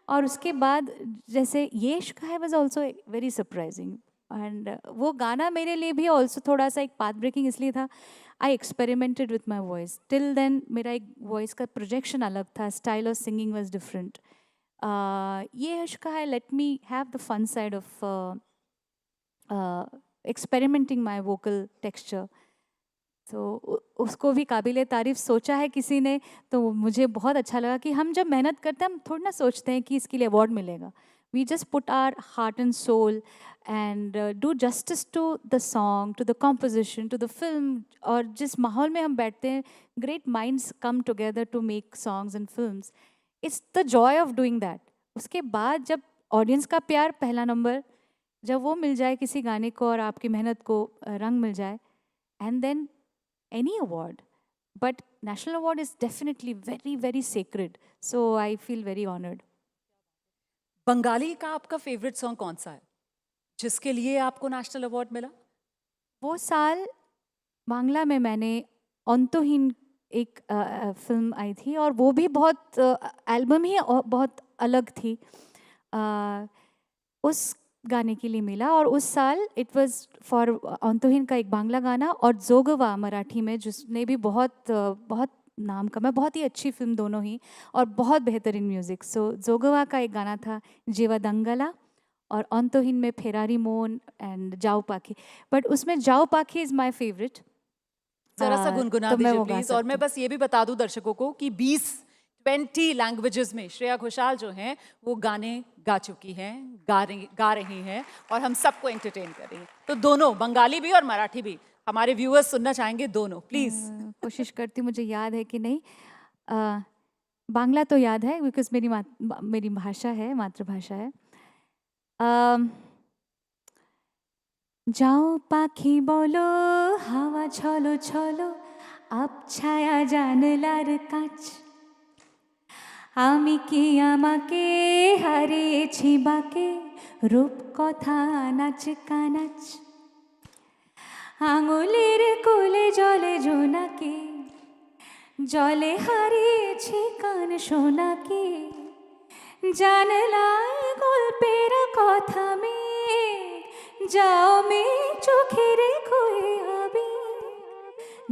और उसके बाद जैसे ये इश्क है was also very surprising, and वो गाना मेरे लिए भी ऑल्सो थोड़ा सा एक पाथ ब्रेकिंग इसलिए था, I experimented with my voice. Till then मेरा एक वॉइस का प्रोजेक्शन अलग था, style of singing was different. ये इश्क है let me have the fun side of experimenting my vocal texture. तो उसको भी काबिल तारीफ़ सोचा है किसी ने, तो मुझे बहुत अच्छा लगा कि हम जब मेहनत करते हैं हम थोड़ा ना सोचते हैं कि इसके लिए अवार्ड मिलेगा। We just put our heart and soul and do justice to the song, to the composition, to the film. और जिस माहौल में हम बैठते हैं, great minds come together to make songs and films. It's the joy of doing that. उसके बाद जब ऑडियंस का प्यार, पहला नंबर, जब वो मिल जाए किसी गाने को और आपकी मेहनत को रंग मिल जाए, and then any award, but national award is definitely very very sacred, so I feel very honored. Bengali का आपका फेवरेट सॉन्ग कौन सा है जिसके लिए आपको नेशनल अवार्ड मिला? वो साल बांग्ला में मैंने अंतहीन एक फिल्म आई थी और वो भी बहुत एल्बम ही बहुत अलग थी, उस गाने के लिए मिला। और उस साल इट वाज फॉर अंतहीन का एक बांग्ला गाना और जोगवा मराठी में, जिसने भी बहुत नाम कमाया, बहुत ही अच्छी फिल्म दोनों ही और बहुत बेहतरीन म्यूज़िक। सो जोगवा का एक गाना था जीवा दंगला और अंतहीन में फेरारी मोन एंड जाओ पाखी, बट उसमें जाओ पाखी इज़ माई फेवरेट। जरा सा गुनगुना तो मैं दीजिए वो गा प्लीज। और मैं बस ये भी बता दूं दर्शकों को कि 20 लैंग्वेजेस में श्रेया घोषाल जो हैं वो गाने गा चुकी हैं, गा रही हैं और हम सबको एंटरटेन कर रही हैं। तो दोनों, बंगाली भी और मराठी भी, हमारे व्यूअर्स सुनना चाहेंगे दोनों, प्लीज। कोशिश करती हूँ, मुझे याद है कि नहीं। बांग्ला तो याद है बिकॉज मेरी भाषा है, मातृभाषा है। যাও পাখি বলো হাওয়া ছলো ছলো আবছায়া জানলার কাছ, আমি কি আমাকে হারিয়েছি বাকে রূপকথা নাচ কানাচ, আঙুলের কোলে জলে জোনাকে জলে হারিয়েছি কান শোনাকে, জানলায় গল্পের কথা যাও মে চোখে রেখো আবি,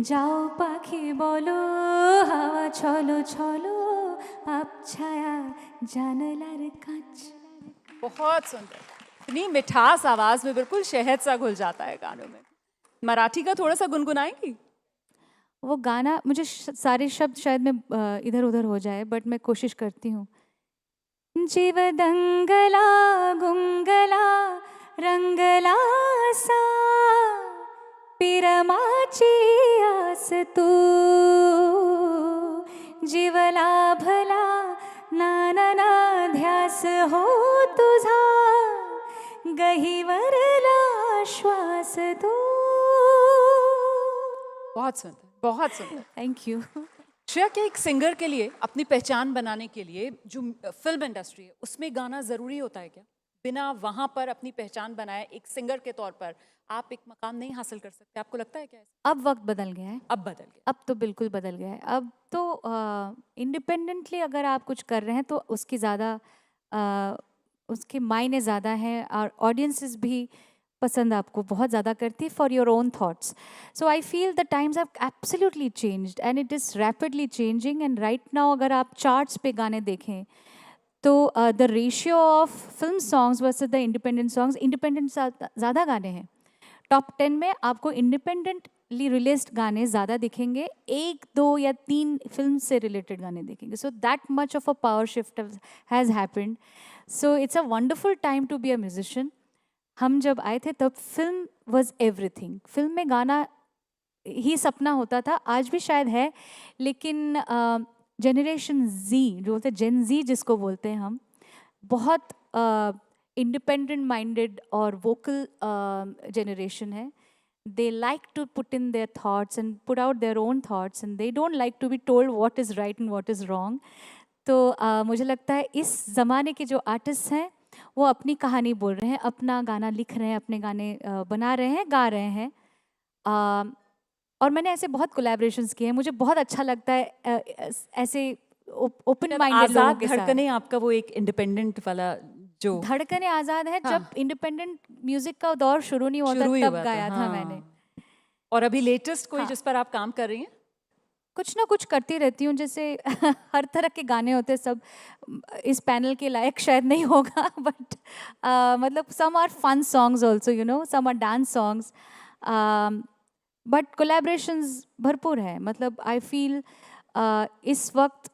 যাও পাখি বলো হাওয়া ছলো ছলো আবছায়া জানলার কাছ। बहुत सुंदर, इतनी मिठास आवाज में, बिल्कुल शहद सा घुल जाता है गानों में। मराठी का थोड़ा सा गुनगुनाएंगी? वो गाना मुझे सारे शब्द शायद में इधर उधर हो जाए, बट मैं कोशिश करती हूँ। जीव दंगला गुंगला रंगला सा पिरमाची आस तू, जीवला भला नाना ध्यास हो तुझा, गहीवरला श्वास तू। बहुत सुंदर, बहुत सुंदर। Thank you. श्रेया के एक सिंगर के लिए अपनी पहचान बनाने के लिए जो फिल्म इंडस्ट्री है उसमें गाना जरूरी होता है क्या? बिना वहां पर अपनी पहचान बनाए एक सिंगर के तौर पर आप एक मकाम नहीं हासिल कर सकते, आपको लगता है क्या? अब वक्त बदल गया है। अब बदल गया, अब तो बिल्कुल बदल गया है। अब तो इंडिपेंडेंटली अगर आप कुछ कर रहे हैं तो उसकी ज़्यादा उसके मायने ज़्यादा हैं और ऑडियंसेस भी पसंद आपको बहुत ज़्यादा करती है for your own thoughts. So I feel the times have absolutely changed and it is rapidly changing. And right now अगर आप चार्ट्स पे गाने देखें तो the ratio of film songs versus the independent songs, independent ज़्यादा गाने हैं। Top 10 में आपको इंडिपेंडेंटली रिलीज्ड गाने ज़्यादा दिखेंगे, 1, 2 या 3 फिल्म से रिलेटेड गाने देखेंगे। So that much of a power shift has happened. So it's a wonderful time to be a musician. हम जब आए थे तब फिल्म वॉज एवरीथिंग, फिल्म में गाना ही सपना होता था, आज भी शायद है, लेकिन जनरेशन जी जो बोलते हैं, जेन जी जिसको बोलते हैं हम, बहुत इंडिपेंडेंट माइंडेड और वोकल जनरेशन है। They like to put in their thoughts and put out their own thoughts and they don't like to be told what is right and what is wrong. तो मुझे लगता है इस ज़माने के जो आर्टिस्ट हैं वो अपनी कहानी बोल रहे हैं, अपना गाना लिख रहे हैं, अपने गाने बना रहे हैं, गा रहे हैं। और मैंने ऐसे बहुत कोलैबोरेशंस किए हैं, मुझे बहुत अच्छा लगता है ऐसे ओपन माइंडेड लोगों के साथ। धड़कने आपका वो एक इंडिपेंडेंट वाला जो धड़कने आज़ाद है, जब इंडिपेंडेंट म्यूजिक का दौर शुरू नहीं होता तब गाया था मैंने। और अभी लेटेस्ट कोई जिस पर आप काम कर रही हैं? कुछ ना कुछ करती रहती हूँ, जैसे हर तरह के गाने होते हैं, सब इस पैनल के लायक शायद नहीं होगा, बट मतलब some are fun songs also, you know, some are dance songs, but collaborations भरपूर है। मतलब आई फील इस वक्त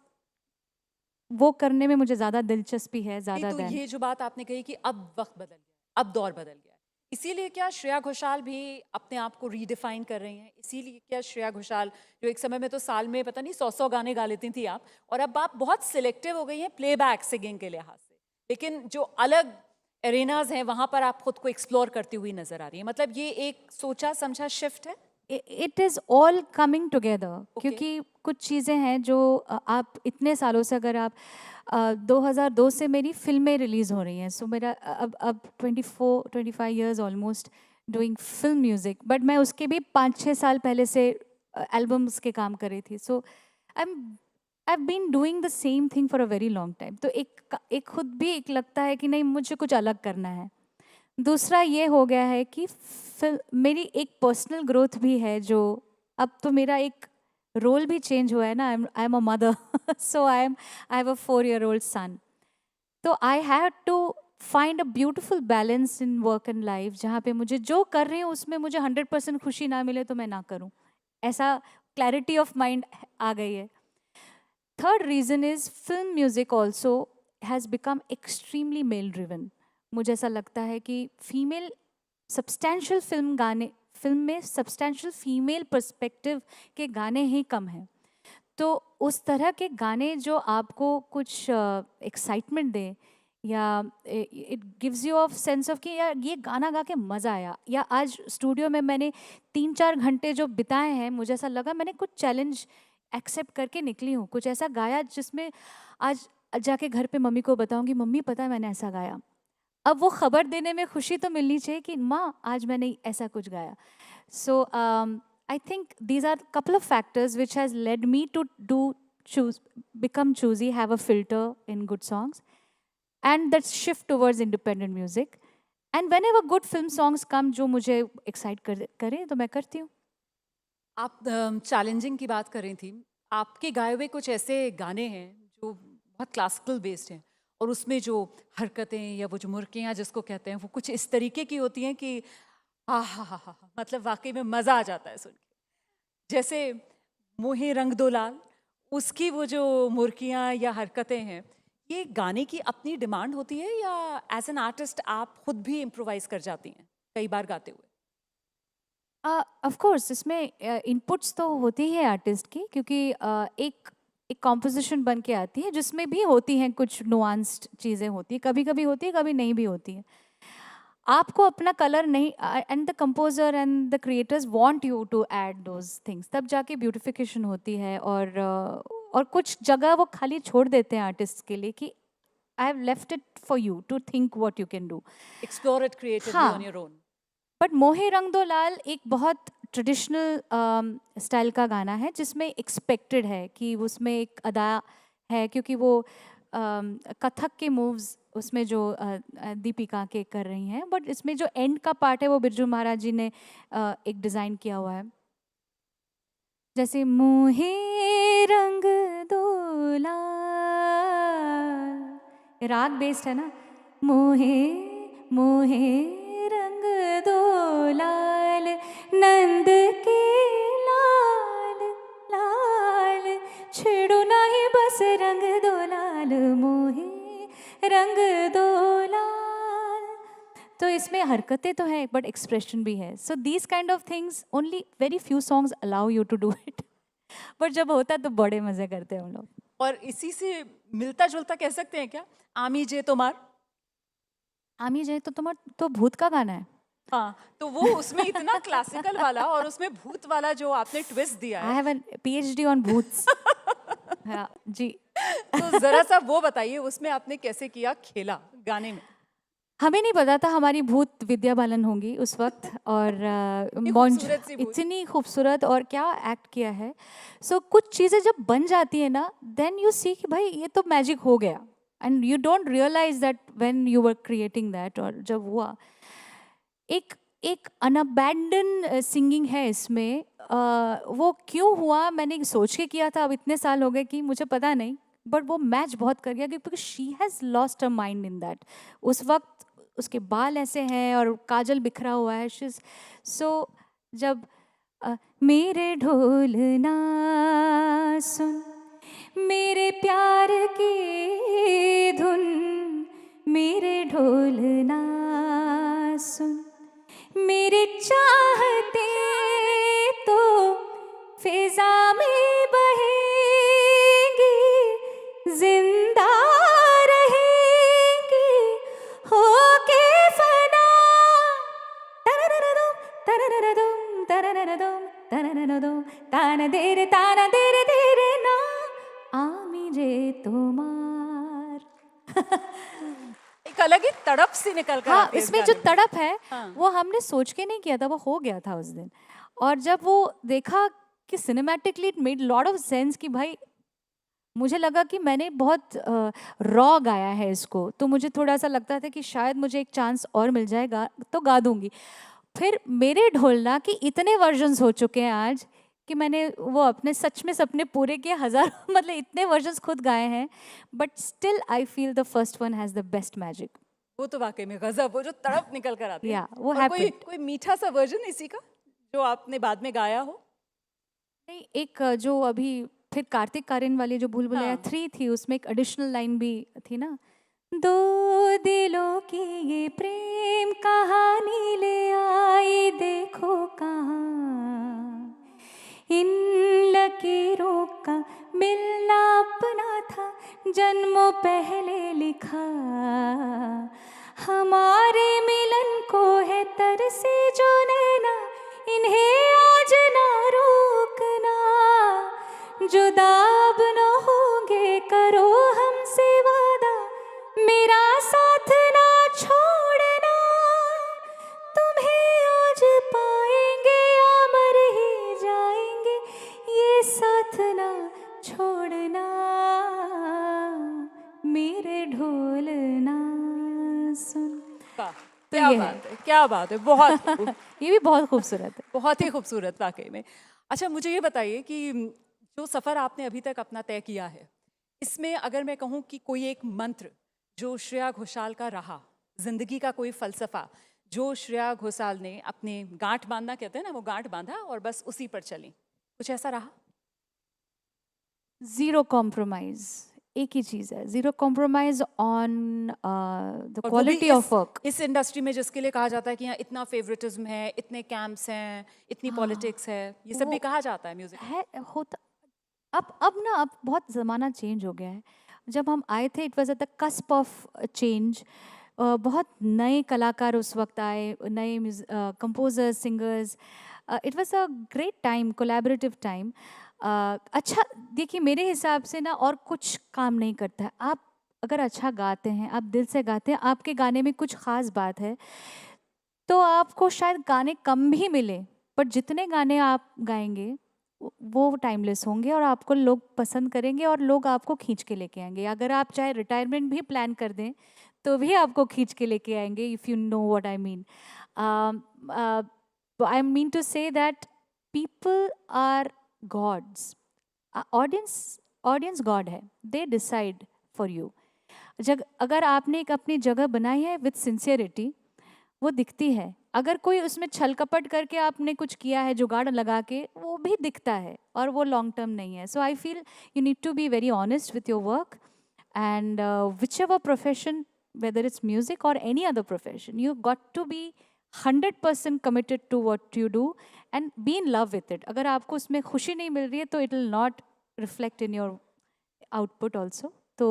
वो करने में मुझे ज़्यादा दिलचस्पी है, ज़्यादा। तो ये जो बात आपने कही कि अब वक्त बदल गया, अब दौर बदल गया, इसीलिए क्या श्रेया घोषाल भी अपने आप को रीडिफाइन कर रही हैं? इसीलिए क्या श्रेया घोषाल जो एक समय में तो साल में पता नहीं 100 गाने गा लेती थी आप, और अब आप बहुत सिलेक्टिव हो गई हैं प्लेबैक सिंगिंग के लिहाज से, लेकिन जो अलग एरेनाज हैं वहाँ पर आप खुद को एक्सप्लोर करती हुई नजर आ रही हैं। मतलब ये एक सोचा समझा शिफ्ट है? It is all coming together, क्योंकि कुछ चीज़ें हैं जो आप इतने सालों से, अगर आप 2002 से मेरी फिल्में रिलीज़ हो रही हैं, सो मेरा अब 24-25 years almost doing film music, but मैं उसके भी 5-6 साल पहले से एल्बम्स के काम कर रही थी. सो I've been doing the same thing for a very long time. तो एक खुद भी एक लगता है कि नहीं मुझे कुछ अलग करना है. दूसरा ये हो गया है कि मेरी एक पर्सनल ग्रोथ भी है जो अब तो मेरा एक रोल भी चेंज हुआ है ना. I am a mother. So I have a 4-year-old son. तो I have to find a beautiful balance in work and life जहाँ पे मुझे जो कर रही हूँ उसमें मुझे 100% खुशी ना मिले तो मैं ना करूँ. ऐसा क्लैरिटी ऑफ माइंड आ गई है. Third reason is film music also has become extremely male driven. मुझे ऐसा लगता है कि फीमेल सब्सटैंशियल फिल्म में सब्सटैंशियल फीमेल पर्सपेक्टिव के गाने ही कम हैं. तो उस तरह के गाने जो आपको कुछ एक्साइटमेंट दें या it gives you of sense of कि यार ये गाना गा के मज़ा आया, या आज स्टूडियो में मैंने 3-4 घंटे जो बिताए हैं मुझे ऐसा लगा मैंने कुछ चैलेंज एक्सेप्ट करके निकली हूँ. कुछ ऐसा गाया जिसमें आज जाके घर पे मम्मी को बताऊंगी मम्मी पता है मैंने ऐसा गाया. अब वो खबर देने में खुशी तो मिलनी चाहिए कि माँ आज मैंने ऐसा कुछ गाया. So I think these are couple of factors which has led me to become choosy, have a filter in good songs, and that shift towards independent music. And whenever good film songs come जो मुझे excite करे तो मैं करती हूँ. आप challenging की बात कर रही थी. आपके गाए हुए कुछ ऐसे गाने हैं जो बहुत क्लासिकल बेस्ड हैं और उसमें जो हरकतें या वो जो मुर्कियाँ जिसको कहते हैं वो कुछ इस तरीके की होती हैं कि हा मतलब वाकई में मज़ा आ जाता है सुन के. जैसे मोहे रंग दो लाल, उसकी वो जो मुर्कियाँ या हरकतें हैं, ये गाने की अपनी डिमांड होती है या एज एन आर्टिस्ट आप खुद भी इम्प्रोवाइज कर जाती हैं कई बार गाते हुए? ऑफ कोर्स इसमें इनपुट्स तो होती है आर्टिस्ट की, क्योंकि एक कॉम्पोजिशन बन के आती है जिसमें भी होती हैं कुछ नुआंस्ड चीज़ें होती हैं, कभी कभी होती है कभी नहीं भी होती है. आपको अपना कलर नहीं, and the composer and the creators want you to add those things, तब जाके ब्यूटिफिकेशन होती है. और कुछ जगह वो खाली छोड़ देते हैं आर्टिस्ट के लिए कि I have left it for you to think what you can do, explore it creatively on your own. But मोहे रंग दो लाल एक बहुत ट्रेडिशनल स्टाइल का गाना है जिसमें एक्सपेक्टेड है कि उसमें एक अदा है, क्योंकि वो कथक के मूव्स उसमें जो दीपिका के कर रही हैं, बट इसमें जो एंड का पार्ट है वो बिरजू महाराज जी ने एक डिज़ाइन किया हुआ है. जैसे मोहे रंग दो लाल, राग बेस्ड है ना. मोहे रंग दो लाल, नंद के लाल लाल, छेड़ो नहीं बस रंग दो लाल, मोहे रंग दो लाल. तो इसमें हरकतें तो हैं बट एक्सप्रेशन भी है. So these kind of things only very few songs allow you to do it, but जब होता है तो बड़े मजे करते हैं हम लोग. और इसी से मिलता जुलता कह सकते हैं क्या आमी जे तुम्हार? आमी जे तो तुम्हार तो भूत का गाना है. हाँ, तो वो उसमें इतना क्लासिकल वाला और उसमें भूत वाला जो आपने ट्विस्ट दिया है. I have an PhD on bhoots. हाँ जी. तो जरा सा वो बताइए उसमें आपने कैसे किया खेला गाने में? हमें नहीं पता था हमारी भूत विद्या बालन होंगी उस वक्त, और इतनी खूबसूरत और क्या एक्ट किया है. सो कुछ चीज़ें जब बन जाती है ना, देन यू सी कि भाई ये तो मैजिक हो गया, and you don't realise that when you were creating that. और जब हुआ एक अनअबैंडन सिंगिंग है इसमें. वो क्यों हुआ मैंने सोच के किया था, अब इतने साल हो गए कि मुझे पता नहीं, बट वो मैच बहुत कर गया क्योंकि she has lost a mind in that. उस वक्त उसके बाल ऐसे हैं और काजल बिखरा हुआ है. शी सो जब मेरे ढोल ना सुन, मेरे प्यार की धुन, मेरे ढोल ना सुन, मेरे चाहते तो फिजा में बहेंगी, जिंदा रहेंगी होके फना. तरररदुम तरररदुम तरररदुम ताना देरे देरे ना, आमी जे तुम्हार. एक अलग ही तड़प सी निकल कर हाँ, इसमें जो तड़प है वो हमने सोच के नहीं किया था, वो हो गया था उस दिन. और जब वो देखा कि cinematically it made lot of sense कि भाई मुझे लगा कि मैंने बहुत रॉ गाया है इसको, तो मुझे थोड़ा सा लगता था कि शायद मुझे एक चांस और मिल जाएगा तो गा दूंगी। फिर मेरे ढोलना कि इतने वर्जन्स हो चुके हैं आज कि मैंने वो अपने सच में सपने पूरे किए, हजार मतलब इतने वर्जन्स खुद गाए हैं, but still I feel the first one has the best magic. वो तो वाकई में गजब, वो जो तड़प निकल कर आती है। Yeah, वो और कोई happened. कोई मीठा सा वर्जन इसी का जो आपने बाद में गाया हो? नहीं, एक जो अभी फिर कार्तिक आर्यन वाली जो भूल भुलैया 3 थी, उसमें एक एडिशनल लाइन भी थी ना, दो दिलों की ये प्रेम कहानी ले आई देखो कहाँ, इन लकीरों का मिलना अपना था जन्मों पहले लिखा, हमारे मिलन को है तरसे जो नैना इन्हें आज ना रोकना, जुदा अब न होंगे करो हमसे वादा, मेरा साथ ना छोड़ना, तुम्हें आज पाएंगे या मर ही जाएंगे, ये साथ ना छोड़ना, मेरे ढोल ना सुन। तो क्या ये बात है, क्या बात है, बहुत ये भी बहुत खूबसूरत है, बहुत ही खूबसूरत वाकई में। अच्छा, मुझे ये बताइए कि जो सफ़र आपने अभी तक अपना तय किया है, इसमें अगर मैं कहूँ कि कोई एक मंत्र जो श्रेया घोषाल का रहा, जिंदगी का कोई फलसफा जो श्रेया घोषाल ने अपने गांठ बांधना कहते हैं ना, वो गांठ बांधा और बस उसी पर चली, कुछ ऐसा रहा? जीरो कॉम्प्रोमाइज, एक ही चीज़ है, जीरो कॉम्प्रोमाइज ऑन द और वो भी क्वालिटी ऑफ वर्क। इस इंडस्ट्री में जिसके लिए कहा जाता है कि यहाँ इतना फेवरेटिज्म है, इतने कैंप्स हैं, इतनी पॉलिटिक्स है, ये सब भी कहा जाता है म्यूजिक है होता। अब ना, अब बहुत ज़माना चेंज हो गया है। जब हम आए थे it was at the cusp of change, बहुत नए कलाकार उस वक्त आए, नए composers, singers, it was a great time, collaborative time. अच्छा देखिए, मेरे हिसाब से ना और कुछ काम नहीं करता है। आप अगर अच्छा गाते हैं, आप दिल से गाते हैं, आपके गाने में कुछ ख़ास बात है, तो आपको शायद गाने कम भी मिले, पर जितने गाने आप गाएंगे वो टाइमलेस होंगे और आपको लोग पसंद करेंगे और लोग आपको खींच के लेके आएंगे। अगर आप चाहे रिटायरमेंट भी प्लान कर दें तो भी आपको खींच के लेके आएंगे, if you know what I mean. I mean to say that people are gods, audience god है, दे डिसाइड फॉर यू। अगर आपने एक अपनी जगह बनाई है विथ सिंसियरिटी, वो दिखती है। अगर कोई उसमें छल कपट करके आपने कुछ किया है जुगाड़ लगा के, वो भी दिखता है और वो लॉन्ग टर्म नहीं है। So I feel you need to be very honest with your work, and whichever profession, whether it's music or any other profession, you've got to be 100% committed to what you do and be in love with it. अगर आपको उसमें खुशी नहीं मिल रही है तो it will not reflect in your output also. तो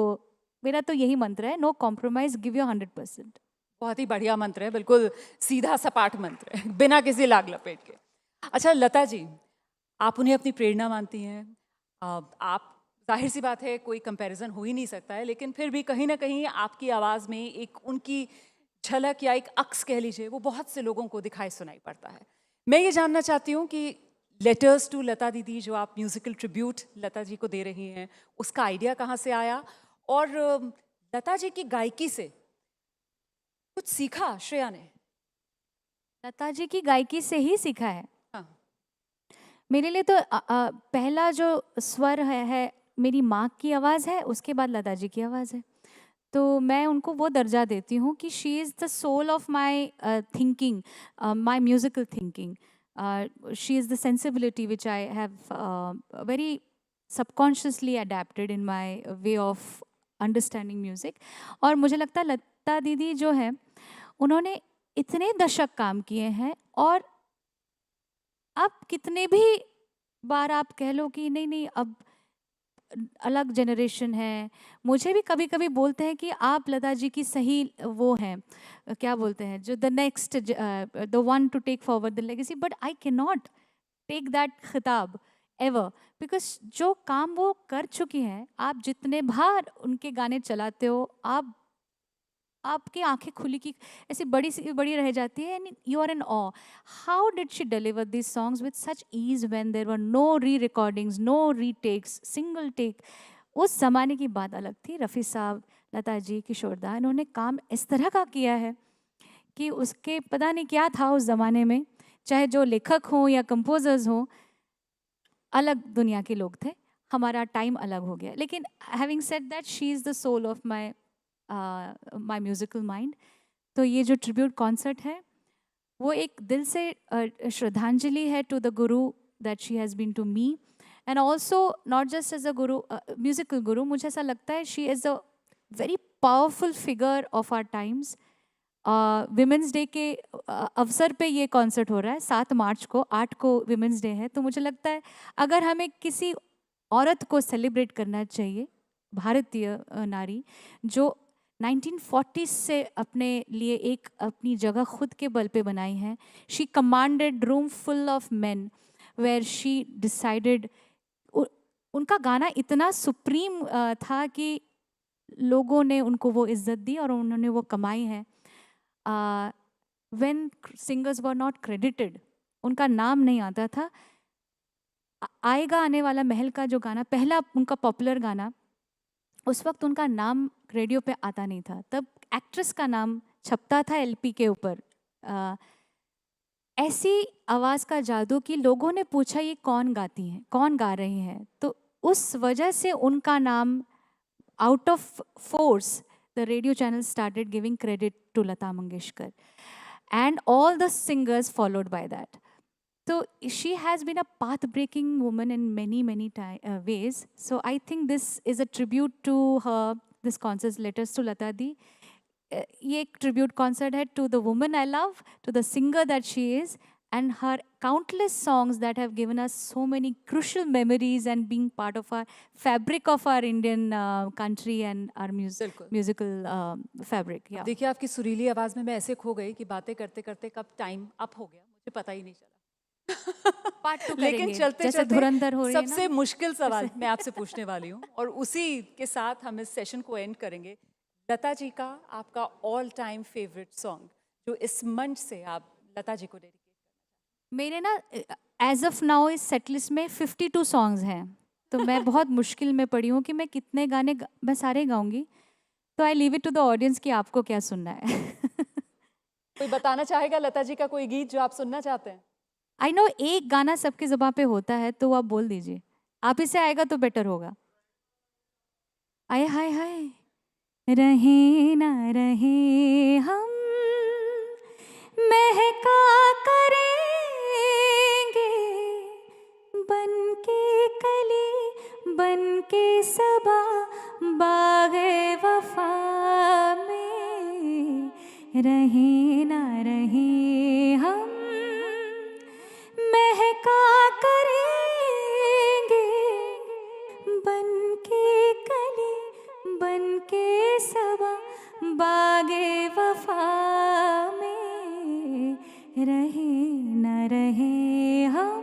मेरा तो यही मंत्र है, no compromise, give your 100%. बहुत ही बढ़िया मंत्र है, बिल्कुल सीधा सपाट मंत्र है, बिना किसी लाग लपेट के। अच्छा लता जी, आप उन्हें अपनी प्रेरणा मानती हैं, आप जाहिर सी बात है कोई कंपैरिजन हो ही नहीं सकता है, लेकिन फिर भी कहीं ना कहीं आपकी आवाज़ में एक उनकी झलक या एक अक्स कह लीजिए, वो बहुत से लोगों को दिखाई सुनाई पड़ता है। मैं ये जानना चाहती हूँ कि लेटर्स टू लता दीदी जो आप म्यूजिकल ट्रिब्यूट लता जी को दे रही हैं, उसका आइडिया कहाँ से आया, और लता जी की गायकी से कुछ सीखा श्रेया ने? लता जी की गायकी से ही सीखा है। हाँ। मेरे लिए तो पहला जो स्वर है मेरी माँ की आवाज़ है, उसके बाद लता जी की आवाज़ है। तो मैं उनको वो दर्जा देती हूँ कि she is the soul of my thinking, my musical thinking. She is the sensibility which I have very subconsciously adapted in my way of understanding music. और मुझे लगता है लता दीदी जो है, उन्होंने इतने दशक काम किए हैं, और अब कितने भी बार आप कह लो कि नहीं नहीं अब अलग जनरेशन है, मुझे भी कभी कभी बोलते हैं कि आप लता जी की सही वो हैं, क्या बोलते हैं, जो the next, the one to take forward the legacy, but I can not take that खिताब एवर, बिकॉज जो काम वो कर चुकी हैं, आप जितने बार उनके गाने चलाते हो, आप आपकी आंखें खुली की ऐसी बड़ी सी बड़ी रह जाती है, and you are in awe. How did she deliver this songs with such ease when there were no re recordings, no retakes, single take. उस ज़माने की बात अलग थी. रफ़ी साहब, लता जी, किशोर दा, इन्होंने काम इस तरह का किया है कि उसके पता नहीं क्या था उस ज़माने में. चाहे जो लेखक हों या कंपोजर्स हों, अलग दुनिया के लोग थे. हमारा टाइम अलग हो गया. लेकिन having said that, she is the soul of my musical mind. तो ये जो ट्रिब्यूट कॉन्सर्ट है वो एक दिल से श्रद्धांजलि है to the guru that she has been to me. And also not just as a guru, musical guru, मुझे ऐसा लगता है she is a very powerful figure of our times. Women's day के अवसर पे ये कॉन्सर्ट हो रहा है 7 मार्च को. 8 को विमेंस डे है. तो मुझे लगता है अगर हमें किसी औरत को सेलिब्रेट करना चाहिए, भारतीय नारी जो 1940s से अपने लिए एक अपनी जगह खुद के बल पे बनाई है. She commanded room full of men where she decided. उनका गाना इतना सुप्रीम था कि लोगों ने उनको वो इज्जत दी और उन्होंने वो कमाई है. When singers were not credited, उनका नाम नहीं आता था. आएगा आने वाला महल का जो गाना, पहला उनका पॉपुलर गाना, उस वक्त उनका नाम रेडियो पे आता नहीं था. तब एक्ट्रेस का नाम छपता था एलपी के ऊपर. ऐसी आवाज़ का जादू कि लोगों ने पूछा ये कौन गाती हैं, कौन गा रही हैं. तो उस वजह से उनका नाम, out of force, the radio channel started giving credit to Lata Mangeshkar, and all the singers followed by that. So she has been a path-breaking woman in many ways. So I think this is a tribute to her. This concert, letters to Lata di. ये एक tribute concert है to the woman I love, to the singer that she is, and her countless songs that have given us so many crucial memories and being part of our fabric of our Indian country and our musical fabric. Yeah. देखिए आपकी सुरीली आवाज़ में मैं ऐसे खो गई कि बातें करते करते कब टाइम अप हो गया मुझे पता ही नहीं चला. पार्ट टू लेकिन करेंगे, चलते जैसे चलते धुरंधर हो रही है ना. सबसे मुश्किल सवाल मैं आपसे पूछने वाली हूँ और उसी के साथ हम इस सेशन को एंड करेंगे. लता जी का आपका ऑल टाइम फेवरेट सॉन्ग जो इस मंच से आप लता जी को डेडिकेट. मेरे ना एज ऑफ नाउ इस सेटलिस्ट में 52 सॉन्ग्स हैं. तो मैं बहुत मुश्किल में पड़ी हूँ कि मैं कितने गाने मैं सारे गाऊंगी. तो I leave it to the audience कि आपको क्या सुनना है. कोई बताना चाहेगा लता जी का कोई गीत जो आप सुनना चाहते हैं? आई नो एक गाना सबकी ज़ुबान पे होता है, तो आप बोल दीजिए. आप ही से आएगा तो बेटर होगा. आए हाय हाय, रहे ना रहे हम महका करेंगे बन के कली बन के सबा बागे वफा में. रहे ना रहे हम महका करेंगे बन के कली बन के सबा बागे वफा में. रहे न रहे हम.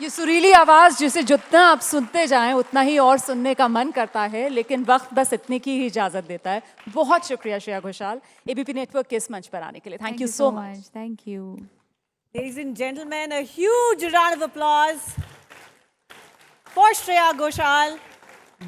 ये सुरीली आवाज़ जिसे जितना आप सुनते जाएं उतना ही और सुनने का मन करता है, लेकिन वक्त बस इतने की ही इजाज़त देता है. बहुत शुक्रिया श्रेया घोषाल एबीपी नेटवर्क के इस मंच पर आने के लिए. Thank you so much. Thank you. Ladies and gentlemen, a huge round of applause for Shreya Ghoshal.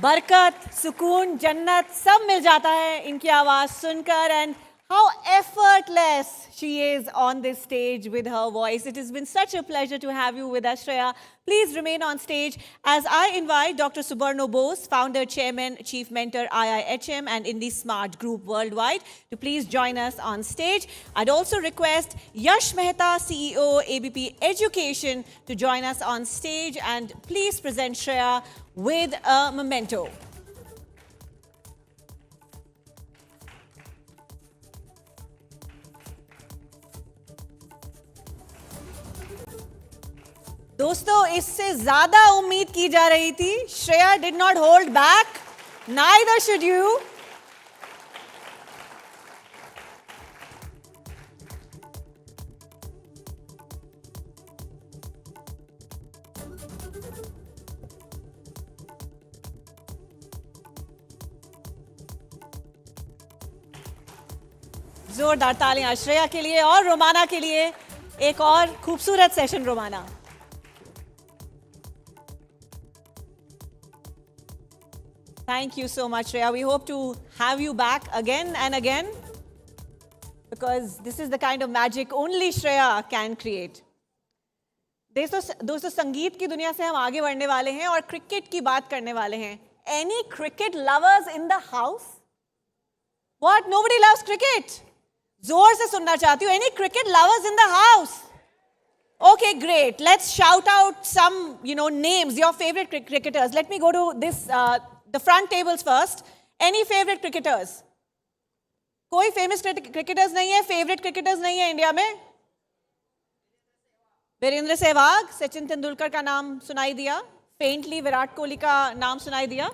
बरकत, सुकून, जन्नत सब मिल जाता है इनकी आवाज़ सुनकर. And how effortless she is on this stage with her voice. It has been such a pleasure to have you with us, Shreya. Please remain on stage as I invite Dr. Subarno Bose, founder, chairman, chief mentor, IIHM and Indie Smart Group Worldwide, to please join us on stage. I'd also request Yash Mehta, CEO, ABP Education, to join us on stage and please present Shreya with a memento. दोस्तों, इससे ज्यादा उम्मीद की जा रही थी. Shreya did not hold back. Neither should you. जोरदार तालियां श्रेया के लिए और रोमाना के लिए। एक और खूबसूरत session Romana. Thank you so much, Shreya. We hope to have you back again and again because this is the kind of magic only Shreya can create. दोस्तों संगीत की दुनिया से हम आगे बढ़ने वाले हैं और क्रिकेट की बात करने वाले हैं। Any cricket lovers in the house? What? Nobody loves cricket? जोर से सुनना चाहती हूँ। Any cricket lovers in the house? Okay, great. Let's shout out some, names, your favorite cricketers. Let me go to this, the front tables first. Any favorite cricketers? कोई famous cricketers नहीं है? Favorite cricketers नहीं है India में? वीरेंद्र सहवाग, सचिन तेंदुलकर का नाम सुनाई दिया, फेंटली विराट कोहली का नाम सुनाई दिया।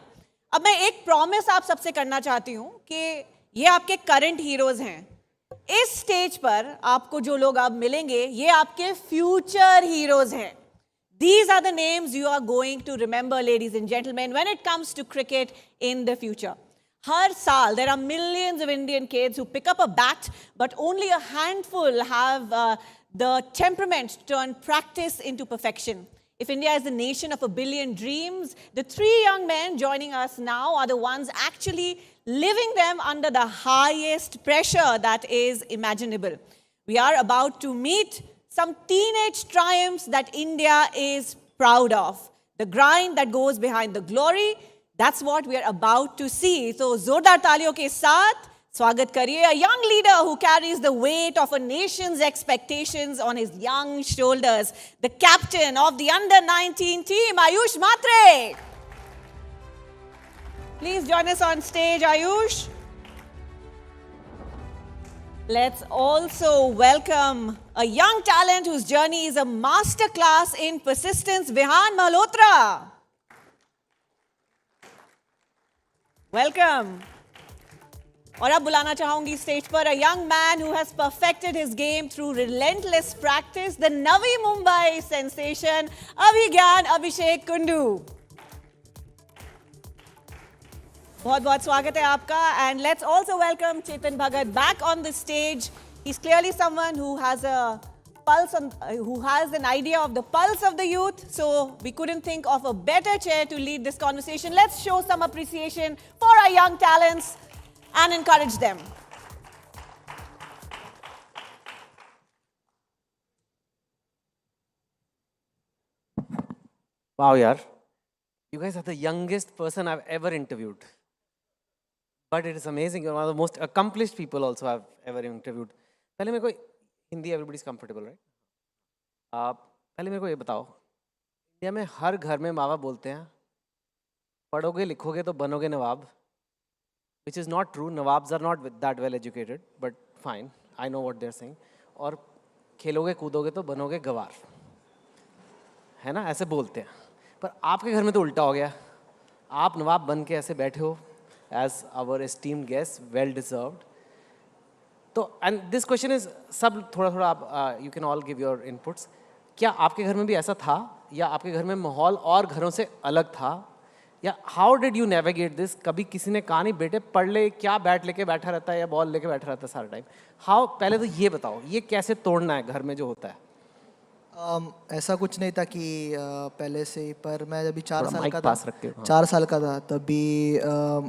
अब मैं एक प्रॉमिस आप सबसे करना चाहती हूं कि ये आपके करंट हीरोज हैं। इस स्टेज पर आपको जो लोग अब मिलेंगे ये आपके फ्यूचर हीरोज हैं। These are the names you are going to remember, ladies and gentlemen, when it comes to cricket in the future. हर साल there are millions of Indian kids who pick up a bat, but only a handful have the temperament to turn practice into perfection. If India is the nation of a billion dreams, the three young men joining us now are the ones actually living them under the highest pressure that is imaginable. We are about to meet some teenage triumphs that India is proud of. The grind that goes behind the glory, that's what we are about to see. So, zordar taliyon ke saath, स्वागत करिए a young leader who carries the weight of a nation's expectations on his young shoulders, the captain of the under-19 team, Ayush Matre. Please join us on stage, Ayush. Let's also welcome a young talent whose journey is a masterclass in persistence, Vihan Malhotra. Welcome. और अब बुलाना चाहूंगी stage पर a young man who has perfected his game through relentless practice, the Navi Mumbai sensation, Abhigyan Abhishek Kundu. बहुत-बहुत स्वागत है आपका, and let's also welcome Chetan Bhagat back on the stage. He's clearly someone who has a pulse on, who has an idea of the pulse of the youth, so we couldn't think of a better chair to lead this conversation. Let's show some appreciation for our young talents and encourage them. Wow, yaar. You guys are the youngest person I've ever interviewed. But it is amazing. You're one of the most accomplished people also I've ever interviewed. पहले मेरे को Hindi everybody's comfortable, right? पहले मेरे को ये बताओ, India में हर घर में माँ बाप बोलते हैं, पढ़ोगे लिखोगे तो बनोगे नवाब. Which is not true. Nawabs are not that well educated, but fine. I know what they're saying. और खेलोगे कूदोगे तो बनोगे गवार, है ना? ऐसे बोलते हैं. पर आपके घर में तो उल्टा हो गया. आप नवाब बन के ऐसे बैठे हो, as our esteemed guest, well deserved. तो and this question is सब थोड़ा-थोड़ा आप you can all give your inputs. क्या आपके घर में भी ऐसा था या आपके घर में माहौल और घरों से अलग था? या how did you navigate this? कभी किसी ने कहा नहीं बेटे पढ़ ले, क्या बैट लेके बैठा रहता है या बॉल लेके बैठा रहता है सारा टाइम? हाउ, पहले तो ये बताओ, ये कैसे तोड़ना है घर में जो होता है? ऐसा कुछ नहीं था कि पहले से ही, पर मैं जब 4 साल का था, हाँ। 4 साल का था तभी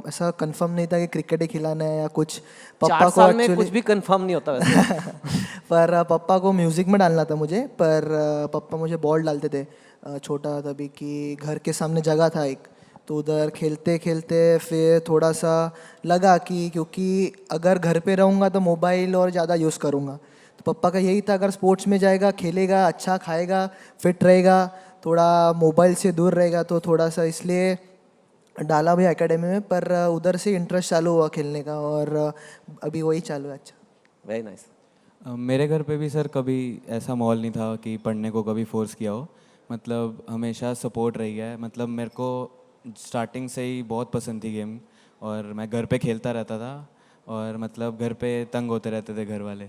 ऐसा कंफर्म नहीं था कि क्रिकेट ही खिलाना है या कुछ. 4 साल में कुछ भी कंफर्म नहीं होता वैसे. पर पापा को म्यूज़िक में डालना था मुझे, पर पापा मुझे बॉल डालते थे छोटा तभी कि घर के सामने जगह था एक, तो उधर खेलते खेलते फिर थोड़ा सा लगा कि क्योंकि अगर घर पे रहूँगा तो मोबाइल और ज़्यादा यूज़ करूँगा, तो पापा का यही था अगर स्पोर्ट्स में जाएगा, खेलेगा, अच्छा खाएगा, फिट रहेगा, थोड़ा मोबाइल से दूर रहेगा, तो थोड़ा सा इसलिए डाला भी एकेडमी में. पर उधर से इंटरेस्ट चालू हुआ खेलने का और अभी वही चालू है. अच्छा, वेरी नाइस. मेरे घर पे भी सर कभी ऐसा माहौल नहीं था कि पढ़ने को कभी फोर्स किया हो. मतलब हमेशा सपोर्ट रही है. मतलब मेरे को स्टार्टिंग से ही बहुत पसंद थी गेम और मैं घर पे खेलता रहता था और मतलब घर पे तंग होते रहते थे घर वाले,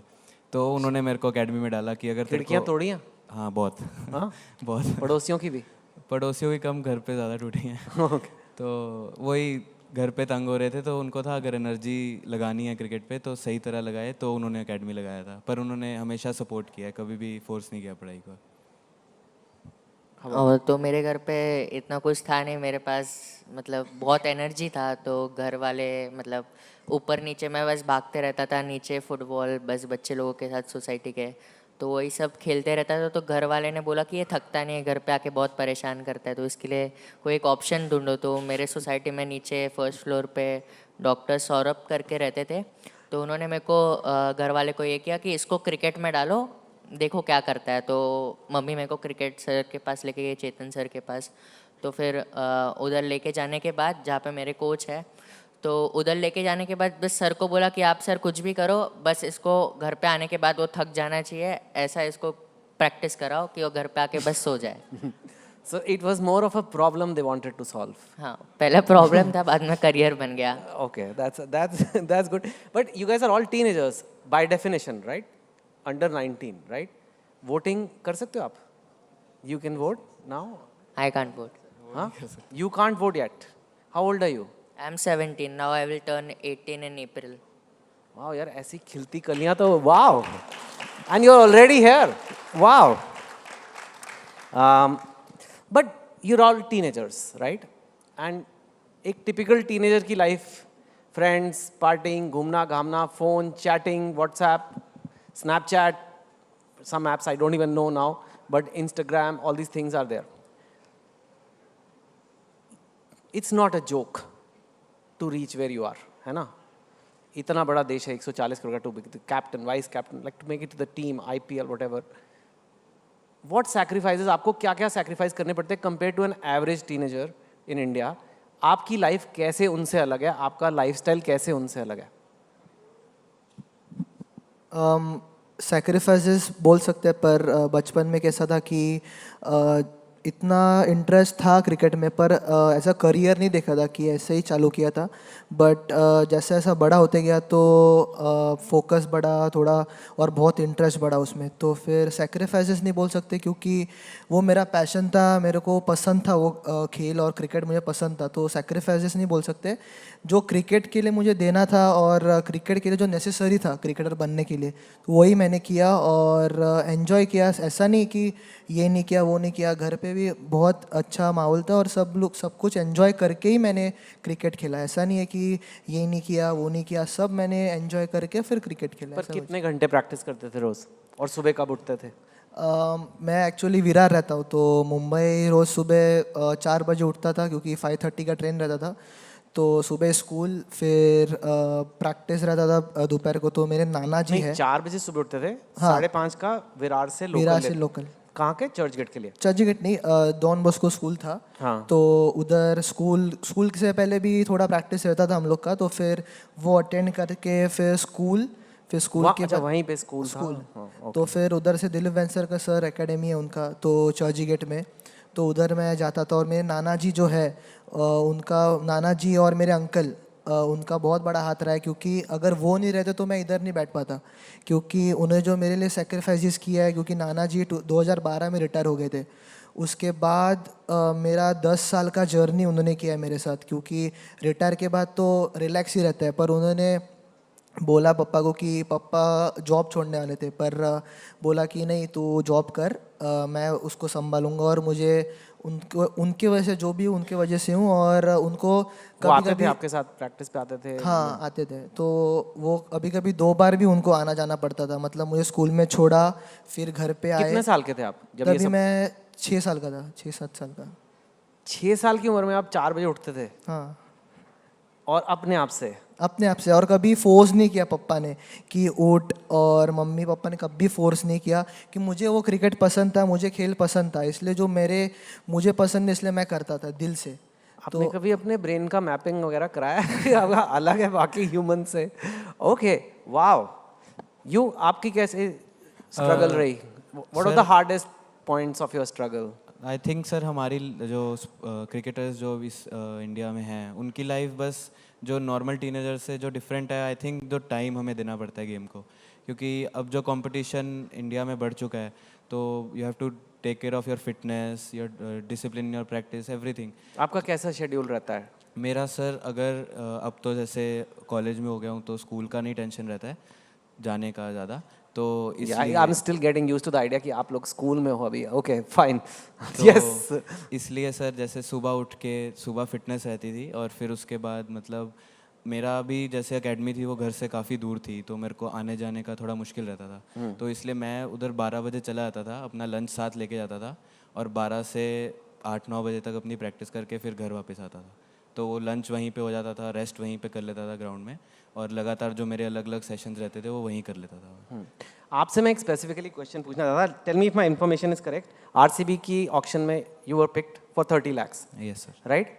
तो उन्होंने मेरे को एकेडमी में डाला कि अगर खिड़कियाँ तोड़ी हैं? हाँ बहुत. हाँ? बहुत. पड़ोसियों की भी? पड़ोसियों की कम, घर पे ज़्यादा टूटी हैं. तो वही घर पे तंग हो रहे थे, तो उनको था अगर एनर्जी लगानी है क्रिकेट पे तो सही तरह लगाए, तो उन्होंने एकेडमी लगाया था। पर उन्होंने हमेशा सपोर्ट किया है, कभी भी फोर्स नहीं किया पढ़ाई को। और तो मेरे घर पे इतना कुछ था नहीं, मेरे पास मतलब बहुत एनर्जी था, तो घर वाले मतलब ऊपर नीचे मैं बस भागते रहता था, नीचे फुटबॉल बस बच्चे लोगों के साथ सोसाइटी के, तो वही सब खेलते रहता था। तो घर वाले ने बोला कि ये थकता नहीं है, घर पे आके बहुत परेशान करता है, तो इसके लिए कोई एक ऑप्शन ढूंढो। तो मेरे सोसाइटी में नीचे फर्स्ट फ्लोर पे डॉक्टर सौरभ करके रहते थे, तो उन्होंने मेरे को घर वाले को ये किया कि इसको क्रिकेट में डालो, देखो क्या करता है। तो मम्मी मेरे को क्रिकेट सर के पास लेके गई, चेतन सर के पास। तो फिर उधर लेके जाने के बाद, जहाँ पे मेरे कोच है, तो उधर लेके जाने के बाद बस सर को बोला कि आप सर कुछ भी करो, बस इसको घर पे आने के बाद वो थक जाना चाहिए, ऐसा इसको प्रैक्टिस कराओ कि वो घर पे आके बस सो जाए। So it was more of a problem they wanted to solve. हाँ, पहला प्रॉब्लम था, बाद में करियर बन गया। Okay, that's good. But you guys are all teenagers by definition, right? Under 19, right? Voting कर सकते हो आप? You can vote now? I can't vote. Huh? You can't vote yet. How old are you? I'm 17 now. I will turn 18 in April. Wow, यार ऐसी खिलती कलियां तो wow. And you're already here. Wow. But you're all teenagers, right? And एक typical teenager की life, friends, partying, घूमना घामना, phone, chatting, WhatsApp, Snapchat, some apps I don't even know now, but Instagram, all these things are there. It's not a joke to reach where you are, है ना? इतना बड़ा देश है, 140 करोड़ का, to be the captain, vice captain, like to make it to the team, IPL, whatever. What sacrifices, आपको क्या क्या sacrifice करने पड़ते हैं compared to an average teenager in India? आपकी life कैसे उनसे अलग है? आपका lifestyle कैसे उनसे अलग है? Sacrifices बोल सकते हैं, पर बचपन में कैसा था कि इतना इंटरेस्ट था क्रिकेट में, पर ऐसा करियर नहीं देखा था कि ऐसे ही चालू किया था। बट जैसे जैसा बड़ा होते गया तो फोकस बढ़ा थोड़ा और बहुत इंटरेस्ट बढ़ा उसमें, तो फिर सेक्रीफाइसेस नहीं बोल सकते क्योंकि वो मेरा पैशन था, मेरे को पसंद था वो खेल और क्रिकेट मुझे पसंद था, तो सेक्रीफाइसेस नहीं बोल सकते। जो क्रिकेट के लिए मुझे देना था और क्रिकेट के लिए जो नेसेसरी था क्रिकेटर बनने के लिए, तो वही मैंने किया और एन्जॉय किया। ऐसा नहीं कि ये नहीं किया वो नहीं किया, घर पे भी बहुत अच्छा माहौल था और सब लोग सब कुछ एन्जॉय करके ही मैंने क्रिकेट खेला। ऐसा नहीं है कि ये नहीं किया वो नहीं किया, सब मैंने एन्जॉय करके फिर क्रिकेट खेला। पर कितने घंटे प्रैक्टिस करते थे रोज़ और सुबह कब उठते थे? मैं एक्चुअली विरार रहता हूँ, तो मुंबई रोज़ सुबह 4 बजे उठता था क्योंकि 5:30 का ट्रेन रहता था। तो सुबह स्कूल, फिर प्रैक्टिस रहता था दोपहर को। तो मेरे नाना जी हैं। 4 बजे सुबह उठते थे? हाँ। 5:30 का विरार से लोकल? कहाँ के? चर्च गेट के लिए? चर्च गेट नहीं, डॉन बॉस्को स्कूल था। हाँ। तो उधर स्कूल से पहले भी थोड़ा प्रैक्टिस रहता था हम लोग का, तो फिर वो अटेंड करके फिर स्कूल के बाद वहीं पे स्कूल था। हाँ, तो फिर उधर से दिलीप वेंसर का सर एकेडमी है उनका, तो चर्च गेट में, तो उधर मैं जाता था। और मेरे नाना जी जो है उनका, नाना जी और मेरे अंकल, उनका बहुत बड़ा हाथ रहा है, क्योंकि अगर वो नहीं रहते तो मैं इधर नहीं बैठ पाता, क्योंकि उन्हें जो मेरे लिए सेक्रीफाइसेस किया है, क्योंकि नाना जी 2012 में रिटायर हो गए थे। उसके बाद मेरा 10 साल का जर्नी उन्होंने किया है मेरे साथ, क्योंकि रिटायर के बाद तो रिलैक्स ही रहता है, पर उन्होंने बोला पापा को कि पापा जॉब छोड़ने वाले थे, पर बोला कि नहीं तू जॉब कर, मैं उसको संभालूंगा। और मुझे उनके वजह से, जो भी उनके वजह से हूँ, और उनको आते थे आपके साथ प्रैक्टिस पे आते थे? हाँ आते थे। तो वो कभी कभी 2 बार भी उनको आना जाना पड़ता था, मतलब मुझे स्कूल में छोड़ा फिर घर पे आए। कितने साल के थे आप जब तभी? मैं 6 साल का था, 6-7 साल का। 6 साल की उम्र में आप 4 बजे उठते थे? हाँ। और अपने आप से? और कभी फोर्स नहीं किया पापा ने कि उठ, और मम्मी पापा ने कभी फोर्स नहीं किया, कि मुझे वो क्रिकेट पसंद था, मुझे खेल पसंद था, इसलिए जो मुझे पसंद है इसलिए मैं करता था दिल से। आपने कभी अपने ब्रेन का मैपिंग वगैरह कराया? अलग है बाकी ह्यूमन से। Okay, wow. आपकी कैसे स्ट्रगल रही? What are the hardest points of your struggle? I think sir हमारी जो क्रिकेटर्स जो इस इंडिया में हैं, उनकी लाइफ बस जो नॉर्मल टीनेजर से जो डिफरेंट है, आई थिंक जो टाइम हमें देना पड़ता है गेम को, क्योंकि अब जो कंपटीशन इंडिया में बढ़ चुका है, तो you have to take care of your fitness, your discipline, your practice, everything. आपका कैसा शेड्यूल रहता है? मेरा सर अगर अब तो जैसे कॉलेज में हो गया हूँ तो स्कूल का नहीं टेंशन रहता है जाने का ज़्यादा, तो इसलिए I am still getting used to the idea कि आप लोग स्कूल में हो अभी. Okay fine. तो यस. इसलिए सर जैसे सुबह उठ के सुबह फिटनेस रहती थी और फिर उसके बाद मतलब मेरा भी जैसे एकेडमी थी वो घर से काफ़ी दूर थी तो मेरे को आने जाने का थोड़ा मुश्किल रहता था. तो इसलिए मैं उधर 12 बजे चला जाता था, अपना लंच साथ लेके जाता था और 12 से 8-9 बजे तक अपनी प्रैक्टिस करके फिर घर वापस आता था. तो वो लंच वहीं पे हो जाता था, रेस्ट वहीं पे कर लेता था ग्राउंड में और लगातार जो मेरे अलग अलग सेशंस रहते थे वो वहीं कर लेता था. आपसे मैं एक स्पेसिफिकली क्वेश्चन पूछना चाहता था. Tell me if my information is correct. RCB की ऑक्शन में you were picked for 30 lakhs. Yes sir. Right.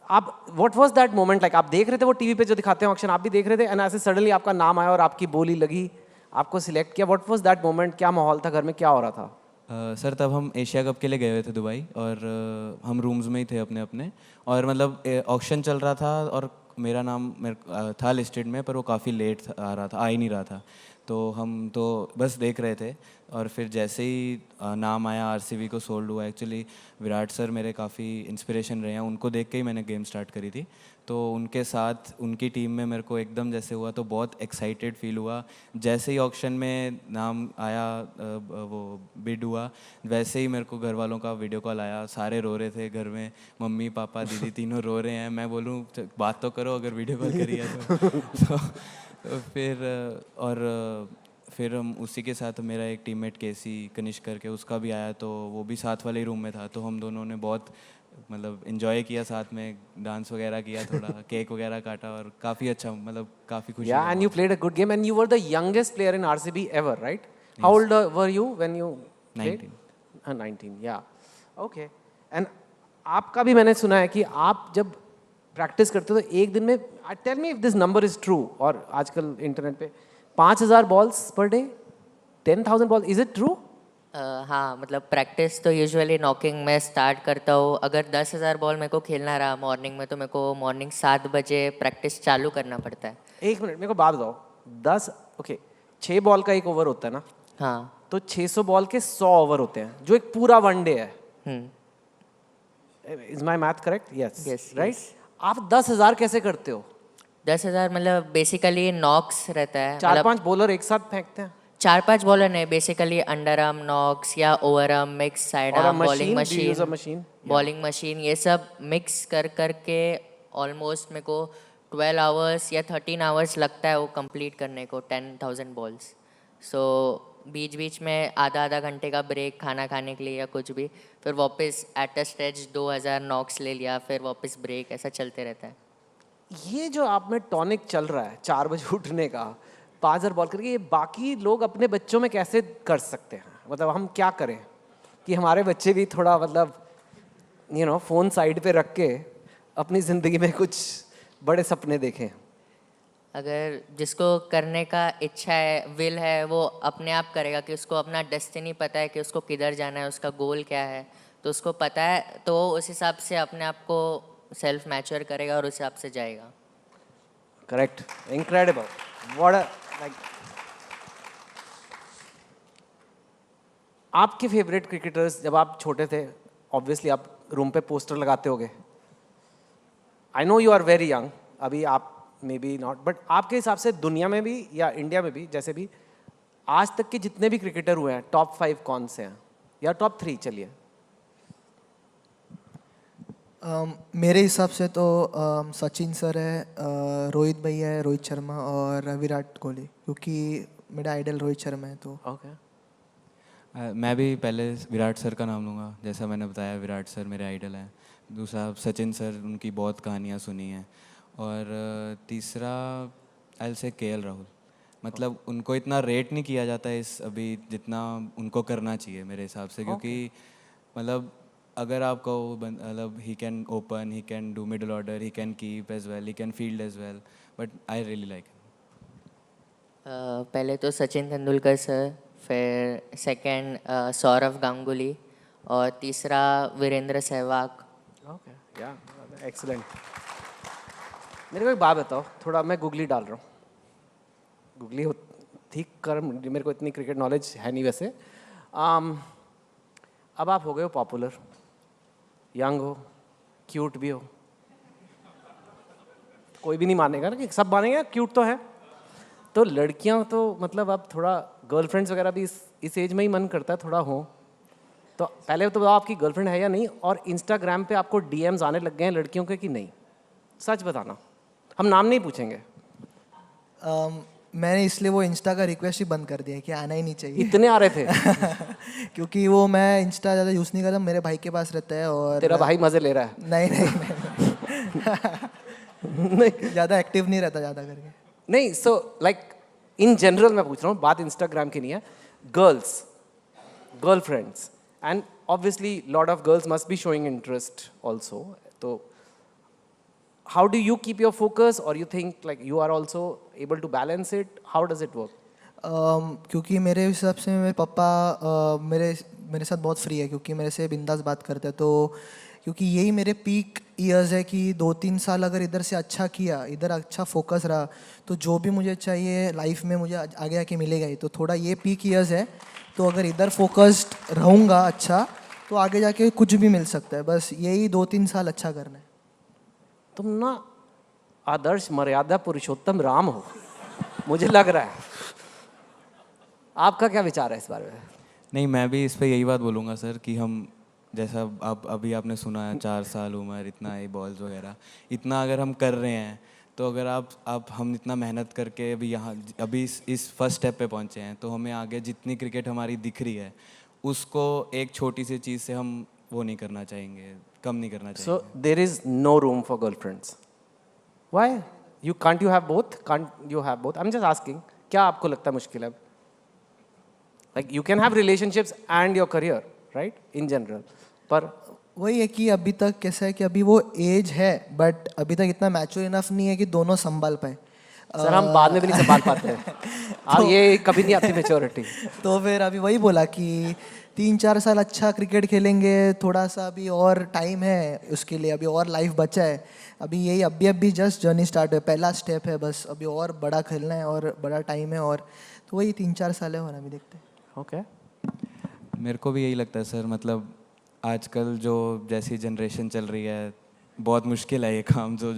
आप what was that moment like? आप देख रहे थे वो टीवी पे जो दिखाते हैं ऑक्शन, आप भी देख रहे थे एंड ऐसे सडनली आपका नाम आया और आपकी बोली लगी, आपको सिलेक्ट किया. What was that moment? क्या माहौल था घर में, क्या हो रहा था? सर तब हम एशिया कप के लिए गए हुए थे दुबई और हम रूम्स में ही थे अपने अपने और मतलब ऑक्शन चल रहा था और मेरा नाम था लिस्टेड में पर वो काफ़ी लेट आ ही नहीं रहा था. तो हम तो बस देख रहे थे और फिर जैसे ही नाम आया आरसीबी को सोल्ड हुआ. एक्चुअली विराट सर मेरे काफ़ी इंस्पिरेशन रहे हैं, उनको देख के ही मैंने गेम स्टार्ट करी थी. तो उनके साथ उनकी टीम में मेरे को एकदम जैसे हुआ तो बहुत एक्साइटेड फील हुआ. जैसे ही ऑक्शन में नाम आया वो बिड हुआ वैसे ही मेरे को घर वालों का वीडियो कॉल आया. सारे रो रहे थे घर में, मम्मी पापा दीदी तीनों रो रहे हैं. मैं बोलूँ बात तो करो अगर वीडियो कॉल करी है तो फिर हम उसी के साथ मेरा एक टीममेट केसी कनिष्क करके उसका भी आया तो वो भी साथ वाले रूम में था. तो हम दोनों ने बहुत मतलब इन्जॉय किया साथ में, डांस वगैरह किया, थोड़ा केक वगैरह काटा और काफ़ी अच्छा मतलब काफ़ी खुशी. Yeah, and you played a good game and you were the youngest player in RCB ever, right? How old were you when you played? 19. 19, yeah. Okay. And आपका भी मैंने सुना है कि आप जब प्रैक्टिस करते हो तो एक दिन में, tell me if this number is true, और आजकल इंटरनेट पे 5,000 balls per day, 10,000 balls, is it true? हाँ, मतलब प्रैक्टिस तो यूजुअली नॉकिंग में स्टार्ट करता हूँ. अगर 10,000 बॉल मेरे को खेलना रहा मॉर्निंग में तो मेरे को मॉर्निंग 7 बजे प्रैक्टिस चालू करना पड़ता है. एक मिनट मेरे को बात बताओ. 10 ओके 6 बॉल का एक ओवर होता है ना? हाँ. तो 600 बॉल के 100 ओवर होते हैं जो एक पूरा वनडे है. Is my math correct? Yes. Right. आप 10,000 कैसे करते हो? 10,000 मतलब बेसिकली नॉक्स रहता है. 4-5 बॉलर एक साथ फेंकते हैं? 4-5 बॉलर नहीं, बेसिकली अंडर आर्म नॉक्स या over arm mix, side arm, bowling machine, ये सब मिक्स कर करके ऑलमोस्ट मेरे को 12 आवर्स या 13 आवर्स लगता है वो कंप्लीट करने को 10,000 बॉल्स. सो बीच बीच में आधा घंटे का ब्रेक खाना खाने के लिए या कुछ भी, फिर वापस एट अ स्ट्रेच 2,000 नॉक्स ले लिया, फिर वापस ब्रेक, ऐसा चलते रहता है. ये जो आप में टॉनिक चल रहा है 4 बजे उठने का, 5,000 बॉल करके, ये बाकी लोग अपने बच्चों में कैसे कर सकते हैं? मतलब हम क्या करें कि हमारे बच्चे भी थोड़ा मतलब फ़ोन साइड पे रख के अपनी ज़िंदगी में कुछ बड़े सपने देखें? अगर जिसको करने का इच्छा है, विल है, वो अपने आप करेगा कि उसको अपना डेस्टिनी पता है कि उसको किधर जाना है, उसका गोल क्या है, तो उसको पता है तो वो उस हिसाब से अपने आप को सेल्फ मैच्योर करेगा और उस हिसाब से जाएगा. करेक्ट. इनक्रेडिबल. व्हाट लाइक आपके फेवरेट क्रिकेटर्स जब आप छोटे थे, ऑब्वियसली आप रूम पे पोस्टर लगाते होगे. I know you are very young, अभी आप मे बी नॉट, बट आपके हिसाब से दुनिया में भी या इंडिया में भी जैसे भी आज तक के जितने भी क्रिकेटर हुए हैं, टॉप 5 कौन से हैं या टॉप 3? चलिए. मेरे हिसाब से तो सचिन सर है, रोहित भैया है, रोहित शर्मा और विराट कोहली, क्योंकि मेरा आइडल रोहित शर्मा है. तो मैं भी पहले विराट सर का नाम लूँगा, जैसा मैंने बताया विराट सर मेरे आइडल हैं. दूसरा सचिन सर, उनकी बहुत कहानियाँ सुनी हैं. और तीसरा I will say KL Rahul. मतलब उनको इतना रेट नहीं किया जाता है इस अभी जितना उनको करना चाहिए मेरे हिसाब से, क्योंकि मतलब अगर आप कहो मतलब he can open, he can do middle order, he can keep as well, he can field as well, but I really like पहले तो सचिन तेंदुलकर सर, फिर सेकंड सौरव गांगुली और तीसरा Virender Sehwag. Okay, yeah excellent. मेरे को एक बात बताओ, थोड़ा मैं गूगली डाल रहा हूँ, गूगली ठीक कर, मेरे को इतनी क्रिकेट नॉलेज है नहीं वैसे. अब आप हो गए हो पॉपुलर, यंग हो, क्यूट भी हो, कोई भी नहीं मानेगा ना कि सब मानेंगे क्यूट तो है। तो लड़कियां तो मतलब अब थोड़ा गर्लफ्रेंड्स वगैरह भी इस एज में ही मन करता है थोड़ा हो। तो पहले तो बताओ आपकी गर्लफ्रेंड है या नहीं, और इंस्टाग्राम पे आपको डीएम्स आने लग गए हैं लड़कियों के कि नहीं? सच बताना, हम नाम नहीं पूछेंगे। मैंने इसलिए वो इंस्टा का रिक्वेस्ट ही बंद कर दिया कि आना ही नहीं चाहिए। इतने आ रहे थे? क्योंकि वो मैं इंस्टा ज़्यादा यूज़ नहीं करता, मेरे भाई के पास रहता है। और तेरा भाई मजे ले रहा है? नहीं नहीं नहीं ज़्यादा एक्टिव नहीं रहता ज़्यादा करके। नहीं, सो लाइक इन जनरल मैं पूछ रहा हूँ, बात इंस्टाग्राम की नहीं है। Girls, girlfriends, and obviously lot of girls must be showing interest also. तो how do you keep your focus, or you think like you are also able to balance it? How does it work? क्योंकि मेरे हिसाब से मेरे पापा मेरे साथ बहुत फ्री है, क्योंकि मेरे से बिंदास बात करते हैं। तो क्योंकि यही मेरे पीक ईयर्स है कि 2-3 साल अगर इधर से अच्छा किया, इधर अच्छा फोकस रहा, तो जो भी मुझे चाहिए लाइफ में मुझे आगे आके मिलेगा ही। तो थोड़ा ये पीक ईयर्स है, तो अगर इधर फोकस्ड रहूँगा अच्छा, तो आगे जाके कुछ भी मिल सकता है। बस यही 2-3 साल अच्छा करना है। तुम ना आदर्श मर्यादा पुरुषोत्तम राम हो, मुझे लग रहा है। आपका क्या विचार है इस बारे में? नहीं, मैं भी इस पे यही बात बोलूँगा सर कि हम जैसा आप अभी आपने सुना है 4 साल उम्र, इतना ये बॉल्स वगैरह, इतना अगर हम कर रहे हैं, तो अगर आप हम इतना मेहनत करके अभी यहाँ अभी इस फर्स्ट स्टेप पे पहुँचे हैं, तो हमें आगे जितनी क्रिकेट हमारी दिख रही है उसको एक छोटी सी चीज़ से हम वो नहीं करना चाहेंगे, कम नहीं करना चाहिए। So there is no room for girlfriends. Why? Can't you have both? Can't you have both? I'm just asking. क्या आपको लगता है मुश्किल है? Like you can have relationships and your career, right? In general. पर वही है कि अभी तक कैसा है कि अभी वो एज है, बट अभी तक इतना मैच्योर इनफ नहीं है कि दोनों संभाल पाए। सर हम बाद में भी नहीं संभाल पाते हैं। तो ये कभी नहीं आती मैच्योरिटी। तो फिर अभी वही बोला कि 3-4 साल अच्छा क्रिकेट खेलेंगे, थोड़ा सा अभी और टाइम है उसके लिए, अभी और लाइफ बचा है। अभी यही अभी जस्ट जर्नी स्टार्ट है, पहला स्टेप है बस, अभी और बड़ा खेलना है और बड़ा टाइम है, और तो वही 3-4 साल है और अभी देखते हैं। ओके। मेरे को भी यही लगता है सर, मतलब आजकल जो जैसी जनरेशन चल रही है, बहुत मुश्किल है ये काम। जो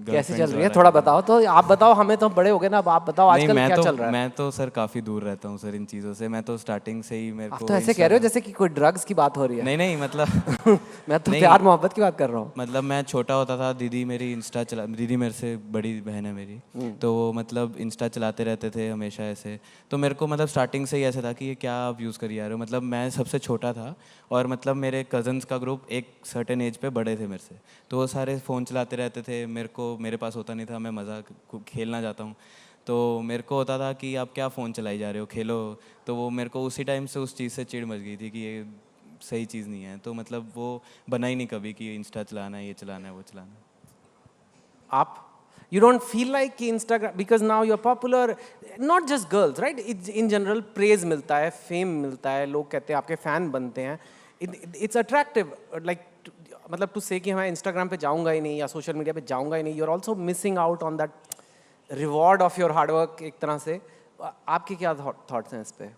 कैसे चल रही है थोड़ा बताओ तो। आप बताओ, हमें तो बड़े हो गए ना, अब आप बताओ आजकल क्या चल रहा है। मैं तो सर काफ़ी दूर रहता हूँ सर इन चीज़ों से। मैं तो स्टार्टिंग से ही मेरे को तो ऐसे कह रहे हो जैसे कि कोई ड्रग्स की बात हो रही है। नहीं मतलब मैं तो प्यार मोहब्बत की बात कर रहा हूँ। मतलब मैं छोटा होता था, दीदी मेरी इंस्टा चला, दीदी मेरे से बड़ी बहन है मेरी, तो वो मतलब इंस्टा चलाते रहते थे हमेशा ऐसे। तो मेरे को मतलब स्टार्टिंग से ही ऐसा था कि ये क्या आप यूज़ करिए यार। मतलब मैं सबसे छोटा था, और मतलब मेरे कज़न्स का ग्रुप एक सर्टेन एज पे बड़े थे मेरे से, तो वो सारे फ़ोन चलाते रहते थे। मेरे पास होता नहीं था, मैं मज़ा खेलना चाहता हूँ, तो मेरे को होता था कि आप क्या फ़ोन चलाई जा रहे हो, खेलो। तो वो मेरे को उसी टाइम से उस चीज़ से चिढ़ मच गई थी कि ये सही चीज़ नहीं है। तो मतलब वो बना ही नहीं कभी कि इंस्टा चलाना है, ये चलाना है, वो चलाना है। आप you don't feel like कि Instagram, because now you're popular, not just girls, right? In general praise मिलता है, fame मिलता है, लोग कहते हैं आपके फैन बनते हैं। It's attractive, like मतलब to say कि मैं Instagram पे जाऊँगा ही नहीं या सोशल मीडिया पे जाऊँगा ही नहीं, you're also missing out on that reward of your hard work एक तरह से। आपके क्या thoughts हैं इस पे?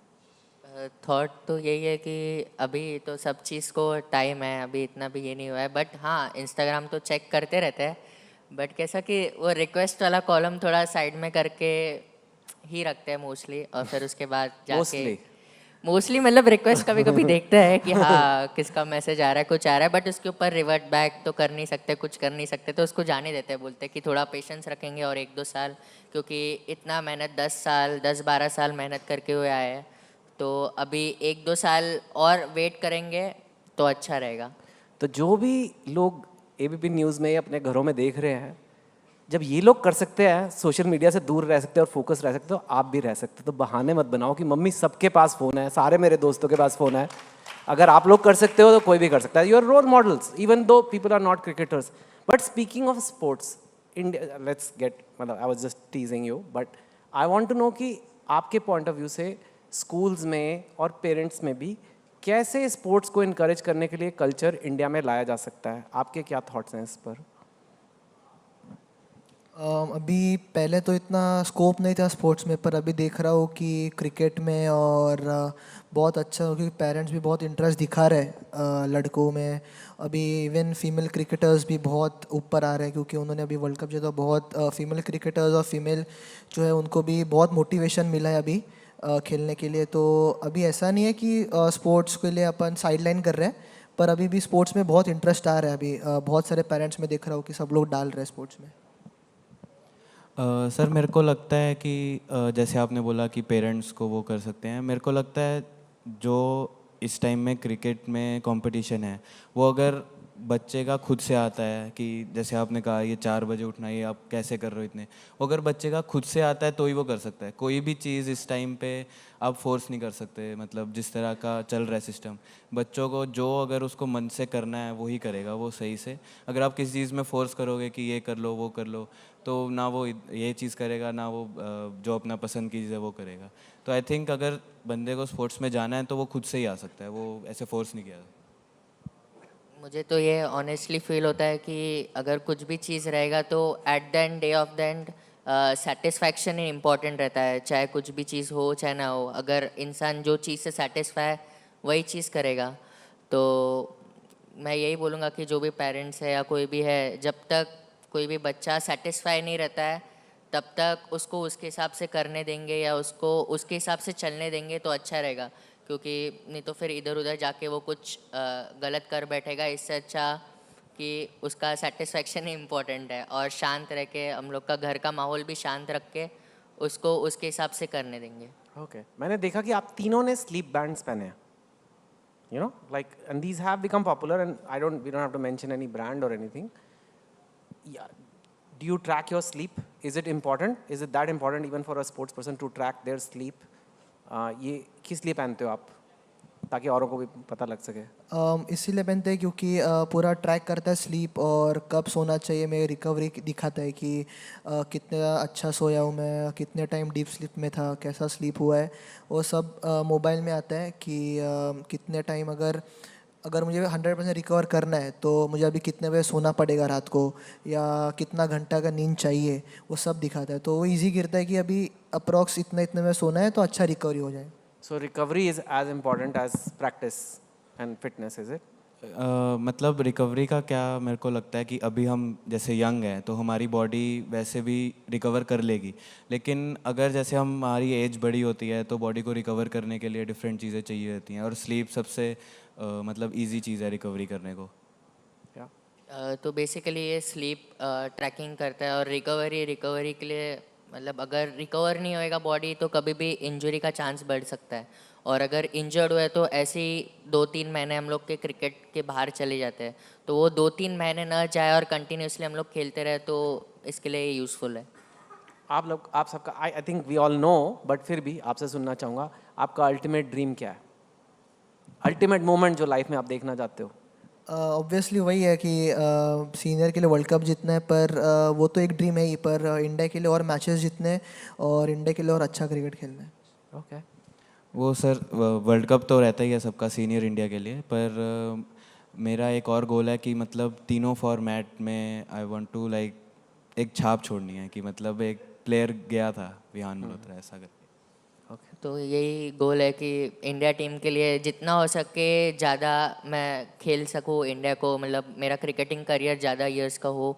थॉट तो यही है कि अभी तो सब चीज़ को टाइम है, अभी इतना भी ये नहीं हुआ है। बट हाँ, इंस्टाग्राम तो चेक करते रहते हैं, बट कैसा कि वो रिक्वेस्ट वाला कॉलम थोड़ा साइड में करके ही रखते हैं मोस्टली, और फिर उसके बाद जाके मोस्टली मतलब रिक्वेस्ट कभी कभी देखते हैं कि हाँ किसका मैसेज आ रहा है, कुछ आ रहा है, बट उसके ऊपर रिवर्ट बैक तो कर नहीं सकते, कुछ कर नहीं सकते, तो उसको जाने देते हैं। बोलते हैं कि थोड़ा पेशेंस रखेंगे और 1-2 साल, क्योंकि इतना मेहनत 10-12 साल मेहनत करके हुए आए हैं, तो अभी 1-2 साल और वेट करेंगे तो अच्छा रहेगा। तो जो भी लोग ABP न्यूज़ में अपने घरों में देख रहे हैं, जब ये लोग कर सकते हैं, सोशल मीडिया से दूर रह सकते हैं और फोकस रह सकते हो, तो आप भी रह सकते हो। तो बहाने मत बनाओ कि मम्मी सबके पास फ़ोन है, सारे मेरे दोस्तों के पास फ़ोन है। अगर आप लोग कर सकते हो तो कोई भी कर सकता है। You are role models, even though people are not cricketers. But speaking of sports, India, let's get, मतलब I was just teasing you, but I want to know कि आपके पॉइंट ऑफ व्यू से स्कूल्स में और parents में भी कैसे sports को इनकरेज करने के लिए कल्चर इंडिया में लाया जा सकता है? आपके क्या थॉट्स हैं इस पर? अभी पहले तो इतना स्कोप नहीं था स्पोर्ट्स में, पर अभी देख रहा हूँ कि क्रिकेट में और बहुत अच्छा हो, क्योंकि पेरेंट्स भी बहुत इंटरेस्ट दिखा रहे हैं लड़कों में। अभी इवन फीमेल क्रिकेटर्स भी बहुत ऊपर आ रहे हैं, क्योंकि उन्होंने अभी वर्ल्ड कप जीता। बहुत फीमेल क्रिकेटर्स और फीमेल जो है उनको भी बहुत मोटिवेशन मिला है अभी खेलने के लिए। तो अभी ऐसा नहीं है कि स्पोर्ट्स के लिए अपन साइडलाइन कर रहे हैं, पर अभी भी स्पोर्ट्स में बहुत इंटरेस्ट आ रहा है। अभी बहुत सारे पेरेंट्स में देख रहा हूँ कि सब लोग डाल रहे हैं स्पोर्ट्स में। सर मेरे को लगता है कि जैसे आपने बोला कि पेरेंट्स को वो कर सकते हैं, मेरे को लगता है जो इस टाइम में क्रिकेट में कंपटीशन है वो अगर बच्चे का खुद से आता है कि जैसे आपने कहा ये 4 बजे उठना, ये आप कैसे कर रहे हो इतने, वो अगर बच्चे का खुद से आता है तो ही वो कर सकता है। कोई भी चीज़ इस टाइम पे आप फोर्स नहीं कर सकते, मतलब जिस तरह का चल रहा है सिस्टम, बच्चों को जो अगर उसको मन से करना है वो ही करेगा वो सही से। अगर आप किसी चीज़ में फोर्स करोगे कि ये कर लो वो कर लो, तो ना वो ये चीज़ करेगा ना वो जो अपना पसंद की चीज़ है वो करेगा। तो आई थिंक अगर बंदे को स्पोर्ट्स में जाना है तो वो खुद से ही आ सकता है, वो ऐसे फोर्स नहीं किया। मुझे तो ये ऑनेस्टली फील होता है कि अगर कुछ भी चीज़ रहेगा तो at the end, day of the end, satisfaction he important रहता है। चाहे कुछ भी चीज़ हो चाहे ना हो, अगर इंसान जो चीज़ से सेटिस्फाई है वही चीज़ करेगा। तो मैं यही बोलूँगा कि जो भी पेरेंट्स है या कोई भी है, जब तक कोई भी बच्चा सेटिस्फाई नहीं रहता है तब तक उसको उसके हिसाब से करने देंगे या उसको उसके हिसाब से चलने देंगे तो अच्छा रहेगा, क्योंकि नहीं तो फिर इधर उधर जाके वो कुछ गलत कर बैठेगा। इससे अच्छा कि उसका सेटिस्फैक्शन ही इम्पोर्टेंट है, और शांत रह के हम लोग का घर का माहौल भी शांत रख के उसको उसके हिसाब से करने देंगे। ओके, मैंने देखा कि आप तीनों ने स्लीप बैंड्स पहने हैं, you know, like, and these have become popular and we don't have to mention any brand और anything. Do you track your sleep? Is it important? Is it that important even for a sports person to track their sleep? ये किस लिए पहनते हो आप, ताकि औरों को भी पता लग सके? इसीलिए पहनते हैं क्योंकि पूरा ट्रैक करता है स्लीप और कब सोना चाहिए। मेरी रिकवरी दिखाता है कि कितना अच्छा सोया हूँ मैं, कितने टाइम डीप स्लीप में था, कैसा स्लीप हुआ है, वो सब मोबाइल में आता है कि कितने टाइम अगर मुझे 100% रिकवर करना है तो मुझे अभी कितने बजे सोना पड़ेगा रात को, या कितना घंटा का नींद चाहिए, वो सब दिखाता है। तो वो इजी गिरता है कि अभी अप्रॉक्स इतने में सोना है तो अच्छा रिकवरी हो जाए। So recovery is as important as practice and fitness, is it? मतलब रिकवरी का क्या, मेरे को लगता है कि अभी हम जैसे यंग हैं तो हमारी बॉडी वैसे भी रिकवर कर लेगी, लेकिन अगर जैसे हमारी एज बड़ी होती है तो बॉडी को रिकवर करने के लिए डिफरेंट चीज़ें चाहिए होती हैं, और स्लीप सबसे मतलब इजी चीज़ है रिकवरी करने को। तो बेसिकली ये स्लीप ट्रैकिंग करता है, और रिकवरी के लिए मतलब अगर रिकवर नहीं होएगा बॉडी तो कभी भी इंजरी का चांस बढ़ सकता है, और अगर इंजर्ड हुए तो ऐसे ही 2-3 महीने हम लोग के क्रिकेट के बाहर चले जाते हैं। तो वो 2-3 महीने न जाए और कंटिन्यूसली हम लोग खेलते रहे तो इसके लिए ये यूज़फुल है। आप सबका I think we all know, but फिर भी आपसे सुनना चाहूँगा, आपका अल्टीमेट ड्रीम क्या है? अल्टीमेट मोमेंट जो लाइफ में आप देखना चाहते हो? ऑब्वियसली वही है कि सीनियर के लिए वर्ल्ड कप जीतना है, पर वो तो एक ड्रीम है ही, पर इंडिया के लिए और मैचेस जीतने और इंडिया के लिए और अच्छा क्रिकेट खेलना है। ओके, वो सर वर्ल्ड कप तो रहता ही है सबका सीनियर इंडिया के लिए, पर मेरा एक और गोल है कि मतलब तीनों फॉर्मेट में आई वांट टू लाइक एक छाप छोड़नी है, कि मतलब एक प्लेयर गया था विहान मल्होत्रा ऐसा करके। तो यही गोल है कि इंडिया टीम के लिए जितना हो सके ज़्यादा मैं खेल सकूँ इंडिया को, मतलब मेरा क्रिकेटिंग करियर ज़्यादा इयर्स का हो,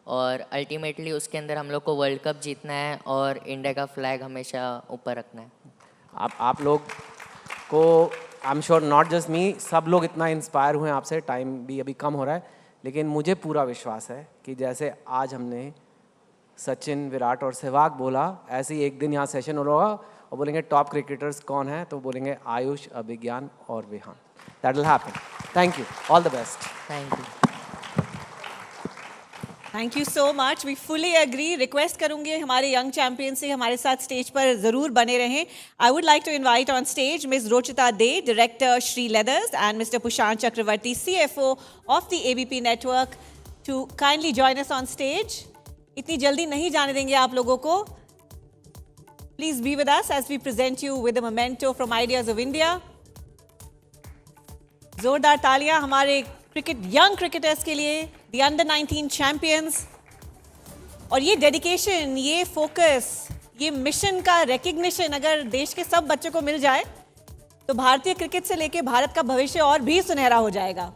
और अल्टीमेटली उसके अंदर हम लोग को वर्ल्ड कप जीतना है और इंडिया का फ्लैग हमेशा ऊपर रखना है। आप लोग को I am sure not just me, सब लोग इतना इंस्पायर हुए आपसे। टाइम भी अभी कम हो रहा है, लेकिन मुझे पूरा विश्वास है कि जैसे आज हमने सचिन, विराट और सहवाग बोला, ऐसे ही एक दिन यहाँ सेशन हो रहा होगा और बोलेंगे टॉप क्रिकेटर्स कौन है, तो बोलेंगे आयुष, अभिज्ञान और Vihaan. That will happen. Thank you, all the best. Thank you. Thank you so much, we fully agree. Request करूंगी हमारे यंग चैंपियन से हमारे साथ स्टेज पर जरूर बने रहें। I would like to invite on stage miss Rochita Dey, director Shri लेदर्स, and mister Pushant Chakraborty, CFO of the ABP network, to kindly join us on stage. इतनी जल्दी नहीं जाने देंगे आप लोगों को। Please be with us as we present you with a memento from Ideas of India. जोरदार तालियां हमारे यंग क्रिकेटर्स के लिए, the under 19 champions और ये डेडिकेशन, ये फोकस, ये मिशन का रिकग्निशन अगर देश के सब बच्चों को मिल जाए तो भारतीय क्रिकेट से लेके भारत का भविष्य और भी सुनहरा हो जाएगा।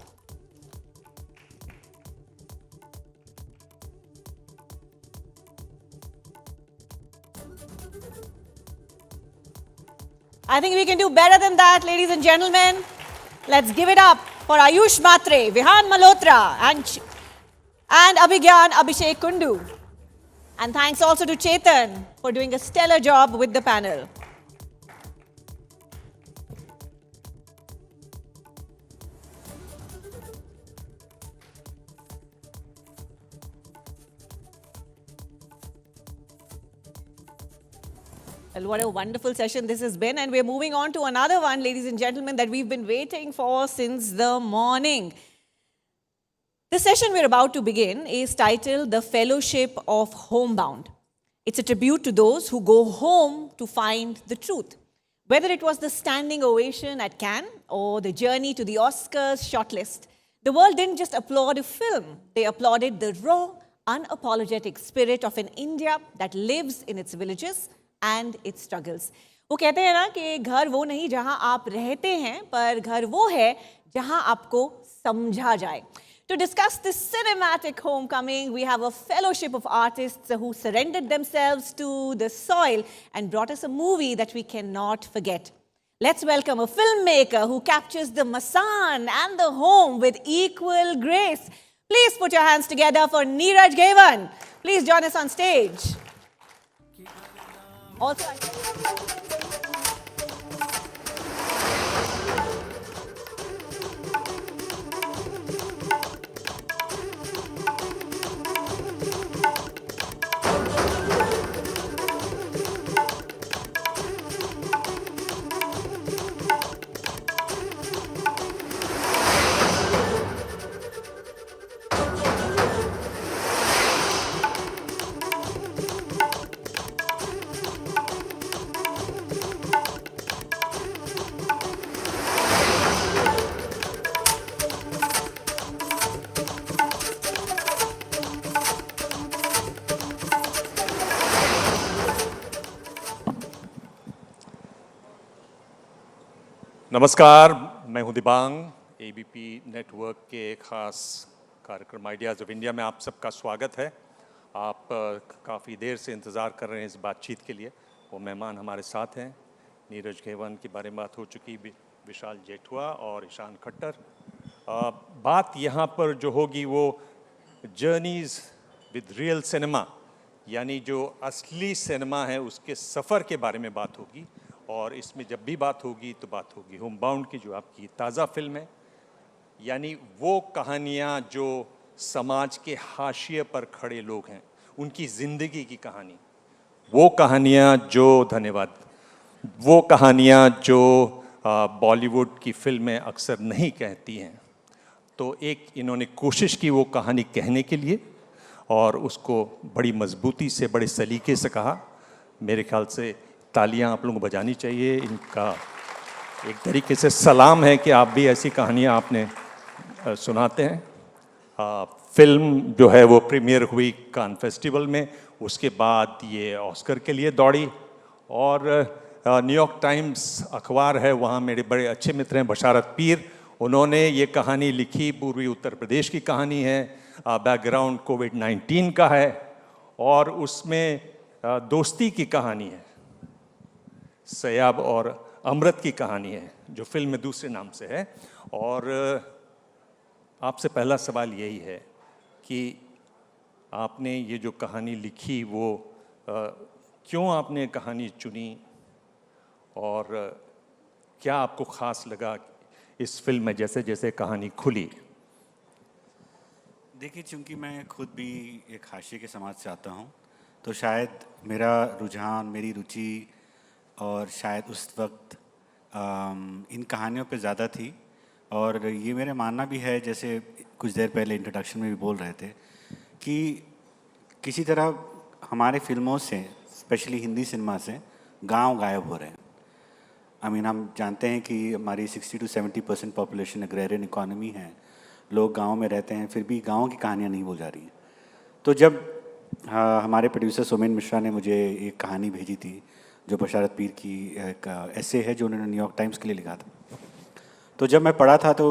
I think we can do better than that, ladies and gentlemen. Let's give it up for Ayush Matre, Vihan Malhotra, and Abhigyan Abhishek Kundu. And thanks also to Chetan for doing a stellar job with the panel. Well, what a wonderful session this has been. And we're moving on to another one, ladies and gentlemen, that we've been waiting for since the morning. The session we're about to begin is titled The Fellowship of Homebound. It's a tribute to those who go home to find the truth. Whether it was the standing ovation at Cannes or the journey to the Oscars shortlist, the world didn't just applaud a film. They applauded the raw, unapologetic spirit of an India that lives in its villages and its struggles. वो कहते हैं ना कि घर वो नहीं जहां आप रहते हैं, पर घर वो है जहां आपको समझा जाए. To discuss this cinematic homecoming, we have a fellowship of artists who surrendered themselves to the soil and brought us a movie that we cannot forget. Let's welcome a filmmaker who captures the Masan and the home with equal grace. Please put your hands together for Neeraj Gevan. Please join us on stage. Also, नमस्कार, मैं हूं Dibang. ABP network के खास कार्यक्रम ideas of India में आप सबका स्वागत है. आप काफ़ी देर से इंतज़ार कर रहे हैं इस बातचीत के लिए. वो मेहमान हमारे साथ हैं. नीरज घेवन के बारे में बात हो चुकी, विशाल जेठुआ और ईशान खट्टर. बात यहाँ पर जो होगी वो जर्नीज़ विद रियल सिनेमा, यानी जो असली सिनेमा है उसके सफ़र के बारे में बात होगी. और इसमें जब भी बात होगी तो बात होगी होमबाउंड की, जो आपकी ताज़ा फिल्म है. यानी वो कहानियाँ जो समाज के हाशिए पर खड़े लोग हैं, उनकी ज़िंदगी की कहानी. वो कहानियाँ जो बॉलीवुड की फिल्में अक्सर नहीं कहती हैं. तो एक इन्होंने कोशिश की वो कहानी कहने के लिए, और उसको बड़ी मजबूती से, बड़े सलीके से कहा. मेरे ख्याल से तालियां आप लोगों को बजानी चाहिए. इनका एक तरीके से सलाम है कि आप भी ऐसी कहानियां आपने सुनाते हैं. फिल्म जो है वो प्रीमियर हुई कान फेस्टिवल में. उसके बाद ये ऑस्कर के लिए दौड़ी, और न्यूयॉर्क टाइम्स अखबार है, वहाँ मेरे बड़े अच्छे मित्र हैं बशारत पीर. उन्होंने ये कहानी लिखी. पूर्वी उत्तर प्रदेश की कहानी है, बैकग्राउंड कोविड-19 का है, और उसमें दोस्ती की कहानी है. सयाब और अमृत की कहानी है, जो फिल्म में दूसरे नाम से है. और आपसे पहला सवाल यही है कि आपने ये जो कहानी लिखी वो क्यों आपने कहानी चुनी, और क्या आपको ख़ास लगा इस फिल्म में जैसे जैसे कहानी खुली? देखिए, चूँकि मैं खुद भी एक हाशिए के समाज से आता हूँ, तो शायद मेरा रुझान, मेरी रुचि और शायद उस वक्त इन कहानियों पे ज़्यादा थी. और ये मेरा मानना भी है, जैसे कुछ देर पहले इंट्रोडक्शन में भी बोल रहे थे, कि किसी तरह हमारे फिल्मों से, स्पेशली हिंदी सिनेमा से, गांव गायब हो रहे हैं. हम जानते हैं कि हमारी 60 to 70% पॉपुलेशन एग्रेरियन इकोनॉमी है. लोग गाँव में रहते हैं, फिर भी गाँव की कहानियाँ नहीं बोल जा रही हैं. तो जब हाँ, हमारे प्रोड्यूसर सोमेन मिश्रा ने मुझे एक कहानी भेजी थी जो बशारत पीर की एक ऐसे है जो उन्होंने न्यूयॉर्क टाइम्स के लिए लिखा था। तो जब मैं पढ़ा था तो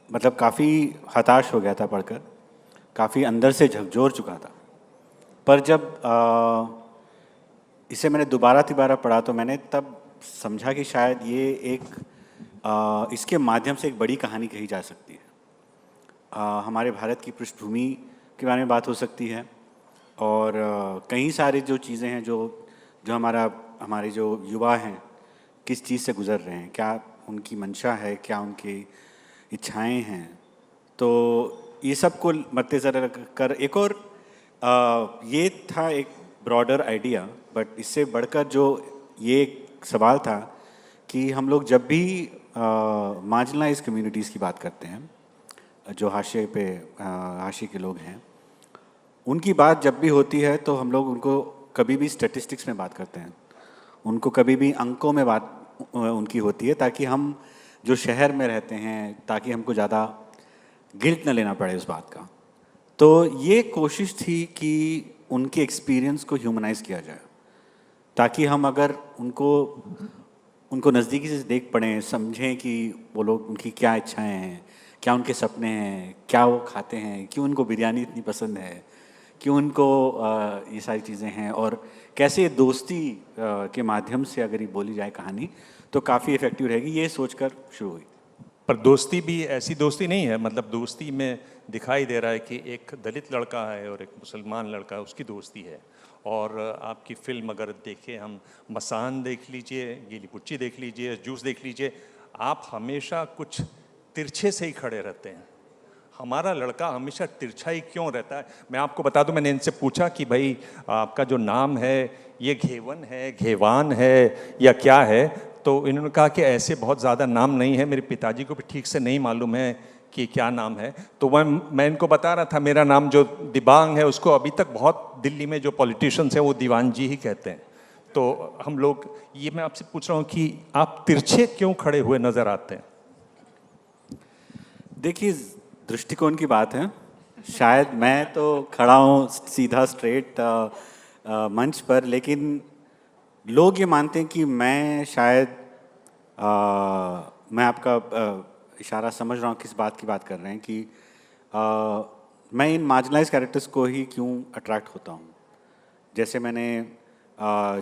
मतलब काफ़ी हताश हो गया था पढ़कर, काफ़ी अंदर से झकझोर चुका था। पर जब इसे मैंने दोबारा पढ़ा तो मैंने तब समझा कि शायद ये एक इसके माध्यम से एक बड़ी कहानी कही जा सकती है। हमारे भारत की पृष्ठभूमि के बारे में बात हो सकती है और कई सारी जो चीज़ें हैं जो हमारे जो युवा हैं किस चीज़ से गुज़र रहे हैं, क्या उनकी मंशा है, क्या उनकी इच्छाएं हैं। तो ये सब को मद्देनज़र रखकर एक और ये था एक ब्रॉडर आइडिया, बट इससे बढ़कर जो ये एक सवाल था कि हम लोग जब भी मार्जिनलाइज कम्युनिटीज़ की बात करते हैं, जो हाशिए के लोग हैं, उनकी बात जब भी होती है तो हम लोग उनको कभी भी स्टैटिस्टिक्स में बात करते हैं, उनको कभी भी अंकों में बात उनकी होती है, ताकि हम जो शहर में रहते हैं ताकि हमको ज़्यादा गिल्ट न लेना पड़े उस बात का। तो ये कोशिश थी कि उनके एक्सपीरियंस को ह्यूमनाइज किया जाए, ताकि हम अगर उनको नज़दीकी से देख पड़ें, समझें कि वो लोग उनकी क्या इच्छाएं हैं, क्या उनके सपने हैं, क्या वो खाते हैं, क्यों उनको बिरयानी इतनी पसंद है, क्यों उनको ये सारी चीज़ें हैं, और कैसे दोस्ती के माध्यम से अगर ये बोली जाए कहानी तो काफ़ी इफ़ेक्टिव रहेगी। ये सोचकर शुरू हुई। पर दोस्ती भी ऐसी दोस्ती नहीं है, मतलब दोस्ती में दिखाई दे रहा है कि एक दलित लड़का है और एक मुसलमान लड़का है, उसकी दोस्ती है। और आपकी फिल्म अगर देखें हम, मसान देख लीजिए, गीली पुच्ची देख लीजिए, जूस देख लीजिए, आप हमेशा कुछ तिरछे से ही खड़े रहते हैं। हमारा लड़का हमेशा तिरछा ही क्यों रहता है? मैं आपको बता दूं, मैंने इनसे पूछा कि भाई आपका जो नाम है ये घेवन है, घेवान है या क्या है, तो इन्होंने कहा कि ऐसे बहुत ज़्यादा नाम नहीं है, मेरे पिताजी को भी ठीक से नहीं मालूम है कि क्या नाम है। तो मैं इनको बता रहा था मेरा नाम जो दिबांग है उसको अभी तक बहुत दिल्ली में जो पॉलिटिशियंस हैं वो दीवान जी ही कहते हैं। तो हम लोग, ये मैं आपसे पूछ रहा हूँ कि आप तिरछे क्यों खड़े हुए नज़र आते हैं? देखिए, दृष्टिकोण की बात है। शायद मैं तो खड़ा हूँ सीधा स्ट्रेट मंच पर, लेकिन लोग ये मानते हैं कि मैं शायद मैं आपका इशारा समझ रहा हूँ किस बात की बात कर रहे हैं कि मैं इन मार्जिनलाइज कैरेक्टर्स को ही क्यों अट्रैक्ट होता हूँ। जैसे मैंने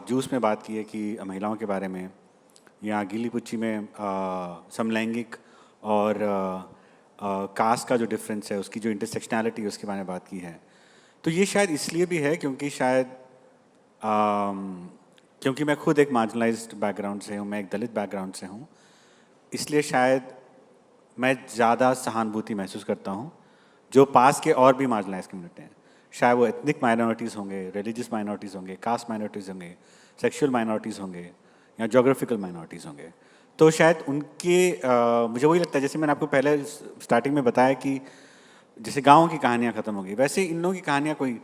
जूस में बात की है कि महिलाओं के बारे में, या गीली पुच्ची में समलैंगिक और कास्ट का जो डिफरेंस है, उसकी जो इंटरसेक्शनैलिटी है उसके बारे में बात की है। तो ये शायद इसलिए भी है क्योंकि शायद क्योंकि मैं खुद एक मार्जिनलाइज्ड बैकग्राउंड से हूँ, मैं एक दलित बैकग्राउंड से हूँ, इसलिए शायद मैं ज़्यादा सहानुभूति महसूस करता हूँ जो पास के और भी मार्जिनलाइज कम्युनिटी हैं। शायद वो एथनिक माइनॉरिटीज़ होंगे, रिलीजियस माइनॉरिटीज़ होंगे, कास्ट माइनॉरिटीज़ होंगे, सेक्शुअल माइनॉरिटीज़ होंगे, या जोग्राफिकल माइनॉरिटीज़ होंगे। तो शायद उनके मुझे वही लगता है, जैसे मैंने आपको पहले स्टार्टिंग में बताया कि जैसे गाँव की कहानियाँ ख़त्म हो गई, वैसे इन लोगों की कहानियाँ कोई।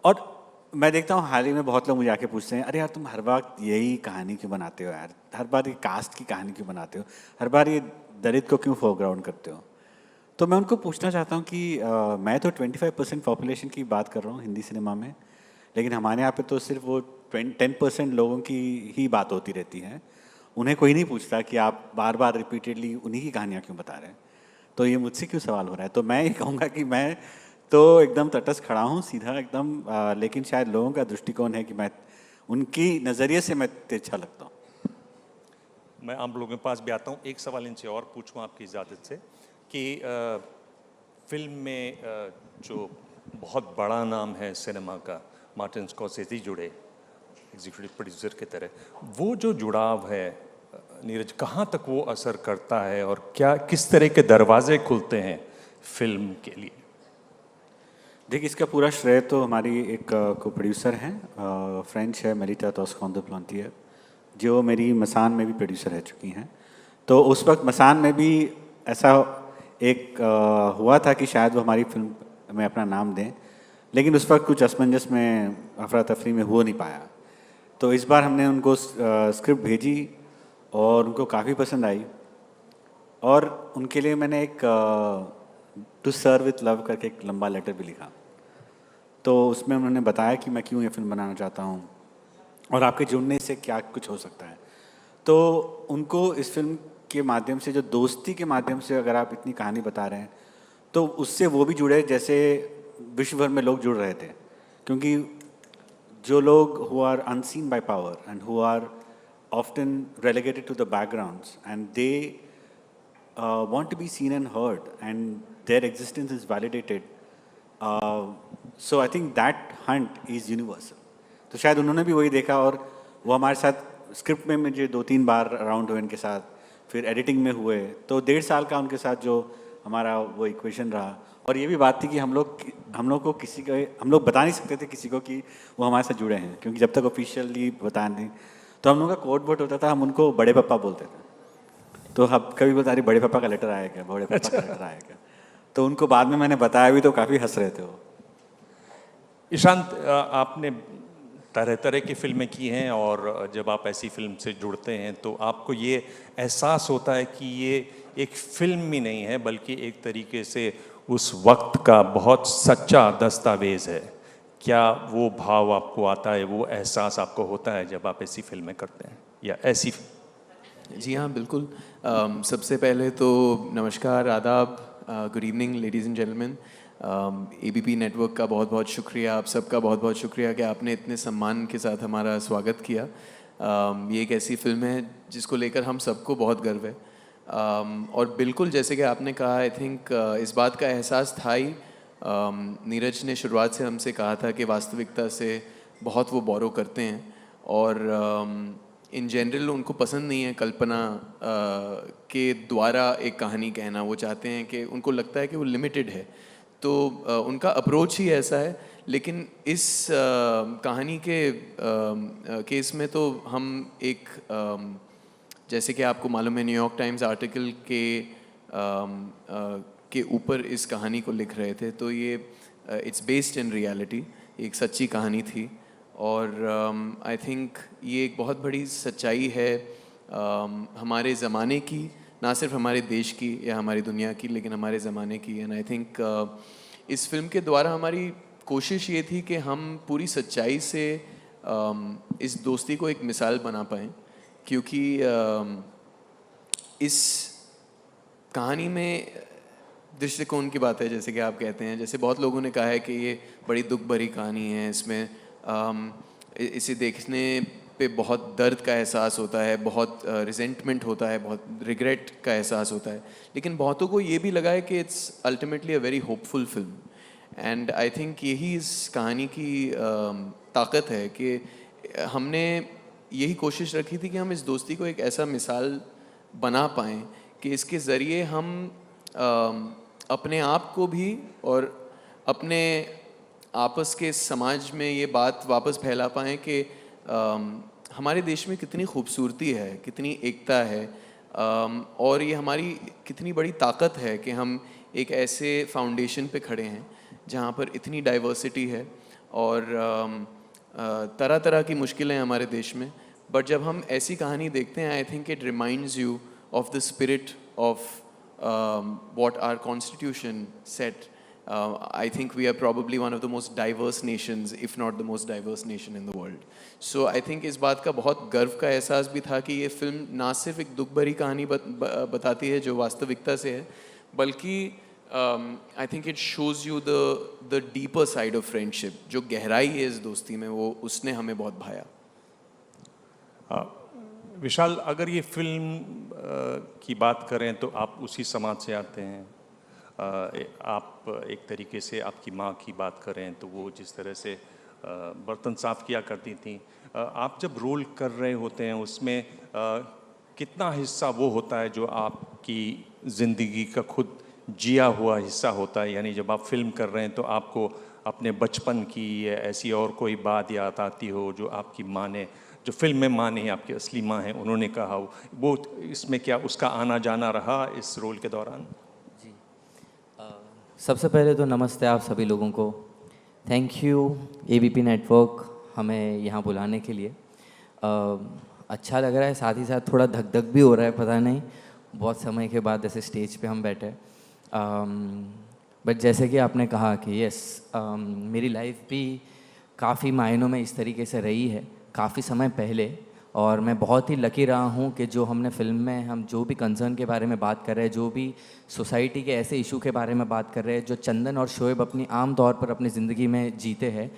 और मैं देखता हूँ हाल ही में बहुत लोग मुझे आके पूछते हैं, अरे यार तुम हर बार यही कहानी क्यों बनाते हो यार, हर बार ये कास्ट की कहानी क्यों बनाते हो, हर बार ये दलित को क्यों फोरग्राउंड करते हो। तो मैं उनको पूछना चाहता हूँ कि मैं तो 25% पॉपुलेशन की बात कर रहा हूँ हिंदी सिनेमा में, लेकिन हमारे यहाँ पे तो सिर्फ वो 10% लोगों की ही बात होती रहती है। उन्हें कोई नहीं पूछता कि आप बार बार रिपीटेडली उन्हीं की कहानियाँ क्यों बता रहे हैं, तो ये मुझसे क्यों सवाल हो रहा है। तो मैं ये कहूँगा कि मैं तो एकदम तटस्थ खड़ा हूँ, सीधा एकदम, लेकिन शायद लोगों का दृष्टिकोण है कि मैं उनकी नज़रिए से मैं तिरछा लगता हूँ। मैं आप लोगों के पास भी आता हूँ। एक सवाल इनसे और पूछूँ आपकी इजाज़त से कि फिल्म में जो बहुत बड़ा नाम है सिनेमा का, मार्टिन स्कॉर्सेज़ी जुड़े एग्जीक्यूटिव प्रोड्यूसर की तरह, वो जो जुड़ाव है नीरज, कहाँ तक वो असर करता है और क्या किस तरह के दरवाजे खुलते हैं फिल्म के लिए? देखिए, इसका पूरा श्रेय तो हमारी एक को प्रोड्यूसर हैं, फ्रेंच है, मेलिटा तोस्कॉन्दो-प्लांटियर, जो मेरी मसान में भी प्रोड्यूसर रह चुकी हैं। तो उस वक्त मसान में भी ऐसा एक हुआ था कि शायद वो हमारी फिल्म में अपना नाम दें, लेकिन उस वक्त कुछ असमंजस में, अफरा तफरी में हो नहीं पाया। तो इस बार हमने उनको स्क्रिप्ट भेजी और उनको काफ़ी पसंद आई, और उनके लिए मैंने एक टू सर्व विथ लव करके एक लंबा लेटर भी लिखा। तो उसमें उन्होंने बताया कि मैं क्यों ये फिल्म बनाना चाहता हूँ और आपके जुड़ने से क्या कुछ हो सकता है। तो उनको इस फिल्म के माध्यम से, जो दोस्ती के माध्यम से अगर आप इतनी कहानी बता रहे हैं, तो उससे वो भी जुड़े जैसे विश्व भर में लोग जुड़ रहे थे। क्योंकि जो लोग who are unseen by power and who are often relegated to the backgrounds and they want to be seen and heard and their existence is validated. So I think that hunt is universal. तो शायद उन्होंने भी वही देखा और वो हमारे साथ स्क्रिप्ट में मुझे 2-3 बार राउंड हुए इनके साथ, फिर एडिटिंग में हुए, तो 1.5 साल का उनके साथ जो हमारा वो इक्वेशन रहा। और ये भी बात थी कि हम लोग को किसी को, हम लोग बता नहीं सकते थे किसी को कि वो हमारे साथ जुड़े हैं, क्योंकि जब तक ऑफिशियली बता नहीं, तो हम लोग का कोड वर्ड होता था, हम उनको बड़े पापा बोलते थे। तो अब कभी बता रही बड़े पापा का लेटर आएगा, बड़े पापा का लेटर आएगा, तो उनको बाद में मैंने बताया भी तो काफ़ी हंस रहे थे वो। ईशांत, आपने तरह तरह की फिल्में की हैं और जब आप ऐसी फिल्म से जुड़ते हैं तो आपको ये एहसास होता है कि ये एक फिल्म ही नहीं है बल्कि एक तरीके से उस वक्त का बहुत सच्चा दस्तावेज है। क्या वो भाव आपको आता है, वो एहसास आपको होता है जब आप ऐसी फिल्में करते हैं या ऐसी? जी हाँ, बिल्कुल। सबसे पहले तो नमस्कार, आदाब, good evening ladies and gentleman. ABP network का बहुत बहुत शुक्रिया, आप सबका बहुत बहुत शुक्रिया कि आपने इतने सम्मान के साथ हमारा स्वागत किया। ये एक ऐसी फिल्म है जिसको लेकर हम सबको बहुत गर्व है। और बिल्कुल जैसे कि आपने कहा, आई थिंक इस बात का एहसास था ही। नीरज ने शुरुआत से हमसे कहा था कि वास्तविकता से बहुत वो बोरो करते हैं और इन जनरल उनको पसंद नहीं है कल्पना के द्वारा एक कहानी कहना। वो चाहते हैं कि उनको लगता है कि वो लिमिटेड है, तो उनका अप्रोच ही ऐसा है। लेकिन इस कहानी के केस में तो हम एक जैसे कि आपको मालूम है, न्यूयॉर्क टाइम्स आर्टिकल के ऊपर इस कहानी को लिख रहे थे, तो ये इट्स बेस्ड इन रियलिटी, एक सच्ची कहानी थी। और आई थिंक ये एक बहुत बड़ी सच्चाई है हमारे ज़माने की, ना सिर्फ हमारे देश की या हमारी दुनिया की, लेकिन हमारे ज़माने की। एंड आई थिंक इस फिल्म के द्वारा हमारी कोशिश ये थी कि हम पूरी सच्चाई से इस दोस्ती को एक मिसाल बना पाएँ, क्योंकि इस कहानी में दृष्टिकोण की बात है, जैसे कि आप कहते हैं। जैसे बहुत लोगों ने कहा है कि ये बड़ी दुख भरी कहानी है, इसमें इसे देखने पे बहुत दर्द का एहसास होता है, बहुत रिजेंटमेंट होता है, बहुत रिग्रेट का एहसास होता है। लेकिन बहुतों को ये भी लगा है कि it's ultimately a very hopeful film. And I think यही इस कहानी की ताकत है कि हमने यही कोशिश रखी थी कि हम इस दोस्ती को एक ऐसा मिसाल बना पाएँ कि इसके ज़रिए हम अपने आप को भी और अपने आपस के समाज में ये बात वापस फैला पाएँ कि हमारे देश में कितनी खूबसूरती है, कितनी एकता है, और ये हमारी कितनी बड़ी ताकत है कि हम एक ऐसे फाउंडेशन पे खड़े हैं जहाँ पर इतनी डाइवर्सिटी है और तरह तरह की मुश्किलें हैं हमारे देश में। बट जब हम ऐसी कहानी देखते हैं, आई think it reminds you of the spirit of what our constitution said. I think we are probably one of the most diverse nations, if not the most diverse nation in the world. So I think इस बात का बहुत गर्व का एहसास भी था कि ये फिल्म ना सिर्फ एक दुख भरी कहानी बताती है जो वास्तविकता से है, बल्कि I think it shows you the deeper side of friendship. जो गहराई है इस दोस्ती में, वो उसने हमें बहुत भाया। विशाल, अगर ये फिल्म की बात करें तो आप उसी समाज से आते हैं। आप एक तरीके से आपकी माँ की बात करें तो वो जिस तरह से बर्तन साफ़ किया करती थी, आप जब रोल कर रहे होते हैं उसमें कितना हिस्सा वो होता है जो आपकी ज़िंदगी का खुद जिया हुआ हिस्सा होता है? यानी जब आप फिल्म कर रहे हैं तो आपको अपने बचपन की या ऐसी और कोई बात याद आती हो जो आपकी माँ ने, जो फिल्म में माँ नहीं आपकी असली माँ है, उन्होंने कहा हो, वो इसमें क्या उसका आना जाना रहा इस रोल के दौरान? जी, सबसे पहले तो नमस्ते आप सभी लोगों को। थैंक यू ABP नेटवर्क हमें यहाँ बुलाने के लिए। अच्छा लग रहा है, साथ ही साथ थोड़ा धक धक भी हो रहा है, पता नहीं बहुत समय के बाद ऐसे स्टेज पे हम बैठे। बट जैसे कि आपने कहा कि यस, मेरी लाइफ भी काफ़ी मायनों में इस तरीके से रही है काफ़ी समय पहले, और मैं बहुत ही लकी रहा हूँ कि जो हमने फ़िल्म में हम जो भी कंसर्न के बारे में बात कर रहे हैं, जो भी सोसाइटी के ऐसे इशू के बारे में बात कर रहे हैं जो चंदन और शोएब अपनी आम तौर पर अपनी ज़िंदगी में जीते हैं,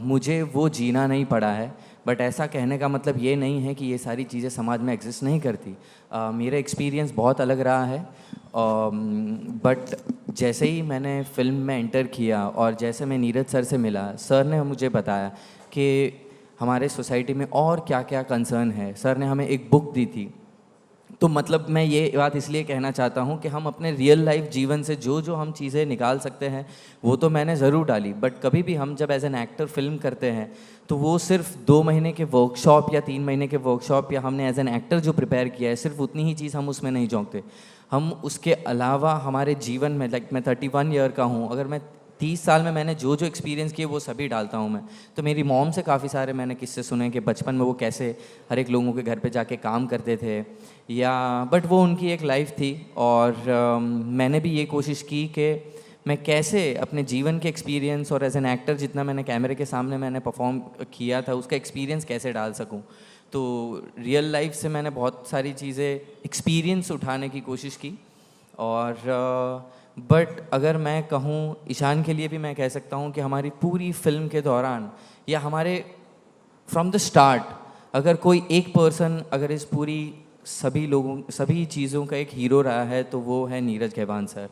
मुझे वो जीना नहीं पड़ा है। बट ऐसा कहने का मतलब ये नहीं है कि ये सारी चीज़ें समाज में एग्जिस्ट नहीं करती। मेरा एक्सपीरियंस बहुत अलग रहा है, बट जैसे ही मैंने फ़िल्म में एंटर किया और जैसे मैं नीरज सर से मिला, सर ने मुझे बताया कि हमारे सोसाइटी में और क्या क्या कंसर्न है। सर ने हमें एक बुक दी थी। तो मतलब मैं ये बात इसलिए कहना चाहता हूँ कि हम अपने रियल लाइफ जीवन से जो जो हम चीज़ें निकाल सकते हैं वो तो मैंने ज़रूर डाली, बट कभी भी हम जब एज एन एक्टर फिल्म करते हैं तो वो सिर्फ 2 महीने के वर्कशॉप या 3 महीने के वर्कशॉप या हमने एज एन एक्टर जो प्रिपेयर किया है सिर्फ उतनी ही चीज़ हम उसमें नहीं झोंकते। हम उसके अलावा हमारे जीवन में, लाइक मैं 31 ईयर का हूँ, अगर मैं 30 साल में मैंने जो जो एक्सपीरियंस किए वो सभी डालता हूँ मैं। तो मेरी मॉम से काफ़ी सारे मैंने किस्से सुने कि बचपन में वो कैसे हर एक लोगों के घर पे जाके काम करते थे, या बट वो उनकी एक लाइफ थी। और मैंने भी ये कोशिश की कि मैं कैसे अपने जीवन के एक्सपीरियंस और एज एन एक्टर जितना मैंने कैमरे के सामने मैंने परफॉर्म किया था उसका एक्सपीरियंस कैसे डाल सकूं। तो रियल लाइफ से मैंने बहुत सारी चीज़ें एक्सपीरियंस उठाने की कोशिश की। और बट अगर मैं कहूँ ईशान के लिए भी मैं कह सकता हूँ कि हमारी पूरी फिल्म के दौरान या हमारे फ्रॉम द स्टार्ट अगर कोई एक पर्सन अगर इस पूरी सभी चीज़ों का एक हीरो रहा है तो वो है नीरज खेवान सर।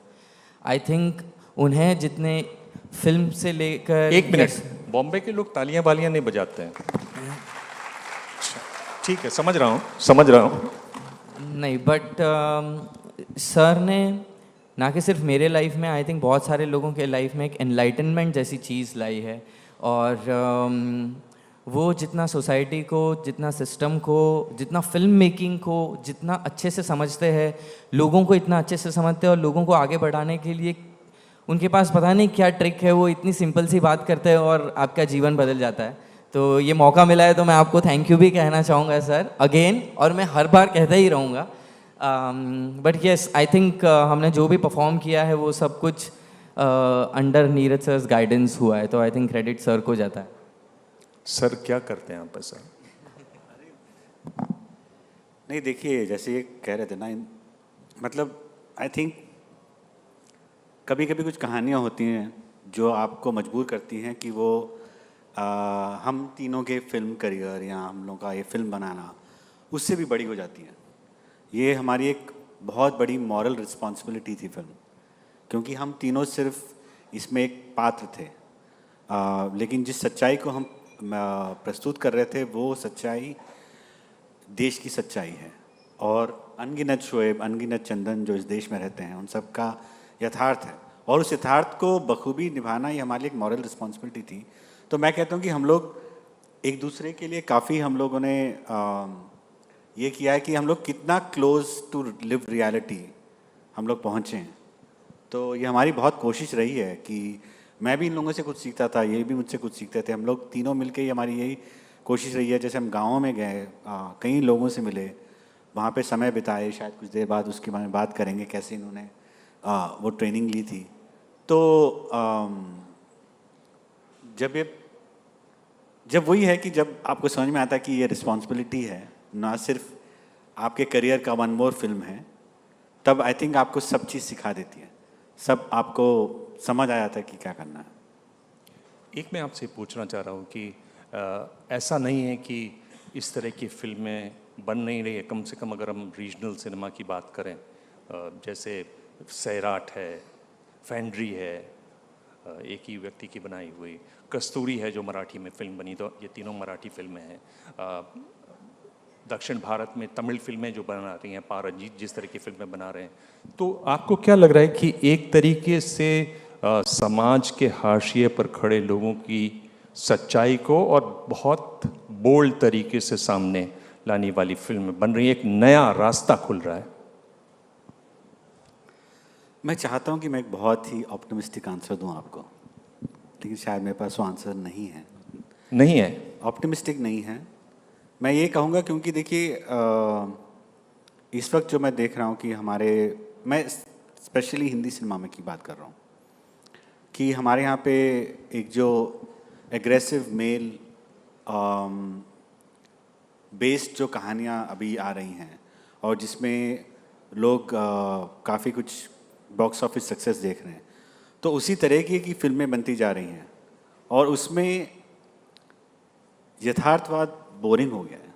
आई थिंक उन्हें जितने फिल्म से लेकर 1 मिनट, बॉम्बे के लोग तालियां बालियां नहीं बजाते हैं। ठीक है, समझ रहा हूँ। नहीं, बट सर ने ना कि सिर्फ मेरे लाइफ में, आई थिंक बहुत सारे लोगों के लाइफ में एक एनलाइटनमेंट जैसी चीज़ लाई है। और वो जितना सोसाइटी को, जितना सिस्टम को, जितना फिल्म मेकिंग को जितना अच्छे से समझते हैं, लोगों को इतना अच्छे से समझते हैं और लोगों को आगे बढ़ाने के लिए उनके पास पता नहीं क्या ट्रिक है, वो इतनी सिंपल सी बात करते हैं और आपका जीवन बदल जाता है। तो ये मौका मिला है तो मैं आपको थैंक यू भी कहना चाहूँगा सर अगेन, और मैं हर बार कहता ही रहूँगा। बट येस, आई थिंक हमने जो भी परफॉर्म किया है वो सब कुछ अंडर नीरज सर्स गाइडेंस हुआ है, तो आई थिंक क्रेडिट सर को जाता है। सर क्या करते हैं आप ऐसा? नहीं, देखिए जैसे ये कह रहे थे ना, मतलब आई थिंक कभी कभी कुछ कहानियाँ होती हैं जो आपको मजबूर करती हैं कि वो हम तीनों के फिल्म करियर या हम लोगों का ये फिल्म बनाना उससे भी बड़ी हो जाती हैं। ये हमारी एक बहुत बड़ी मॉरल रिस्पॉन्सिबिलिटी थी फिल्म, क्योंकि हम तीनों सिर्फ इसमें एक पात्र थे, लेकिन जिस सच्चाई को हम प्रस्तुत कर रहे थे वो सच्चाई देश की सच्चाई है, और अनगिनत शोएब, अनगिनत चंदन जो इस देश में रहते हैं उन सब का यथार्थ है, और उस यथार्थ को बखूबी निभाना ये हमारे लिए एक मॉरल रिस्पॉन्सिबिलिटी थी। तो मैं कहता हूँ कि हम लोग एक दूसरे के लिए काफ़ी हम लोगों ने ये किया है कि हम लोग कितना क्लोज टू लिव रियलिटी हम लोग पहुँचे हैं। तो ये हमारी बहुत कोशिश रही है कि मैं भी इन लोगों से कुछ सीखता था, ये भी मुझसे कुछ सीखते थे, हम लोग तीनों मिलके हमारी यही कोशिश रही है। जैसे हम गाँव में गए, कई लोगों से मिले, वहाँ पे समय बिताए, शायद कुछ देर बाद उसके बारे में बात करेंगे कैसे इन्होंने वो ट्रेनिंग ली थी। तो जब वही है कि जब आपको समझ में आता है कि ये रिस्पॉन्सिबिलिटी है, ना सिर्फ आपके करियर का वन मोर फिल्म है, तब आई थिंक आपको सब चीज़ सिखा देती है, सब आपको समझ आ जाता है कि क्या करना है। एक मैं आपसे पूछना चाह रहा हूँ कि ऐसा नहीं है कि इस तरह की फिल्में बन नहीं रही है, कम से कम अगर हम रीजनल सिनेमा की बात करें, जैसे सैराट है, फैंड्री है, एक ही व्यक्ति की बनाई हुई, कस्तूरी है जो मराठी में फिल्म बनी, तो ये तीनों मराठी फिल्में हैं। दक्षिण भारत में तमिल फिल्में जो बना रही हैं, पारंजीत जिस तरह की फिल्में बना रहे हैं, तो आपको क्या लग रहा है कि एक तरीके से समाज के हाशिए पर खड़े लोगों की सच्चाई को और बहुत बोल्ड तरीके से सामने लाने वाली फिल्म बन रही है, एक नया रास्ता खुल रहा है? मैं चाहता हूँ कि मैं एक बहुत ही ऑप्टिमिस्टिक आंसर दूँ आपको, लेकिन शायद मेरे पास वो आंसर नहीं है। ऑप्टिमिस्टिक नहीं है। मैं ये कहूँगा क्योंकि देखिए इस वक्त जो मैं देख रहा हूँ कि मैं स्पेशली हिंदी सिनेमा में की बात कर रहा हूँ, कि हमारे यहाँ पे एक जो एग्रेसिव मेल बेस्ड जो कहानियाँ अभी आ रही हैं और जिसमें लोग काफ़ी कुछ बॉक्स ऑफिस सक्सेस देख रहे हैं, तो उसी तरह की फिल्में बनती जा रही हैं और उसमें यथार्थवाद बोरिंग हो गया है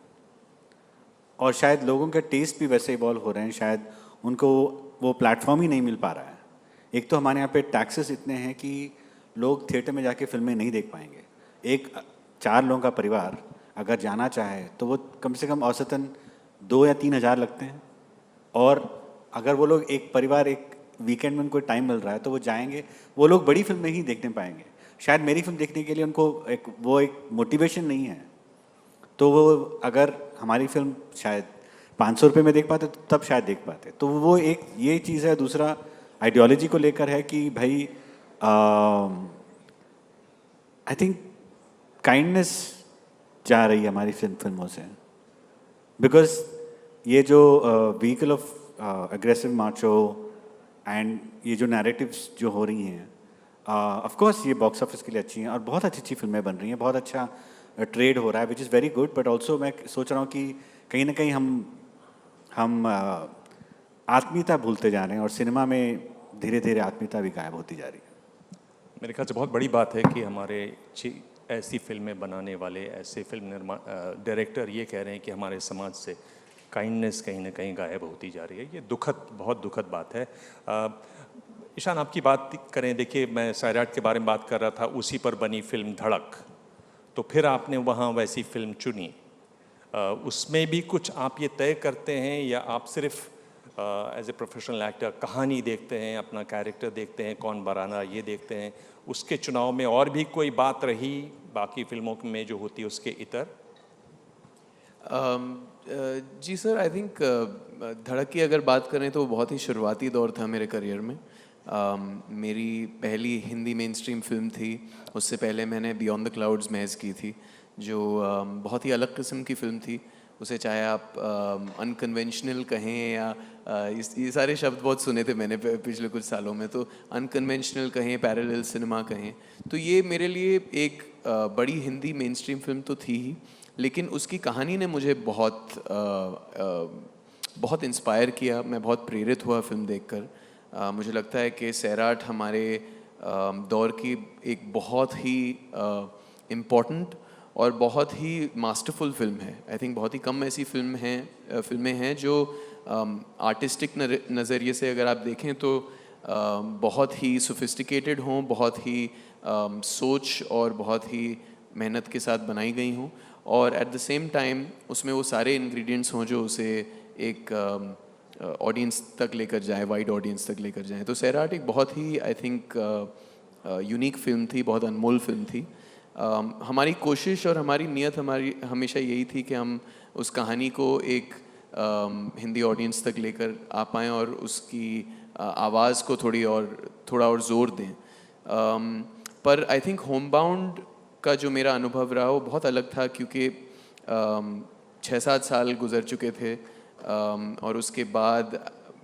और शायद लोगों के टेस्ट भी वैसे इवॉल्व हो रहे हैं, शायद उनको वो प्लेटफॉर्म ही नहीं मिल पा रहा है। एक तो हमारे यहाँ पे टैक्सेस इतने हैं कि लोग थिएटर में जाके फिल्में नहीं देख पाएंगे। एक 4 लोगों का परिवार अगर जाना चाहे तो वो कम से कम औसतन 2 या 3 हज़ार लगते हैं और अगर वो लोग एक परिवार एक वीकेंड में उनको टाइम मिल रहा है तो वो जाएंगे, वो लोग बड़ी फिल्म नहीं देखने पाएंगे। शायद मेरी फिल्म देखने के लिए उनको एक मोटिवेशन नहीं है, तो वो अगर हमारी फिल्म शायद 500 रुपये में देख पाते तो तब शायद देख पाते। तो वो एक ये चीज़ है। दूसरा आइडियोलॉजी को लेकर है कि भाई आई थिंक काइंडनेस जा रही है हमारी फिल्मों से, बिकॉज ये जो vehicle of aggressive Morcha and ये जो नैरेटिव्स जो हो रही हैं, ऑफ कोर्स ये बॉक्स ऑफिस के लिए अच्छी हैं और बहुत अच्छी अच्छी फिल्में बन रही हैं, बहुत अच्छा ट्रेड हो रहा है, which is very good. But also मैं सोच रहा हूँ कि कहीं ना कहीं हम आत्मीयता भूलते जा रहे हैं और सिनेमा में धीरे धीरे आत्मीयता भी गायब होती जा रही है। मेरे ख्याल से बहुत बड़ी बात है कि हमारे ऐसी फिल्में बनाने वाले, ऐसे फिल्म डायरेक्टर ये कह रहे हैं कि हमारे समाज से काइंडनेस कहीं ना कहीं गायब होती जा रही है। ये बहुत दुखद बात है। ईशान, आपकी बात करें, देखिए मैं सैराट के बारे में बात कर रहा था, उसी पर बनी फिल्म धड़क, तो फिर आपने वहाँ वैसी फिल्म चुनी। उसमें भी कुछ आप ये तय करते हैं या आप सिर्फ एज ए प्रोफेशनल एक्टर कहानी देखते हैं, अपना कैरेक्टर देखते हैं, कौन बनाना ये देखते हैं? उसके चुनाव में और भी कोई बात रही बाकी फिल्मों में जो होती है उसके इतर? जी सर, आई थिंक धड़क की अगर बात करें तो बहुत ही शुरुआती दौर था मेरे करियर में। मेरी पहली हिंदी मेन स्ट्रीम फिल्म थी। उससे पहले मैंने बियॉन्ड द क्लाउड्स महज की थी, जो बहुत ही अलग किस्म की फ़िल्म थी। उसे चाहे आप अनकन्वेंशनल कहें या ये सारे शब्द बहुत सुने थे मैंने पिछले कुछ सालों में, तो अनकन्वेंशनल कहें, पैरेलल सिनेमा कहें, तो ये मेरे लिए एक बड़ी हिंदी मेन स्ट्रीम फिल्म तो थी ही, लेकिन उसकी कहानी ने मुझे बहुत इंस्पायर किया। मैं बहुत प्रेरित हुआ फिल्म देखकर। मुझे लगता है कि सैराट हमारे दौर की एक बहुत ही इम्पॉर्टेंट और बहुत ही मास्टरफुल फिल्म है। आई थिंक बहुत ही कम ऐसी फिल्में हैं जो आर्टिस्टिक नज़रिए से अगर आप देखें तो बहुत ही सोफिस्टिकेटेड हों, बहुत ही सोच और बहुत ही मेहनत के साथ बनाई गई हों, और एट द सेम टाइम उसमें वो सारे इंग्रेडिएंट्स हों जो उसे एक ऑडियंस तक लेकर जाए, वाइड ऑडियंस तक लेकर जाए। तो सैराट एक बहुत ही आई थिंक यूनिक फिल्म थी, बहुत अनमोल फिल्म थी। हमारी कोशिश और हमारी नीयत हमेशा यही थी कि हम उस कहानी को एक हिंदी ऑडियंस तक लेकर आ पाएँ और उसकी आवाज़ को थोड़ा और ज़ोर दें। पर आई थिंक होमबाउंड का जो मेरा अनुभव रहा वो बहुत अलग था, क्योंकि 6-7 साल गुजर चुके थे और उसके बाद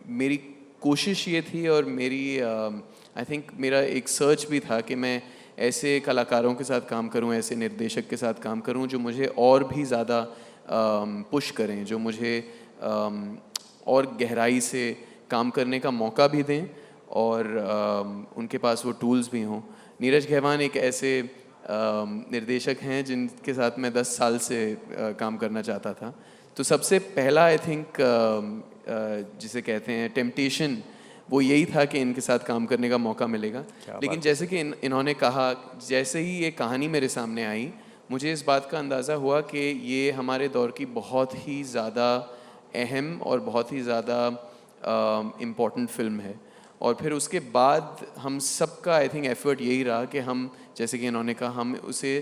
मेरी कोशिश ये थी और मेरी आई थिंक मेरा एक सर्च भी था कि मैं ऐसे कलाकारों के साथ काम करूं, ऐसे निर्देशक के साथ काम करूं जो मुझे और भी ज़्यादा पुश करें, जो मुझे और गहराई से काम करने का मौका भी दें और उनके पास वो टूल्स भी हों। नीरज घेवान एक ऐसे निर्देशक हैं जिनके साथ मैं 10 साल से काम करना चाहता था। तो सबसे पहला आई थिंक जिसे कहते हैं टेम्पटेशन, वो यही था कि इनके साथ काम करने का मौका मिलेगा। लेकिन जैसे कि इन्होंने कहा, जैसे ही ये कहानी मेरे सामने आई, मुझे इस बात का अंदाज़ा हुआ कि ये हमारे दौर की बहुत ही ज़्यादा अहम और बहुत ही ज़्यादा इम्पॉर्टेंट फिल्म है। और फिर उसके बाद हम सबका आई थिंक एफर्ट यही रहा कि हम, जैसे कि इन्होंने कहा, हम उसे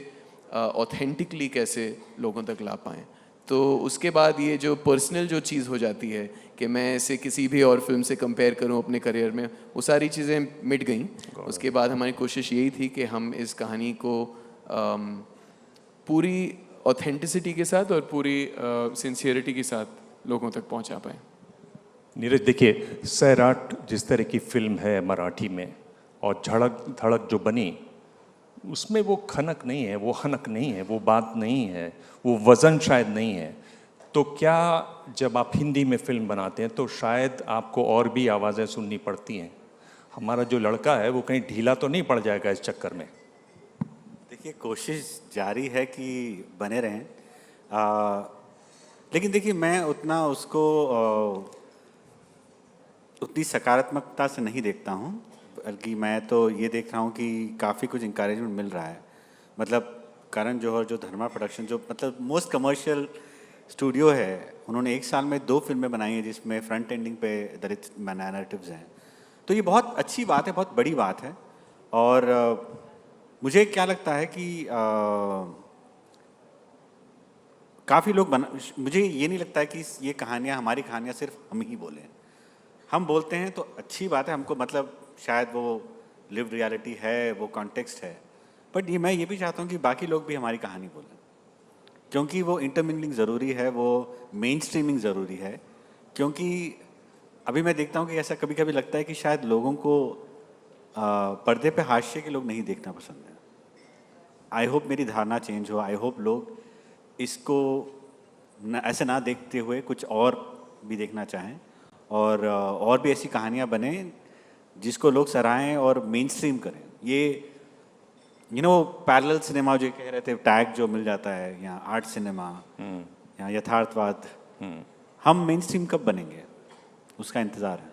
ऑथेंटिकली कैसे लोगों तक ला पाएँ। तो उसके बाद ये जो पर्सनल जो चीज़ हो जाती है कि मैं इसे किसी भी और फिल्म से कंपेयर करूं अपने करियर में, वो सारी चीज़ें मिट गईं। उसके बाद हमारी कोशिश यही थी कि हम इस कहानी को पूरी ऑथेंटिसिटी के साथ और पूरी सिंसियरिटी के साथ लोगों तक पहुंचा पाएँ। नीरज, देखिए सैराट जिस तरह की फिल्म है मराठी में, और झड़क धड़क जो बनी, उसमें वो खनक नहीं है, वो हनक नहीं है, वो बात नहीं है, वो वज़न शायद नहीं है। तो क्या जब आप हिंदी में फिल्म बनाते हैं तो शायद आपको और भी आवाज़ें सुननी पड़ती हैं? हमारा जो लड़का है वो कहीं ढीला तो नहीं पड़ जाएगा इस चक्कर में? देखिए, कोशिश जारी है कि बने रहें, लेकिन देखिए मैं उतना उसको उतनी सकारात्मकता से नहीं देखता हूँ, बल्कि मैं तो ये देख रहा हूँ कि काफ़ी कुछ इंकरेजमेंट मिल रहा है। मतलब करण जौहर जो धर्मा प्रोडक्शन, जो मतलब मोस्ट कमर्शियल स्टूडियो है, उन्होंने एक साल में 2 फिल्में बनाई हैं जिसमें फ्रंट एंडिंग पे दलित नैरेटिव्स हैं। तो ये बहुत अच्छी बात है, बहुत बड़ी बात है। और मुझे क्या लगता है कि काफ़ी लोग मुझे ये नहीं लगता है कि ये कहानियाँ, हमारी कहानियाँ सिर्फ हम ही बोलें। हम बोलते हैं तो अच्छी बात है, हमको मतलब शायद वो लिव्ड रियलिटी है, वो कॉन्टेक्स्ट है, बट ये मैं ये भी चाहता हूँ कि बाकी लोग भी हमारी कहानी बोलें, क्योंकि वो इंटरमिंगलिंग ज़रूरी है, वो मेन स्ट्रीमिंग ज़रूरी है। क्योंकि अभी मैं देखता हूँ कि ऐसा कभी कभी लगता है कि शायद लोगों को पर्दे पे हाशिए के लोग नहीं देखना पसंद है। आई होप मेरी धारणा चेंज हो, आई होप लोग इसको ऐसे ना देखते हुए कुछ और भी देखना चाहें, और भी ऐसी कहानियाँ बने जिसको लोग सराहें और मेन स्ट्रीम करें। ये पैरेलल सिनेमा जो कह रहे थे, टैग जो मिल जाता है, यहाँ आर्ट सिनेमा, यहाँ यथार्थवाद, हम मेन स्ट्रीम कब बनेंगे, उसका इंतज़ार है।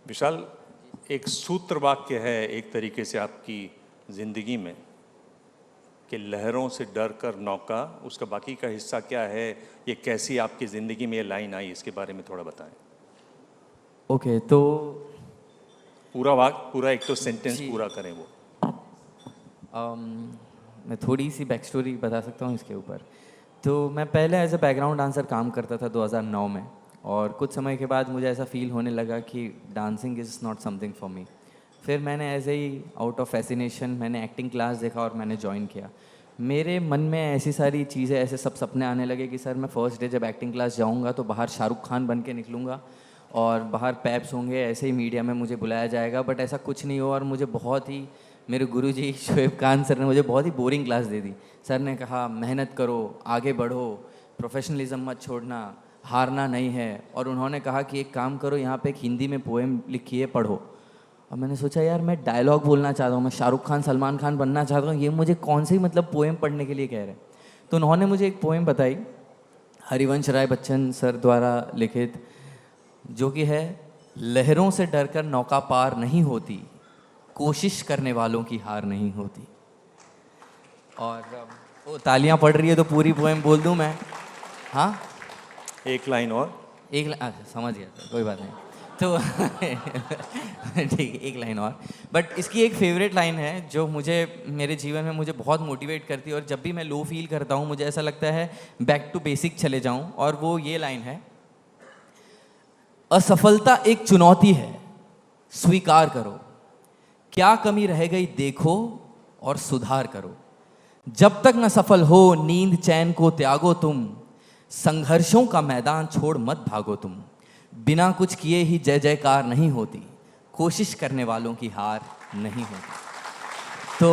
विशाल, एक सूत्र वाक्य है एक तरीके से आपकी ज़िंदगी में कि लहरों से डर कर नौका, उसका बाकी का हिस्सा क्या है, ये कैसी आपकी ज़िंदगी में ये लाइन आई, इसके बारे में थोड़ा बताएं। ओके, तो पूरा एक तो सेंटेंस पूरा करें वो। मैं थोड़ी सी बैक स्टोरी बता सकता हूँ इसके ऊपर। तो मैं पहले एज अ बैकग्राउंड डांसर काम करता था 2009 में, और कुछ समय के बाद मुझे ऐसा फील होने लगा कि dancing is not something for me. फिर मैंने ऐसे ही आउट ऑफ फैसिनेशन मैंने एक्टिंग क्लास देखा और मैंने ज्वाइन किया। मेरे मन में ऐसी सारी चीज़ें, ऐसे सब सपने आने लगे कि सर मैं फर्स्ट डे जब एक्टिंग क्लास जाऊंगा तो बाहर शाहरुख खान बन के निकलूँगा और बाहर पैप्स होंगे, ऐसे ही मीडिया में मुझे बुलाया जाएगा। बट ऐसा कुछ नहीं हुआ और मुझे बहुत ही, मेरे गुरुजी शोएब खान सर ने मुझे बहुत ही बोरिंग क्लास दे दी। सर ने कहा मेहनत करो, आगे बढ़ो, प्रोफेशनलिज्म मत छोड़ना, हारना नहीं है। और उन्होंने कहा कि एक काम करो, यहाँ पे एक हिंदी में पोएम लिखी है, पढ़ो। और मैंने सोचा यार मैं डायलॉग बोलना चाहता हूँ, मैं शाहरुख खान सलमान खान बनना चाहता हूँ, ये मुझे कौन सी मतलब पोएम पढ़ने के लिए कह रहे हैं। तो उन्होंने मुझे एक पोएम बताई, हरिवंश राय बच्चन सर द्वारा लिखित, जो कि है, लहरों से डरकर नौका पार नहीं होती, कोशिश करने वालों की हार नहीं होती। और वो तालियां पड़ रही है तो पूरी पोएम बोल दूं मैं? हाँ, एक लाइन और। एक समझ गया, कोई बात नहीं। तो ठीक है, एक लाइन और। बट इसकी एक फेवरेट लाइन है जो मुझे मेरे जीवन में मुझे बहुत मोटिवेट करती है, और जब भी मैं लो फील करता हूँ मुझे ऐसा लगता है बैक टू बेसिक चले जाऊँ। और वो ये लाइन है, असफलता एक चुनौती है, स्वीकार करो, क्या कमी रह गई देखो और सुधार करो। जब तक न सफल हो नींद चैन को त्यागो तुम, संघर्षों का मैदान छोड़ मत भागो तुम। बिना कुछ किए ही जय जयकार नहीं होती, कोशिश करने वालों की हार नहीं होती। तो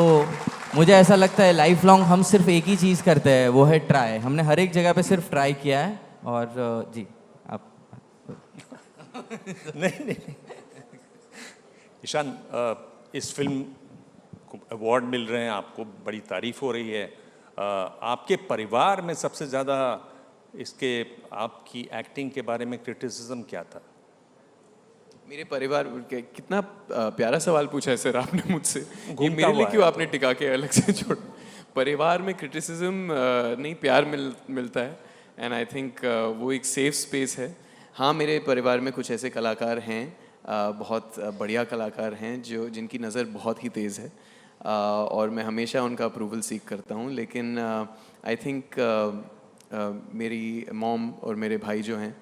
मुझे ऐसा लगता है लाइफ लॉन्ग हम सिर्फ एक ही चीज़ करते हैं, वो है ट्राई। हमने हर एक जगह पे सिर्फ ट्राई किया है। और जी आप नहीं ईशान, इस फिल्म को अवार्ड मिल रहे हैं, आपको बड़ी तारीफ हो रही है। आपके परिवार में सबसे ज़्यादा इसके आपकी एक्टिंग के बारे में क्रिटिसिज्म क्या था? मेरे परिवार के, कितना प्यारा सवाल पूछा है सर आपने मुझसे। ये मेरे लिए क्यों आपने टिका के अलग से छोड़। परिवार में क्रिटिसिज्म नहीं, प्यार मिलता है, एंड आई थिंक वो एक सेफ स्पेस है। हाँ, मेरे परिवार में कुछ ऐसे कलाकार हैं, बहुत बढ़िया कलाकार हैं जिनकी नज़र बहुत ही तेज़ है, और मैं हमेशा उनका अप्रूवल सीख करता हूँ। लेकिन आई थिंक मेरी मॉम और मेरे भाई जो हैं,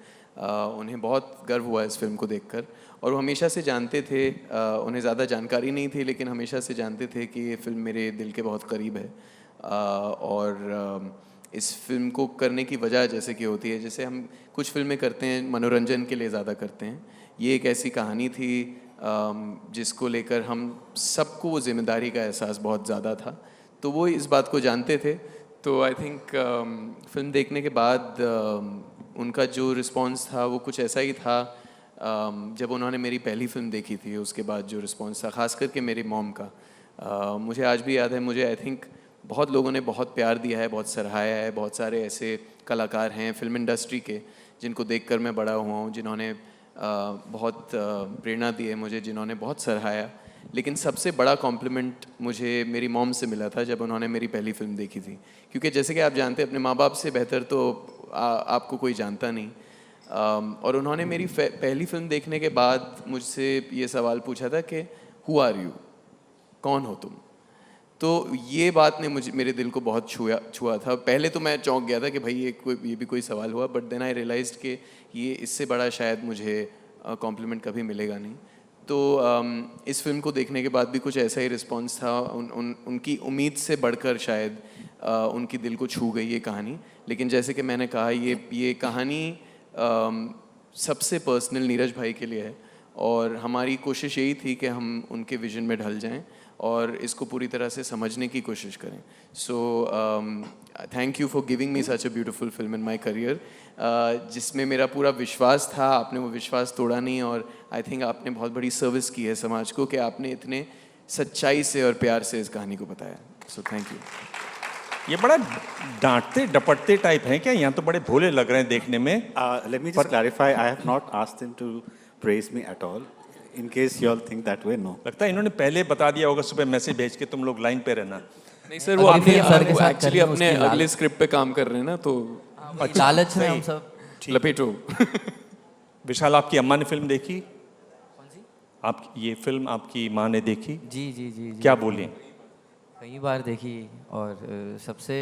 उन्हें बहुत गर्व हुआ इस फिल्म को देखकर, और वो हमेशा से जानते थे, उन्हें ज़्यादा जानकारी नहीं थी लेकिन हमेशा से जानते थे कि ये फिल्म मेरे दिल के बहुत करीब है। और इस फिल्म को करने की वजह जैसे कि होती है, जैसे हम कुछ फिल्में करते हैं मनोरंजन के लिए ज़्यादा करते हैं, ये एक ऐसी कहानी थी जिसको लेकर हम सबको वो जिम्मेदारी का एहसास बहुत ज़्यादा था, तो वो इस बात को जानते थे। तो आई थिंक फिल्म देखने के बाद उनका जो रिस्पांस था वो कुछ ऐसा ही था जब उन्होंने मेरी पहली फिल्म देखी थी, उसके बाद जो रिस्पांस था, ख़ास करके मेरी मॉम का, मुझे आज भी याद है। मुझे आई थिंक बहुत लोगों ने बहुत प्यार दिया है, बहुत सराहाया है। बहुत सारे ऐसे कलाकार हैं फिल्म इंडस्ट्री के जिनको देखकर मैं बड़ा हुआ हूँ, जिन्होंने बहुत प्रेरणा दी है मुझे, जिन्होंने बहुत सराहाया। लेकिन सबसे बड़ा कॉम्प्लीमेंट मुझे मेरी मॉम से मिला था जब उन्होंने मेरी पहली फिल्म देखी थी, क्योंकि जैसे कि आप जानते हैं अपने माँ बाप से बेहतर तो आपको कोई जानता नहीं। और उन्होंने मेरी पहली फिल्म देखने के बाद मुझसे ये सवाल पूछा था कि हु आर यू, कौन हो तुम। तो ये बात ने मेरे दिल को बहुत छुआ था। पहले तो मैं चौंक गया था कि भाई ये भी कोई सवाल हुआ, बट देन आई रियलाइज्ड कि ये इससे बड़ा शायद मुझे कॉम्प्लीमेंट कभी मिलेगा नहीं। तो इस फिल्म को देखने के बाद भी कुछ ऐसा ही रिस्पॉन्स था। उनकी उम्मीद से बढ़कर शायद उनकी दिल को छू गई ये कहानी। लेकिन जैसे कि मैंने कहा, ये कहानी सबसे पर्सनल नीरज भाई के लिए है, और हमारी कोशिश यही थी कि हम उनके विजन में ढल जाएं और इसको पूरी तरह से समझने की कोशिश करें। So thank you for giving me such a beautiful film in my career, जिसमें मेरा पूरा विश्वास था। आपने वो विश्वास तोड़ा नहीं, और आई थिंक आपने बहुत बड़ी सर्विस की है समाज को कि आपने इतने सच्चाई से और प्यार से इस कहानी को बताया। So thank you. ये बड़ा डांटते डपटते टाइप हैं क्या? यहाँ तो बड़े भोले लग रहे हैं देखने में। Let me just clarify, I have not asked them to praise me at all. In case you all think that way, no. लगता है इन्होंने पहले बता दिया होगा सुबह मैसेज भेज के तुम लोग लाइन पे रहना। नहीं सर, वो एक्चुअली अपने अगले स्क्रिप्ट पे काम कर रहे हैं ना, तो लालच में हम सब लपेटो। विशाल, आपकी अम्मा ने फिल्म देखी? कौन सी? आप ये फिल्म आपकी माँ ने देखी? जी जी जी, क्या बोली? कई बार देखी, और सबसे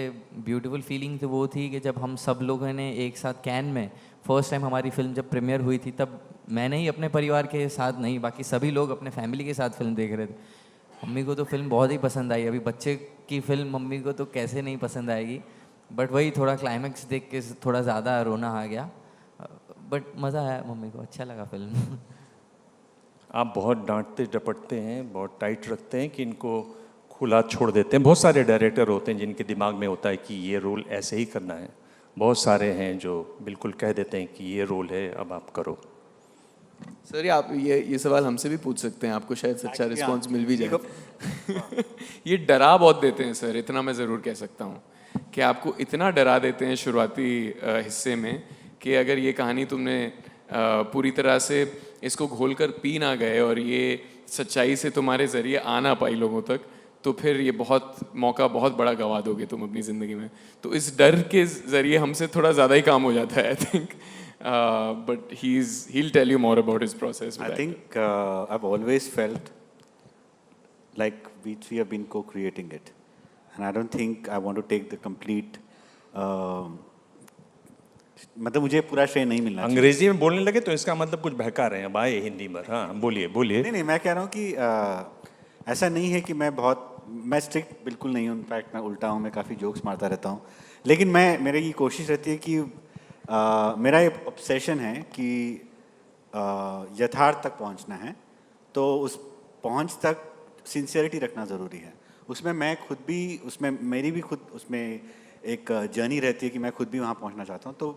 ब्यूटीफुल फीलिंग तो वो थी कि जब हम सब लोगों ने एक साथ कैन में फर्स्ट टाइम हमारी फिल्म जब प्रीमियर हुई थी, तब मैंने ही अपने परिवार के साथ नहीं, बाकी सभी लोग अपने फैमिली के साथ फिल्म देख रहे थे। मम्मी को तो फिल्म बहुत ही पसंद आई। अभी बच्चे की फिल्म मम्मी को तो कैसे नहीं पसंद आएगी, बट वही थोड़ा क्लाइमैक्स देख के थोड़ा ज़्यादा रोना आ गया, बट मज़ा आया, मम्मी को अच्छा लगा फिल्म। आप बहुत डांटते डपटते हैं, बहुत टाइट रखते हैं कि इनको खुला छोड़ देते हैं। बहुत सारे डायरेक्टर होते हैं जिनके दिमाग में होता है कि ये रोल ऐसे ही करना है। बहुत सारे हैं जो बिल्कुल कह देते हैं कि ये रोल है, अब आप करो। सर आप ये सवाल हमसे भी पूछ सकते हैं, आपको शायद सच्चा रिस्पांस मिल भी जाए। ये डरा बहुत देते हैं सर, इतना मैं ज़रूर कह सकता हूँ कि आपको इतना डरा देते हैं शुरुआती हिस्से में कि अगर ये कहानी तुमने पूरी तरह से इसको घोल कर पी ना गए और ये सच्चाई से तुम्हारे ज़रिए आ ना पाई लोगों तक, तो फिर ये बहुत बड़ा गवा दोगे तुम अपनी ज़िंदगी में। तो इस डर के ज़रिए हमसे थोड़ा ज़्यादा ही काम हो जाता है, I think. But he'll tell you more about his process. I think I've always felt like we have been co-creating it, and I don't think I want to take the complete. मतलब मुझे पूरा श्रेय नहीं मिलना। अंग्रेजी में बोलने लगे तो इसका मतलब कुछ बहका रहे हैं। अब आए हिंदी में। हाँ बोलिए बोलिए। नहीं, मैं कह रहा हूँ कि ऐसा नहीं है कि मैं स्ट्रिक्ट बिल्कुल नहीं हूँ। इनफैक्ट मैं उल्टा हूँ, मैं काफ़ी जोक्स मारता रहता हूँ। लेकिन मेरी ये कोशिश रहती है कि मेरा ये ऑब्सेशन है कि यथार्थ तक पहुंचना है, तो उस पहुंच तक सिंसियरिटी रखना ज़रूरी है। उसमें मैं खुद भी, उसमें मेरी भी खुद उसमें एक जर्नी रहती है कि मैं खुद भी वहाँ पहुंचना चाहता हूँ। तो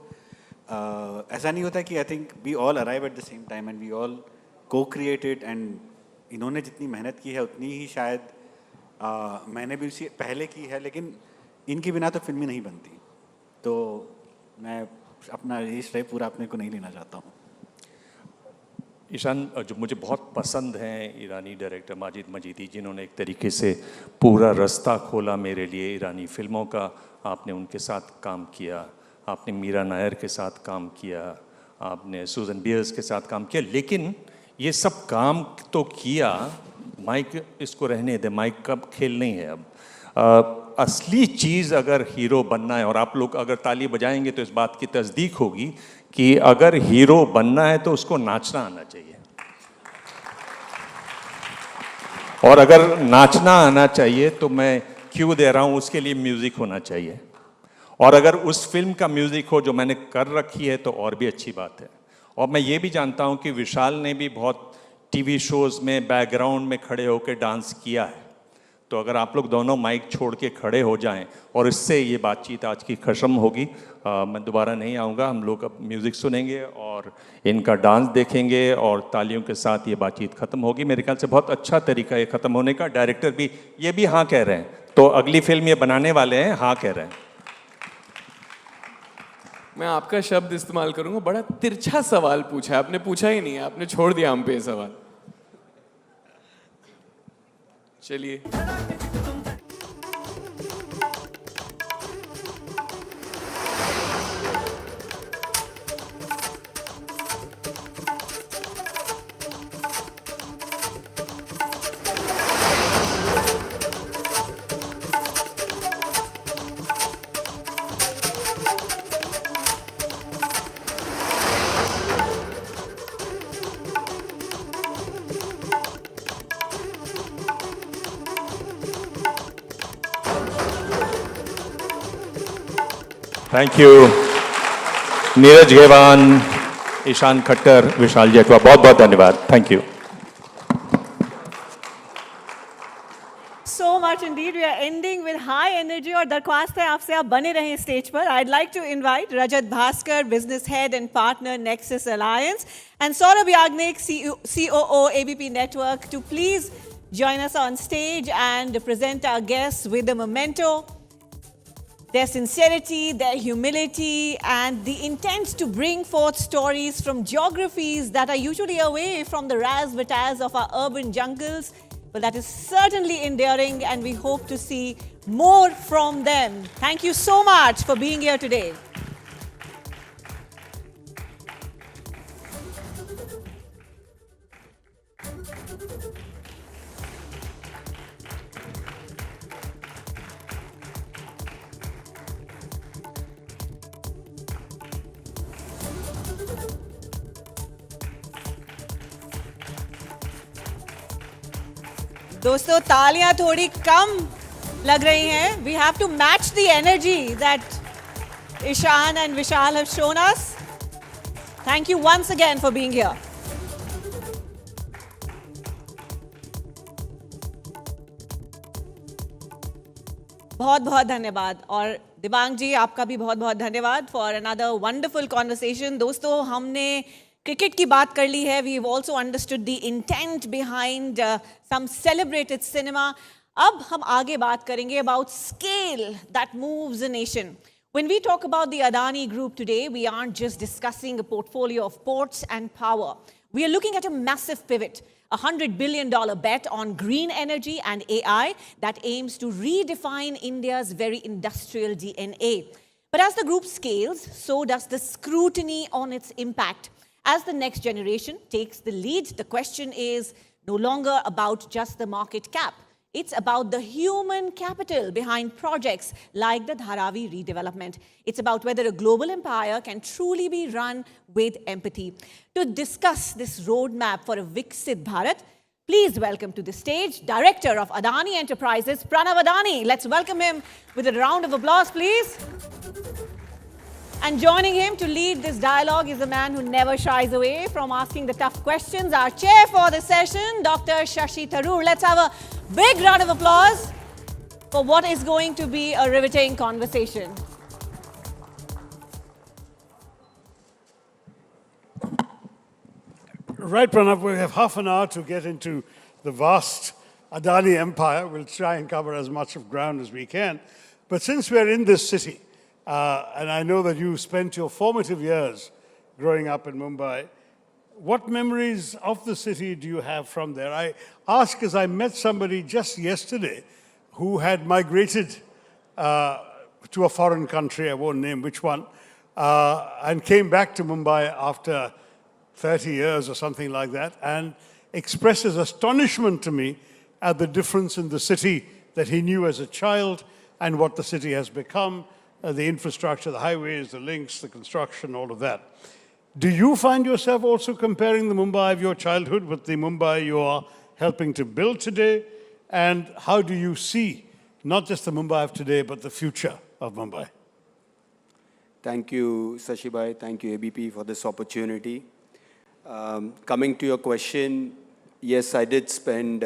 ऐसा नहीं होता कि I think we all arrive at the same time and we all को क्रिएटेड, एंड इन्होंने जितनी मेहनत की है उतनी ही शायद मैंने भी उसी पहले की है, लेकिन इनके बिना तो फिल्म ही नहीं बनती। तो मैं अपना ये श्रेय पूरा अपने को नहीं लेना चाहता हूँ। ईशान, जो मुझे बहुत पसंद हैं ईरानी डायरेक्टर माजिद मजीदी, जिन्होंने एक तरीके से पूरा रास्ता खोला मेरे लिए ईरानी फिल्मों का। आपने उनके साथ काम किया, आपने मीरा नायर के साथ काम किया, आपने सूजन बियर्स के साथ काम किया, लेकिन ये सब काम तो किया, माइक इसको रहने दे, माइक का खेल नहीं है अब। असली चीज़ अगर हीरो बनना है, और आप लोग अगर ताली बजाएंगे तो इस बात की तस्दीक होगी कि अगर हीरो बनना है तो उसको नाचना आना चाहिए, और अगर नाचना आना चाहिए तो मैं क्यों दे रहा हूँ, उसके लिए म्यूज़िक होना चाहिए। और अगर उस फिल्म का म्यूज़िक हो जो मैंने कर रखी है तो और भी अच्छी बात है। और मैं ये भी जानता हूँ कि विशाल ने भी बहुत टीवी शोज़ में बैकग्राउंड में खड़े होकर डांस किया है। तो अगर आप लोग दोनों माइक छोड़ के खड़े हो जाएं और इससे ये बातचीत आज की खत्म होगी, मैं दोबारा नहीं आऊँगा। हम लोग अब म्यूज़िक सुनेंगे और इनका डांस देखेंगे और तालियों के साथ ये बातचीत ख़त्म होगी। मेरे ख्याल से बहुत अच्छा तरीका है ख़त्म होने का। डायरेक्टर भी ये भी हाँ कह रहे हैं, तो अगली फिल्म ये बनाने वाले हैं, हाँ कह रहे हैं। मैं आपका शब्द इस्तेमाल करूंगा, बड़ा तिरछा सवाल पूछा है आपने। पूछा ही नहीं है आपने, छोड़ दिया हम पे ये सवाल। चलिए थैंक यू नीरज घेवान, ईशान खट्टर, विशाल जैकवा, बहुत बहुत धन्यवाद। Thank you. So much indeed. We are ending with high energy और दरख्वास्त है आपसे आप बने रहें स्टेज पर। I'd like to invite Rajat Bhaskar, business head and partner Nexus Alliance, and Saurabh Yagnik, COO ABP Network, to please join us on stage and present our guests with a memento. Their sincerity, their humility, and the intent to bring forth stories from geographies that are usually away from the razzmatazz of our urban jungles. But that is certainly endearing, and we hope to see more from them. Thank you so much for being here today. दोस्तों तालियां थोड़ी कम लग रही हैं. We have to match the energy that Ishan and Vishal have shown us. Thank you once again for being here. बहुत बहुत धन्यवाद. और दिबांग जी आपका भी बहुत बहुत धन्यवाद for another wonderful conversation. दोस्तों हमने क्रिकेट की बात कर ली है. We have also understood the intent behind some celebrated cinema. अब हम आगे बात करेंगे about scale that moves a nation. When we talk about the Adani Group today, we aren't just discussing a portfolio of ports and power. We are looking at a massive pivot, a $100 billion bet on green energy and AI that aims to redefine India's very industrial DNA. But as the group scales, so does the scrutiny on its impact. As the next generation takes the lead, the question is no longer about just the market cap. It's about the human capital behind projects like the Dharavi redevelopment. It's about whether a global empire can truly be run with empathy. To discuss this roadmap for a Viksit Bharat, please welcome to the stage Director of Adani Enterprises, Pranav Adani. Let's welcome him with a round of applause, please. And joining him to lead this dialogue is a man who never shies away from asking the tough questions. Our chair for the session, Dr. Shashi Tharoor. Let's have a big round of applause for what is going to be a riveting conversation. Right, Pranav, we have half an hour to get into the vast Adani empire. We'll try and cover as much of ground as we can. But since we're in this city, and I know that you spent your formative years growing up in Mumbai, what memories of the city do you have from there? I ask as I met somebody just yesterday who had migrated to a foreign country, I won't name which one, and came back to Mumbai after 30 years or something like that, and expresses astonishment to me at the difference in the city that he knew as a child and what the city has become. The infrastructure, the highways, the links, the construction, all of that. Do you find yourself also comparing the Mumbai of your childhood with the Mumbai you are helping to build today? And how do you see not just the Mumbai of today, but the future of Mumbai? Thank you, Sashibhai. Thank you, ABP, for this opportunity. Coming to your question, Yes, I did spend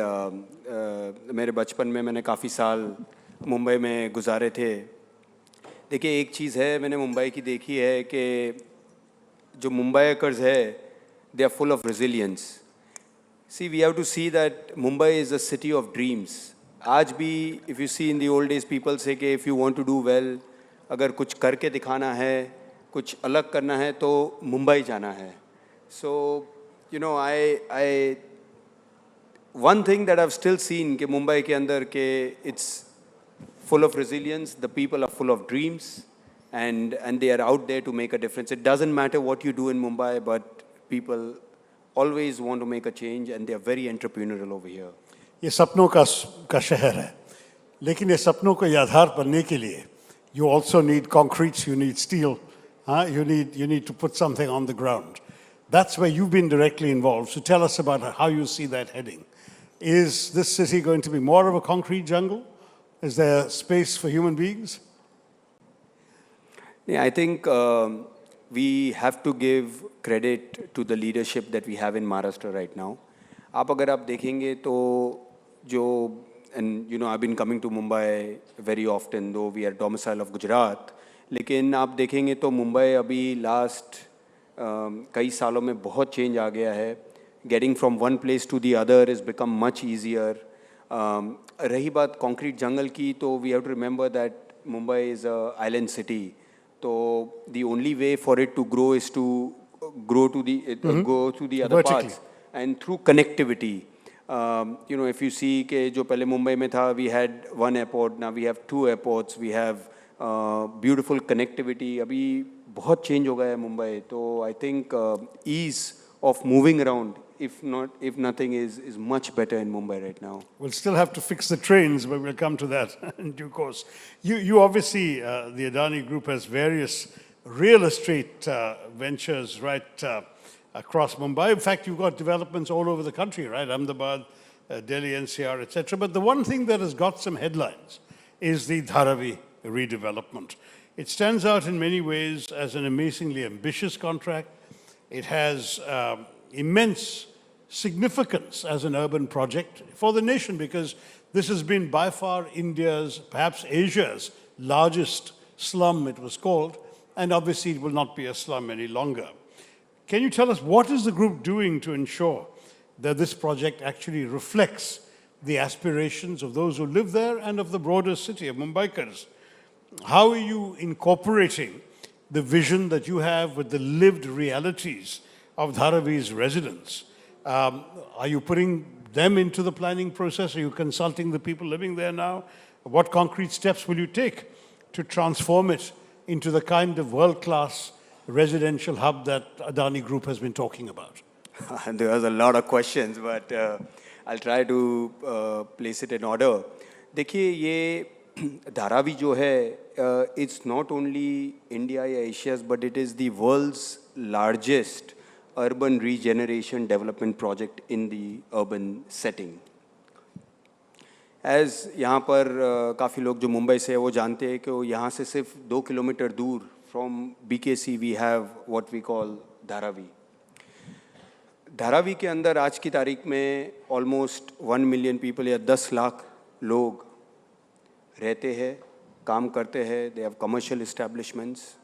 मेरे बचपन में मैंने काफ़ी साल मुंबई में गुजारे थे. देखिए एक चीज़ है मैंने मुंबई की देखी है कि जो मुंबईकर्स है they are full of resilience. See, we have to see that Mumbai is a city of dreams. आज भी if you see in the old days people say कि if you want to do well, अगर कुछ करके दिखाना है, कुछ अलग करना है तो मुंबई जाना है. So, you know, I one thing that I've still seen कि मुंबई के अंदर के it's full of resilience, the people are full of dreams, and they are out there to make a difference. It doesn't matter what you do in Mumbai, but people always want to make a change, and they are very entrepreneurial over here. ये सपनों का शहर है, लेकिन ये सपनों को आधार बनने के लिए you also need concrete, you need steel, you need to put something on the ground. That's where you've been directly involved. So tell us about how you see that heading. Is this city going to be more of a concrete jungle? Is there space for human beings? Yeah, I think we have to give credit to the leadership that we have in Maharashtra right now. अगर आप देखेंगे तो जो and you know I've been coming to Mumbai very often though we are domicile of Gujarat, लेकिन आप देखेंगे तो मुंबई अभी लास्ट कई सालों में बहुत चेंज आ गया है. Getting from one place to the other has become much easier. रही बात concrete jungle की तो we have to remember that Mumbai is an island city. So the only way for it to grow is to grow to the go to the other Vertically. parts and through connectivity. You know, if you see कि जो पहले मुंबई में था, we had one airport, now we have 2 airports, we have beautiful connectivity. अभी बहुत change हो गया है मुंबई. तो I think ease of moving around, if nothing, is much better in Mumbai right now. We'll still have to fix the trains, but we'll come to that in due course. You obviously, the Adani Group has various real estate ventures right across Mumbai. In fact, you've got developments all over the country, right? Ahmedabad, Delhi, NCR, etc. But the one thing that has got some headlines is the Dharavi redevelopment. It stands out in many ways as an amazingly ambitious contract. It has immense significance as an urban project for the nation because this has been by far India's, perhaps Asia's, largest slum, it was called, and obviously it will not be a slum any longer. Can you tell us what is the group doing to ensure that this project actually reflects the aspirations of those who live there and of the broader city of Mumbaikars? How are you incorporating the vision that you have with the lived realities of Dharavi's residents? Are you putting them into the planning process? Are you consulting the people living there now? What concrete steps will you take to transform it into the kind of world-class residential hub that Adani Group has been talking about? There was a lot of questions, but I'll try to place it in order. देखिए ये धारावी जो है, it's not only India or Asia's, but it is the world's largest urban regeneration development project in the urban setting. As यहाँ पर काफ़ी लोग जो मुंबई से हैं वो जानते हैं कि यहाँ से सिर्फ 2 किलोमीटर दूर from BKC we have what we call Dharavi. Dharavi के अंदर आज की तारीख में almost 1 million people या 10 लाख लोग रहते हैं, काम करते हैं, they have commercial establishments.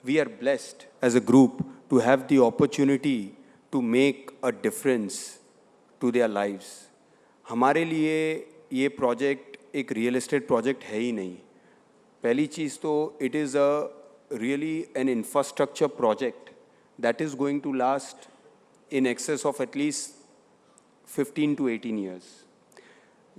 We are blessed as a group to have the opportunity to make a difference to their lives. हमारे लिए ये project एक real estate project है ही नहीं. पहली चीज़ तो it is a really an infrastructure project that is going to last in excess of at least 15 to 18 years.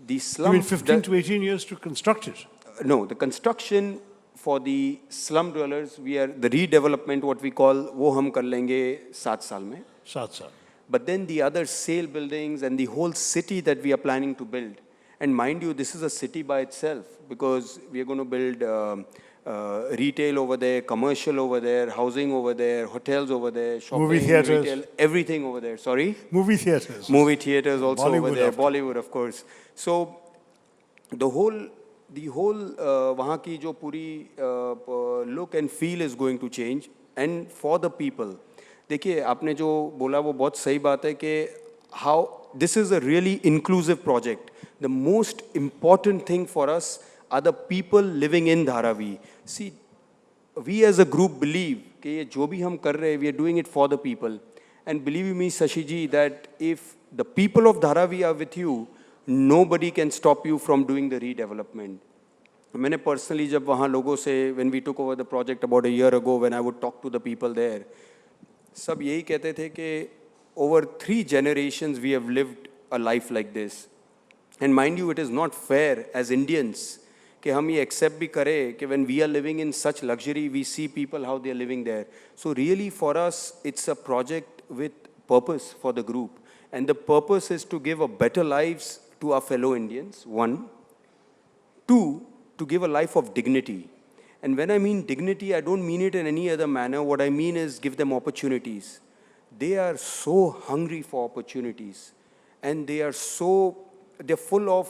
The slum. You mean 15 to 18 years to construct it? No, the construction for the slum dwellers, the redevelopment, what we call, वो हम कर लेंगे 7 साल में. 7 साल. But then the other sale buildings and the whole city that we are planning to build. And mind you, this is a city by itself because we are going to build retail over there, commercial over there, housing over there, hotels over there, shopping, movie theaters, retail, everything over there. Sorry? Movie theaters. Movie theaters also Bollywood over there, after. Bollywood of course. So the whole वहाँ की जो पूरी look and feel is going to change and for the people. देखिए आपने जो बोला वो बहुत सही बात है कि how this is a really inclusive project. The most important thing for us are the people living in Dharavi. See, we as a group believe कि ये जो भी हम कर रहे हैं, we are doing it for the people. And believe me, Shashi ji, that if the people of Dharavi are with you, nobody can stop you from doing the redevelopment. मैंने personally जब वहाँ लोगों से, when we took over the project about a year ago, when I would talk to the people there, सब यही कहते थे कि over 3 generations we have lived a life like this. And mind you, it is not fair as Indians कि हम ये accept भी करें कि when we are living in such luxury, we see people how they are living there. So really for us, it's a project with purpose for the group. And the purpose is to give a better lives to our fellow Indians, 1. 2, to give a life of dignity. And when I mean dignity, I don't mean it in any other manner. What I mean is give them opportunities. They are so hungry for opportunities. And they're full of,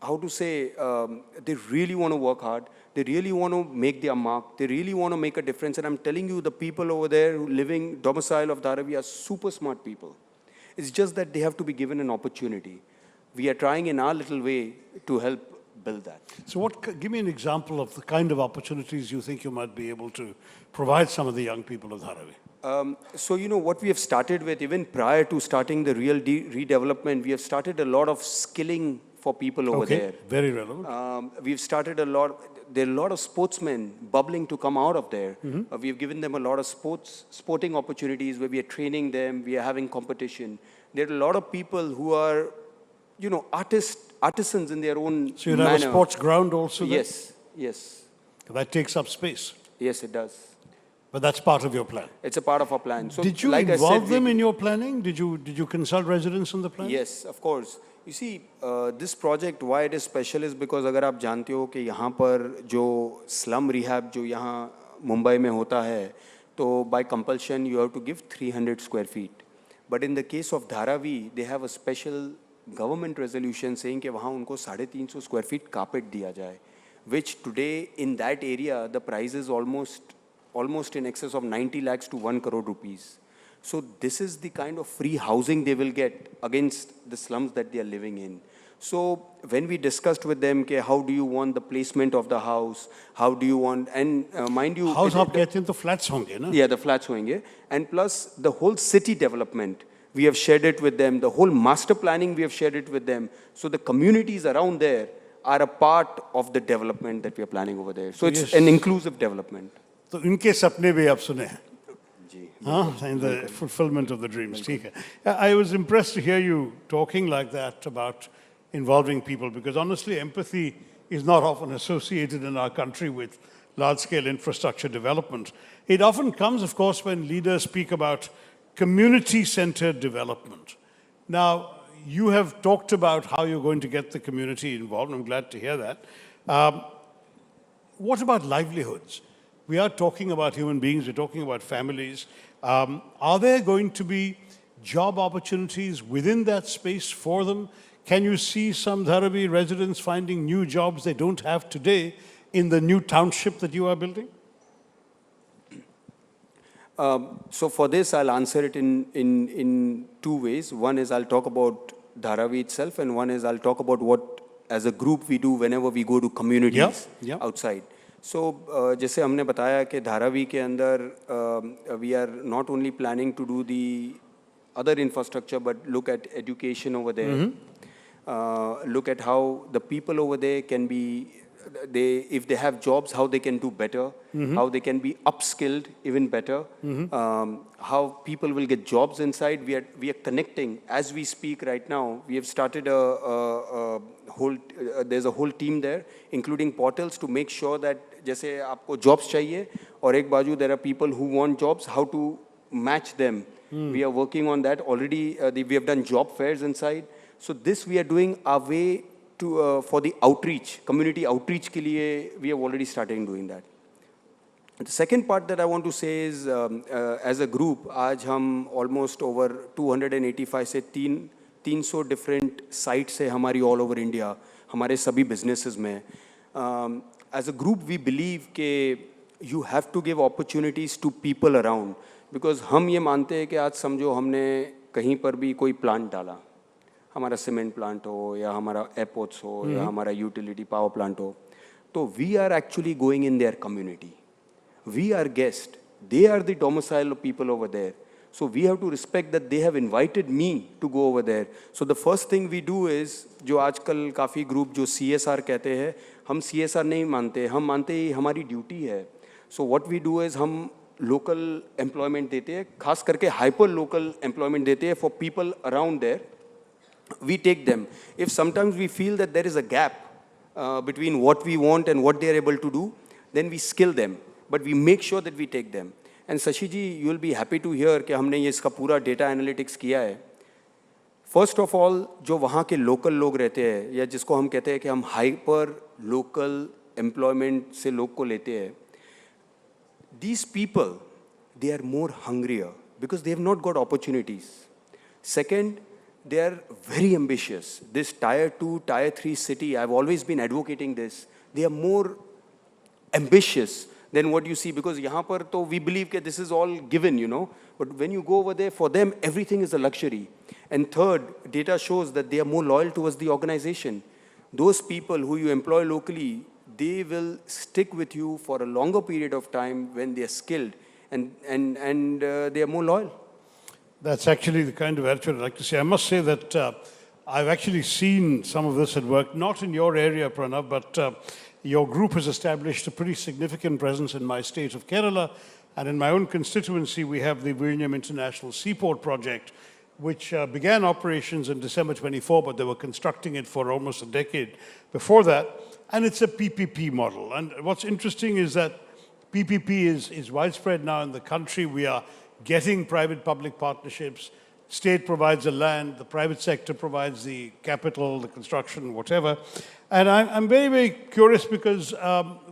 how to say, they really want to work hard. They really want to make their mark. They really want to make a difference. And I'm telling you, the people over there who living domicile of Dharavi are super smart people. It's just that they have to be given an opportunity. We are trying in our little way to help build that. So give me an example of the kind of opportunities you think you might be able to provide some of the young people of Dharavi. So, you know, what we have started with, even prior to starting the real redevelopment, we have started a lot of skilling for people over there. Very relevant. We've started a lot, there are a lot of sportsmen bubbling to come out of there. We've given them a lot of sporting opportunities where we are training them, we are having competition. There are a lot of people who are, you know, artisans in their own So you have a sports ground also there? Yes, yes. That takes up space. Yes, it does. But that's part of your plan. It's a part of our plan. So, did you like involve them in your planning? Did you consult residents on the plan? Yes, of course. You see, this project, why it is special is because अगर आप जानते हो कि यहाँ पर जो slum rehab जो यहाँ मुंबई में होता है, तो by compulsion you have to give 300 square feet. But in the case of Dharavi, they have a special government resolution saying कि वहाँ उनको 350 square feet carpet दिया जाए, which today in that area the price is almost in excess of 90 lakhs to 1 crore rupees. So this is the kind of free housing they will get against the slums that they are living in. So when we discussed with them, okay, how do you want the placement of the house? How do you want, and mind you... House आप कहते हैं तो flats होंगे ना? Yeah, the flats होंगे. And plus the whole city development, we have shared it with them. The whole master planning, we have shared it with them. So the communities around there are a part of the development that we are planning over there. So it's an inclusive development. तो इनके सपने भी आप सुने हैं? In the fulfillment of the dreams. I was impressed to hear you talking like that about involving people, because honestly, empathy is not often associated in our country with large-scale infrastructure development. It often comes, of course, when leaders speak about community-centered development. Now, you have talked about how you're going to get the community involved. I'm glad to hear that. What about livelihoods? We are talking about human beings, we're talking about families. Are there going to be job opportunities within that space for them? Can you see some Dharavi residents finding new jobs they don't have today in the new township that you are building? So for this, I'll answer it in 2 ways. One is I'll talk about Dharavi itself, and one is I'll talk about what, as a group, we do whenever we go to communities outside. So, जैसे हमने बताया कि धारावी के अंदर we are not only planning to do the other infrastructure, but look at education over there. Look at how the people over there can be, if they have jobs, how they can do better, how they can be upskilled even better, how people will get jobs inside. We are connecting as we speak right now. We have started there's a whole team there, including portals, to make sure that जैसे आपको jobs चाहिए और एक बाजू there are people who want jobs, how to match them. We are working on that already. We have done job fairs inside. So this we are doing our way to for the outreach, community outreach के लिए we have already started doing that. The second part that I want to say is, as a group, आज हम almost over 285 से 300 different sites है हमारी all over India, हमारे सभी businesses में. As a group, we believe कि you have to give opportunities to people around, because हम ये मानते हैं कि आज समझो हमने कहीं पर भी कोई प्लांट डाला, हमारा सीमेंट प्लांट हो या हमारा एयरपोर्ट्स हो या हमारा यूटिलिटी पावर प्लांट हो, तो we are actually going in their community. We are guests. They are the domicile of people over there. So we have to respect that they have invited me to go over there. So the first thing we do is, जो आजकल काफ़ी group जो CSR कहते हैं, हम CSR नहीं मानते, हम मानते ही हमारी ड्यूटी है. So what we do is हम local employment देते हैं, खास करके hyper local employment देते हैं for people around there. We take them. If sometimes we feel that there is a gap between what we want and what they are able to do, then we skill them. But we make sure that we take them. And Sashi ji, you will be happy to hear कि हमने ये इसका पूरा data analytics किया है. First of all, जो वहाँ के local लोग रहते हैं या जिसको हम कहते हैं कि हम hyper local employment से लोग को लेते हैं, these people, they are more hungrier because they have not got opportunities. Second, they are very ambitious. This tier 2, tier 3 city, I've always been advocating this. They are more ambitious than what you see, because यहाँ पर तो we believe that this is all given, you know. But when you go over there, for them, everything is a luxury. And third, data shows that they are more loyal towards the organization. Those people who you employ locally, they will stick with you for a longer period of time when they are skilled and they are more loyal. That's actually the kind of attitude I'd like to see. I must say that I've actually seen some of this at work, not in your area, Pranav, but your group has established a pretty significant presence in my state of Kerala, and in my own constituency, we have the Vizhinjam International Seaport Project, which began operations in December 24, but they were constructing it for almost a decade before that, and it's a PPP model. And what's interesting is that PPP is widespread now in the country. We are getting private-public partnerships. State provides the land, the private sector provides the capital, the construction, whatever. And I'm very, very curious because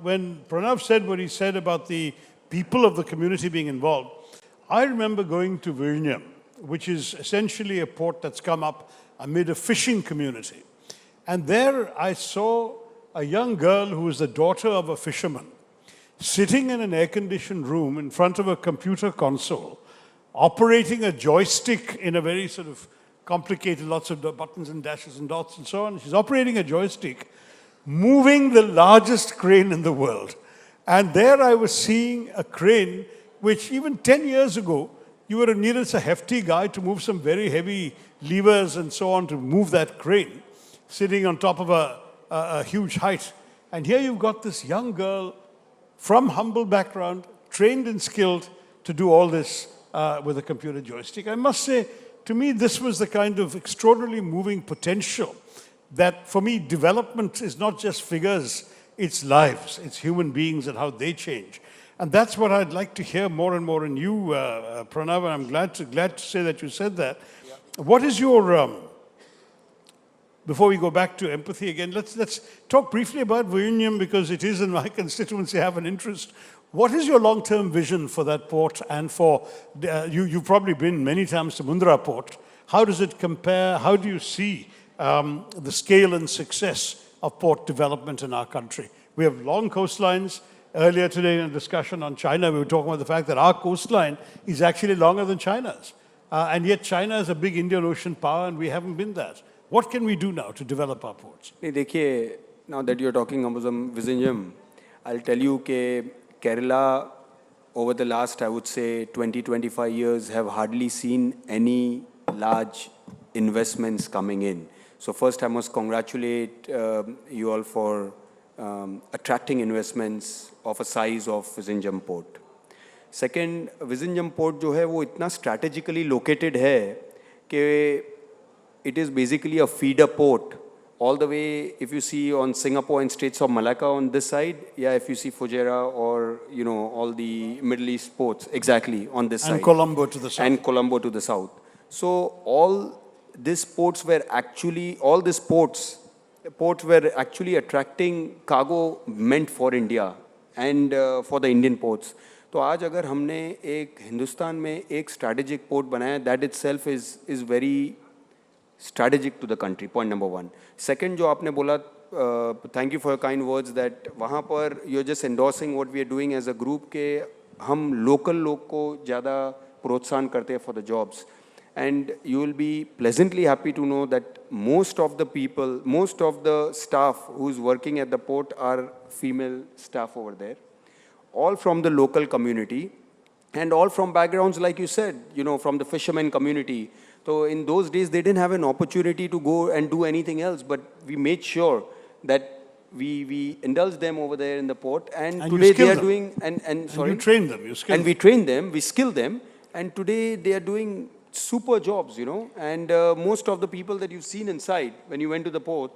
when Pranav said what he said about the people of the community being involved, I remember going to Vizhinjam, which is essentially a port that's come up amid a fishing community. And there I saw a young girl who was the daughter of a fisherman sitting in an air-conditioned room in front of a computer console, operating a joystick in a very sort of complicated, lots of buttons and dashes and dots and so on. She's operating a joystick, moving the largest crane in the world. And there I was seeing a crane which even 10 years ago, you were needed a hefty guy to move some very heavy levers and so on to move that crane, sitting on top of a huge height. And here you've got this young girl from humble background, trained and skilled to do all this with a computer joystick. I must say, to me, this was the kind of extraordinarily moving potential that, for me, development is not just figures, it's lives, it's human beings and how they change. And that's what I'd like to hear more and more in you, Pranav, and I'm glad to say that you said that. Yeah. What is your, before we go back to empathy again, let's talk briefly about Vizhinjam, because it is in my constituency, I have an interest. What is your long-term vision for that port and for, you've probably been many times to Mundra port. How does it compare? How do you see the scale and success of port development in our country? We have long coastlines. Earlier today in a discussion on China, we were talking about the fact that our coastline is actually longer than China's. And yet China is a big Indian Ocean power and we haven't been that. What can we do now to develop our ports? Now that you're talking about Vizhinjam, I'll tell you that Kerala, over the last, I would say, 20-25 years, have hardly seen any large investments coming in. So first, I must congratulate you all for attracting investments of a size of Vizhinjam port. Second, Vizhinjam port जो है वो इतना strategically located है कि it is basically a feeder port all the way, if you see on Singapore and Straits of Malacca on this side, yeah, if you see Fujairah or, you know, all the Middle East ports, exactly on this side. And Colombo to the south. And Colombo to the south. So all these ports were actually, ports were actually attracting cargo meant for India and for the Indian ports. तो आज अगर हमने एक हिंदुस्तान में एक strategic port बनाया, that itself is very strategic to the country, point number one. Second, जो आपने बोला, thank you for your kind words, that वहाँ पर you're just endorsing what we are doing as a group के हम local लोग को ज़्यादा प्रोत्साहन करते हैं for the jobs. And you will be pleasantly happy to know that most of the people, most of the staff who's working at the port are female staff over there, all from the local community and all from backgrounds, like you said, from the fishermen community. So in those days, they didn't have an opportunity to go and do anything else, but we made sure that we indulged them over there in the port, and today they are doing, and you train them, you skill and we train them, we skill them, and today they are doing super jobs, and most of the people that you've seen inside when you went to the port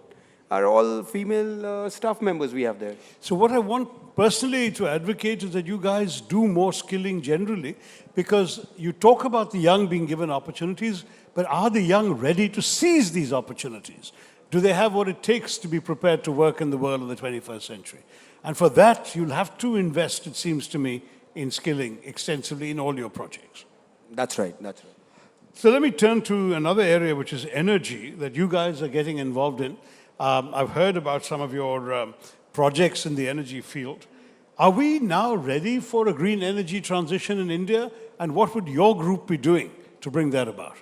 are all female staff members we have there. So what I want personally to advocate is that you guys do more skilling generally, because you talk about the young being given opportunities, but are the young ready to seize these opportunities? Do they have what it takes to be prepared to work in the world of the 21st century? And for that, you'll have to invest, it seems to me, in skilling extensively in all your projects. That's right, that's right. So let me turn to another area, which is energy, that you guys are getting involved in. I've heard about some of your projects in the energy field. Are we now ready for a green energy transition in India? And what would your group be doing to bring that about?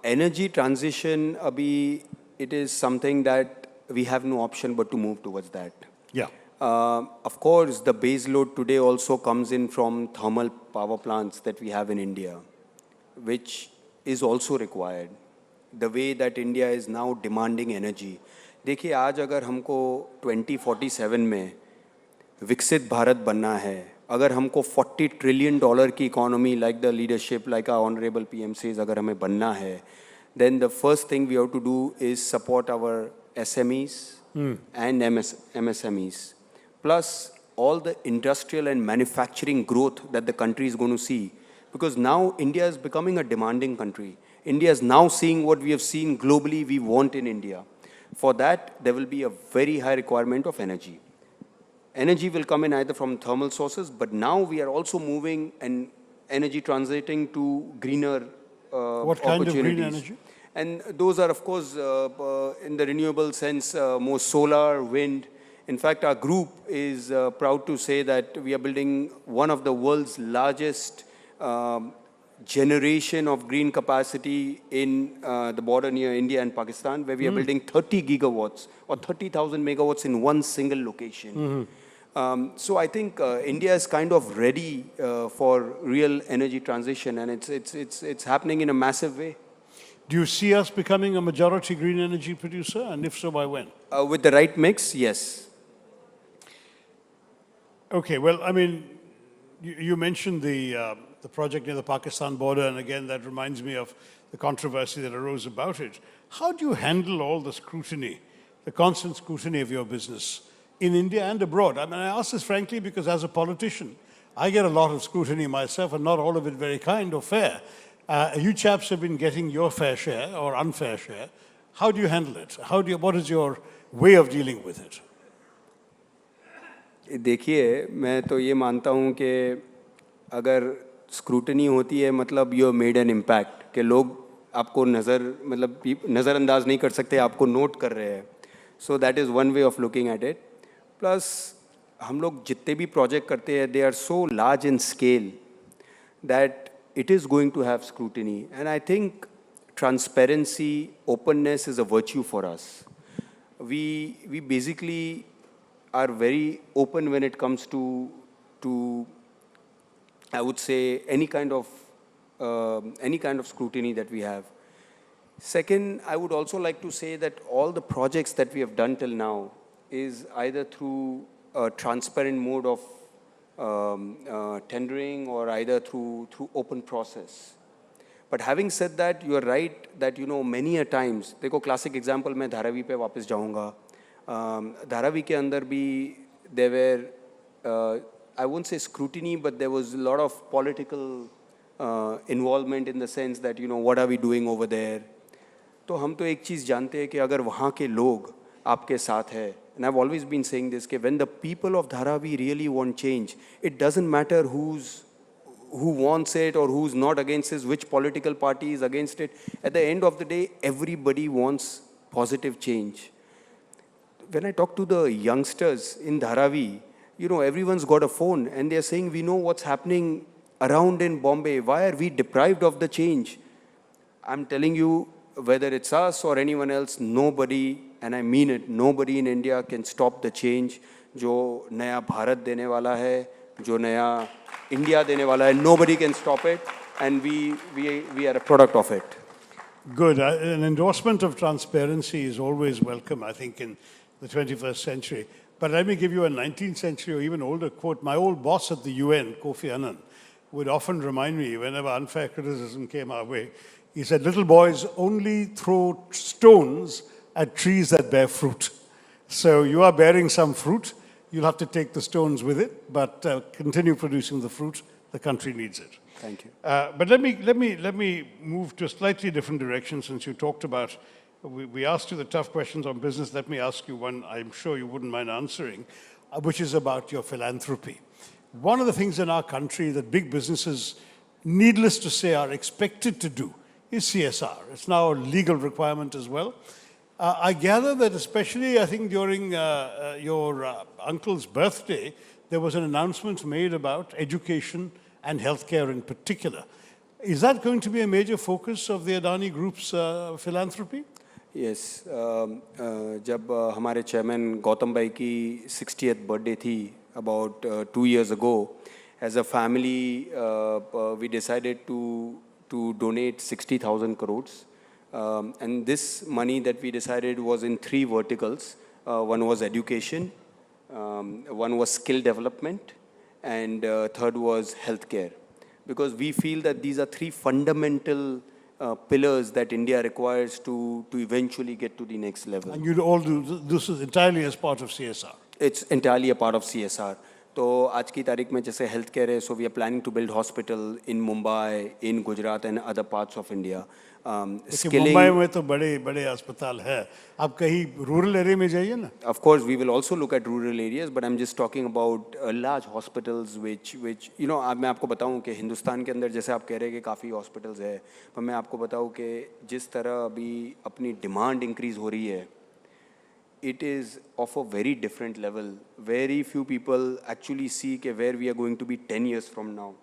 Energy transition, Abhi, it is something that we have no option but to move towards that. Yeah. Of course, the base load today also comes in from thermal power plants that we have in India, which is also required. The way that India is now demanding energy. देखिए आज अगर हमको 2047 में विकसित भारत बनना है, अगर हमको $40 trillion की economy like the leadership, like our honorable PM says, अगर हमें बनना है, then the first thing we have to do is support our SMEs and MSMEs, plus all the industrial and manufacturing growth that the country is going to see. Because now India is becoming a demanding country. India is now seeing what we have seen globally we want in India. For that, there will be a very high requirement of energy. Energy will come in either from thermal sources, but now we are also moving and energy transiting to greener what kind of green energy? And those are, of course, in the renewable sense, more solar, wind. In fact, our group is proud to say that we are building one of the world's largest generation of green capacity in the border near India and Pakistan, where we are building 30 gigawatts or 30,000 megawatts in one single location. So I think India is kind of ready for real energy transition, and it's happening in a massive way. Do you see us becoming a majority green energy producer? And if so, by when? With the right mix, yes. Okay, well, I mean, you mentioned the project near the Pakistan border, and again, that reminds me of the controversy that arose about it. How do you handle all the scrutiny, the constant scrutiny of your business in India and abroad? I mean, I ask this frankly because as a politician, I get a lot of scrutiny myself, and not all of it very kind or fair. You chaps have been getting your fair share or unfair share. How do you handle it? What is your way of dealing with it? देखिए, मैं तो ये मानता हूँ कि अगर scrutiny होती है मतलब यू मेड एन इम्पैक्ट, कि लोग आपको नज़रअंदाज नहीं कर सकते, आपको नोट कर रहे हैं. So that is one way of looking at it. Plus हम लोग जितने भी प्रोजेक्ट करते हैं, they are so large in scale that it is going to have scrutiny. And I think transparency, openness is a virtue for us. We basically are very open when it comes to I would say, any kind of scrutiny that we have. Second, I would also like to say that all the projects that we have done till now is either through a transparent mode of tendering or either through open process. But having said that, you are right that many a times, देखो classic example मैं धारावी पे वापस जाऊँगा. धारावी के अंदर भी there were I won't say scrutiny, but there was a lot of political involvement in the sense that what are we doing over there. तो हम तो एक चीज़ जानते हैं कि अगर वहाँ के लोग आपके साथ है, and I've always been saying this, कि when the people of Dharavi really want change, it doesn't matter who wants it or who's not against it, which political party is against it. At the end of the day, everybody wants positive change. When I talk to the youngsters in Dharavi, everyone's got a phone and they're saying, we know what's happening around in Bombay? Why are we deprived of the change? I'm telling you, whether it's us or anyone else, nobody, and I mean it, nobody in India can stop the change. जो नया भारत देने वाला है, जो नया India देने वाला है, nobody can stop it, and we are a product of it. Good. An endorsement of transparency is always welcome, I think, in the 21st century. But let me give you a 19th century or even older quote. My old boss at the UN, Kofi Annan, would often remind me whenever unfair criticism came our way, he said, little boys only throw stones at trees that bear fruit. So you are bearing some fruit. You'll have to take the stones with it, but continue producing the fruit. The country needs it. Thank you. But let me move to a slightly different direction since you talked about, we asked you the tough questions on business. Let me ask you one I'm sure you wouldn't mind answering, which is about your philanthropy. One of the things in our country that big businesses, needless to say, are expected to do is CSR. It's now a legal requirement as well. I gather that especially, I think, during your uncle's birthday, there was an announcement made about education and healthcare in particular. Is that going to be a major focus of the Adani Group's philanthropy? Yes. जब हमारे chairman Gautam भाई की 60th birthday थी, about 2 years ago, as a family, we decided to donate 60,000 crores. And this money that we decided was in 3 verticals. One was education, one was skill development, and third was healthcare. Because we feel that these are 3 fundamental pillars that India requires to eventually get to the next level. And you all do this is entirely as part of CSR? It's entirely a part of CSR. तो आज की तारीख में जैसे health care है, so we are planning to build hospital in Mumbai, in Gujarat and other parts of India. Skilling. Mumbai में तो बड़े अस्पताल है. आप कहीं rural area में जाइए ना. Of course, we will also look at rural areas, but I'm just talking about large hospitals, which you know, अब मैं आपको बताऊं कि हिंदुस्तान के अंदर जैसे आप कह रहे हैं कि काफ़ी hospitals है, पर मैं आपको बताऊं कि जिस तरह अभी अपनी demand increase हो रही है, it is of a very different level. Very few people actually see कि where we are going to be 10 years from now.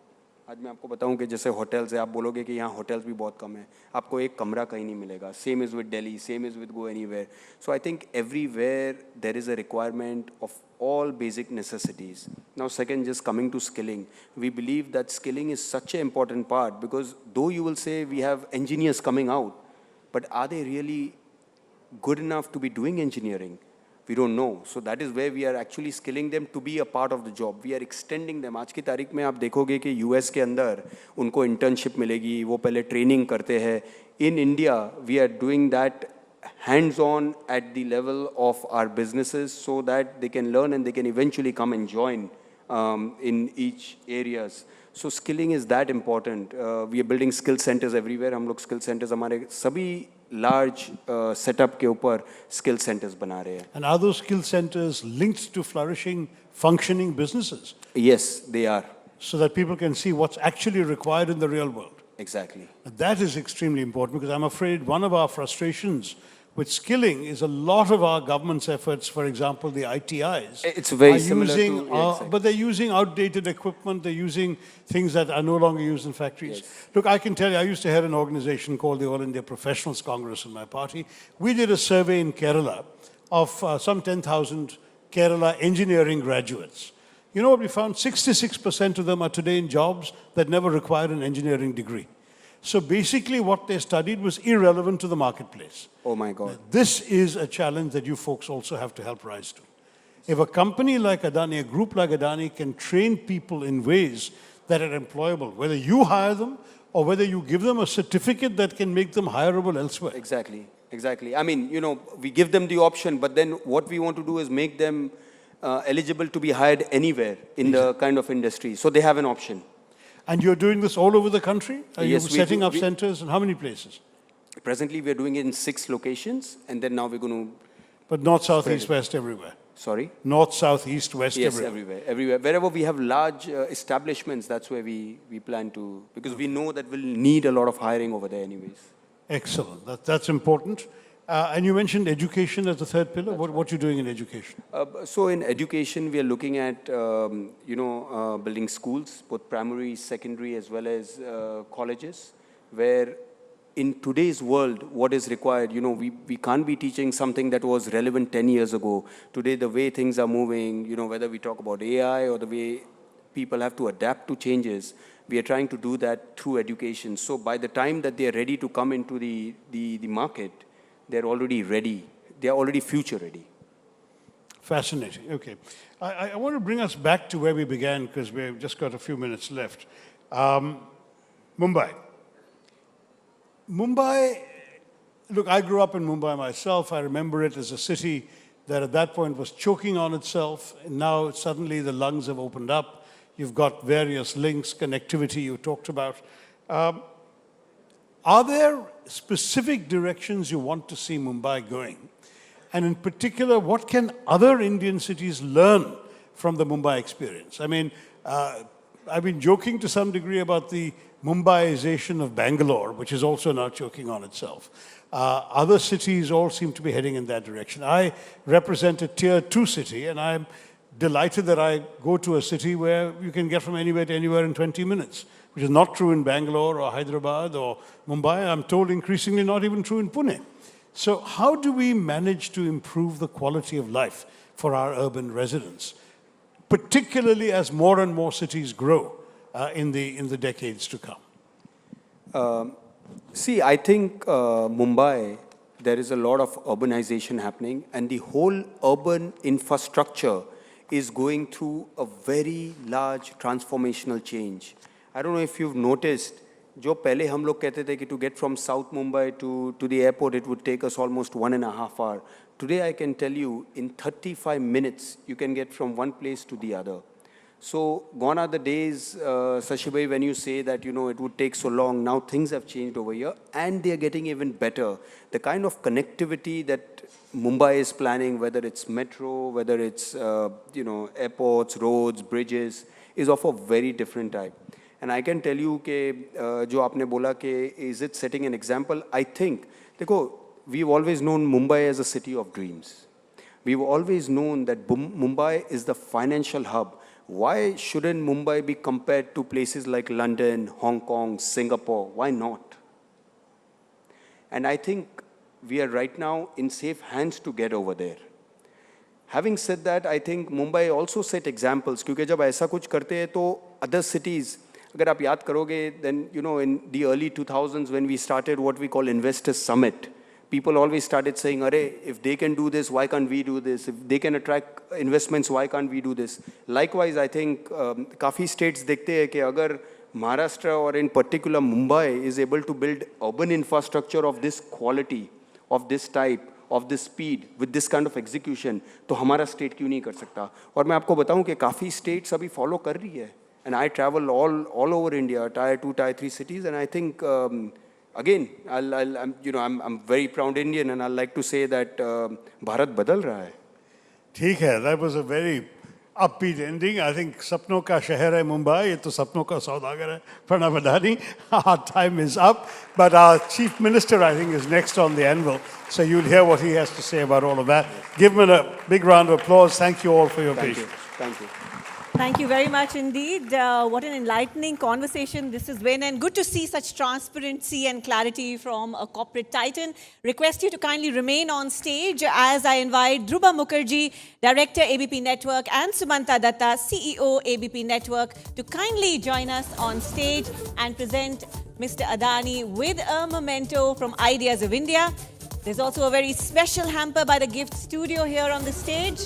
आज मैं आपको बताऊं कि जैसे hotels है, आप बोलोगे कि यहाँ hotels भी बहुत कम है, आपको एक कमरा कहीं नहीं मिलेगा. Same is with Delhi, same is with go anywhere. So I think everywhere there is a requirement of all basic necessities. Now second, just coming to skilling, we believe that skilling is such an important part because though you will say we have engineers coming out, but are they really good enough to be doing engineering? We don't know. So that is where we are actually skilling them to be a part of the job. We are extending them. आज की तारीख में आप देखोगे कि US के अंदर उनको internship मिलेगी, वो पहले training करते हैं. In India, we are doing that hands-on at the level of our businesses so that they can learn and they can eventually come and join in each areas. So skilling is that important. We are building skill centers everywhere. हम लोग skill centers हमारे सभी large setup के ऊपर skill centers बना रहे हैं. And are those skill centers linked to flourishing, functioning businesses? Yes, they are. So that people can see what's actually required in the real world. Exactly. And that is extremely important because I'm afraid one of our frustrations with skilling is a lot of our government's efforts, for example, the ITIs. It's very similar to... exactly. But they're using outdated equipment, they're using things that are no longer used in factories. Yes. Look, I can tell you, I used to head an organization called the All India Professionals Congress in my party. We did a survey in Kerala of some 10,000 Kerala engineering graduates. You know what we found? 66% of them are today in jobs that never required an engineering degree. So basically what they studied was irrelevant to the marketplace. Oh my God. This is a challenge that you folks also have to help rise to. If a company like Adani, a group like Adani can train people in ways that are employable, whether you hire them or whether you give them a certificate that can make them hireable elsewhere. Exactly, exactly. I mean, you know, we give them the option, but then what we want to do is make them eligible to be hired anywhere in the kind of industry. So they have an option. And you're doing this all over the country? Are Yes, you setting up centers in how many places? Presently, we're doing it in 6 locations, and then now we're going to... But north, south, east, west, everywhere? Sorry? North, south, east, west, yes, everywhere? everywhere. Wherever we have large establishments, that's where we plan to... Because we know that we'll need a lot of hiring over there anyways. Excellent. That's important. And you mentioned education as the third pillar. What are you doing in education? So in education, we are looking at, building schools, both primary, secondary, as well as colleges, where in today's world, what is required, we can't be teaching something that was relevant 10 years ago. Today, the way things are moving, whether we talk about AI or the way people have to adapt to changes, we are trying to do that through education. So by the time that they are ready to come into the market, they're already ready. They're already future ready. Fascinating. Okay. I want to bring us back to where we began because we've just got a few minutes left. Mumbai. Mumbai, look, I grew up in Mumbai myself. I remember it as a city that at that point was choking on itself. And now suddenly the lungs have opened up. You've got various links, connectivity you talked about. Are there specific directions you want to see Mumbai going? And in particular, what can other Indian cities learn from the Mumbai experience? I mean, I've been joking to some degree about the Mumbaiization of Bangalore, which is also now choking on itself. Other cities all seem to be heading in that direction. I represent a tier 2 city, and I'm delighted that I go to a city where you can get from anywhere to anywhere in 20 minutes, which is not true in Bangalore or Hyderabad or Mumbai. I'm told increasingly not even true in Pune. So how do we manage to improve the quality of life for our urban residents, particularly as more and more cities grow in the decades to come? See, I think Mumbai, there is a lot of urbanization happening, and the whole urban infrastructure is going through a very large transformational change. I don't know if you've noticed, जो पहले हम लोग कहते थे कि to get from South Mumbai to the airport, it would take us almost 1.5 hours. Today, I can tell you, in 35 minutes, you can get from one place to the other. So gone are the days, Sashibhai, when you say that, it would take so long. Now things have changed over here, and they are getting even better. The kind of connectivity that Mumbai is planning, whether it's metro, whether it's, airports, roads, bridges, is of a very different type. And I can tell you कि जो आपने बोला कि is it setting an example? I think, देखो, we've always known Mumbai as a city of dreams. We've always known that Mumbai is the financial hub. Why shouldn't Mumbai be compared to places like London, Hong Kong, Singapore? Why not? And I think we are right now in safe hands to get over there. Having said that, I think Mumbai also set examples, क्योंकि जब ऐसा कुछ करते हैं तो other cities, अगर आप याद करोगे, then, in the early 2000s when we started what we call Investors Summit, people always started saying, Arey, if they can do this, why can't we do this? If they can attract investments, why can't we do this? Likewise, I think काफ़ी states देखते हैं कि अगर Maharashtra or in particular Mumbai is able to build urban infrastructure of this quality, of this type, of this speed, with this kind of execution, तो हमारा state क्यों नहीं कर सकता? और मैं आपको बताऊं कि काफ़ी states अभी follow कर रही है. And I travel all over India, tier 2, tier 3 cities, and I think, again, I'm very proud Indian, and I'd like to say that Bharat badal raha hai. ठीक है, that was a very upbeat ending. I think सपनों का शहर है मुंबई, ये तो सपनों का सौदागर है. Pranab Adani, our time is up, but our Chief Minister, I think, is next on the anvil. So you'll hear what he has to say about all of that. Give him a big round of applause. Thank you all for your patience. Thank you. Thank you very much indeed. What an enlightening conversation this has been, and good to see such transparency and clarity from a corporate titan. Request you to kindly remain on stage as I invite Dhruba Mukherjee, Director ABP Network, and Sumanta Datta, CEO ABP Network, to kindly join us on stage and present Mr. Adani with a memento from Ideas of India. There's also a very special hamper by the Gift Studio here on the stage.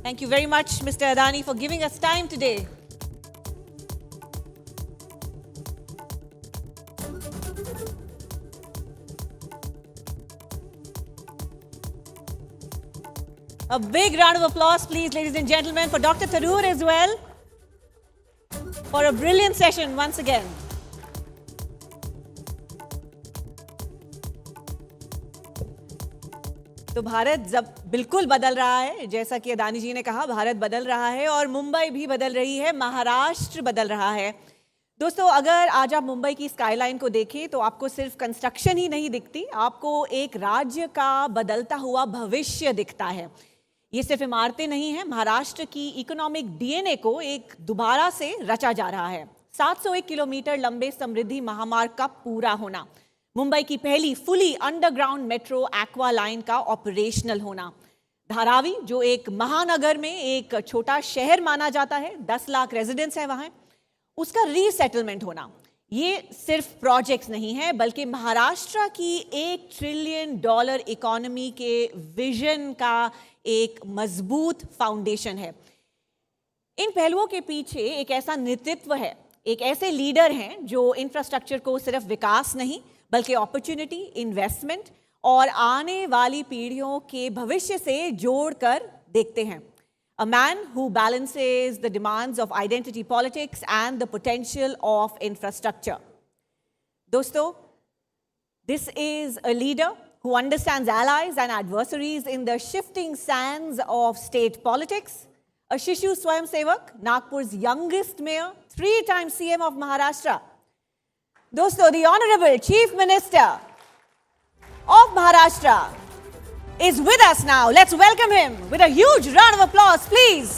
Thank you very much, Mr. Adani, for giving us time today. A big round of applause, please, ladies and gentlemen, for Dr. Tharoor as well, for a brilliant session once again. तो भारत जब बिल्कुल बदल रहा है, जैसा कि अदानी जी ने कहा, भारत बदल रहा है और मुंबई भी बदल रही है, महाराष्ट्र बदल रहा है. दोस्तों, अगर आज आप मुंबई की स्काईलाइन को देखें तो आपको सिर्फ कंस्ट्रक्शन ही नहीं दिखती, आपको एक राज्य का बदलता हुआ भविष्य दिखता है। ये सिर्फ इमारतें नहीं हैं, महाराष्ट्र की इकोनॉमिक डीएनए को एक दोबारा से रचा जा रहा है। 701 किलोमीटर लंबे समृद्धि महामार्ग का पूरा होना, मुंबई की पहली fully underground metro aqua line का ऑपरेशनल होना, धारावी जो एक महानगर में एक छोटा शहर माना जाता है, 10 लाख रेजिडेंट्स हैं वहां, उसका रीसेटलमेंट होना। ये सिर्फ प्रोजेक्ट्स नहीं है बल्कि महाराष्ट्र की $1 ट्रिलियन इकोनॉमी के विजन का एक मजबूत फाउंडेशन है। इन पहलुओं के पीछे एक ऐसा नेतृत्व है, एक ऐसे लीडर हैं जो इंफ्रास्ट्रक्चर को सिर्फ विकास नहीं बल्कि अपॉर्चुनिटी, इन्वेस्टमेंट और आने वाली पीढ़ियों के भविष्य से जोड़कर देखते हैं। A man who balances the demands of identity politics and the potential of infrastructure. दोस्तों, this is a leader who understands allies and adversaries in the shifting sands of state politics. A Shishu Swayamsevak, Nagpur's youngest mayor, 3-time CM of Maharashtra. दोस्तों, the Honorable Chief Minister of Maharashtra is with us now. Let's welcome him with a huge round of applause, please.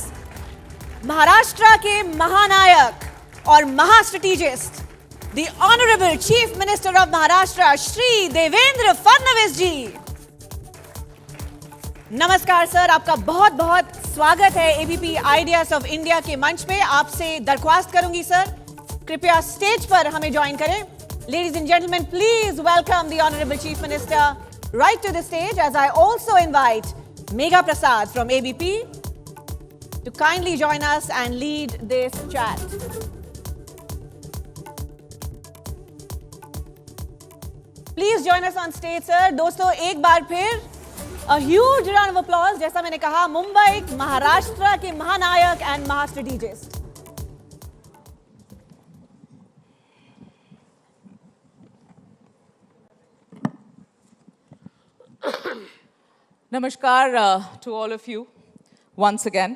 Maharashtra के महानायक और महास्ट्रेटेजिस्ट, the Honorable Chief Minister of Maharashtra, Shri Devendra Fadnavis जी। नमस्कार sir, आपका बहुत बहुत स्वागत है एबीपी आइडियाज ऑफ इंडिया के मंच पे। आपसे दरख्वास्त करूंगी सर, कृपया स्टेज पर हमें ज्वाइन करें। Ladies and gentlemen, please welcome the Honorable Chief Minister right to the stage, as I also invite Megha Prasad from ABP to kindly join us and lead this chat. Please join us on stage, sir. दोस्तों, एक बार फिर a huge round of applause. जैसा मैंने कहा, मुंबई महाराष्ट्र के महानायक and महास्ट्रेटेजिस्ट। नमस्कार to all of you once again.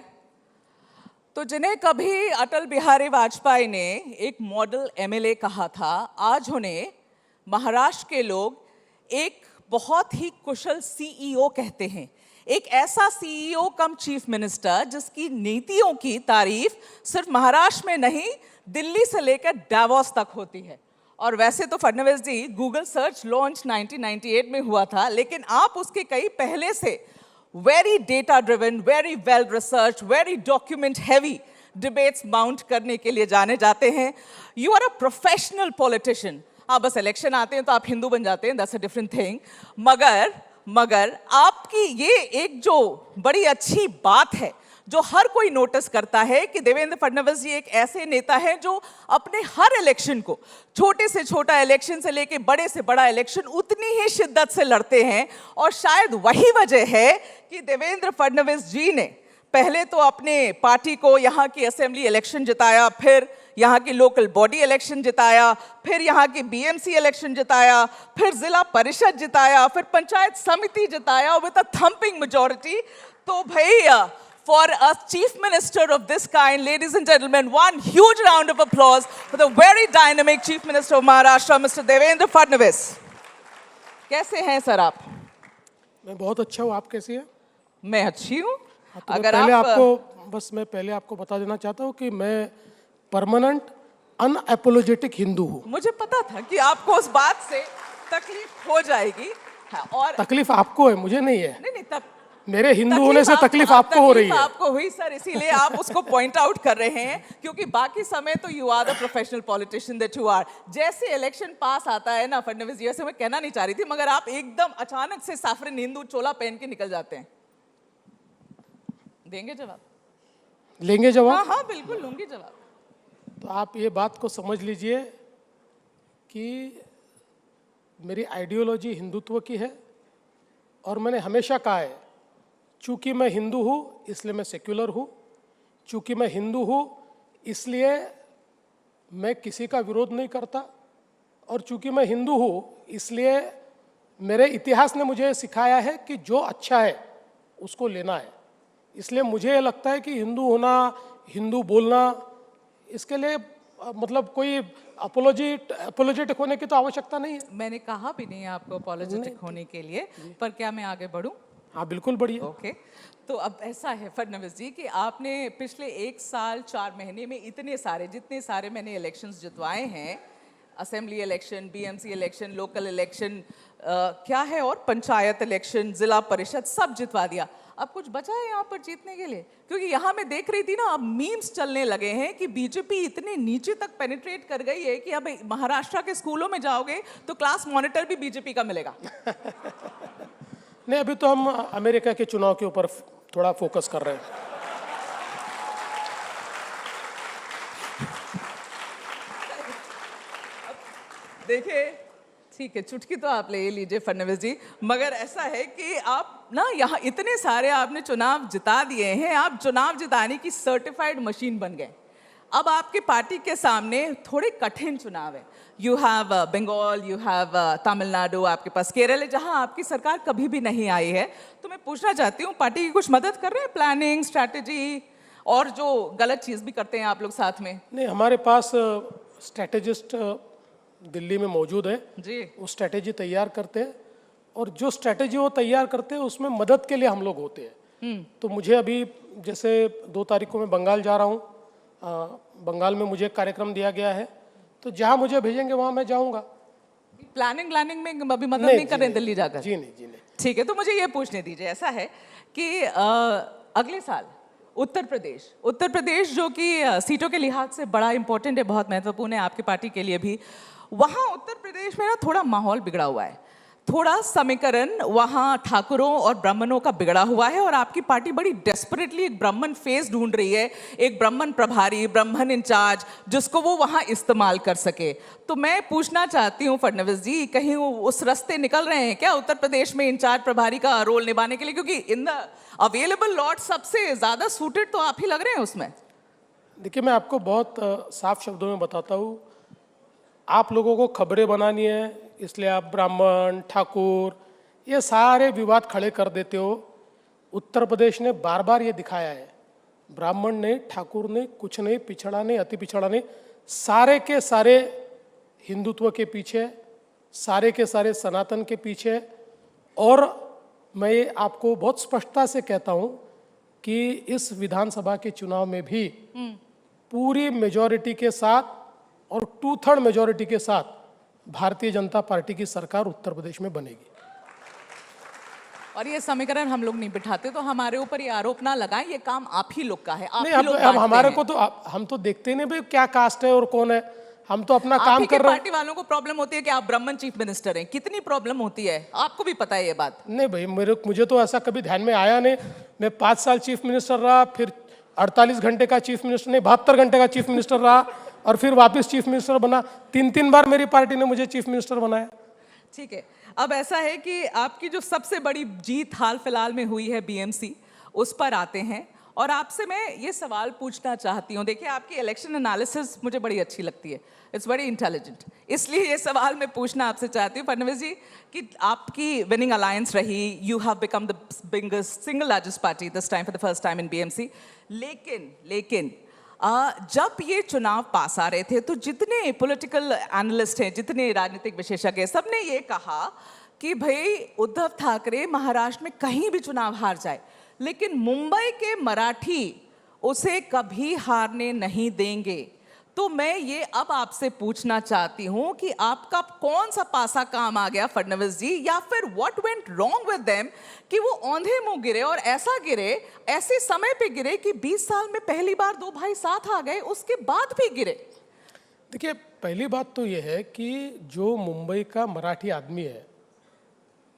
तो जिन्हें कभी अटल बिहारी वाजपेयी ने एक मॉडल एमएलए कहा था, आज उन्हें महाराष्ट्र के लोग एक बहुत ही कुशल सीईओ कहते हैं। एक ऐसा सीईओ कम चीफ मिनिस्टर जिसकी नीतियों की तारीफ सिर्फ महाराष्ट्र में नहीं, दिल्ली से लेकर डावोस तक होती है। और वैसे तो फडणवीस जी गूगल सर्च लॉन्च 1998 में हुआ था, लेकिन आप उसके कई पहले से very data driven, very well research, very document heavy debates mount करने के लिए जाने जाते हैं। You are a professional politician. आप बस इलेक्शन आते हैं तो आप हिंदू बन जाते हैं, दैट्स अ डिफरेंट थिंग। मगर आपकी ये एक जो बड़ी अच्छी बात है जो हर कोई नोटिस करता है कि देवेंद्र फडणवीस जी एक ऐसे नेता हैं जो अपने हर इलेक्शन को, छोटे से छोटा इलेक्शन से लेके बड़े से बड़ा इलेक्शन उतनी ही शिद्दत से लड़ते हैं। और शायद वही वजह है कि देवेंद्र फडणवीस जी ने पहले तो अपने पार्टी को यहाँ की असेंबली इलेक्शन जिताया, फिर यहाँ की लोकल बॉडी इलेक्शन जिताया, फिर यहाँ की बीएमसी इलेक्शन जिताया, फिर जिला परिषद जिताया, फिर पंचायत समिति जिताया विद अ थम्पिंग मेजॉरिटी। तो भाई, for a chief minister of this kind, ladies and gentlemen, one huge round of applause for the very dynamic chief minister of Maharashtra, Mr. Devendra Fadnavis. कैसे हैं सर आप? मैं बहुत अच्छा हूँ, आप कैसी हैं? मैं अच्छी हूँ। अगर मैं पहले आपको बता देना चाहता हूँ कि मैं परमानेंट अनएपोलोजेटिक हिंदू हूँ। मुझे पता था कि आपको उस बात से तकलीफ हो जाएगी। और तकलीफ आपको है, मुझे नहीं है। नहीं, मेरे हिंदू होने से तकलीफ आपको हो रही है। आपको हुई सर, इसीलिए आप उसको पॉइंट आउट कर रहे हैं, क्योंकि बाकी समय तो you are the professional politician that you are. जैसे इलेक्शन पास आता है ना फडणवीस जी, वैसे मैं कहना नहीं चाह रही थी, मगर आप एकदम अचानक से साफरन हिंदू चोला पहन के निकल जाते हैं। देंगे जवाब? लेंगे जवाब? हाँ, बिल्कुल लूंगी जवाब। तो आप ये बात को समझ लीजिए कि मेरी आइडियोलॉजी हिंदुत्व की है और मैंने हमेशा कहा है, चूंकि मैं हिंदू हूँ इसलिए मैं सेक्युलर हूँ, चूंकि मैं हिंदू हूँ इसलिए मैं किसी का विरोध नहीं करता, और चूंकि मैं हिंदू हूँ इसलिए मेरे इतिहास ने मुझे सिखाया है कि जो अच्छा है उसको लेना है। इसलिए मुझे लगता है कि हिंदू होना, हिंदू बोलना, इसके लिए मतलब कोई अपोलोजेटिक होने की तो आवश्यकता नहीं है। मैंने कहा भी नहीं आपको अपोलोजेटिक होने के लिए, पर क्या मैं आगे बढ़ूं? हाँ बिल्कुल बढ़िए। ओके, तो अब ऐसा है फडणवीस जी कि आपने पिछले 1 साल 4 महीने में इतने सारे, जितने सारे मैंने इलेक्शंस जितवाए हैं, assembly election, BMC election, local election, क्या है और पंचायत इलेक्शन, जिला परिषद, सब जितवा दिया। अब कुछ बचा है यहाँ पर जीतने के लिए? क्योंकि यहाँ मैं देख रही थी ना, अब मीम्स चलने लगे हैं कि बीजेपी इतने नीचे तक पेनिट्रेट कर गई है कि अब महाराष्ट्र के स्कूलों में जाओगे तो क्लास मॉनिटर भी बीजेपी का मिलेगा। नहीं, अभी तो हम अमेरिका के चुनाव के ऊपर थोड़ा फोकस कर रहे हैं। देखिए, ठीक है, चुटकी तो आप ले लीजिए फडणवीस जी, मगर ऐसा है कि आप ना यहाँ इतने सारे आपने चुनाव जिता दिए हैं, आप चुनाव जिताने की सर्टिफाइड मशीन बन गए। अब आपकी पार्टी के सामने थोड़े कठिन चुनाव है। You have Bengal, you have Tamil Nadu, आपके पास केरल है जहाँ आपकी सरकार कभी भी नहीं आई है। तो मैं पूछना चाहती हूँ, पार्टी की कुछ मदद कर रहे हैं, प्लानिंग, स्ट्रैटेजी, और जो गलत चीज़ भी करते हैं आप लोग साथ में? नहीं, हमारे पास स्ट्रैटेजिस्ट दिल्ली में मौजूद है जी। वो स्ट्रैटेजी तैयार करते हैं, और जो स्ट्रैटेजी वो तैयार करते हैं उसमें मदद के लिए हम लोग होते हैं। तो मुझे अभी जैसे 2 तारीख को मैं बंगाल जा रहा हूँ, बंगाल में मुझे एक कार्यक्रम दिया गया है, तो जहाँ मुझे भेजेंगे वहाँ मैं जाऊँगा। प्लानिंग में अभी मदद नहीं कर रहे हैं दिल्ली जाकर? जी नहीं, जी नहीं। ठीक है, तो मुझे ये पूछने दीजिए, ऐसा है कि अगले साल उत्तर प्रदेश जो कि सीटों के लिहाज से बड़ा इंपॉर्टेंट है, बहुत महत्वपूर्ण है आपकी पार्टी के लिए भी, वहाँ उत्तर प्रदेश में ना थोड़ा माहौल बिगड़ा हुआ है, थोड़ा समीकरण वहाँ ठाकुरों और ब्राह्मणों का बिगड़ा हुआ है, और आपकी पार्टी बड़ी डेस्परेटली एक ब्राह्मण फेस ढूंढ रही है, एक ब्राह्मण प्रभारी, ब्राह्मण इंचार्ज, जिसको वो वहाँ इस्तेमाल कर सके। तो मैं पूछना चाहती हूँ फडणवीस जी, कहीं वो उस रास्ते निकल रहे हैं क्या उत्तर प्रदेश में इंचार्ज प्रभारी का रोल निभाने के लिए? क्योंकि इन द अवेलेबल लॉट सबसे ज़्यादा सूटेड तो आप ही लग रहे हैं उसमें। देखिए, मैं आपको बहुत साफ शब्दों में बताता हूँ, आप लोगों को खबरें बनानी है, इसलिए आप ब्राह्मण, ठाकुर, ये सारे विवाद खड़े कर देते हो। उत्तर प्रदेश ने बार बार ये दिखाया है, ब्राह्मण नहीं, ठाकुर नहीं, कुछ नहीं, पिछड़ा नहीं, अति पिछड़ा नहीं, सारे के सारे हिंदुत्व के पीछे, सारे के सारे सनातन के पीछे। और मैं आपको बहुत स्पष्टता से कहता हूँ कि इस विधानसभा के चुनाव में भी पूरी मेजॉरिटी के साथ और 2/3 मेजॉरिटी के साथ भारतीय जनता पार्टी की सरकार उत्तर प्रदेश में बनेगी। और ये समीकरण हम लोग नहीं बिठाते, तो हमारे ऊपर ये आरोप ना लगाएं, ये काम आप ही लोग का है, आप नहीं, ही लोग अब हमारे बांटते को तो हम तो देखते नहीं भाई क्या कास्ट है और कौन है, हम तो अपना काम कर रहे हैं। पार्टी वालों को प्रॉब्लम होती है कि आप ब्राह्मण चीफ मिनिस्टर हैं, कितनी प्रॉब्लम होती है, आपको भी पता है ये बात। नहीं भाई, मुझे तो ऐसा कभी ध्यान में आया नहीं। मैं 5 साल चीफ मिनिस्टर रहा, फिर 48 घंटे का चीफ मिनिस्टर नहीं, 72 घंटे का चीफ मिनिस्टर रहा, और फिर वापस चीफ मिनिस्टर बना। 3 बार मेरी पार्टी ने मुझे चीफ मिनिस्टर बनाया। ठीक है, अब ऐसा है कि आपकी जो सबसे बड़ी जीत हाल फिलहाल में हुई है बीएमसी, उस पर आते हैं, और आपसे मैं ये सवाल पूछना चाहती हूँ। देखिए, आपकी इलेक्शन एनालिसिस मुझे बड़ी अच्छी लगती है, इट्स वेरी इंटेलिजेंट, इसलिए ये सवाल मैं पूछना आपसे चाहती हूँ फडणवीस जी कि आपकी विनिंग अलायंस रही, you have become the biggest single largest party this time for the first time in BMC. लेकिन जब ये चुनाव पास आ रहे थे तो जितने पॉलिटिकल एनालिस्ट हैं, जितने राजनीतिक विशेषज्ञ, सबने ये कहा कि भाई उद्धव ठाकरे महाराष्ट्र में कहीं भी चुनाव हार जाए, लेकिन मुंबई के मराठी उसे कभी हारने नहीं देंगे। तो मैं ये अब आपसे पूछना चाहती हूं कि आपका कौन सा पासा काम आ गया फडणवीस जी, या फिर what went wrong with them कि वो औंधे मुंह गिरे, और ऐसा गिरे, ऐसे समय पे गिरे कि 20 साल में पहली बार 2 भाई साथ आ गए, उसके बाद भी गिरे। देखिए, पहली बात तो ये है कि जो मुंबई का मराठी आदमी है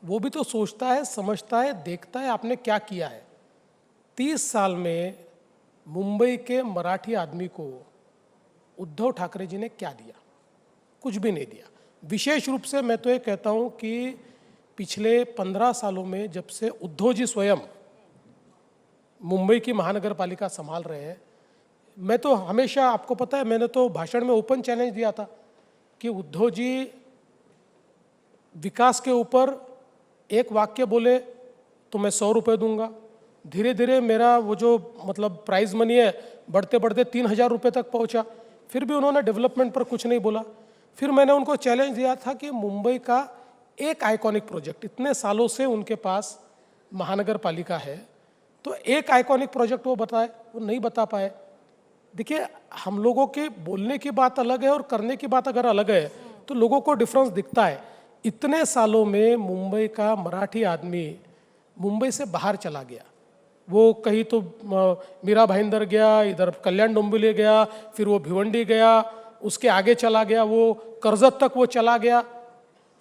वो भी तो सोचता है, समझता है, देखता है आपने क्या किया है। 30 साल में मुंबई के मराठी आदमी को उद्धव ठाकरे जी ने क्या दिया? कुछ भी नहीं दिया। विशेष रूप से मैं तो ये कहता हूँ कि पिछले 15 सालों में जब से उद्धव जी स्वयं मुंबई की महानगर पालिका संभाल रहे हैं, मैं तो हमेशा, आपको पता है, मैंने तो भाषण में ओपन चैलेंज दिया था कि उद्धव जी विकास के ऊपर एक वाक्य बोले तो मैं 100 रुपये दूंगा। धीरे धीरे मेरा वो जो मतलब प्राइज मनी है बढ़ते बढ़ते 3000 रुपये तक पहुंचा। फिर भी उन्होंने डेवलपमेंट पर कुछ नहीं बोला। फिर मैंने उनको चैलेंज दिया था कि मुंबई का एक आइकॉनिक प्रोजेक्ट, इतने सालों से उनके पास महानगर पालिका है, तो एक आइकॉनिक प्रोजेक्ट वो बताए, वो नहीं बता पाए। देखिए, हम लोगों के बोलने की बात अलग है और करने की बात अगर अलग है तो लोगों को डिफरेंस दिखता है। इतने सालों में मुंबई का मराठी आदमी मुंबई से बाहर चला गया, वो कहीं तो मीरा भाईंदर गया, इधर कल्याण डोंबिवली गया, फिर वो भिवंडी गया, उसके आगे चला गया, वो कर्जत तक वो चला गया।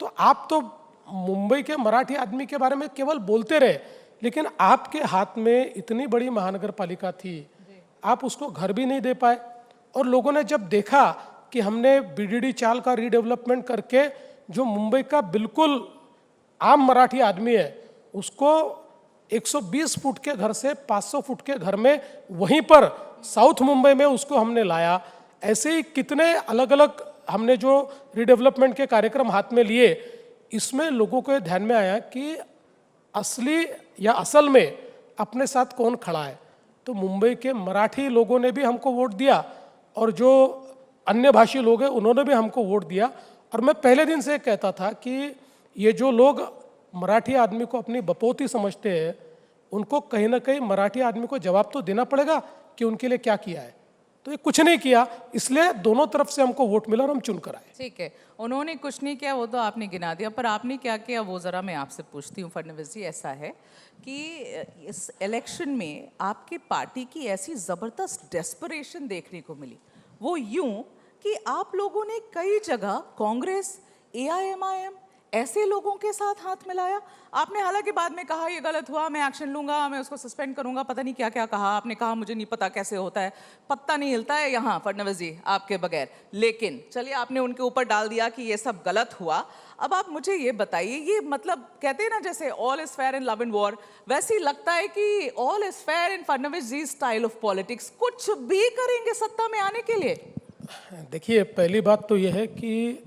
तो आप तो मुंबई के मराठी आदमी के बारे में केवल बोलते रहे, लेकिन आपके हाथ में इतनी बड़ी महानगर पालिका थी, आप उसको घर भी नहीं दे पाए। और लोगों ने जब देखा कि हमने बीडीडी चाल का रीडेवलपमेंट करके जो मुंबई का बिल्कुल आम मराठी आदमी है उसको 120 फुट के घर से 500 फुट के घर में वहीं पर साउथ मुंबई में उसको हमने लाया। ऐसे ही कितने अलग अलग हमने जो रीडेवलपमेंट के कार्यक्रम हाथ में लिए, इसमें लोगों को ध्यान में आया कि असली या असल में अपने साथ कौन खड़ा है। तो मुंबई के मराठी लोगों ने भी हमको वोट दिया और जो अन्य भाषी लोग हैं उन्होंने भी हमको वोट दिया। और मैं पहले दिन से कहता था कि ये जो लोग मराठी आदमी को अपनी बपौती समझते हैं, उनको कहीं ना कहीं मराठी आदमी को जवाब तो देना पड़ेगा कि उनके लिए क्या किया है। तो ये कुछ नहीं किया, इसलिए दोनों तरफ से हमको वोट मिला और हम चुन कर आए। ठीक है, उन्होंने कुछ नहीं किया वो तो आपने गिना दिया, पर आपने क्या किया वो ज़रा मैं आपसे पूछती हूँ। फडणवीस जी, ऐसा है कि इस इलेक्शन में आपकी पार्टी की ऐसी ज़बरदस्त डेस्परेशन देखने को मिली, वो यूं कि आप लोगों ने कई जगह कांग्रेस, AIMIM ऐसे लोगों के साथ हाथ मिलाया। आपने हालांकि बाद में कहा ये गलत हुआ, मैं एक्शन लूंगा, मैं उसको सस्पेंड करूंगा, पता नहीं क्या क्या कहा आपने। कहा मुझे नहीं पता कैसे होता है, पत्ता नहीं हिलता है यहाँ फडणवीस जी आपके बगैर। लेकिन चलिए, आपने उनके ऊपर डाल दिया कि ये सब गलत हुआ। अब आप मुझे ये बताइए, ये मतलब कहते हैं ना जैसे all is fair in love and war, वैसे ही लगता है कि all is fair in Fadnavis ji style of politics. कुछ भी करेंगे सत्ता में आने के लिए? देखिए, पहली बात तो यह है कि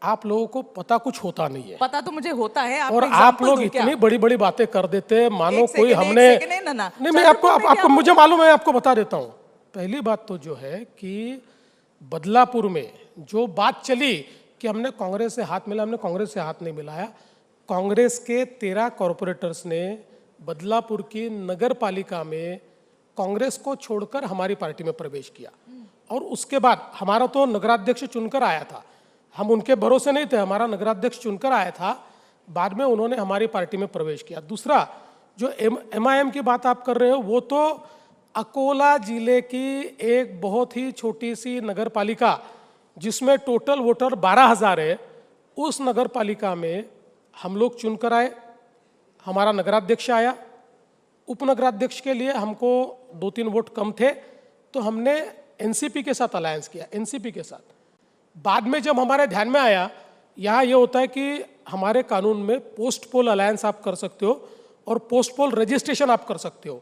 आप लोगों को पता कुछ होता नहीं है। पता तो मुझे होता है, और आप लोग इतनी बड़ी बड़ी बातें कर देते हैं मानो कोई हमने नहीं। मैं आपको मुझे मालूम है, आपको बता देता हूँ। पहली बात तो जो है कि बदलापुर में जो बात चली कि हमने कांग्रेस से हाथ मिला, हमने कांग्रेस से हाथ नहीं मिलाया। कांग्रेस के 13 कॉरपोरेटर्स ने बदलापुर की नगर पालिका में कांग्रेस को छोड़कर हमारी पार्टी में प्रवेश किया। और उसके बाद हमारा तो नगराध्यक्ष चुनकर आया था, हम उनके भरोसे नहीं थे, हमारा नगराध्यक्ष चुनकर आया था, बाद में उन्होंने हमारी पार्टी में प्रवेश किया। दूसरा, जो MIM की बात आप कर रहे हो, वो तो अकोला जिले की एक बहुत ही छोटी सी नगर पालिका जिसमें टोटल वोटर 12,000 है, उस नगर पालिका में हम लोग चुनकर आए, हमारा नगराध्यक्ष आया। उपनगराध्यक्ष के लिए हमको 2-3 वोट कम थे, तो हमने NCP के साथ अलायंस किया, NCP के साथ। बाद में जब हमारे ध्यान में आया, यहाँ ये होता है कि हमारे कानून में पोस्ट पोल अलायंस आप कर सकते हो और पोस्ट पोल रजिस्ट्रेशन आप कर सकते हो।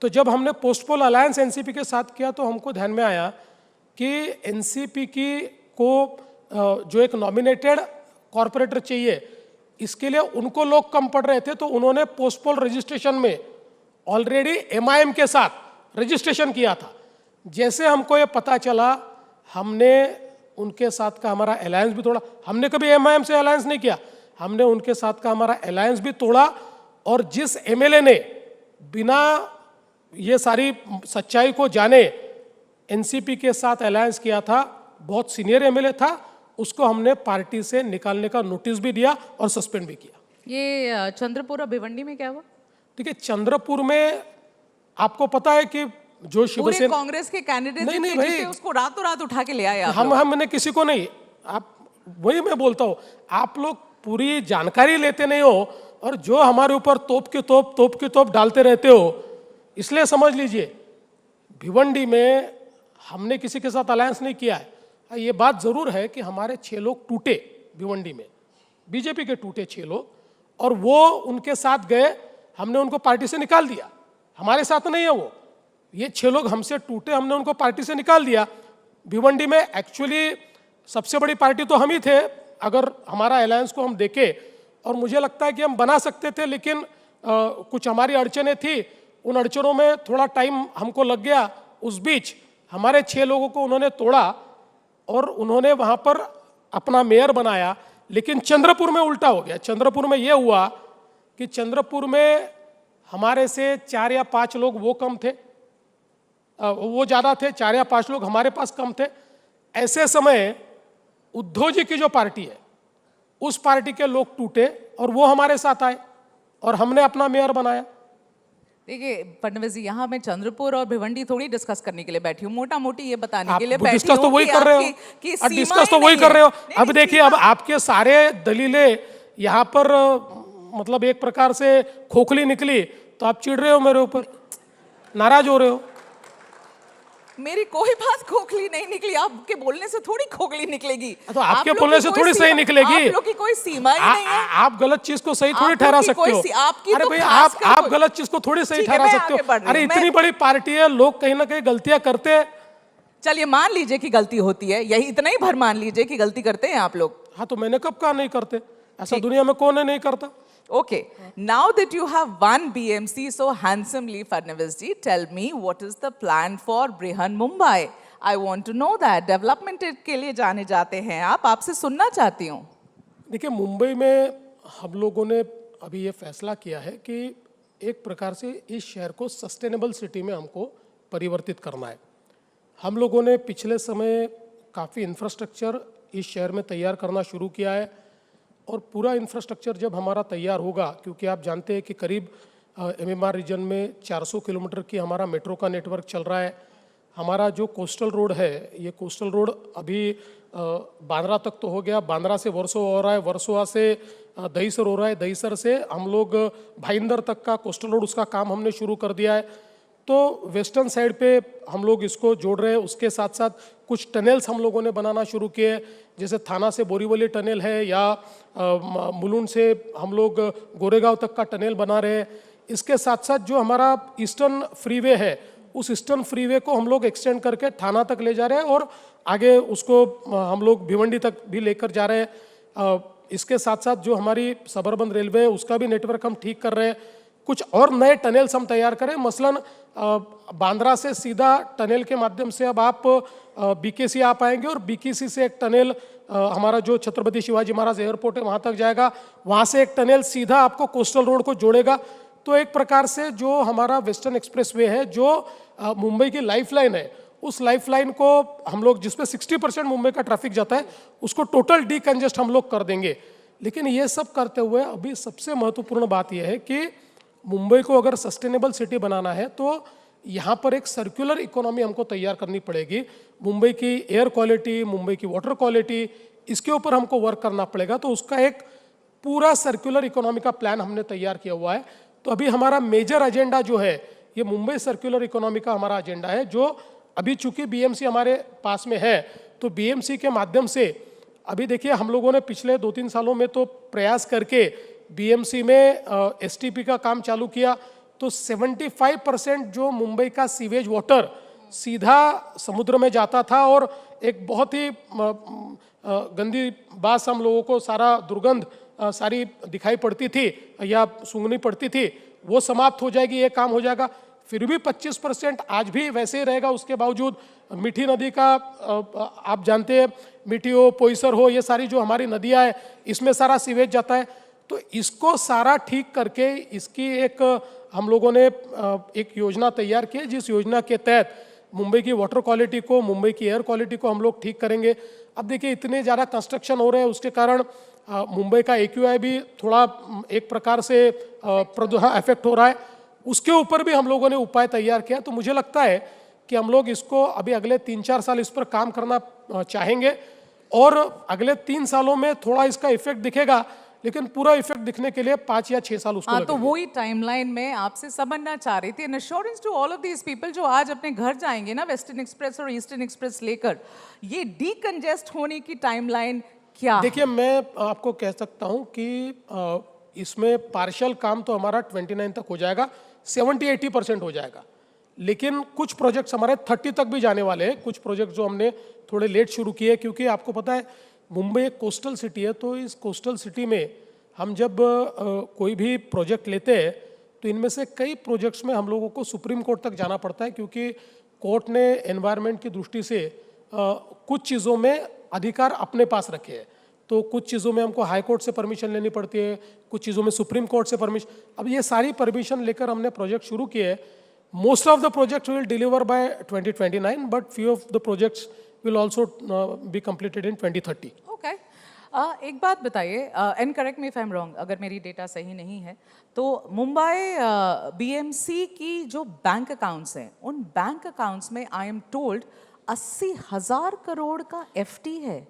तो जब हमने पोस्ट पोल अलायंस NCP के साथ किया तो हमको ध्यान में आया कि NCP की को जो एक नॉमिनेटेड कॉरपोरेटर चाहिए, इसके लिए उनको लोग कम पड़ रहे थे, तो उन्होंने पोस्ट पोल रजिस्ट्रेशन में ऑलरेडी MIM के साथ रजिस्ट्रेशन किया था। जैसे हमको ये पता चला, हमने उनके साथ का हमारा अलायंस भी तोड़ा। हमने कभी MIM से अलायंस नहीं किया, हमने उनके साथ का हमारा अलायंस भी तोड़ा। और जिस MLA ने बिना ये सारी सच्चाई को जाने NCP के साथ अलायंस किया था, बहुत सीनियर MLA था, उसको हमने पार्टी से निकालने का नोटिस भी दिया और सस्पेंड भी किया। ये चंद्रपुर और भिवंडी में क्या हुआ? देखिए, चंद्रपुर में आपको पता है कि जो शिवसेना कांग्रेस के कैंडिडेट थे उसको रातों रात उठा के ले आए। हमने किसी को नहीं, आप वही मैं बोलता हूँ, आप लोग पूरी जानकारी लेते नहीं हो और जो हमारे ऊपर तोप की तोप डालते रहते हो। इसलिए समझ लीजिए, भिवंडी में हमने किसी के साथ अलायंस नहीं किया है। ये बात जरूर है कि हमारे 6 लोग टूटे भिवंडी में, बीजेपी के टूटे 6 लोग, और वो उनके साथ गए, हमने उनको पार्टी से निकाल दिया। हमारे साथ नहीं है वो, ये 6 लोग हमसे टूटे, हमने उनको पार्टी से निकाल दिया। भिवंडी में एक्चुअली सबसे बड़ी पार्टी तो हम ही थे अगर हमारा अलायंस को हम देखें, और मुझे लगता है कि हम बना सकते थे, लेकिन कुछ हमारी अड़चनें थी, उन अड़चनों में थोड़ा टाइम हमको लग गया। उस बीच हमारे 6 लोगों को उन्होंने तोड़ा और उन्होंने वहाँ पर अपना मेयर बनाया। लेकिन चंद्रपुर में उल्टा हो गया। चंद्रपुर में ये हुआ कि चंद्रपुर में हमारे से 4 या 5 लोग वो कम थे, वो ज़्यादा थे, 4 या 5 लोग हमारे पास कम थे। ऐसे समय उद्धव जी की जो पार्टी है उस पार्टी के लोग टूटे और वो हमारे साथ आए और हमने अपना मेयर बनाया। देखिए फडणवीस जी, यहाँ मैं चंद्रपुर और भिवंडी थोड़ी डिस्कस करने के लिए बैठी हूँ, मोटा मोटी ये बताने के लिए बैठी डिस्कस तो हूँ वही कि कर रहे हो, कि डिस्कस तो वही कर रहे हो। अब देखिए, अब आपके सारे दलीलें यहाँ पर मतलब एक प्रकार से खोखली निकली तो आप चिढ़ रहे हो मेरे ऊपर, नाराज हो रहे हो। मेरी कोई बात खोखली नहीं निकली, आपके बोलने से थोड़ी खोखली निकलेगी। तो आपके बोलने से थोड़ी सही निकलेगी। आप लोग की कोई सीमा ही नहीं है। आप गलत चीज को सही थोड़ी ठहरा सकते हो। अरे भाई, आप गलत चीज को थोड़ी सही ठहरा सकते हो। अरे इतनी बड़ी पार्टी है, लोग कहीं ना कहीं गलतियां करते हैं। चलिए मान लीजिए कि गलती होती है, यही इतना ही भर मान लीजिए कि गलती करते हैं आप लोग। हाँ, तो मैंने कब कहा नहीं करते? ऐसा दुनिया में कौन है नहीं करता? Okay, now that you have won BMC so handsomely, Fadnavis ji, tell me what is the plan for Brihan Mumbai? I want to know that. Development के लिए जाने जाते हैं आप, आपसे सुनना चाहती हूँ। देखिए, मुंबई में हम लोगों ने अभी ये फैसला किया है कि एक प्रकार से इस शहर को सस्टेनेबल सिटी में हमको परिवर्तित करना है। हम लोगों ने पिछले समय काफ़ी इंफ्रास्ट्रक्चर इस शहर में तैयार करना शुरू किया है और पूरा इंफ्रास्ट्रक्चर जब हमारा तैयार होगा, क्योंकि आप जानते हैं कि करीब MMR रीजन में 400 किलोमीटर की हमारा मेट्रो का नेटवर्क चल रहा है। हमारा जो कोस्टल रोड है, ये कोस्टल रोड अभी बांद्रा तक तो हो गया, बांद्रा से वर्सोवा हो रहा है, वर्सोवा से दहीसर हो रहा है, दहीसर से हम लोग भाईंदर तक का कोस्टल रोड, उसका काम हमने शुरू कर दिया है। तो वेस्टर्न साइड पे हम लोग इसको जोड़ रहे हैं। उसके साथ साथ कुछ टनल्स हम लोगों ने बनाना शुरू किए, जैसे थाना से बोरीवली टनल है या मुलुंड से हम लोग गोरेगांव तक का टनल बना रहे हैं। इसके साथ साथ जो हमारा ईस्टर्न फ्रीवे है, उस ईस्टर्न फ्रीवे को हम लोग एक्सटेंड करके थाना तक ले जा रहे हैं और आगे उसको हम लोग भिवंडी तक भी लेकर जा रहे हैं। इसके साथ साथ जो हमारी सबर्बन रेलवे है उसका भी नेटवर्क हम ठीक कर रहे हैं। कुछ और नए टनल्स हम तैयार करें, मसलन बांद्रा से सीधा टनल के माध्यम से अब आप BKC आ पाएंगे और BKC से एक टनल हमारा जो छत्रपति शिवाजी महाराज एयरपोर्ट है वहाँ तक जाएगा, वहाँ से एक टनल सीधा आपको कोस्टल रोड को जोड़ेगा। तो एक प्रकार से जो हमारा वेस्टर्न एक्सप्रेसवे है, जो मुंबई की लाइफलाइन है, उस लाइफलाइन को हम लोग, जिसपे 60% मुंबई का ट्रैफिक जाता है, उसको टोटल डीकंजेस्ट हम लोग कर देंगे। लेकिन ये सब करते हुए अभी सबसे महत्वपूर्ण बात यह है कि मुंबई को अगर सस्टेनेबल सिटी बनाना है तो यहाँ पर एक सर्कुलर इकोनॉमी हमको तैयार करनी पड़ेगी। मुंबई की एयर क्वालिटी, मुंबई की वाटर क्वालिटी, इसके ऊपर हमको वर्क करना पड़ेगा। तो उसका एक पूरा सर्कुलर इकोनॉमी का प्लान हमने तैयार किया हुआ है। तो अभी हमारा मेजर एजेंडा जो है, ये मुंबई सर्कुलर इकोनॉमी का हमारा एजेंडा है, जो अभी चूंकि BMC हमारे पास में है, तो BMC के माध्यम से अभी देखिए हम लोगों ने पिछले 2-3 सालों में तो प्रयास करके BMC में STP का काम चालू किया। तो 75% जो मुंबई का सीवेज वाटर सीधा समुद्र में जाता था और एक बहुत ही गंदी बात हम लोगों को सारा दुर्गंध सारी दिखाई पड़ती थी या सूंघनी पड़ती थी, वो समाप्त हो जाएगी, ये काम हो जाएगा। फिर भी 25% आज भी वैसे ही रहेगा। उसके बावजूद मीठी नदी का आप जानते हैं, मीठी हो, पोईसर हो, ये सारी जो हमारी नदियाँ हैं, इसमें सारा सीवेज जाता है। तो इसको सारा ठीक करके इसकी एक हम लोगों ने एक योजना तैयार की है, जिस योजना के तहत मुंबई की वाटर क्वालिटी को, मुंबई की एयर क्वालिटी को हम लोग ठीक करेंगे। अब देखिए इतने ज़्यादा कंस्ट्रक्शन हो रहे हैं, उसके कारण मुंबई का AQI भी थोड़ा एक प्रकार से इफेक्ट हो रहा है। उसके ऊपर भी हम लोगों ने उपाय तैयार किया। तो मुझे लगता है कि हम लोग इसको अभी अगले 3-4 साल इस पर काम करना चाहेंगे और अगले 3 सालों में थोड़ा इसका इफेक्ट दिखेगा, लेकिन पूरा इफेक्ट दिखने के लिए 5 या 6 साल उसको लगेंगे। तो वही टाइमलाइन में आपसे समझना चाह रही थी। An assurance to all of these people जो आज अपने घर जाएंगे ना वेस्टर्न एक्सप्रेस और ईस्टर्न एक्सप्रेस लेकर, ये डीकंजेस्ट होने की टाइमलाइन क्या? देखिए, मैं आपको कह सकता हूं कि इसमें पार्शियल काम तो हमारा 29 तक हो जाएगा, 70-80% हो जाएगा। लेकिन कुछ प्रोजेक्ट्स हमारे 30 तक भी जाने वाले हैं। कुछ प्रोजेक्ट जो हमने थोड़े लेट शुरू किए, क्योंकि आपको पता है मुंबई एक कोस्टल सिटी है। तो इस कोस्टल सिटी में हम जब कोई भी प्रोजेक्ट लेते हैं तो इनमें से कई प्रोजेक्ट्स में हम लोगों को सुप्रीम कोर्ट तक जाना पड़ता है, क्योंकि कोर्ट ने एनवायरनमेंट की दृष्टि से कुछ चीज़ों में अधिकार अपने पास रखे हैं। तो कुछ चीज़ों में हमको हाई कोर्ट से परमिशन लेनी पड़ती है, कुछ चीज़ों में सुप्रीम कोर्ट से परमिशन। अब ये सारी परमिशन लेकर हमने प्रोजेक्ट शुरू किए। Most of the projects will deliver by 2029, but few of the projects will also be completed in 2030। Okay, एक बात बताइए, and correct me if I am wrong, अगर मेरी डेटा सही नहीं है तो मुंबई बीएमसी की जो बैंक अकाउंट्स हैं, उन बैंक अकाउंट्स में आई एम टोल्ड 80,000 करोड़ का एफडी है।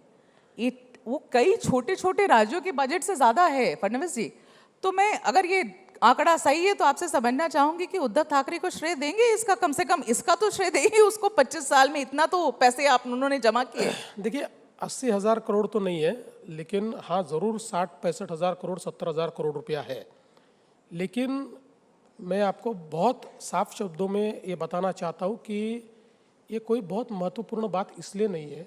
वो कई छोटे छोटे राज्यों के बजट से ज़्यादा है फडणवीस जी। तो मैं अगर ये आंकड़ा सही है तो आपसे समझना चाहूंगी कि उद्धव ठाकरे को श्रेय देंगे इसका, कम से कम इसका तो श्रेय देंगे उसको। 25 साल में इतना तो पैसे आप उन्होंने जमा किए। देखिए 80,000 करोड़ तो नहीं है, लेकिन हाँ ज़रूर 60-65 हज़ार करोड़ 70 हज़ार करोड़ रुपया है। लेकिन मैं आपको बहुत साफ शब्दों में ये बताना चाहता हूँ कि ये कोई बहुत महत्वपूर्ण बात इसलिए नहीं है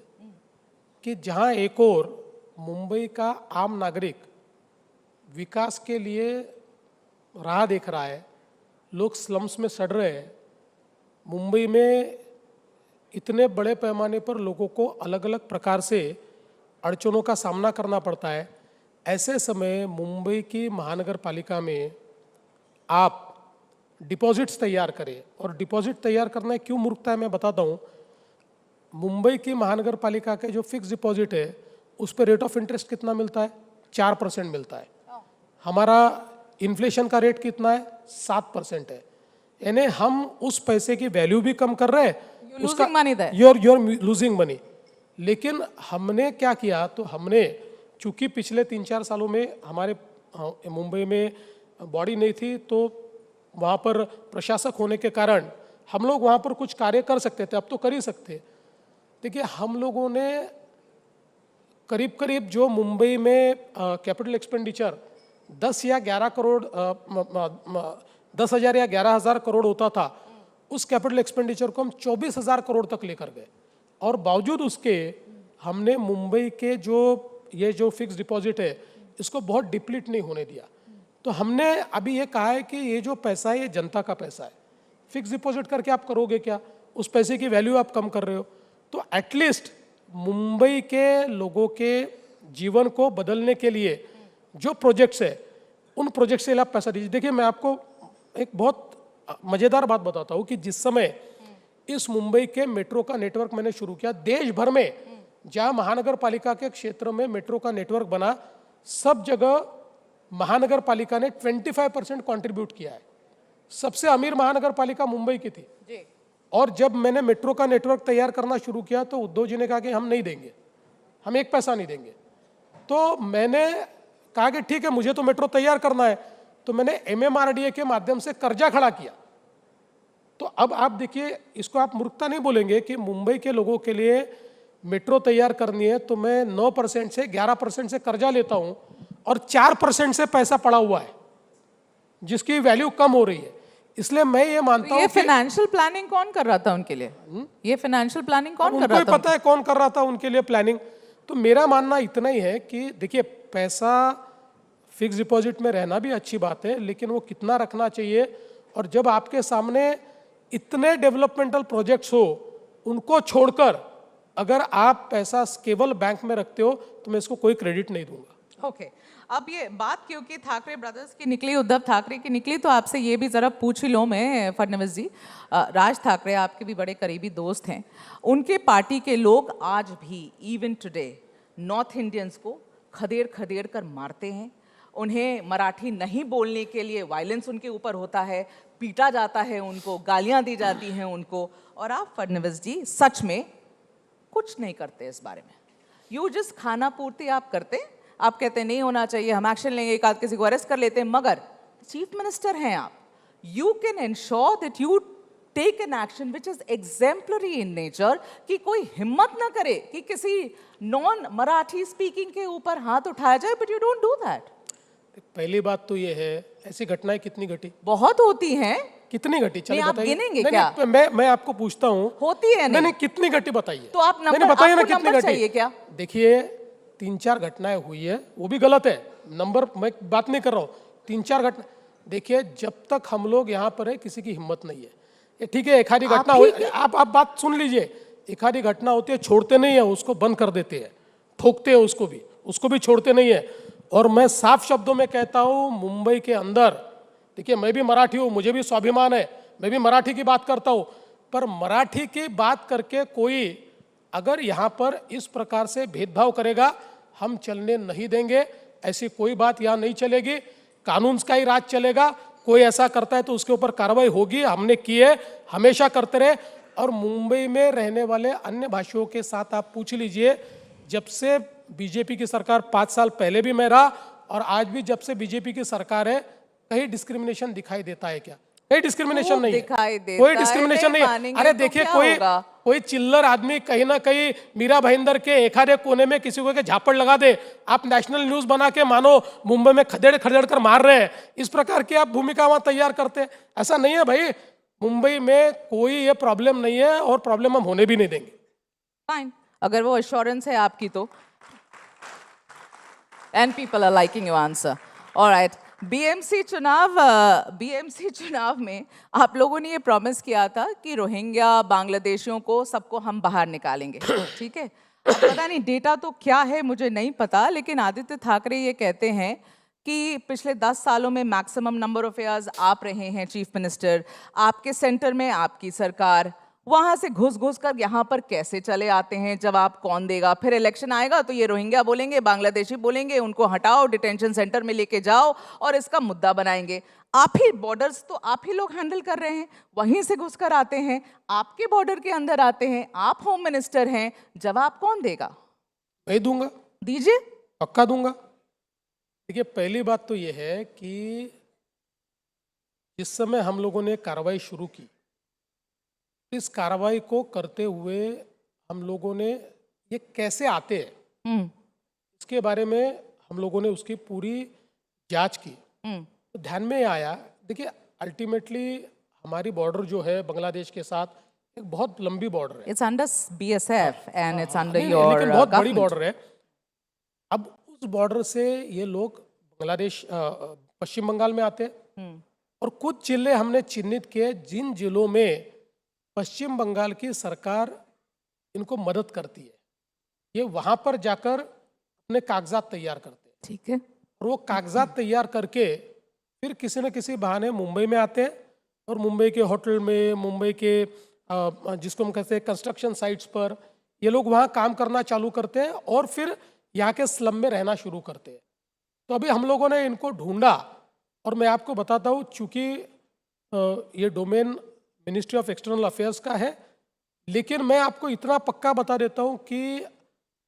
कि जहाँ एक और मुंबई का आम नागरिक विकास के लिए राह देख रहा है, लोग स्लम्स में सड़ रहे हैं, मुंबई में इतने बड़े पैमाने पर लोगों को अलग अलग प्रकार से अड़चनों का सामना करना पड़ता है, ऐसे समय मुंबई की महानगर पालिका में आप डिपॉजिट्स तैयार करें। और डिपॉजिट तैयार करना क्यों मूर्खता है मैं बताता हूँ। मुंबई की महानगर पालिका के जो फिक्स डिपॉजिट है उस पर रेट ऑफ इंटरेस्ट कितना मिलता है? 4% मिलता है। हमारा इन्फ्लेशन का रेट कितना है? 7% है। यानी हम उस पैसे की वैल्यू भी कम कर रहे हैं, you're losing money। लेकिन हमने क्या किया, तो हमने चूंकि पिछले 3-4 सालों में हमारे मुंबई में बॉडी नहीं थी, तो वहाँ पर प्रशासक होने के कारण हम लोग वहाँ पर कुछ कार्य कर सकते थे, अब तो कर ही सकते। देखिए हम लोगों ने करीब करीब जो मुंबई में कैपिटल एक्सपेंडिचर 10 या 11 करोड़ 10,000 या 11,000 करोड़ होता था, उस कैपिटल एक्सपेंडिचर को हम 24,000 करोड़ तक लेकर गए। और बावजूद उसके हमने मुंबई के जो फिक्स डिपॉजिट है इसको बहुत डिप्लीट नहीं होने दिया। तो हमने अभी ये कहा है कि ये जो पैसा है ये जनता का पैसा है। फिक्स डिपॉजिट करके आप करोगे क्या? उस पैसे की वैल्यू आप कम कर रहे हो। तो एटलीस्ट मुंबई के लोगों के जीवन को बदलने के लिए जो प्रोजेक्ट्स है उन प्रोजेक्ट्स से आप पैसा दीजिए। देखिए मैं आपको एक बहुत मज़ेदार बात बताता हूँ कि जिस समय इस मुंबई के मेट्रो का नेटवर्क मैंने शुरू किया, देश भर में जहाँ महानगर पालिका के क्षेत्र में मेट्रो का नेटवर्क बना, सब जगह महानगर पालिका ने 25% कंट्रीब्यूट किया है। सबसे अमीर महानगर पालिका मुंबई की थी जी। और जब मैंने मेट्रो का नेटवर्क तैयार करना शुरू किया तो उद्धव जी ने कहा कि हम नहीं देंगे, हम 1 पैसा नहीं देंगे। तो मैंने कहा कि ठीक है, मुझे तो मेट्रो तैयार करना है, तो मैंने MMRDA के माध्यम से कर्जा खड़ा किया। तो अब आप देखिए, इसको आप मूर्खता नहीं बोलेंगे कि मुंबई के लोगों के लिए मेट्रो तैयार करनी है तो मैं 9% से 11% से कर्जा लेता हूं और 4% से पैसा पड़ा हुआ है जिसकी वैल्यू कम हो रही है। इसलिए मैं ये मानता हूं ये फाइनेंशियल प्लानिंग कौन कर रहा था उनके लिए? ये फाइनेंशियल प्लानिंग कौन कर रहा था? उनको पता है कौन कर रहा था उनके लिए प्लानिंग। तो मेरा मानना इतना ही है कि देखिए पैसा फिक्स डिपॉजिट में रहना भी अच्छी बात है, लेकिन वो कितना रखना चाहिए। और जब आपके सामने इतने डेवलपमेंटल प्रोजेक्ट्स हो, उनको छोड़कर अगर आप पैसा केवल बैंक में रखते हो तो मैं इसको कोई क्रेडिट नहीं दूंगा। ओके, अब ये बात क्योंकि ठाकरे ब्रदर्स की निकली, उद्धव ठाकरे की निकली, तो आपसे ये भी ज़रा पूछ ही लो मैं फडणवीस जी। राज ठाकरे आपके भी बड़े करीबी दोस्त हैं, उनके पार्टी के लोग आज भी इवन टुडे नॉर्थ इंडियंस को खदेड़ खदेड़ कर मारते हैं। उन्हें मराठी नहीं बोलने के लिए वायलेंस उनके ऊपर होता है, पीटा जाता है उनको, गालियां दी जाती हैं उनको। और आप फडणवीस जी सच में कुछ नहीं करते इस बारे में। यू जस्ट खाना पूर्ति आप करते, आप कहते नहीं होना चाहिए, हम एक्शन लेंगे, एक आध किसी को अरेस्ट कर लेते हैं, मगर चीफ मिनिस्टर हैं आप, you can ensure that you take an action which is exemplary in nature, कि कोई हिम्मत ना करे कि किसी नॉन मराठी स्पीकिंग के ऊपर हाथ उठाया जाए, but you don't do that. पहली बात तो ये है, ऐसी घटनाएं कितनी घटी? बहुत होती हैं। कितनी घटी? चलिए आप गिनेंगे क्या? मैं आपको पूछता हूँ, होती है नहीं कितनी घटी बताइए। तो आप नंबर बताइए ना, कितनी कितनी चाहिए क्या? देखिए 3-4 घटनाएं हुई है, वो भी गलत है, नंबर मैं बात नहीं कर रहा हूँ। 3-4 घटना, देखिए जब तक हम लोग यहाँ पर है किसी की हिम्मत नहीं है। ठीक है, एक आधी घटना हुई, आप बात सुन लीजिए, एक आधी घटना होती है, छोड़ते नहीं है, उसको बंद कर देते हैं, ठोकते हैं उसको भी छोड़ते नहीं है। और मैं साफ शब्दों में कहता हूँ, मुंबई के अंदर, देखिए मैं भी मराठी हूँ, मुझे भी स्वाभिमान है, मैं भी मराठी की बात करता हूँ, पर मराठी की बात करके कोई अगर यहाँ पर इस प्रकार से भेदभाव करेगा, हम चलने नहीं देंगे। ऐसी कोई बात यहाँ नहीं चलेगी, कानून का ही राज चलेगा। कोई ऐसा करता है तो उसके ऊपर कार्रवाई होगी, हमने की है, हमेशा करते रहे। और मुंबई में रहने वाले अन्य भाषियों के साथ आप पूछ लीजिए, जब से बीजेपी की सरकार, 5 साल पहले भी मैं रहा और आज भी जब से बीजेपी की सरकार है, कहीं डिस्क्रिमिनेशन दिखाई देता है क्या? कहीं डिस्क्रिमिनेशन नहीं है, कोई डिस्क्रिमिनेशन नहीं है। अरे देखिए, कोई चिल्लर आदमी कहीं ना कहीं मीरा भाईंदर के एखादे कोने में किसी को झापड़ लगा दे, आप नेशनल न्यूज बना के मानो मुंबई में खदेड़ खदेड़ कर मार रहे हैं, इस प्रकार की आप भूमिका वहां तैयार करते हैं। ऐसा नहीं है भाई, मुंबई में कोई ये प्रॉब्लम नहीं है और प्रॉब्लम हम होने भी नहीं देंगे। फाइन, अगर वो एश्योरेंस है आपकी तो। And people are liking your answer. Alright, BMC चुनाव में आप लोगों ने ये प्रॉमिस किया था कि रोहिंग्या, बांग्लादेशियों को सबको हम बाहर निकालेंगे, ठीक है? अब पता नहीं डेटा तो क्या है मुझे नहीं पता, लेकिन आदित्य ठाकरे ये कहते हैं कि पिछले 10 सालों में मैक्सिमम नंबर ऑफ ईयर्स आप रहे हैं चीफ मिनिस्टर, आपके सेंटर में आपकी सरकार, वहां से घुस घुस कर यहाँ पर कैसे चले आते हैं? जवाब कौन देगा? फिर इलेक्शन आएगा तो ये रोहिंग्या बोलेंगे, बांग्लादेशी बोलेंगे, उनको हटाओ, डिटेंशन सेंटर में लेके जाओ और इसका मुद्दा बनाएंगे। आप ही बॉर्डर्स तो आप ही लोग हैंडल कर रहे हैं, वहीं से घुस कर आते हैं, आपके बॉर्डर के अंदर आते हैं, आप होम मिनिस्टर हैं, जवाब कौन देगा? मैं दूंगा। दीजिए, पक्का दूंगा। देखिए, पहली बात तो ये है कि जिस समय हम लोगों ने कार्रवाई शुरू की, इस कार्रवाई को करते हुए हम लोगों ने ये कैसे आते हैं इसके बारे में हम लोगों ने उसकी पूरी जांच की। तो ध्यान में आया, देखिए अल्टीमेटली हमारी बॉर्डर जो है बांग्लादेश के साथ एक बहुत लंबी बॉर्डर है। It's under BSF and it's under your, लेकिन बहुत बड़ी बॉर्डर है। अब उस बॉर्डर से ये लोग बांग्लादेश, पश्चिम बंगाल में आते हैं और कुछ जिले हमने चिन्हित किए जिन जिलों में पश्चिम बंगाल की सरकार इनको मदद करती है, ये वहां पर जाकर अपने कागजात तैयार करते हैं, ठीक है? और वो कागजात तैयार करके फिर किसी न किसी बहाने मुंबई में आते हैं और मुंबई के होटल में, मुंबई के जिसको हम कहते हैं कंस्ट्रक्शन साइट्स पर, ये लोग वहाँ काम करना चालू करते हैं और फिर यहाँ के स्लम में रहना शुरू करते हैं। तो अभी हम लोगों ने इनको ढूंढा और मैं आपको बताता हूँ, चूँकि ये domain ministry of external affairs का है, लेकिन मैं आपको इतना पक्का बता देता हूँ कि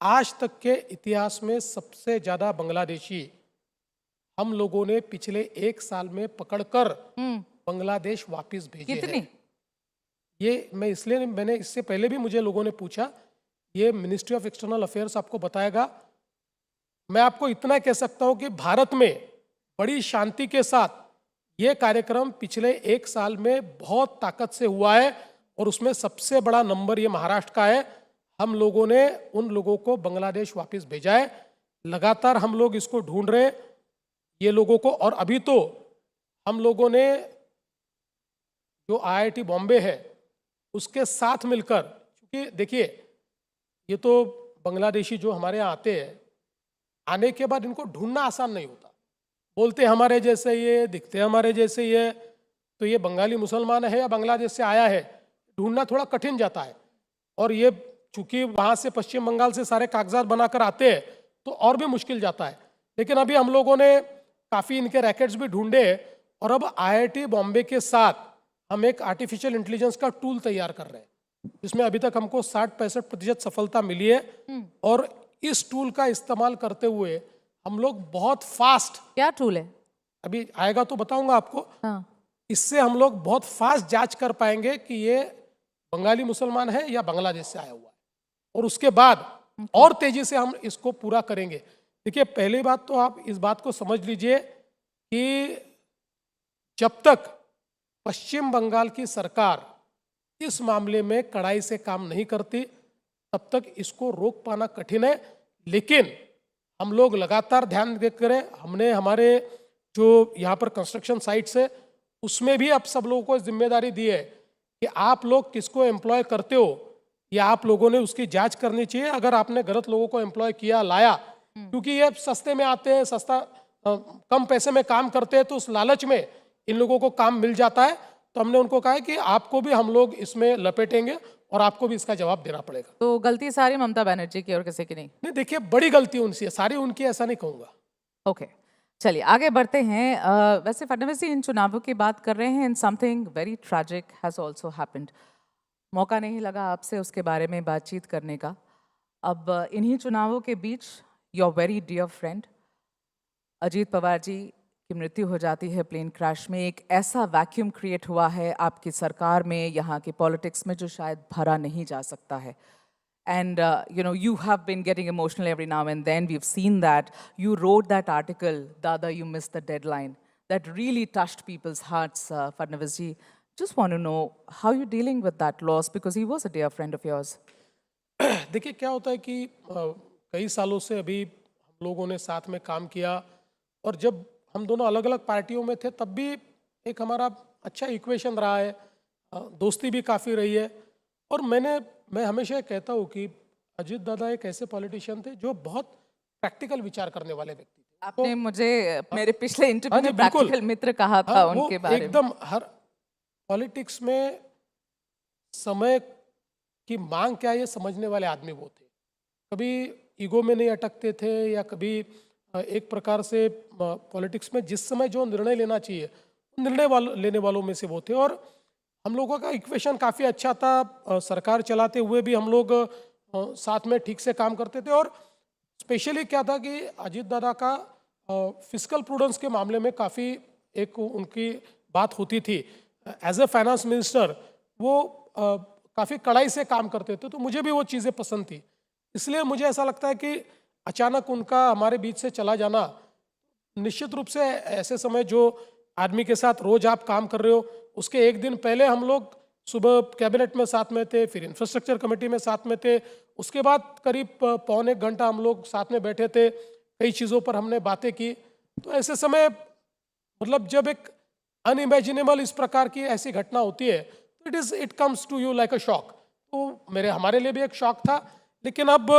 आज तक के इतिहास में सबसे ज़्यादा बांग्लादेशी हम लोगों ने पिछले 1 साल में पकड़कर बांग्लादेश वापस भेजे हैं। ये मैं इसलिए, मैंने इससे पहले भी मुझे लोगों ने पूछा, ये मिनिस्ट्री ऑफ एक्सटर्नल अफेयर्स आपको बताएगा। मैं आपको इतना कह सकता हूँ कि भारत में बड़ी शांति के साथ ये कार्यक्रम पिछले 1 साल में बहुत ताकत से हुआ है और उसमें सबसे बड़ा नंबर ये महाराष्ट्र का है। हम लोगों ने उन लोगों को बांग्लादेश वापस भेजा है। लगातार हम लोग इसको ढूंढ रहे हैं ये लोगों को, और अभी तो हम लोगों ने जो IIT बॉम्बे है उसके साथ मिलकर, क्योंकि देखिए ये तो बांग्लादेशी जो हमारे यहाँ आते हैं, आने के बाद इनको ढूंढना आसान नहीं होता। बोलते हमारे जैसे ये, दिखते हमारे जैसे ये, तो ये बंगाली मुसलमान है या बांग्लादेश से आया है, ढूंढना थोड़ा कठिन जाता है। और ये चूंकि वहाँ से पश्चिम बंगाल से सारे कागजात बनाकर आते हैं तो और भी मुश्किल जाता है। लेकिन अभी हम लोगों ने काफ़ी इनके रैकेट्स भी ढूंढे और अब IIT बॉम्बे के साथ हम एक आर्टिफिशियल इंटेलिजेंस का टूल तैयार कर रहे हैं, जिसमें अभी तक हमको 60-65% सफलता मिली है। और इस टूल का इस्तेमाल करते हुए हम लोग बहुत फास्ट, क्या टूल है अभी आएगा तो बताऊंगा आपको, इससे हम लोग बहुत फास्ट जांच कर पाएंगे कि ये बंगाली मुसलमान है या बांग्लादेश से आया हुआ है, और उसके बाद और तेजी से हम इसको पूरा करेंगे। देखिए, पहली बात तो आप इस बात को समझ लीजिए कि जब तक पश्चिम बंगाल की सरकार इस मामले में कड़ाई से काम नहीं करती तब तक इसको रोक पाना कठिन है। लेकिन हम लोग लगातार ध्यान देकर, हमने हमारे जो यहाँ पर कंस्ट्रक्शन साइट्स है उसमें भी अब सब लोगों को जिम्मेदारी दी है कि आप लोग किसको एम्प्लॉय करते हो, ये आप लोगों ने उसकी जांच करनी चाहिए अगर आपने गलत लोगों को एम्प्लॉय किया लाया, क्योंकि ये सस्ते में आते हैं, सस्ता कम पैसे में काम करते हैं, तो उस लालच में इन लोगों को काम मिल जाता है। तो हमने उनको कहा है कि आपको भी हम लोग इसमें लपेटेंगे और आपको भी इसका जवाब देना पड़ेगा। तो गलती सारी ममता बनर्जी की और किसी की नहीं? नहीं, देखिए बड़ी गलती उनसे है, सारी उनकी ऐसा नहीं कहूँगा। ओके, चलिए आगे बढ़ते हैं। वैसे फडणवीस जी इन चुनावों की बात कर रहे हैं, and something very tragic has also happened. मौका नहीं लगा आपसे उसके बारे में बातचीत करने का। अब इन्हीं चुनावों के बीच your very dear friend Ajit Pawar ji की मृत्यु हो जाती है प्लेन क्रैश में। एक ऐसा वैक्यूम क्रिएट हुआ है आपकी सरकार में, यहाँ की पॉलिटिक्स में, जो शायद भरा नहीं जा सकता है। And you have been getting emotional every now and then. We've seen that. You wrote that article, Dada, you missed the deadline. That really touched people's hearts, Fadnavis ji. Just want to know how you're dealing with that loss, because he was a dear friend of yours. देखिए क्या होता है कि कई सालों से अभी हम लोगों ने साथ में काम किया, और जब हम दोनों अलग अलग पार्टियों में थे तब भी एक हमारा अच्छा इक्वेशन रहा है, दोस्ती भी काफ़ी रही है। और मैं हमेशा कहता हूँ कि अजीत दादा एक ऐसे पॉलिटिशियन थे जो बहुत प्रैक्टिकल विचार करने वाले व्यक्ति थे। आपने मुझे मेरे पिछले इंटरव्यू में प्रैक्टिकल मित्र कहा था उनके बारे में। एकदम हर पॉलिटिक्स में समय की मांग क्या है ये समझने वाले आदमी वो थे। कभी ईगो में नहीं अटकते थे, या कभी एक प्रकार से पॉलिटिक्स में जिस समय जो निर्णय लेना चाहिए लेने वालों में से वो थे। और हम लोगों का इक्वेशन काफ़ी अच्छा था, सरकार चलाते हुए भी हम लोग साथ में ठीक से काम करते थे। और स्पेशली क्या था कि अजीत दादा का फिस्कल प्रूडेंस के मामले में काफ़ी एक उनकी बात होती थी। एज ए फाइनेंस मिनिस्टर वो काफ़ी कड़ाई से काम करते थे, तो मुझे भी वो चीज़ें पसंद थी। इसलिए मुझे ऐसा लगता है कि अचानक उनका हमारे बीच से चला जाना, निश्चित रूप से ऐसे समय जो आदमी के साथ रोज आप काम कर रहे हो, उसके एक दिन पहले हम लोग सुबह कैबिनेट में साथ में थे, फिर इंफ्रास्ट्रक्चर कमेटी में साथ में थे, उसके बाद करीब पौने घंटा हम लोग साथ में बैठे थे, कई चीज़ों पर हमने बातें की। तो ऐसे समय मतलब जब एक अनइमेजिनेबल इस प्रकार की ऐसी घटना होती है तो it comes to you like a shock. तो हमारे लिए भी एक शॉक था, लेकिन अब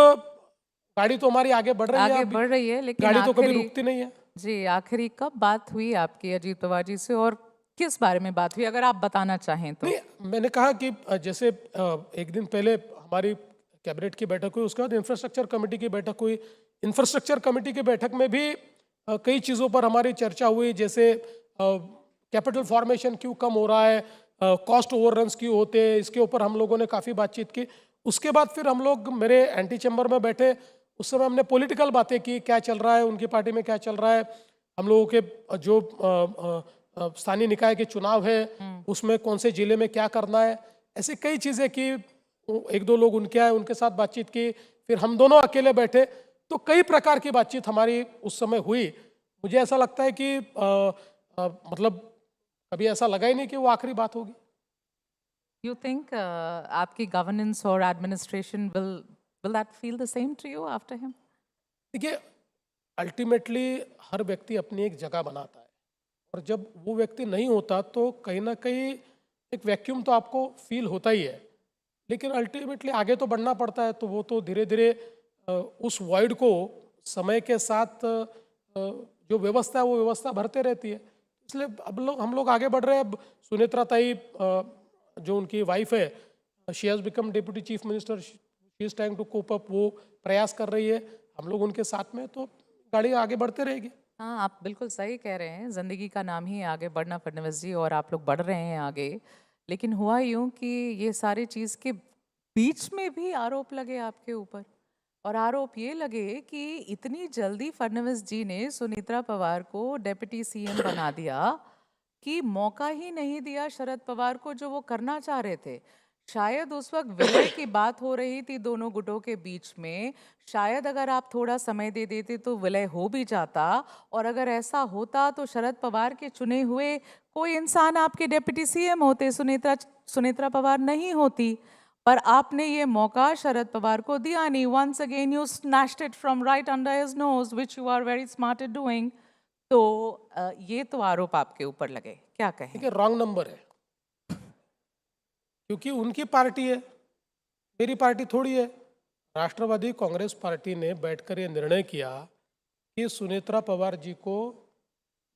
गाड़ी तो हमारी आगे बढ़ रही है, लेकिन गाड़ी तो कभी रुकती नहीं है। जी, आखिरी कब बात हुई आपकी अजीत पवार जी से, और किस बारे में बात हुई, अगर आप बताना चाहें तो? नहीं, मैंने कहा कि जैसे एक दिन पहले हमारी कैबिनेट की बैठक हुई, उसके बाद इंफ्रास्ट्रक्चर कमेटी की बैठक हुई। इंफ्रास्ट्रक्चर कमेटी की बैठक में भी कई चीज़ों पर हमारी चर्चा हुई, जैसे कैपिटल फॉर्मेशन क्यों कम हो रहा है, कॉस्ट ओवररन्स क्यों होते हैं, इसके ऊपर हम लोगों ने काफ़ी बातचीत की। उसके बाद फिर हम लोग मेरे एंटी चैम्बर में बैठे, उस समय हमने पॉलिटिकल बातें की, क्या चल रहा है उनकी पार्टी में, क्या चल रहा है, हम लोगों के जो स्थानीय निकाय के चुनाव है उसमें कौन से जिले में क्या करना है, ऐसी कई चीज़ें की। एक दो लोग उनके आए, उनके साथ बातचीत की, फिर हम दोनों अकेले बैठे, तो कई प्रकार की बातचीत हमारी उस समय हुई। मुझे ऐसा लगता है कि मतलब कभी ऐसा लगा ही नहीं कि वो आखिरी बात होगी। यू थिंक आपकी गवर्नेंस और administration will that feel the same to you after him? देखिए, अल्टीमेटली हर व्यक्ति अपनी एक जगह बनाता है, और जब वो व्यक्ति नहीं होता तो कहीं ना कहीं एक वैक्यूम तो आपको फील होता ही है। लेकिन अल्टीमेटली आगे तो बढ़ना पड़ता है, तो वो तो धीरे धीरे उस वॉइड को समय के साथ जो व्यवस्था है वो व्यवस्था भरते रहती है। इसलिए अब हम लोग आगे बढ़ रहे हैं। अब सुनेत्रा ताई जो उनकी वाइफ है, she has become deputy chief minister, she is trying to cope up, वो प्रयास कर रही है, हम लोग उनके साथ में, तो गाड़ी आगे बढ़ते रहेगी। हाँ, आप बिल्कुल सही कह रहे हैं, ज़िंदगी का नाम ही आगे बढ़ना फडणवीस जी, और आप लोग बढ़ रहे हैं आगे। लेकिन हुआ यूँ कि ये सारी चीज़ के बीच में भी आरोप लगे आपके ऊपर, और आरोप ये लगे कि इतनी जल्दी फडणवीस जी ने सुनीत्रा पवार को डेप्यूटी सीएम बना दिया कि मौका ही नहीं दिया शरद पवार को जो वो करना चाह रहे थे। शायद उस वक्त विलय की बात हो रही थी दोनों गुटों के बीच में, शायद अगर आप थोड़ा समय दे देते तो विलय हो भी जाता, और अगर ऐसा होता तो शरद पवार के चुने हुए कोई इंसान आपके डेप्यूटी सीएम होते, सुनेत्रा पवार नहीं होती। पर आपने ये मौका शरद पवार को दिया नहीं। Once again you snatched it from right under his nose, which you are very smart at doing. तो ये तो आरोप आपके ऊपर लगे, क्या कहें? रॉन्ग नंबर है, क्योंकि उनकी पार्टी है, मेरी पार्टी थोड़ी है। राष्ट्रवादी कांग्रेस पार्टी ने बैठकर ये निर्णय किया कि सुनेत्रा पवार जी को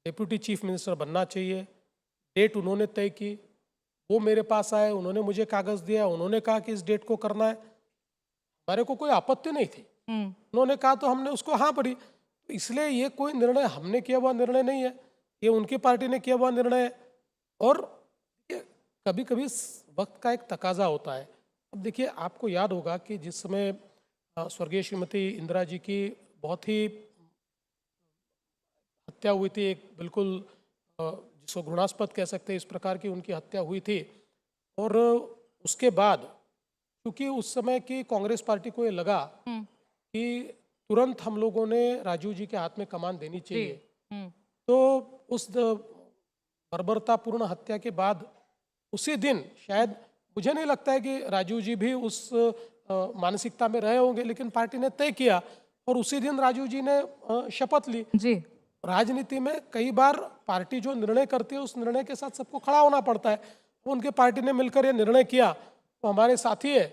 डिप्यूटी चीफ मिनिस्टर बनना चाहिए। डेट उन्होंने तय की, वो मेरे पास आए, उन्होंने मुझे कागज़ दिया, उन्होंने कहा कि इस डेट को करना है। हमारे को कोई आपत्ति नहीं थी, उन्होंने कहा तो हमने उसको हाँ पढ़ी। तो इसलिए ये कोई निर्णय हमने किया हुआ निर्णय नहीं है, ये उनकी पार्टी ने किया हुआ निर्णय है। और कभी कभी वक्त का एक तकाजा होता है। अब देखिए, आपको याद होगा कि जिस समय स्वर्गीय श्रीमती इंदिरा जी की बहुत ही हत्या हुई थी, एक बिल्कुल जिसको घृणास्पद कह सकते हैं, इस प्रकार की उनकी हत्या हुई थी। और उसके बाद क्योंकि उस समय की कांग्रेस पार्टी को ये लगा कि तुरंत हम लोगों ने राजीव जी के हाथ में कमान देनी चाहिए, तो उस बर्बरतापूर्ण हत्या के बाद उसी दिन, शायद मुझे नहीं लगता है कि राजीव जी भी उस मानसिकता में रहे होंगे, लेकिन पार्टी ने तय किया और उसी दिन राजीव जी ने शपथ ली। जी, राजनीति में कई बार पार्टी जो निर्णय करती है उस निर्णय के साथ सबको खड़ा होना पड़ता है। उनके पार्टी ने मिलकर ये निर्णय किया, तो हमारे साथी है,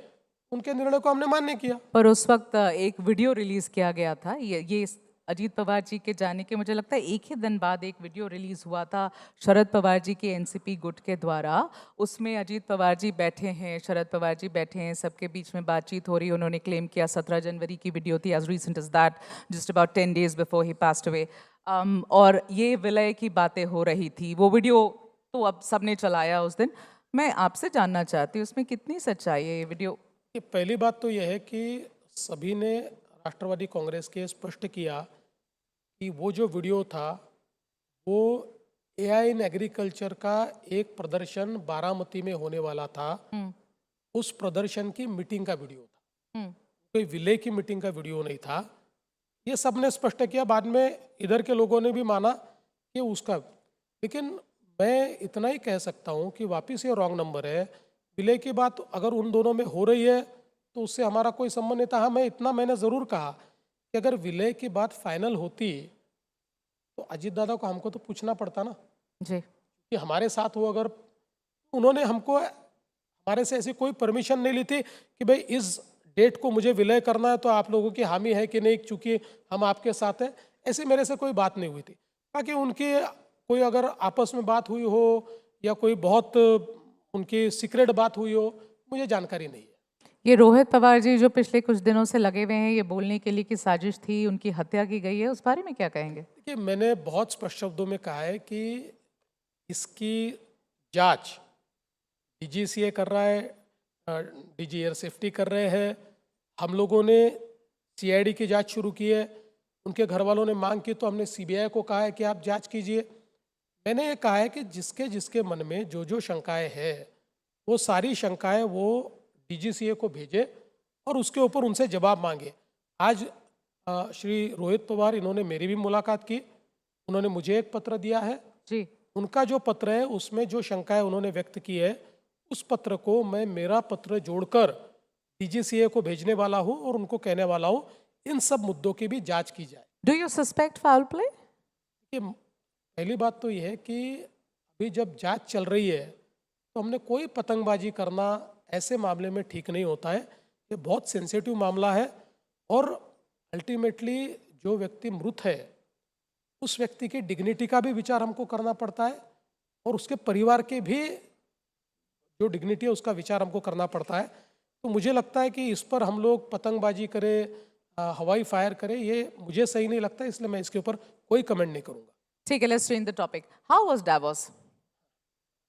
उनके निर्णय को हमने मान्य किया। पर उस वक्त एक वीडियो रिलीज किया गया था, ये अजीत पवार जी के जाने के मुझे लगता है एक ही दिन बाद एक वीडियो रिलीज हुआ था शरद पवार जी के एनसीपी गुट के द्वारा। उसमें अजीत पवार जी बैठे हैं, शरद पवार जी बैठे हैं, सबके बीच में बातचीत हो रही है। उन्होंने क्लेम किया 17 जनवरी की वीडियो थी, as recent as that, just about 10 days before he passed away. और ये विलय की बातें हो रही थी। वो वीडियो तो अब सबने चलाया उस दिन। मैं आपसे जानना चाहती हूँ उसमें कितनी सच्चाई है ये वीडियो? पहली बात तो यह है कि सभी ने राष्ट्रवादी कांग्रेस के स्पष्ट किया कि वो जो वीडियो था वो एआई इन एग्रीकल्चर का एक प्रदर्शन बारामती में होने वाला था। उस प्रदर्शन की मीटिंग का वीडियो था, कोई विलय की मीटिंग का वीडियो नहीं था। ये सब ने स्पष्ट किया, बाद में इधर के लोगों ने भी माना कि उसका। लेकिन मैं इतना ही कह सकता हूँ कि वापस ये रॉन्ग नंबर है। विलय की बात अगर उन दोनों में हो रही है तो उससे हमारा कोई संबंध नहीं था। हाँ, मैंने ज़रूर कहा कि अगर विलय की बात फाइनल होती तो अजीत दादा को हमको तो पूछना पड़ता ना जी, कि हमारे साथ वो, अगर उन्होंने हमको, हमारे से ऐसी कोई परमिशन नहीं ली थी कि भाई इस डेट को मुझे विलय करना है तो आप लोगों की हामी है कि नहीं, चूंकि हम आपके साथ हैं, ऐसी मेरे से कोई बात नहीं हुई थी। बाकी उनकी कोई अगर आपस में बात हुई हो या कोई बहुत उनकी सीक्रेट बात हुई हो, मुझे जानकारी नहीं है। ये रोहित पवार जी जो पिछले कुछ दिनों से लगे हुए हैं ये बोलने के लिए कि साजिश थी, उनकी हत्या की गई है, उस बारे में क्या कहेंगे? देखिए, मैंने बहुत स्पष्ट शब्दों में कहा है कि इसकी जांच डीजीसीए कर रहा है, डीजी एयर सेफ्टी कर रहे हैं। हम लोगों ने सीआईडी की जांच शुरू की है। उनके घर वालों ने मांग की तो हमने सीबीआई को कहा है कि आप जांच कीजिए। मैंने ये कहा है कि जिसके जिसके मन में जो जो शंकाएं हैं वो सारी शंकाएं वो डीजीसीए को भेजे और उसके ऊपर उनसे जवाब मांगे। आज श्री रोहित पवार, इन्होंने मेरी भी मुलाकात की, उन्होंने मुझे एक पत्र दिया है जी। उनका जो पत्र है उसमें जो शंकाएं उन्होंने व्यक्त की है उस पत्र को मैं मेरा पत्र जोड़कर डीजीसीए को भेजने वाला हूं और उनको कहने वाला हूं इन सब मुद्दों की भी जांच की जाए। Do you suspect foul play? पहली बात तो यह है कि अभी जब जांच चल रही है तो हमने कोई पतंगबाजी करना ऐसे मामले में ठीक नहीं होता है। ये बहुत सेंसिटिव मामला है और अल्टीमेटली जो व्यक्ति मृत है उस व्यक्ति की डिग्निटी का भी विचार हमको करना पड़ता है और उसके परिवार के भी जो डिग्निटी है उसका विचार हमको करना पड़ता है। तो मुझे लगता है कि इस पर हम लोग पतंगबाजी करें, हवाई फायर करें, ये मुझे सही नहीं लगता, इसलिए मैं इसके ऊपर कोई कमेंट नहीं करूंगा। ठीक है, let's change the topic. How was Davos?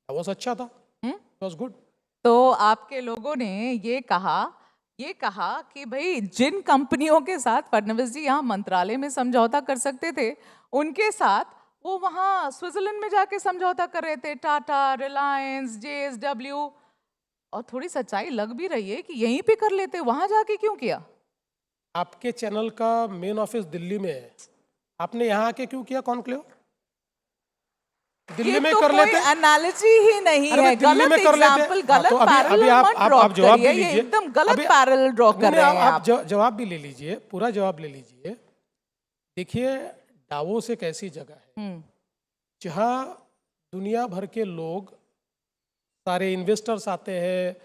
Davos अच्छा था, इट वाज गुड। तो आपके लोगों ने ये कहा कि भाई जिन कंपनियों के साथ फडणवीस जी यहाँ मंत्रालय में समझौता कर सकते थे उनके साथ वो वहाँ स्विट्जरलैंड में जाके समझौता कर रहे थे, टाटा, रिलायंस, JSW। और थोड़ी सच्चाई लग भी रही है कि यहीं पे कर लेते, वहां जाके क्यों किया? आपके चैनल का मेन ऑफिस दिल्ली में है, आपने यहाँ आके क्यों किया कॉन्क्लेव? दिल्ली में तो कर लेते, एनालॉजी ही नहीं है, दिल्ली में कर लेते। गलत पैरेलल आप जवाब भी लीजिए, एकदम गलत पैरेलल ड्रॉ कर रहे हैं आप। जवाब भी ले लीजिए, पूरा जवाब ले लीजिए। देखिए, डावोस एक ऐसी जगह है जहाँ दुनिया भर के लोग, सारे इन्वेस्टर्स आते हैं,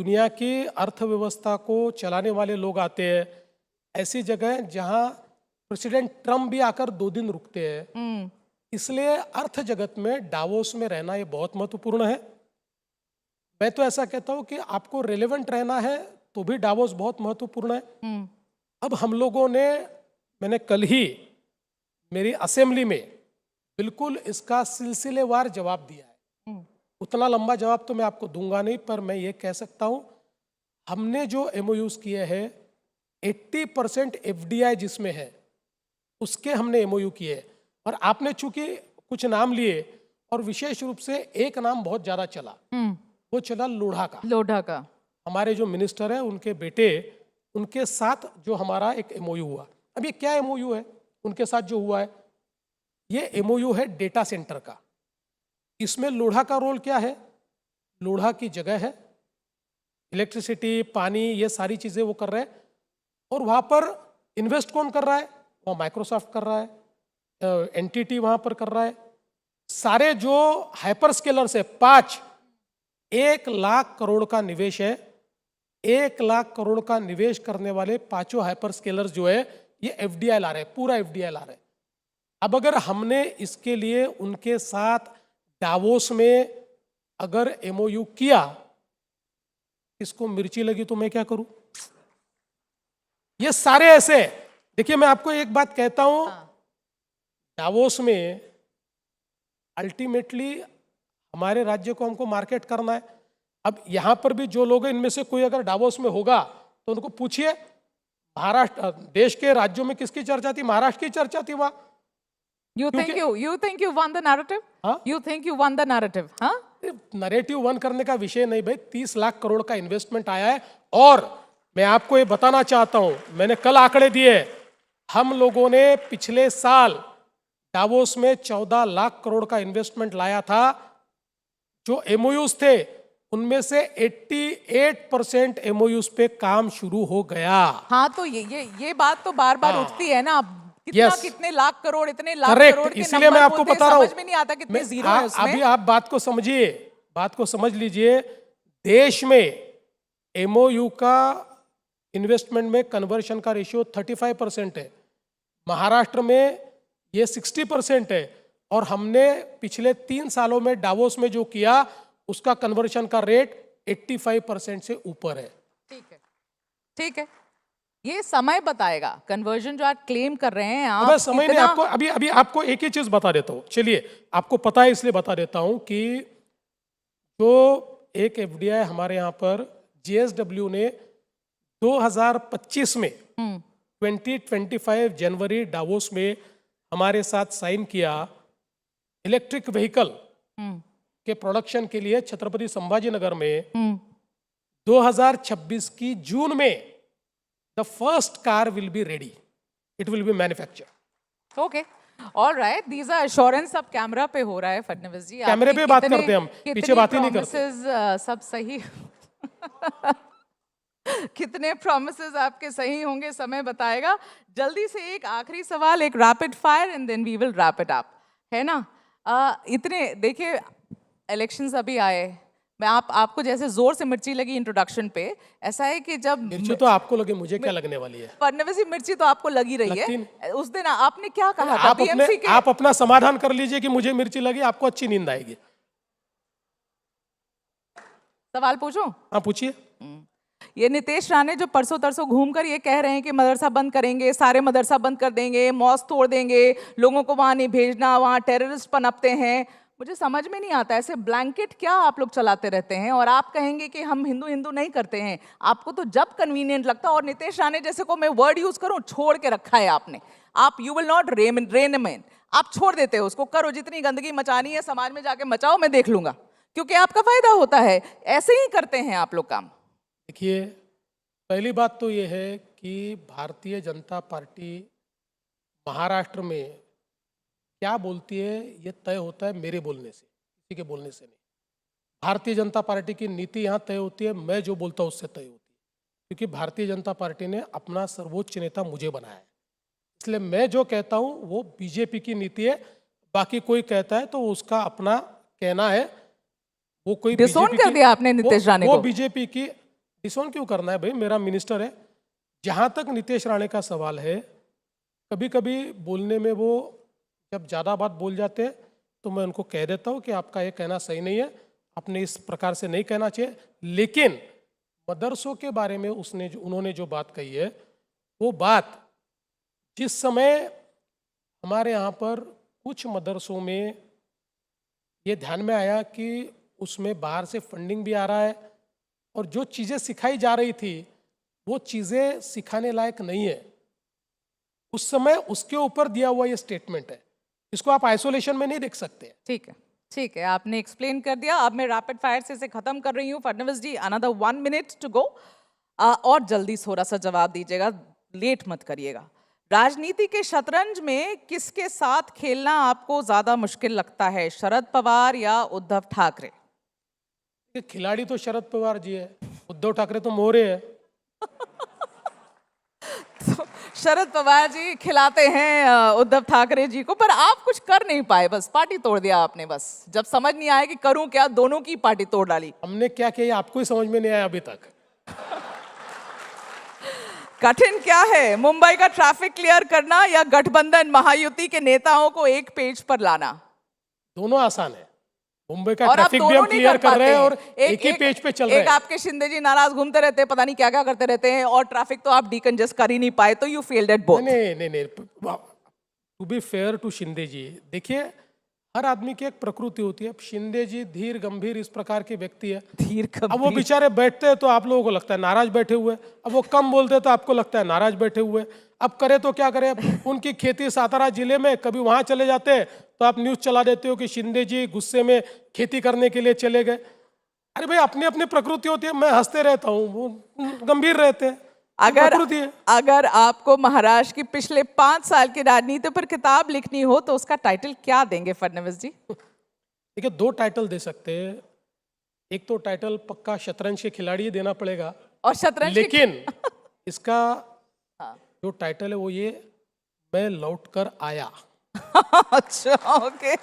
दुनिया की अर्थव्यवस्था को चलाने वाले लोग आते हैं, ऐसी जगह जहां प्रेसिडेंट ट्रम्प भी आकर 2 दिन रुकते हैं। इसलिए अर्थ जगत में डावोस में रहना ये बहुत महत्वपूर्ण है। मैं तो ऐसा कहता हूं कि आपको रेलेवेंट रहना है तो भी डावोस बहुत महत्वपूर्ण है। अब हम लोगों ने, मैंने कल ही मेरी असेंबली में बिल्कुल इसका सिलसिलेवार जवाब दिया है। उतना लंबा जवाब तो मैं आपको दूंगा नहीं, पर मैं ये कह सकता हूं हमने जो एमओयूज किए हैं 80% एफडीआई जिसमें है उसके हमने एमओयू किए हैं। और आपने चूंकि कुछ नाम लिए और विशेष रूप से एक नाम बहुत ज्यादा चला, वो चला लोढ़ा का। लोढ़ा का हमारे जो मिनिस्टर है उनके बेटे, उनके साथ जो हमारा एक एमओयू हुआ। अब ये क्या एमओयू है उनके साथ जो हुआ है? ये एमओयू है डेटा सेंटर का। इसमें लोढ़ा का रोल क्या है? लोढ़ा की जगह है, इलेक्ट्रिसिटी, पानी, ये सारी चीजें वो कर रहे हैं। और वहां पर इन्वेस्ट कौन कर रहा है? वहाँ माइक्रोसॉफ्ट कर रहा है, एनटीटी वहां पर कर रहा है। सारे जो हाइपर स्केलर्स है 1 लाख करोड़ का निवेश है। 1 लाख करोड़ का निवेश करने वाले 5 हाइपर स्केलर्स जो है ये एफडीआई ला रहे हैं, पूरा एफडीआई ला रहे हैं। अब अगर हमने इसके लिए उनके साथ डावोस में अगर एमओयू किया, इसको मिर्ची लगी तो मैं क्या करूं? ये सारे ऐसे, देखिए मैं आपको एक बात कहता हूं, डावोस में अल्टीमेटली हमारे राज्य को हमको मार्केट करना है। अब यहां पर भी जो लोग हैं इनमें से कोई अगर डावोस में होगा तो उनको पूछिए, महाराष्ट्र, देश के राज्यों में किसकी चर्चा थी? महाराष्ट्र की चर्चा थी वहां। You think you won the narrative? You think you won the narrative? हाँ? नैरेटिव वन करने का विषय नहीं भाई, 30 लाख करोड़ का इन्वेस्टमेंट आया है। और मैं आपको ये बताना चाहता हूं, मैंने कल आंकड़े दिए, हम लोगों ने पिछले साल डावोस में 14 लाख करोड़ का इन्वेस्टमेंट लाया था। जो एमओयूज थे उनमें से 88% एमओयूज पे काम शुरू हो गया। हाँ, तो ये बात तो बार बार उठती है ना, कितने लाख करोड़, इतने लाख करोड़ के इसलिए मैं आपको बता रहा हूं, समझ में नहीं आता कितने जीरो है उसमें। अभी आप बात को समझिए, बात को समझ लीजिए। देश में एमओयू का इन्वेस्टमेंट में कन्वर्शन का रेशियो 35% है, महाराष्ट्र में ये 60% है। और हमने पिछले 3 सालों में डावोस में जो किया उसका कन्वर्शन का रेट 85% से ऊपर है। ठीक है, ये समय बताएगा। कन्वर्जन जो आप क्लेम कर रहे हैं आप, समय नहीं, आपको अभी आपको एक ही चीज बता देता हूं। चलिए, आपको पता है इसलिए बता देता हूं कि जो एक एफडीआई हमारे यहाँ पर जीएसडब्ल्यू ने 2025 में 2025 जनवरी डावोस में हमारे साथ साइन किया, इलेक्ट्रिक व्हीकल के प्रोडक्शन के लिए छत्रपति संभाजीनगर में 2026 की जून में the first car will be ready, it will be manufactured. Okay, all right, these are assurance। अब कैमरा पे हो रहा है फडणवीस जी, कैमरे पे बात करते हैं हम, पीछे बात ही नहीं करते। सब सही कितने प्रोमिसेस आपके सही होंगे समय बताएगा। जल्दी से एक आखिरी सवाल, एक rapid fire and then we will wrap it up, है ना? इतने देखिए, इलेक्शंस अभी आए, मैं आपको जैसे जोर से मिर्ची लगी इंट्रोडक्शन पे, ऐसा है कि जब मिर्ची तो आपको लगे, मुझे क्या लगने वाली है? फडणवीस जी, मिर्ची तो आपको लगी रही है। उस दिन आपने क्या कहा था? आप अपना समाधान कर लीजिए कि मुझे मिर्ची लगी, आपको अच्छी नींद आएगी। सवाल पूछूं? हाँ, पूछिए। ये नीतीश राणे जो परसों तरसों घूमकर ये कह रहे हैं कि मदरसा बंद करेंगे, सारे मदरसा बंद कर देंगे, मॉस्क तोड़ देंगे, लोगों को वहां नहीं भेजना, वहां टेररिस्ट पनपते हैं। मुझे समझ में नहीं आता, ऐसे ब्लैंकेट क्या आप लोग चलाते रहते हैं और आप कहेंगे कि हम हिंदू हिंदू नहीं करते हैं। आपको तो जब कन्वीनियंट लगता है, और नीतीश राणे जैसे को मैं वर्ड यूज करूं, छोड़ के रखा है आपने। आप यू विल नॉट रेन, आप छोड़ देते हो उसको, करो जितनी गंदगी मचानी है समाज में जाके मचाओ, मैं देख लूंगा, क्योंकि आपका फायदा होता है। ऐसे ही करते हैं आप लोग काम। देखिए, पहली बात तो ये है कि भारतीय जनता पार्टी महाराष्ट्र में क्या बोलती है ये तय होता है मेरे बोलने से, किसी के बोलने से नहीं। भारतीय जनता पार्टी की नीति यहाँ तय होती है, मैं जो बोलता हूँ उससे तय होती है, क्योंकि भारतीय जनता पार्टी ने अपना सर्वोच्च नेता मुझे बनाया है। इसलिए मैं जो कहता हूँ वो बीजेपी की नीति है, बाकी कोई कहता है तो उसका अपना कहना है। वो कोई डिसोन कर दिया आपने नीतीश राणे को। वो बीजेपी की, डिसऑन क्यों करना है भाई, मेरा मिनिस्टर है। जहाँ तक नीतीश राणे का सवाल है, कभी कभी बोलने में वो जब ज़्यादा बात बोल जाते हैं तो मैं उनको कह देता हूँ कि आपका ये कहना सही नहीं है, आपने इस प्रकार से नहीं कहना चाहिए। लेकिन मदरसों के बारे में उन्होंने जो बात कही है, वो बात जिस समय हमारे यहाँ पर कुछ मदरसों में ये ध्यान में आया कि उसमें बाहर से फंडिंग भी आ रहा है और जो चीज़ें सिखाई जा रही थी वो चीज़ें सिखाने लायक नहीं है, उस समय उसके ऊपर दिया हुआ ये स्टेटमेंट है। इसको आप आइसोलेशन में नहीं देख सकते। ठीक है, ठीक है, आपने एक्सप्लेन कर दिया। अब मैं रैपिड फायर से इसे खत्म कर रही हूँ। फडणवीस जी, अनदर 1 मिनट टू गो, और जल्दी थोड़ा सा जवाब दीजिएगा, लेट मत करिएगा। राजनीति के शतरंज में किसके साथ खेलना आपको ज्यादा मुश्किल लगता है, शरद पवार या उद्धव ठाकरे? खिलाड़ी तो शरद पवार जी है, उद्धव ठाकरे तो मोरे है। तो शरद पवार जी खिलाते हैं उद्धव ठाकरे जी को, पर आप कुछ कर नहीं पाए, बस पार्टी तोड़ दिया आपने। बस जब समझ नहीं आया कि करूं क्या, दोनों की पार्टी तोड़ डाली। हमने क्या किया आपको ही समझ में नहीं आया अभी तक। कठिन क्या है, मुंबई का ट्रैफिक क्लियर करना या गठबंधन महायुति के नेताओं को एक पेज पर लाना? दोनों आसान है। मुंबई का ट्रैफिक भी हम क्लियर कर रहे हैं और एक ही पेज पे चल रहे हैं। एक आपके शिंदे जी नाराज घूमते रहते हैं, पता नहीं क्या क्या करते रहते हैं, और ट्रैफिक तो आप डीकंजेस्ट कर ही नहीं पाए, तो यू फेल्ड एट बोथ। नहीं, to be fair to Shinde ji, देखिए हर आदमी की एक प्रकृति होती है। शिंदे जी धीर गंभीर इस प्रकार के व्यक्ति है। धीर गंभीर। अब वो बेचारे बैठते हैं तो आप लोगों को लगता है नाराज बैठे हुए, अब वो कम बोलते हैं तो आपको लगता है नाराज बैठे हुए। अब करे तो क्या करे, उनकी खेती सातारा जिले में, कभी वहां चले जाते हैं तो आप न्यूज चला देते हो कि शिंदे जी गुस्से में खेती करने के लिए चले गए। अरे भाई अपनी अपनी प्रकृति होती है, मैं हंसते रहता हूँ, वो गंभीर रहते हैं। अगर आपको महाराष्ट्र की पिछले 5 साल की राजनीति पर किताब लिखनी हो तो उसका टाइटल क्या देंगे फडणवीस जी? देखिए 2 टाइटल दे सकते हैं। एक तो टाइटल पक्का शतरंज के खिलाड़ी देना पड़ेगा, और शतरंज लेकिन इसका जो टाइटल है वो ये, मैं लौट कर आया। अच्छा, ओके।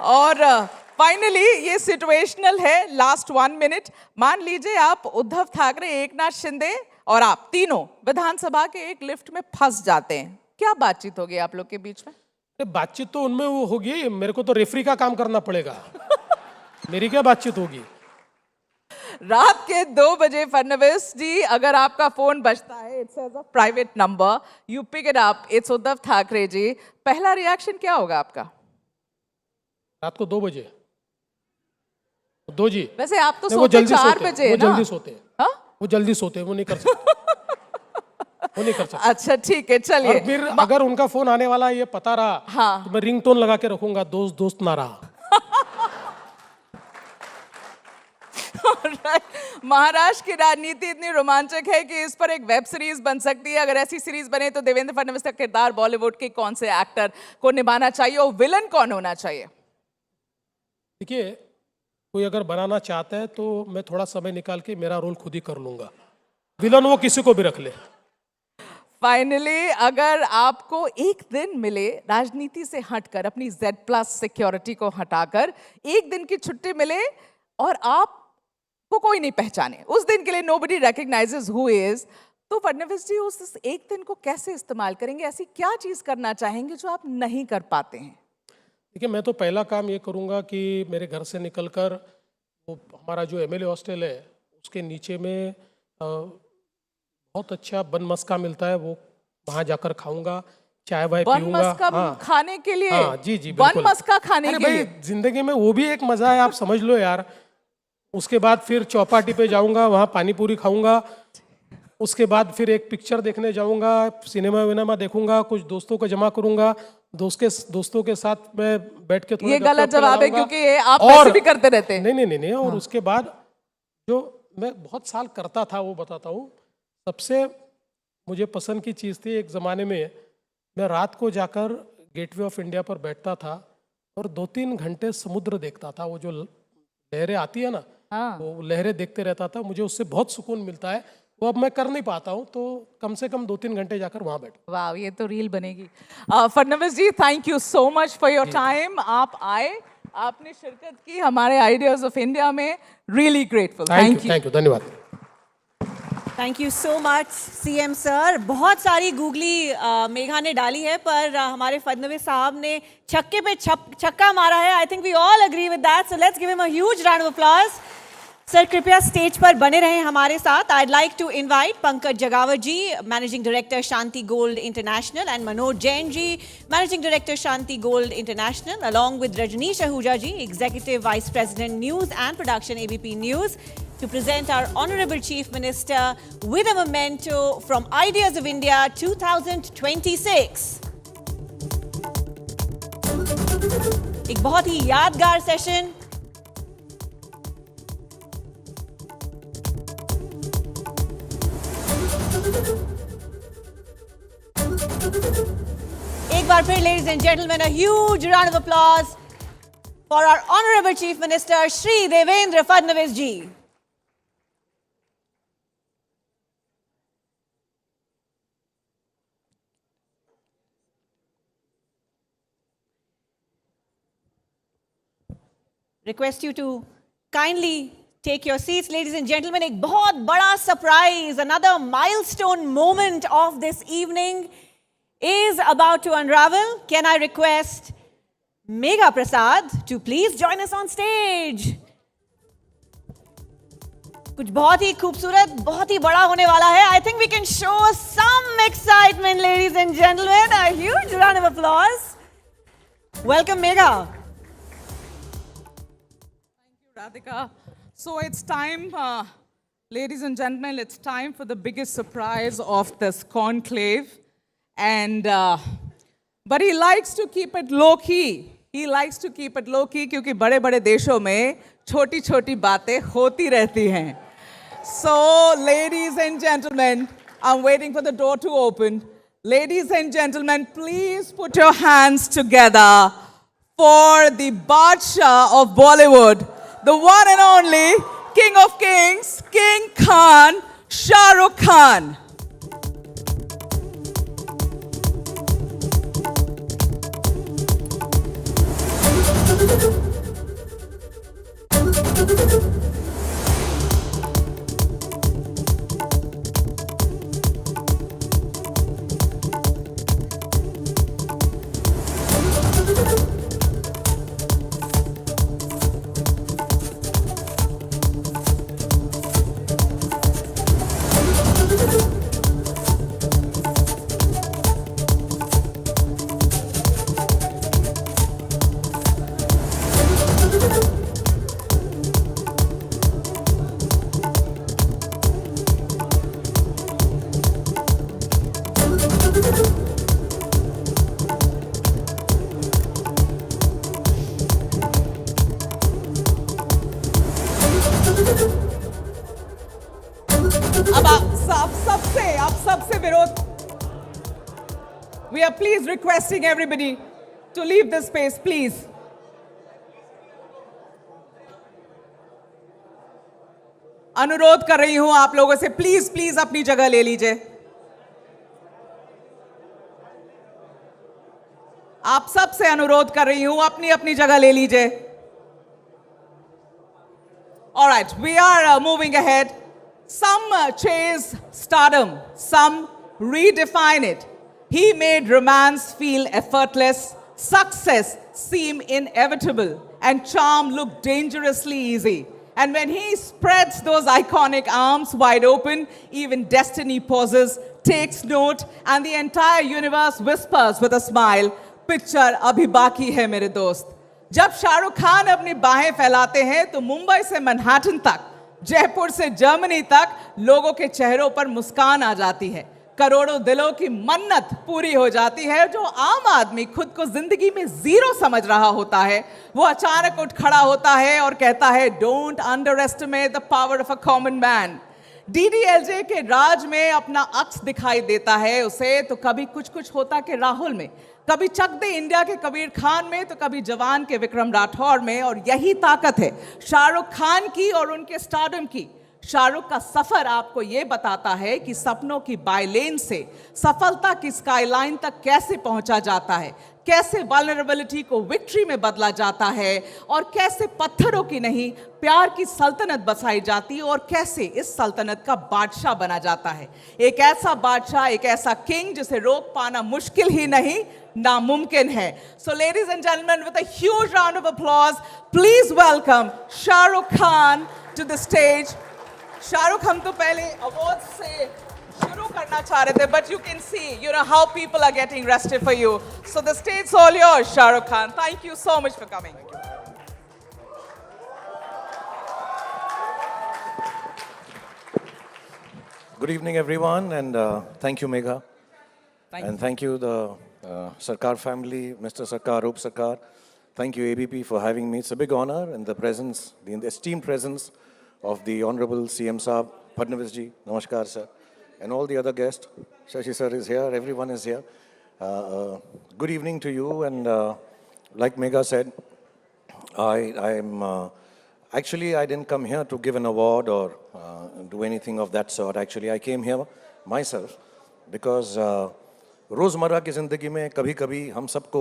और फाइनली ये सिचुएशनल है, लास्ट 1 मिनट। मान लीजिए आप उद्धव ठाकरे, एकनाथ शिंदे और आप तीनों विधानसभा के एक लिफ्ट में फंस जाते हैं, क्या बातचीत होगी आप लोग के बीच में? बातचीत तो उनमें वो होगी, मेरे को तो रेफरी का काम करना पड़ेगा। मेरी क्या बातचीत होगी? रात के 2 बजे फडणवीस जी, अगर आपका फोन बजता है, it's as a private number, you pick it up, it's Uddhav Thackeray ji, पहला रिएक्शन क्या होगा आपका? रात को 2 बजे 2 जी। वैसे आप तो सोते 4 बजे वो ना? जल्दी सोते हैं। वो जल्दी सोते हैं, वो नहीं कर सकते। वो नहीं कर सकते। अच्छा ठीक है, चलिए। और फिर अगर उनका फोन आने वाला ये पता रहा, तो मैं रिंगटोन लगा के रखूंगा, दोस्त दोस्त ना रहा। महाराष्ट्र की राजनीति इतनी रोमांचक है कि इस पर एक वेब सीरीज बन सकती है। अगर ऐसी सीरीज बने तो देवेंद्र फडणवीस का किरदार बॉलीवुड के कौन से एक्टर को निभाना चाहिए और विलन कौन होना चाहिए? देखिए कोई अगर बनाना चाहता है तो मैं थोड़ा समय निकाल के मेरा रोल खुद ही कर लूंगा, विलन वो किसी को भी रख ले। फाइनली अगर आपको एक दिन मिले राजनीति से हटकर, अपनी Z+ सिक्योरिटी को हटाकर, एक दिन की छुट्टी मिले और आप को कोई नहीं पहचाने, उस दिन के लिए nobody recognizes who is, तो फडणवीस जी उस एक दिन को कैसे इस्तेमाल करेंगे? ऐसी क्या चीज करना चाहेंगे जो आप नहीं कर पाते हैं? देखिए मैं तो पहला काम ये करूंगा कि मेरे घर से निकलकर वो हमारा जो MLA हॉस्टल है उसके नीचे में बहुत अच्छा बन मस्का मिलता है, वो वहाँ जाकर खाऊंगा, चाय वाय पीऊंगा। खाने के लिए? हाँ, जी जी बन मस्का खाने के लिए? जिंदगी में वो भी एक मजा है, आप समझ लो यार। उसके बाद फिर चौपाटी पे जाऊंगा, वहाँ पानी पूरी खाऊंगा। उसके बाद फिर एक पिक्चर देखने जाऊंगा, सिनेमा विनेमा देखूंगा, कुछ दोस्तों को जमा करूंगा, दोस्तों के साथ मैं बैठ के थोड़ा ये गलत जवाब है क्योंकि ये आप वैसे भी करते रहते हैं। नहीं। और उसके बाद जो मैं बहुत साल करता था वो बताता हूँ। सबसे मुझे पसंद की चीज़ थी, एक ज़माने में मैं रात को जाकर गेटवे ऑफ इंडिया पर बैठता था और 2-3 घंटे समुद्र देखता था। वो जो लहरें आती है ना, वो लहरें देखते रहता था, मुझे उससे बहुत सुकून मिलता है। वो अब मैं कर नहीं पाता हूँ, तो कम से कम 2-3 घंटे जाकर वहाँ बैठ। वाह, ये तो रील बनेगी। Fadnavis ji, thank you so much for your time. आप आए, आपने शिरकत की हमारे आइडियाज ऑफ इंडिया में, रियली ग्रेटफुल। थैंक यू, धन्यवाद। Thank you so much CM sir. बहुत सारी गूगली मेघा ने डाली है, पर हमारे फडणवीस साहब ने छक्के पे छक्का मारा है. I think we all agree with that, so let's give him a huge round of applause. Sir कृपया स्टेज पर बने रहें हमारे साथ. I'd like to invite Pankaj Jagawar ji, Managing Director Shanti Gold International, and Manoj Jain ji, Managing Director Shanti Gold International, along with Rajneesh Ahuja ji, Executive Vice President News and Production ABP News, to present our Honorable Chief Minister with a memento from Ideas of India 2026. एक बहुत ही यादगार session. एक बार फिर, ladies and gentlemen, a huge round of applause for our Honorable Chief Minister, Shri Devendra Fadnavis ji. Request you to kindly take your seats, ladies and gentlemen. एक बहुत बड़ा surprise, another milestone moment of this evening is about to unravel. Can I request Megha Prasad to please join us on stage? कुछ बहुत ही खूबसूरत, बहुत ही बड़ा होने वाला है. I think we can show some excitement, ladies and gentlemen. A huge round of applause. Welcome, Megha. Radhika. So it's time, ladies and gentlemen, it's time for the biggest surprise of this conclave. And, but he likes to keep it low-key. He likes to keep it low-key क्योंकि बड़े-बड़े देशों में छोटी-छोटी बातें होती रहती हैं. So, ladies and gentlemen, I'm waiting for the door to open. Ladies and gentlemen, please put your hands together for the Badshah of Bollywood, the one and only King of Kings, King Khan, Shah Rukh Khan. We are please requesting everybody to leave this space, please. अनुरोध कर रही हूं आप लोगों से, please please अपनी जगह ले लीजिए. आप सब से अनुरोध कर रही हूं, अपनी अपनी जगह ले लीजिए. All right, we are moving ahead. Some chase stardom, some redefine it. He made romance feel effortless, success seem inevitable, and charm look dangerously easy. And when he spreads those iconic arms wide open, even destiny pauses, takes note, and the entire universe whispers with a smile, "Picture abhi baki hai mere dost." जब शाहरुख खान अपनी बाहें फैलाते हैं तो मुंबई से Manhattan तक, जयपुर से Germany तक लोगों के चेहरों पर मुस्कान आ जाती है. करोड़ों दिलों की मन्नत पूरी हो जाती है. जो आम आदमी खुद को जिंदगी में जीरो समझ रहा होता है, वो अचानक उठ खड़ा होता है और कहता है, "don't under estimate the power of a common man." DDLJ के राज में अपना अक्स दिखाई देता है उसे, तो कभी कुछ कुछ होता के राहुल में, कभी चक दे इंडिया के कबीर खान में, तो कभी जवान के विक्रम राठौर में. और यही ताकत है शाहरुख खान की और उनके स्टारडम की. शाहरुख का सफर आपको ये बताता है कि सपनों की बायलेन से सफलता की स्काईलाइन तक कैसे पहुंचा जाता है, कैसे वल्नरेबिलिटी को विक्ट्री में बदला जाता है और कैसे पत्थरों की नहीं प्यार की सल्तनत बसाई जाती है और कैसे इस सल्तनत का बादशाह बना जाता है। एक ऐसा बादशाह, एक ऐसा किंग जिसे रोक पाना मुश्किल ही नहीं नामुमकिन है। So ladies and gentleman, with a huge round of applause, please welcome Shah Rukh Khan to the stage. Shahrukh, हम तो पहले अवार्ड से शुरू करना चाह रहे थे, but you can see, you know, how people are getting rested for you. So the stage's all yours, Shah Rukh Khan. Thank you so much for coming. Good evening, everyone, and thank you, Megha. And thank you, the Sarkar family, Mr. Sarkar, Roop Sarkar. Thank you, ABP, for having me. It's a big honor in the presence, the esteemed presence of the Honorable CM Saab, Fadnavis ji, Namaskar, sir, and all the other guests. Shashi sir is here, everyone is here. Good evening to you, and like Megha said, actually, I didn't come here to give an award or do anything of that sort. Actually, I came here myself because रोज़मर्रा की ज़िंदगी में कभी-कभी हम सबको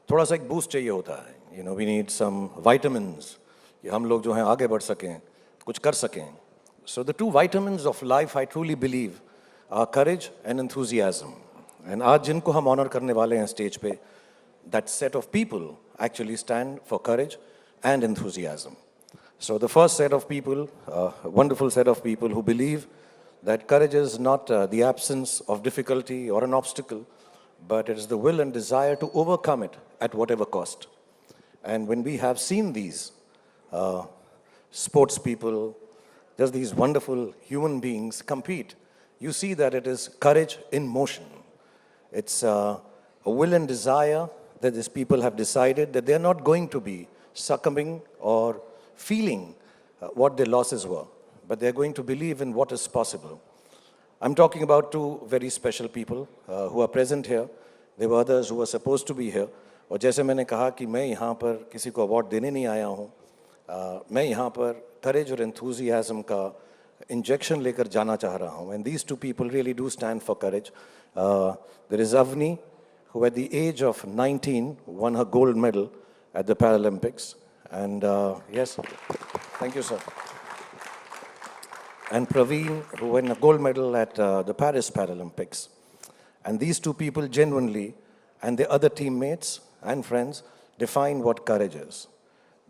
थोड़ा सा एक बूस्ट चाहिए होता है. You know, we need some vitamins. कि हम लोग जो हैं आगे बढ़ सकें, कुछ कर सकें. So the two vitamins of life, I truly believe, are courage and enthusiasm. And आज जिनको हम honor करने वाले हैं stage पे, that set of people actually stand for courage and enthusiasm. So the first set of people, a wonderful set of people who believe that courage is not the absence of difficulty or an obstacle, but it is the will and desire to overcome it at whatever cost. And when we have seen these sports people, just these wonderful human beings compete, you see that it is courage in motion. It's a will and desire that these people have decided that they're not going to be succumbing or feeling what their losses were, but they're going to believe in what is possible. I'm talking about two very special people who are present here. There were others who were supposed to be here. और जैसे मैंने कहा कि मैं यहाँ पर किसी को अवार्ड देने नहीं आया हूँ, मैं यहाँ पर courage और enthusiasm का injection लेकर जाना चाह रहा हूँ. And these two people really do stand for courage. There is Avni, who at the age of 19 won her gold medal at the Paralympics. And yes, thank you, sir. And Praveen, who won a gold medal at the Paris Paralympics. And these two people genuinely, and their other teammates and friends, define what courage is.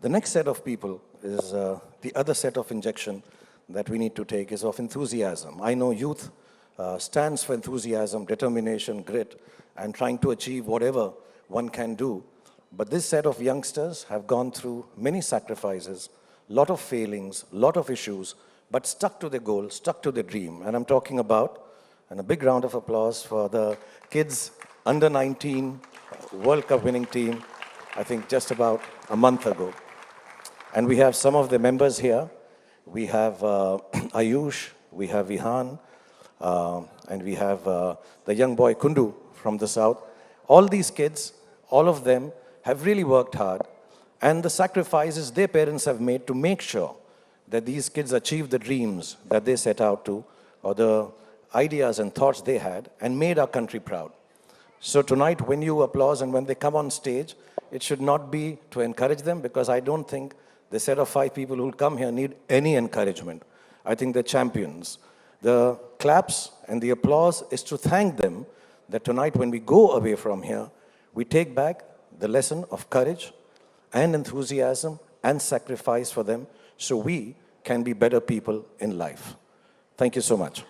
The next set of people is the other set of injection that we need to take is of enthusiasm. I know youth stands for enthusiasm, determination, grit, and trying to achieve whatever one can do. But this set of youngsters have gone through many sacrifices, lot of failings, lot of issues, but stuck to their goal, stuck to their dream. And I'm talking about, and a big round of applause for the kids under 19 World Cup winning team, I think just about a month ago. And we have some of the members here. We have Ayush, we have Vihan, and we have the young boy Kundu from the south. All these kids, all of them, have really worked hard, and the sacrifices their parents have made to make sure that these kids achieve the dreams that they set out to, or the ideas and thoughts they had, and made our country proud. So tonight, when you applause and when they come on stage, it should not be to encourage them, because I don't think the set of 5 people who will come here need any encouragement. I think they're champions. The claps and the applause is to thank them that tonight, when we go away from here, we take back the lesson of courage and enthusiasm and sacrifice for them, so we can be better people in life. Thank you so much.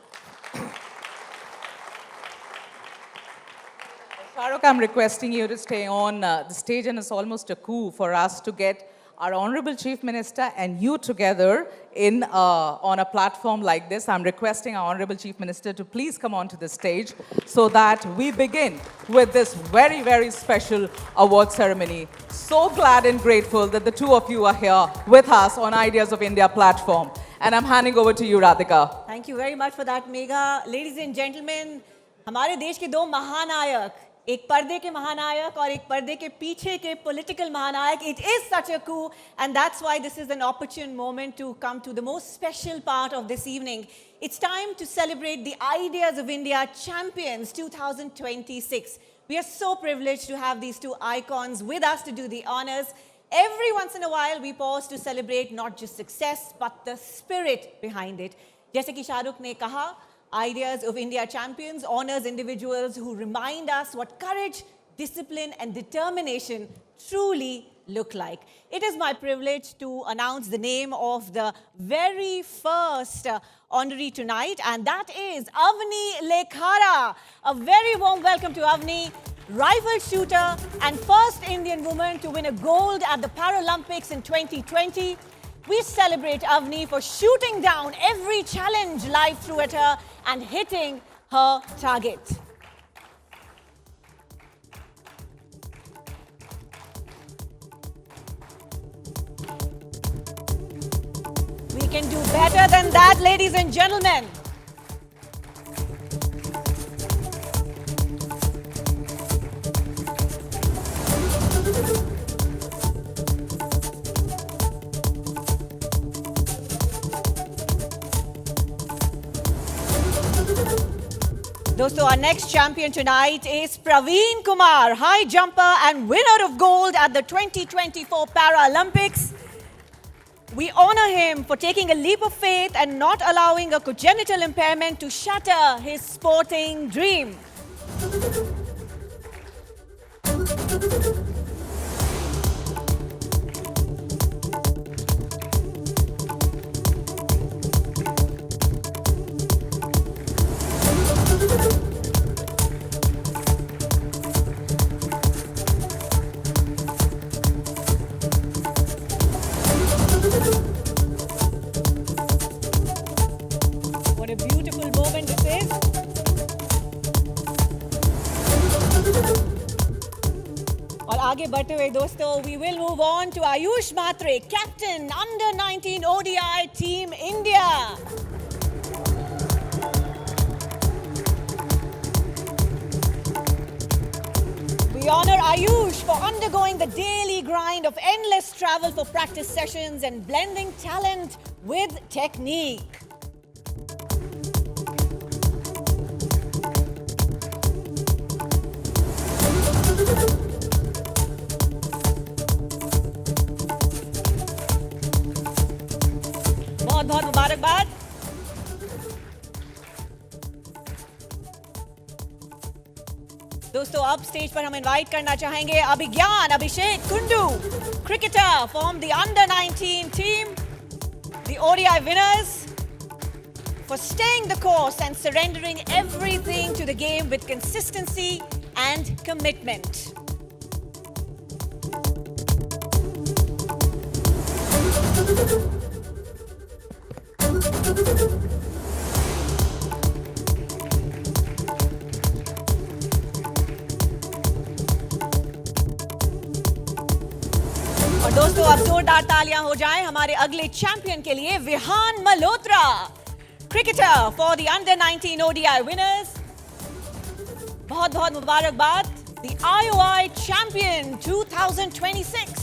Shah Rukh, I'm requesting you to stay on the stage, and it's almost a coup for us to get our Honorable Chief Minister and you together in on a platform like this. I'm requesting our Honorable Chief Minister to please come onto the stage so that we begin with this very, very special award ceremony. So glad and grateful that the two of you are here with us on Ideas of India platform. And I'm handing over to you, Radhika. Thank you very much for that, Megha. Ladies and gentlemen, हमारे देश के दो महानायक एक पर्दे के महानायक और एक पर्दे के पीछे के political महानायक. It is such a coup, and that's why this is an opportune moment to come to the most special part of this evening. It's time to celebrate the Ideas of India Champions 2026. We are so privileged to have these two icons with us to do the honors. Every once in a while, we pause to celebrate not just success, but the spirit behind it. जैसे कि शाहरुख ने कहा, Ideas of India Champions honors individuals who remind us what courage, discipline, and determination truly look like. It is my privilege to announce the name of the very first honoree tonight, and that is Avni Lekhara. A very warm welcome to Avni, rifle shooter and first Indian woman to win a gold at the Paralympics in 2020. We celebrate Avni for shooting down every challenge life threw at her and hitting her target. We can do better than that, ladies and gentlemen. Dosto, our next champion tonight is Praveen Kumar, high jumper and winner of gold at the 2024 Paralympics. We honor him for taking a leap of faith and not allowing a congenital impairment to shatter his sporting dream. What a beautiful moment this is. और आगे बढ़ते हुए दोस्तों, we will move on to Ayush Matre, captain under 19 ODI team India. We honor Ayush for undergoing the daily grind of endless travel for practice sessions and blending talent with technique. बहुत बहुत मुबारकबाद. दोस्तों, अब stage पर हम invite करना चाहेंगे अभिज्ञान अभिषेक Kundu, cricketer from the under 19 team, the ODI winners, for staying the course and surrendering everything to the game with consistency and commitment. और दोस्तों, अब जोरदार तालियां हो जाएं हमारे अगले चैंपियन के लिए, Vihaan Malhotra, cricketer for the under 19 ODI winners. बहुत बहुत मुबारकबाद, the IOI champion 2026.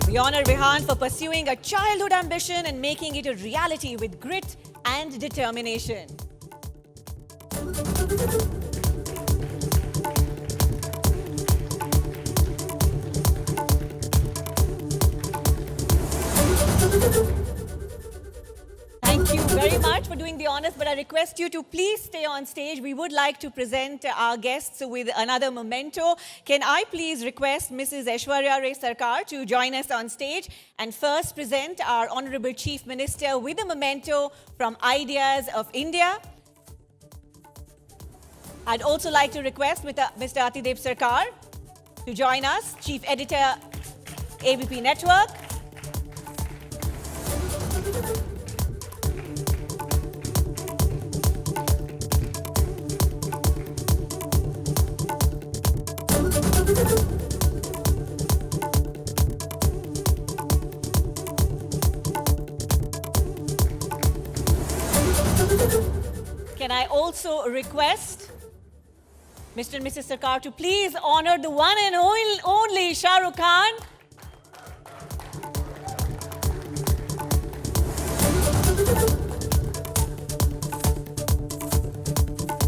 We honor Vihan for pursuing a childhood ambition and making it a reality with grit and determination. Thank you very much for doing the honors, but I request you to please stay on stage. We would like to present our guests with another memento. Can I please request Mrs. Aishwarya Ray Sarkar to join us on stage and first present our Honorable Chief Minister with a memento from Ideas of India. I'd also like to request Mr. Atidev Sarkar to join us, Chief Editor, ABP Network. Can I also request Mr. and Mrs. Sarkar to please honor the one and only Shah Rukh Khan.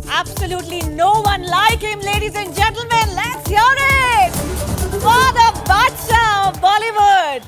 Absolutely no one like him, ladies and gentlemen. Let's hear it for the Badshah of Bollywood.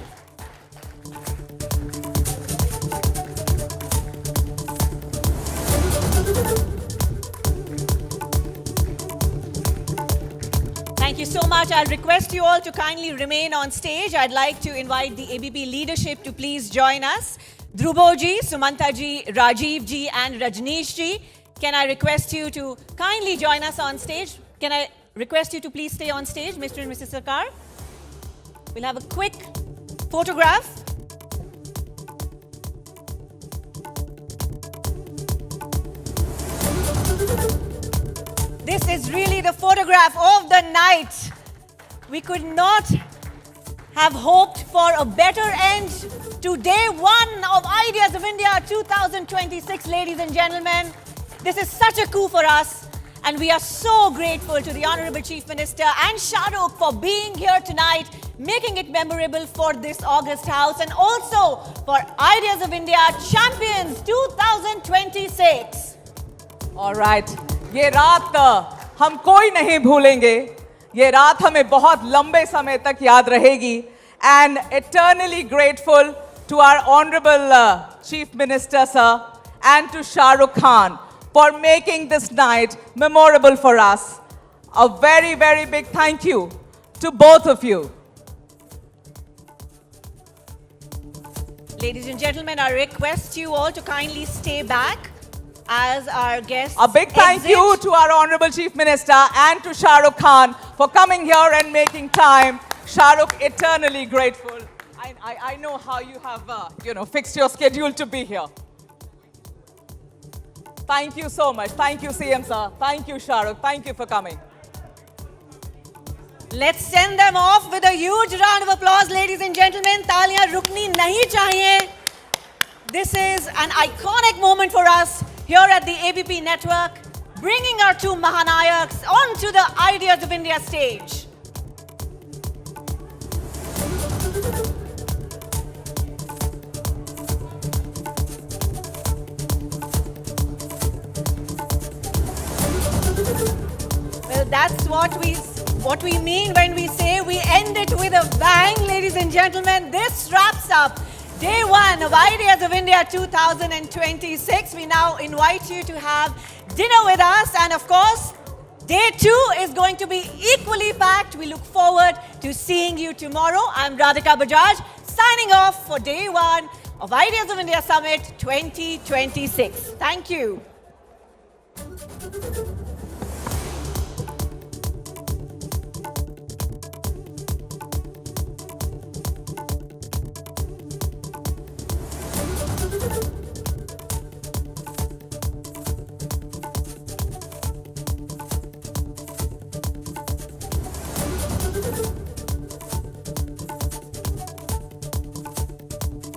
Thank you so much. I'll request you all to kindly remain on stage. I'd like to invite the ABP leadership to please join us. Dhruboji, Sumantaji, Rajivji, and Rajneeshji. Can I request you to kindly join us on stage? Can I request you to please stay on stage, Mr. and Mrs. Sarkar? We'll have a quick photograph. This is really the photograph of the night. We could not have hoped for a better end to day one of Ideas of India 2026, ladies and gentlemen. This is such a coup for us, and we are so grateful to the Honorable Chief Minister and Shah Rukh for being here tonight, making it memorable for this August House, and also for Ideas of India Champions 2026. All right. ये रात हम कोई नहीं भूलेंगे. ये रात हमें बहुत लंबे समय तक याद रहेगी. And eternally grateful to our Honorable Chief Minister, sir, and to Shah Rukh Khan for making this night memorable for us. A very, very big thank you to both of you. Ladies and gentlemen, I request you all to kindly stay back as our guests A big thank you to our Honorable Chief Minister and to Shah Rukh Khan for coming here and making time. Shah Rukh, eternally grateful. I know how you have, fixed your schedule to be here. Thank you so much. Thank you, CM sir. Thank you, Shah Rukh. Thank you for coming. Let's send them off with a huge round of applause, ladies and gentlemen. Taaliyan rukni nahi chahiye. This is an iconic moment for us here at the ABP Network, bringing our two Mahanayaks onto the Ideas of India stage. Well, that's what we mean when we say we end it with a bang, ladies and gentlemen. This wraps up Day 1 of Ideas of India 2026. We now invite you to have dinner with us, and of course, Day 2 is going to be equally packed. We look forward to seeing you tomorrow. I'm Radhika Bajaj, signing off for Day 1 of Ideas of India Summit 2026. Thank you.